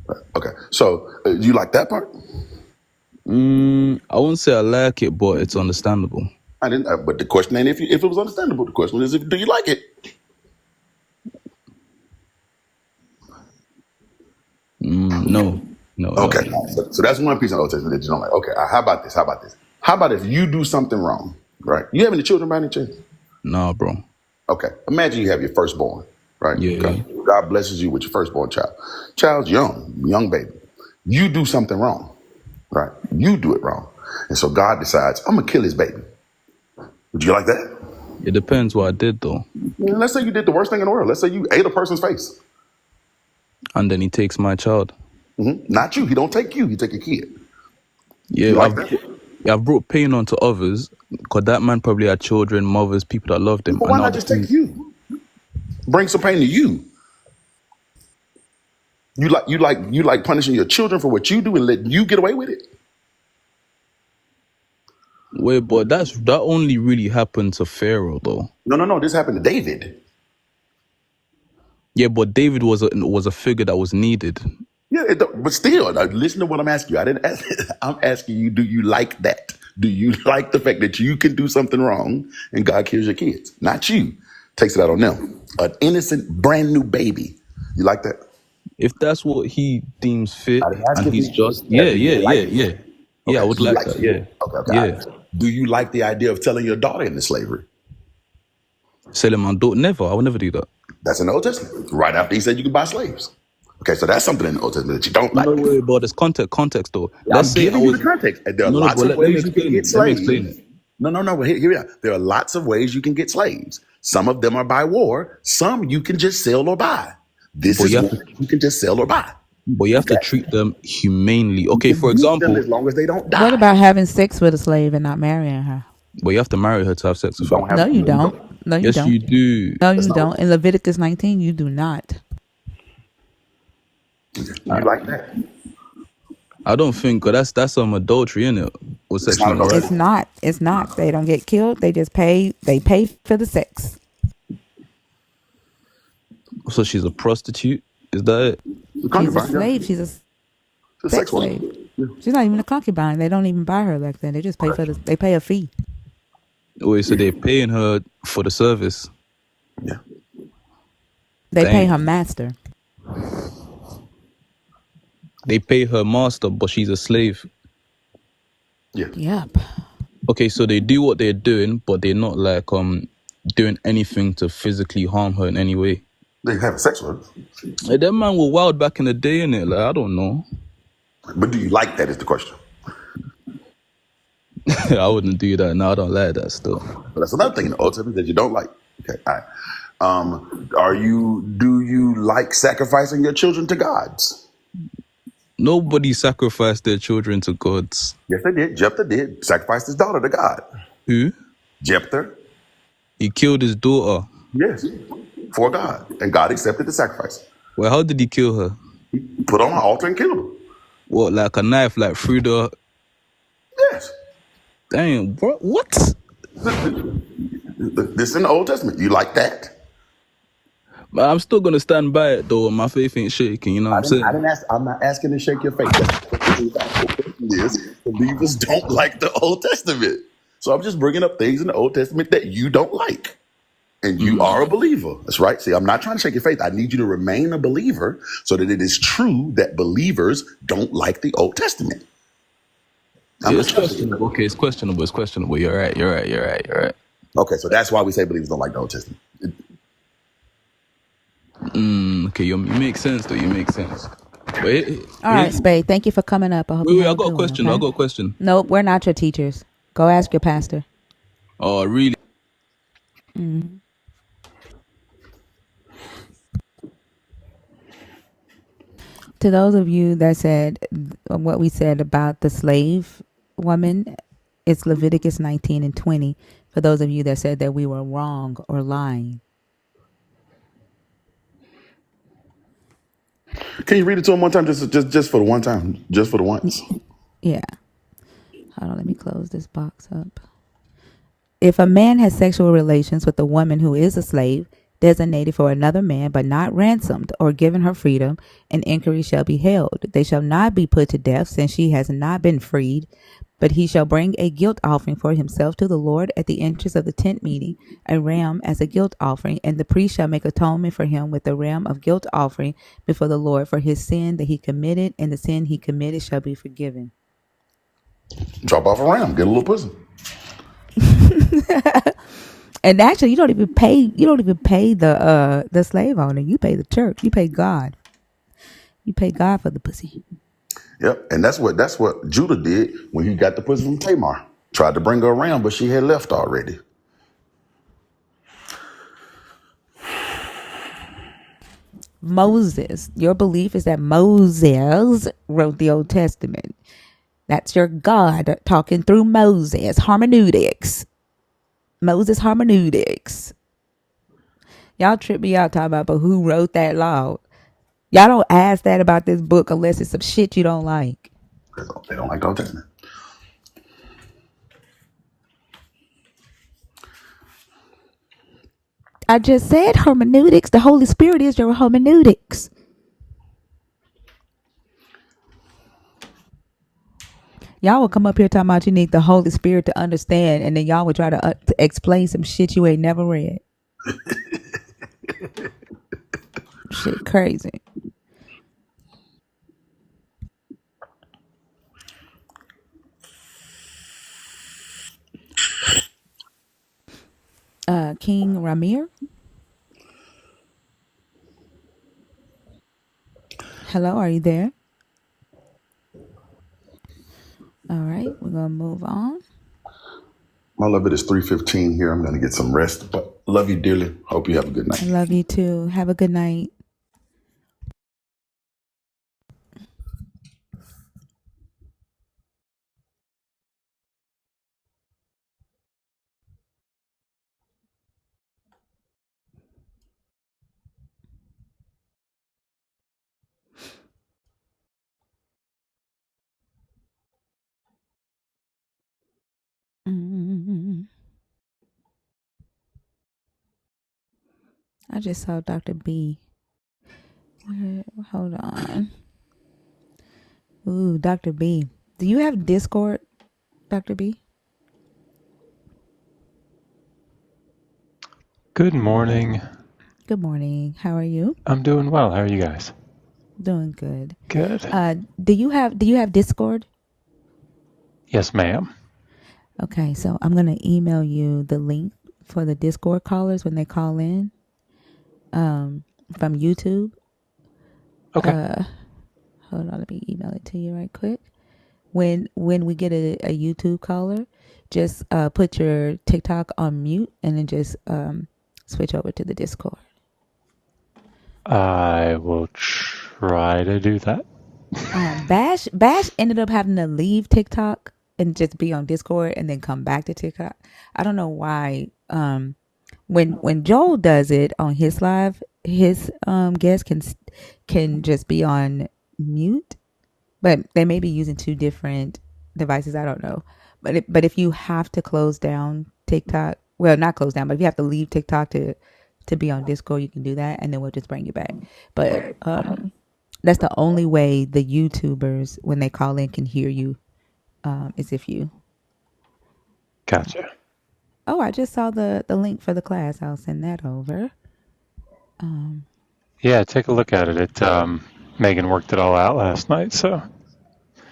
Right. Okay. So you like that part? I won't say I like it, but it's understandable. I didn't. But the question ain't if it was understandable. The question is, do you like it? No, no, I Okay, don't. so that's one piece of Old Testament that you don't like. Okay, how about this? How about if you do something wrong, right? You have any children by any chance? Nah, bro. Okay, imagine you have your firstborn, right? Yeah. God blesses you with your firstborn child. Child's young baby. You do something wrong, right? You do it wrong, and so God decides, I'm gonna kill his baby. Would you like that? It depends what I did though. Let's say you did the worst thing in the world. Let's say you ate a person's face. And then he takes my child. Not you. He don't take you. He take a kid. Yeah, You like that? I've brought pain onto others because that man probably had children, mothers, people that loved him. But And why now not just take you? Bring some pain to you. You like punishing your children for what you do and let you get away with it? Wait, but that only really happened to Pharaoh though. No. This happened to David. Yeah, but David was a figure that was needed. Yeah, but still, now, listen to what I'm asking you. I didn't ask. I'm asking you, do you like that? Do you like the fact that you can do something wrong and God kills your kids? Not you. Takes it out on them. An innocent, brand new baby. You like that? If that's what he deems fit I didn't ask and if he's you just, do you like it? yeah, I Okay, would do you like like that. it? Yeah, Okay. yeah. Do you like the idea of selling your daughter into slavery? Selling my daughter? Never. I would never do that. That's in the Old Testament. Right after he said you could buy slaves. Okay, so that's something in the Old Testament that you don't like. No way, but there's context though. I'm Let's say I giving you the was context. And there are no, lots but of let me ways you can explain get it. Let me explain slaves. it. No. But here we are. There are lots of ways you can get slaves. Some of them are by war. Some you can just sell or buy. This But is you have one you can just sell or buy. But you have to treat them humanely. Okay, for Use them example, as long as they don't What die. about having sex with a slave and not marrying her? but you have to marry her to have sex You with her. don't No, have. you don't. No, you Yes, don't. you do. No, That's you not don't. what In Leviticus 19, you do not. you like that. I don't think, cause that's some adultery, innit? Or It's sexual not adultery. It's immorality. not. It's not. They don't get killed. They just pay. They pay for the sex. So she's a prostitute. Is that it? She's a Concubine, yeah. slave. She's a It's a sex sex slave. worker. Yeah. She's not even a concubine. They don't even buy her like that. They just pay for the. They pay a fee. Wait, so they're paying her for the service? Yeah. They pay her Dang. master. They pay her master, but she's a slave. Yeah. Yep. Okay, so they do what they're doing, but they're not like doing anything to physically harm her in any way. They have sex with her. Hey, that man was wild back in the day, innit? Like, I don't know. But do you like that is the question. I wouldn't do that. No, I don't like that stuff. But that's another thing in the Old Testament that you don't like. Okay, all right. Do you like sacrificing your children to gods? Nobody sacrificed their children to gods. Yes, they did. Jephthah did. Sacrificed his daughter to God. Who? Jephthah. He killed his daughter. Yes. For God. And God accepted the sacrifice. Well, how did he kill her? He put on an altar and killed her. What, like a knife, like through the... Yes. Damn, bro, what? This in the Old Testament. You like that? But I'm still gonna stand by it though. My faith ain't shaking. You know what I'm saying? I'm not asking to shake your faith. The question is, believers don't like the Old Testament. So I'm just bringing up things in the Old Testament that you don't like. And you are a believer. That's right. See, I'm not trying to shake your faith. I need you to remain a believer so that it is true that believers don't like the Old Testament. It's questionable. Okay, it's questionable. It's questionable. You're right. Okay, so that's why we say believers don't like the Old Testament. Okay, you make sense though. You make sense. All right, Spade. Thank you for coming up. I hope wait, I got a question. Okay? I got a question. Nope, we're not your teachers. Go ask your pastor. Oh, really? Mm-hmm. To those of you that said what we said about the slave woman, it's Leviticus 19 and 20. For those of you that said that we were wrong or lying. Can you read it to him one time? Just for the one time. Just for the once. Yeah. Hold on, let me close this box up. If a man has sexual relations with a woman who is a slave, designated for another man, but not ransomed or given her freedom, an inquiry shall be held. They shall not be put to death, since she has not been freed, But he shall bring a guilt offering for himself to the Lord at the entrance of the tent meeting, a ram as a guilt offering, and the priest shall make atonement for him with the ram of guilt offering before the Lord for his sin that he committed, and the sin he committed shall be forgiven. Drop off a ram, get a little pussy. And actually, you don't even pay the slave owner. You pay the church. You pay God. You pay God for the pussy. Yep, and that's what Judah did when he got the pussy from Tamar. Tried to bring her around, but she had left already. Moses. Your belief is that Moses wrote the Old Testament. That's your God talking through Moses. Hermeneutics. Moses hermeneutics. Y'all trip me out talking about, but who wrote that law? Y'all don't ask that about this book unless it's some shit you don't like. They don't like the Old Testament. I just said hermeneutics. The Holy Spirit is your hermeneutics. Y'all will come up here talking about you need the Holy Spirit to understand, and then y'all would try to explain some shit you ain't never read. Shit crazy. King Ramir. Hello, are you there? All right, we're gonna move on. My love, it is 3:15 here. I'm gonna get some rest. But love you dearly. Hope you have a good night. I love you too. Have a good night. I just saw Dr. B. Hold on. Ooh, Dr. B. Do you have Discord, Dr. B? Good morning. Good morning. How are you? I'm doing well. How are you guys? Doing good. Good. Do you have Discord? Yes, ma'am. Okay, so I'm gonna email you the link for the Discord callers when they call in. From YouTube. Okay. Hold on, let me email it to you right quick. When we get a YouTube caller, just put your TikTok on mute and then just switch over to the Discord. I will try to do that. Bash ended up having to leave TikTok and just be on Discord and then come back to TikTok. I don't know why. When Joel does it on his live, his guest can just be on mute, but they may be using two different devices. I don't know. But if you have to close down TikTok, well, not close down, but if you have to leave TikTok to be on Discord, you can do that, and then we'll just bring you back. But that's the only way the YouTubers, when they call in, can hear you, is if you. Gotcha. Oh, I just saw the link for the class. I'll send that over. Yeah, take a look at it. Megan worked it all out last night, so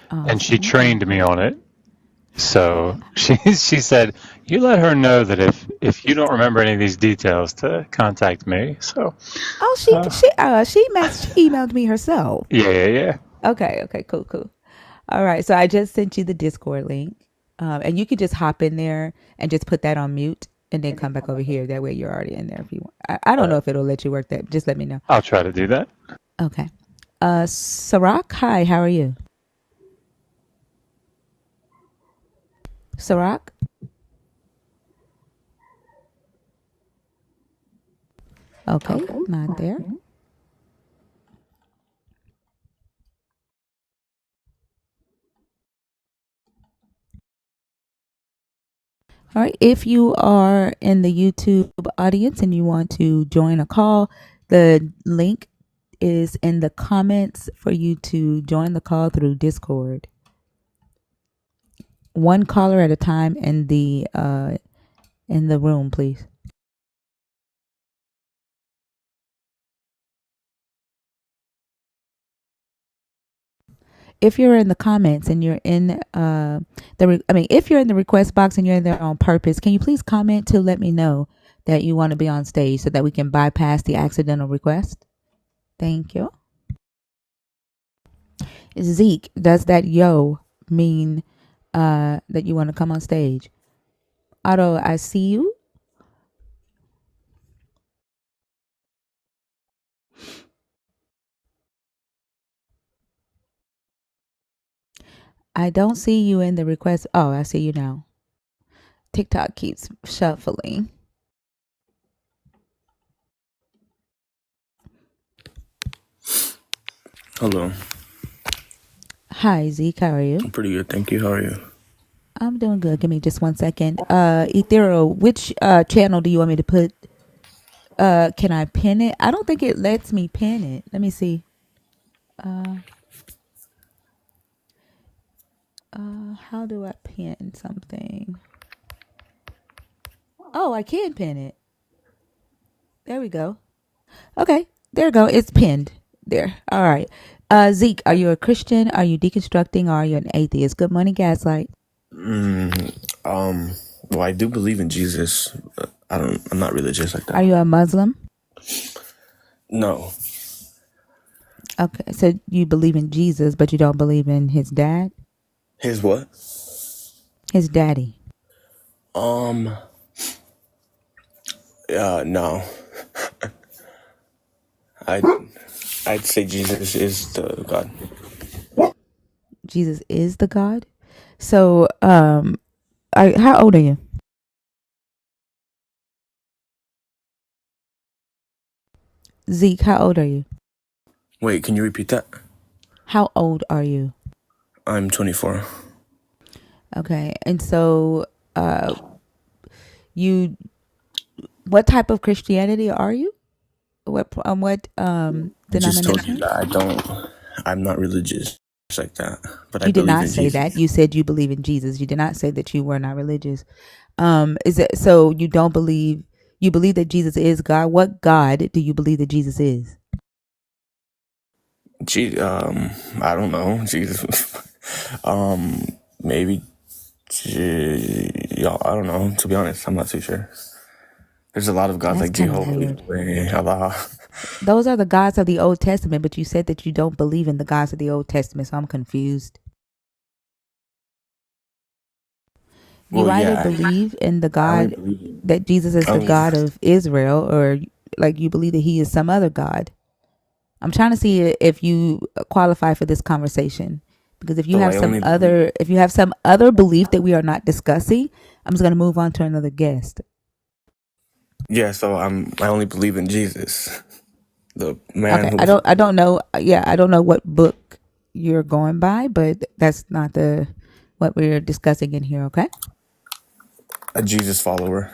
Awesome. And she trained me on it. So she said, you let her know that if you don't remember any of these details to contact me. So she emailed me herself. Yeah. Okay, cool. All right, so I just sent you the Discord link, and you could just hop in there and just put that on mute, and then come back over here. That way, you're already in there if you want. I don't know if it'll let you work that. Just let me know. I'll try to do that. Okay. Sarak, hi. How are you? Sarak? Okay, not there. All right, if you are in the YouTube audience and you want to join a call, the link is in the comments for you to join the call through Discord. one caller at a time in the room, please. If you're in the comments and you're in if you're in the request box and you're there on purpose, can you please comment to let me know that you want to be on stage so that we can bypass the accidental request? Thank you. Zeke, does that yo mean that you want to come on stage? Otto, I see you. I don't see you in the request. Oh, I see you now. TikTok keeps shuffling. Hello. Hi, Zeke. How are you? I'm pretty good, thank you. How are you? I'm doing good. Give me just 1 second. Ethereal, which channel do you want me to put? Can I pin it? I don't think it lets me pin it. Let me see. How do I pin something? Oh, I can pin it. There we go. Okay, there we go. It's pinned. There. All right. Zeke, are you a Christian? Are you deconstructing? Or are you an atheist? Good morning, Gaslight. Well, I do believe in Jesus. I'm not religious like that. Are you a Muslim? No. Okay, so you believe in Jesus, but you don't believe in his dad? His what? His daddy. No. I'd say Jesus is the God. Jesus is the God? So, how old are you? Zeke, how old are you? Wait, can you repeat that? How old are you? I'm 24. Okay, and so, what type of Christianity are you? What I just told you denomination? that I'm not religious like that, but I You did believe not in say Jesus. that. You said you believe in Jesus. You did not say that you were not religious. Is it so you don't believe? You believe that Jesus is God? What God do you believe that Jesus is? I don't know. Jesus. Maybe. I don't know. To be honest, I'm not too sure. There's a lot of gods That's like kind of Jehovah, weird. Allah. Those are the gods of the Old Testament, but you said that you don't believe in the gods of the Old Testament, so I'm confused. You Well, either yeah, believe in the I only God believe. that Jesus is I the only, God of Israel, or like you believe that he is some other God. I'm trying to see if you qualify for this conversation, because if you so have I some only believe. other belief that we are not discussing, I'm just going to move on to another guest. Yeah, so I only believe in Jesus, the man Okay, who I don't know. Yeah, I don't know what book you're going by, but that's not what we're discussing in here. Okay. a Jesus follower.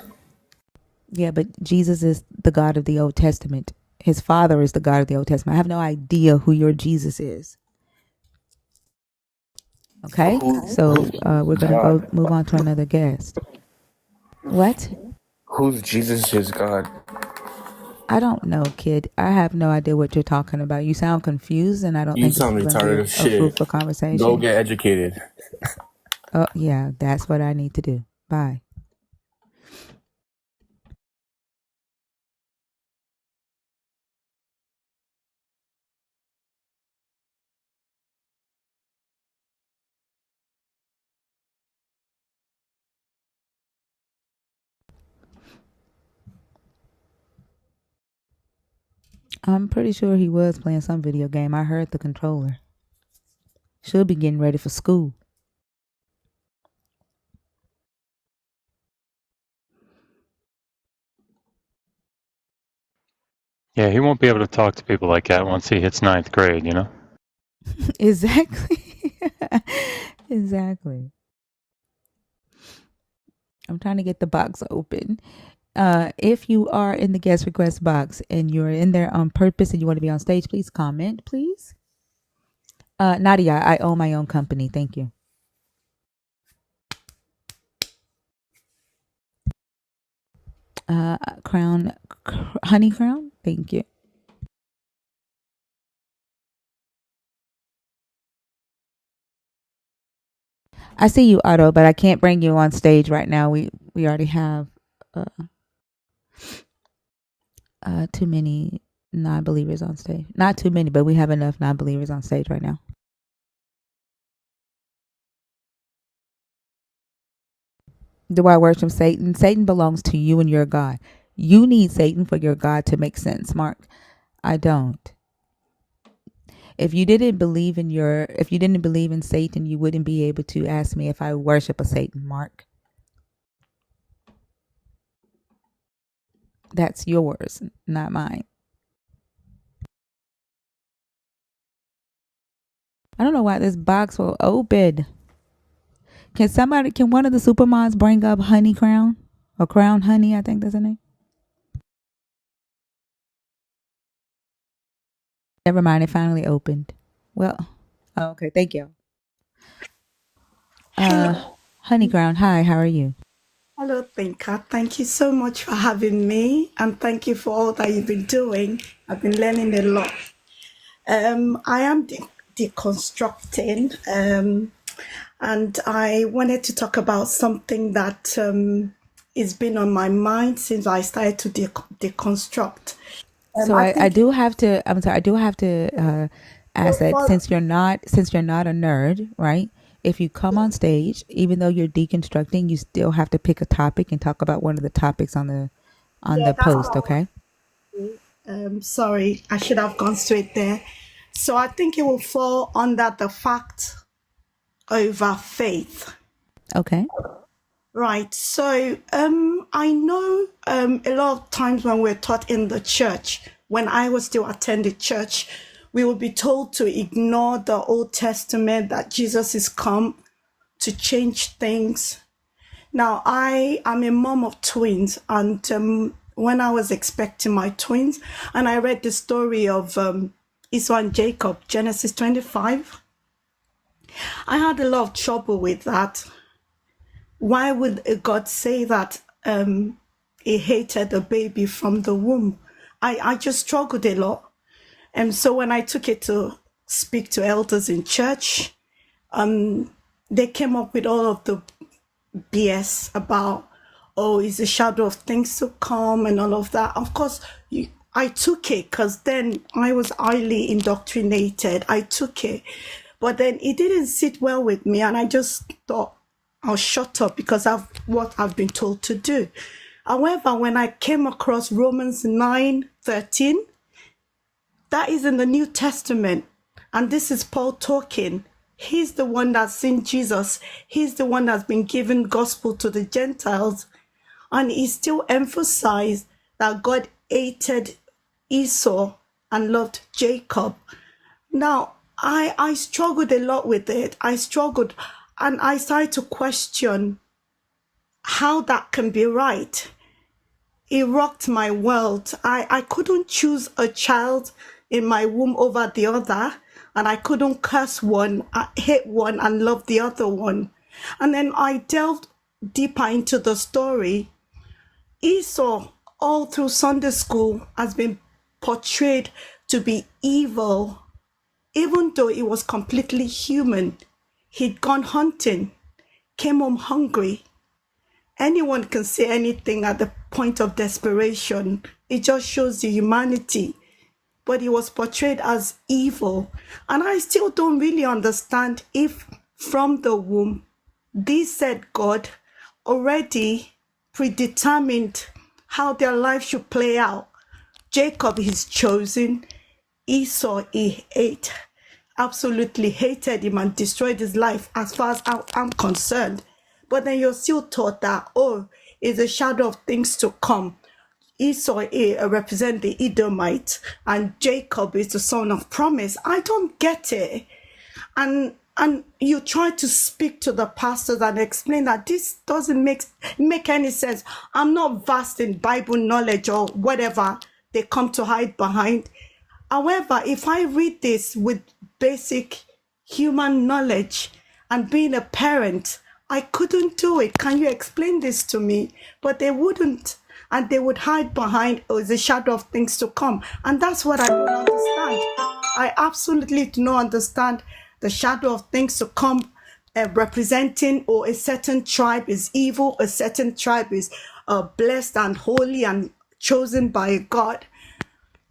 Yeah, but Jesus is the God of the Old Testament. His father is the God of the Old Testament. I have no idea who your Jesus is. Okay, Who's so we're gonna God? move on to another guest. What? Who's Jesus? His God? I don't know, kid. I have no idea what you're talking about. You sound confused, and I don't You think this sound is going to be retarded as a shit. fruitful Go conversation. get educated. Oh, yeah, that's what I need to do. Bye. I'm pretty sure he was playing some video game. I heard the controller. Should be getting ready for school. Yeah, he won't be able to talk to people like that once he hits 9th grade, you know? Exactly. Exactly. I'm trying to get the box open. If you are in the guest request box and you're in there on purpose and you want to be on stage, please comment, please. Nadia, I own my own company. Thank you. Crown, Honey Crown. Thank you. I see you, Otto, but I can't bring you on stage right now. We already have too many non-believers on stage. Not too many, but we have enough non-believers on stage right now. Do I worship Satan? Satan belongs to you and your God. You need Satan for your God to make sense, Mark. I don't. If you didn't believe in Satan, you wouldn't be able to ask me if I worship a Satan, Mark. That's yours, not mine. I don't know why this box will open. Can one of the supermods bring up Honey Crown? Or Crown Honey, I think that's her name. Never mind, it finally opened. Well, okay, thank you. Honey Crown, hi, how are you? Hello, Thinker. Thank you so much for having me, and thank you for all that you've been doing. I've been learning a lot. I am deconstructing, and I wanted to talk about something that has been on my mind since I started to deconstruct. So I do have to. I'm sorry. I do have to ask that since you're not a nerd, right? If you come on stage, even though you're deconstructing, you still have to pick a topic and talk about one of the topics on the post. Okay. Sorry, I should have gone straight there. So I think it will fall under the fact over faith. Okay. Right. So I know a lot of times when we're taught in the church, when I was still attending church, we will be told to ignore the Old Testament, that Jesus is come to change things. Now, I am a mom of twins, and when I was expecting my twins, and I read the story of Esau and Jacob, Genesis 25, I had a lot of trouble with that. Why would God say that he hated the baby from the womb? I just struggled a lot. And so when I took it to speak to elders in church, they came up with all of the BS about, oh, it's a shadow of things to come and all of that. Of course, I took it because then I was highly indoctrinated. I took it. But then it didn't sit well with me, and I just thought, I'll shut up because of what I've been told to do. However, when I came across Romans 9:13, that is in the New Testament. And this is Paul talking. He's the one that's seen Jesus. He's the one that's been given gospel to the Gentiles. And he still emphasized that God hated Esau and loved Jacob. Now, I struggled a lot with it. I struggled, and I started to question how that can be right. It rocked my world. I couldn't choose a child in my womb over the other, and I couldn't curse one, hate one, and love the other one. And then I delved deeper into the story. Esau, all through Sunday school, has been portrayed to be evil, even though he was completely human. He'd gone hunting, came home hungry. Anyone can say anything at the point of desperation. It just shows the humanity. But he was portrayed as evil. And I still don't really understand if from the womb, this said God already predetermined how their life should play out. Jacob is chosen. Esau, he absolutely hated him and destroyed his life as far as I'm concerned. But then you're still taught that, oh, it's a shadow of things to come. Esau represents the Edomite, and Jacob is the son of promise. I don't get it. And you try to speak to the pastors and explain that this doesn't make any sense. I'm not vast in Bible knowledge or whatever they come to hide behind. However, if I read this with basic human knowledge and being a parent, I couldn't do it. Can you explain this to me? But they wouldn't. and they would hide behind, oh, the shadow of things to come. And that's what I don't understand. I absolutely do not understand the shadow of things to come, representing, or a certain tribe is evil, a certain tribe is blessed and holy and chosen by God.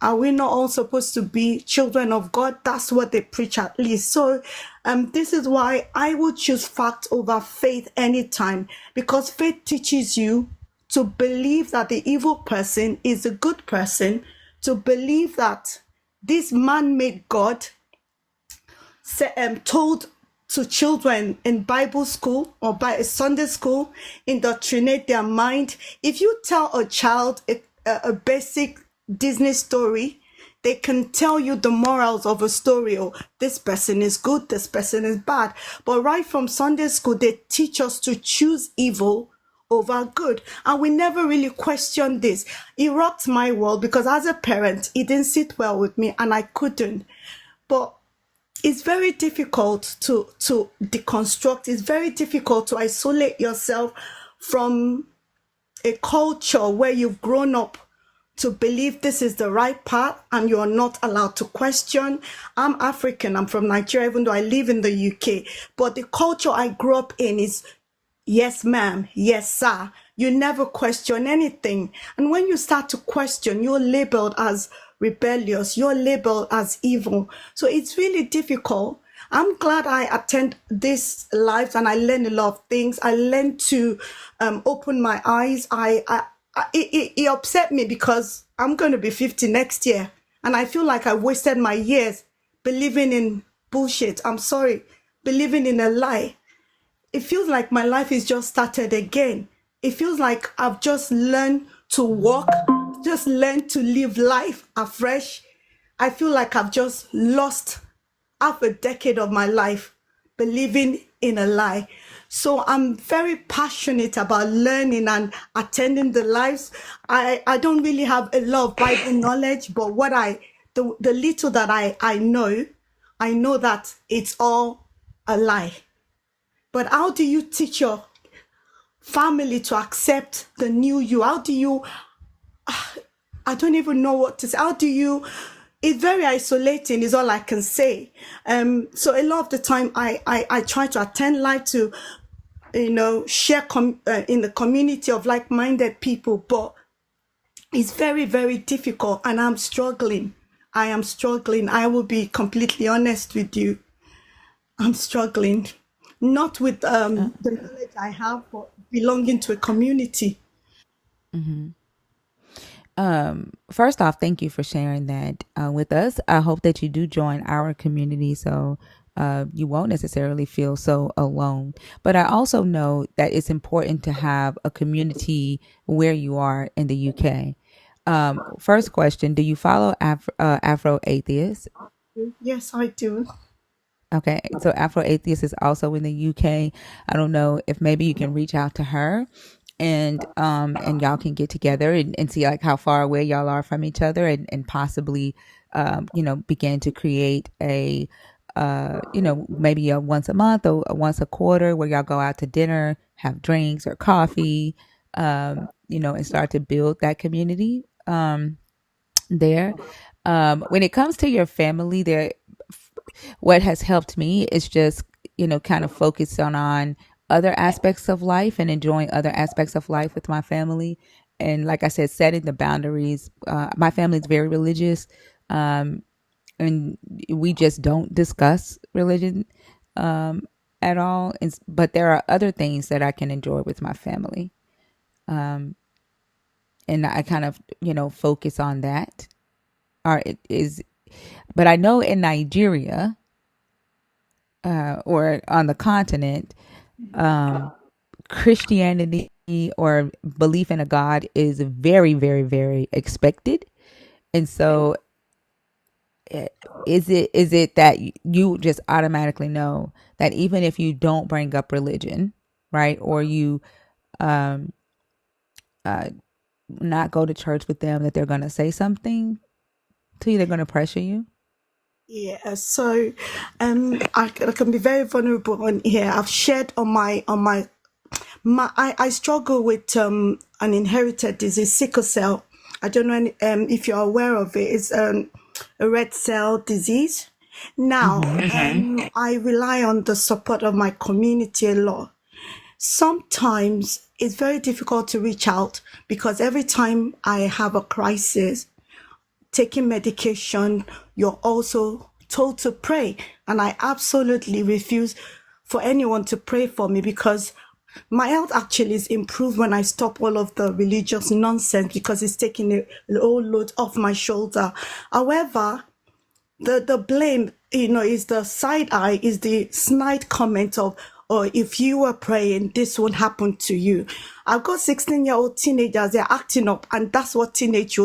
Are we not all supposed to be children of God? That's what they preach, at least. So this is why I would choose fact over faith anytime, because faith teaches you to believe that the evil person is a good person, to believe that this man-made God told to children in Bible school or by a Sunday school, indoctrinate their mind. If you tell a child a basic Disney story, they can tell you the morals of a story. Oh, this person is good, this person is bad. But right from Sunday school, they teach us to choose evil over good. And we never really questioned this. It rocked my world because as a parent, it didn't sit well with me and I couldn't. But it's very difficult to deconstruct. It's very difficult to isolate yourself from a culture where you've grown up to believe this is the right path and you're not allowed to question. I'm African, I'm from Nigeria, even though I live in the UK. But the culture I grew up in is yes, ma'am, yes, sir. You never question anything. And when you start to question, you're labeled as rebellious, you're labeled as evil. So it's really difficult. I'm glad I attend this live and I learn a lot of things. I learned to open my eyes. It upset me because I'm going to be 50 next year. And I feel like I wasted my years believing in bullshit. I'm sorry, believing in a lie. It feels like my life is just started again. It feels like I've just learned to walk, just learned to live life afresh. I feel like I've just lost half a decade of my life believing in a lie. So I'm very passionate about learning and attending the lives. I don't really have a lot of Bible knowledge, but the little that I know that it's all a lie. But how do you teach your family to accept the new you? How do you, I don't even know what to say. How do you, it's very isolating is all I can say. So a lot of the time I try to attend live to, share in the community of like-minded people, but it's very, very difficult and I'm struggling. I am struggling. I will be completely honest with you. I'm struggling. Not with the knowledge I have, but belonging to a community. First off, thank you for sharing that with us. I hope that you do join our community so you won't necessarily feel so alone. But I also know that it's important to have a community where you are in the UK. First question, do you follow Afro Atheist? Yes, I do. Okay, so Afro Atheist is also in the UK. I don't know if maybe you can reach out to her and y'all can get together and see like how far away y'all are from each other and possibly begin to create a maybe a once a month or a once a quarter where y'all go out to dinner, have drinks or coffee, and start to build that community there. When it comes to your family, what has helped me is just kind of focus on other aspects of life and enjoying other aspects of life with my family, and like I said, setting the boundaries. My family is very religious, and we just don't discuss religion at all, but there are other things that I can enjoy with my family, and I kind of focus on that. Or it is, but I know in Nigeria or on the continent, Christianity or belief in a God is very, very, very expected. And so is it that you just automatically know that even if you don't bring up religion, right, or you not go to church with them, that they're going to say something to you, they're going to pressure you? Yeah, so I can be very vulnerable on here. I've shared on my I struggle with an inherited disease, sickle cell. I don't know if you're aware of it. It's a red cell disease. Now, I rely on the support of my community a lot. Sometimes it's very difficult to reach out because every time I have a crisis, taking medication, you're also told to pray. And I absolutely refuse for anyone to pray for me because my health actually is improved when I stop all of the religious nonsense because it's taking a whole load off my shoulder. However, the blame, is the side eye, is the snide comment of, or if you were praying, this won't happen to you. I've got 16-year-old teenagers, they're acting up, and that's what teenagers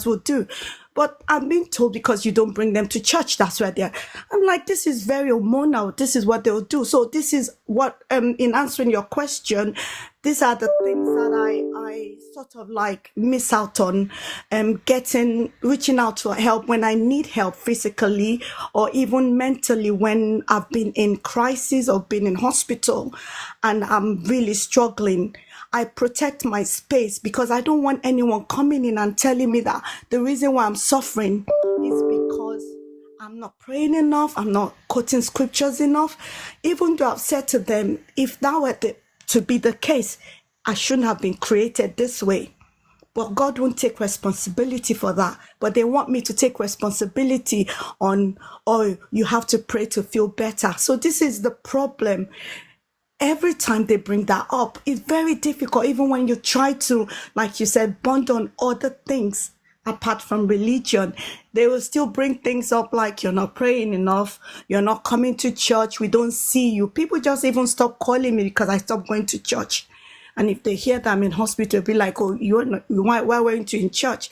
will do. But I'm being told because you don't bring them to church, that's where they're. I'm like, this is very hormonal. This is what they'll do. So this is what, in answering your question, these are the things that I sort of like miss out on, reaching out for help when I need help physically or even mentally when I've been in crisis or been in hospital and I'm really struggling. I protect my space because I don't want anyone coming in and telling me that the reason why I'm suffering is because I'm not praying enough, I'm not quoting scriptures enough. Even though I've said to them, if that were to be the case, I shouldn't have been created this way. But God won't take responsibility for that. But they want me to take responsibility on, oh, you have to pray to feel better. So this is the problem. Every time they bring that up, it's very difficult, even when you try to, like you said, bond on other things apart from religion. They will still bring things up like you're not praying enough, you're not coming to church, we don't see you. People just even stop calling me because I stopped going to church. And if they hear that I'm in hospital, they'll be like, oh, why weren't you in church?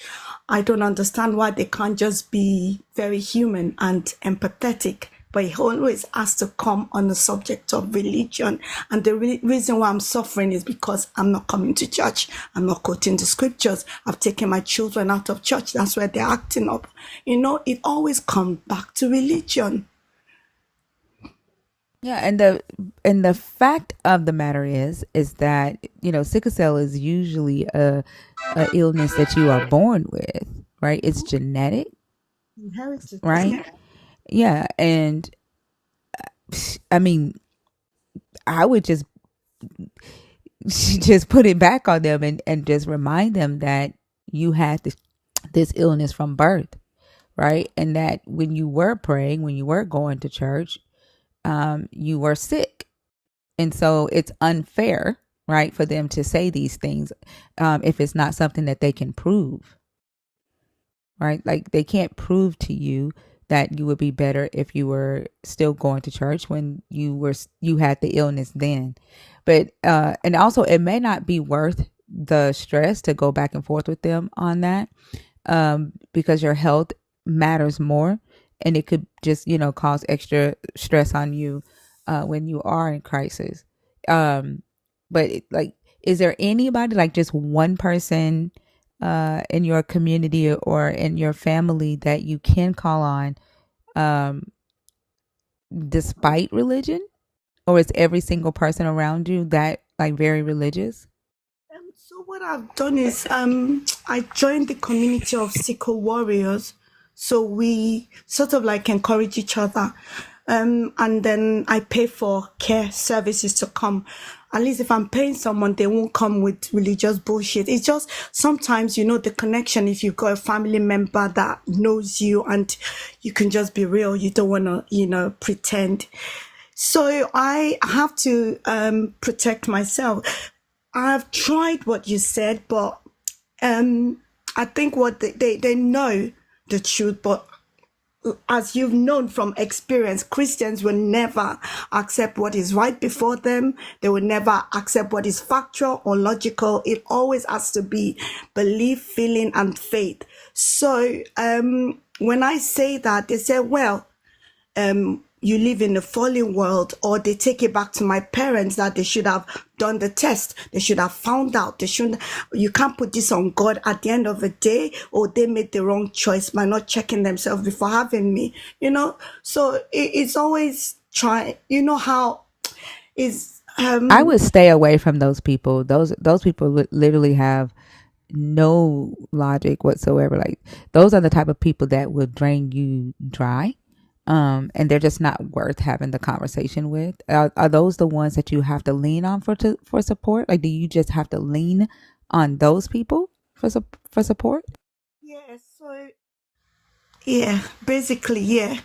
I don't understand why they can't just be very human and empathetic. But he always has to come on the subject of religion. And the reason why I'm suffering is because I'm not coming to church. I'm not quoting the scriptures. I've taken my children out of church. That's where they're acting up. It always comes back to religion. Yeah, and the fact of the matter is that sickle cell is usually a illness that you are born with, right? It's genetic, Inherited, right? Yeah, and I mean, I would just put it back on them and just remind them that you had this illness from birth, right? And that when you were praying, when you were going to church, you were sick. And so it's unfair, right, for them to say these things if it's not something that they can prove, right? Like they can't prove to you that you would be better if you were still going to church when you had the illness then. But and also it may not be worth the stress to go back and forth with them on that because your health matters more, and it could just cause extra stress on you when you are in crisis. But is there anybody, like just one person in your community or in your family that you can call on despite religion? Or is every single person around you that very religious? So what I've done is I joined the community of sickle warriors. So we sort of encourage each other. And then I pay for care services to come. At least if I'm paying someone, they won't come with religious bullshit. It's just sometimes, the connection, if you've got a family member that knows you and you can just be real, you don't want to, pretend. So I have to protect myself. I've tried what you said, but I think what they know the truth, but as you've known from experience, Christians will never accept what is right before them. They will never accept what is factual or logical. It always has to be belief, feeling, and faith. So when I say that, they say, well, you live in a fallen world, or they take it back to my parents that they should have done the test. They should have found out. You can't put this on God at the end of the day, or they made the wrong choice by not checking themselves before having me, So it's always trying, how is I would stay away from those people. Those people literally have no logic whatsoever. Like those are the type of people that will drain you dry. And they're just not worth having the conversation with. Are those the ones that you have to lean on for support? Like, do you just have to lean on those people for support? Yeah, so yeah, basically, yeah.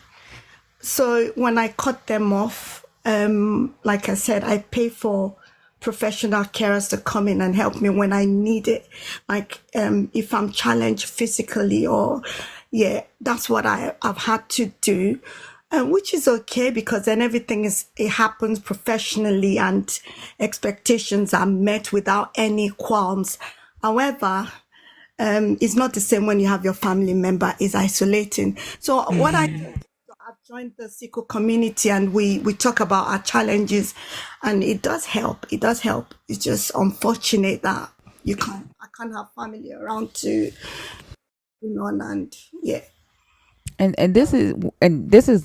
So when I cut them off, like I said, I pay for professional carers to come in and help me when I need it. Like if I'm challenged physically or yeah, that's what I've had to do. Which is okay because then it happens professionally and expectations are met without any qualms. However, it's not the same when you have your family member is isolating. So what I do, I've joined the SQL community and we talk about our challenges and it does help. It does help. It's just unfortunate that I can't have family around to, and yeah. And this is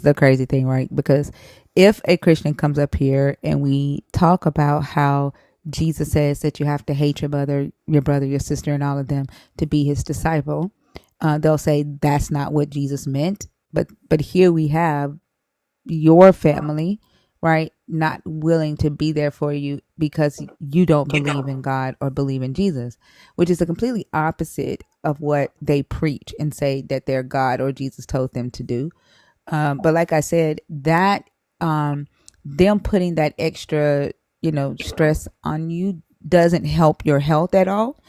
the crazy thing, right? Because if a Christian comes up here and we talk about how Jesus says that you have to hate your brother, your sister, and all of them to be his disciple, they'll say that's not what Jesus meant. But here we have your family, right, not willing to be there for you because you don't believe in God or believe in Jesus, which is a completely opposite of what they preach and say that their God or Jesus told them to do. But like I said, that them putting that extra, stress on you doesn't help your health at all.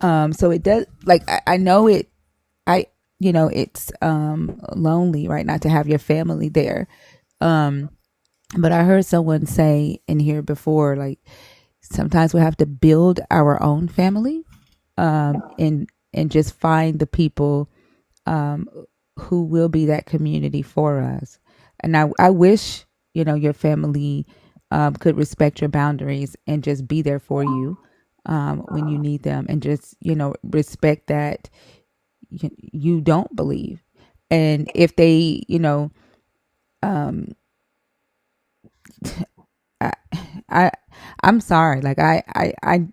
So it does, like I know it, it's lonely, right, not to have your family there. But I heard someone say in here before, like sometimes we have to build our own family, and just find the people who will be that community for us. And I wish your family could respect your boundaries and just be there for you when you need them, and just respect that you don't believe, and if they um I I'm sorry. Like I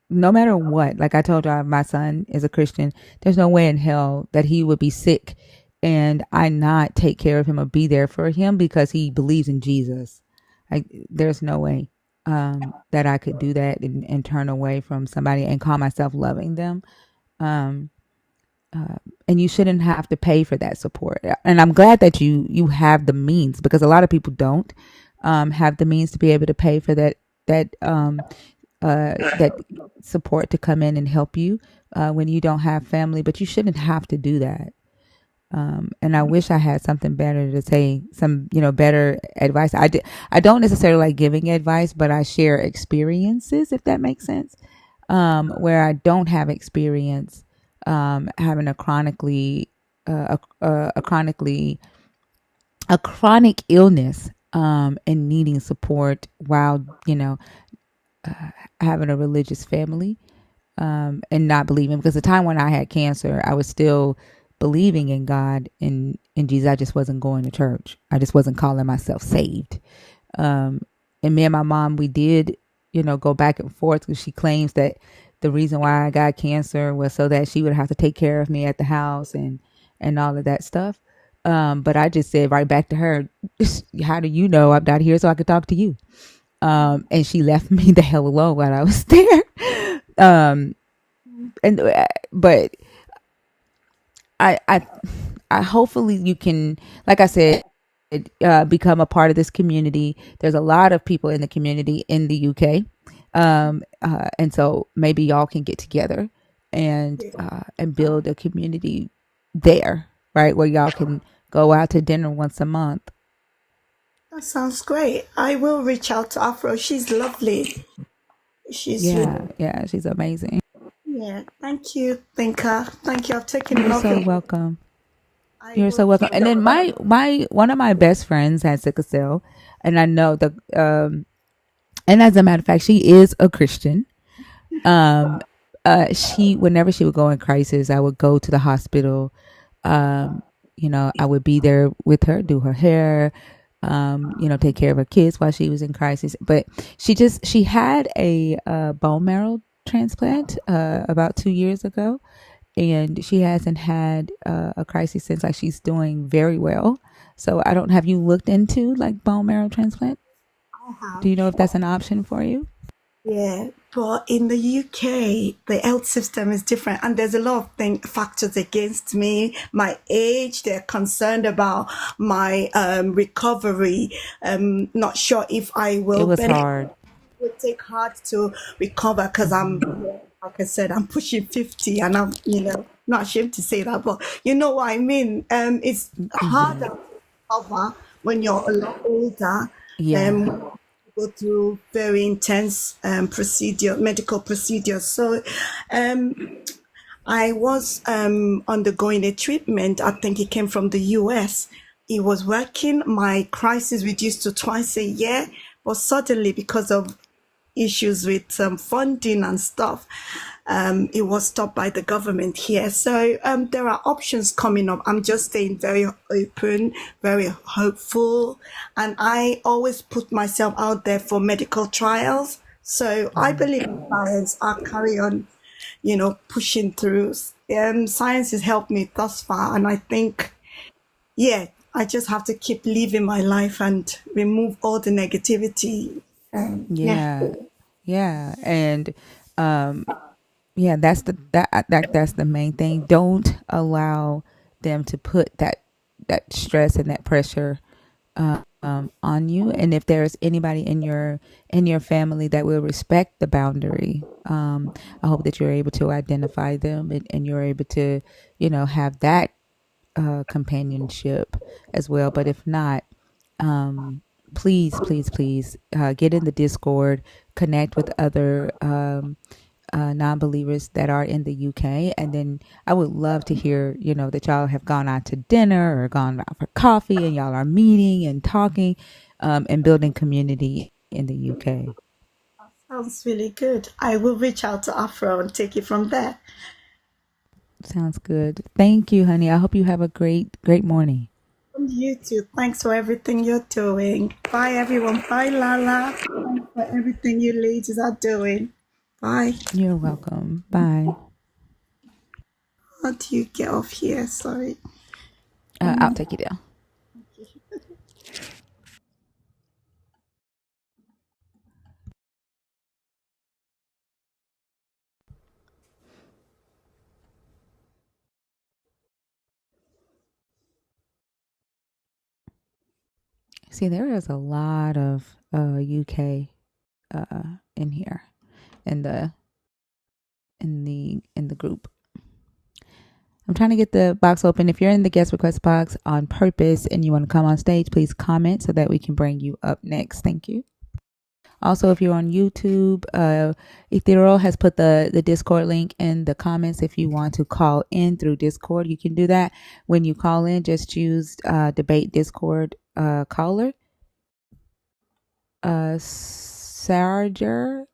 no matter what, like I told y'all, my son is a Christian. There's no way in hell that he would be sick and I not take care of him or be there for him because he believes in Jesus. Like there's no way that I could do that and turn away from somebody and call myself loving them. Um and you shouldn't have to pay for that support. And I'm glad that you have the means, because a lot of people don't have the means to be able to pay for that support to come in and help you when you don't have family. But you shouldn't have to do that. And I wish I had something better to say, some better advice. I don't necessarily like giving advice, but I share experiences, if that makes sense. Where I don't have experience having a chronically a chronic illness and needing support while having a religious family and not believing, because the time when I had cancer, I was still believing in God and in Jesus. I just wasn't going to church. I just wasn't calling myself saved. And me and my mom, we did go back and forth, because she claims that the reason why I got cancer was so that she would have to take care of me at the house and all of that stuff. But I just said right back to her, how do you know I'm not here so I could talk to you? And she left me the hell alone while I was there. But I hopefully you can, like I said, become a part of this community. There's a lot of people in the community in the UK. And so maybe y'all can get together and build a community there, right? Where y'all can go out to dinner once a month. That sounds great. I will reach out to Afro. She's lovely. She's yeah, she's amazing. Yeah, thank you, Thinker. Thank you. I've taken You're enough. so welcome. You're so welcome. And then my one of my best friends has sickle cell, and I know the and as a matter of fact, she is a Christian. She, whenever she would go in crisis, I would go to the hospital. I would be there with her, do her hair, take care of her kids while she was in crisis. But she had a bone marrow transplant about 2 years ago, and she hasn't had a crisis since. Like, she's doing very well. So have you looked into like bone marrow transplant? I have. Do you know if that's an option for you? Yeah, but in the UK, the health system is different, and there's a lot of factors against me. My age, they're concerned about my recovery. Not sure if I will. It was hard. It would take hard to recover because like I said, I'm pushing 50, and I'm, not ashamed to say that, but you know what I mean. It's harder to recover when you're a lot older. Yeah. Go through very intense medical procedures. So I was undergoing a treatment. I think it came from the US. It was working. My crisis reduced to twice a year, but suddenly, because of issues with funding and stuff, it was stopped by the government here. So there are options coming up. I'm just staying very open, very hopeful, and I always put myself out there for medical trials. So I believe in science. I'll carry on, pushing through. Science has helped me thus far, and I think, I just have to keep living my life and remove all the negativity. Yeah. And that's the main thing. Don't allow them to put that stress and that pressure on you. And if there's anybody in your family that will respect the boundary, I hope that you're able to identify them, and you're able to, have that companionship as well. But if not, please get in the Discord, connect with other non-believers that are in the UK, and then I would love to hear, that y'all have gone out to dinner or gone out for coffee, and y'all are meeting and talking and building community in the UK. Sounds really good. I will reach out to Afro and take it from there. Sounds good. Thank you, honey. I hope you have a great morning. And you too. Thanks for everything you're doing. Bye, everyone. Bye, Lala. Thanks for everything you ladies are doing. Bye. You're welcome. Bye. How do you get off here? Sorry. I'll take you down. See, there is a lot of UK in here in the group. I'm trying to get the box open. If you're in the guest request box on purpose and you want to come on stage, please comment so that we can bring you up next. Thank you. Also, if you're on YouTube, Ethereal has put the Discord link in the comments. If you want to call in through Discord, you can do that. When you call in, just choose Debate Discord caller. Sarger,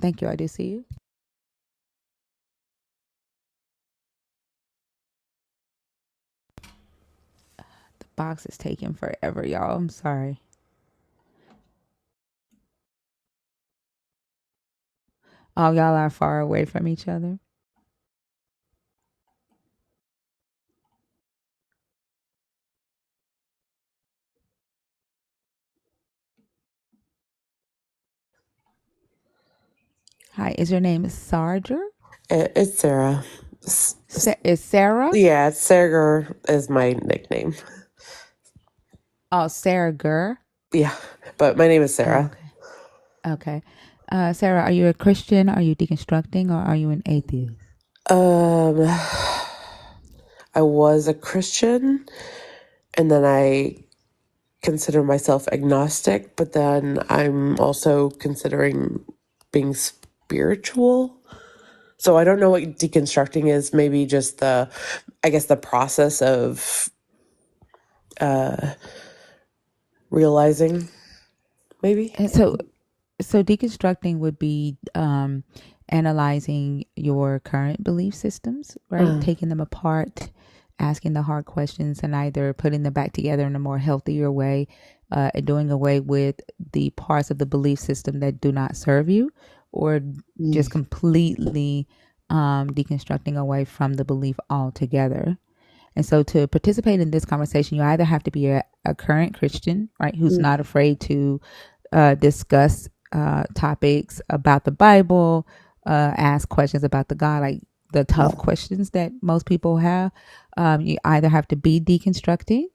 thank you. I do see you. The box is taking forever, y'all. I'm sorry. All y'all are far away from each other. Hi, is your name Sarger? It's Sarah. Is Sarah? Yeah, Sarah is my nickname. Oh, Sarah Gurr? Yeah, but my name is Sarah. Okay. Sarah, are you a Christian? Are you deconstructing, or are you an atheist? I was a Christian, and then I consider myself agnostic, but then I'm also considering being spiritual. So I don't know what deconstructing is. Maybe just the process of realizing, maybe. And so deconstructing would be analyzing your current belief systems, right? Taking them apart, asking the hard questions and either putting them back together in a more healthier way, and doing away with the parts of the belief system that do not serve you, or just completely deconstructing away from the belief altogether. And so to participate in this conversation, you either have to be a current Christian, right, who's not afraid to discuss topics about the Bible, ask questions about the God, like the tough questions that most people have. You either have to be deconstructing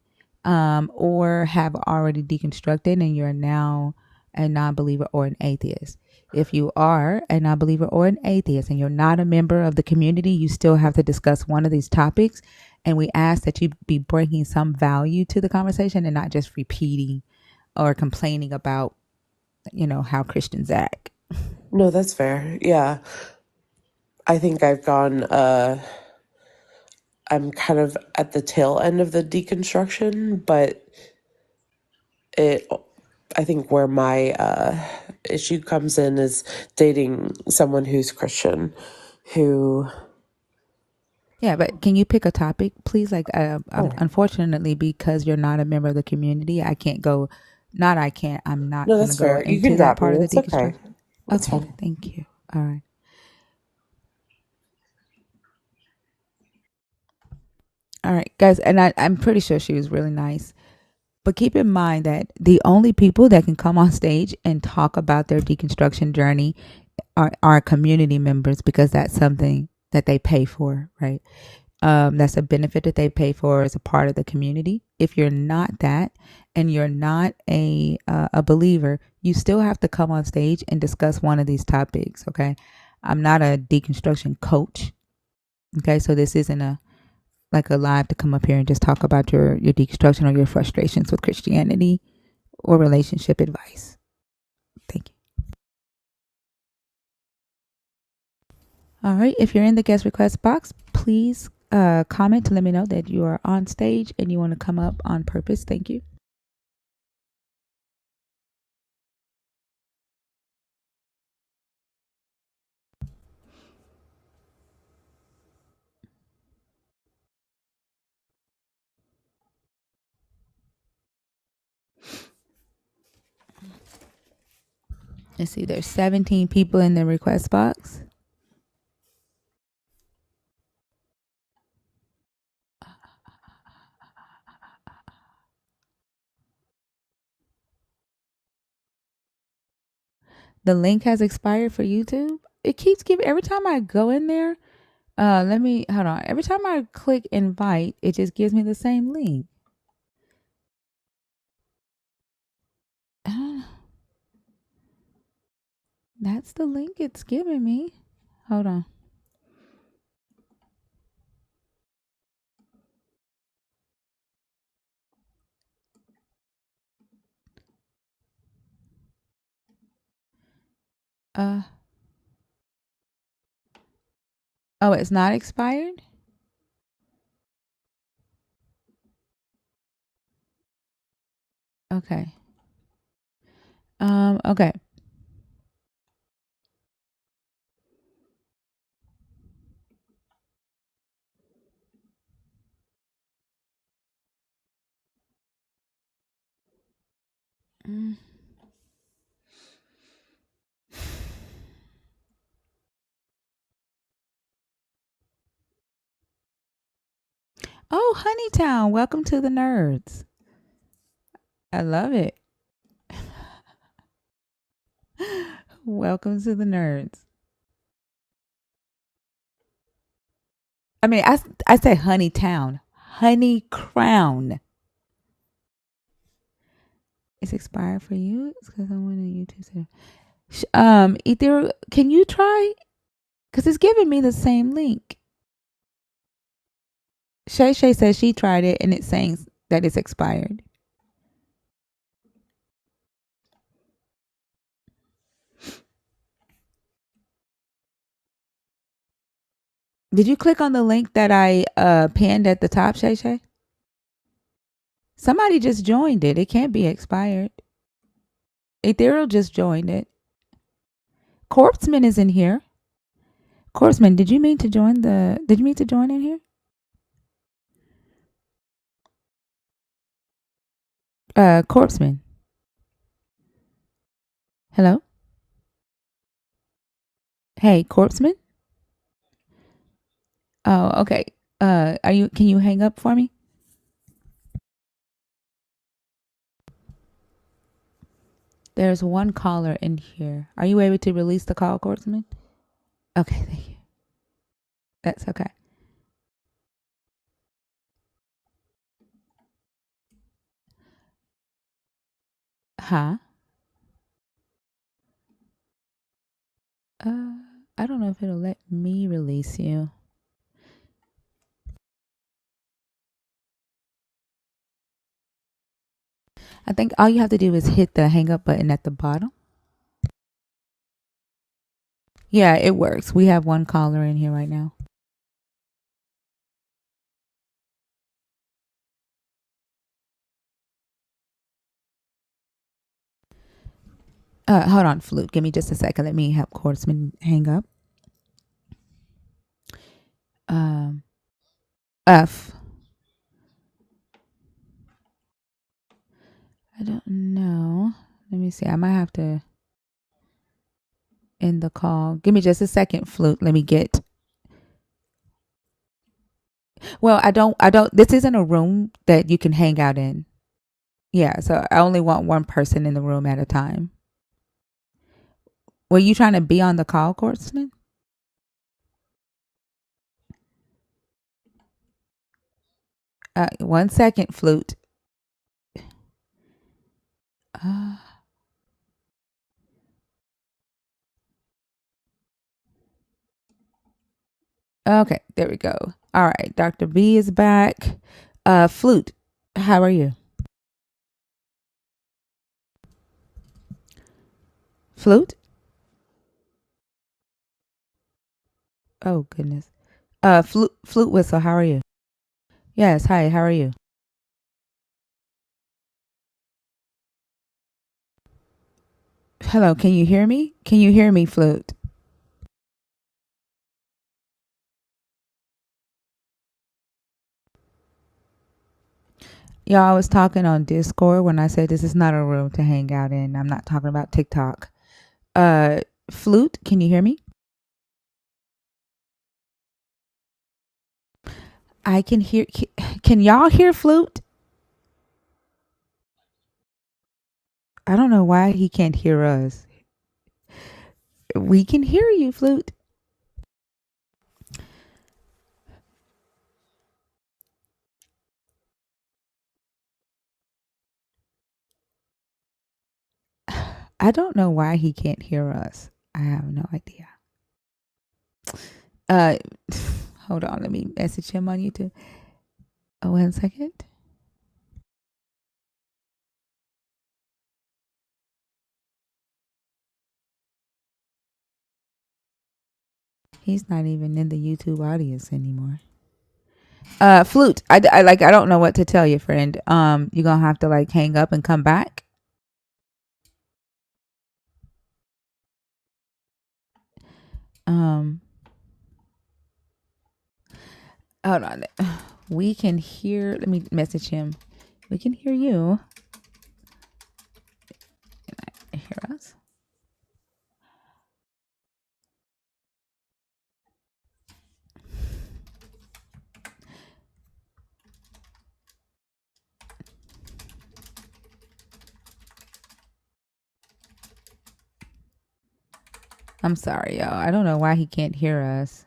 or have already deconstructed and you're now a non-believer or an atheist. If you are a non-believer or an atheist and you're not a member of the community, you still have to discuss one of these topics. And we ask that you be bringing some value to the conversation and not just repeating or complaining about, how Christians act. No, that's fair. Yeah. I think I've gone, I'm kind of at the tail end of the deconstruction, but I think where my issue comes in is dating someone who's Christian, who... Yeah, but can you pick a topic, please? Like, unfortunately, because you're not a member of the community, I can't go. Not I can't. I'm not going to go fair. You into can that drop part me. of the It's okay. deconstruction. That's Okay, fine. thank you. All right. All right, guys, and I'm pretty sure she was really nice. But keep in mind that the only people that can come on stage and talk about their deconstruction journey are community members, because that's something that they pay for, right? That's a benefit that they pay for as a part of the community. If you're not that, and you're not a believer, you still have to come on stage and discuss one of these topics. Okay, I'm not a deconstruction coach. Okay, so this isn't a live to come up here and just talk about your deconstruction or your frustrations with Christianity or relationship advice. Thank you. All right, if you're in the guest request box, please comment to let me know that you are on stage and you want to come up on purpose. Thank you. Let's see, there's 17 people in the request box. The link has expired for YouTube. It keeps giving, every time I go in there, let me, hold on. Every time I click invite, it just gives me the same link. That's the link it's giving me. Hold on. Oh, it's not expired? Okay. Okay. Oh, Honeytown, welcome to the nerds. I love it. Welcome to the nerds. I mean, I said Honeytown. Honey Crown. It's expired for you? It's because I went on YouTube. Ether, can you try? Because it's giving me the same link. Shay says she tried it and it's saying that it's expired. Did you click on the link that I pinned at the top, Shay? Somebody just joined it. It can't be expired. Ethereal just joined it. Corpseman is in here. Corpseman, did you mean to join in here? Corpseman. Hello? Hey, Corpseman? Oh, okay. Can you hang up for me? There's one caller in here. Are you able to release the call, Corpseman? Okay, thank you. That's okay. Huh? I don't know if it'll let me release you. I think all you have to do is hit the hang up button at the bottom. Yeah, it works. We have one caller in here right now. Hold on, Flute. Give me just a second. Let me help Corpseman hang up. F. I don't know. Let me see. I might have to end the call. Give me just a second, Flute. Let me get. Well, I don't. This isn't a room that you can hang out in. Yeah, so I only want one person in the room at a time. Were you trying to be on the call, Corpseman? 1 second, Flute. Okay, there we go. All right, Dr. B is back. Flute, how are you? Flute? Oh, goodness. Flute Whistle, how are you? Yes, hi, how are you? Hello, can you hear me? Can you hear me, Flute? Y'all, I was talking on Discord when I said this is not a room to hang out in. I'm not talking about TikTok. Flute, can you hear me? I can hear. Can y'all hear Flute? I don't know why he can't hear us. We can hear you, Flute. I don't know why he can't hear us. I have no idea. Hold on. Let me message him on YouTube. Oh, 1 second. He's not even in the YouTube audience anymore. Flute. I don't know what to tell you, friend. You're gonna have to hang up and come back. Hold on. We can hear. Let me message him. We can hear you. Can I hear us? I'm sorry, y'all. I don't know why he can't hear us.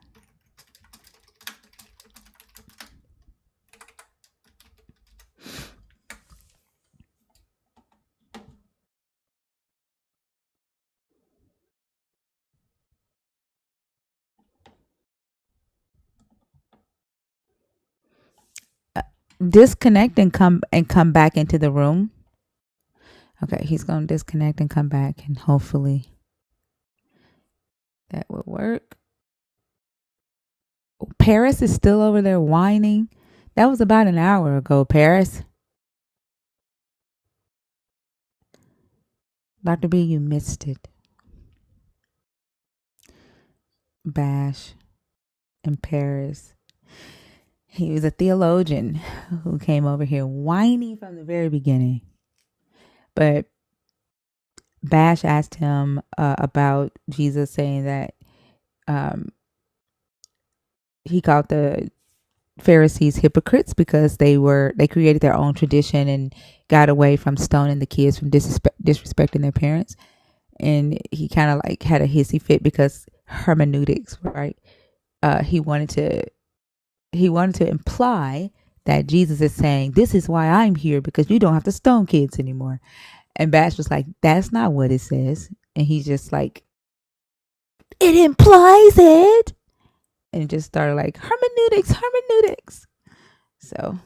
Disconnect and come back into the room. Okay, he's gonna disconnect and come back, and hopefully that will work. Paris is still over there whining. That was about an hour ago, Paris. Dr. B, you missed it. Bash and Paris. He was a theologian who came over here whining from the very beginning. But Bash asked him about Jesus saying that he called the Pharisees hypocrites because they created their own tradition and got away from stoning the kids from disrespecting their parents. And he kind of like had a hissy fit because hermeneutics, right? He wanted to imply that Jesus is saying, this is why I'm here, because you don't have to stone kids anymore. And Bash was like, that's not what it says. And he's just like, it implies it. And just started like, hermeneutics. So,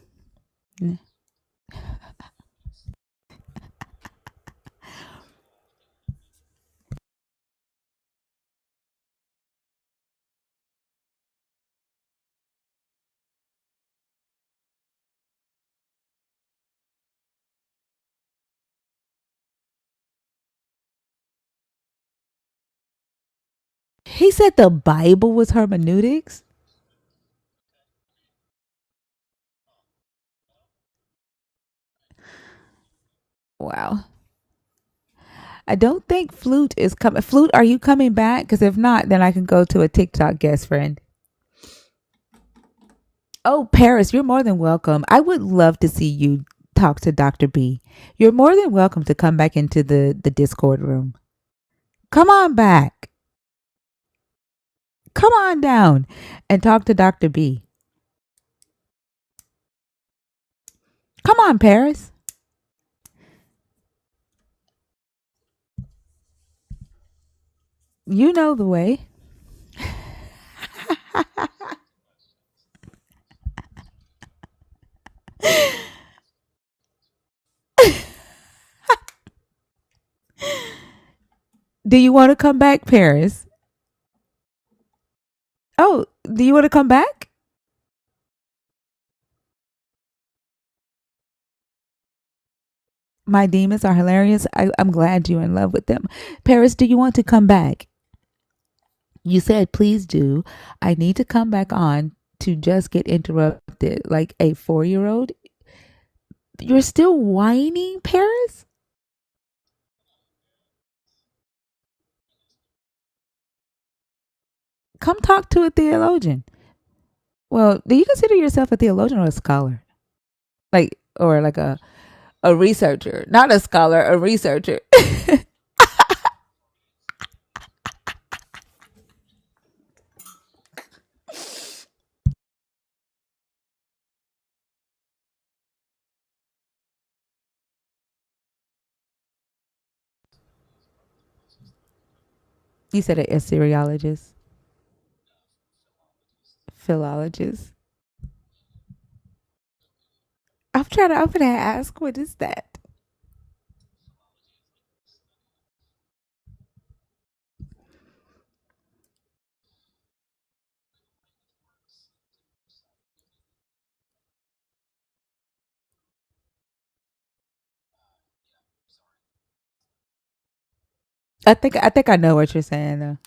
he said the Bible was hermeneutics. Wow. I don't think Flute is coming. Flute, are you coming back? Because if not, then I can go to a TikTok guest friend. Oh, Paris, you're more than welcome. I would love to see you talk to Dr. B. You're more than welcome to come back into the Discord room. Come on back. Come on down and talk to Dr. B. Come on, Paris. You know the way. Do you want to come back, Paris? Oh, do you want to come back? My demons are hilarious. I'm glad you're in love with them. Paris, do you want to come back? You said, please do. I need to come back on to just get interrupted like a 4-year-old. You're still whining, Paris? Come talk to a theologian. Well, do you consider yourself a theologian or a scholar? Like, or like a researcher? Not a scholar, a researcher. You said a Assyriologist, philologist. I'm gonna ask, what is that? I think I know what you're saying though.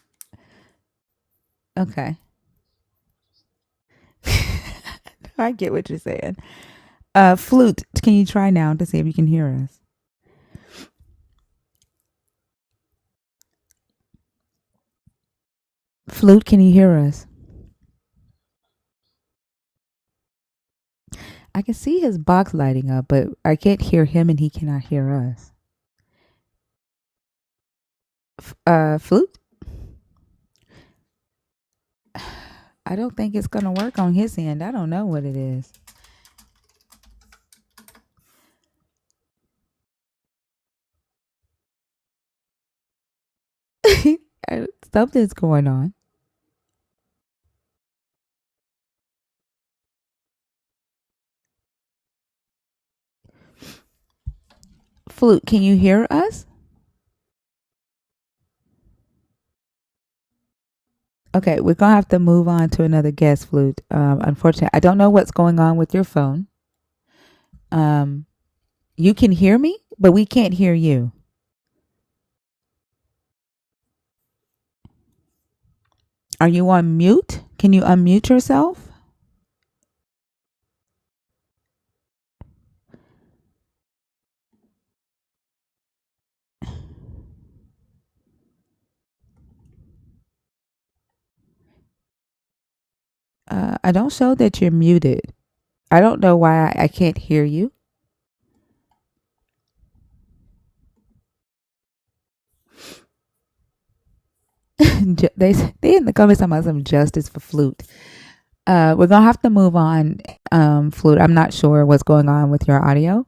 Okay. I get what you're saying. Flute, can you try now to see if you can hear us? Flute, can you hear us? I can see his box lighting up, but I can't hear him and he cannot hear us. Flute? I don't think it's gonna work on his end. I don't know what it is. Something's going on. Flute, can you hear us? Okay, we're gonna have to move on to another guest, Flute. Unfortunately, I don't know what's going on with your phone. You can hear me, but we can't hear you. Are you on mute? Can you unmute yourself? I don't show that you're muted. I don't know why I can't hear you. They in the comments talking about some justice for Flute. We're gonna have to move on. Flute, I'm not sure what's going on with your audio.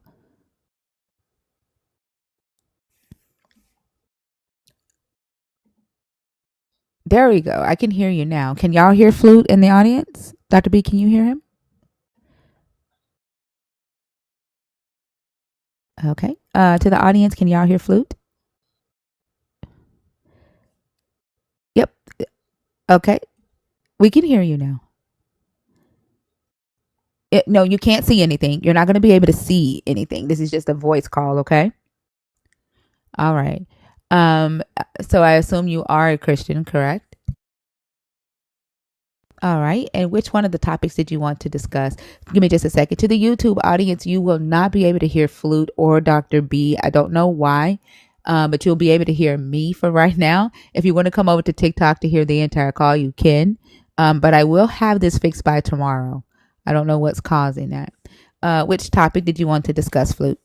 There we go. I can hear you now. Can y'all hear Flute in the audience? Dr. B, can you hear him? Okay. To the audience, can y'all hear Flute? Yep. Okay. We can hear you now. No, you can't see anything. You're not going to be able to see anything. This is just a voice call, okay? All right. So I assume you are a Christian, correct? All right. And which one of the topics did you want to discuss? Give me just a second. To the YouTube audience, you will not be able to hear Flute or Dr. B. I don't know why, but you'll be able to hear me for right now. If you want to come over to TikTok to hear the entire call, you can. But I will have this fixed by tomorrow. I don't know what's causing that. Which topic did you want to discuss, Flute?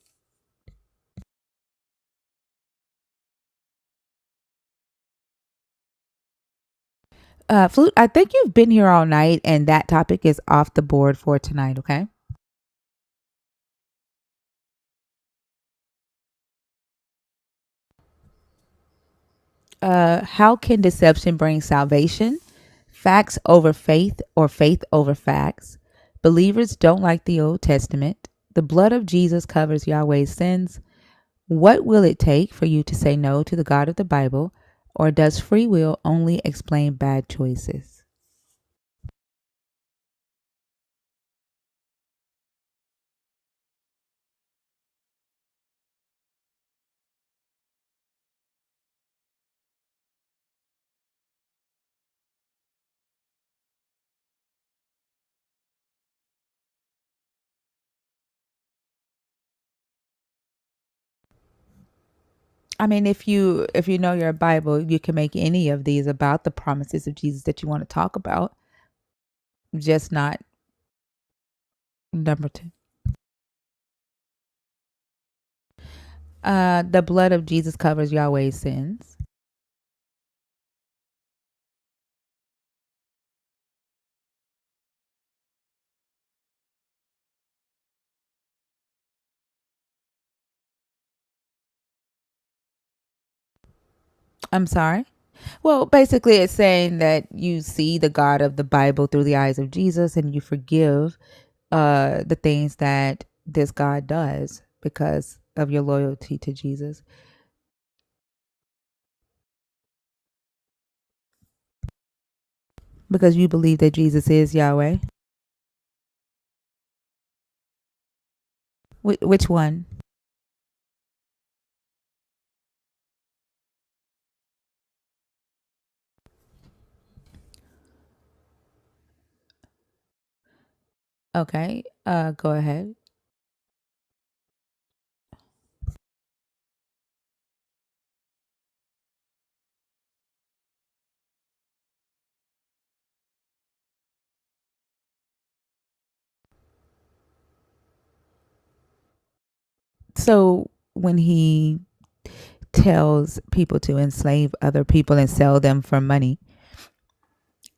Flute, I think you've been here all night, and that topic is off the board for tonight, okay? How can deception bring salvation? Facts over faith or faith over facts. Believers don't like the Old Testament. The blood of Jesus covers Yahweh's sins. What will it take for you to say no to the God of the Bible? Or does free will only explain bad choices? I mean, if you know your Bible, you can make any of these about the promises of Jesus that you want to talk about, just not number two. The blood of Jesus covers Yahweh's sins. I'm sorry. Well, basically, it's saying that you see the God of the Bible through the eyes of Jesus, and you forgive the things that this God does because of your loyalty to Jesus. Because you believe that Jesus is Yahweh. Which one? Okay. Go ahead. So when he tells people to enslave other people and sell them for money,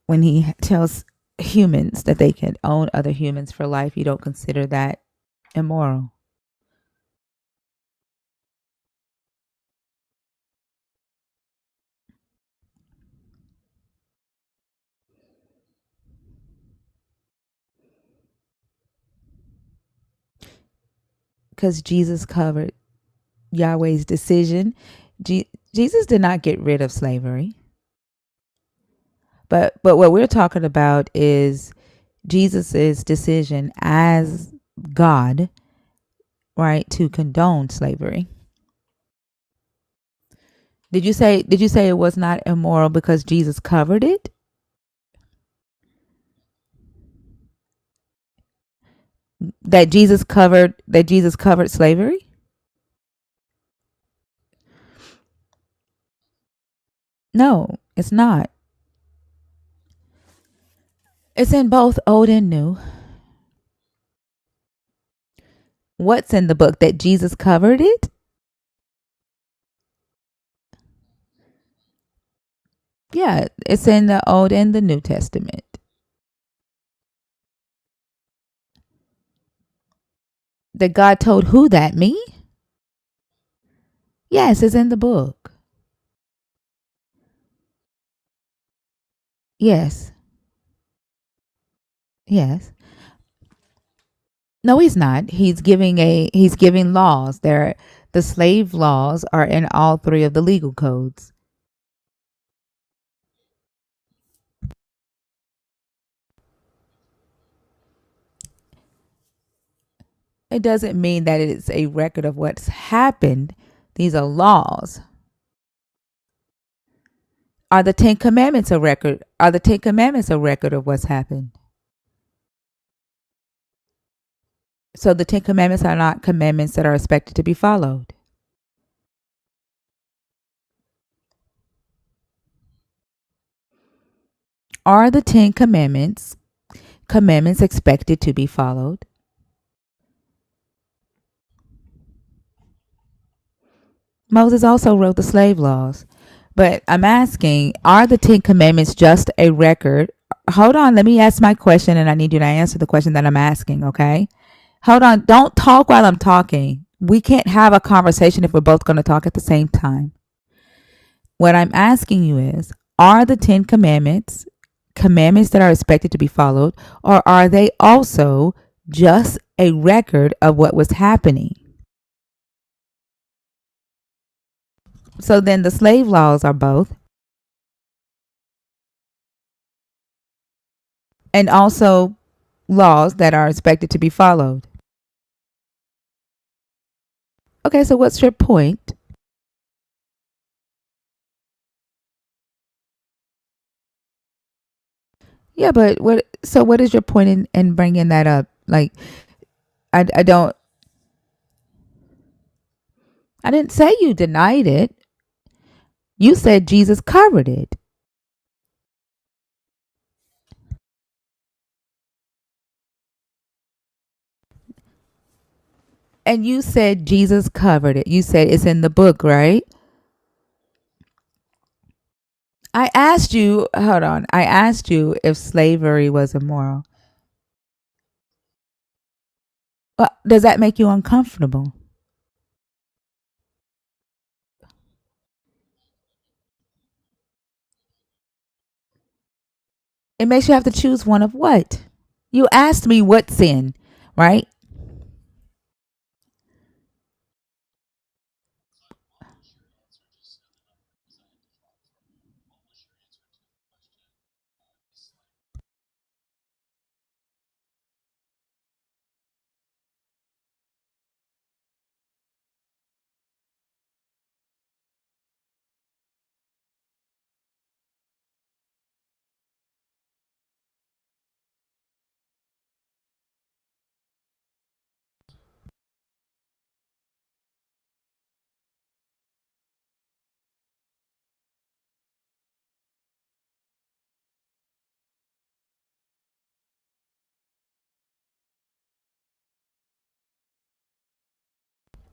when he tells humans that they can own other humans for life, you don't consider that immoral. Because Jesus covered Yahweh's decision. Jesus did not get rid of slavery. But what we're talking about is Jesus's decision as God, right, to condone slavery. Did you say it was not immoral because Jesus covered it? That Jesus covered slavery? No, it's not. It's in both Old and New. What's in the book? That Jesus covered it? Yeah, it's in the Old and the New Testament. That God told who that? Me? Yes, it's in the book. Yes. Yes. No, he's not. He's giving laws. The slave laws are in all three of the legal codes. It doesn't mean that it's a record of what's happened. These are laws. Are the Ten Commandments a record? Are the Ten Commandments a record of what's happened? So the Ten Commandments are not commandments that are expected to be followed. Are the Ten Commandments expected to be followed? Moses also wrote the slave laws. But I'm asking, are the Ten Commandments just a record? Hold on, let me ask my question and I need you to answer the question that I'm asking, okay? Hold on, don't talk while I'm talking. We can't have a conversation if we're both going to talk at the same time. What I'm asking you is, are the Ten Commandments commandments that are expected to be followed, or are they also just a record of what was happening? So then the slave laws are both. And also laws that are expected to be followed. Okay, so what's your point? Yeah, but what is your point in bringing that up? Like, I didn't say you denied it. You said Jesus covered it. And you said Jesus covered it. You said it's in the book, right? I asked you, hold on. I asked you if slavery was immoral. Well, does that make you uncomfortable? It makes you have to choose one of what? You asked me what sin, right?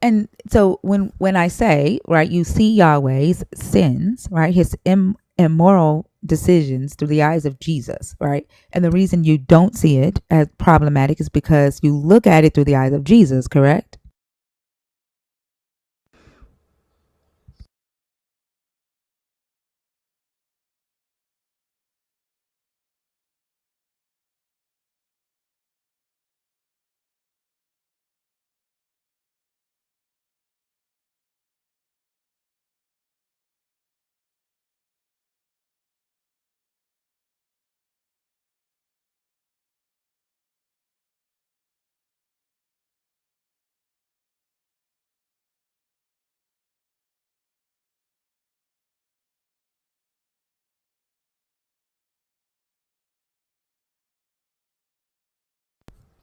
And so when I say, right, you see Yahweh's sins, right, his immoral decisions through the eyes of Jesus, right? And the reason you don't see it as problematic is because you look at it through the eyes of Jesus, correct?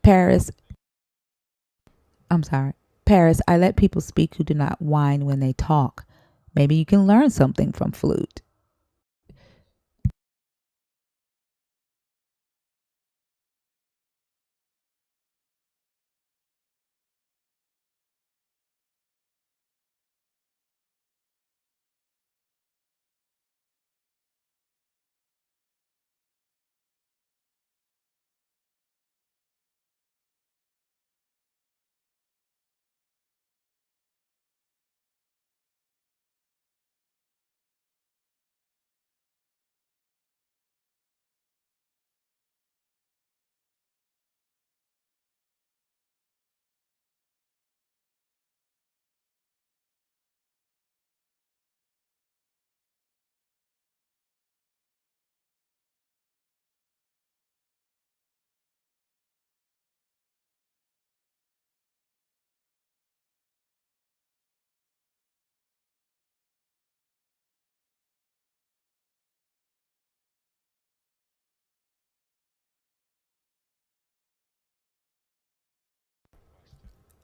Paris, I'm sorry. Paris, I let people speak who do not whine when they talk. Maybe you can learn something from Flute.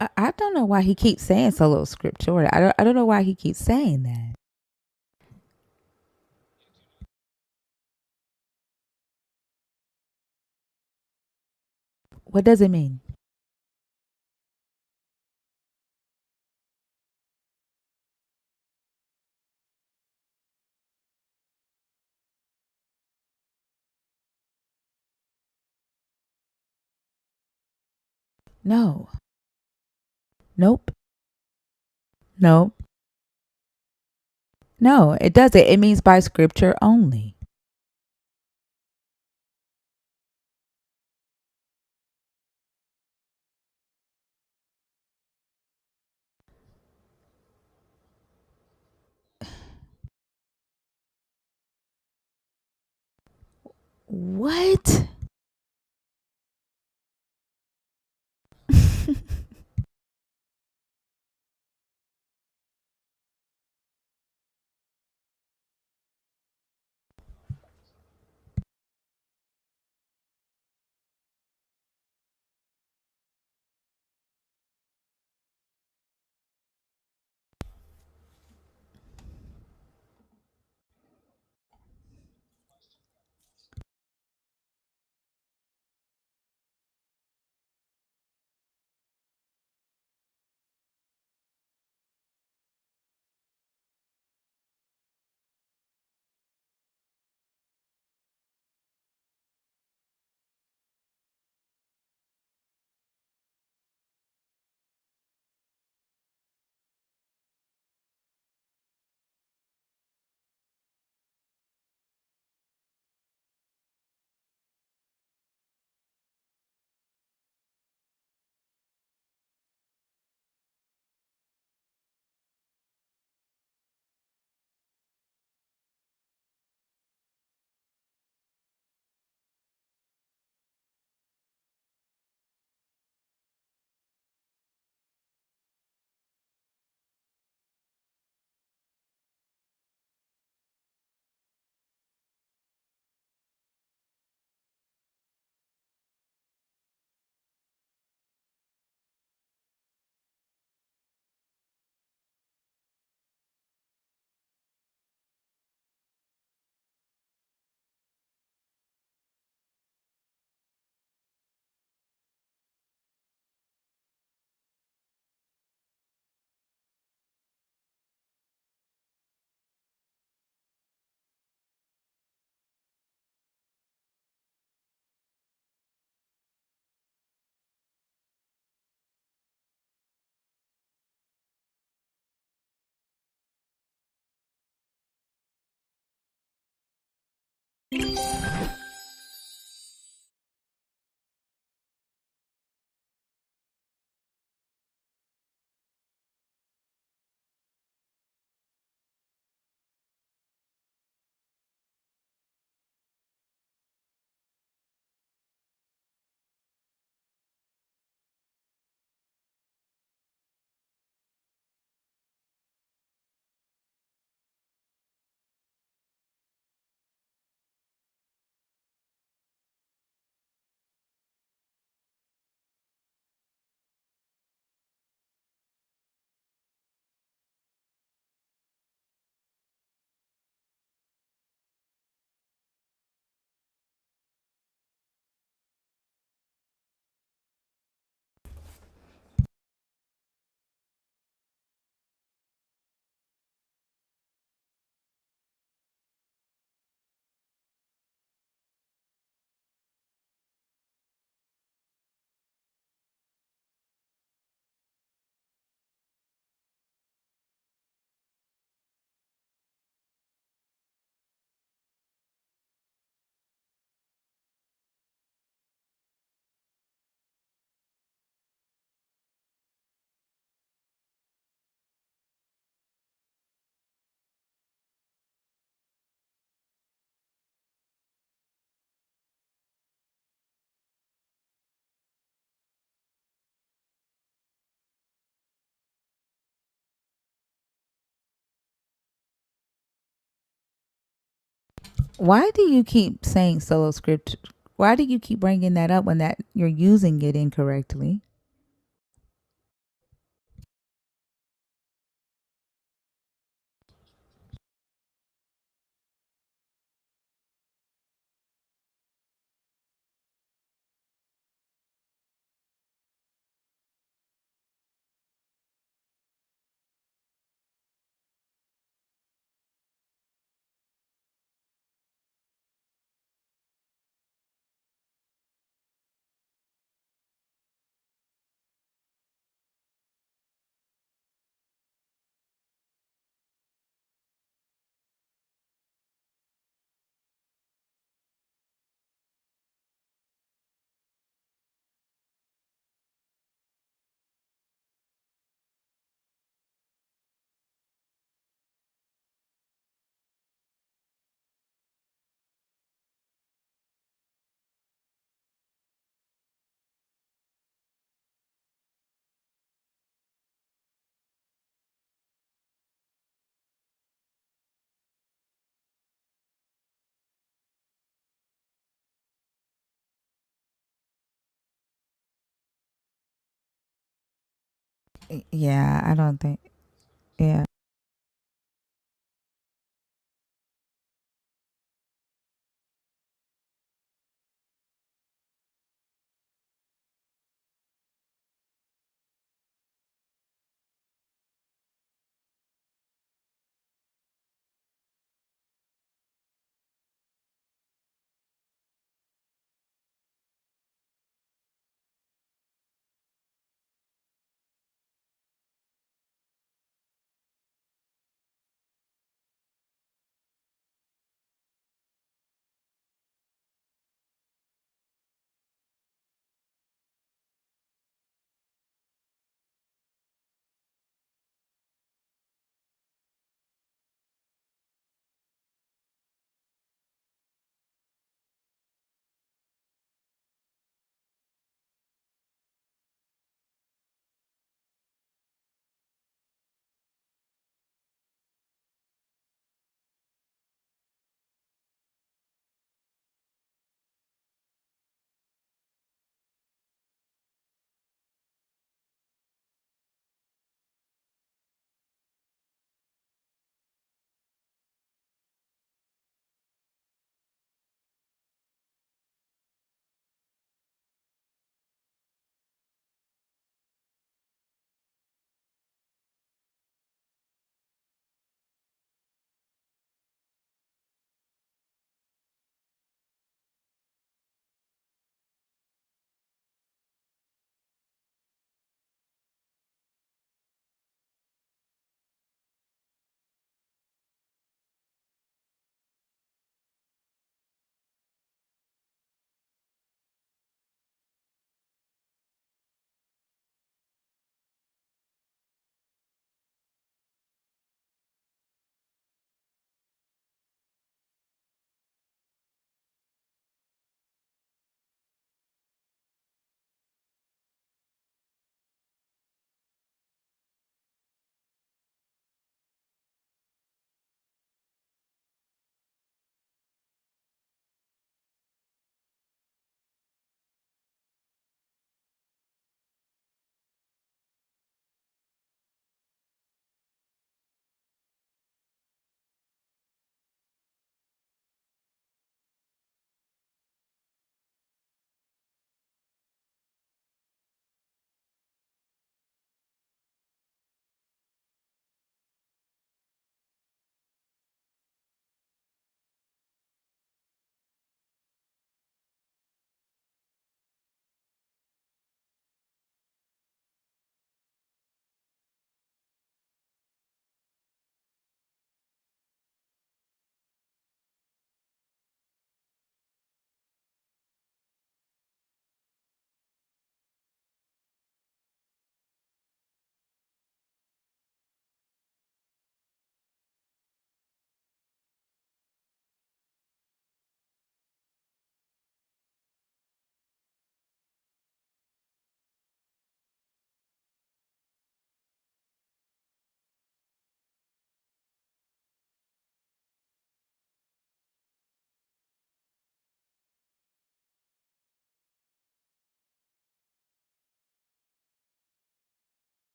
I don't know why he keeps saying solo scriptura. I don't know why he keeps saying that. What does it mean? No. Nope. No. No, it doesn't. It means by scripture only. What? Why do you keep saying solo script? Why do you keep bringing that up when that you're using it incorrectly? Yeah, I don't think. Yeah.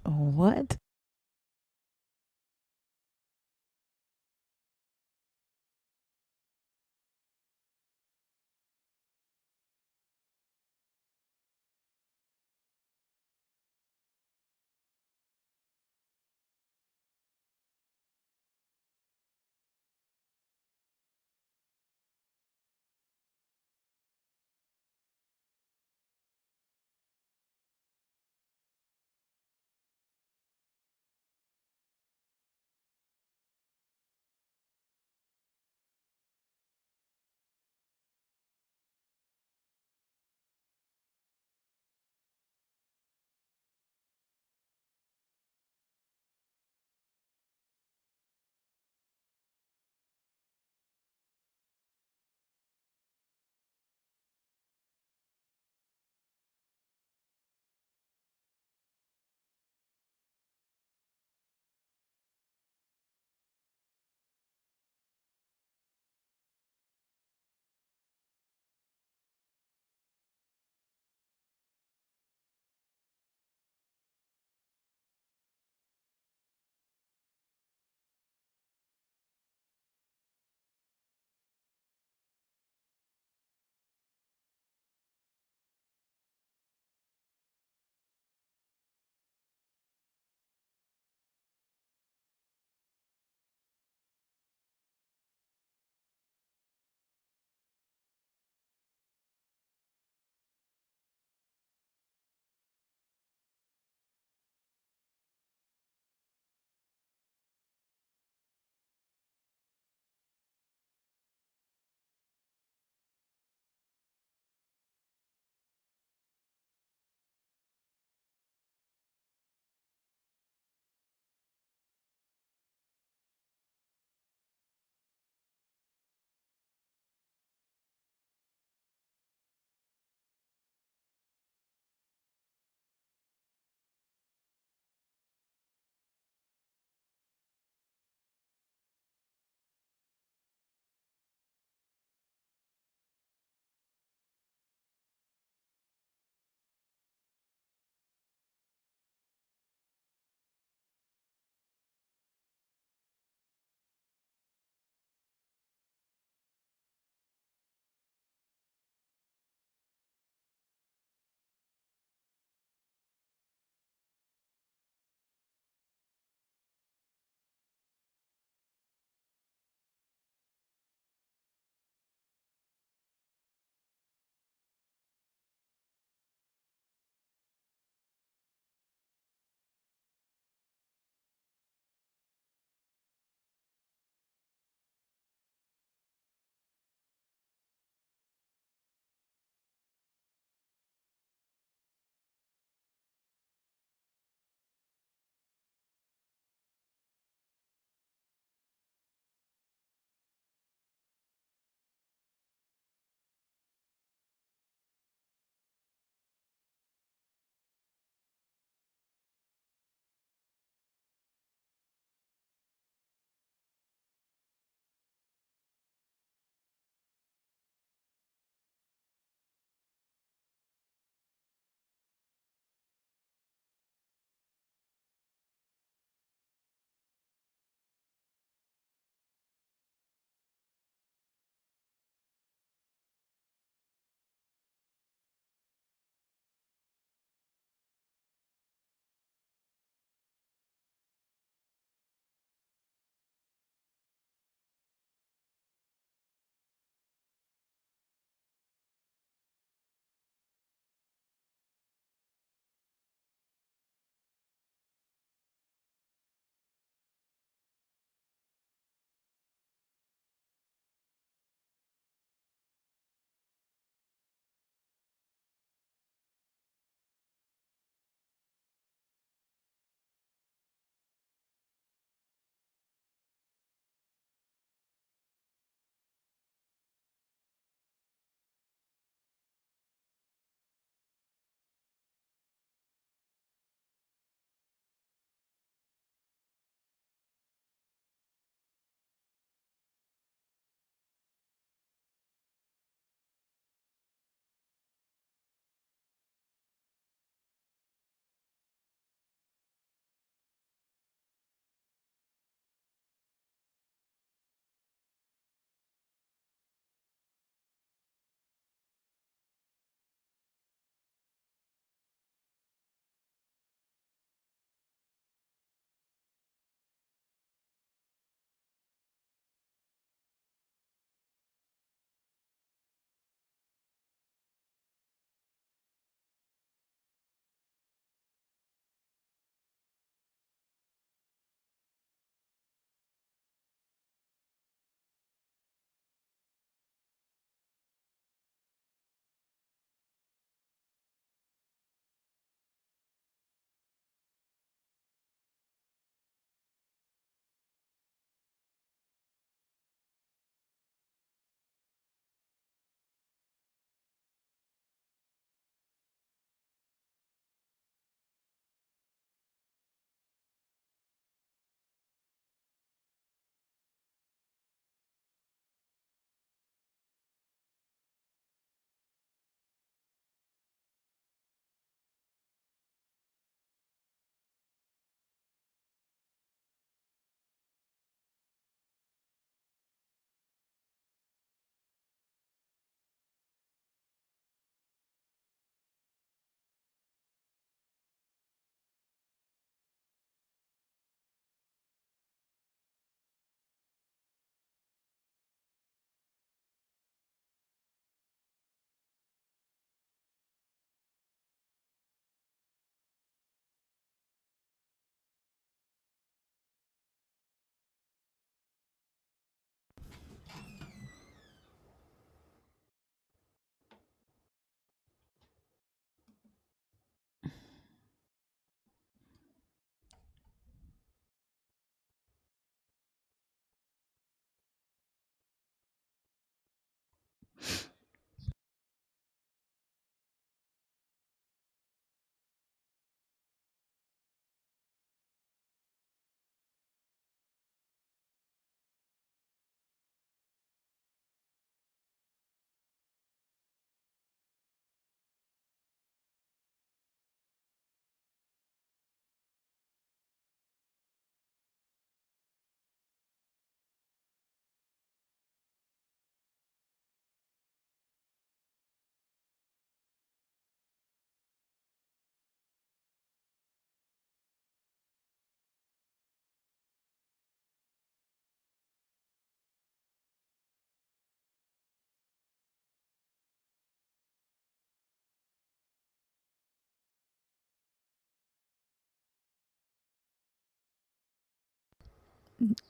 What?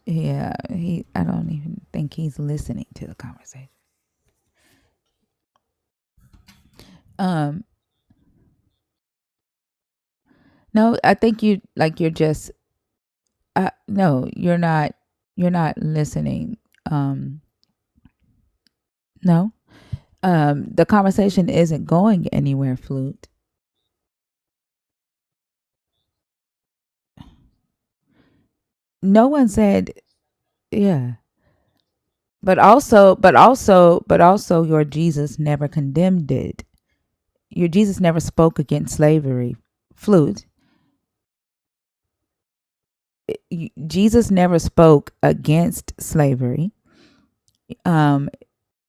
Yeah, I don't even think he's listening to the conversation. No, I think you're just no, you're not listening. No. The conversation isn't going anywhere, Flute. No one said, yeah. But also your Jesus never condemned it. Your Jesus never spoke against slavery. Flute. Jesus never spoke against slavery.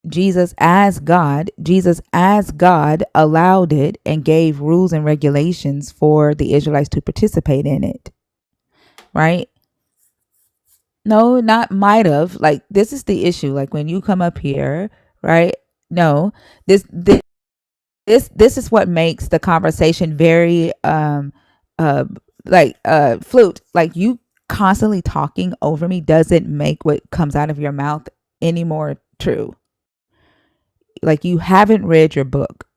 Jesus as God allowed it and gave rules and regulations for the Israelites to participate in it. Right? No, not might have. Like, this is the issue. Like, when you come up here, right? No, this is what makes the conversation very flute. Like, you constantly talking over me doesn't make what comes out of your mouth any more true. Like, you haven't read your book,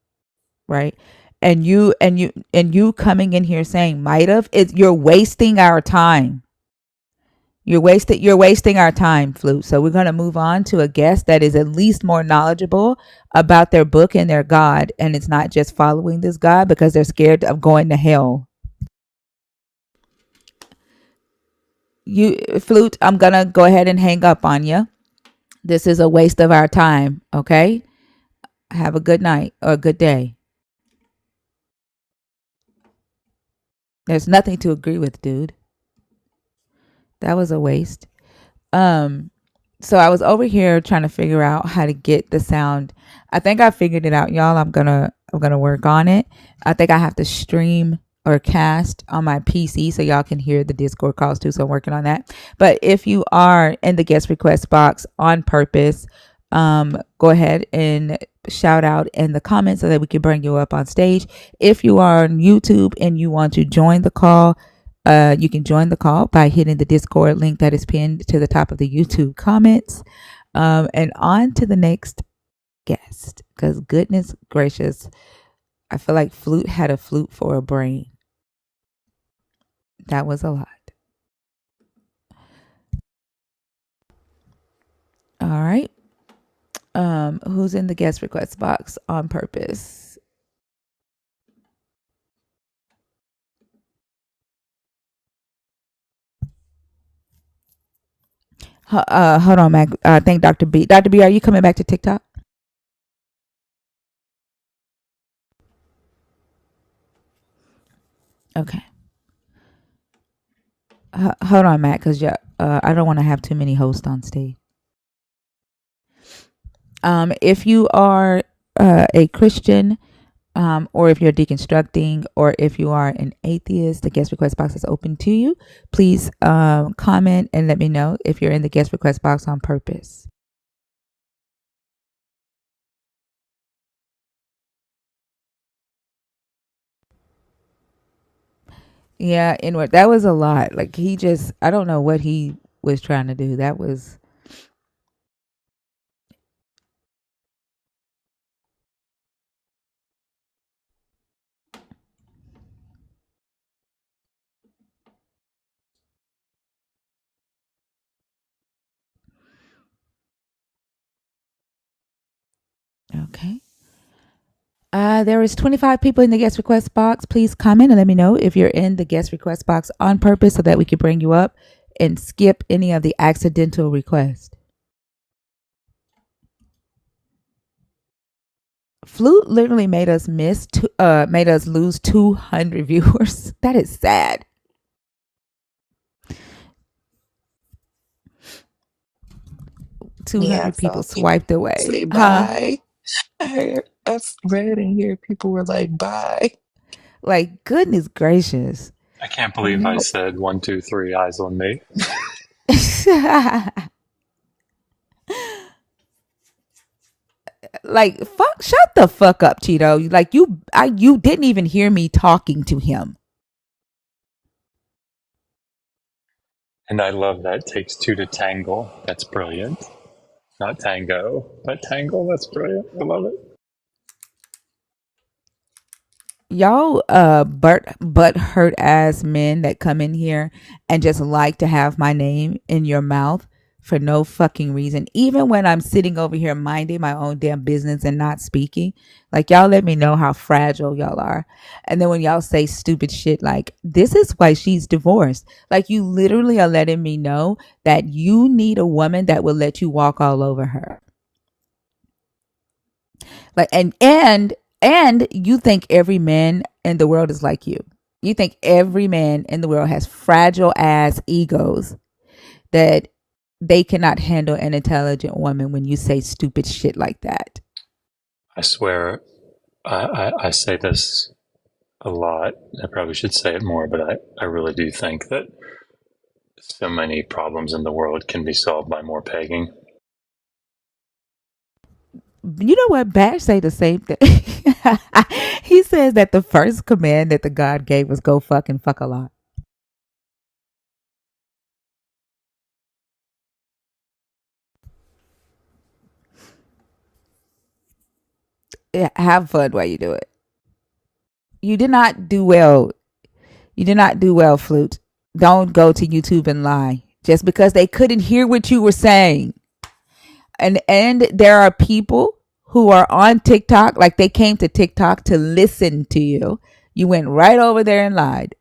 right? And you coming in here saying might have, you're wasting our time. You're wasting our time, Flute. So we're going to move on to a guest that is at least more knowledgeable about their book and their God, and it's not just following this God because they're scared of going to hell. You, Flute, I'm going to go ahead and hang up on you. This is a waste of our time, okay? Have a good night or a good day. There's nothing to agree with, dude. That was a waste. So I was over here trying to figure out how to get the sound. I think I figured it out, y'all. I'm gonna work on it. I think I have to stream or cast on my PC so y'all can hear the Discord calls too. So I'm working on that. But if you are in the guest request box on purpose, go ahead and shout out in the comments so that we can bring you up on stage. If you are on YouTube and you want to join the call, you can join the call by hitting the Discord link that is pinned to the top of the YouTube comments. And on to the next guest, because goodness gracious, I feel like Flute had a flute for a brain. That was a lot. All right. Who's in the guest request box on purpose? Hold on, Mac. I think Dr. B. Dr. B, are you coming back to TikTok? Okay. Hold on, Matt, because I don't want to have too many hosts on stage. If you are a Christian, or if you're deconstructing, or if you are an atheist, the guest request box is open to you. Please comment and let me know if you're in the guest request box on purpose. Yeah, inward. That was a lot. Like, I don't know what he was trying to do. That was. Okay. There is 25 people in the guest request box. Please comment and let me know if you're in the guest request box on purpose so that we can bring you up and skip any of the accidental requests. Flute literally made us lose 200 viewers. That is sad. Yeah, I 200 people saw people swiped away. say Huh? bye. I read and hear people were like, bye. Like, goodness gracious. I can't I believe I know. said 1, 2, 3 eyes on me. Like, fuck, shut the fuck up, Cheeto. Like, you didn't even hear me talking to him. And I love that takes two to tangle. That's brilliant. Not tango, but tangle. That's brilliant. I love it. Y'all butt hurt ass men that come in here and just like to have my name in your mouth for no fucking reason, even when I'm sitting over here minding my own damn business and not speaking. Like, y'all let me know how fragile y'all are. And then when y'all say stupid shit like, this is why she's divorced, like, you literally are letting me know that you need a woman that will let you walk all over her. Like, and you think every man in the world is like you. You think every man in the world has fragile ass egos that they cannot handle an intelligent woman when you say stupid shit like that. I swear, I say this a lot. I probably should say it more, but I really do think that so many problems in the world can be solved by more pegging. You know what? Bash say the same thing. He says that the first command that the God gave was go fucking fuck a lot. Yeah, have fun while you do it. You did not do well. You did not do well, Flute. Don't go to YouTube and lie just because they couldn't hear what you were saying. And there are people who are on TikTok, like they came to TikTok to listen to you. You went right over there and lied.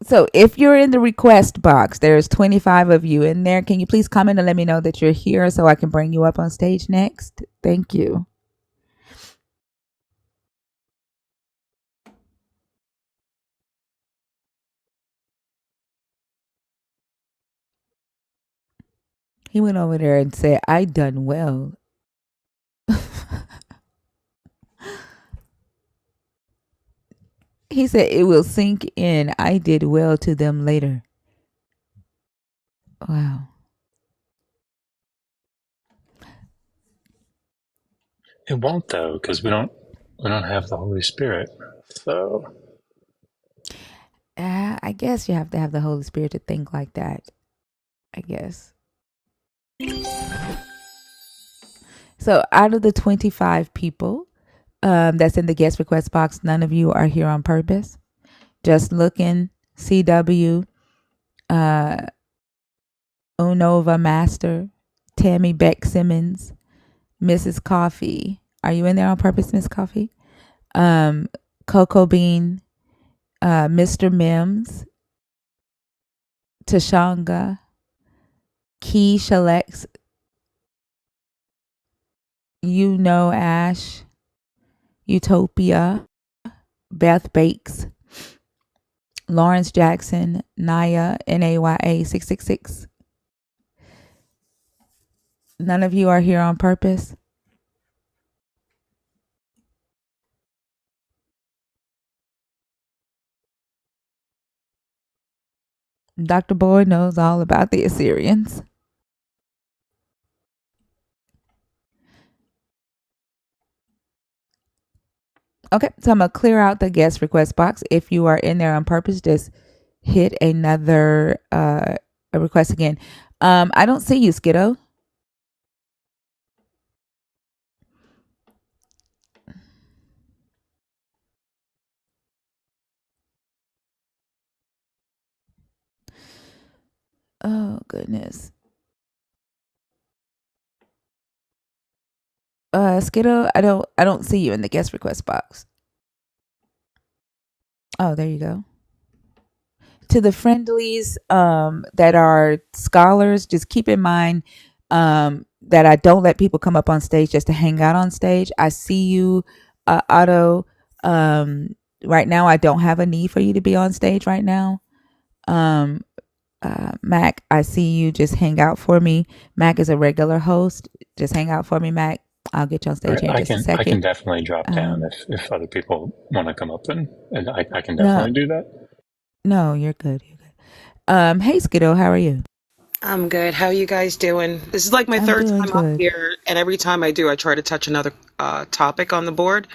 So if you're in the request box, there's 25 of you in there. Can you please comment and let me know that you're here so I can bring you up on stage next? Thank you. He went over there and said, I done well. He said, it will sink in. I did well to them later. Wow. It won't though, because we don't have the Holy Spirit. So I guess you have to have the Holy Spirit to think like that. I guess. So out of the 25 people that's in the guest request box, none of you are here on purpose. Just looking. CW, Unova Master, Tammy Beck Simmons, Mrs. Coffee. Are you in there on purpose, Miss Coffee? Coco Bean, Mr. Mims, Tashanga, Key Shalex, You Know Ash, Utopia, Beth Bakes, Lawrence Jackson, Naya, NAYA 666. None of you are here on purpose. Dr. Boyd knows all about the Assyrians. Okay, so I'm going to clear out the guest request box. If you are in there on purpose, just hit another a request again. I don't see you, Skiddo. Oh, goodness. Skiddo, I don't see you in the guest request box. Oh, there you go. To the friendlies that are scholars, just keep in mind that I don't let people come up on stage just to hang out on stage. I see you, Otto. Right now, I don't have a need for you to be on stage right now. Mac, I see you. Just hang out for me. Mac is a regular host. Just hang out for me, Mac. I'll get you on stage here in just a second. I can definitely drop down if other people want to come up and I can definitely do that. No, you're good. You're good. Hey, Skiddo, how are you? I'm good. How you guys doing? This is like my I'm third doing time up good. here, and every time I do, I try to touch another topic on the board.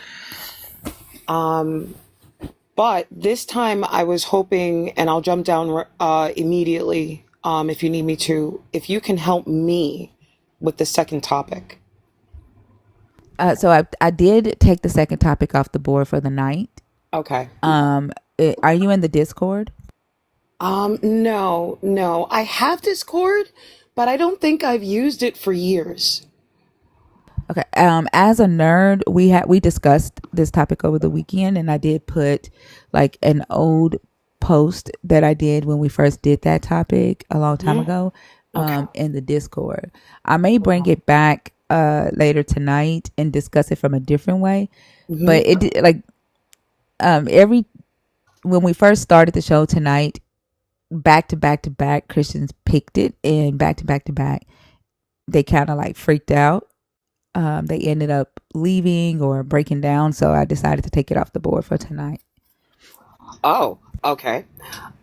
But this time I was hoping, and I'll jump down immediately if you need me to, if you can help me with the second topic. So I did take the second topic off the board for the night. Okay. Are you in the Discord? No. I have Discord, but I don't think I've used it for years. Okay. As a nerd, we discussed this topic over the weekend, and I did put like an old post that I did when we first did that topic a long time ago, in the Discord. I may bring it back later tonight and discuss it from a different way, but it like when we first started the show tonight, back to back to back, Christians picked it, and back to back to back, they kind of like freaked out. They ended up leaving or breaking down, so I decided to take it off the board for tonight. Oh, okay.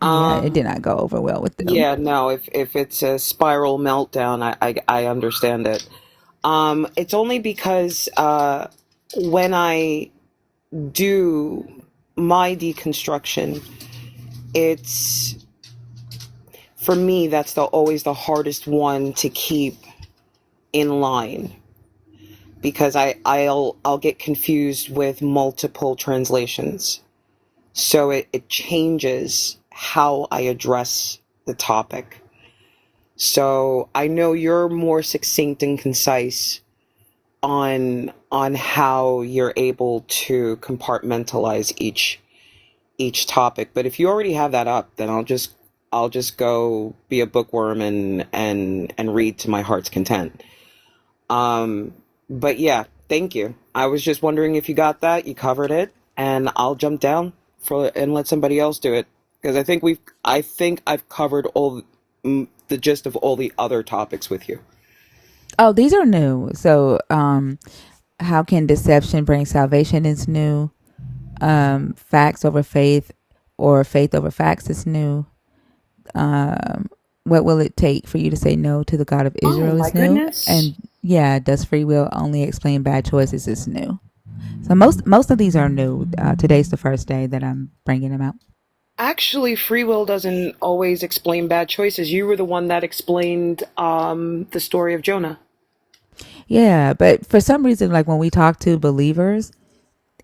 Yeah, it did not go over well with them. Yeah, no, if it's a spiral meltdown, I understand it. It's only because when I do my deconstruction, it's, for me, that's always the hardest one to keep in line, because I'll get confused with multiple translations. So it changes how I address the topic. So I know you're more succinct and concise on how you're able to compartmentalize each topic. But if you already have that up, then I'll just go be a bookworm and read to my heart's content. But yeah, thank you. I was just wondering if you got that, you covered it, and I'll jump down and let somebody else do it, because I think I've covered all the gist of all the other topics with you. Oh, these are new. So, how can deception bring salvation is new. Facts over faith, or faith over facts is new. What will it take for you to say no to the God of Israel is new. Goodness. And yeah, does free will only explain bad choices is new. So most of these are new. Today's the first day that I'm bringing them out. Actually, free will doesn't always explain bad choices. You were the one that explained the story of Jonah. Yeah, but for some reason, like when we talk to believers,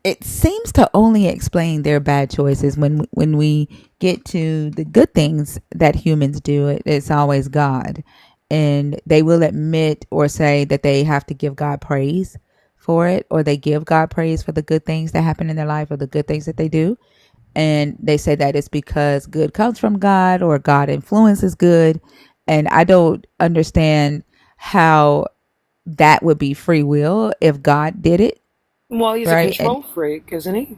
it seems to only explain their bad choices. When we get to the good things that humans do, it's always God. And they will admit or say that they have to give God praise for it, or they give God praise for the good things that happen in their life or the good things that they do. And they say that it's because good comes from God, or God influences good. And I don't understand how that would be free will if God did it. Well, he's right? a control freak, isn't he?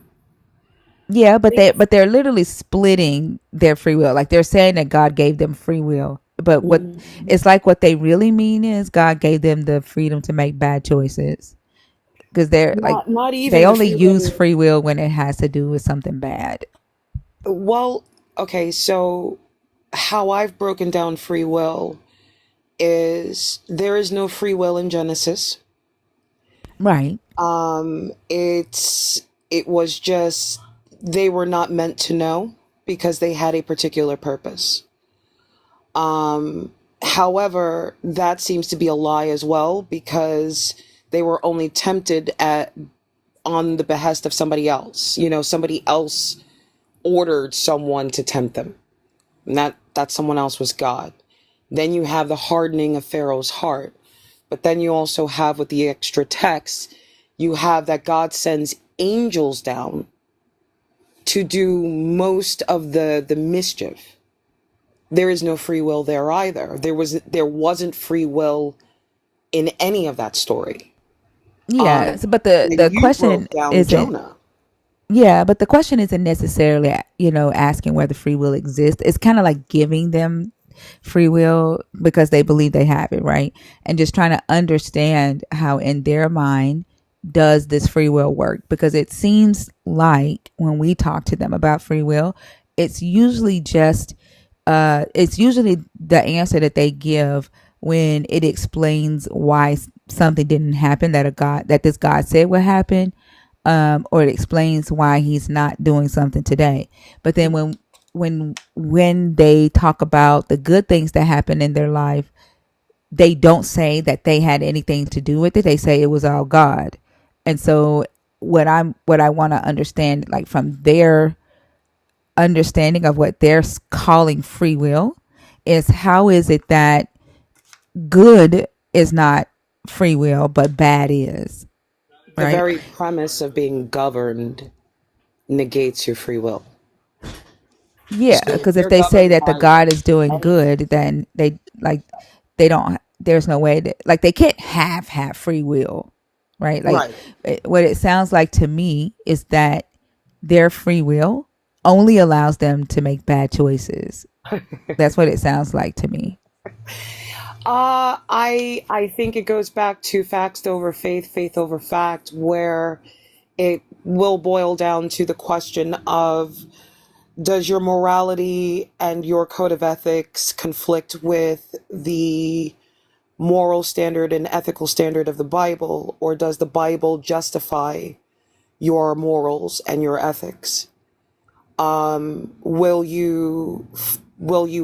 Yeah, but they're literally splitting their free will. Like they're saying that God gave them free will, but what it's like what they really mean is God gave them the freedom to make bad choices, because they're not even they the only free use will. free will when it has to do with something bad. Well, okay, so how I've broken down free will is there is no free will in Genesis. Right. It was just they were not meant to know because they had a particular purpose. However, that seems to be a lie as well, because they were only tempted on the behest of somebody else. You know, somebody else ordered someone to tempt them. And that someone else was God. Then you have the hardening of Pharaoh's heart. But then you also have, with the extra text, you have that God sends angels down to do most of the mischief. There is no free will there either. There wasn't free will in any of that story. Yeah, but the You question broke down isn't. Jonah. Yeah, but the question isn't necessarily, asking whether free will exists. It's kind of like giving them free will because they believe they have it, right? And just trying to understand how in their mind does this free will work, because it seems like when we talk to them about free will, it's usually just it's usually the answer that they give when it explains why something didn't happen that this God said would happen, or it explains why he's not doing something today. But then when they talk about the good things that happen in their life, they don't say that they had anything to do with it. They say it was all God. And so what I want to understand, like from their understanding of what they're calling free will, is how is it that good is not free will but bad is, The right? very premise of being governed negates your free will. Yeah, So if because if you're they say governed that the by God is doing anything, good, then they don't, there's no way that, like, they can't have free will, right? Like, right. what it sounds like to me is that their free will only allows them to make bad choices. That's what it sounds like to me. I think it goes back to fact over faith, faith over fact, where it will boil down to the question of, does your morality and your code of ethics conflict with the moral standard and ethical standard of the Bible, or does the Bible justify your morals and your ethics? Will you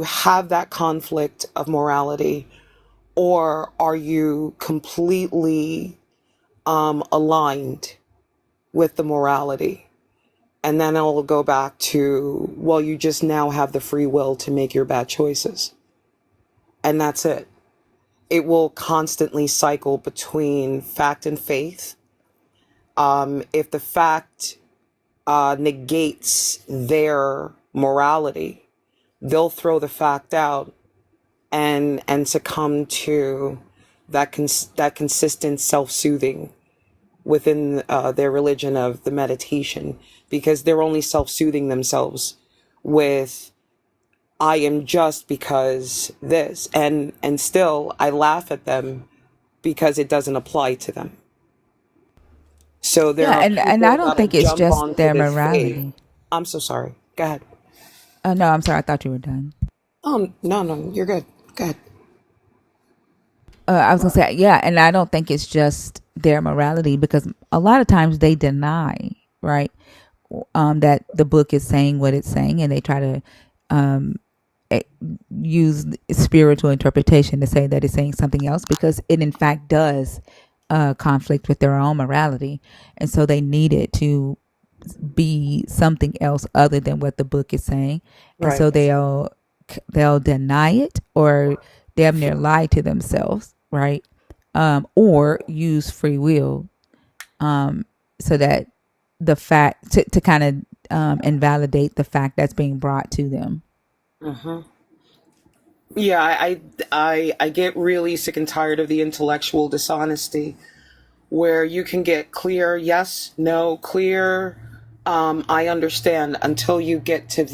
have that conflict of morality, or are you completely aligned with the morality? And then I'll go back to, well, you just now have the free will to make your bad choices. And that's it. It will constantly cycle between fact and faith. If the fact negates their morality, they'll throw the fact out and succumb to that consistent self-soothing within their religion of the meditation, because they're only self-soothing themselves with, I am just because this, and still I laugh at them because it doesn't apply to them. So there Yeah, are and I people don't that'll think it's jump just onto their this faith. morality. I'm so sorry. Go ahead. No, I'm sorry. I thought you were done. No, you're good. Go ahead. I was gonna say, yeah, and I don't think it's just their morality, because a lot of times they deny, right, that the book is saying what it's saying, and they try to um, eh, use spiritual interpretation to say that it's saying something else, because it in fact does conflict with their own morality, and so they need it to be something else other than what the book is saying, and Right. so they'll deny it or damn near lie to themselves, right? Or use free will, so that the fact to kind of invalidate the fact that's being brought to them. Uh-huh. Yeah, I get really sick and tired of the intellectual dishonesty, where you can get clear yes, no, clear I understand, until you get to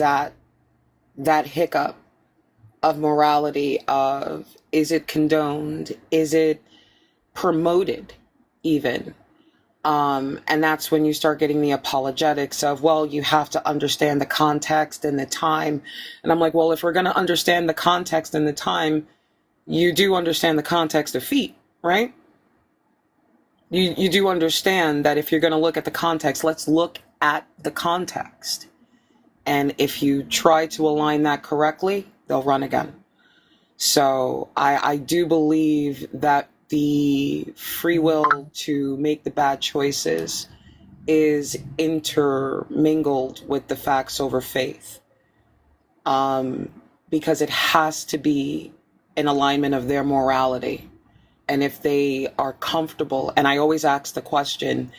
that hiccup of morality of, is it condoned? Is it promoted even? And that's when you start getting the apologetics of, well, you have to understand the context and the time. And I'm like, well, if we're going to understand the context and the time, you do understand the context of feet, right? You do understand that if you're going to look at the context, let's look at the context. And if you try to align that correctly, they'll run again. So I do believe that the free will to make the bad choices is intermingled with the facts over faith, because it has to be in alignment of their morality. And if they are comfortable, and I always ask the question,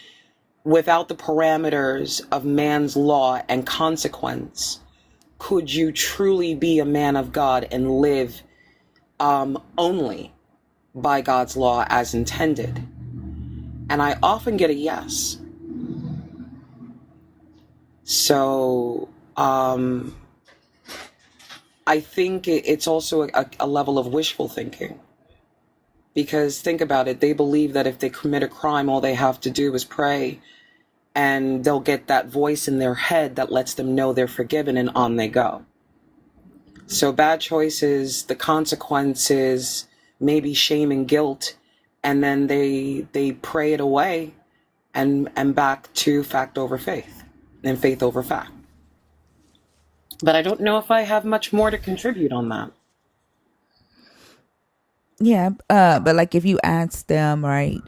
without the parameters of man's law and consequence, could you truly be a man of God and live only by God's law as intended? And I often get a yes. So I think it's also a level of wishful thinking. Because think about it, they believe that if they commit a crime, all they have to do is pray, and they'll get that voice in their head that lets them know they're forgiven, and on they go. So bad choices, the consequences, maybe shame and guilt, and then they pray it away and back to fact over faith and faith over fact. But I don't know if I have much more to contribute on that. Yeah, but like if you ask them, right,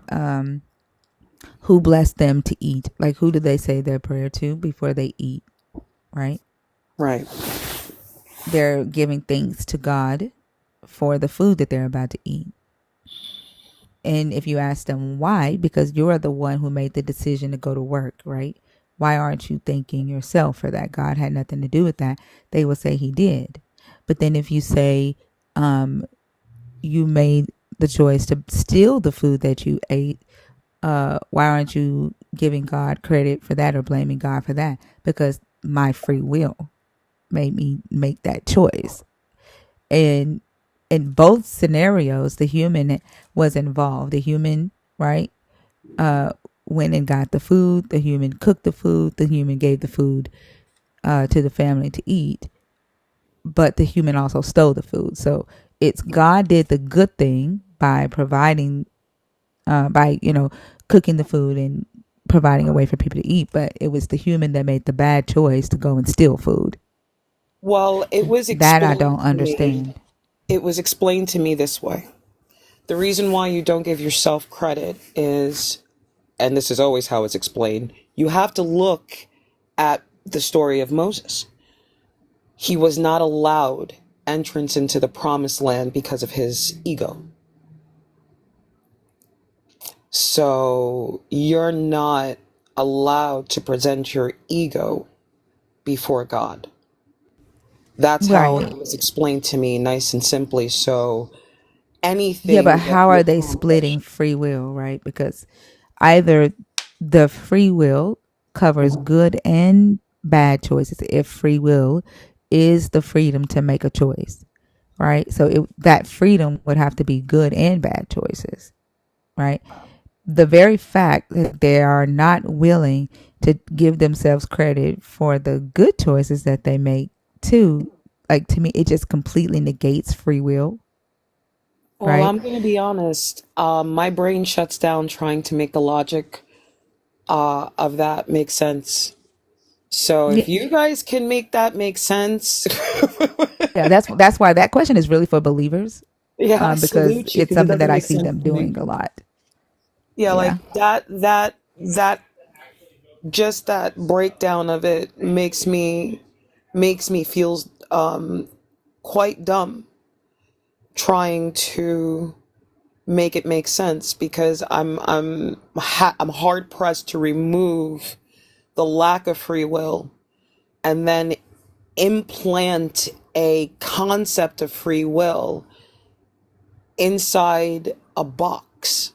who blessed them to eat? Like who do they say their prayer to before they eat? Right? Right. They're giving thanks to God for the food that they're about to eat. And if you ask them why, because you're the one who made the decision to go to work, right? Why aren't you thanking yourself for that? God had nothing to do with that. They will say he did. But then if you say you made the choice to steal the food that you ate, why aren't you giving God credit for that or blaming God for that? Because my free will made me make that choice. And in both scenarios, the human was involved. The human, right, went and got the food. The human cooked the food. The human gave the food to the family to eat. But the human also stole the food. So it's God did the good thing by providing, by, cooking the food and providing a way for people to eat. But it was the human that made the bad choice to go and steal food. Well, it was That I explained don't to me. understand. It was explained to me this way. The reason why you don't give yourself credit is, and this is always how it's explained, you have to look at the story of Moses. He was not allowed entrance into the promised land because of his ego. So you're not allowed to present your ego before God. That's how Right. it was explained to me, nice and simply. So Yeah, but anything that how you are they accomplish. splitting free will, right? Because either the free will covers good and bad choices if free will is the freedom to make a choice, right? So that freedom would have to be good and bad choices, right? The very fact that they are not willing to give themselves credit for the good choices that they make too, like to me, it just completely negates free will, Well, right? I'm going to be honest. My brain shuts down trying to make the logic of that make sense. So Yeah, if you guys can make that make sense, yeah, that's why that question is really for believers, yeah, I because salute you it's because it something that doesn't I make see sense them to me. doing a lot. Yeah, like Yeah. that just that breakdown of it makes me feel quite dumb trying to make it make sense because I'm hard pressed to remove the lack of free will and then implant a concept of free will inside a box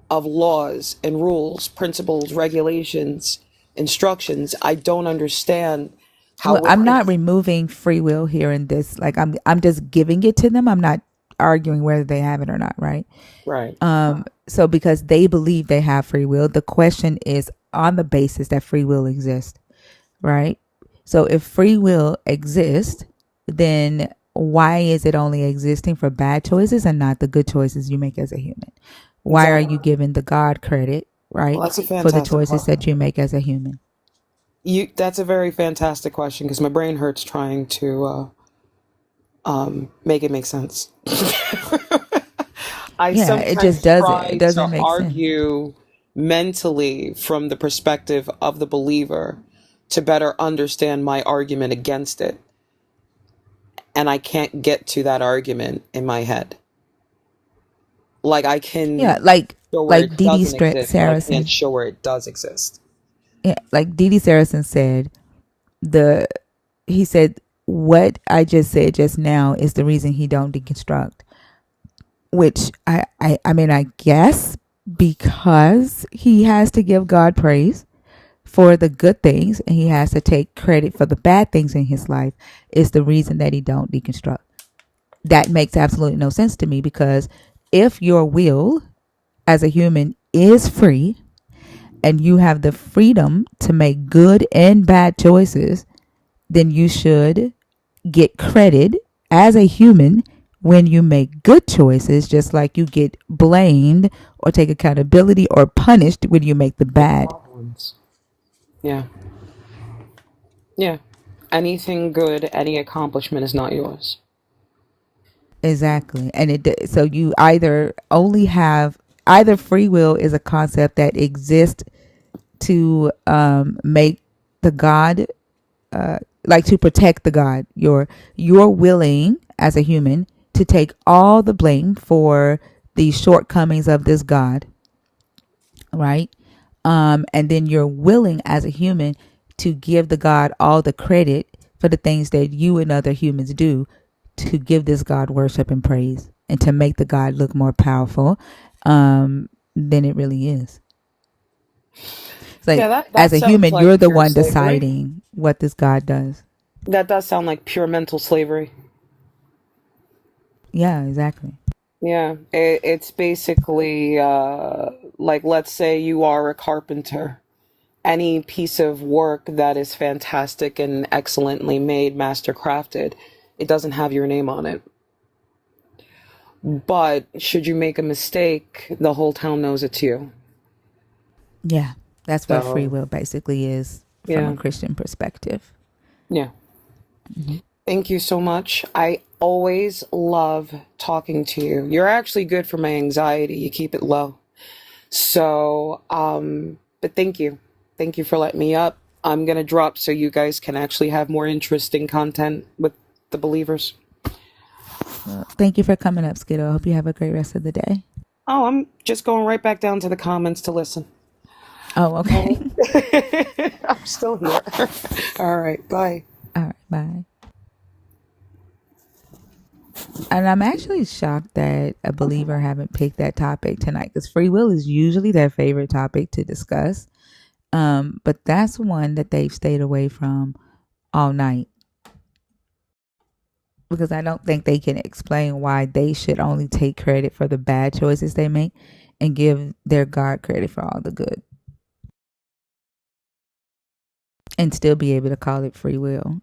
of laws and rules, principles, regulations, instructions. I don't understand how Well, we're I'm not going removing free will here in this. Like I'm just giving it to them. I'm not arguing whether they have it or not, right? right. So because they believe they have free will, the question is on the basis that free will exists, right? So if free will exists, then why is it only existing for bad choices and not the good choices you make as a human? Why are Exactly. you giving the God credit, Well, right, that's a for the fantastic choices that question. you make as a human? That's a very fantastic question because my brain hurts trying to make it make sense. I Yeah, it just sometimes doesn't. It try to doesn't make sense. argue mentally from the perspective of the believer to better understand my argument against it. And I can't get to that argument in my head. Like I Yeah, can like show where like it Dee Dee doesn't exist, but I can't Saracen. show where it does exist. Yeah, like Dee Dee Saracen said, the he said what I just said just now is the reason he don't deconstruct. Which I mean I guess because he has to give God praise for the good things and he has to take credit for the bad things in his life is the reason that he don't deconstruct. That makes absolutely no sense to me because if your will as a human is free and you have the freedom to make good and bad choices, then you should get credit as a human when you make good choices, just like you get blamed or take accountability or punished when you make the bad. Yeah. Yeah. Anything good, any accomplishment is not yours. Exactly. And so you either free will is a concept that exists to make the God, like to protect the God. You're willing as a human to take all the blame for the shortcomings of this God, right? And then you're willing as a human to give the God all the credit for the things that you and other humans do to give this God worship and praise and to make the God look more powerful than it really is. It's like, Yeah, that as a sounds human, like you're the pure one slavery. deciding what this God does. That does sound like pure mental slavery. Yeah, exactly. Yeah, it's basically like, let's say you are a carpenter. Any piece of work that is fantastic and excellently made, master crafted, it doesn't have your name on it. But should you make a mistake, the whole town knows it's you. Yeah, that's what free So, will basically is from a yeah. Christian perspective. Yeah. Mm-hmm. Thank you so much. I always love talking to you. You're actually good for my anxiety. You keep it low. So, but thank you. Thank you for letting me up. I'm going to drop so you guys can actually have more interesting content with the believers. Well, thank you for coming up, Skittle. I hope you have a great rest of the day. Oh, I'm just going right back down to the comments to listen. Oh, okay. I'm still here. All right. Bye. All right. Bye. And I'm actually shocked that a believer haven't picked that topic tonight, because free will is usually their favorite topic to discuss. But that's one that they've stayed away from all night, because I don't think they can explain why they should only take credit for the bad choices they make and give their God credit for all the good and still be able to call it free will.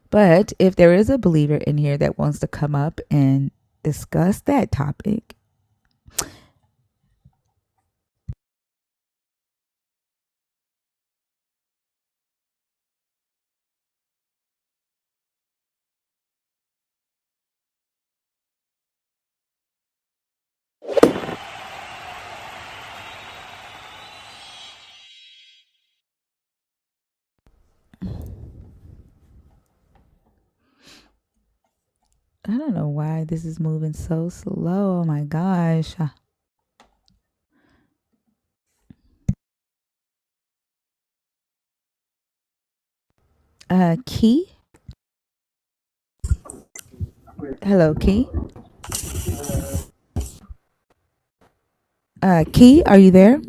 But if there is a believer in here that wants to come up and discuss that topic, I don't know why this is moving so slow. Oh my gosh. Key? Hello, Key? Key, are you there?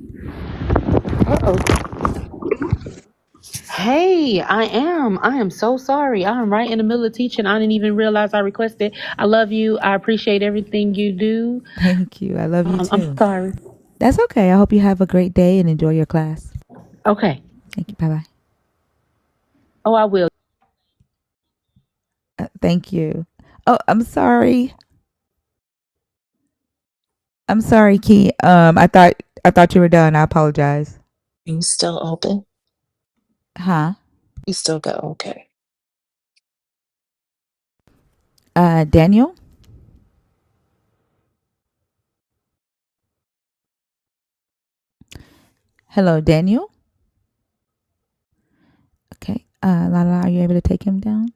Hey, I am. I am so sorry. I am right in the middle of teaching. I didn't even realize I requested. I love you. I appreciate everything you do. Thank you. I love you I'm too. sorry. That's okay. I hope you have a great day and enjoy your class. Okay. Thank you. Bye bye. Oh, I will. Thank you. Oh, I'm sorry. I'm sorry, Key. I thought you were done. I apologize. You still open? Huh? You still go, okay. Daniel? Hello, Daniel? Okay. Lala, are you able to take him down?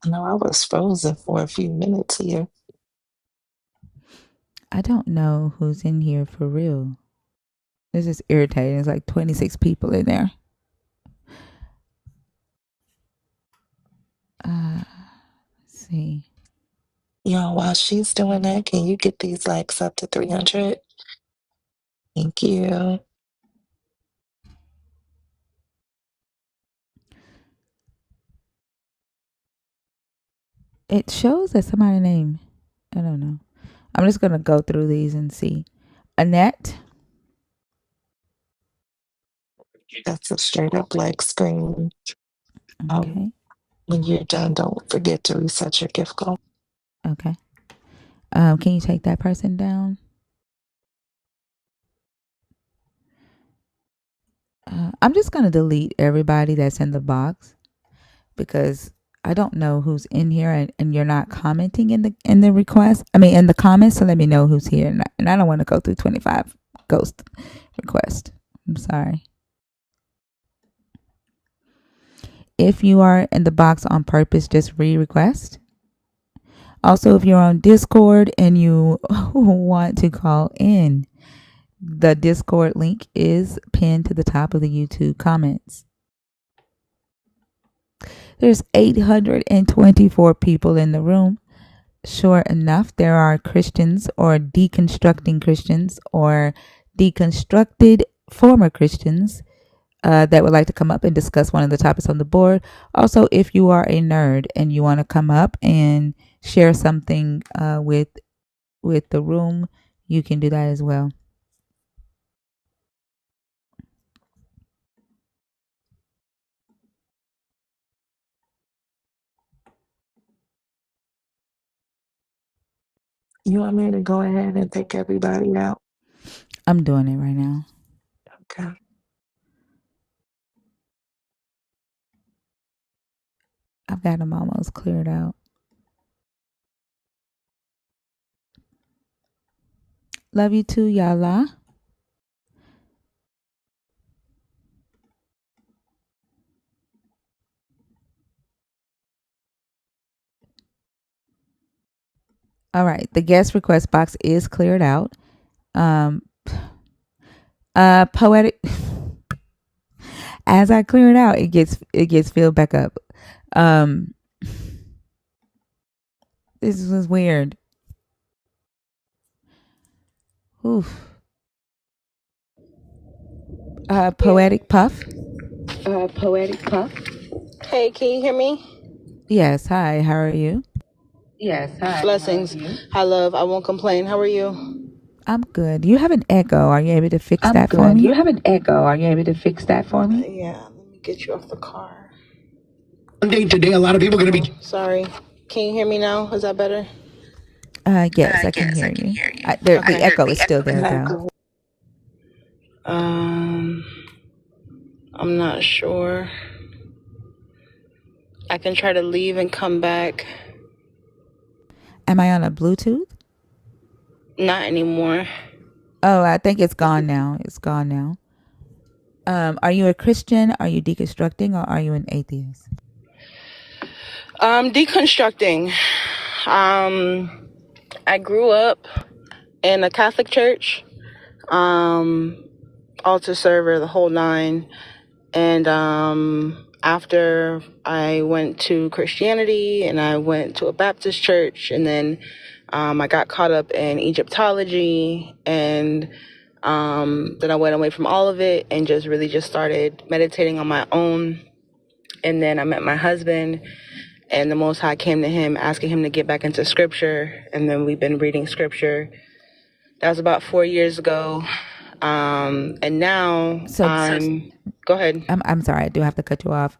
I know I was frozen for a few minutes here. I don't know who's in here for real. This is irritating. There's like 26 people in there. Let's see. Y'all, while she's doing that, can you get these likes up to 300? Thank you. It shows that somebody named, I don't know. I'm just going to go through these and see. Annette. That's a straight up like screen. Okay. When you're done, don't forget to reset your gift goal. Okay. Can you take that person down? I'm just going to delete everybody that's in the box because I don't know who's in here, and you're not commenting in the request. I mean, in the comments, so let me know who's here. And I don't want to go through 25 ghost requests. I'm sorry. If you are in the box on purpose, just re-request. Also, if you're on Discord and you want to call in, the Discord link is pinned to the top of the YouTube comments. There's 824 people in the room. Sure enough, there are Christians or deconstructing Christians or deconstructed former Christians that would like to come up and discuss one of the topics on the board. Also, if you are a nerd and you want to come up and share something with the room, you can do that as well. You want me to go ahead and take everybody out? I'm doing it right now. Okay. I've got them almost cleared out. Love you too, Yala. All right, the guest request box is cleared out. Poetic. As I clear it out, it gets filled back up. This was weird. Oof. Poetic Puff. Poetic Puff. Hey, can you hear me? Yes. Hi. How are you? Yes. Hi. Blessings. Hi, love. I won't complain. How are you? I'm good. You have an echo. Are you able to fix I'm that good. for me? You have an echo. Are you able to fix that for me? Yeah. Let me get you off the car. Today, a lot of people are going to be. Sorry. Can you hear me now? Is that better? Yes, I can hear you. The echo is still there, though. I'm not sure. I can try to leave and come back. Am I on a Bluetooth? Not anymore. Oh, I think it's gone now. It's gone now. Are you a Christian? Are you deconstructing, or are you an atheist? Deconstructing. I grew up in a Catholic church, altar server, the whole nine. And after I went to Christianity and I went to a Baptist church, and then I got caught up in Egyptology, and then I went away from all of it and just started meditating on my own. And then I met my husband, and the Most High came to him, asking him to get back into scripture. And then we've been reading scripture. That was about 4 years ago. And now go ahead. I'm sorry, I do have to cut you off.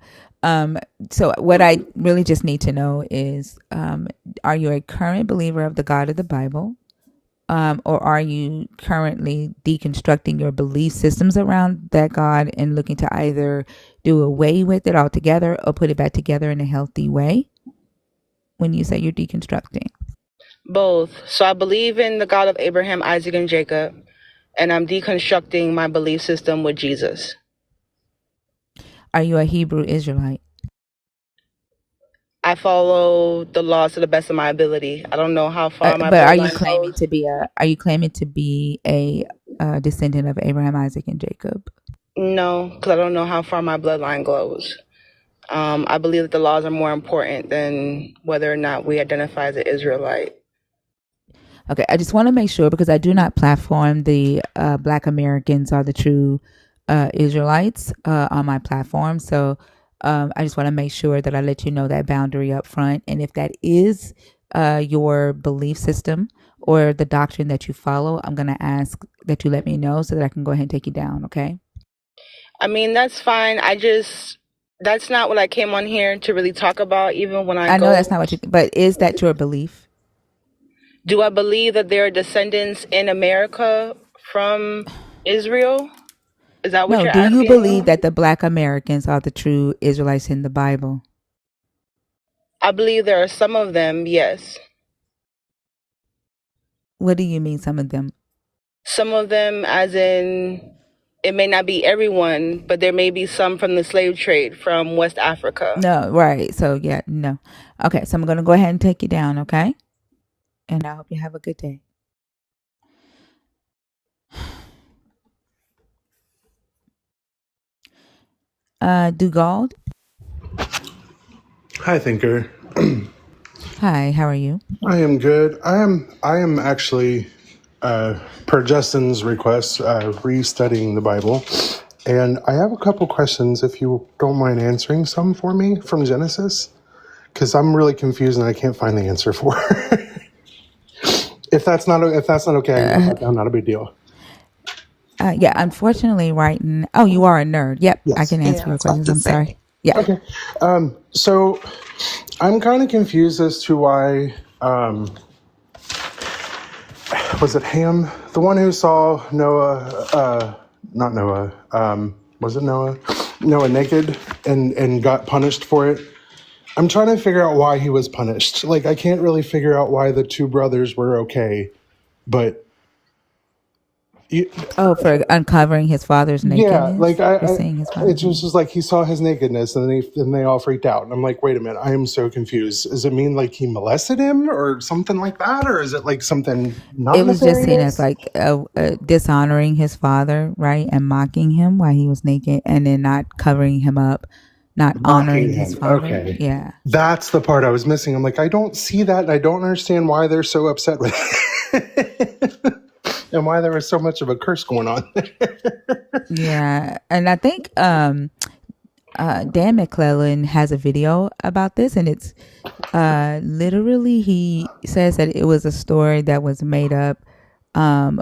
So what I really just need to know is, are you a current believer of the God of the Bible? Or are you currently deconstructing your belief systems around that God and looking to either do away with it altogether or put it back together in a healthy way when you say you're deconstructing? Both. So I believe in the God of Abraham, Isaac, and Jacob, and I'm deconstructing my belief system with Jesus. Are you a Hebrew Israelite? I follow the laws to the best of my ability. I don't know how far my but are bloodline you claiming goes. to be a descendant of Abraham, Isaac, and Jacob? No, because I don't know how far my bloodline goes. I believe that the laws are more important than whether or not we identify as an Israelite. Okay, I just want to make sure, because I do not platform the Black Americans are the true Israelites on my platform. So I just want to make sure that I let you know that boundary up front. And if that is your belief system or the doctrine that you follow, I'm going to ask that you let me know so that I can go ahead and take you down. Okay. I mean, that's fine. That's not what I came on here to really talk about, even when I know that's not what you, but is that your belief? Do I believe that there are descendants in America from Israel? Is that what No, you're do you asking? believe that the Black Americans are the true Israelites in the Bible? I believe there are some of them, yes. What do you mean, some of them? Some of them, as in, it may not be everyone, but there may be some from the slave trade from West Africa. No, right. So, yeah, no. Okay, so I'm going to go ahead and take you down, okay? And I hope you have a good day. Dugald? Hi, Thinker. Hi, how are you? I am good. I am actually, per Justin's request, restudying the Bible. And I have a couple questions, if you don't mind answering some for me from Genesis, because I'm really confused and I can't find the answer for. If that's not okay, I can go back down. Not a big deal. Yeah, unfortunately, oh, you are a nerd. Yep, Yes. I can answer your questions. I'm sorry. Yeah. Okay. So I'm kind of confused as to why. Was it Ham, the one who saw Noah? Not Noah. Was it Noah? Noah naked and got punished for it. I'm trying to figure out why he was punished. Like, I can't really figure out why the two brothers were okay, but for uncovering his father's nakedness. yeah, like seeing his father's it just like he saw his nakedness and they all freaked out. And I'm like, wait a minute, I am so confused. Does it mean like he molested him or something like that, or is it like something not? It was just seen as like dishonoring his father, right, and mocking him while he was naked, and then not covering him up, not honoring his father. Okay, yeah, that's the part I was missing. I'm like, I don't see that, and I don't understand why they're so upset with it. And why there was so much of a curse going on. Yeah, and I think Dan McClellan has a video about this, and it's literally he says that it was a story that was made up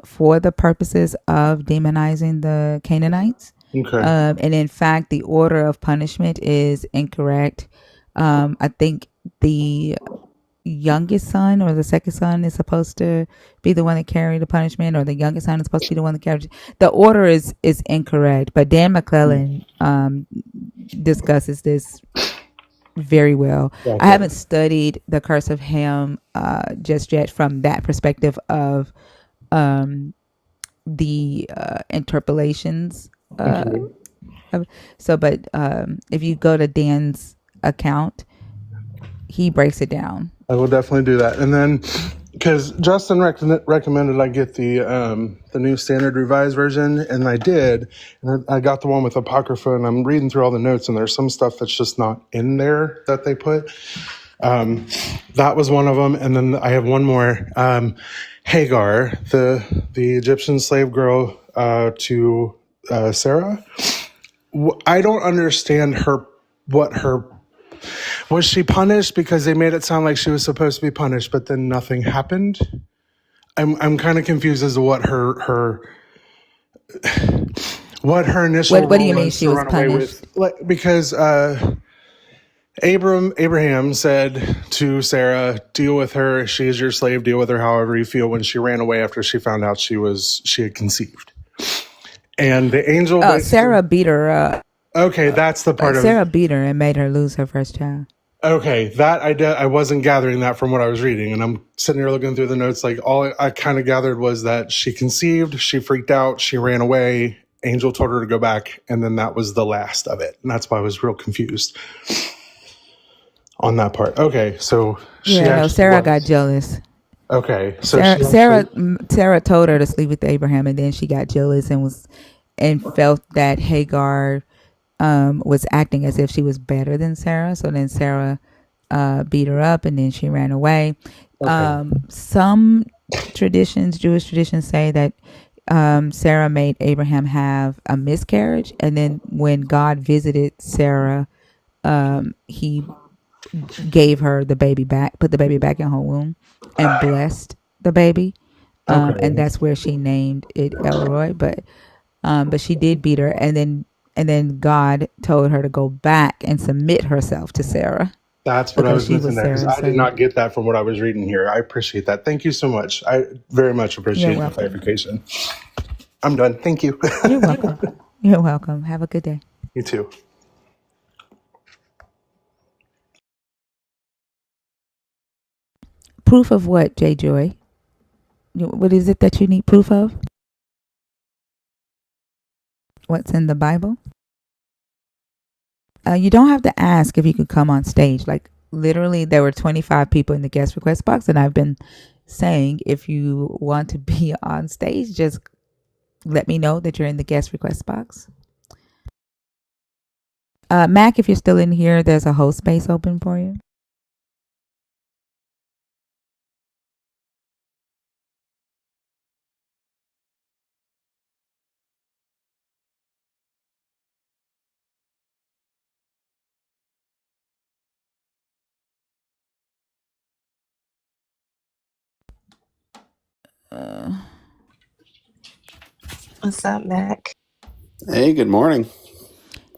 for the purposes of demonizing the Canaanites. Okay. And in fact, the order of punishment is incorrect. I think the youngest son or the second son is supposed to be the one that carried the punishment, or the youngest son is supposed to be the one that carried. The order is incorrect, but Dan McClellan discusses this very well. Okay. I haven't studied the Curse of Ham just yet from that perspective of the interpolations. But if you go to Dan's account, he breaks it down. I will definitely do that. And then, because Justin recommended I get the New Standard Revised Version, and I did. And I got the one with Apocrypha, and I'm reading through all the notes, and there's some stuff that's just not in there that they put. That was one of them. And then I have one more. Hagar, the Egyptian slave girl to Sarah. I don't understand was she punished because they made it sound like she was supposed to be punished, but then nothing happened? I'm kind of confused as to what her initial. What do you mean she was punished? Because Abraham said to Sarah, "Deal with her. She is your slave. Deal with her however you feel." When she ran away after she found out she had conceived, and the angel. Oh, Sarah beat her up. Okay, that's the part of Sarah beat her and made her lose her first child. Okay, that I wasn't gathering that from what I was reading, and I'm sitting here looking through the notes. Like, all I kind of gathered was that she conceived, she freaked out, she ran away. Angel told her to go back, and then that was the last of it. And that's why I was real confused on that part. Okay, so Sarah got jealous. Okay, so Sarah told her to sleep with Abraham, and then she got jealous and felt that Hagar was acting as if she was better than Sarah. So then Sarah beat her up, and then she ran away. Okay. Some Jewish traditions say that Sarah made Abraham have a miscarriage, and then when God visited Sarah, he gave her the baby back, put the baby back in her womb, and blessed the baby. And that's where she named it Elroy. But she did beat her, and then and then God told her to go back and submit herself to Sarah That's what I because was she missing was there, because Sarah's I did servant. not get that from what I was reading here. I appreciate that. Thank you so much. I very much You're appreciate the welcome. clarification. I'm done. Thank you. You're welcome. You're welcome. Have a good day. You too. Proof of what, J Joy? What is it that you need proof of? What's in the Bible? You don't have to ask if you could come on stage. Like literally, there were 25 people in the guest request box, and I've been saying if you want to be on stage, just let me know that you're in the guest request box. Mac, if you're still in here, there's a host space open for you. What's up, Mac? Hey, good morning.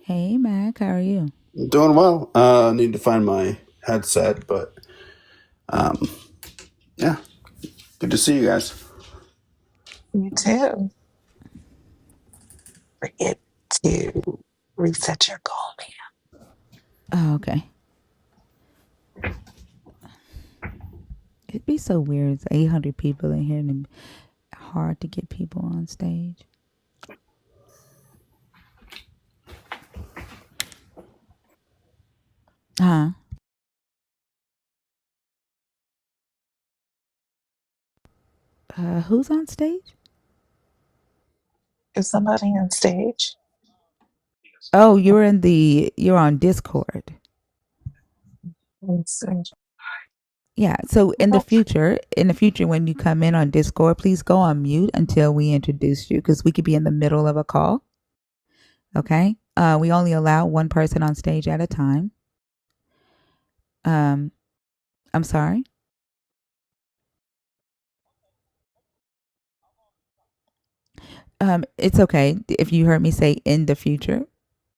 Hey, Mac, how are you? I'm doing well. I need to find my headset, but yeah, good to see you guys. You too. Forget to reset your goal, man. Oh, okay. It'd be so weird. It's 800 people in here and hard to get people on stage. Huh? Who's on stage? Is somebody on stage? Oh, you're on Discord. Let's see. Yeah. So in the future, when you come in on Discord, please go on mute until we introduce you, because we could be in the middle of a call. Okay. We only allow one person on stage at a time. I'm sorry. It's okay if you heard me say in the future.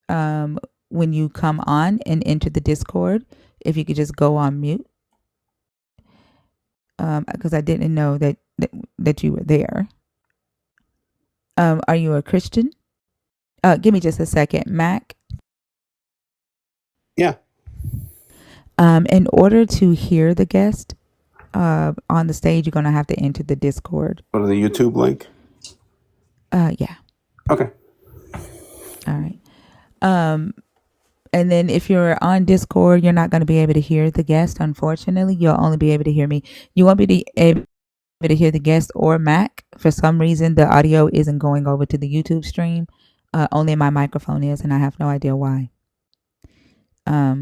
When you come on and enter the Discord, if you could just go on mute, because I didn't know that you were there. Are you a Christian? Give me just a second, Mac. Yeah. In order to hear the guest on the stage, you're gonna have to enter the Discord. Go to the YouTube link. Yeah. Okay. All right. And then if you're on Discord, you're not going to be able to hear the guest. Unfortunately, you'll only be able to hear me. You won't be able to hear the guest or Mac. For some reason, the audio isn't going over to the YouTube stream. Only my microphone is, and I have no idea why. I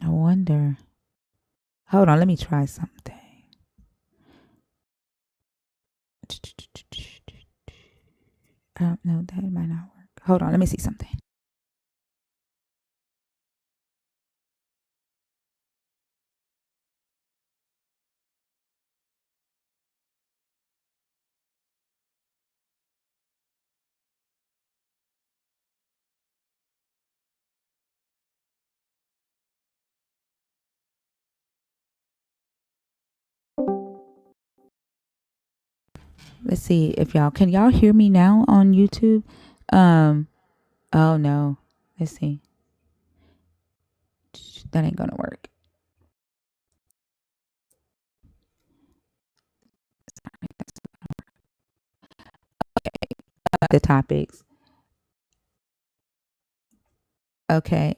wonder. Hold on, let me try something. No, that might not work. Hold on, let me see something. Let's see if can y'all hear me now on YouTube? Oh no. Let's see. That ain't gonna work. The topics. Okay.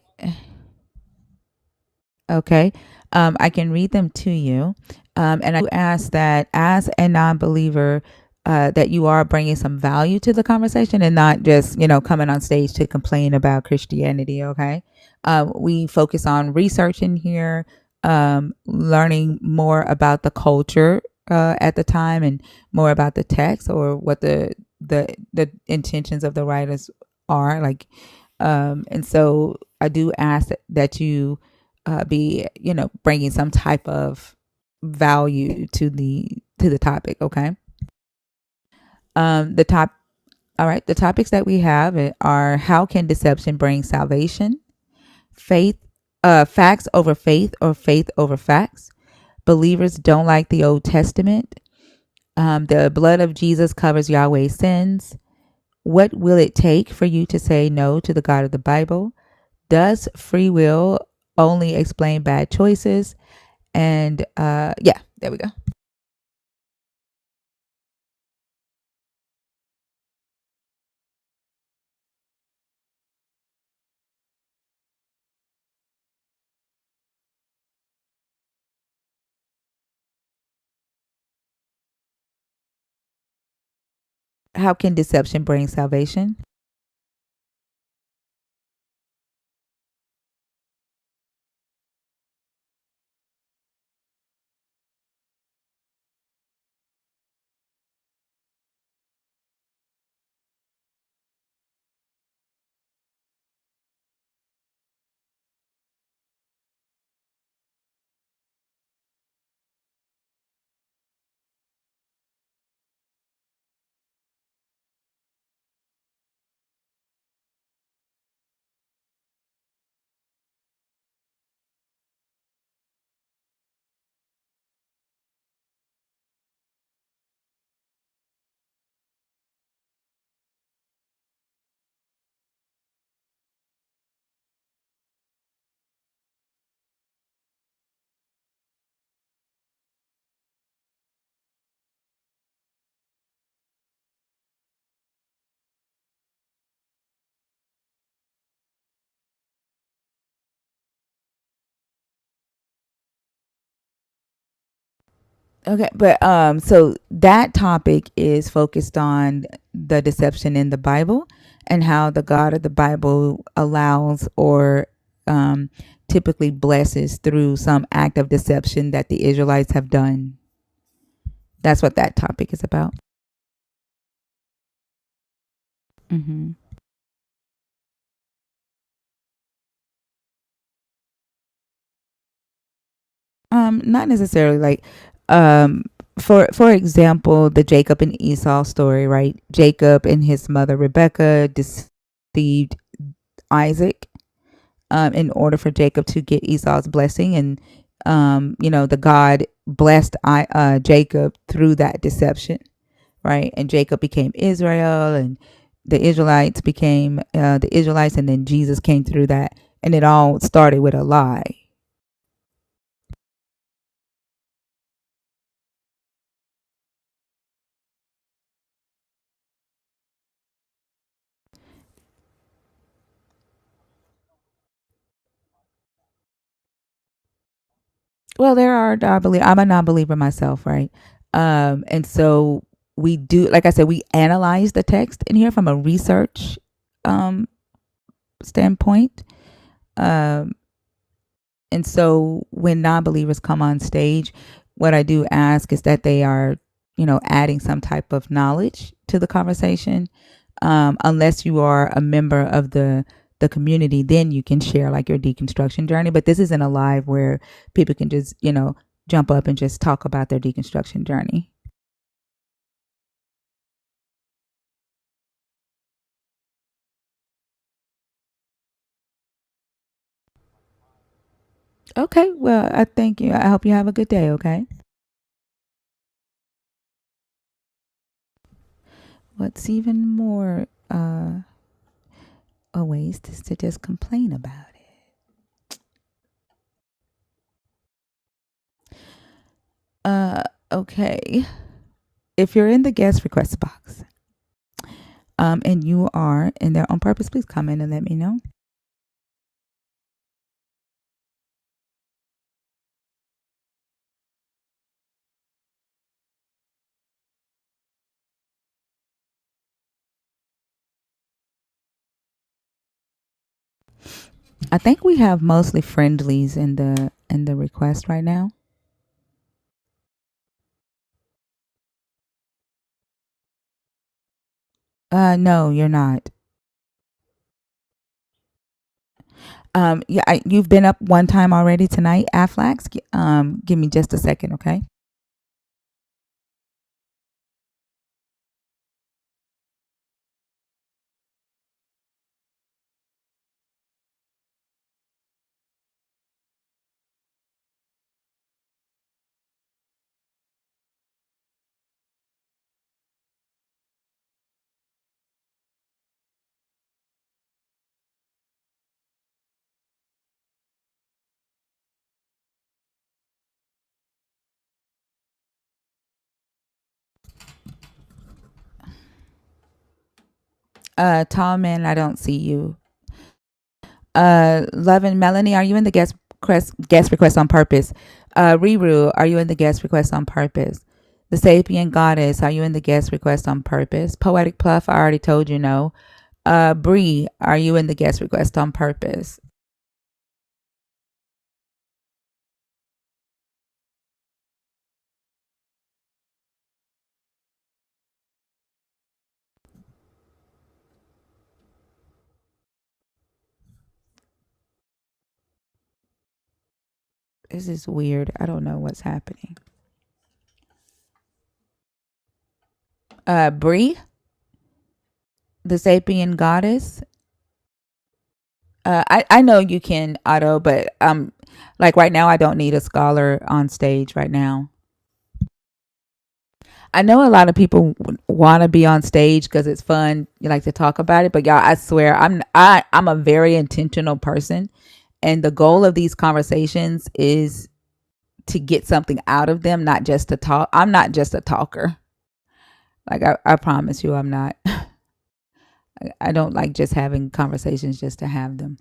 Okay. I can read them to you. And I do ask that as a non-believer, that you are bringing some value to the conversation and not just, coming on stage to complain about Christianity. Okay. We focus on researching here, learning more about the culture at the time and more about the text or what the intentions of the writers are like. And so I do ask that you be bringing some type of value to the topic. Okay. The top All right. The topics that we have are: how can deception bring salvation? Faith, facts over faith, or faith over facts. Believers don't like the Old Testament. The blood of Jesus covers Yahweh's sins. What will it take for you to say no to the God of the Bible? Does free will only explain bad choices? And yeah, there we go. How can deception bring salvation? Okay, but so that topic is focused on the deception in the Bible and how the God of the Bible allows or typically blesses through some act of deception that the Israelites have done. That's what that topic is about. Mm-hmm. Not necessarily like um for example, the Jacob and Esau story, right? Jacob and his mother Rebecca deceived Isaac in order for Jacob to get Esau's blessing, and the God blessed Jacob through that deception, right? And Jacob became Israel, and the Israelites became the Israelites, and then Jesus came through that, and it all started with a lie. Well, there are non-believers. I'm a non-believer myself, right? And so we do, like I said, we analyze the text in here from a research um, standpoint. Um, and so when non-believers come on stage, what I do ask is that they are, adding some type of knowledge to the conversation. Unless you are a member of the community, then you can share like your deconstruction journey. But this isn't a live where people can just, jump up and just talk about their deconstruction journey. Okay, well, I thank you. I hope you have a good day, okay? What's even more a waste is to just complain about it. Okay. If you're in the guest request box, and you are in there on purpose, please comment and let me know. I think we have mostly friendlies in the request right now. No, you're not. Yeah, you've been up one time already tonight, Aflax. Give me just a second, okay? Tall man, I don't see you. Love and Melanie, are you in the guest request on purpose? Riru, are you in the guest request on purpose? The Sapient Goddess, are you in the guest request on purpose? Poetic Pluff, I already told you no. Bree, are you in the guest request on purpose? This is weird. I don't know what's happening. Bree, the Sapient Goddess. I know you can, Otto, but like right now I don't need a scholar on stage right now. I know a lot of people want to be on stage because it's fun. You like to talk about it, but y'all, I swear I'm a very intentional person, and the goal of these conversations is to get something out of them, not just to talk. I'm not just a talker. Like I promise you, I'm not. I don't like just having conversations just to have them.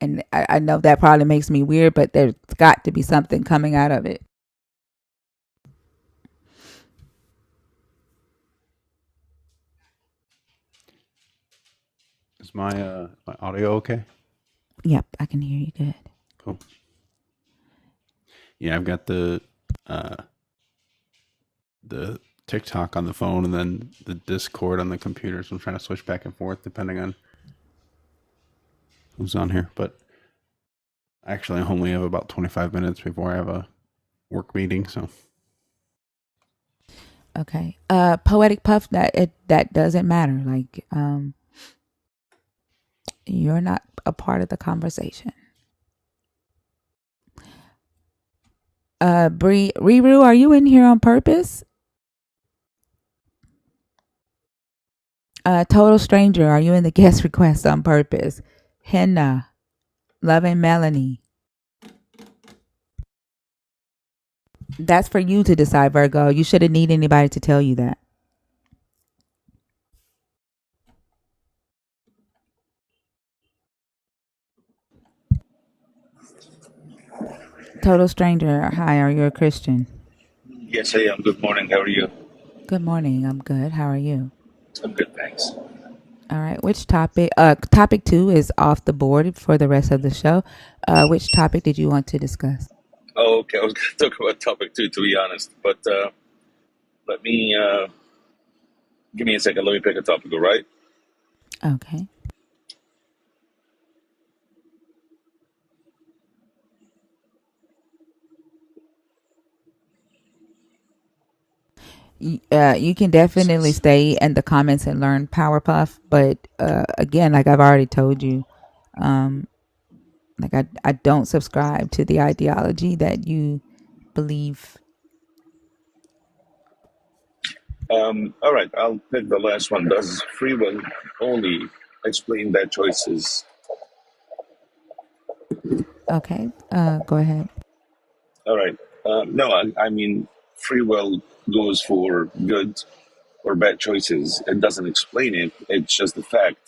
And I know that probably makes me weird, but there's got to be something coming out of it. Is my audio okay? Yep, I can hear you good. Cool. Yeah, I've got the TikTok on the phone and then the Discord on the computer, so I'm trying to switch back and forth depending on who's on here. But actually, I only have about 25 minutes before I have a work meeting, so. Okay. Poetic Puff, that doesn't matter. Like, you're not a part of the conversation. Riru, are you in here on purpose? Total Stranger, are you in the guest request on purpose? Henna, Love and Melanie. That's for you to decide, Virgo. You shouldn't need anybody to tell you that. Total Stranger, hi, are you a Christian? Yes, I am. Good morning. How are you? Good morning, I'm good. How are you? I'm good, thanks. All right, which topic? Topic 2 is off the board for the rest of the show. Which topic did you want to discuss? Oh, okay. I was going to talk about topic 2, to be honest. But let me, give me a second. Let me pick a topic, all right? Okay. You can definitely stay in the comments and learn Powerpuff, but again, like I've already told you, like I don't subscribe to the ideology that you believe. All right. I'll pick the last one. Does free will only explain bad choices? Okay. Go ahead. All right. No, I mean, free will goes for good or bad choices. It doesn't explain it. It's just the fact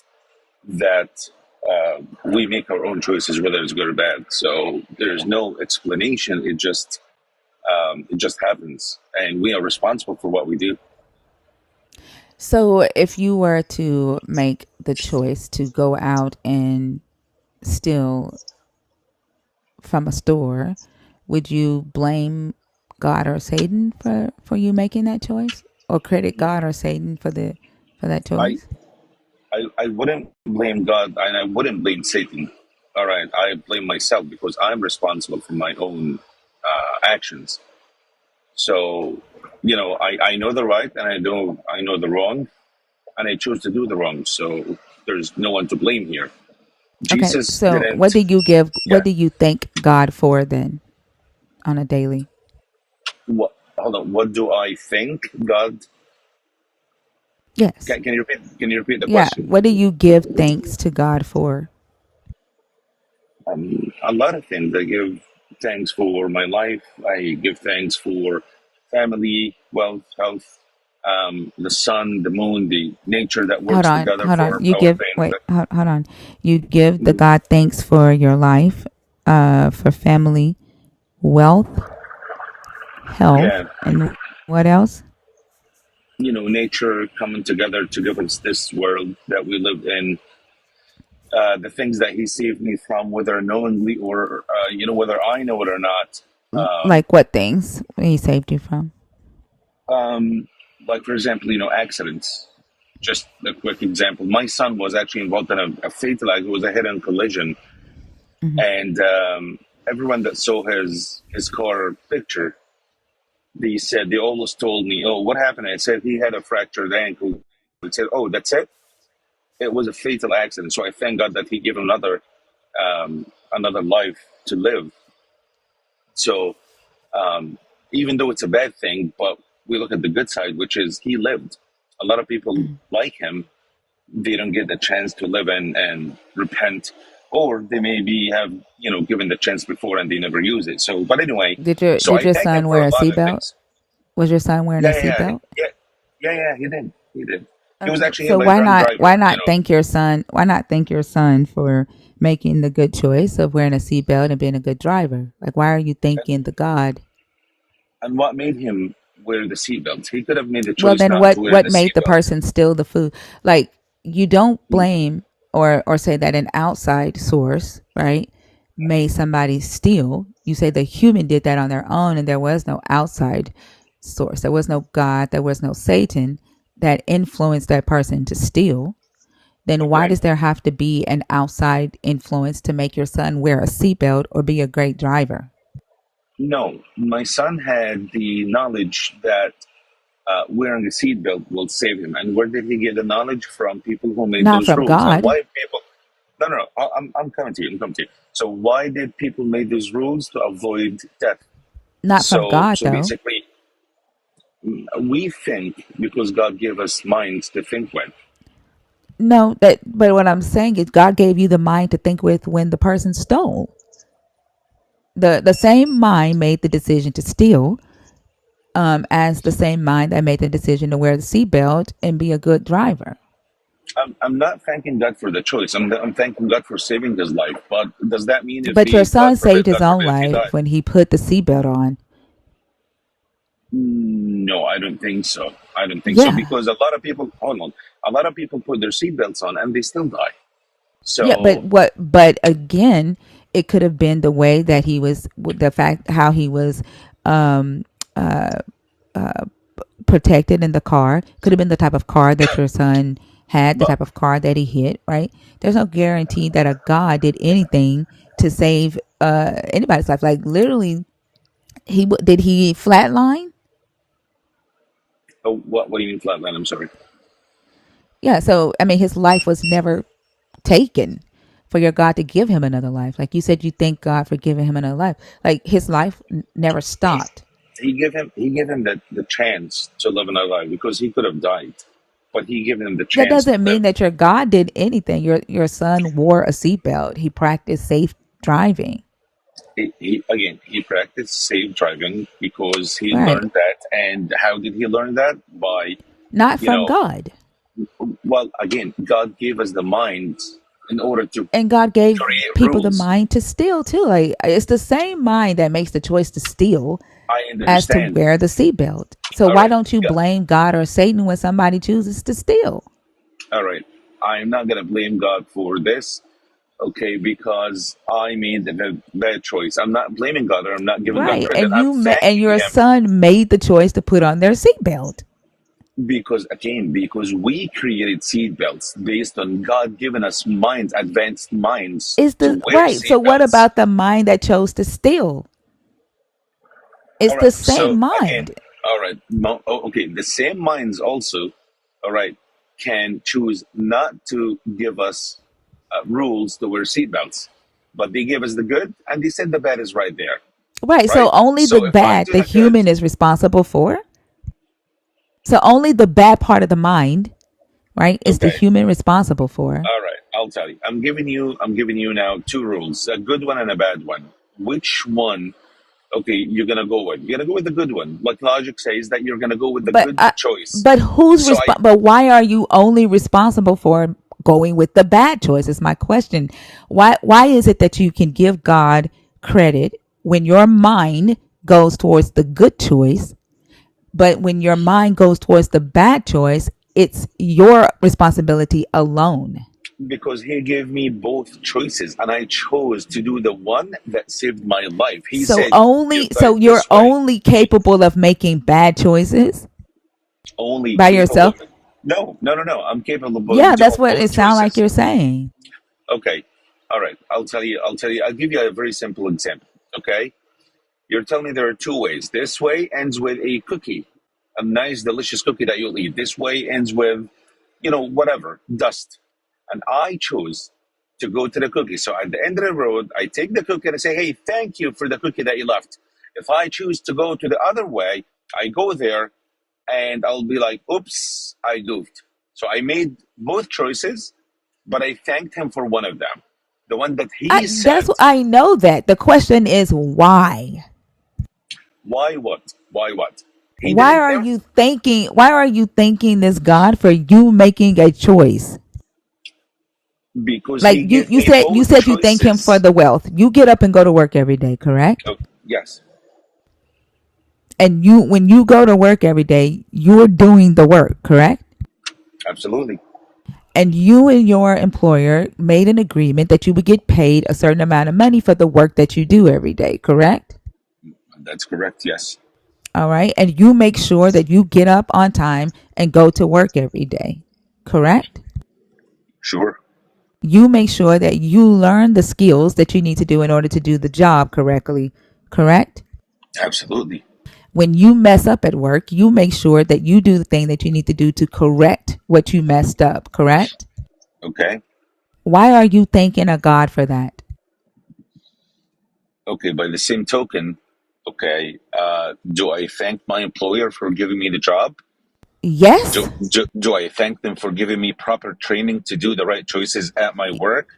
that we make our own choices, whether it's good or bad. So there's no explanation. It just happens, and we are responsible for what we do. So if you were to make the choice to go out and steal from a store, would you blame God or Satan for you making that choice, or credit God or Satan for that choice? I wouldn't blame God, and I wouldn't blame Satan. All right, I blame myself because I'm responsible for my own actions. So, I know the right, and I know the wrong, and I choose to do the wrong. So there's no one to blame here. Okay, Jesus so what didn't. do you give? Yeah. What do you thank God for then, on a daily? Hold on. What do I think God? Yes. Can you repeat? Can you repeat the Yeah. question? What do you give thanks to God for? A lot of things. I give thanks for my life. I give thanks for family, wealth, health. the sun, the moon, the nature that Hold works on, together hold on. for You our give benefit. wait, hold on. You give the God thanks for your life, for family, wealth, health, Yeah, and what else? nature coming together to give us this world that we live in. The things that he saved me from, whether knowingly or whether I know it or not. Like what things he saved you from? Um, like for example, accidents. Just a quick example. My son was actually involved in a fatal accident. It was a head-on collision, Hmm. and everyone that saw his car picture, they almost told me, "Oh, what happened?" I said he had a fractured ankle. They said, "Oh, that's it." It was a fatal accident. So I thank God that He gave him another life to live. So even though it's a bad thing, but we look at the good side, which is he lived. A lot of people like him, they don't get the chance to live and repent, or they maybe have given the chance before and they never use it. So, but anyway, so Did I your thank him son for wear a a lot of seatbelt? things. Was your son wearing a Yeah, yeah, seatbelt? yeah, yeah. He did. He did. He was Okay. actually a So drunk driver. why not thank your son? Why not thank your son for making the good choice of wearing a seatbelt and being a good driver? Like, why are you thanking the God? And what made him wear the seatbelt? He could have made the Well, choice then not to wear what the made the seatbelt. person steal the food? Like, you don't blame or say that an outside source, right, made somebody steal. You say the human did that on their own, and there was no outside source. There was no God. There was no Satan that influenced that person to steal. Then why Right. does there have to be an outside influence to make your son wear a seatbelt or be a great driver? No, my son had the knowledge that wearing a seatbelt will save him. And where did he get the knowledge from? People who made Not those from rules. And God, why people? No, no, no. I'm coming to you. I'm coming to you. So why did people make those rules to avoid death? not from So God so though. basically, we think because God gave us minds to think with. No, but what I'm saying is God gave you the mind to think with when the person stole. The same mind made the decision to steal, as the same mind that made the decision to wear the seatbelt and be a good driver. I'm not thanking God for the choice. I'm thanking God for saving his life. But does that mean if But your he, son God saved forbid, his God own forbid, if he life died? when he put the seatbelt on. No, I don't think so. I don't think so Yeah. because a lot of people, hold on, a lot of people put their seatbelts on and they still die. Yeah, So, but again, it could have been the way that he was, the fact how he was um uh protected in the car. Could have been the type of car that your son had, the but type of car that he hit, right? There's no guarantee that a God did anything to save anybody's life. Like literally, did he flatline? what do you mean flatline? I'm sorry. Yeah, so I mean his life was never taken for your God to give him another life. Like you said, you thank God for giving him another life. Like his life never He, stopped. he gave him the chance to live another life because he could have died, but he gave him the That chance to doesn't live. mean that your God did anything. Your son wore a seatbelt. He practiced safe driving. He practiced safe driving because he Right. learned that. And how did he learn that? By, Not you from know, God. well, again, God gave us the mind in order to And God gave create people the rules. mind to steal too. Like it's the same mind that makes the choice to steal I as to understand. wear the seatbelt. So All why right. don't you blame God or Satan when somebody chooses to steal? All right. I'm not going to blame God for this, okay, because I made the bad choice. I'm not blaming God or I'm not giving God Right. credit. And I'm and thanking your Him son made the choice to put on their seatbelt. because we created seatbelts based on God giving us minds, advanced minds Is to the wear right. So what seatbelts. about the mind that chose to steal? It's All the right. same So again, mind. all right. Okay. The same minds also, all right, can choose not to give us rules to wear seatbelts, but they gave us the good and they said the bad is right there, Right. So right? only the So if I bad do the the good, human is responsible for. So only the bad part of the mind, right, is the okay. human responsible for. All right. I'll tell you. I'm giving you now two rules, a good one and a bad one. Which one Okay, you're gonna go with. You're gonna go with the good one. Like logic says that you're gonna go with the But good choice. but who's So I but why are you only responsible for going with the bad choice? Is my question. Why is it that you can give God credit when your mind goes towards the good choice, but when your mind goes towards the bad choice, it's your responsibility alone? because he gave me both choices, and I chose to do the one that saved my life. He said, "You So think you're this way." only capable of making bad choices Only by capable. yourself? No, no, no, no. I'm capable of Yeah, doing that's what both it sounds like choices. you're saying. Okay, all right. I'll tell you. I'll give you a very simple example. Okay, you're telling me there are two ways. This way ends with a cookie, a nice, delicious cookie that you'll eat. This way ends with, whatever, dust. And I chose to go to the cookie. So at the end of the road, I take the cookie and I say, hey, thank you for the cookie that you left. If I choose to go to the other way, I go there and I'll be like, oops, I goofed. So I made both choices, but I thanked him for one of them. The one that he That's said, what I know that. The question is why? why what? Why what? He Why didn't are tell you thanking this God for you making a choice? because Like he gave you me said both you thank him for choices. the wealth. You get up and go to work every day, correct? Oh, yes, And when you go to work every day, you're doing the work, correct? absolutely. And you and your employer made an agreement that you would get paid a certain amount of money for the work that you do every day, correct? That's correct, yes. All right. And you make sure that you get up on time and go to work every day, correct? Sure, You make sure that you learn the skills that you need to do in order to do the job correctly, correct? absolutely. When you mess up at work, you make sure that you do the thing that you need to do to correct what you messed up, correct? Okay. Why are you thanking a God for that? Okay, by the same token, okay, do I thank my employer for giving me the job? Yes, Do I thank them for giving me proper training to do the right choices at my work?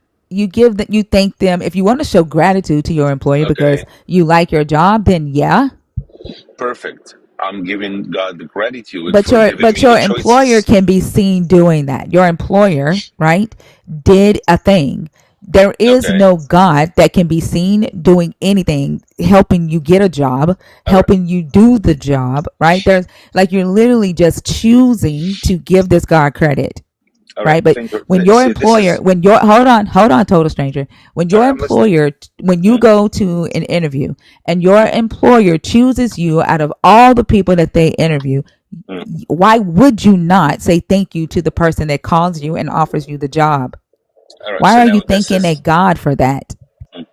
you thank them. If you want to show gratitude to your employer because Okay, you like your job, then yeah. perfect. I'm giving God the gratitude But for giving me your the employer choices. can be seen doing that. Your employer, right, did a thing. There is Okay, no God that can be seen doing anything, helping you get a job, all right, helping you do the job, right? There's like you're literally just choosing to give this God credit, all right. right? But when your See, this employer, is, hold on, total stranger. When all your right, I'm listening. employer, when you Mm, go to an interview and your mm, employer chooses you out of all the people that they interview, mm. why would you not say thank you to the person that calls you and offers you the job? All right, Why so are you now this thanking a is, God for that? mm,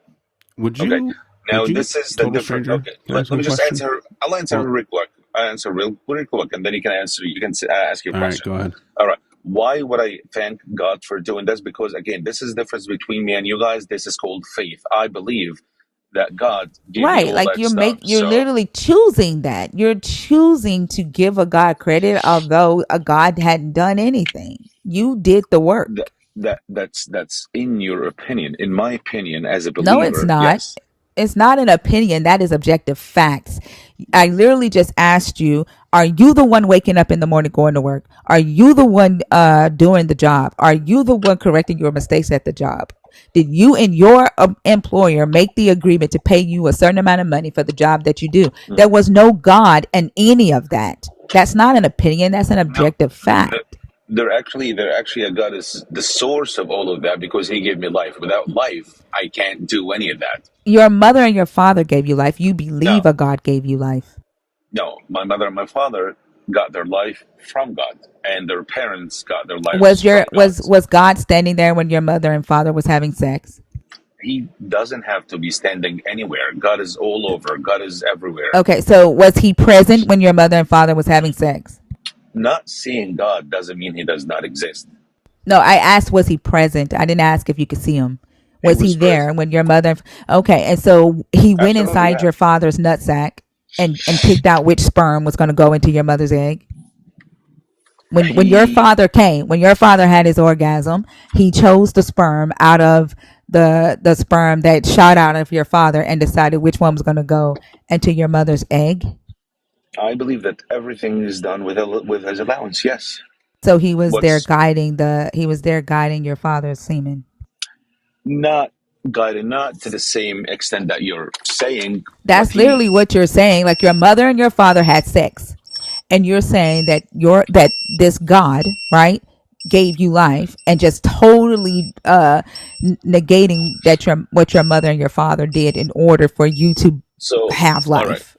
Would okay. you? Now Would you? this is the Total different. stranger. Okay, Can I ask let one me just question? answer. I'll answer Or real quick. I'll answer real quick, and then you can answer. You can ask your all right, question. go ahead. All right. Why would I thank God for doing this? Because again, this is the difference between me and you guys. This is called faith. I believe that God gave me Right, all like that stuff. you're So literally choosing that. You're choosing to give a God credit although a God hadn't done anything. You did the that work. that's in your opinion. In my opinion, as a No, it's believer, not. yes. It's not an opinion. That is objective facts. I literally just asked you, are you the one waking up in the morning going to work? Are you the one doing the job? Are you the one correcting your mistakes at the job? Did you and your employer make the agreement to pay you a certain amount of money for the job that you do? Mm. There was no God in any of that. That's not an opinion. That's an No, objective fact. they're actually a God is the source of all of that because He gave me life. Without life, I can't do any of that. Your mother and your father gave you life. You believe No, a God gave you life. no. My mother and my father got their life from God, and their parents got their lives Was from God. God standing there when your mother and father was having sex? He doesn't have to be standing anywhere. God is all over. God is everywhere. Okay, so was he present when your mother and father was having sex? Not seeing God doesn't mean He does not exist. No, I asked was he present. I didn't ask if you could see him. He Was he was there present. when your mother? Okay, and so he went Absolutely, inside yeah. your father's nutsack and picked out which sperm was going to go into your mother's egg. When your father came, when your father had his orgasm, he chose the sperm out of the sperm that shot out of your father and decided which one was going to go into your mother's egg. I believe that everything is done with his allowance. Yes. So he was there What's guiding your father's semen. not guided, not to the same extent that you're saying. That's literally what you're saying. Like your mother and your father had sex, and you're saying that this God, right, gave you life, and just totally negating what your mother and your father did in order for you to have life.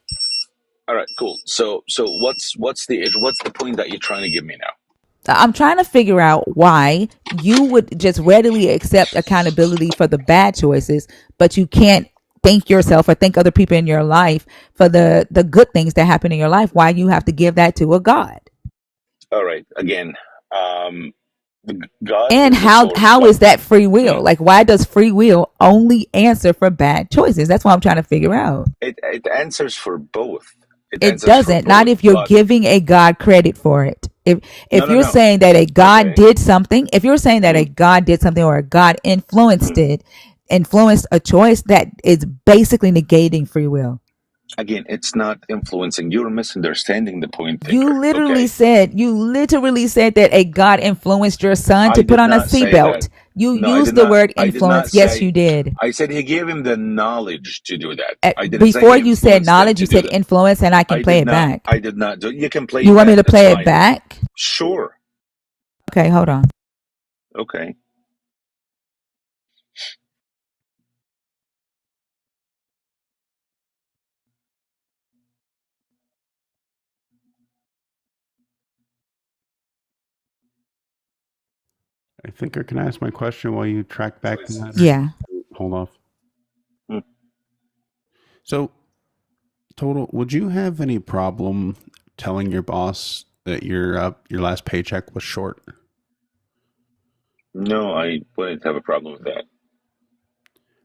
All right, cool. So what's the point that you're trying to give me now? I'm trying to figure out why you would just readily accept accountability for the bad choices, but you can't thank yourself or thank other people in your life for the good things that happen in your life. Why you have to give that to a God? All right. Again, God and is the source. How is that free will? Like, why does free will only answer for bad choices? That's what I'm trying to figure out. It answers for both. It doesn't. Not if you're giving a God credit for it. If you're saying that a God did something, if you're saying that a God did something or a God influenced a choice, that is basically negating free will. Again, it's not influencing. You're misunderstanding the point. You literally said that a God influenced your son to put on a seatbelt. You used the word influence. Yes, you did. I said he gave him the knowledge to do that. I didn't Before say you said knowledge, you said influence, and I can play it back. I did not. You can play. You want me to play it back? Sure. Okay, hold on. Okay. I think I can ask my question while you track back to that. Yeah. Hold off. So, Total, would you have any problem telling your boss that your last paycheck was short? No, I wouldn't have a problem with that.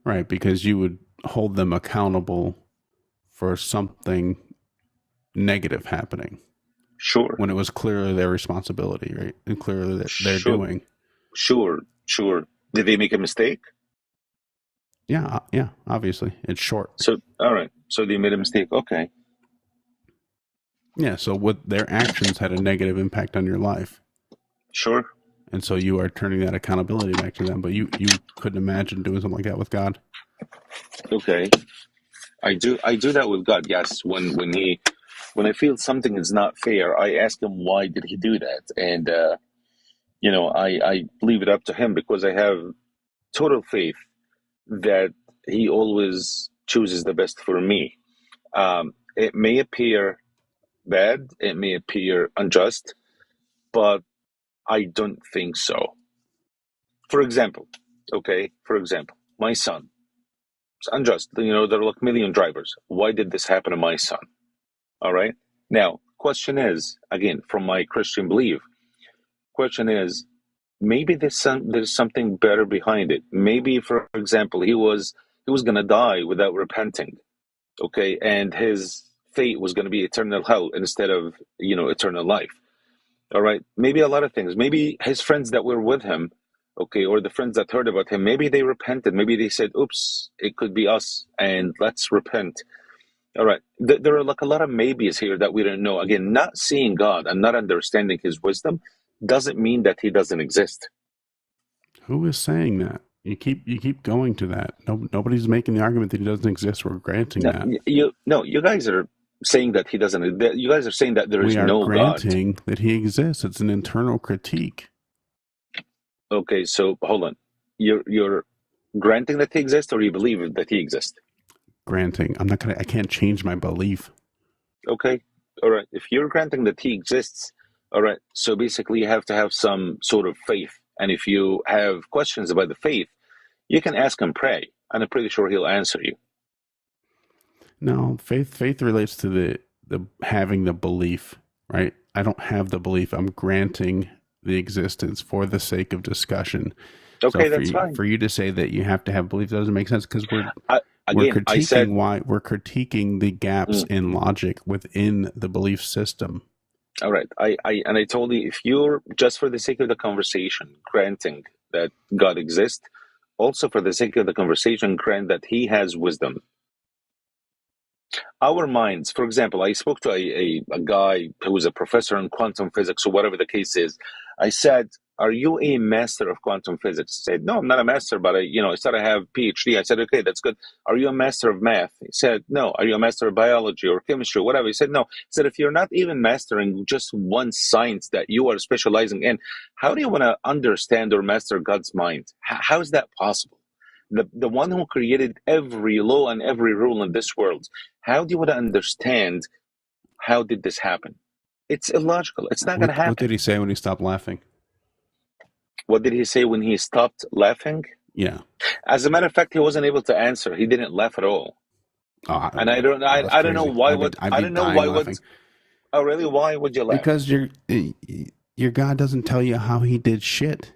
Right, because you would hold them accountable for something negative happening. Sure. When it was clearly their responsibility, right? And clearly that they're doing. Sure. Did they make a mistake? Yeah, obviously. It's short. So, all right. So they made a mistake. Okay. Yeah, so what their actions had a negative impact on your life. Sure. And so you are turning that accountability back to them, but you couldn't imagine doing something like that with God. Okay. I do that with God, yes. When I feel something is not fair, I ask him why did he do that? And I leave it up to him because I have total faith that he always chooses the best for me. It may appear bad, it may appear unjust, but I don't think so. For example, my son, it's unjust. There are like a million drivers. Why did this happen to my son? All right. Now, question is, again, from my Christian belief, question is, maybe there's something better behind it. Maybe, for example, he was going to die without repenting, okay, and his fate was going to be eternal hell instead of eternal life. All right, maybe a lot of things. Maybe his friends that were with him, okay, or the friends that heard about him, maybe they repented. Maybe they said, "Oops, it could be us," and let's repent. All right, there are like a lot of maybes here that we don't know. Again, not seeing God and not understanding His wisdom doesn't mean that He doesn't exist. Who is saying that? You keep going to that. Nobody's making the argument that he doesn't exist. We're granting that. You guys are saying that he doesn't. You guys are saying that there is no God. We are granting that he exists. It's an internal critique. Okay, so hold on. You're granting that he exists, or you believe that he exists? Granting. I can't change my belief. Okay. All right. If you're granting that he exists, all right. So basically you have to have some sort of faith. And if you have questions about the faith, you can ask him, pray. And I'm pretty sure he'll answer you. No, faith relates to the having the belief, right? I don't have the belief. I'm granting the existence for the sake of discussion. Okay, that's fine. For you to say that you have to have belief doesn't make sense because we're critiquing the gaps in logic within the belief system. All right. I told you, if you're, just for the sake of the conversation, granting that God exists, also for the sake of the conversation, grant that He has wisdom. Our minds, for example, I spoke to a guy who was a professor in quantum physics, or whatever the case is. I said, "Are you a master of quantum physics?" He said, "No, I'm not a master, but I said I have PhD." I said, "Okay, that's good. Are you a master of math?" He said, "No." "Are you a master of biology or chemistry or whatever?" He said, "No." He said, "If you're not even mastering just one science that you are specializing in, how do you want to understand or master God's mind? How is that possible? The one who created every law and every rule in this world, how do you want to understand how did this happen? It's illogical. It's not going to happen." What did he say when he stopped laughing? What did he say when he stopped laughing? Yeah. As a matter of fact, he wasn't able to answer. He didn't laugh at all. Oh, And I don't know why would I don't know why would. Oh, really? Why would you laugh? Because your God doesn't tell you how He did shit.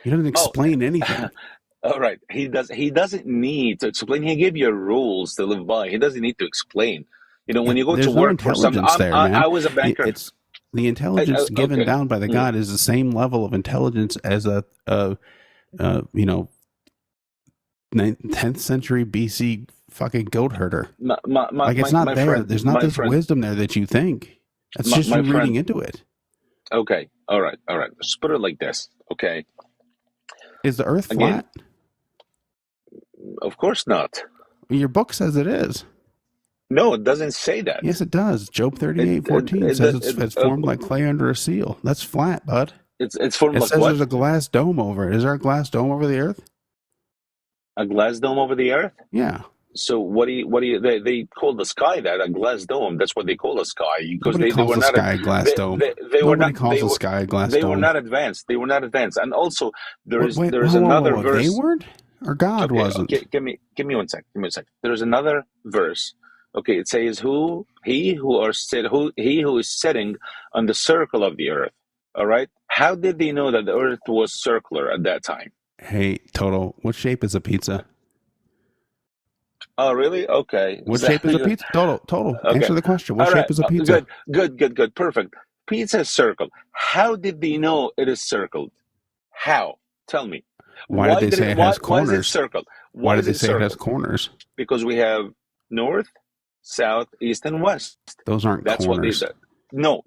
He doesn't explain anything. All right. He doesn't need to explain. He gave you rules to live by. He doesn't need to explain. When you go to work for some, I was a banker. It's the intelligence given down by the God is the same level of intelligence as a 10th century BC fucking goat herder. It's not there. Friend, there's not this wisdom there that you think. That's just you reading into it. Okay. All right. Let's put it like this. Okay. Is the earth flat? Of course not. Your book says it is. No, it doesn't say that. Yes, it does. Job 38:14 says it's formed like clay under a seal. That's flat, bud. It's formed like what? It says there's a glass dome over it. Is there a glass dome over the earth? A glass dome over the earth? Yeah. So what do you they call the sky that a glass dome? That's what they call the sky, because they were not a glass dome. Nobody calls the sky a glass dome. They were not advanced. And also there is another verse. They weren't, or God wasn't. Okay, give me 1 sec. There's another verse. Okay, it says he who is sitting on the circle of the earth. All right. How did they know that the earth was circular at that time? Hey, Toto, what shape is a pizza? Oh, really? Okay. What shape is a pizza? Total. Okay. Answer the question. What shape is a pizza? Good. Perfect. Pizza is circle. How did they know it is circled? How? Tell me. Why did they say it has corners? Why is it circled? Why did they say it has corners? Because we have north, south, east, and west. Those aren't corners. What they said. No.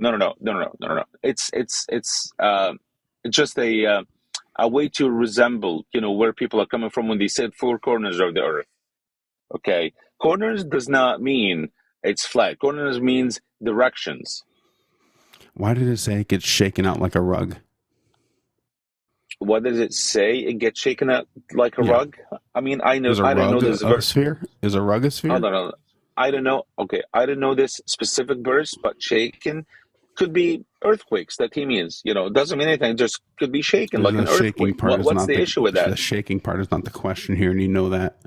It's just a way to resemble, where people are coming from when they said four corners of the earth. Okay, corners does not mean it's flat. Corners means directions. Why did it say it gets shaken out like a rug? What does it say? It gets shaken out like a rug? I mean, I know. I don't know this verse. Sphere? Is a rug a sphere? No. I don't know. Okay, I don't know this specific verse, but shaken could be earthquakes. That he means. It doesn't mean anything. It just could be shaken like an earthquake. What's the issue with that? The shaking part is not the question here, and you know that.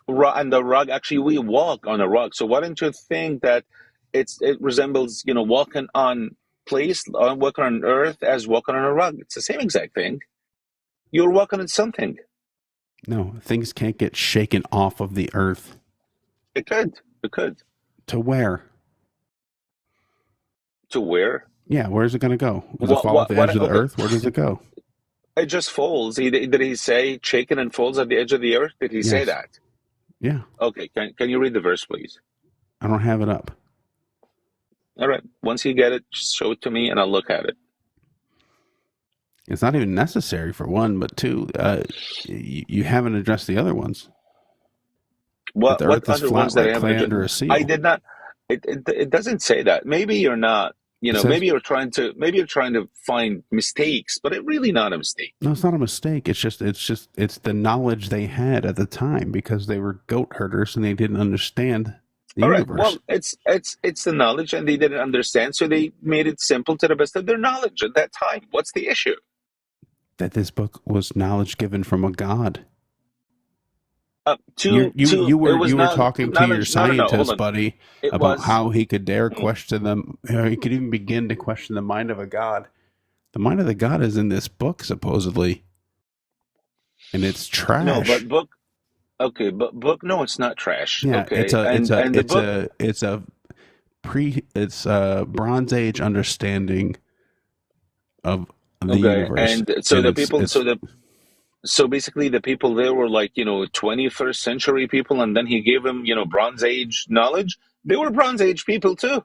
And the rug, actually, we walk on a rug. So why don't you think that it resembles, walking on walking on earth as walking on a rug? It's the same exact thing. You're walking on something. No, things can't get shaken off of the earth. It could. To where? To where? Yeah, where's it going to go? Does it fall at the edge of the earth? Where does it go? It just falls. Did he say shaken and falls at the edge of the earth? Did he say that? Yeah. Okay. Can you read the verse, please? I don't have it up. All right. Once you get it, just show it to me and I'll look at it. It's not even necessary for one, but two, you haven't addressed the other ones. What other ones that I haven't addressed? Under a seal. I did not. It doesn't say that. Maybe you're not. Maybe you're trying to find mistakes, but it's really not a mistake. No, it's not a mistake. It's the knowledge they had at the time because they were goat herders and they didn't understand the universe. Right. Well, it's the knowledge and they didn't understand, so they made it simple to the best of their knowledge at that time. What's the issue? That this book was knowledge given from a God. You were talking to your scientist buddy about how he could dare question them. He could even begin to question the mind of a God. The mind of the God is in this book, supposedly, and it's trash. No, but book. Okay, but book. No, it's not trash. Yeah, okay, it's a Bronze Age understanding of the Okay, universe. and so And the people, so basically the people there were like 21st century people, and then he gave them Bronze Age knowledge. They were Bronze Age people too,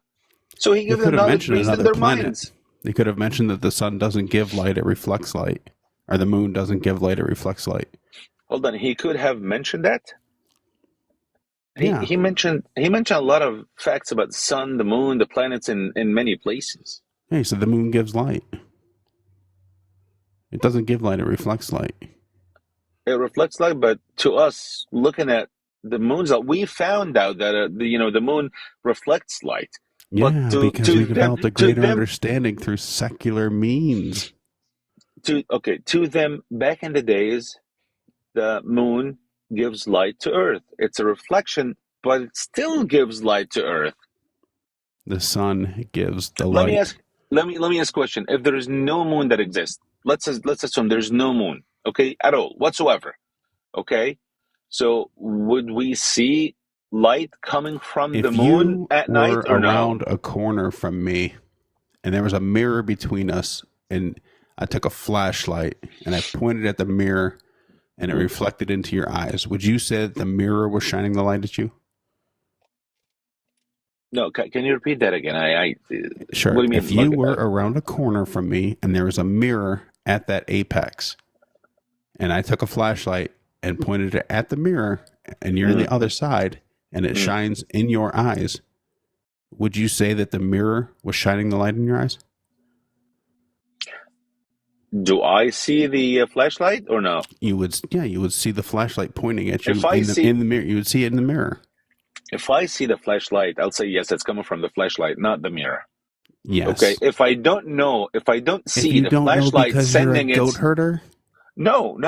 so he he gave could them have knowledge mentioned based in another their planet. minds. He could have mentioned that the sun doesn't give light; it reflects light, or the moon doesn't give light; it reflects light. Hold on, he could have mentioned that. Yeah. He mentioned a lot of facts about the sun, the moon, the planets in many places. Hey, so the moon gives light. It doesn't give light; it reflects light. It reflects light, but to us, looking at the moons, we found out that the moon reflects light. Yeah, but because we developed a greater understanding through secular means. To them, back in the days, the moon gives light to Earth. It's a reflection, but it still gives light to Earth. The sun gives the Let light. me ask a question. If there is no moon that exists, let's assume there's no moon, okay, at all, whatsoever, okay? So would we see light coming from the moon at night or no? If you were around a corner from me, and there was a mirror between us, and I took a flashlight and I pointed at the mirror, and it reflected into your eyes, would you say that the mirror was shining the light at you? No, can you repeat that again? Sure. What do you mean? If you were around a corner from me and there was a mirror at that apex, and I took a flashlight and pointed it at the mirror, and you're on the other side, and it shines in your eyes, would you say that the mirror was shining the light in your eyes? Do I see the flashlight or no? You would see the flashlight pointing at you in the mirror. You would see it in the mirror. If I see the flashlight, I'll say yes, it's coming from the flashlight, not the mirror. Yes. Okay. If I don't see the flashlight sending it, goat herder. No.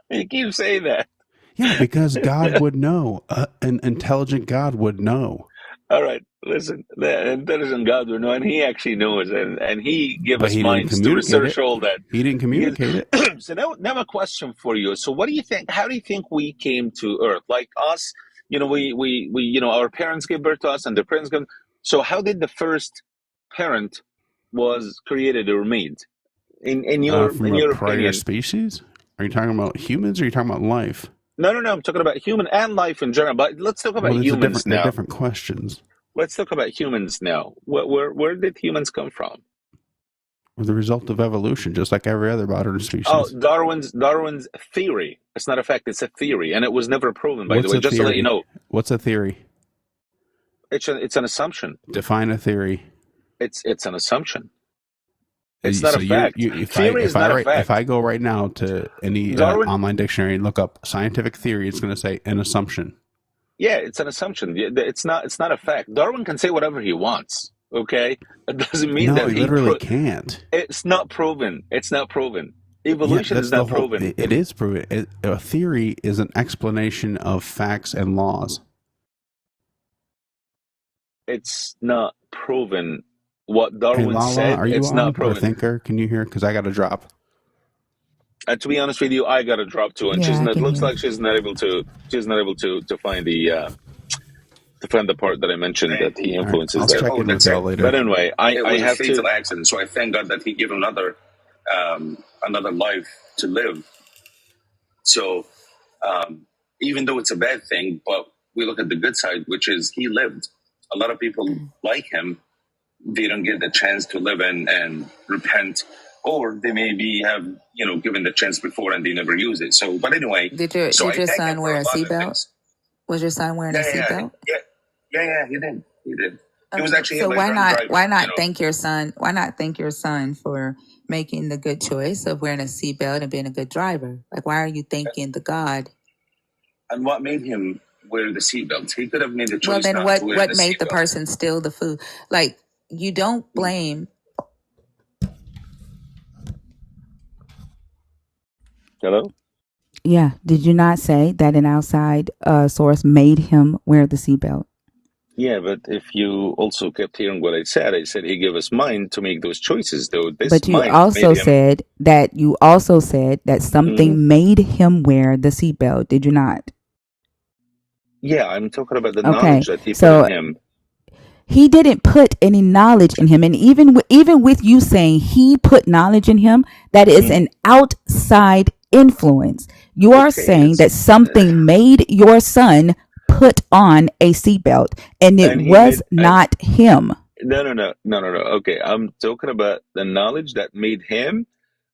You keep saying that. Yeah, because God would know. An intelligent God would know. All right, listen. The intelligent God would know, and He actually knows, and He gave us minds to research all that. He didn't communicate it. So now a question for you. So what do you think? How do you think we came to Earth? Like us, we our parents gave birth to us, and their parents gave. So how did the first parent was created or made? In your prior opinion? Species? Are you talking about humans, or are you talking about life? No. I'm talking about human and life in general. But let's talk about humans now. They're different questions. Let's talk about humans now. Where did humans come from? The result of evolution, just like every other modern species. Oh, Darwin's theory. It's not a fact. It's a theory, and it was never proven. By the way, just to let you know. What's a theory? It's an assumption. Define a theory. It's an assumption. It's not a fact. Theory is not a fact. If I go right now to any online dictionary and look up scientific theory, it's going to say an assumption. Yeah, it's an assumption. It's not a fact. Darwin can say whatever he wants. Okay, it doesn't mean that he literally can't. It's not proven. Evolution is not proven. It is proven. A theory is an explanation of facts and laws. It's not proven. What Darwin said, are you it's not proven. Or thinker? Can you hear? Because I got to drop. To be honest with you, I got to drop too, and looks like she's not able to find the part that I mentioned that he influences. I'll check in with y'all later. But anyway, I have a fatal accident, so I thank God that He gave him another life to live. So even though it's a bad thing, but we look at the good side, which is he lived. A lot of people like him. They don't get the chance to live and repent, or they maybe have given the chance before and they never use it. So, but anyway, did your son wear a seatbelt? Was your son wearing a seatbelt? Yeah, he did. He was actually. So why not thank your son? Why not thank your son for making the good choice of wearing a seatbelt and being a good driver? Like, why are you thanking the God? And what made him wear the seatbelt? He could have made the choice. Well, then what made the person steal the food? Like, you don't blame. Hello? Yeah. Did you not say that an outside source made him wear the seatbelt? Yeah, but if you also kept hearing what I said he gave us mind to make those choices, though. But you also said that something made him wear the seatbelt. Did you not? Yeah, I'm talking about the knowledge that he put in him. He didn't put any knowledge in him. And even with you saying he put knowledge in him, that is an outside influence. You are saying that something made your son put on a seatbelt, and it was not him. No. Okay, I'm talking about the knowledge that made him,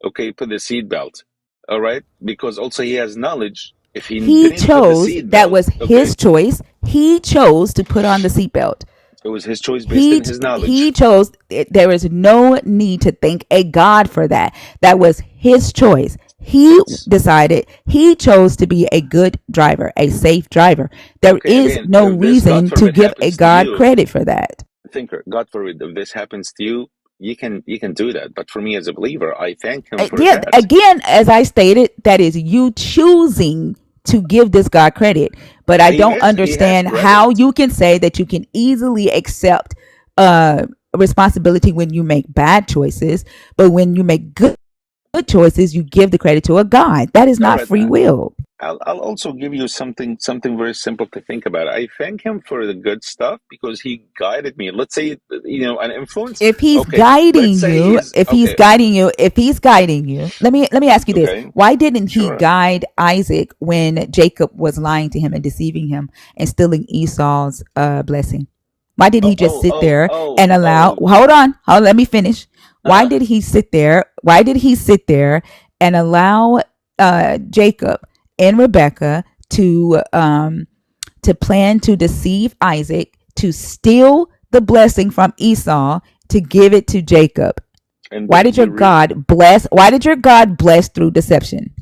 put the seatbelt. All right, because also he has knowledge. If he didn't chose, put the seatbelt, that was his choice. He chose to put on the seatbelt. It was his choice based on his knowledge. He chose. There is no need to thank a God for that. That was his choice. He decided. He chose to be a good driver, a safe driver. There is no reason to give a God credit for that. Thinker, God forbid, if this happens to you, you can do that. But for me as a believer, I thank him for that. Again, as I stated, that is you choosing to give this God credit. But I don't understand how you can say that you can easily accept responsibility when you make bad choices, but when you make good choices, you give the credit to a God. That is not free will. I'll also give you something very simple to think about. I thank him for the good stuff because he guided me. Let's say, an influence. If he's guiding you, let me ask you this. Why didn't he guide Isaac when Jacob was lying to him and deceiving him and stealing Esau's blessing? Why did he just sit there and allow, hold on, let me finish. Why did he sit there? Why did he sit there and allow Jacob and Rebecca to plan to deceive Isaac, to steal the blessing from Esau, to give it to Jacob? And why did your God bless? Why did your God bless through deception?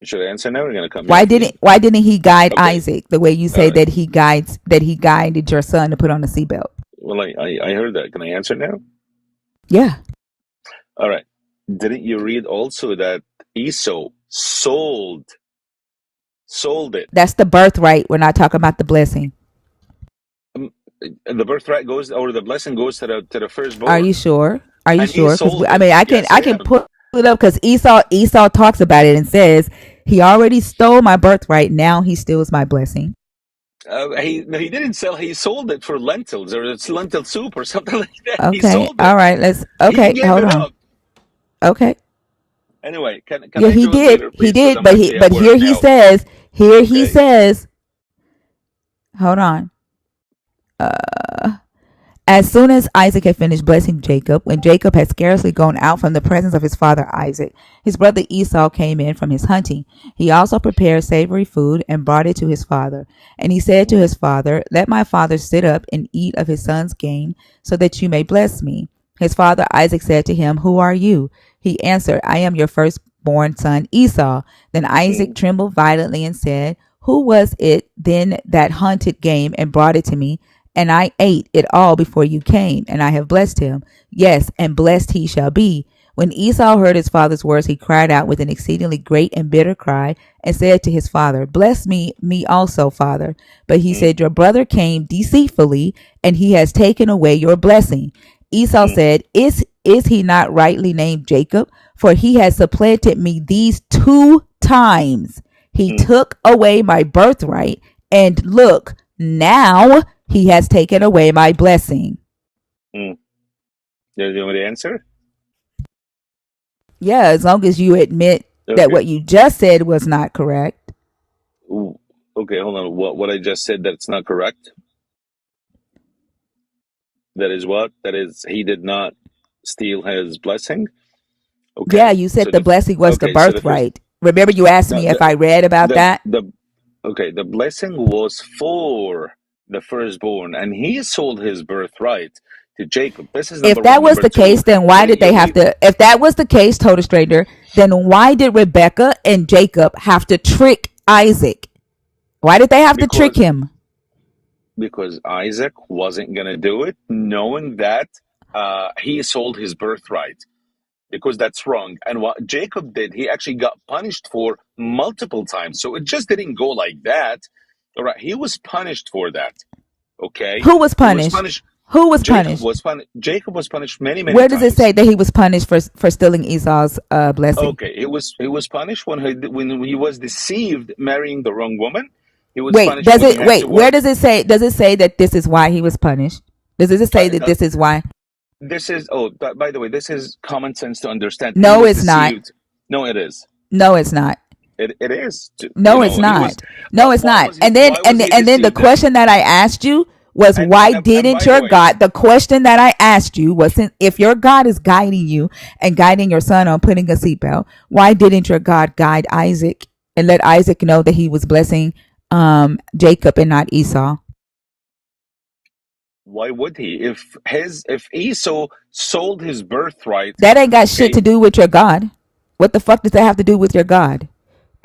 Should I answer now? We're gonna come. Why didn't he guide Isaac the way you say that he guided your son to put on the seatbelt? Well, I heard that. Can I answer now? Yeah. All right. Didn't you read also that Esau sold it? That's the birthright. We're not talking about the blessing. The birthright goes, or the blessing goes to the firstborn. Are you sure? Are you sure? Because I can pull it up because Esau talks about it and says he already stole my birthright. Now he steals my blessing. He didn't sell. He sold it for lentils, or it's lentil soup or something like that. Okay. He sold it. All right. Hold on. Okay. Anyway, can yeah, he did. Later, he did, but here he says. He says. Hold on. As soon as Isaac had finished blessing Jacob, when Jacob had scarcely gone out from the presence of his father Isaac, his brother Esau came in from his hunting. He also prepared savory food and brought it to his father. And he said to his father, "Let my father sit up and eat of his son's game, so that you may bless me." His father Isaac said to him, "Who are you?" He answered, "I am your firstborn son Esau." Then Isaac trembled violently and said, "Who was it then that hunted game and brought it to me? And I ate it all before you came, and I have blessed him. Yes, and blessed he shall be." When Esau heard his father's words, he cried out with an exceedingly great and bitter cry, and said to his father, "Bless me also, father." But he said, "Your brother came deceitfully, and he has taken away your blessing." Esau said, Is he not rightly named Jacob? For he has supplanted me these 2 times. He took away my birthright, and look, now he has taken away my blessing. Do you want the answer? Yeah, as long as you admit that what you just said was not correct. Okay, hold on. What I just said, that's not correct? That is what? That is, he did not steal his blessing? Okay. Yeah, you said the blessing was the birthright. Remember you asked me if I read about that? The blessing was for the firstborn, and he sold his birthright to Jacob. This is if that was the case, then why did they have to? If that was the case, Total Stranger, then why did Rebecca and Jacob have to trick Isaac? Why did they have to trick him? Because Isaac wasn't going to do it, knowing that he sold his birthright. Because that's wrong. And what Jacob did, he actually got punished for multiple times. So it just didn't go like that. All right, he was punished for that. Okay. Who was punished? Who was punished? Jacob was punished many times. Where does it say that he was punished for stealing Esau's blessing? Okay, he was punished when he was deceived, marrying the wrong woman. He was Wait, punished does when he it? had to Wait, where work. does it say? Does it say that this is why he was punished? Does it say that this is why? This is by the way, this is common sense to understand. He No, was it's not. deceived. No, it is. No, it's not. It is. No, it's He was. not. No, it's Why not. was he? Why was he And then the deceived then? question that I asked you was why And didn't by the your way, God? The question that I asked you was if your God is guiding you and guiding your son on putting a seatbelt, why didn't your God guide Isaac and let Isaac know that he was blessing Jacob and not Esau? why would he? If Esau sold his birthright, That ain't got shit to do with your God. What the fuck does that have to do with your God?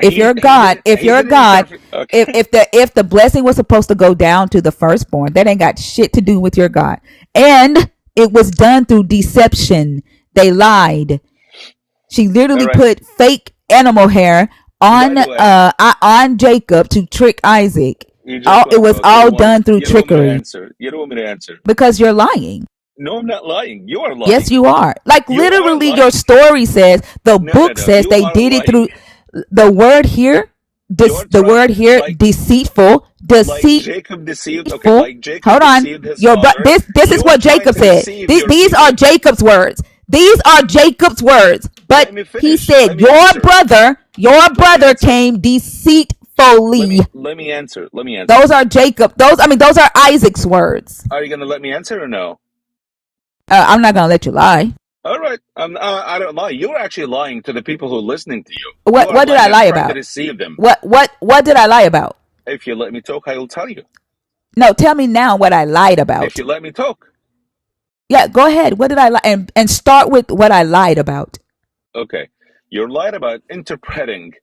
If he your God, he didn't okay. if the blessing was supposed to go down to the firstborn, that ain't got shit to do with your God. And it was done through deception. They lied. She literally All right. put fake animal hair By the way, on Jacob to trick Isaac. you just It got was off. all done through You don't want me to trickery answer. You don't want me to answer. because you're lying. No, I'm not lying. You are Yes, lying. you are. Like You are literally, your lying. story says, the book No. says You they are did it lying. through the word here. You're The trying word here, like deceitful, Jacob deceived. Okay, deceitful. like Jacob Hold on, deceived his father. this is You are what trying Jacob to said. deceive your These are people. Jacob's words. These are Jacob's words. But Let me he finish. Let said, me answer. your Let me brother answer. came deceitfully. Let me answer. Let me answer. Those are Jacob. Those are Isaac's words. Are you gonna let me answer or no? I'm not gonna let you lie. All right. I don't lie. You're actually lying to the people who are listening to you. You What are did lying I and lie trying to about? deceive them. What did I lie about? If you let me talk, I will tell you. No, tell me now what I lied about. If you let me talk. Yeah, go ahead. What did I lie? And start with what I lied about. Okay. You're lying about interpreting,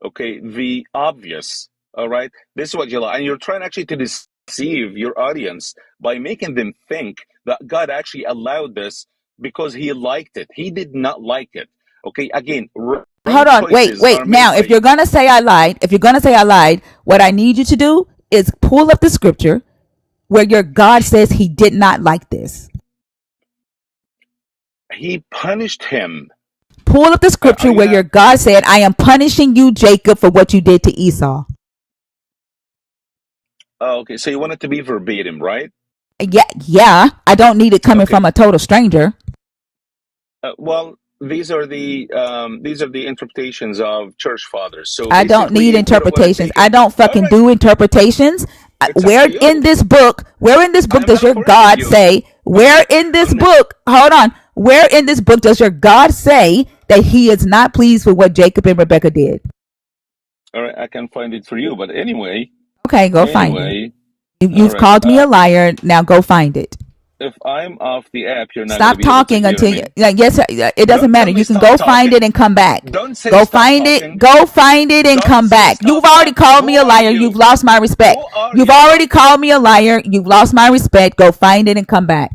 okay, the obvious. All right. This is what you lie. And you're trying actually to deceive your audience by making them think that God actually allowed this because he liked it. He did not like it. Okay. Again, Hold right on. choices are Wait. made Now, if you're going to say I lied, what I need you to do is pull up the scripture where your God says he did not like this. He punished him. Pull up the scripture where your God said, I am punishing you, Jacob, for what you did to Esau. Oh, okay. So you want it to be verbatim, right? Yeah. I don't need it coming from a total stranger. Well, these are the interpretations of church fathers. So I don't need basically, we don't want to interpretations. take I it. don't fucking do interpretations. It's up to you. Where in this book I'm does not your forcing God you. say, where in this book does your God say that he is not pleased with what Jacob and Rebekah did? All right, I can find it for you. But anyway. Okay, go find it. All You've right, called me a liar. Now go find it. if I'm off the app, you're not going to Stop be able to talking hear until me. yes, it doesn't Don't matter. tell me You can stop go find talking. it and come back. Don't say Go stop find talking. it. Go find it and Don't come say back. stop You've already talking. called Who me a are liar. you? You've lost my respect. Who are You've you? already called me a liar. You've lost my respect. Go find it and come back.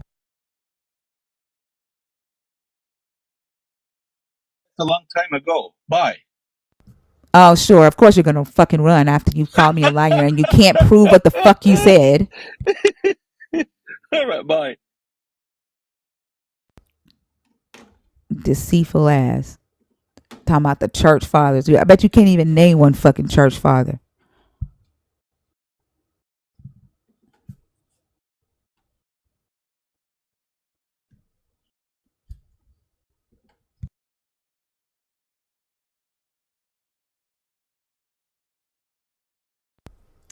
A long time ago. Bye. Oh, sure. Of course you're gonna fucking run after you call me a liar and you can't prove what the fuck you said. All right, bye. Deceitful ass. Talking about the church fathers. I bet you can't even name one fucking church father.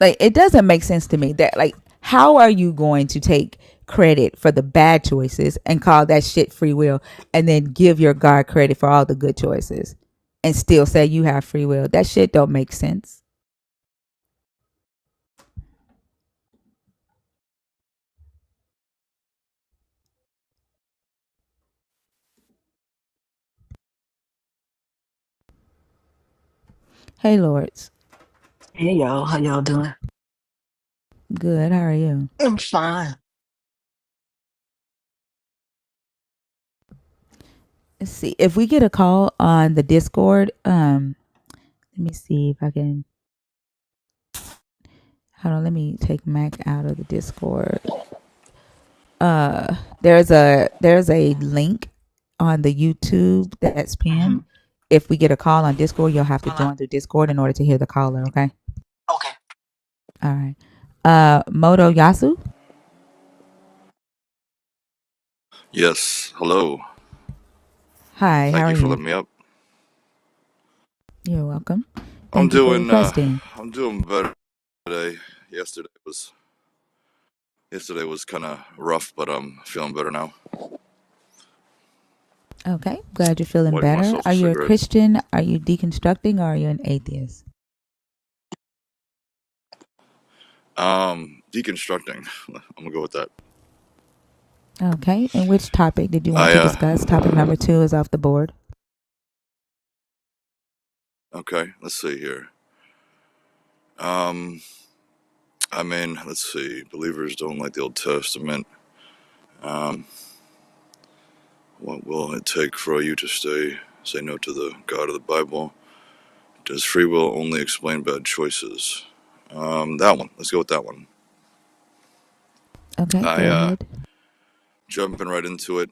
Like, it doesn't make sense to me that, like, how are you going to take credit for the bad choices and call that shit free will and then give your God credit for all the good choices and still say you have free will? That shit don't make sense. Hey, Lords. Hey y'all, how y'all doing? Good. How are you? I'm fine. Let's see. If we get a call on the Discord, let me see if I can. Hold on, let me take Mac out of the Discord. There's a link on the YouTube that's pinned. If we get a call on Discord, you'll have to join the Discord in order to hear the caller, okay? Okay. All right. Moto Yasu. Yes, hello. Hi, how Thank are you for you? letting me up. You're welcome. I'm Thank you for doing requesting. I'm doing better today. Yesterday was kind of rough, but I'm feeling better now. Okay, glad you're feeling Lighting better. myself a Are you a cigarette. Christian? Are you deconstructing? Or are you an atheist? Deconstructing. I'm gonna go with that. Okay, and which topic did you want I to discuss? Topic number 2 is off the board. okay, let's see here. Um I mean, let's see. Believers don't like the Old Testament. Um what will it take for you to say no to the God of the Bible? Does free will only explain bad choices? That one. Let's go with that one. Okay, go I ahead. jumping right into it.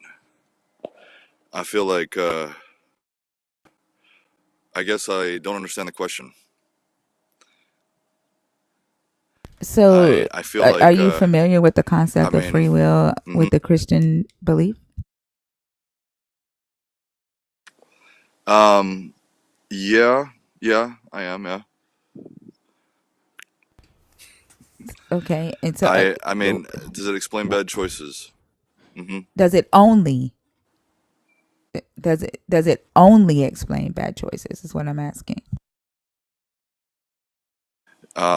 I feel like I guess I don't understand the question. So, I feel are like you familiar with the I concept of mean, free will mhm. with the Christian belief? um, yeah, I am. Yeah, Okay, and so I mean, does it explain bad choices? Hmm. does it only does it only explain bad choices? Is what I'm asking.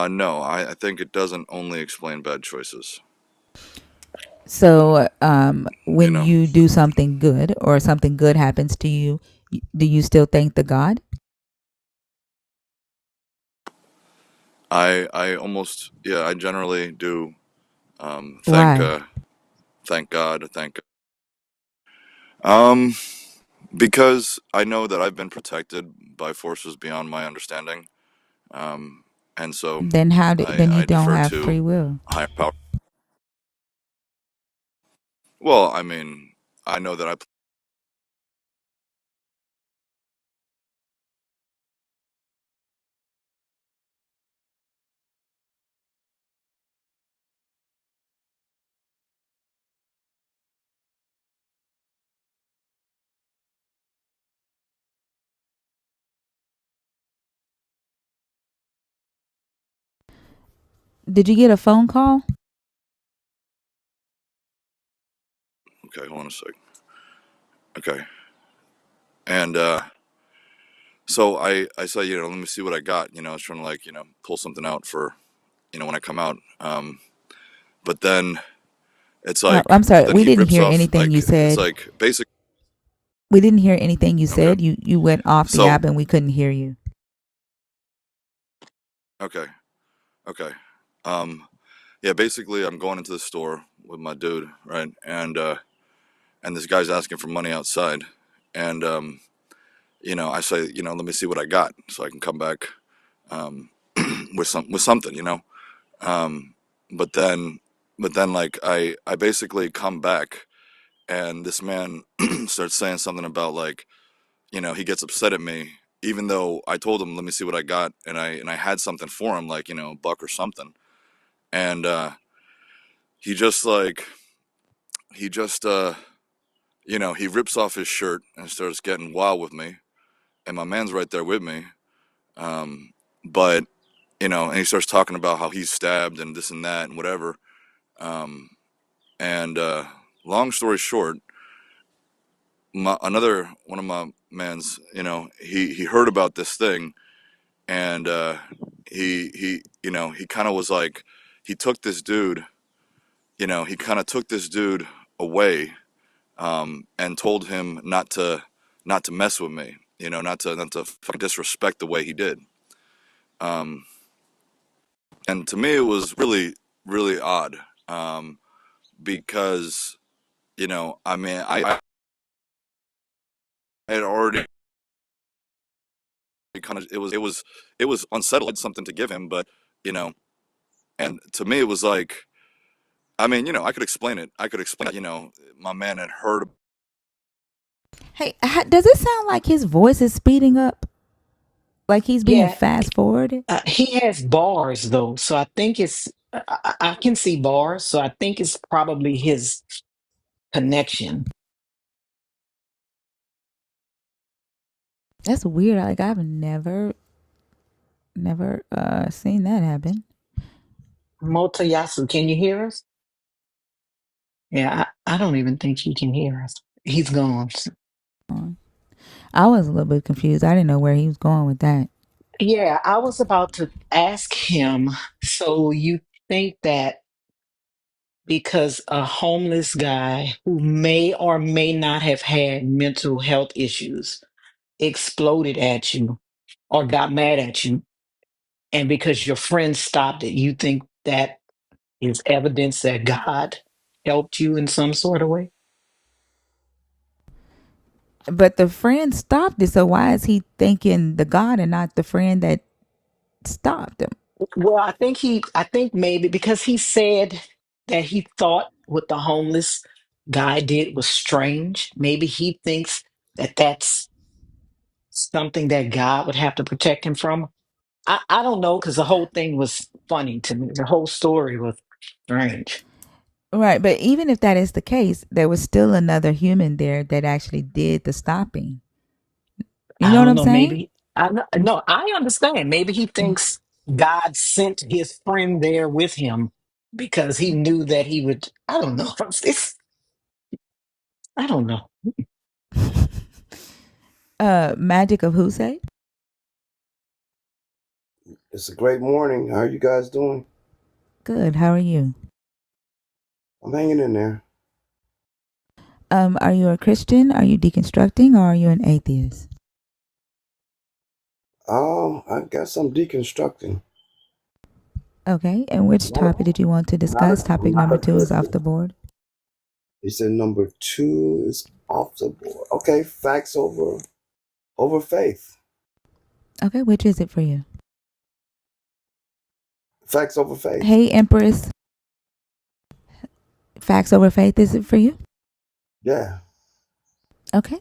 No, I think it doesn't only explain bad choices. So, You when know, you do something good or something good happens to you, do you still thank the God? I almost I generally do Why? thank God, um because I know that I've been protected by forces beyond my understanding. Um, and so Then then you I don't defer have to free will. a higher power. Well, I mean, I know that I. Did you get a phone call? Okay, hold on a sec. Okay, and so I say, let me see what I got. I was trying to like pull something out for when I come out. But then it's like I'm sorry. then We he didn't rips hear off anything you it's said. like basic. We didn't hear anything you Okay, said. You went off the so app and we couldn't hear you. okay, okay. Um, yeah, basically I'm going into the store with my dude, right, and this guy's asking for money outside, and I say, let me see what I got so I can come back um, with something. Um, but then like I basically come back and this man starts saying something about like he gets upset at me even though I told him let me see what I got and I had something for him like a buck or something and he just like he just he rips off his shirt and starts getting wild with me and my man's right there with me but and he starts talking about how he's stabbed and this and that and whatever. Um, and long story short, another one of my man's, he heard about this thing, and he kind of was like, he took this dude, he kind of took this dude away, and told him not to mess with me, not to fucking disrespect the way he did. Um, and to me, it was really really odd. Because I mean, I had already kind of it was unsettling something to give him, but you know, and to me it was like, I mean, I could explain it. I could explain, my man had heard. Hey, does it sound like his voice is speeding up? Like he's being Yeah, fast forwarded. he has bars though, so I think it's. I can see bars, so I think it's probably his connection. That's weird. Like I've never seen that happen. Motoyasu, can you hear us? Yeah, I don't even think he can hear us. He's gone. I was a little bit confused. I didn't know where he was going with that. Yeah, I was about to ask him. So you think that because a homeless guy who may or may not have had mental health issues exploded at you or got mad at you, and because your friend stopped it, you think that is evidence that God helped you in some sort of way? But the friend stopped it, so why is he thanking the God and not the friend that stopped him? Well, I think maybe because he said that he thought what the homeless guy did was strange. Maybe he thinks that that's something that God would have to protect him from. I don't know because the whole thing was funny to me. The whole story was strange. Right, but even if that is the case, there was still another human there that actually did the stopping. You I know what don't I'm know. saying? Maybe no. I understand. Maybe he thinks God sent his friend there with him because he knew that he would. I don't know. I don't know. Magic of who say? It's a great morning. How are you guys doing? Good. How are you? I'm hanging in there. Are you a Christian? Are you deconstructing, or are you an atheist? Oh, I guess I'm deconstructing. Okay. And which topic did you want to discuss? I'm Topic not number a 2 is off Christian. the board. He said number 2 is off the board. Okay, facts over faith. Okay. Which is it for you? Facts over faith. Hey, Empress. Facts over faith. Is it for you? Yeah. Okay.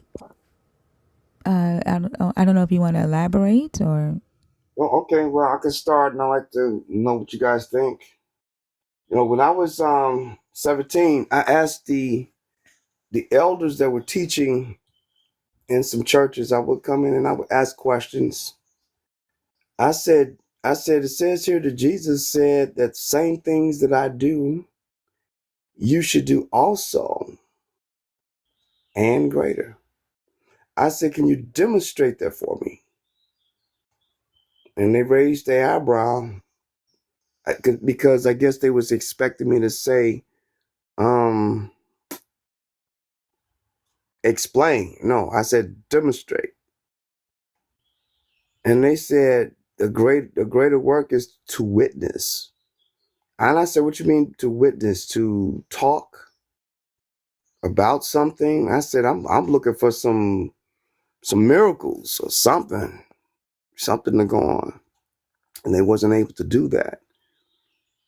I don't know if you want to elaborate or. Well, okay. Well, I can start, and I like to know what you guys think. When I was 17, I asked the elders that were teaching in some churches. I would come in and I would ask questions. I said, it says here that Jesus said that same things that I do, you should do also, and greater. I said, can you demonstrate that for me? And they raised their eyebrow because I guess they was expecting me to say, explain. No, I said demonstrate. And they said the greater work is to witness. And I said, what you mean to witness? To talk about something? I said, I'm looking for some miracles or something to go on. And they wasn't able to do that.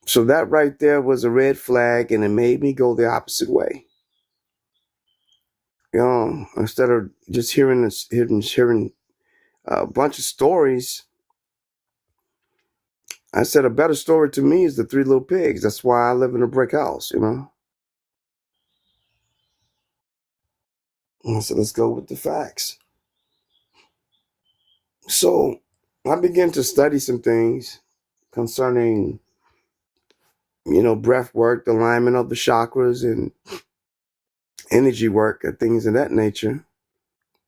So that right there was a red flag, and it made me go the opposite way. Instead of just hearing a bunch of stories, I said a better story to me is the Three Little Pigs. That's why I live in a brick house. And I said, let's go with the facts. So I began to study some things concerning, breath work, the alignment of the chakras, and energy work and things of that nature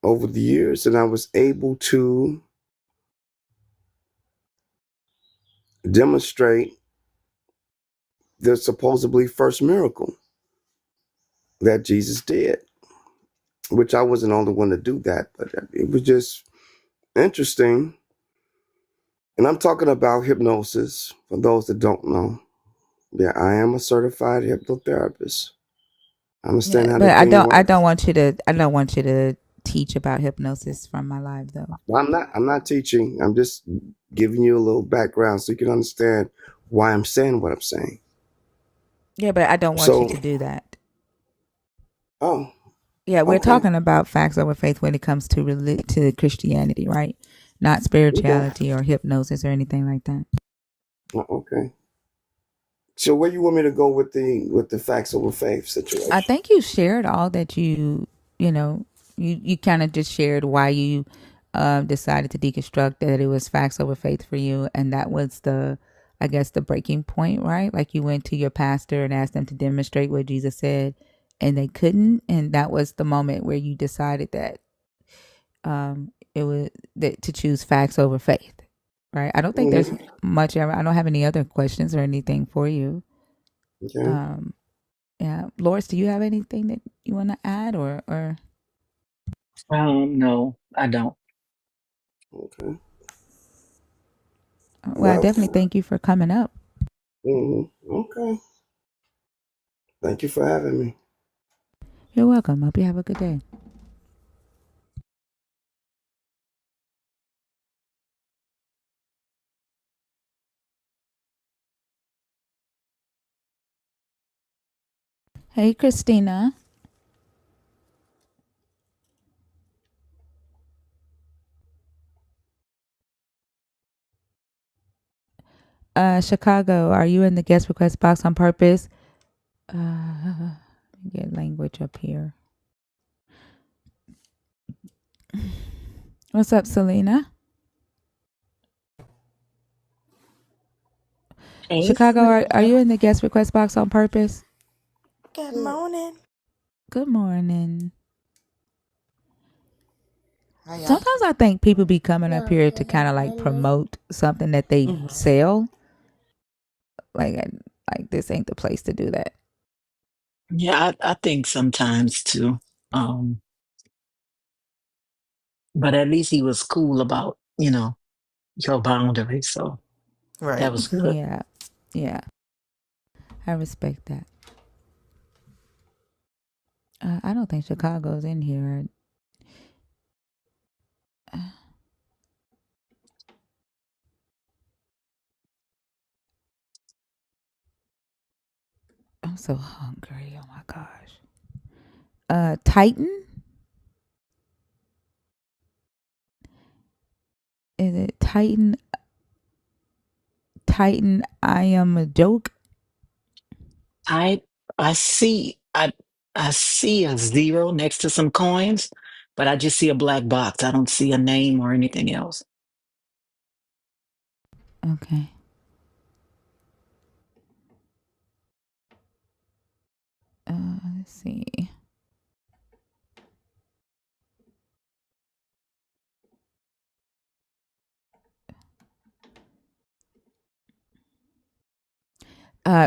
over the years. And I was able to demonstrate the supposedly first miracle that Jesus did, which I wasn't the only one to do that, but it was just interesting. And I'm talking about hypnosis for those that don't know. Yeah, I am a certified hypnotherapist. I understand Yeah, how but the thing I works. don't want you to. I don't want you to teach about hypnosis from my live though. I'm not teaching. I'm just giving you a little background so you can understand why I'm saying what I'm saying. Yeah, but I don't want you So, to do that. oh, Yeah, we're okay. talking about facts over faith when it comes to to Christianity, right? not Okay. spirituality or hypnosis or anything like that. Okay. So where you want me to go with the facts over faith I situation? think you shared all that you know, you kind of just shared why you decided to deconstruct, that it was facts over faith for you. And that was I guess, the breaking point, right? Like you went to your pastor and asked them to demonstrate what Jesus said and they couldn't. And that was the moment where you decided that it was that to choose facts over faith, right? I don't think there's Mm-hmm. much. I don't have any other questions or anything for you. Okay. Um, yeah, Loris, do you have anything that you want to add or? No, I don't. Okay. Well, I Well. definitely thank you for coming up. Okay. Thank you for having me. You're welcome. Hope you have a good day. Hey, Christina. Chicago, are you in the guest request box on purpose? Let me get language up here. What's up, Selena? Hey, Chicago, are Selena. you in the guest request box on purpose? Good morning. Good morning. How y'all? Sometimes I think people be coming up here to kind of like promote something that they sell. Like this ain't the place to do that. Yeah, I think sometimes too. Um, but at least he was cool about, your boundaries. So that Right. was good. Yeah, yeah, I respect that. I don't think Chicago's in here. I'm so hungry. Oh my gosh. Titan? Is it Titan? Titan, I am a joke. I I see I see a zero next to some coins, but I just see a black box. I don't see a name or anything else. Okay. Let's see.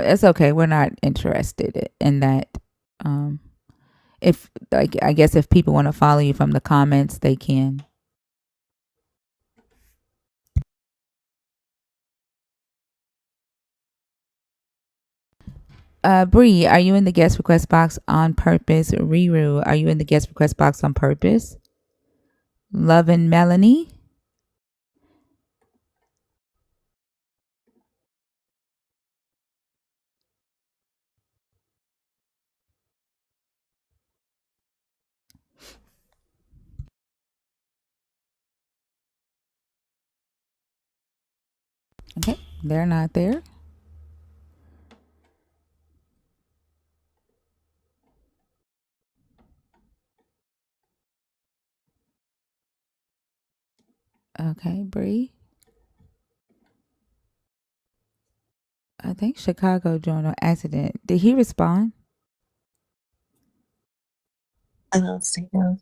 It's okay. We're not interested in that. Um, if like, I guess if people want to follow you from the comments, they can. Bree, are you in the guest request box on purpose? Riru, are you in the guest request box on purpose? Love and Melanie. Okay, they're not there. Okay, Bree. I think Chicago joined on accident. Did he respond? I don't see him.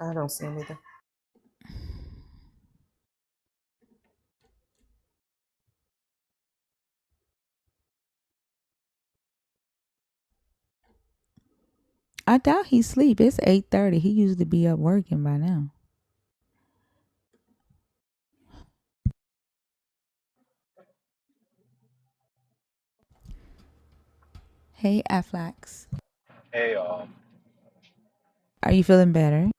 I don't see him either. I doubt he's asleep. It's 8:30. He usually be up working by now. Hey, Aflax. Hey, Are you feeling better?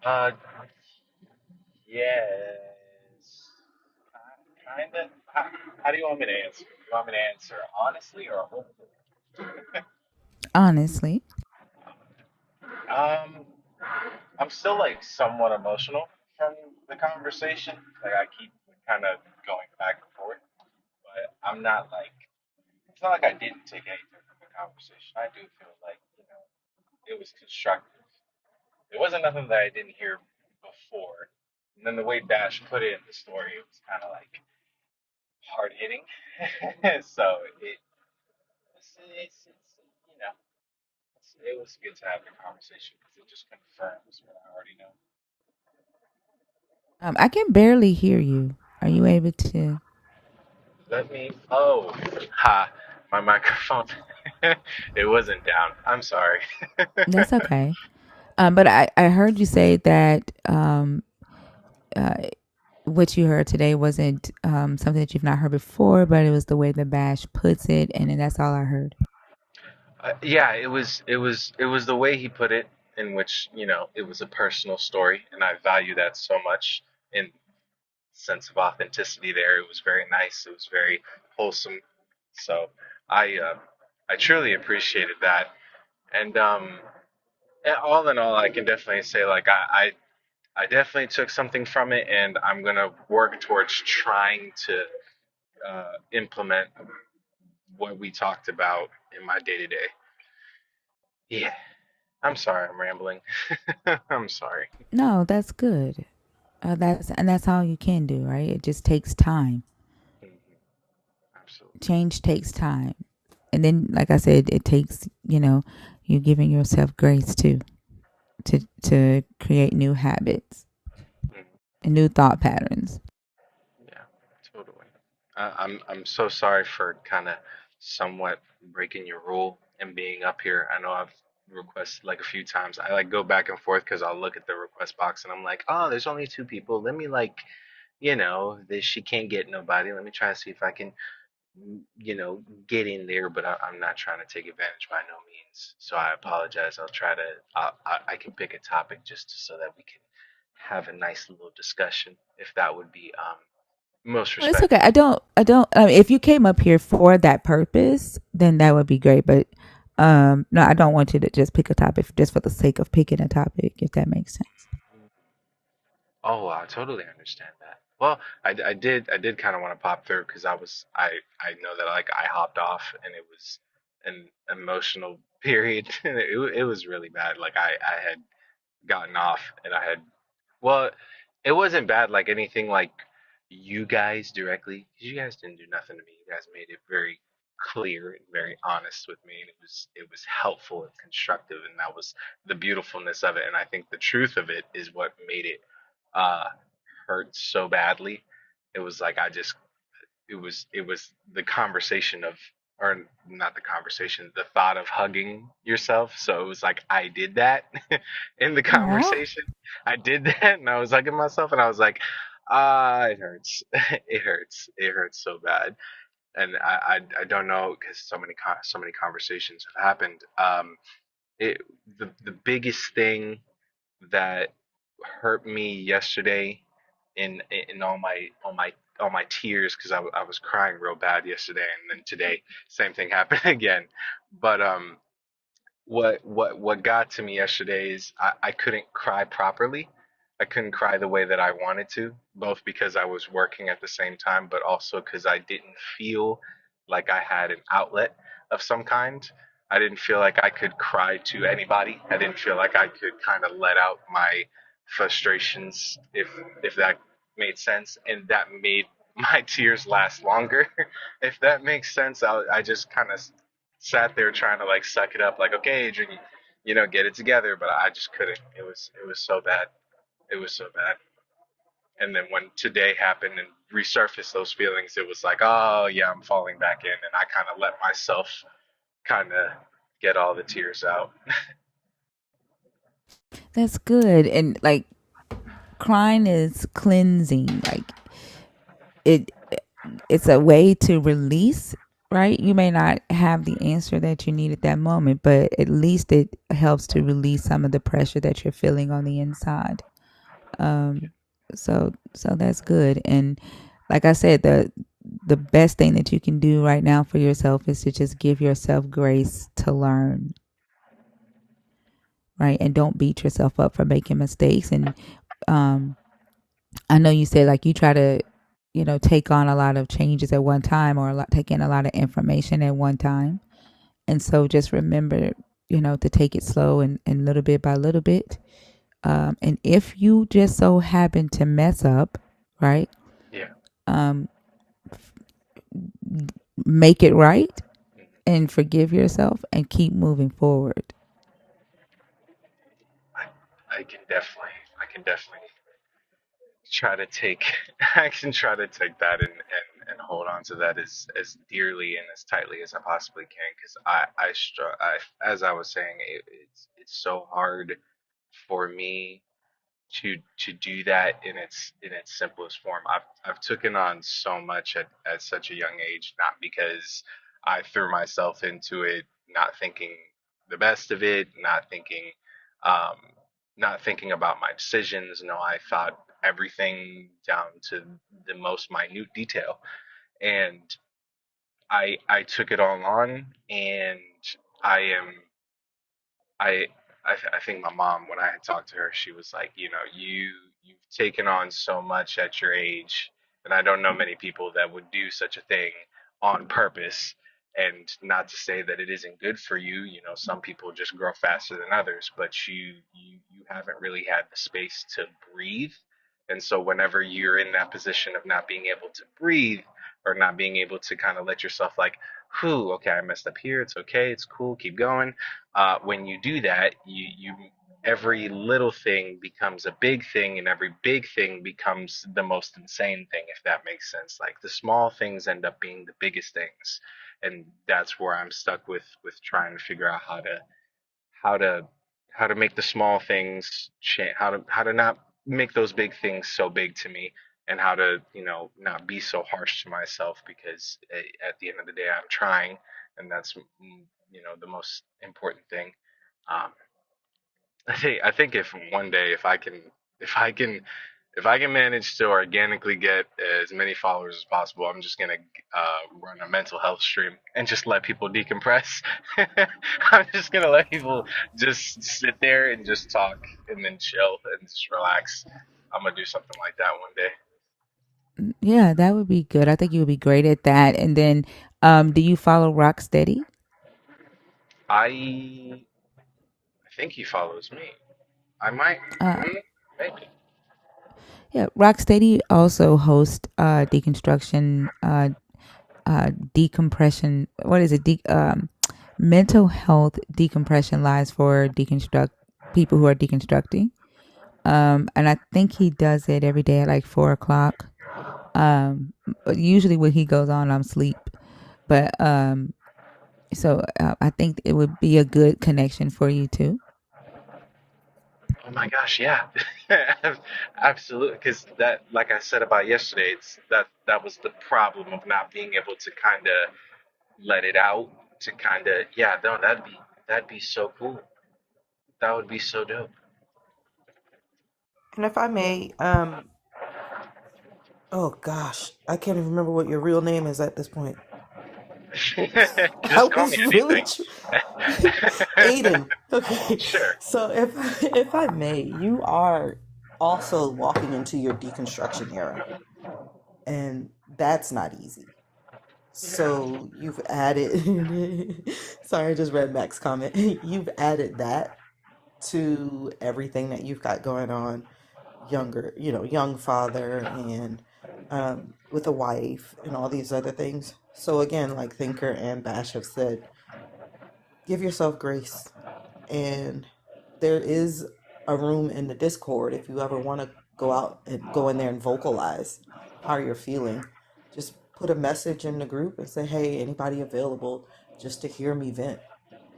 uh, yes, kind of. How do you want me to answer? You want me to answer honestly or hopefully? Honestly. Um, I'm still like somewhat emotional. from the conversation. Like I keep kind of going back and forth, but I'm not like it's not like I didn't take anything from the conversation. I do feel like it was constructive. It wasn't nothing that I didn't hear before. And then the way Bash put it in the story, it was kind of like hard hitting. So it's it was good to have the conversation because it just confirms what I already know. I can barely hear you. Are you able to? Let me. Oh, ha! My microphone. It wasn't down. I'm sorry. That's okay. But I heard you say that uh, what you heard today wasn't something that you've not heard before, but it was the way the Bash puts it, and then that's all I heard. Yeah, it was the way he put it, in which it was a personal story, and I value that so much. In sense of authenticity, there, it was very nice. It was very wholesome. So I truly appreciated that, and all in all, I can definitely say like I definitely took something from it, and I'm gonna work towards trying to implement what we talked about in my day to day. Yeah, I'm sorry, I'm rambling. I'm sorry. No, that's good. That's all you can do, right? It just takes time. Absolutely. Change takes time, and then, like I said, it takes you giving yourself grace too, to create new habits and new thought patterns. Yeah, totally. I'm so sorry for kind of somewhat breaking your rule and being up here. I know I've requested like a few times. I like go back and forth because I'll look at the request box and I'm like, oh, there's only two people. Let me like, this she can't get nobody. Let me try to see if I can, get in there. But I'm not trying to take advantage by no means. So I apologize. I'll try to. I can pick a topic just so that we can have a nice little discussion, if that would be most Well, it's okay. respectful. I don't. If you came up here for that purpose, then that would be great. But no, I don't want you to just pick a topic just for the sake of picking a topic. If that makes sense. Oh, I totally understand that. Well, I did kind of want to pop through because I know that like I hopped off and it was an emotional period. It was really bad. Like I had gotten off and I had well, it wasn't bad like anything like you guys directly, 'cause you guys didn't do nothing to me. You guys made it very clear and very honest with me, and it was helpful and constructive, and that was the beautifulness of it. And I think the truth of it is what made it uh hurt so badly. It was like it was the conversation of or not the conversation, the thought of hugging yourself. So it was like I did that in the Aw. conversation. I did that and I was hugging myself and I was like, it hurts. It hurts so bad. And I don't know because so many conversations have happened. It the biggest thing that hurt me yesterday in all my tears because I was crying real bad yesterday and then today same thing happened again. But what got to me yesterday is I couldn't cry properly. I couldn't cry the way that I wanted to, both because I was working at the same time, but also because I didn't feel like I had an outlet of some kind. I didn't feel like I could cry to anybody. I didn't feel like I could kind of let out my frustrations, if that made sense, and that made my tears last longer. If that makes sense, I just kind of sat there trying to like suck it up, like okay, Adrian, get it together, but I just couldn't. It was so bad. It was so bad. And then when today happened and resurfaced those feelings, it was like, oh yeah, I'm falling back in, and I kind of let myself kind of get all the tears out. That's good. And like crying is cleansing. Like it it's a way to release, right? You may not have the answer that you need at that moment, but at least it helps to release some of the pressure that you're feeling on the inside. Um so that's good. And like I said, the best thing that you can do right now for yourself is to just give yourself grace to learn, right? And don't beat yourself up for making mistakes. And um I know you said like you try to, take on a lot of changes at one time or take in a lot of information at one time. And so just remember, to take it slow and little bit by little bit. And if you just so happen to mess up, right? Yeah. Um, make it right Mhm. and forgive yourself and keep moving forward. I, I can definitely try to take I can try to take that and hold on to that as dearly and as tightly as I possibly can because I as I was saying it's so hard for me to do that in its simplest form. I've taken on so much at such a young age, not because I threw myself into it, not thinking the best of it, um, not thinking about my decisions. No, I thought everything down to the most minute detail, and I took it all on, and I am I, I think my mom, when I had talked to her, she was like, you've taken on so much at your age, and I don't know many people that would do such a thing on purpose. And not to say that it isn't good for you, some people just grow faster than others, but you haven't really had the space to breathe. And so whenever you're in that position of not being able to breathe or not being able to kind of let yourself like, whew, okay, I messed up here. It's okay. It's cool. Keep going. When you do that, you every little thing becomes a big thing, and every big thing becomes the most insane thing, if that makes sense. Like the small things end up being the biggest things, and that's where I'm stuck with trying to figure out how to how to make the small things change, how to not make those big things so big to me, and how to not be so harsh to myself because at the end of the day I'm trying, and that's the most important thing. um, I think if one day if I can if I can manage to organically get as many followers as possible, I'm just gonna run a mental health stream and just let people decompress. I'm just gonna let people just sit there and just talk and then chill and just relax. I'm gonna do something like that one day. Yeah, that would be good. I think you would be great at that. And then, do you follow Rocksteady? I think he follows me. I might, Uh, maybe. yeah, Rocksteady also hosts deconstruction, decompression. What is it? Mental health decompression lives for deconstruct people who are deconstructing. And I think he does it every day at like 4 o'clock. Usually when he goes on, I'm asleep. But so I think it would be a good connection for you too. Oh my gosh, yeah, absolutely. Because that, like I said about yesterday, it's that was the problem of not being able to kind of let it out. To kind of, yeah, no, that'd be so cool. That would be so dope. And if I may, oh gosh, I can't even remember what your real name is at this point. I Just call me was really anything. Aiden. Okay, Sure. so if I may, you are also walking into your deconstruction era, and that's not easy. Yeah. So you've added. Sorry, I just read Mac's comment. You've added that to everything that you've got going on. Younger, young father, and with a wife, and all these other things. So again, like Thinker and Bash have said, give yourself grace. And there is a room in the Discord if you ever want to go out and go in there and vocalize how you're feeling. Just put a message in the group and say, hey, anybody available just to hear me vent?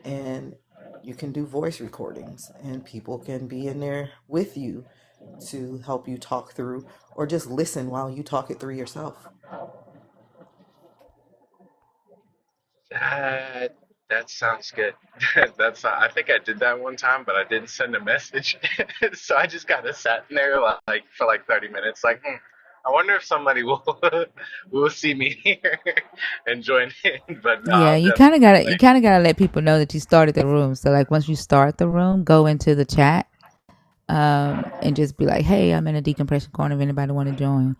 And you can do voice recordings, and people can be in there with you to help you talk through, or just listen while you talk it through yourself. That that sounds good. That's I think I did that one time, but I didn't send a message, so I just kind of sat in there like for like 30 minutes, like, I wonder if somebody will will see me here and join in. But no, Yeah, I'll definitely be you like, kind of gotta let people know that you started the room. So like once you start the room, go into the chat, and just be like, hey, I'm in a decompression corner if anybody want to join,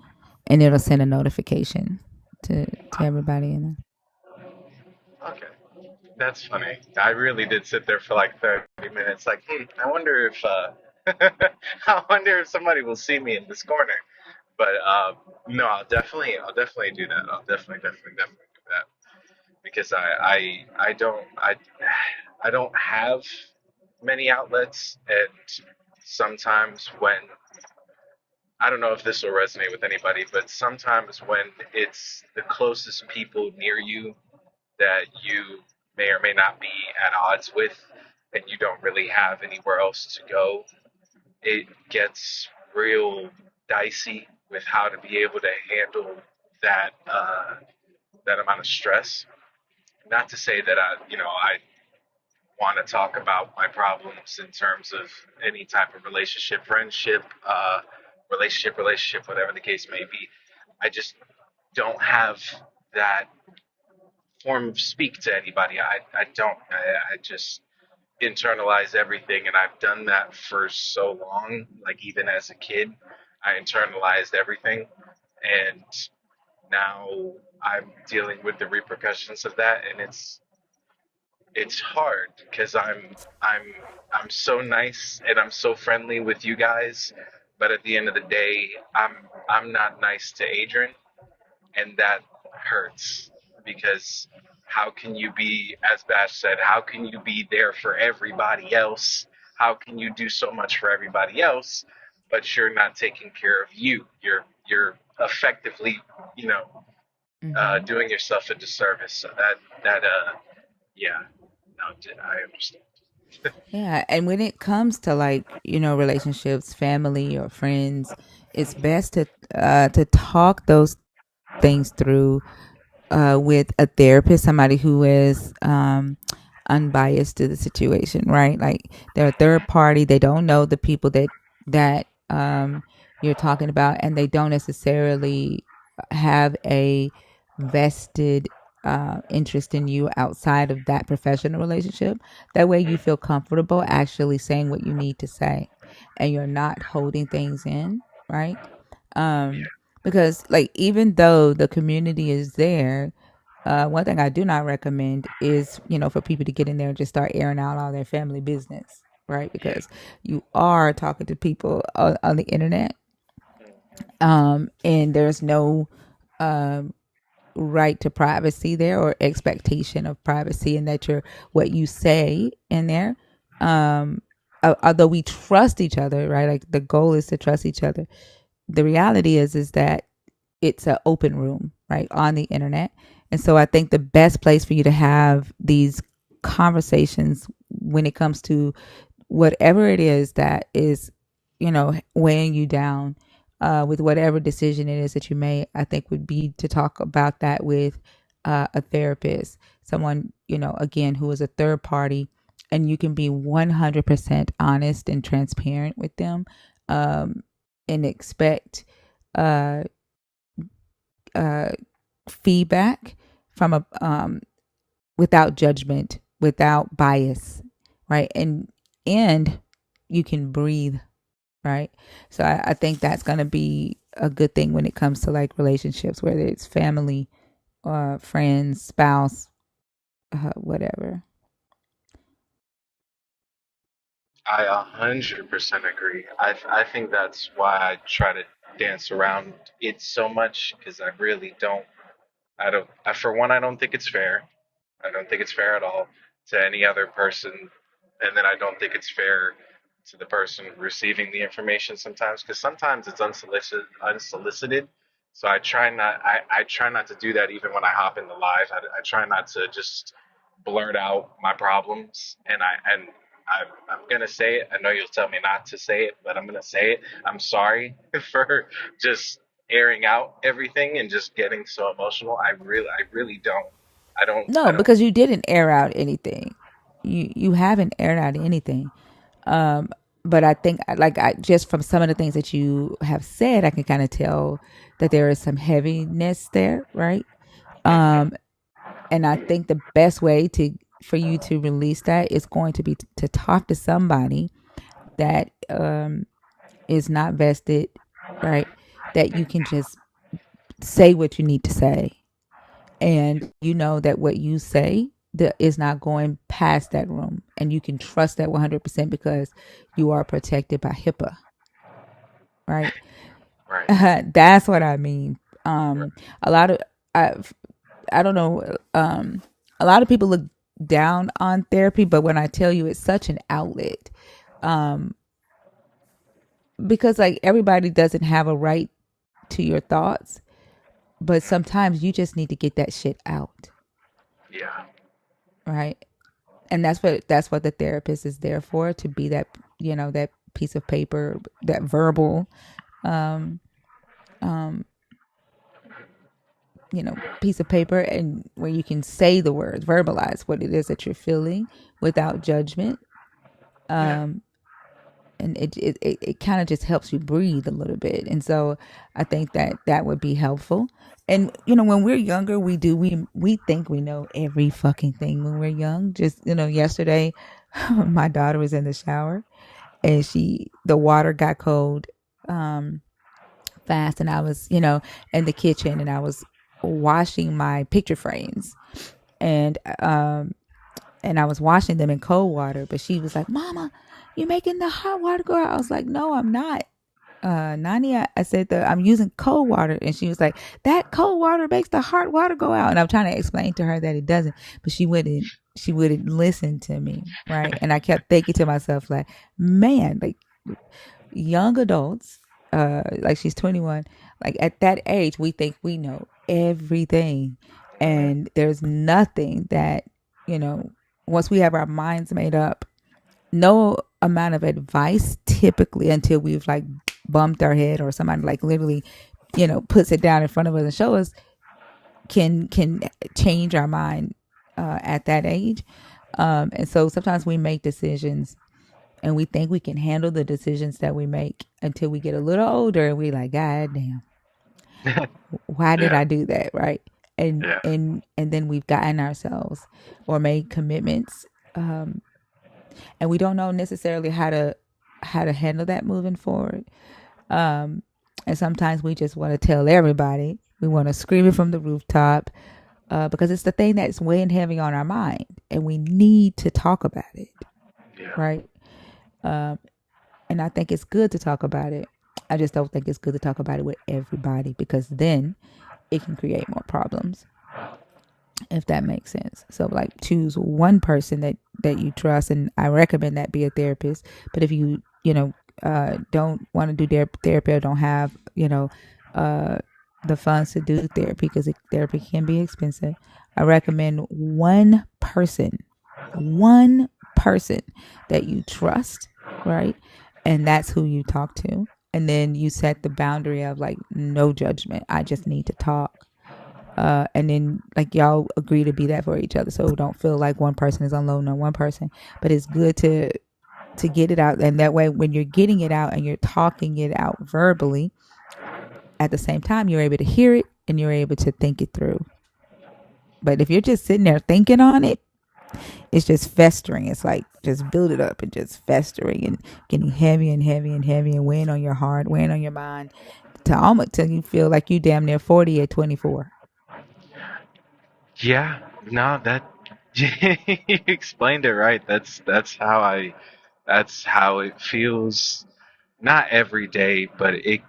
and it'll send a notification to everybody in Okay. That's funny. I really did sit there for like 30 minutes, like, I wonder if I wonder if somebody will see me in this corner. But no, I'll definitely do that. I'll definitely do that because I don't have many outlets, and sometimes when I don't know if this will resonate with anybody, but sometimes when it's the closest people near you that you may or may not be at odds with, and you don't really have anywhere else to go, it gets real dicey with how to be able to handle that that amount of stress. Not to say that I want to talk about my problems in terms of any type of relationship, friendship, relationship, whatever the case may be. I just don't have that form of speak to anybody. I don't. I just internalize everything, and I've done that for so long. Like even as a kid, I internalized everything, and now I'm dealing with the repercussions of that, and it's hard because I'm so nice and I'm so friendly with you guys, but at the end of the day, I'm not nice to Adrian, and that hurts because how can you be, as Bash said, how can you be there for everybody else? How can you do so much for everybody else, but you're not taking care of you? You're effectively, there. doing yourself a disservice. So yeah, no, I understand. Yeah, and when it comes to like, relationships, family or friends, it's best to talk those things through with a therapist, somebody who is unbiased to the situation, right? Like they're a third party, they don't know the people that you're talking about, and they don't necessarily have a vested interest in you outside of that professional relationship. That way, you feel comfortable actually saying what you need to say, and you're not holding things in, right? Um, because like even though the community is there, one thing I do not recommend is, for people to get in there and just start airing out all their family business, right? Yeah. Because you are talking to people on the internet, and there's no um, right to privacy there or expectation of privacy, and that what you say in there. Although we trust each other, right? Like the goal is to trust each other. The reality is that it's an open room, right, on the internet. And so I think the best place for you to have these conversations when it comes to whatever it is that is, weighing you down with whatever decision it is that you made, I think would be to talk about that with a therapist, someone, again, who is a third party, and you can be 100% honest and transparent with them, and expect uh, uh, feedback from a without judgment, without bias, right? And you can breathe, right? So I think that's gonna be a good thing when it comes to like relationships, whether it's family, friends, spouse, whatever. I 100% agree. I think that's why I try to dance around it so much because I really don't. I don't. For one, I don't think it's fair. I don't think it's fair at all to any other person, and then I don't think it's fair to the person receiving the information sometimes because sometimes it's unsolicited. So I try not to do that even when I hop in the live. I try not to just blurt out my problems, I'm gonna say it. I know you'll tell me not to say it, but I'm gonna say it. I'm sorry for just airing out everything and just getting so emotional. I really don't. I No, don't. because you didn't air out anything. You haven't aired out anything. Um, but I think, like, I just from some of the things that you have said, I can kind of tell that there is some heaviness there, right? Um, and I think the best way for you to release that is going to be to talk to somebody that is not vested, right? That you can just say what you need to say, and you know that what you say is not going past that room, and you can trust that 100% because you are protected by HIPAA, right? Right. That's what I mean. A lot of I, I don't know. A lot of people look down on therapy, but when I tell you it's such an outlet, um, because like everybody doesn't have a right to your thoughts, but sometimes you just need to get that shit out, Yeah. right? And that's what the therapist is there for, to be that, that piece of paper, that verbal, um, um, piece of paper, and where you can say the words, verbalize what it is that you're feeling without judgment. Yeah. Um, and it kind of just helps you breathe a little bit. And so I think that would be helpful. And when we're younger, we think we know every fucking thing when we're young. Just yesterday, my daughter was in the shower, and the water got cold fast, and I was in the kitchen, and I was washing my picture frames, and I was washing them in cold water, but she was like, "Mama, you making the hot water go out?" I was like, "No, I'm not. Nani," I said that I'm using cold water, and she was like, "That cold water makes the hot water go out." And I'm trying to explain to her that it doesn't, but she wouldn't listen to me, right? And I kept thinking to myself, like, man, like young adults, like she's 21, like at that age, we think we know everything, and there's nothing that once we have our minds made up, no amount of advice typically, until we've like bumped our head or somebody like literally puts it down in front of us and show us, can change our mind at that age. And so sometimes we make decisions, and we think we can handle the decisions that we make until we get a little older, and we like, God damn, why did Yeah. I do that, right? and Yeah. and and then we've gotten ourselves or made commitments, and we don't know necessarily how to handle that moving forward. Um, and sometimes we just want to tell everybody. We want to scream it from the rooftop, because it's the thing that's weighing heavy on our mind, and we need to talk about it, Yeah. right? Um, and I think it's good to talk about it. I just don't think it's good to talk about it with everybody, because then it can create more problems, if that makes sense. So like, choose one person that you trust, and I recommend that be a therapist. But if you don't want to do therapy, or don't have uh the funds to do therapy, because therapy can be expensive, I recommend one person that you trust, right? And that's who you talk to. And then you set the boundary of like, no judgment, I just need to talk. And then like, y'all agree to be that for each other, so don't feel like one person is unloading on one person. But it's good to get it out, and that way when you're getting it out and you're talking it out verbally, at the same time you're able to hear it and you're able to think it through. But if you're just sitting there thinking on it, it's just festering. It's like just build it up and just festering and getting heavy and heavy and heavy, and weighing on your heart, weighing on your mind, to almost till you feel like you damn near 40 at 24. Yeah. No, that you explained it right. That's how it feels. Not every day, but it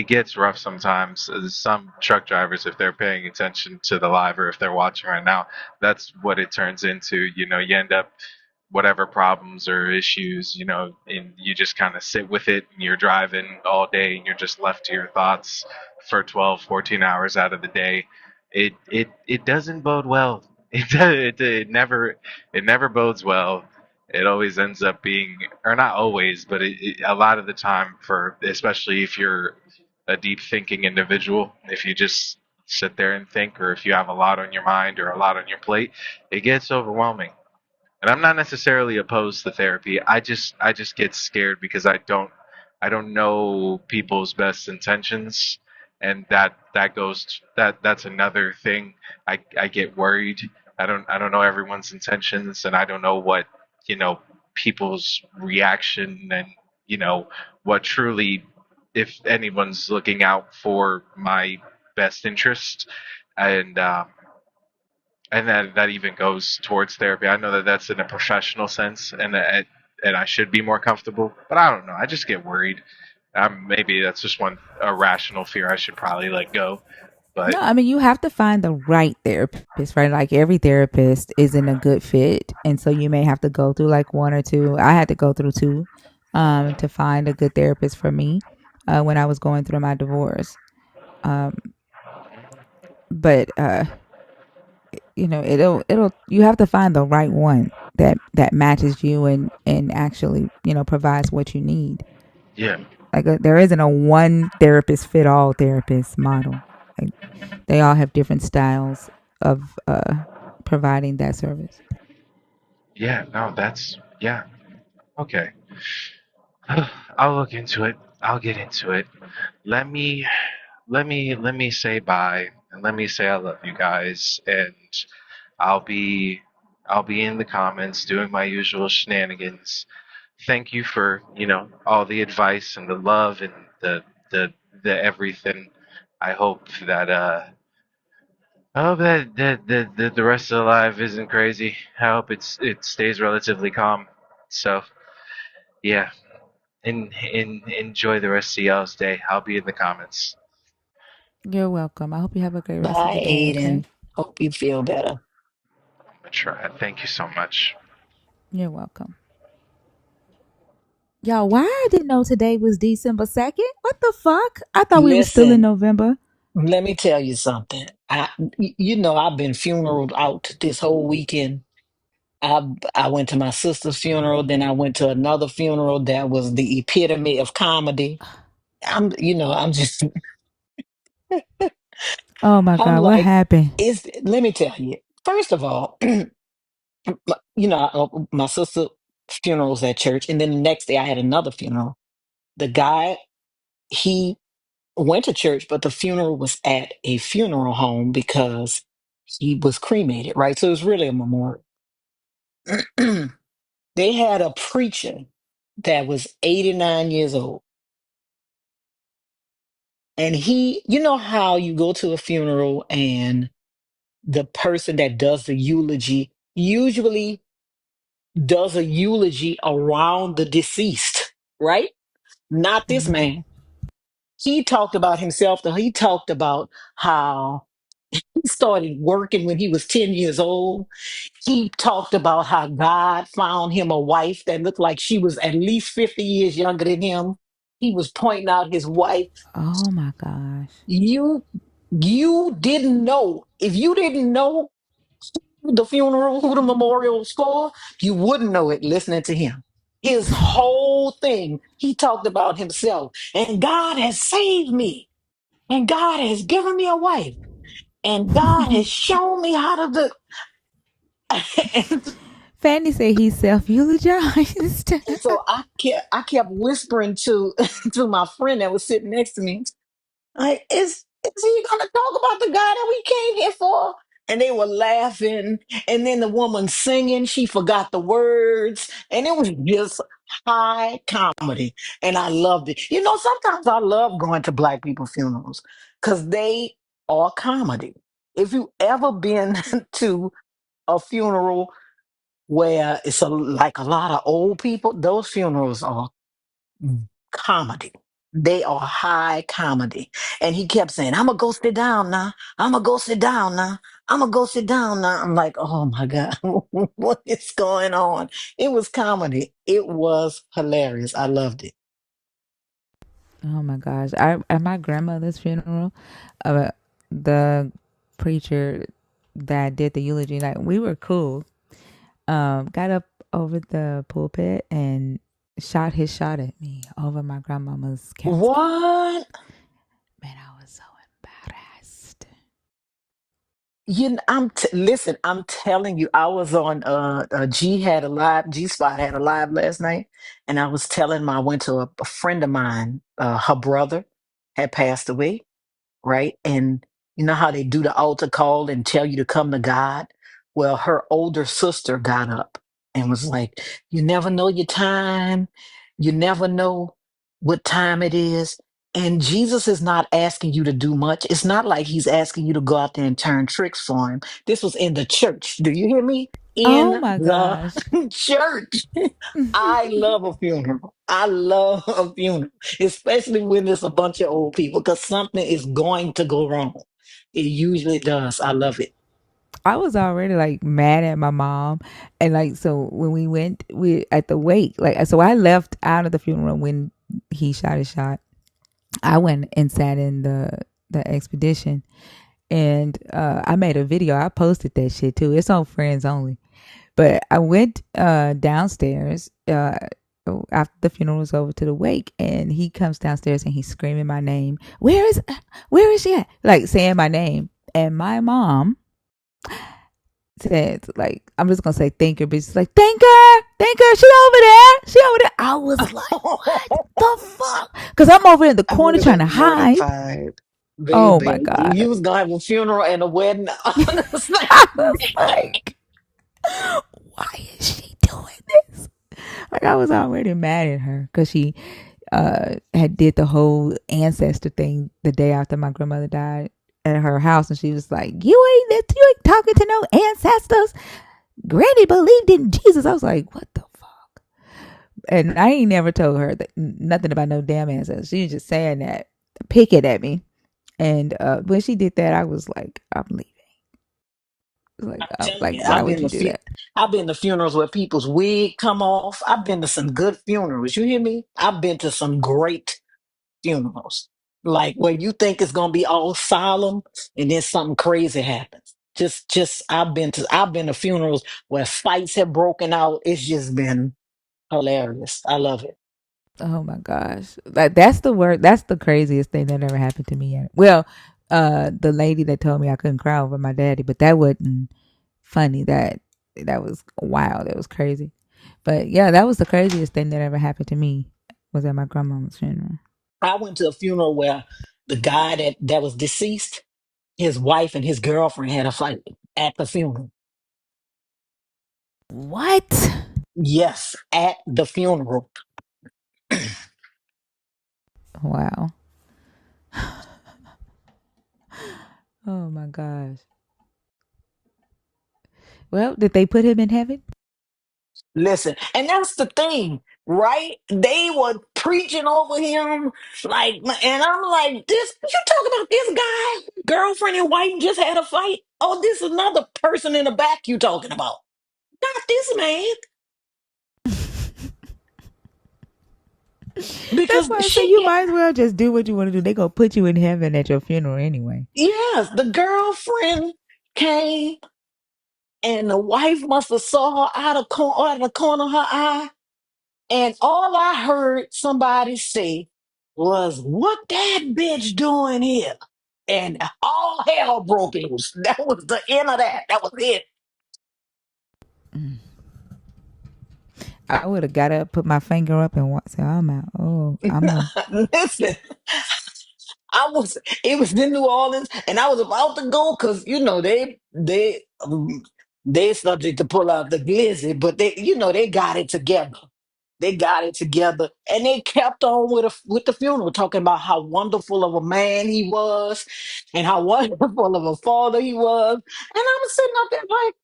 gets rough sometimes. Some truck drivers, if they're paying attention to the live, or if they're watching right now, that's what it turns into. You end up whatever problems or issues, and you just kind of sit with it, and you're driving all day, and you're just left to your thoughts for 12, 14 hours out of the day. It doesn't bode well. It never bodes well. It always ends up being, or not always, but a lot of the time, for especially if you're a deep thinking individual, if you just sit there and think, or if you have a lot on your mind or a lot on your plate, it gets overwhelming. And I'm not necessarily opposed to therapy. I just get scared because I don't know people's best intentions, and that's another thing. I get worried. I don't know everyone's intentions, and I don't know what, you know people's reaction and you know, what truly, if anyone's looking out for my best interest, and that even goes towards therapy. I know that that's in a professional sense, and I should be more comfortable, but I don't know. I just get worried. Maybe that's just one irrational fear I should probably let go. No, But I mean, you have to find the right therapist, right? Like every therapist isn't a good fit. And so you may have to go through like one or two. I had to go through two to find a good therapist for me when I was going through my divorce. Um, but you have to find the right one that matches you and actually, provides what you need. yeah, Like there isn't a one therapist fit all therapist model. Like they all have different styles of providing that service. yeah, no, that's yeah, okay. I'll look into it. I'll get into it. Let me let me say bye and let me say I love you guys, and I'll be I'll be in the comments doing my usual shenanigans. Thank you for, all the advice and the love and the the everything. I hope that the rest of the life isn't crazy. I hope it stays relatively calm. So yeah, enjoy the rest of y'all's day. I'll be in the comments. You're welcome. I hope you have a great rest of the Bye, day, okay? Aiden. Hope you feel better. I'm gonna try. Thank you so much. You're welcome. Y'all, why I didn't know today was December 2nd? What the fuck? I thought we were still in Listen, November. let me tell you something. I've been funeraled out this whole weekend. I went to my sister's funeral, then I went to another funeral that was the epitome of comedy. I'm just, Oh my I'm God, what like, happened? let me tell you. First of all, my sister funerals at church, and then the next day I had another funeral. The guy, he went to church, but the funeral was at a funeral home because he was cremated, right? So it was really a memorial. They had a preacher that was 89 years old. And you know how you go to a funeral and the person that does the eulogy usually does a eulogy around the deceased, right? Not this Mhm. man. He talked about himself. He talked about how he started working when he was 10 years old. He talked about how God found him a wife that looked like she was at least 50 years younger than him. He was pointing out his wife. Oh my gosh. You you didn't know. If you didn't know the funeral, who the memorial was for, you wouldn't know it listening to him. His whole thing, he talked about himself. And God has saved me. And God has given me a wife. And God has shown me how to do. Fanny said he self-eulogized. And so I kept whispering to to my friend that was sitting next to me, like, is he gonna talk about the guy that we came here for? And they were laughing, and then the woman singing, she forgot the words, and it was just high comedy, and I loved it. Sometimes I love going to Black people funerals because they are comedy. If you ever been to a funeral where it's like a lot of old people, those funerals are comedy. They are high comedy. And he kept saying, I'm gonna go sit down now. I'm gonna go sit down now. I'm gonna go sit down now. I'm like, oh my God, what is going on? It was comedy. It was hilarious. I loved it. Oh my gosh. At my grandmother's funeral, uh, the preacher that did the eulogy, like we were cool. Got up over the pulpit and shot his shot at me over my grandmama's casket. What? Man, I was so embarrassed. Listen, I'm telling you, I was on G Spot had a live last night, and I was telling I went to a friend of mine, her brother had passed away, right? And you know how they do the altar call and tell you to come to God? Well, her older sister got up and was like, you never know your time. You never know what time it is. And Jesus is not asking you to do much. It's not like he's asking you to go out there and turn tricks for him. This was in the church. Do you hear me? Oh In my the gosh. church. I love a funeral. I love a funeral, especially when it's a bunch of old people, because something is going to go wrong. It usually does. I love it. I was already like mad at my mom, and like so when we at the wake, like so I left out of the funeral when he shot his shot. I went and sat in the expedition, and I made a video. I posted that shit too. It's on Friends Only. But I went downstairs after the funeral was over to the wake, and he comes downstairs and he's screaming my name. Where is she at? Like saying my name, and my mom said, like, I'm just gonna say thank her, but she's like, thank her, she over there. I was like, what the fuck? Because I'm over in the I would corner have trying to been hide. mortified, Oh my baby. god. You was gonna have a funeral and a wedding on the I same was day. like, why is she doing this? Like I was already mad at her because she had did the whole ancestor thing the day after my grandmother died at her house, and she was like, you ain't talking to no ancestors. Granny believed in Jesus. I was like, what the fuck? And I ain't never told her that nothing about no damn ancestors. She was just saying that, picking at me. And when she did that, I was like, I'm leaving. I'm telling Like, you, why would you do that? I've been to funerals where people's wig come off. I've been to some good funerals. You hear me? I've been to some great funerals. Like where you think it's gonna be all solemn and then something crazy happens. I've been to funerals where fights have broken out. It's just been hilarious. I love it. Oh my gosh. Like that's the word. That's the craziest thing that ever happened to me yet. Well, the lady that told me I couldn't cry over my daddy, but that wasn't funny. That was wild. It was crazy. But yeah, that was the craziest thing that ever happened to me was at my grandmama's funeral. I went to a funeral where the guy that was deceased, his wife and his girlfriend had a fight at the funeral. What? Yes, at the funeral. Wow. Oh my gosh. Well, did they put him in heaven? Listen, and that's the thing, right? They were preaching over him, like, and I'm like, this, you talking about this guy, girlfriend and wife just had a fight? Oh, this is another person in the back you talking about. Not this man. That's Because why I say you might as well just do what you want to do. They gonna put you in heaven at your funeral anyway. yes, the girlfriend came and the wife must have saw her out of the corner of her eye. And all I heard somebody say was, what that bitch doing here? And all hell broke loose. That was the end of that. That was it. I would have got up, put my finger up, and said, "I'm out." Oh, I'm a. Listen, it was in New Orleans, and I was about to go because they started to pull out the glizzy, but they got it together. They got it together, and they kept on with the funeral, talking about how wonderful of a man he was, and how wonderful of a father he was. And I'm sitting up there like,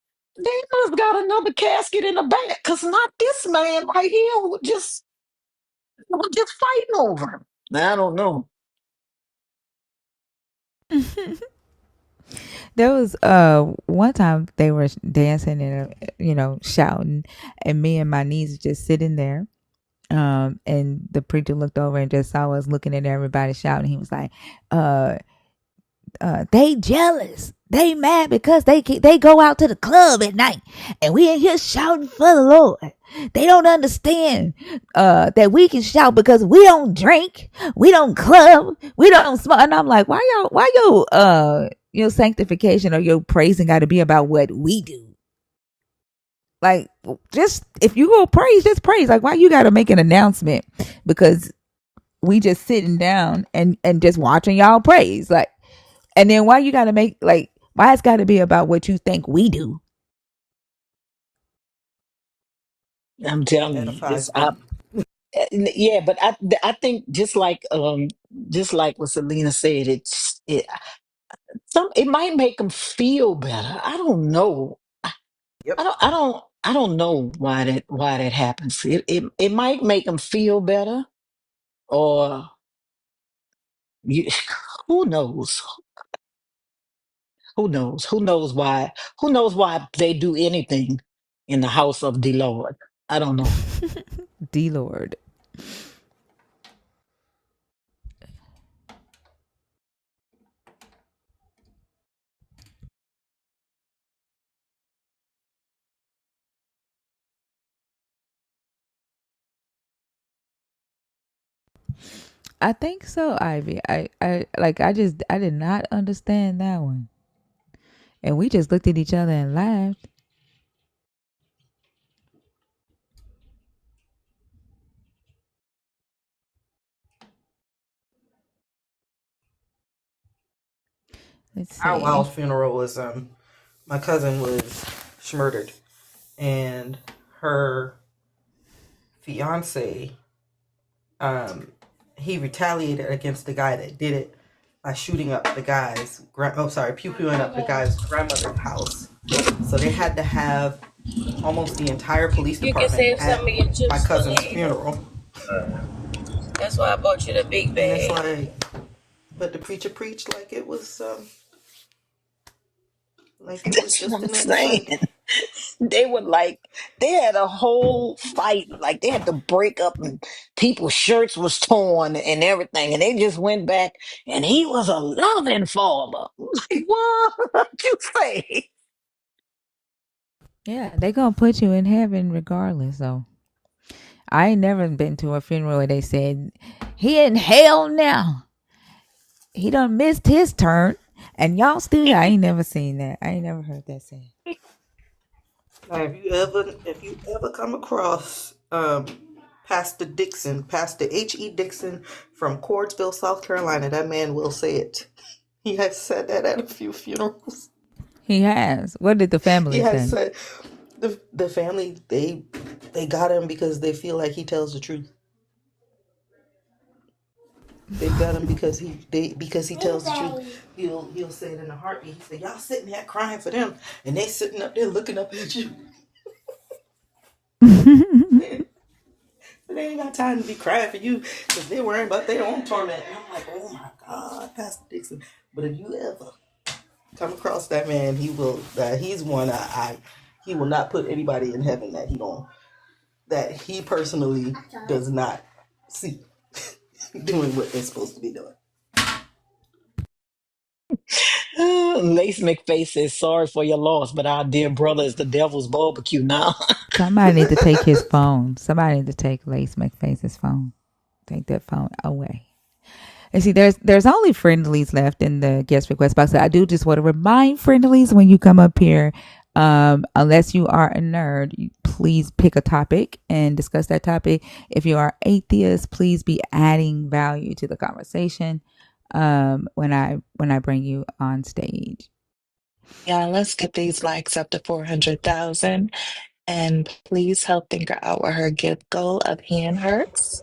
they must got another casket in the back, cause not this man right here was just fighting over him. I don't know. There was one time they were dancing and shouting, and me and my niece just sitting there. And the preacher looked over and just saw us looking at everybody shouting. He was like, uh, they jealous. They mad because they go out to the club at night and we in here shouting for the Lord. They don't understand that we can shout because we don't drink, we don't club, we don't smoke. And I'm like, why your sanctification or your praising got to be about what we do? Like, just if you go praise, just praise. Like, why you got to make an announcement because we just sitting down and just watching y'all praise? Like, and then why you got to make like why it's got to be about what you think we do? I'm telling you, Edifies them. yeah, but I think just like what Selena said, it might make them feel better. I don't know. Yep. I don't know why that happens. It might make them feel better, or you, who knows? Who knows? Who knows why they do anything in the house of the Lord? I don't know. D Lord. I think so, Ivy. I did not understand that one. And we just looked at each other and laughed. Let's Our see. Wild's funeral was my cousin was murdered, and her fiance he retaliated against the guy that did it by shooting up the guy's pew-pewing up the guy's grandmother's house. So they had to have almost the entire police department at my cousin's funeral. That's why I bought you the big bag. And it's like, but the preacher preached like it was That's what just I'm another saying. Sunday. They had a whole fight, like they had to break up, and people's shirts was torn and everything, and they just went back, and he was a loving father. Like, what you say? Yeah, they gonna put you in heaven regardless, though. I ain't never been to a funeral where they said, he in hell now. He done missed his turn. And y'all still, I ain't never seen that. I ain't never heard that said. Now, if you ever come across Pastor H.E. Dixon from Cordsville, South Carolina, that man will say it. He has said that at a few funerals. He has. What did the He family has say? said the family they got him because they feel like he tells the truth. They've got him because he tells the truth. He'll say it in a heartbeat. He said, "Y'all sitting there crying for them, and they sitting up there looking up at you. They ain't got time to be crying for you because they're worrying about their own torment." And I'm like, oh my God, Pastor Dixon. But if you ever come across that man, he will. He's one he will not put anybody in heaven that he personally does not see doing what they're supposed to be doing. Lace McFace says, sorry for your loss, but our dear brother is the devil's barbecue now. Somebody need to take his phone. Somebody need to take Lace McFace's phone. Take that phone away. And see, there's only friendlies left in the guest request box. I do just want to remind friendlies when you come up here, unless you are a nerd, please pick a topic and discuss that topic. If you are atheist, please be adding value to the conversation when I bring you on stage. Yeah, let's get these likes up to 400,000. And please help Thinker out with her gift goal of hand hurts.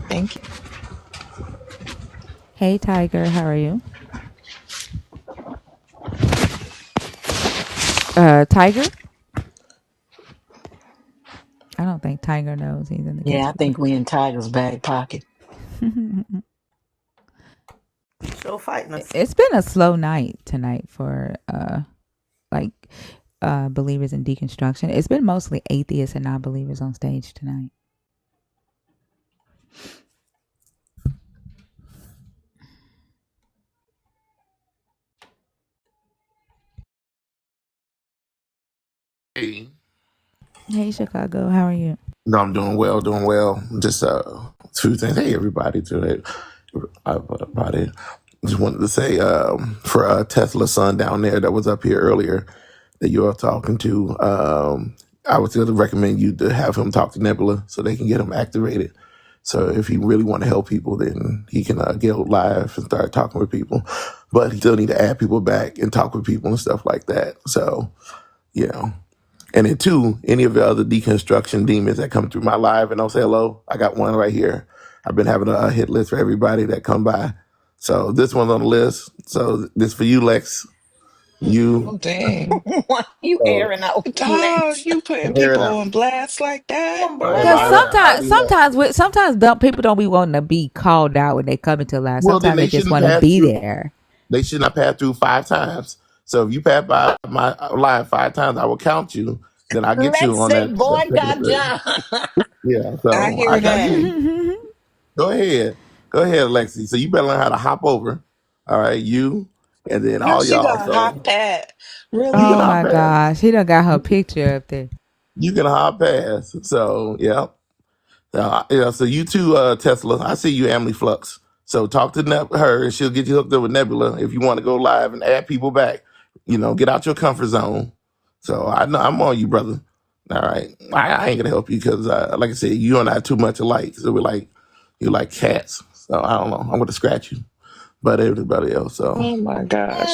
Thank you. Hey, Tiger, how are you? Tiger? I don't think Tiger knows he's in the Yeah, guest I think request. we in Tiger's back pocket. Still fighting us. It's been a slow night tonight for believers in deconstruction. It's been mostly atheists and non-believers on stage tonight. Hey. Hey, Chicago, how are you? No, I'm doing well, doing well. Just two things. Hey, everybody, today. Everybody. Just wanted to say for Tesla's son down there that was up here earlier that you are talking to, I was going to recommend you to have him talk to Nebula so they can get him activated. So if he really want to help people, then he can get live and start talking with people. But he still need to add people back and talk with people and stuff like that. So, you know. And then two, any of the other deconstruction demons that come through my live and don't say hello, I got one right here. I've been having a hit list for everybody that come by. So this one's on the list. So this for you, Lex. You Oh, dang. Why you so airing out Dog, Lex? you putting air it people out. on blast like that? On All right, but Because blast. I already have. sometimes people don't be wanting to be called out when they come into life. Well, then Sometimes they they just shouldn't want to pass be through. there. They should not pass through 5 times. So if you pass by my live 5 times, I will count you. Then I get you Lex on say, that boy, second or got third. John. Yeah, I so I hear got that. you. Go ahead. Go ahead, Lexi. So you better learn how to hop over. All right, you and then How all she y'all. got hot So pat? you can Oh Really? hop my past. gosh, he done got her picture up there. You can hop past. So yeah. Yeah, so you too, Tesla. I see you, Emily Flux. So talk to her, and she'll get you hooked up with Nebula if you want to go live and add people back. Get out your comfort zone. So I know I'm on you, brother. All right, I ain't gonna help you because, like I said, you and I are too much alike. So you're like cats. So I don't know. I'm gonna scratch you, but everybody else. Oh my gosh.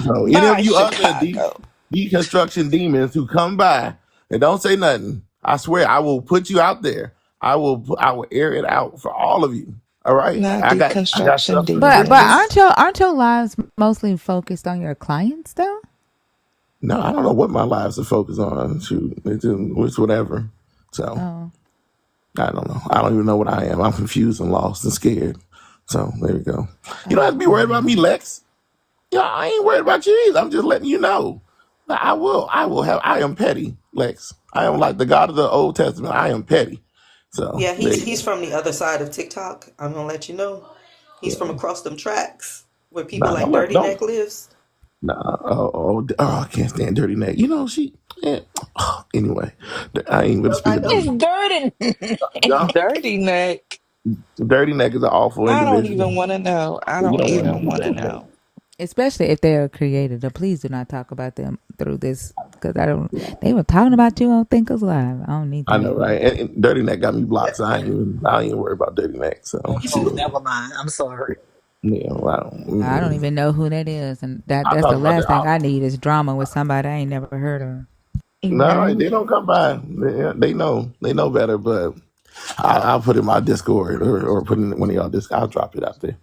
So any of Bye, you other Chicago. deconstruction demons who come by and don't say nothing, I swear I will put you out there. I will air it out for all of you. All right. Not I got deconstruction stuff for But demons. aren't your lives mostly focused on your clients though? no. I don't know what my lives are focused on. Shoot, it's whatever. So Oh, I don't know. I don't even know what I am. I'm confused and lost and scared. So there we go. You don't have to be worried about me, okay. Lex. Yeah, I ain't worried about you either. I'm just letting you know. I am petty, Lex. I am like the God of the Old Testament. I am petty. So Yeah, there he's you he's go. from the other side of TikTok. I'm gonna let you know. He's from Yeah. across them tracks where people Nah, like don't let Dirty don't Neck lives. nah. I can't stand dirty neck. She yeah. Anyway, I ain't gonna speak I of know. It's dirty. dirty. Y'all, Dirty neck. dirty neck is an awful I don't individual. even want to know. I You don't don't want even to want to dirty neck. know. Especially if they are created. Please do not talk about them through this because I don't. They were talking about you on Thinkers Live. I don't need I that. know, right? And dirty neck got me blocked, so I ain't even worry about dirty neck. So Oh, never mind. I'm sorry. yeah, well, I don't. I don't even know who that is, and I that's the talk about last thing that. I need is drama with somebody I ain't never heard of. No, Right. they don't come by. They know. They know better. But I'll put in my Discord or put in one of y'all Discord. I'll drop it out there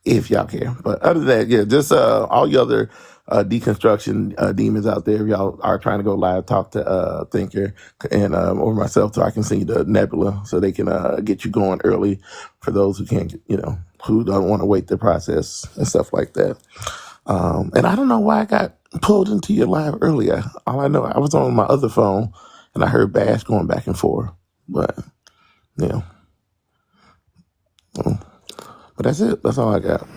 if y'all care. But other than that, yeah, just all you other deconstruction demons out there. If y'all are trying to go live, talk to Thinker and or myself, so I can send you the Nebula, so they can get you going early for those who can't, who don't want to wait the process and stuff like that. And I don't know why I got pulled into your live earlier. All I know, I was on my other phone and I heard Bash going back and forth. But yeah, but that's it. That's all I got.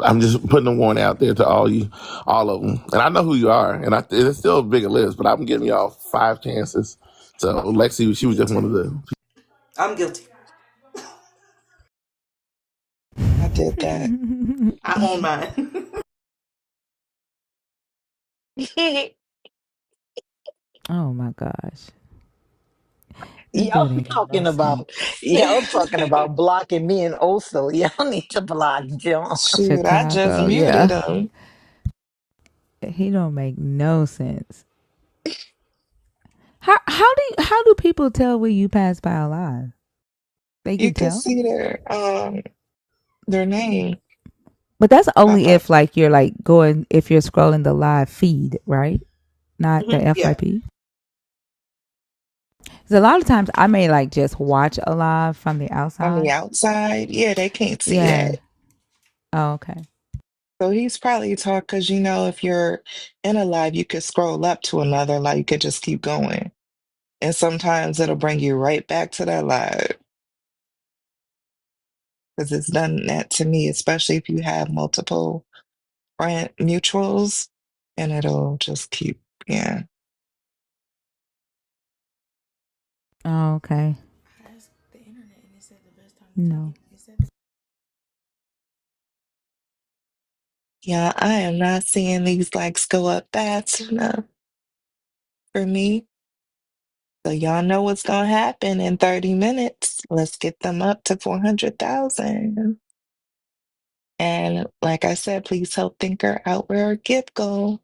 I'm just putting a warning out there to all of them. And I know who you are. And it's still a bigger list, but I'm giving y'all 5 chances. So Lexi, she was just one of the. I'm guilty. I did that. I own mine. Oh my gosh, this Y'all dude ain't got no talking about sense. blocking me and also y'all need to block John. Shoot, I just Chicago, muted yeah, him. he don't make no sense. How do people tell when you pass by alive? They You can can tell, see their name but that's pop only up. if like you're like going if you're scrolling the live feed, right? Not the Yeah. FYP. Because a lot of times I may like just watch a live from the On the outside. outside, yeah, they can't see Yeah. that. Oh, okay. So he's probably talking because if you're in a live, you could scroll up to another live. You could just keep going, and sometimes it'll bring you right back to that live because it's done that to me, especially if you have multiple friend mutuals, and it'll just keep, yeah. Oh, okay. No. Yeah, I am not seeing these likes go up fast enough for me. So y'all know what's gonna happen in 30 minutes. Let's get them up to 400,000. And like I said, please help Thinker out where our gift go.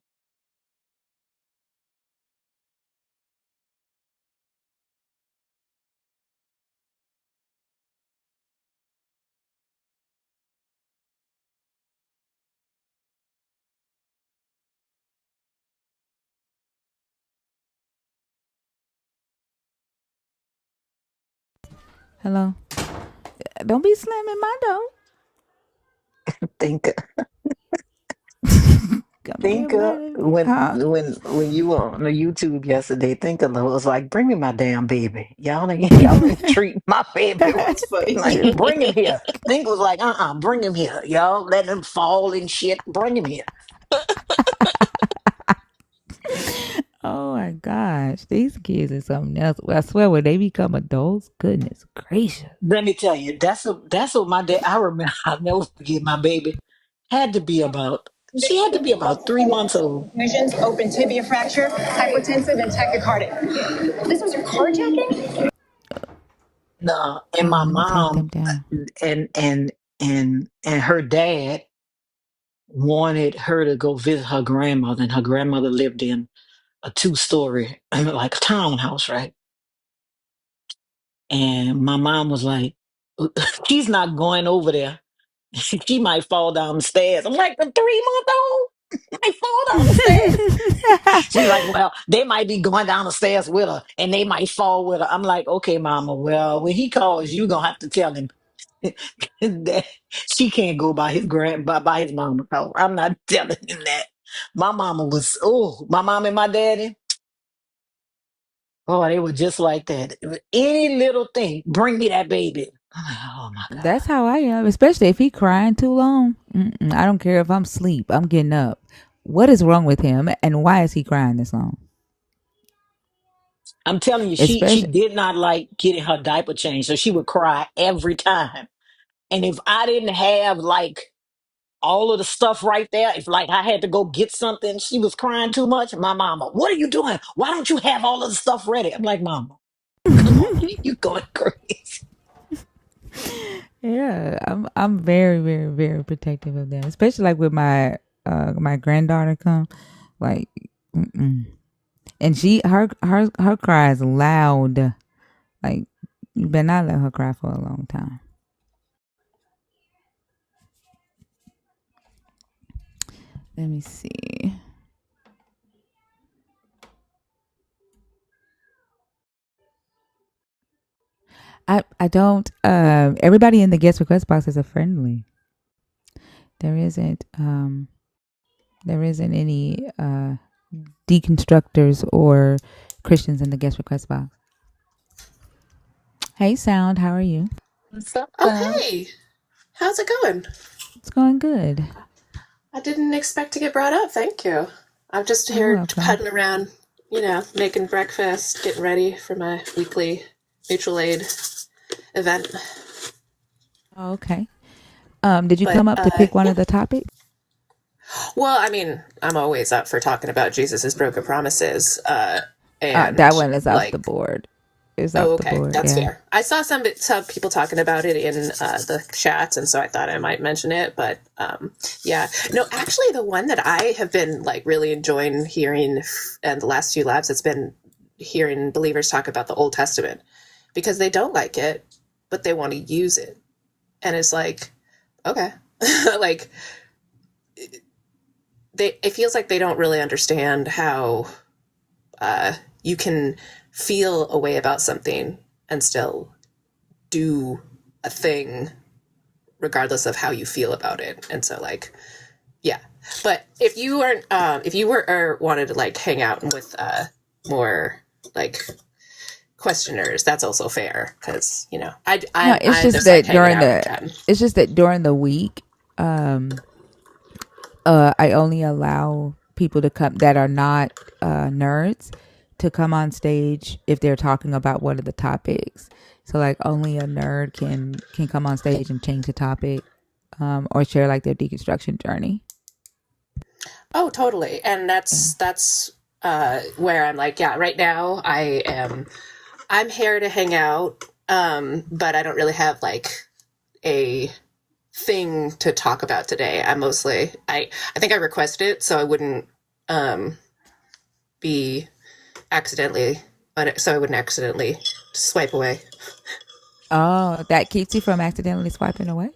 Hello. Don't be slamming my door. Think Come here, think baby. when Huh? you were on the YouTube yesterday, think was like, bring me my damn baby. Y'all ain't treating my baby That's funny. like bring him here. Think was like, bring him here. Y'all letting him fall and shit. Bring him here. Oh my gosh, these kids are something else. I swear, when they become adults, goodness gracious. Let me tell you, that's what my dad. I remember. I'll never forget my baby. She had to be about 3 months old. Lesions, open tibia fracture, hypotensive, and tachycardic. This was your carjacking? No, and Oh, my let me take them mom down. and her dad wanted her to go visit her grandmother, and her grandmother lived in a 2-story, like a townhouse, right? And my mom was like, she's not going over there. She might fall down the stairs. I'm like, the 3-month old might fall down the stairs. She's like, well, they might be going down the stairs with her and they might fall with her. I'm like, okay, mama, well, when he calls, you gonna have to tell him that she can't go by by his mama. No, I'm not telling him that. My mom and my daddy, oh, they were just like that. Any little thing, bring me that baby. I'm like, oh my God. That's how I am, especially if he crying too long. I don't care if I'm asleep. I'm getting up. What is wrong with him, and why is he crying this long? I'm telling you, she Especially, did not like getting her diaper changed, so she would cry every time. And if I didn't have like all of the stuff right there, if like I had to go get something, she was crying too much. My mama, what are you doing? Why don't you have all of the stuff ready? I'm like, mama, come on, you going crazy. yeah, I'm very, very, very protective of them, especially like with my granddaughter come, like, and her cry is loud. Like, you better not let her cry for a long time. Let me see. I don't. Everybody in the guest request box is a friendly. There isn't any deconstructors or Christians in the guest request box. Hey, Sound, how are you? What's up, Oh, Sam? hey, how's it going? It's going good. I didn't expect to get brought up. Thank you. I'm just You're here welcome. putting around, making breakfast, getting ready for my weekly mutual aid event. Oh, okay. Did you come But up to pick one yeah. of the topics? Well, I mean, I'm always up for talking about Jesus's broken promises. That And one is off the like, board. It's oh, off the okay, board. that's Yeah. fair. I saw some people talking about it in the chats, and so I thought I might mention it. But yeah, no, actually, the one that I have been like really enjoying hearing, and the last few labs, it's been hearing believers talk about the Old Testament because they don't like it, but they want to use it, and it's like, okay, like it feels like they don't really understand how you can feel a way about something and still do a thing regardless of how you feel about it. And so like, yeah. But if you weren't if you were or wanted to like hang out with more like questioners, that's also fair because No, it's I'm just just like that hanging out and chatting. during the week, I only allow people to come that are not nerds to come on stage if they're talking about one of the topics. So like only a nerd can come on stage and change the topic, or share like their deconstruction journey. Oh, totally. And Yeah. that's where I'm like, yeah, right now I'm here to hang out, but I don't really have like a thing to talk about today. I think I requested it so I wouldn't be accidentally so I wouldn't accidentally swipe away. Oh, that keeps you from accidentally swiping away?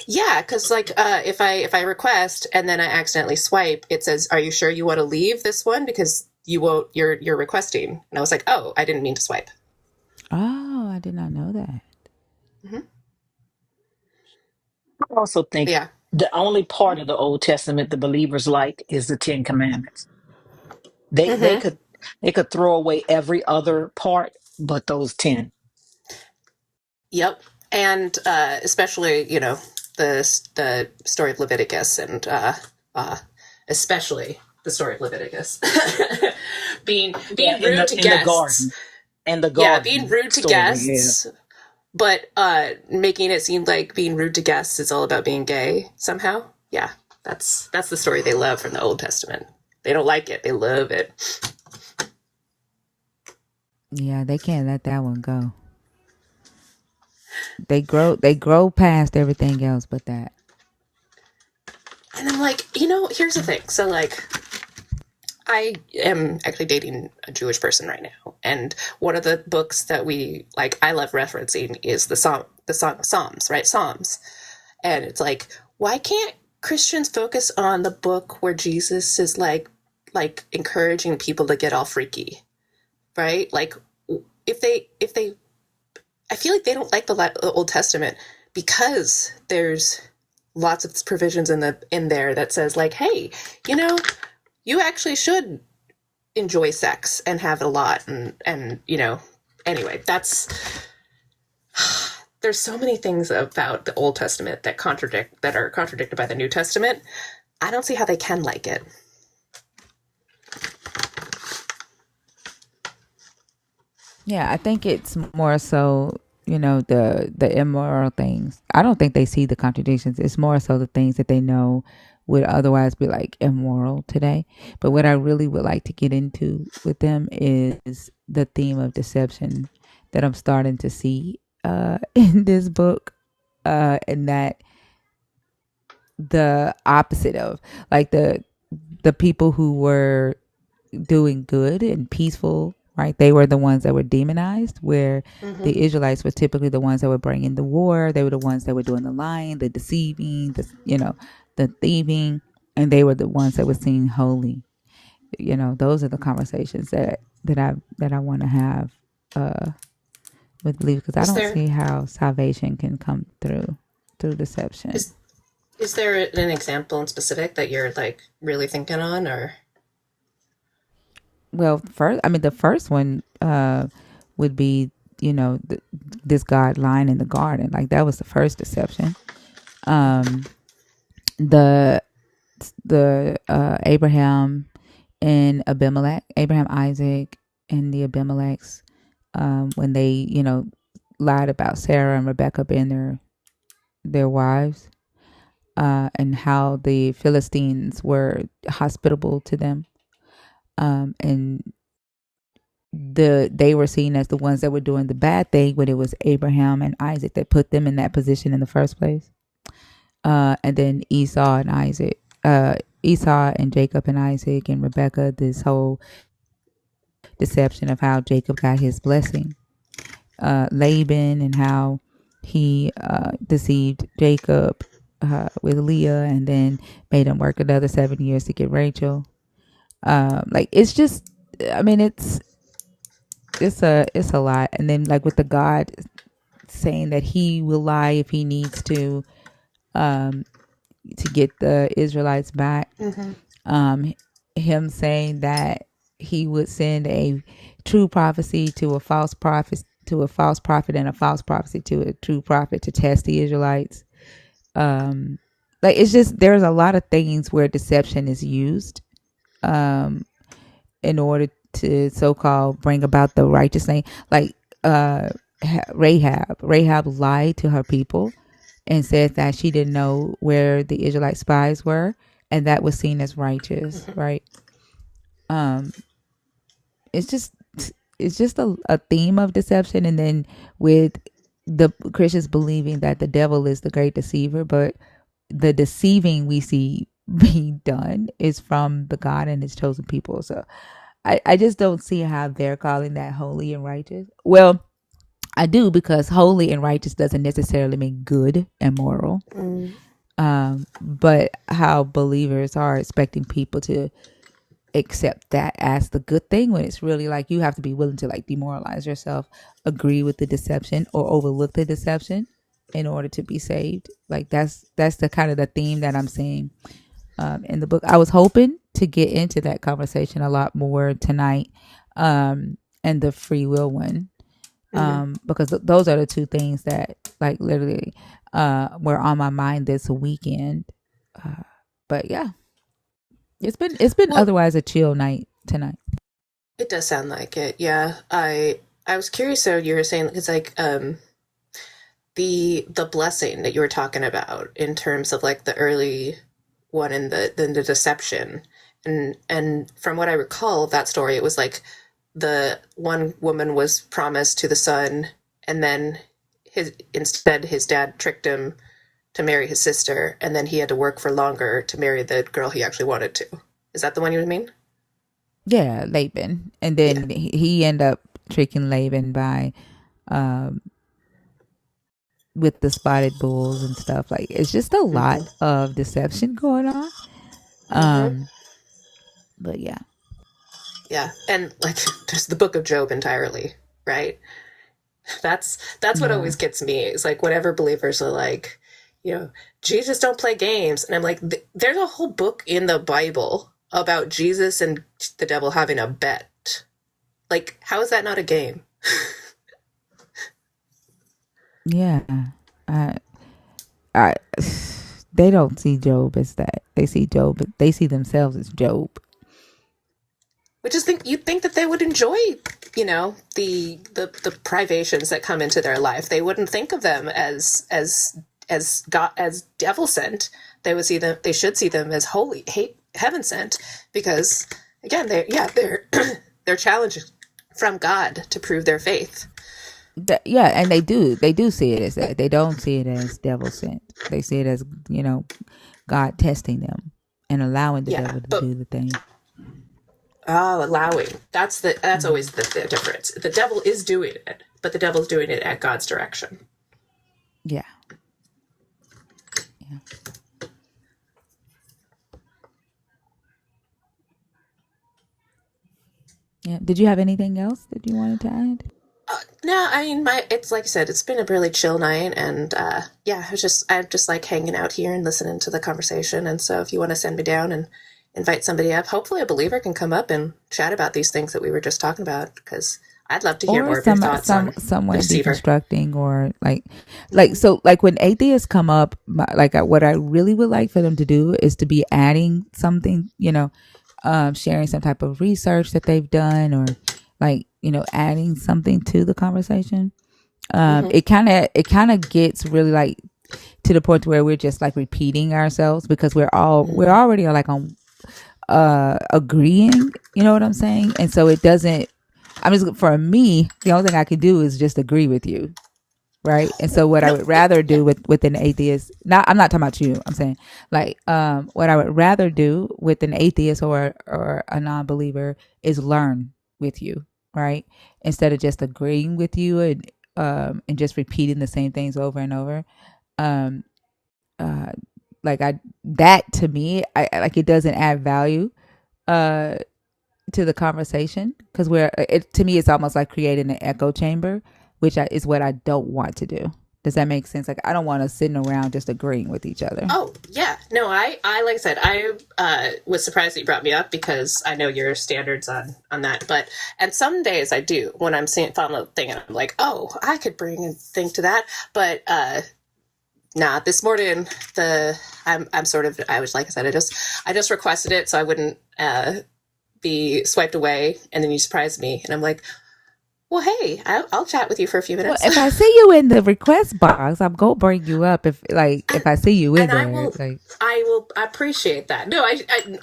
Yeah, because like if I request and then I accidentally swipe, it says, "Are you sure you want to leave this one because you won't you're requesting?" And I was like, "Oh, I didn't mean to swipe." Oh, I did not know that. Hmm. I also think Yeah. the only part of the Old Testament the believers like is the Ten Commandments. They they Hmm. could they could throw away every other part but those 10. Yep. And especially, the story of Leviticus and uh, especially the story of Leviticus. being Yeah, being rude to in the guests. garden. And the Yeah, being garden rude to story, yeah. guests, but making it seem like being rude to guests is all about being gay somehow. Yeah, that's the story they love from the Old Testament. They don't like it. They love it. Yeah, they can't let that one go. They grow past everything else but that. And I'm like, here's the thing. So like, I am actually dating a Jewish person right now, and one of the books that I love referencing is the Song of Psalms, right? Psalms, and it's like, why can't Christians focus on the book where Jesus is like encouraging people to get all freaky, right? Like, if they, I feel like they don't like the Old Testament because there's lots of provisions in there that says like, hey, you know, you actually should enjoy sex and have it a lot, and anyway, there's so many things about the Old Testament that are contradicted by the New Testament. I don't see how they can like it. Yeah, I think it's more so, the immoral things. I don't think they see the contradictions. It's more so the things that they know would otherwise be like immoral today. But what I really would like to get into with them is the theme of deception that I'm starting to see in this book, and that the opposite of like the people who were doing good and peaceful, right? They were the ones that were demonized, where Mm-hmm. the Israelites were typically the ones that were bringing the war. They were the ones that were doing the lying, the deceiving, the thieving, and they were the ones that were seen holy. Those are the conversations that I want to have with believers, because I Is don't there see how salvation can come through deception. is is there an example in specific that you're like really thinking on, or? Well, first, I mean, the first one would be, this God lying in the garden. Like, that was the first deception. Um, the Abraham and Abimelech, Abraham, Isaac, and the Abimelechs, when they, lied about Sarah and Rebecca being their wives, and how the Philistines were hospitable to them, and they were seen as the ones that were doing the bad thing when it was Abraham and Isaac that put them in that position in the first place. And then Esau and Jacob and Isaac and Rebecca, this whole deception of how Jacob got his blessing. Laban and how he deceived Jacob with Leah, and then made him work another 7 years to get Rachel. Like, it's just, I mean, it's a lot. And then, like, with the God saying that he will lie if he needs to get the Israelites back. Mm-hmm. um Him saying that he would send a true prophecy to a false prophet, and a false prophecy to a true prophet to test the Israelites. Like, it's just, there's a lot of things where deception is used in order to so-called bring about the righteous thing. Like, Rahab lied to her people and said that she didn't know where the Israelite spies were, and that was seen as righteous, Mm-hmm. right? um it's just a theme of deception. And then with the Christians believing that the devil is the great deceiver, but the deceiving we see being done is from the God and his chosen people. So I just don't see how they're calling that holy and righteous. Well, I do, because holy and righteous doesn't necessarily mean good and moral. Mm. But how believers are expecting people to accept that as the good thing, when it's really like you have to be willing to like demoralize yourself, agree with the deception or overlook the deception in order to be saved. Like that's the kind of the theme that I'm seeing in the book. I was hoping to get into that conversation a lot more tonight, and the free will one, because those are the two things that like literally were on my mind this weekend. But yeah, it's been Well, otherwise a chill night tonight. it does sound like it. Yeah. I was curious. So you were saying it's like the blessing that you were talking about in terms of like the early one and the deception, and from what I recall of that story, it was like the one woman was promised to the son, and then instead his dad tricked him to marry his sister, and then he had to work for longer to marry the girl he actually wanted to. Is that the one you mean? Yeah, Laban, and then he ended up tricking Laban by with the spotted bulls and stuff. Like it's just a lot of deception going on. But yeah. Yeah, and like just the book of Job entirely, right? That's what always gets me. It's like whenever believers are like, Jesus don't play games, and I'm like, there's a whole book in the Bible about Jesus and the devil having a bet. Like, how is that not a game? Yeah. I they don't see Job as that. They see themselves as Job. Which is you'd think that they would enjoy, the privations that come into their life. They wouldn't think of them as God, as devil sent. They should see them as holy, heaven sent, because again, they're they're challenged from God to prove their faith. And they do see it as that. They don't see it as devil sent. They see it as God testing them and allowing the devil to do the thing. Oh, allowing. That's always the difference. The devil is doing it, but the devil's doing it at God's direction. Yeah. Yeah. Did you have anything else that you wanted to add? No, I mean, it's like I said, it's been a really chill night, and I'm just like hanging out here and listening to the conversation. And so, if you want to send me down and invite somebody up, hopefully a believer can come up and chat about these things that we were just talking about, because I'd love to hear more of your thoughts on someone deceiver. Deconstructing, or like when atheists come up, what I really would like for them to do is to be adding something, sharing some type of research that they've done, or adding something to the conversation. It kind of gets really like to the point where we're just like repeating ourselves, because we're already like on agreeing, you know what I'm saying? And so it doesn't, for me, the only thing I can do is just agree with you. Right. And so what I would rather do with an atheist, I'm not talking about you, I'm saying what I would rather do with an atheist or a non-believer is learn with you, right? Instead of just agreeing with you and just repeating the same things over and over. That to me, I like, it doesn't add value to the conversation, because to me it's almost like creating an echo chamber, which is what I don't want to do. Does that make sense? Like, I don't want us sitting around just agreeing with each other. Oh yeah, no, I like I said, I was surprised that you brought me up, because I know your standards on that. And some days I do, when I'm following a thing and I'm like, oh, I could bring a thing to that, but this morning I'm sort of, I was like I said, I just requested it so I wouldn't be swiped away, and then you surprised me, and I'm like, well, hey, I'll chat with you for a few minutes. Well, if I see you in the request box, I'm gonna bring you up. If I see you in there, I will appreciate that. No,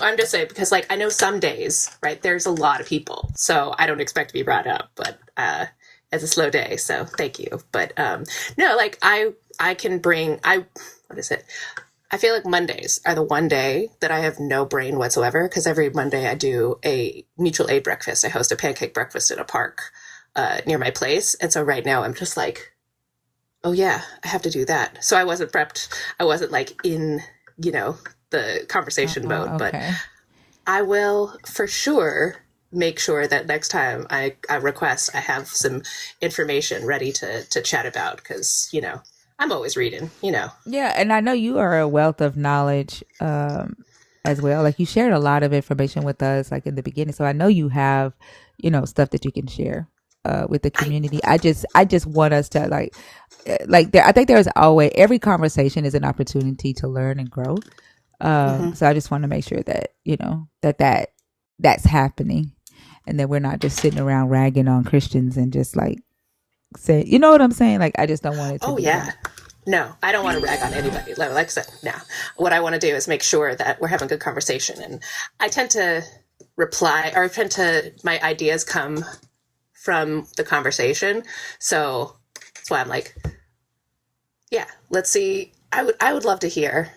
I'm just saying, because I know some days, right, there's a lot of people, so I don't expect to be brought up, but it's a slow day, so thank you. But no, I can bring, what is it? I feel like Mondays are the one day that I have no brain whatsoever, because every Monday I do a mutual aid breakfast. I host a pancake breakfast in a park near my place. And so right now I'm just like, oh yeah, I have to do that. So I wasn't prepped. I wasn't in, the conversation mode, okay. but I will for sure make sure that next time I request, I have some information ready to chat about, because, I'm always reading, Yeah, and I know you are a wealth of knowledge as well. Like you shared a lot of information with us like in the beginning. So I know you have, stuff that you can share with the community. I just want us to like there I think there's always every conversation is an opportunity to learn and grow. So I just want to make sure that, that's happening, and that we're not just sitting around ragging on Christians and just like say, you know what I'm saying? Like I just don't want it to Oh, be yeah. that. No, I don't want to rag on anybody. Like I said, no. What I want to do is make sure that we're having a good conversation. And I tend to my ideas come from the conversation. So that's why I'm like, yeah, let's see. I would love to hear,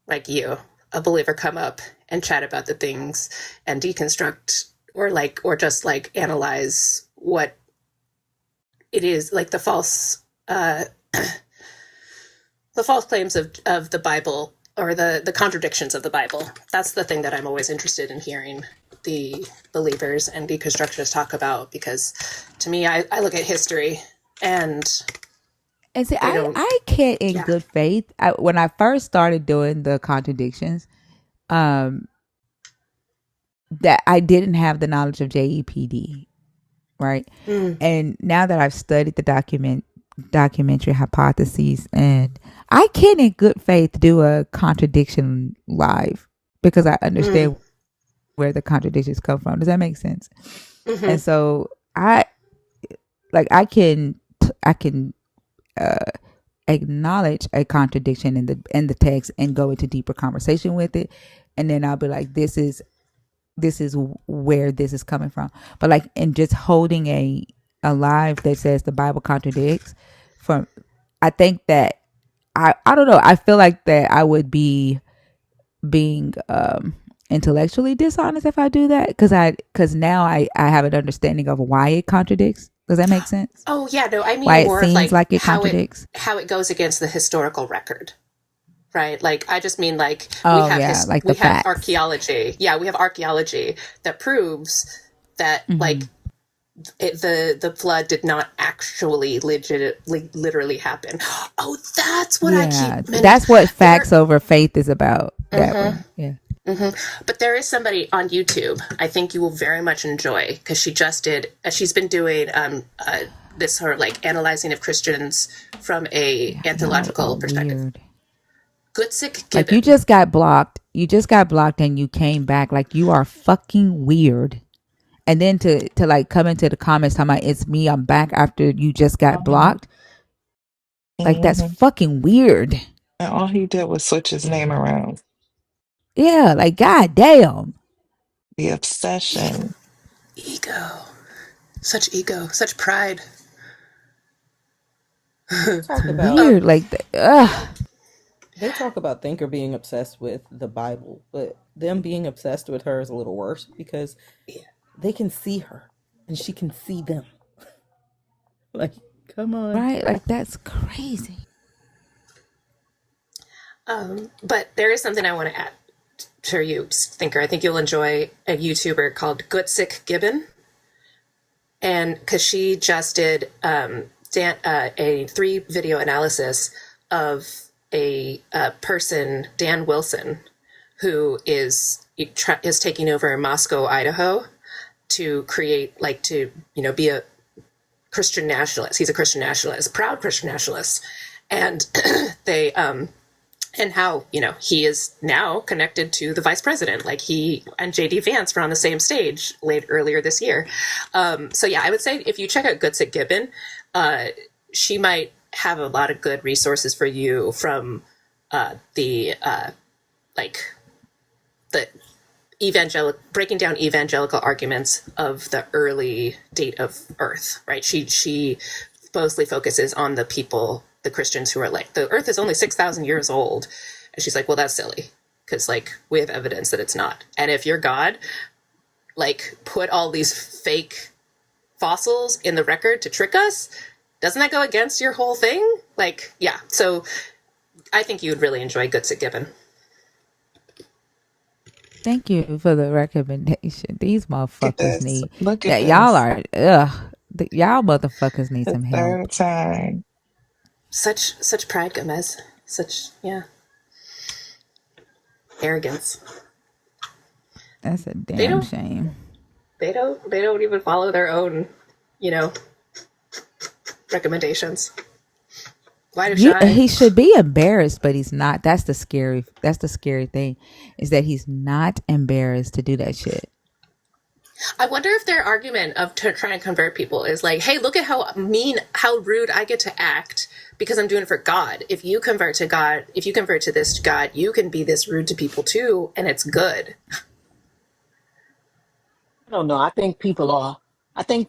like you, a believer, come up and chat about the things and deconstruct, or just like analyze what it is, like the false claims of the Bible, or the contradictions of the Bible. That's the thing that I'm always interested in hearing the believers and deconstructionists talk about, because to me, I look at history and And see, they I don't, I can't in yeah. good faith. When I first started doing the contradictions, um, that I didn't have the knowledge of JEPD, right? Mm. And now that I've studied the documentary hypotheses, and I can in good faith do a contradiction live because I understand where the contradictions come from. Does that make sense? Mm-hmm. And so I can acknowledge a contradiction in the text and go into deeper conversation with it, and then I'll be like, this is where this is coming from. But like, and just holding a live that says the Bible contradicts, from I think that I don't know, I feel like that I would be being intellectually dishonest if I do that, because now I have an understanding of why it contradicts. Does that make sense? Oh yeah, no, I Why mean it more of seems like like it contradicts. how it goes against the historical record, right? Like I just mean like Oh yeah, like the we have facts. archaeology. Yeah, we have archaeology that proves that Mm-hmm. the flood did not actually literally happen. Oh, that's what I Yeah, keep meaning. that's what facts over faith is about. That one. Yeah. But there is somebody on YouTube I think you will very much enjoy, because she's been doing this sort of like analyzing of Christians from a Y'all anthological are perspective. weird. Gutsick Like Gibbon. you just got blocked. You just got blocked and you came back. Like you are fucking weird. And then to like come into the comments talking about it's me, I'm back after you just got blocked. Like that's Mm-hmm. fucking weird. And all he did was switch his name around. Yeah, like god damn. The obsession. Ego, such pride. Talk about Weird. Like ugh. they talk about Thinker being obsessed with the Bible, but them being obsessed with her is a little worse because they can see her and she can see them. Like, come on. Right? Like that's crazy. But there is something I want to add to you, Thinker. I think you'll enjoy a YouTuber called Gutsick Gibbon. And because she just did a 3-video analysis of a person, Dan Wilson, who is taking over Moscow, Idaho, to create, be a Christian nationalist. He's a Christian nationalist, proud Christian nationalist. And they, and how, he is now connected to the vice president. Like he and JD Vance were on the same stage earlier this year. So yeah, I would say if you check out Gutsick Gibbon, she might have a lot of good resources for you from the breaking down evangelical arguments of the early date of Earth, right? She mostly focuses on the people, the Christians who are like, the Earth is only 6,000 years old. And she's like, well, that's silly, because we have evidence that it's not. And if you're God, put all these fake fossils in the record to trick us, doesn't that go against your whole thing? Yeah. So I think you would really enjoy Gutsick Gibbon. Thank you for the recommendation. These Look at motherfuckers this. need Look at that. Y'all this. are y'all motherfuckers need The some third help. time. Such pride, Gomez. Such arrogance. That's a They damn don't shame. they don't even follow their own, recommendations. Why do shy? He should be embarrassed, but he's not. That's the scary thing, is that he's not embarrassed to do that shit. I wonder if their argument of trying to convert people is like, hey, look at how mean, how rude I get to act because I'm doing it for God. If you convert to this God, you can be this rude to people too, and it's good. I don't know. I think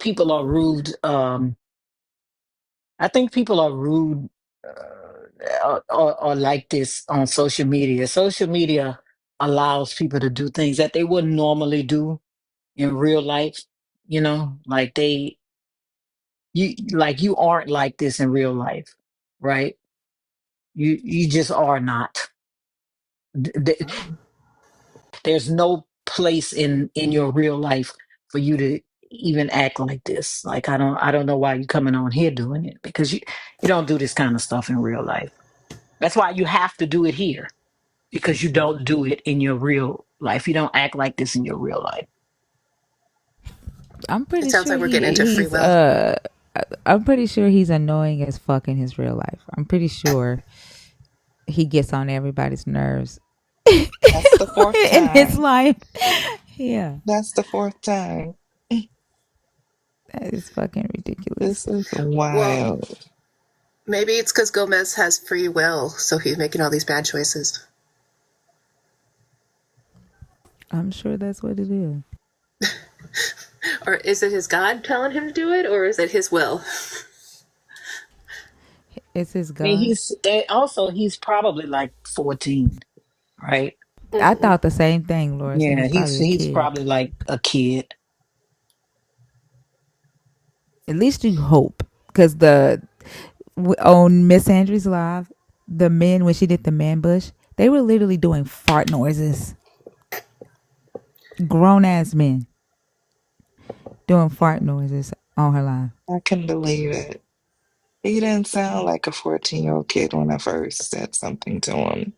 people are rude. I think people are rude or like this on social media. Social media allows people to do things that they wouldn't normally do in real life. Like you aren't like this in real life, right? You just are not. There's no place in your real life for you to even act like this. Like I don't know why you coming on here doing it, because you don't do this kind of stuff in real life. That's why you have to do it here, because you don't do it in your real life. You don't act like this in your real life. I'm It pretty sounds sure like we're getting into free will. I'm pretty sure he's annoying as fuck in his real life. I'm pretty sure he gets on everybody's nerves That's the fourth in his time. life. Yeah, That's the fourth time. that is fucking ridiculous. This is Well, wild. maybe it's because Gomez has free will, so he's making all these bad choices. I'm sure that's what it is. Or is it his God telling him to do it, or is it his will? It's his I mean, God. he's probably like 14, right? I Mm-mm. thought the same thing, Laura. So Yeah, he's he's probably a he's kid. probably like a kid. At least you hope, because on Miss Andrews Live, the men, when she did the man bush, they were literally doing fart noises. Grown ass men doing fart noises on her live. I can believe it. He didn't sound like a 14-year-old kid when I first said something to him.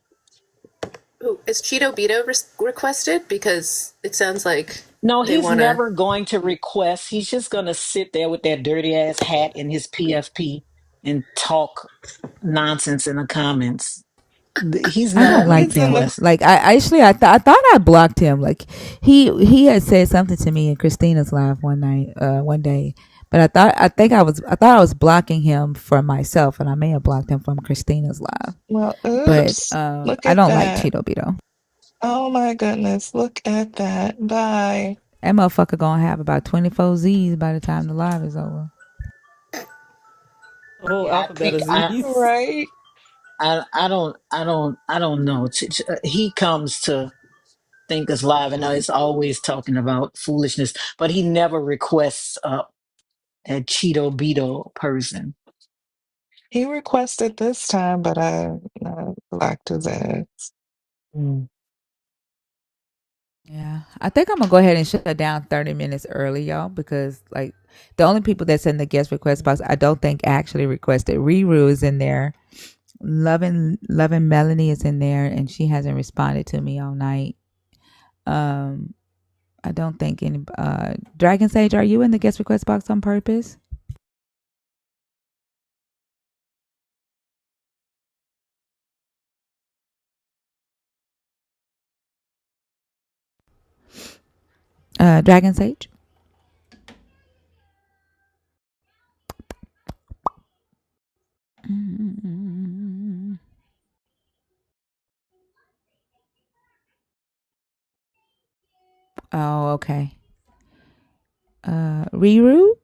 Ooh, is Cheeto Beto requested? Because it sounds like No, they he's want to. never going to request. He's just going to sit there with that dirty ass hat and his PFP and talk nonsense in the comments. He's I never don't going to like He's in him. the request. Like I thought I blocked him. Like he had said something to me in Christina's live one day, but I thought I was blocking him for myself, and I may have blocked him from Christina's live. well, But oops. Look I at don't like that. Cheeto Beto. Oh my goodness. Look at that. Bye. That motherfucker gonna have about 24 Z's by the time the live is over. A whole Yeah, I alphabet think of Z's. Right? I don't know. He comes to think us live, and it's always talking about foolishness, but he never requests a Cheeto Beto person. He requested this time, but I blocked his ass. Mm. Yeah, I think I'm gonna go ahead and shut it down 30 minutes early, y'all, because like the only people that's in the guest request box, I don't think actually requested. Riru is in there. Loving Melanie is in there, and she hasn't responded to me all night. Um, I don't think any. Dragon Sage, are you in the guest request box on purpose? Dragon Sage. Mm. Oh, okay. Riru,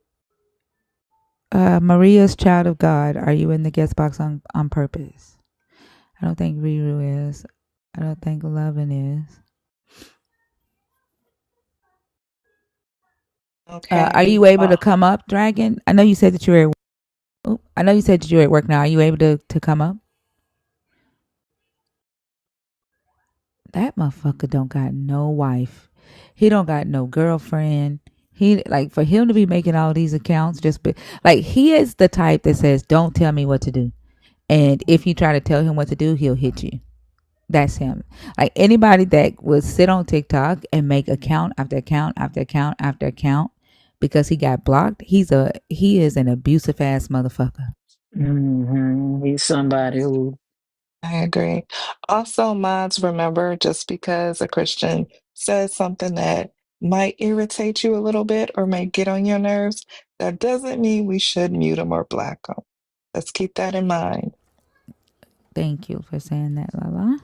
Maria's child of God. Are you in the guest box on purpose? I don't think Riru is. I don't think Lovin is. Are Okay. you able to come up, Dragon? I know you said that you were. I know you said that you were at work now. Are you able to come up? That motherfucker don't got no wife. He don't got no girlfriend. He like for him to be making all these accounts like he is the type that says, "Don't tell me what to do." And if you try to tell him what to do, he'll hit you. That's him. Like anybody that would sit on TikTok and make account after account after account after account because he got blocked, he is an abusive ass motherfucker. He's somebody who. I agree. Also, mods, remember, just because a Christian says something that might irritate you a little bit or might get on your nerves, that doesn't mean we should mute them or block them. Let's keep that in mind. Thank you for saying that, Lala.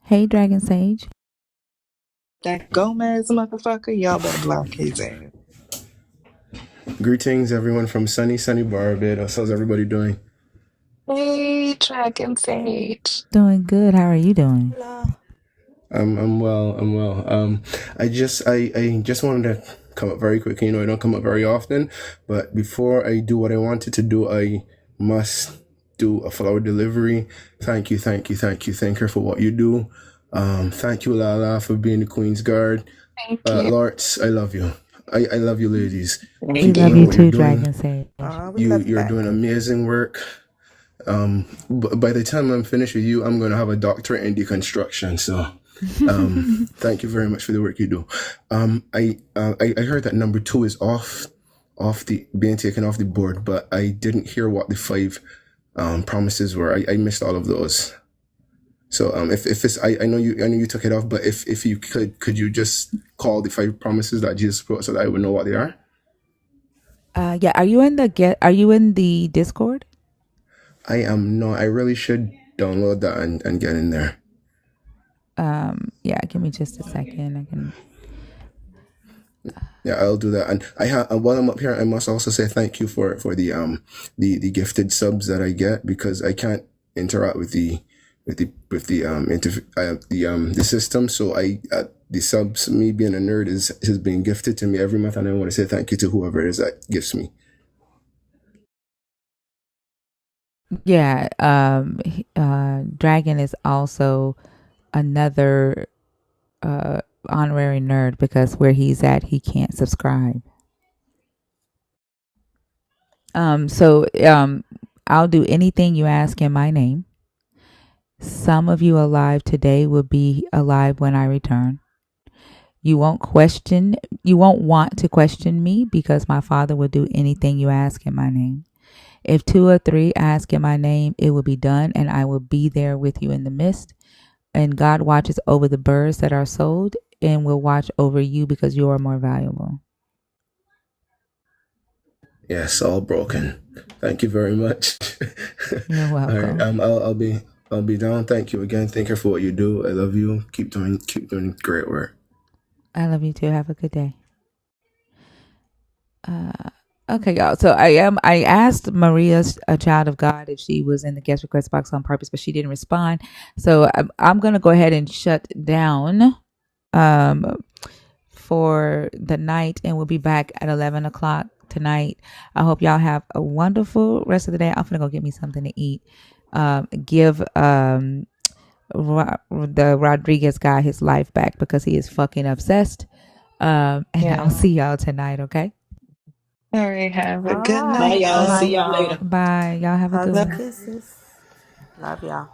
Hey, Dragon Sage. That Gomez motherfucker, y'all better block his ass. Greetings, everyone from sunny Barbados. How's everybody doing? Hey, Dragon Sage. Doing good. How are you doing? I'm well. I'm well. I just wanted to come up very quickly. I don't come up very often, but before I do what I wanted to do, I must do a flower delivery. Thank you her for what you do. Thank you, Lala, for being the Queen's Guard. Thank you. Lords, I love you. I love you, ladies. We love you too, Dragon Sage. You're doing amazing work. By the time I'm finished with you, I'm going to have a doctorate in deconstruction. So, thank you very much for the work you do. I heard that number 2 is being taken off the board, but I didn't hear what the 5 promises were. I missed all of those. So, if it's, I know you took it off, but if you could you just call the 5 promises that Jesus wrote so that I would know what they are? Yeah. Are you in the Discord? I am not. I really should download that and get in there. Yeah. Give me just a second. I can. Yeah, I'll do that. And while I'm up here, I must also say thank you for the gifted subs that I get, because I can't interact with the system. So the subs, me being a nerd, is being gifted to me every month, and I want to say thank you to whoever it is that gifts me. Yeah. Dragon is also another honorary nerd because where he's at, he can't subscribe. So I'll do anything you ask in my name. Some of you alive today will be alive when I return. You won't want to question me because my Father will do anything you ask in my name. If 2 or 3 ask in my name, it will be done, and I will be there with you in the midst. And God watches over the birds that are sold and will watch over you because you are more valuable. Yes, all broken. Thank you very much. You're welcome. All right, I'll be down. Thank you again. Thank you for what you do. I love you. Keep doing great work. I love you too. Have a good day. Okay, y'all. So I asked Maria, a child of God, if she was in the guest request box on purpose, but she didn't respond. So I'm gonna go ahead and shut down for the night, and we'll be back at 11 o'clock tonight. I hope y'all have a wonderful rest of the day. I'm gonna go get me something to eat. Give the Rodriguez guy his life back because he is fucking obsessed. And I'll see y'all tonight, okay? All right, have a good Bye, night. y'all. See y'all later. Bye. Y'all have a good one. Kisses. Love y'all.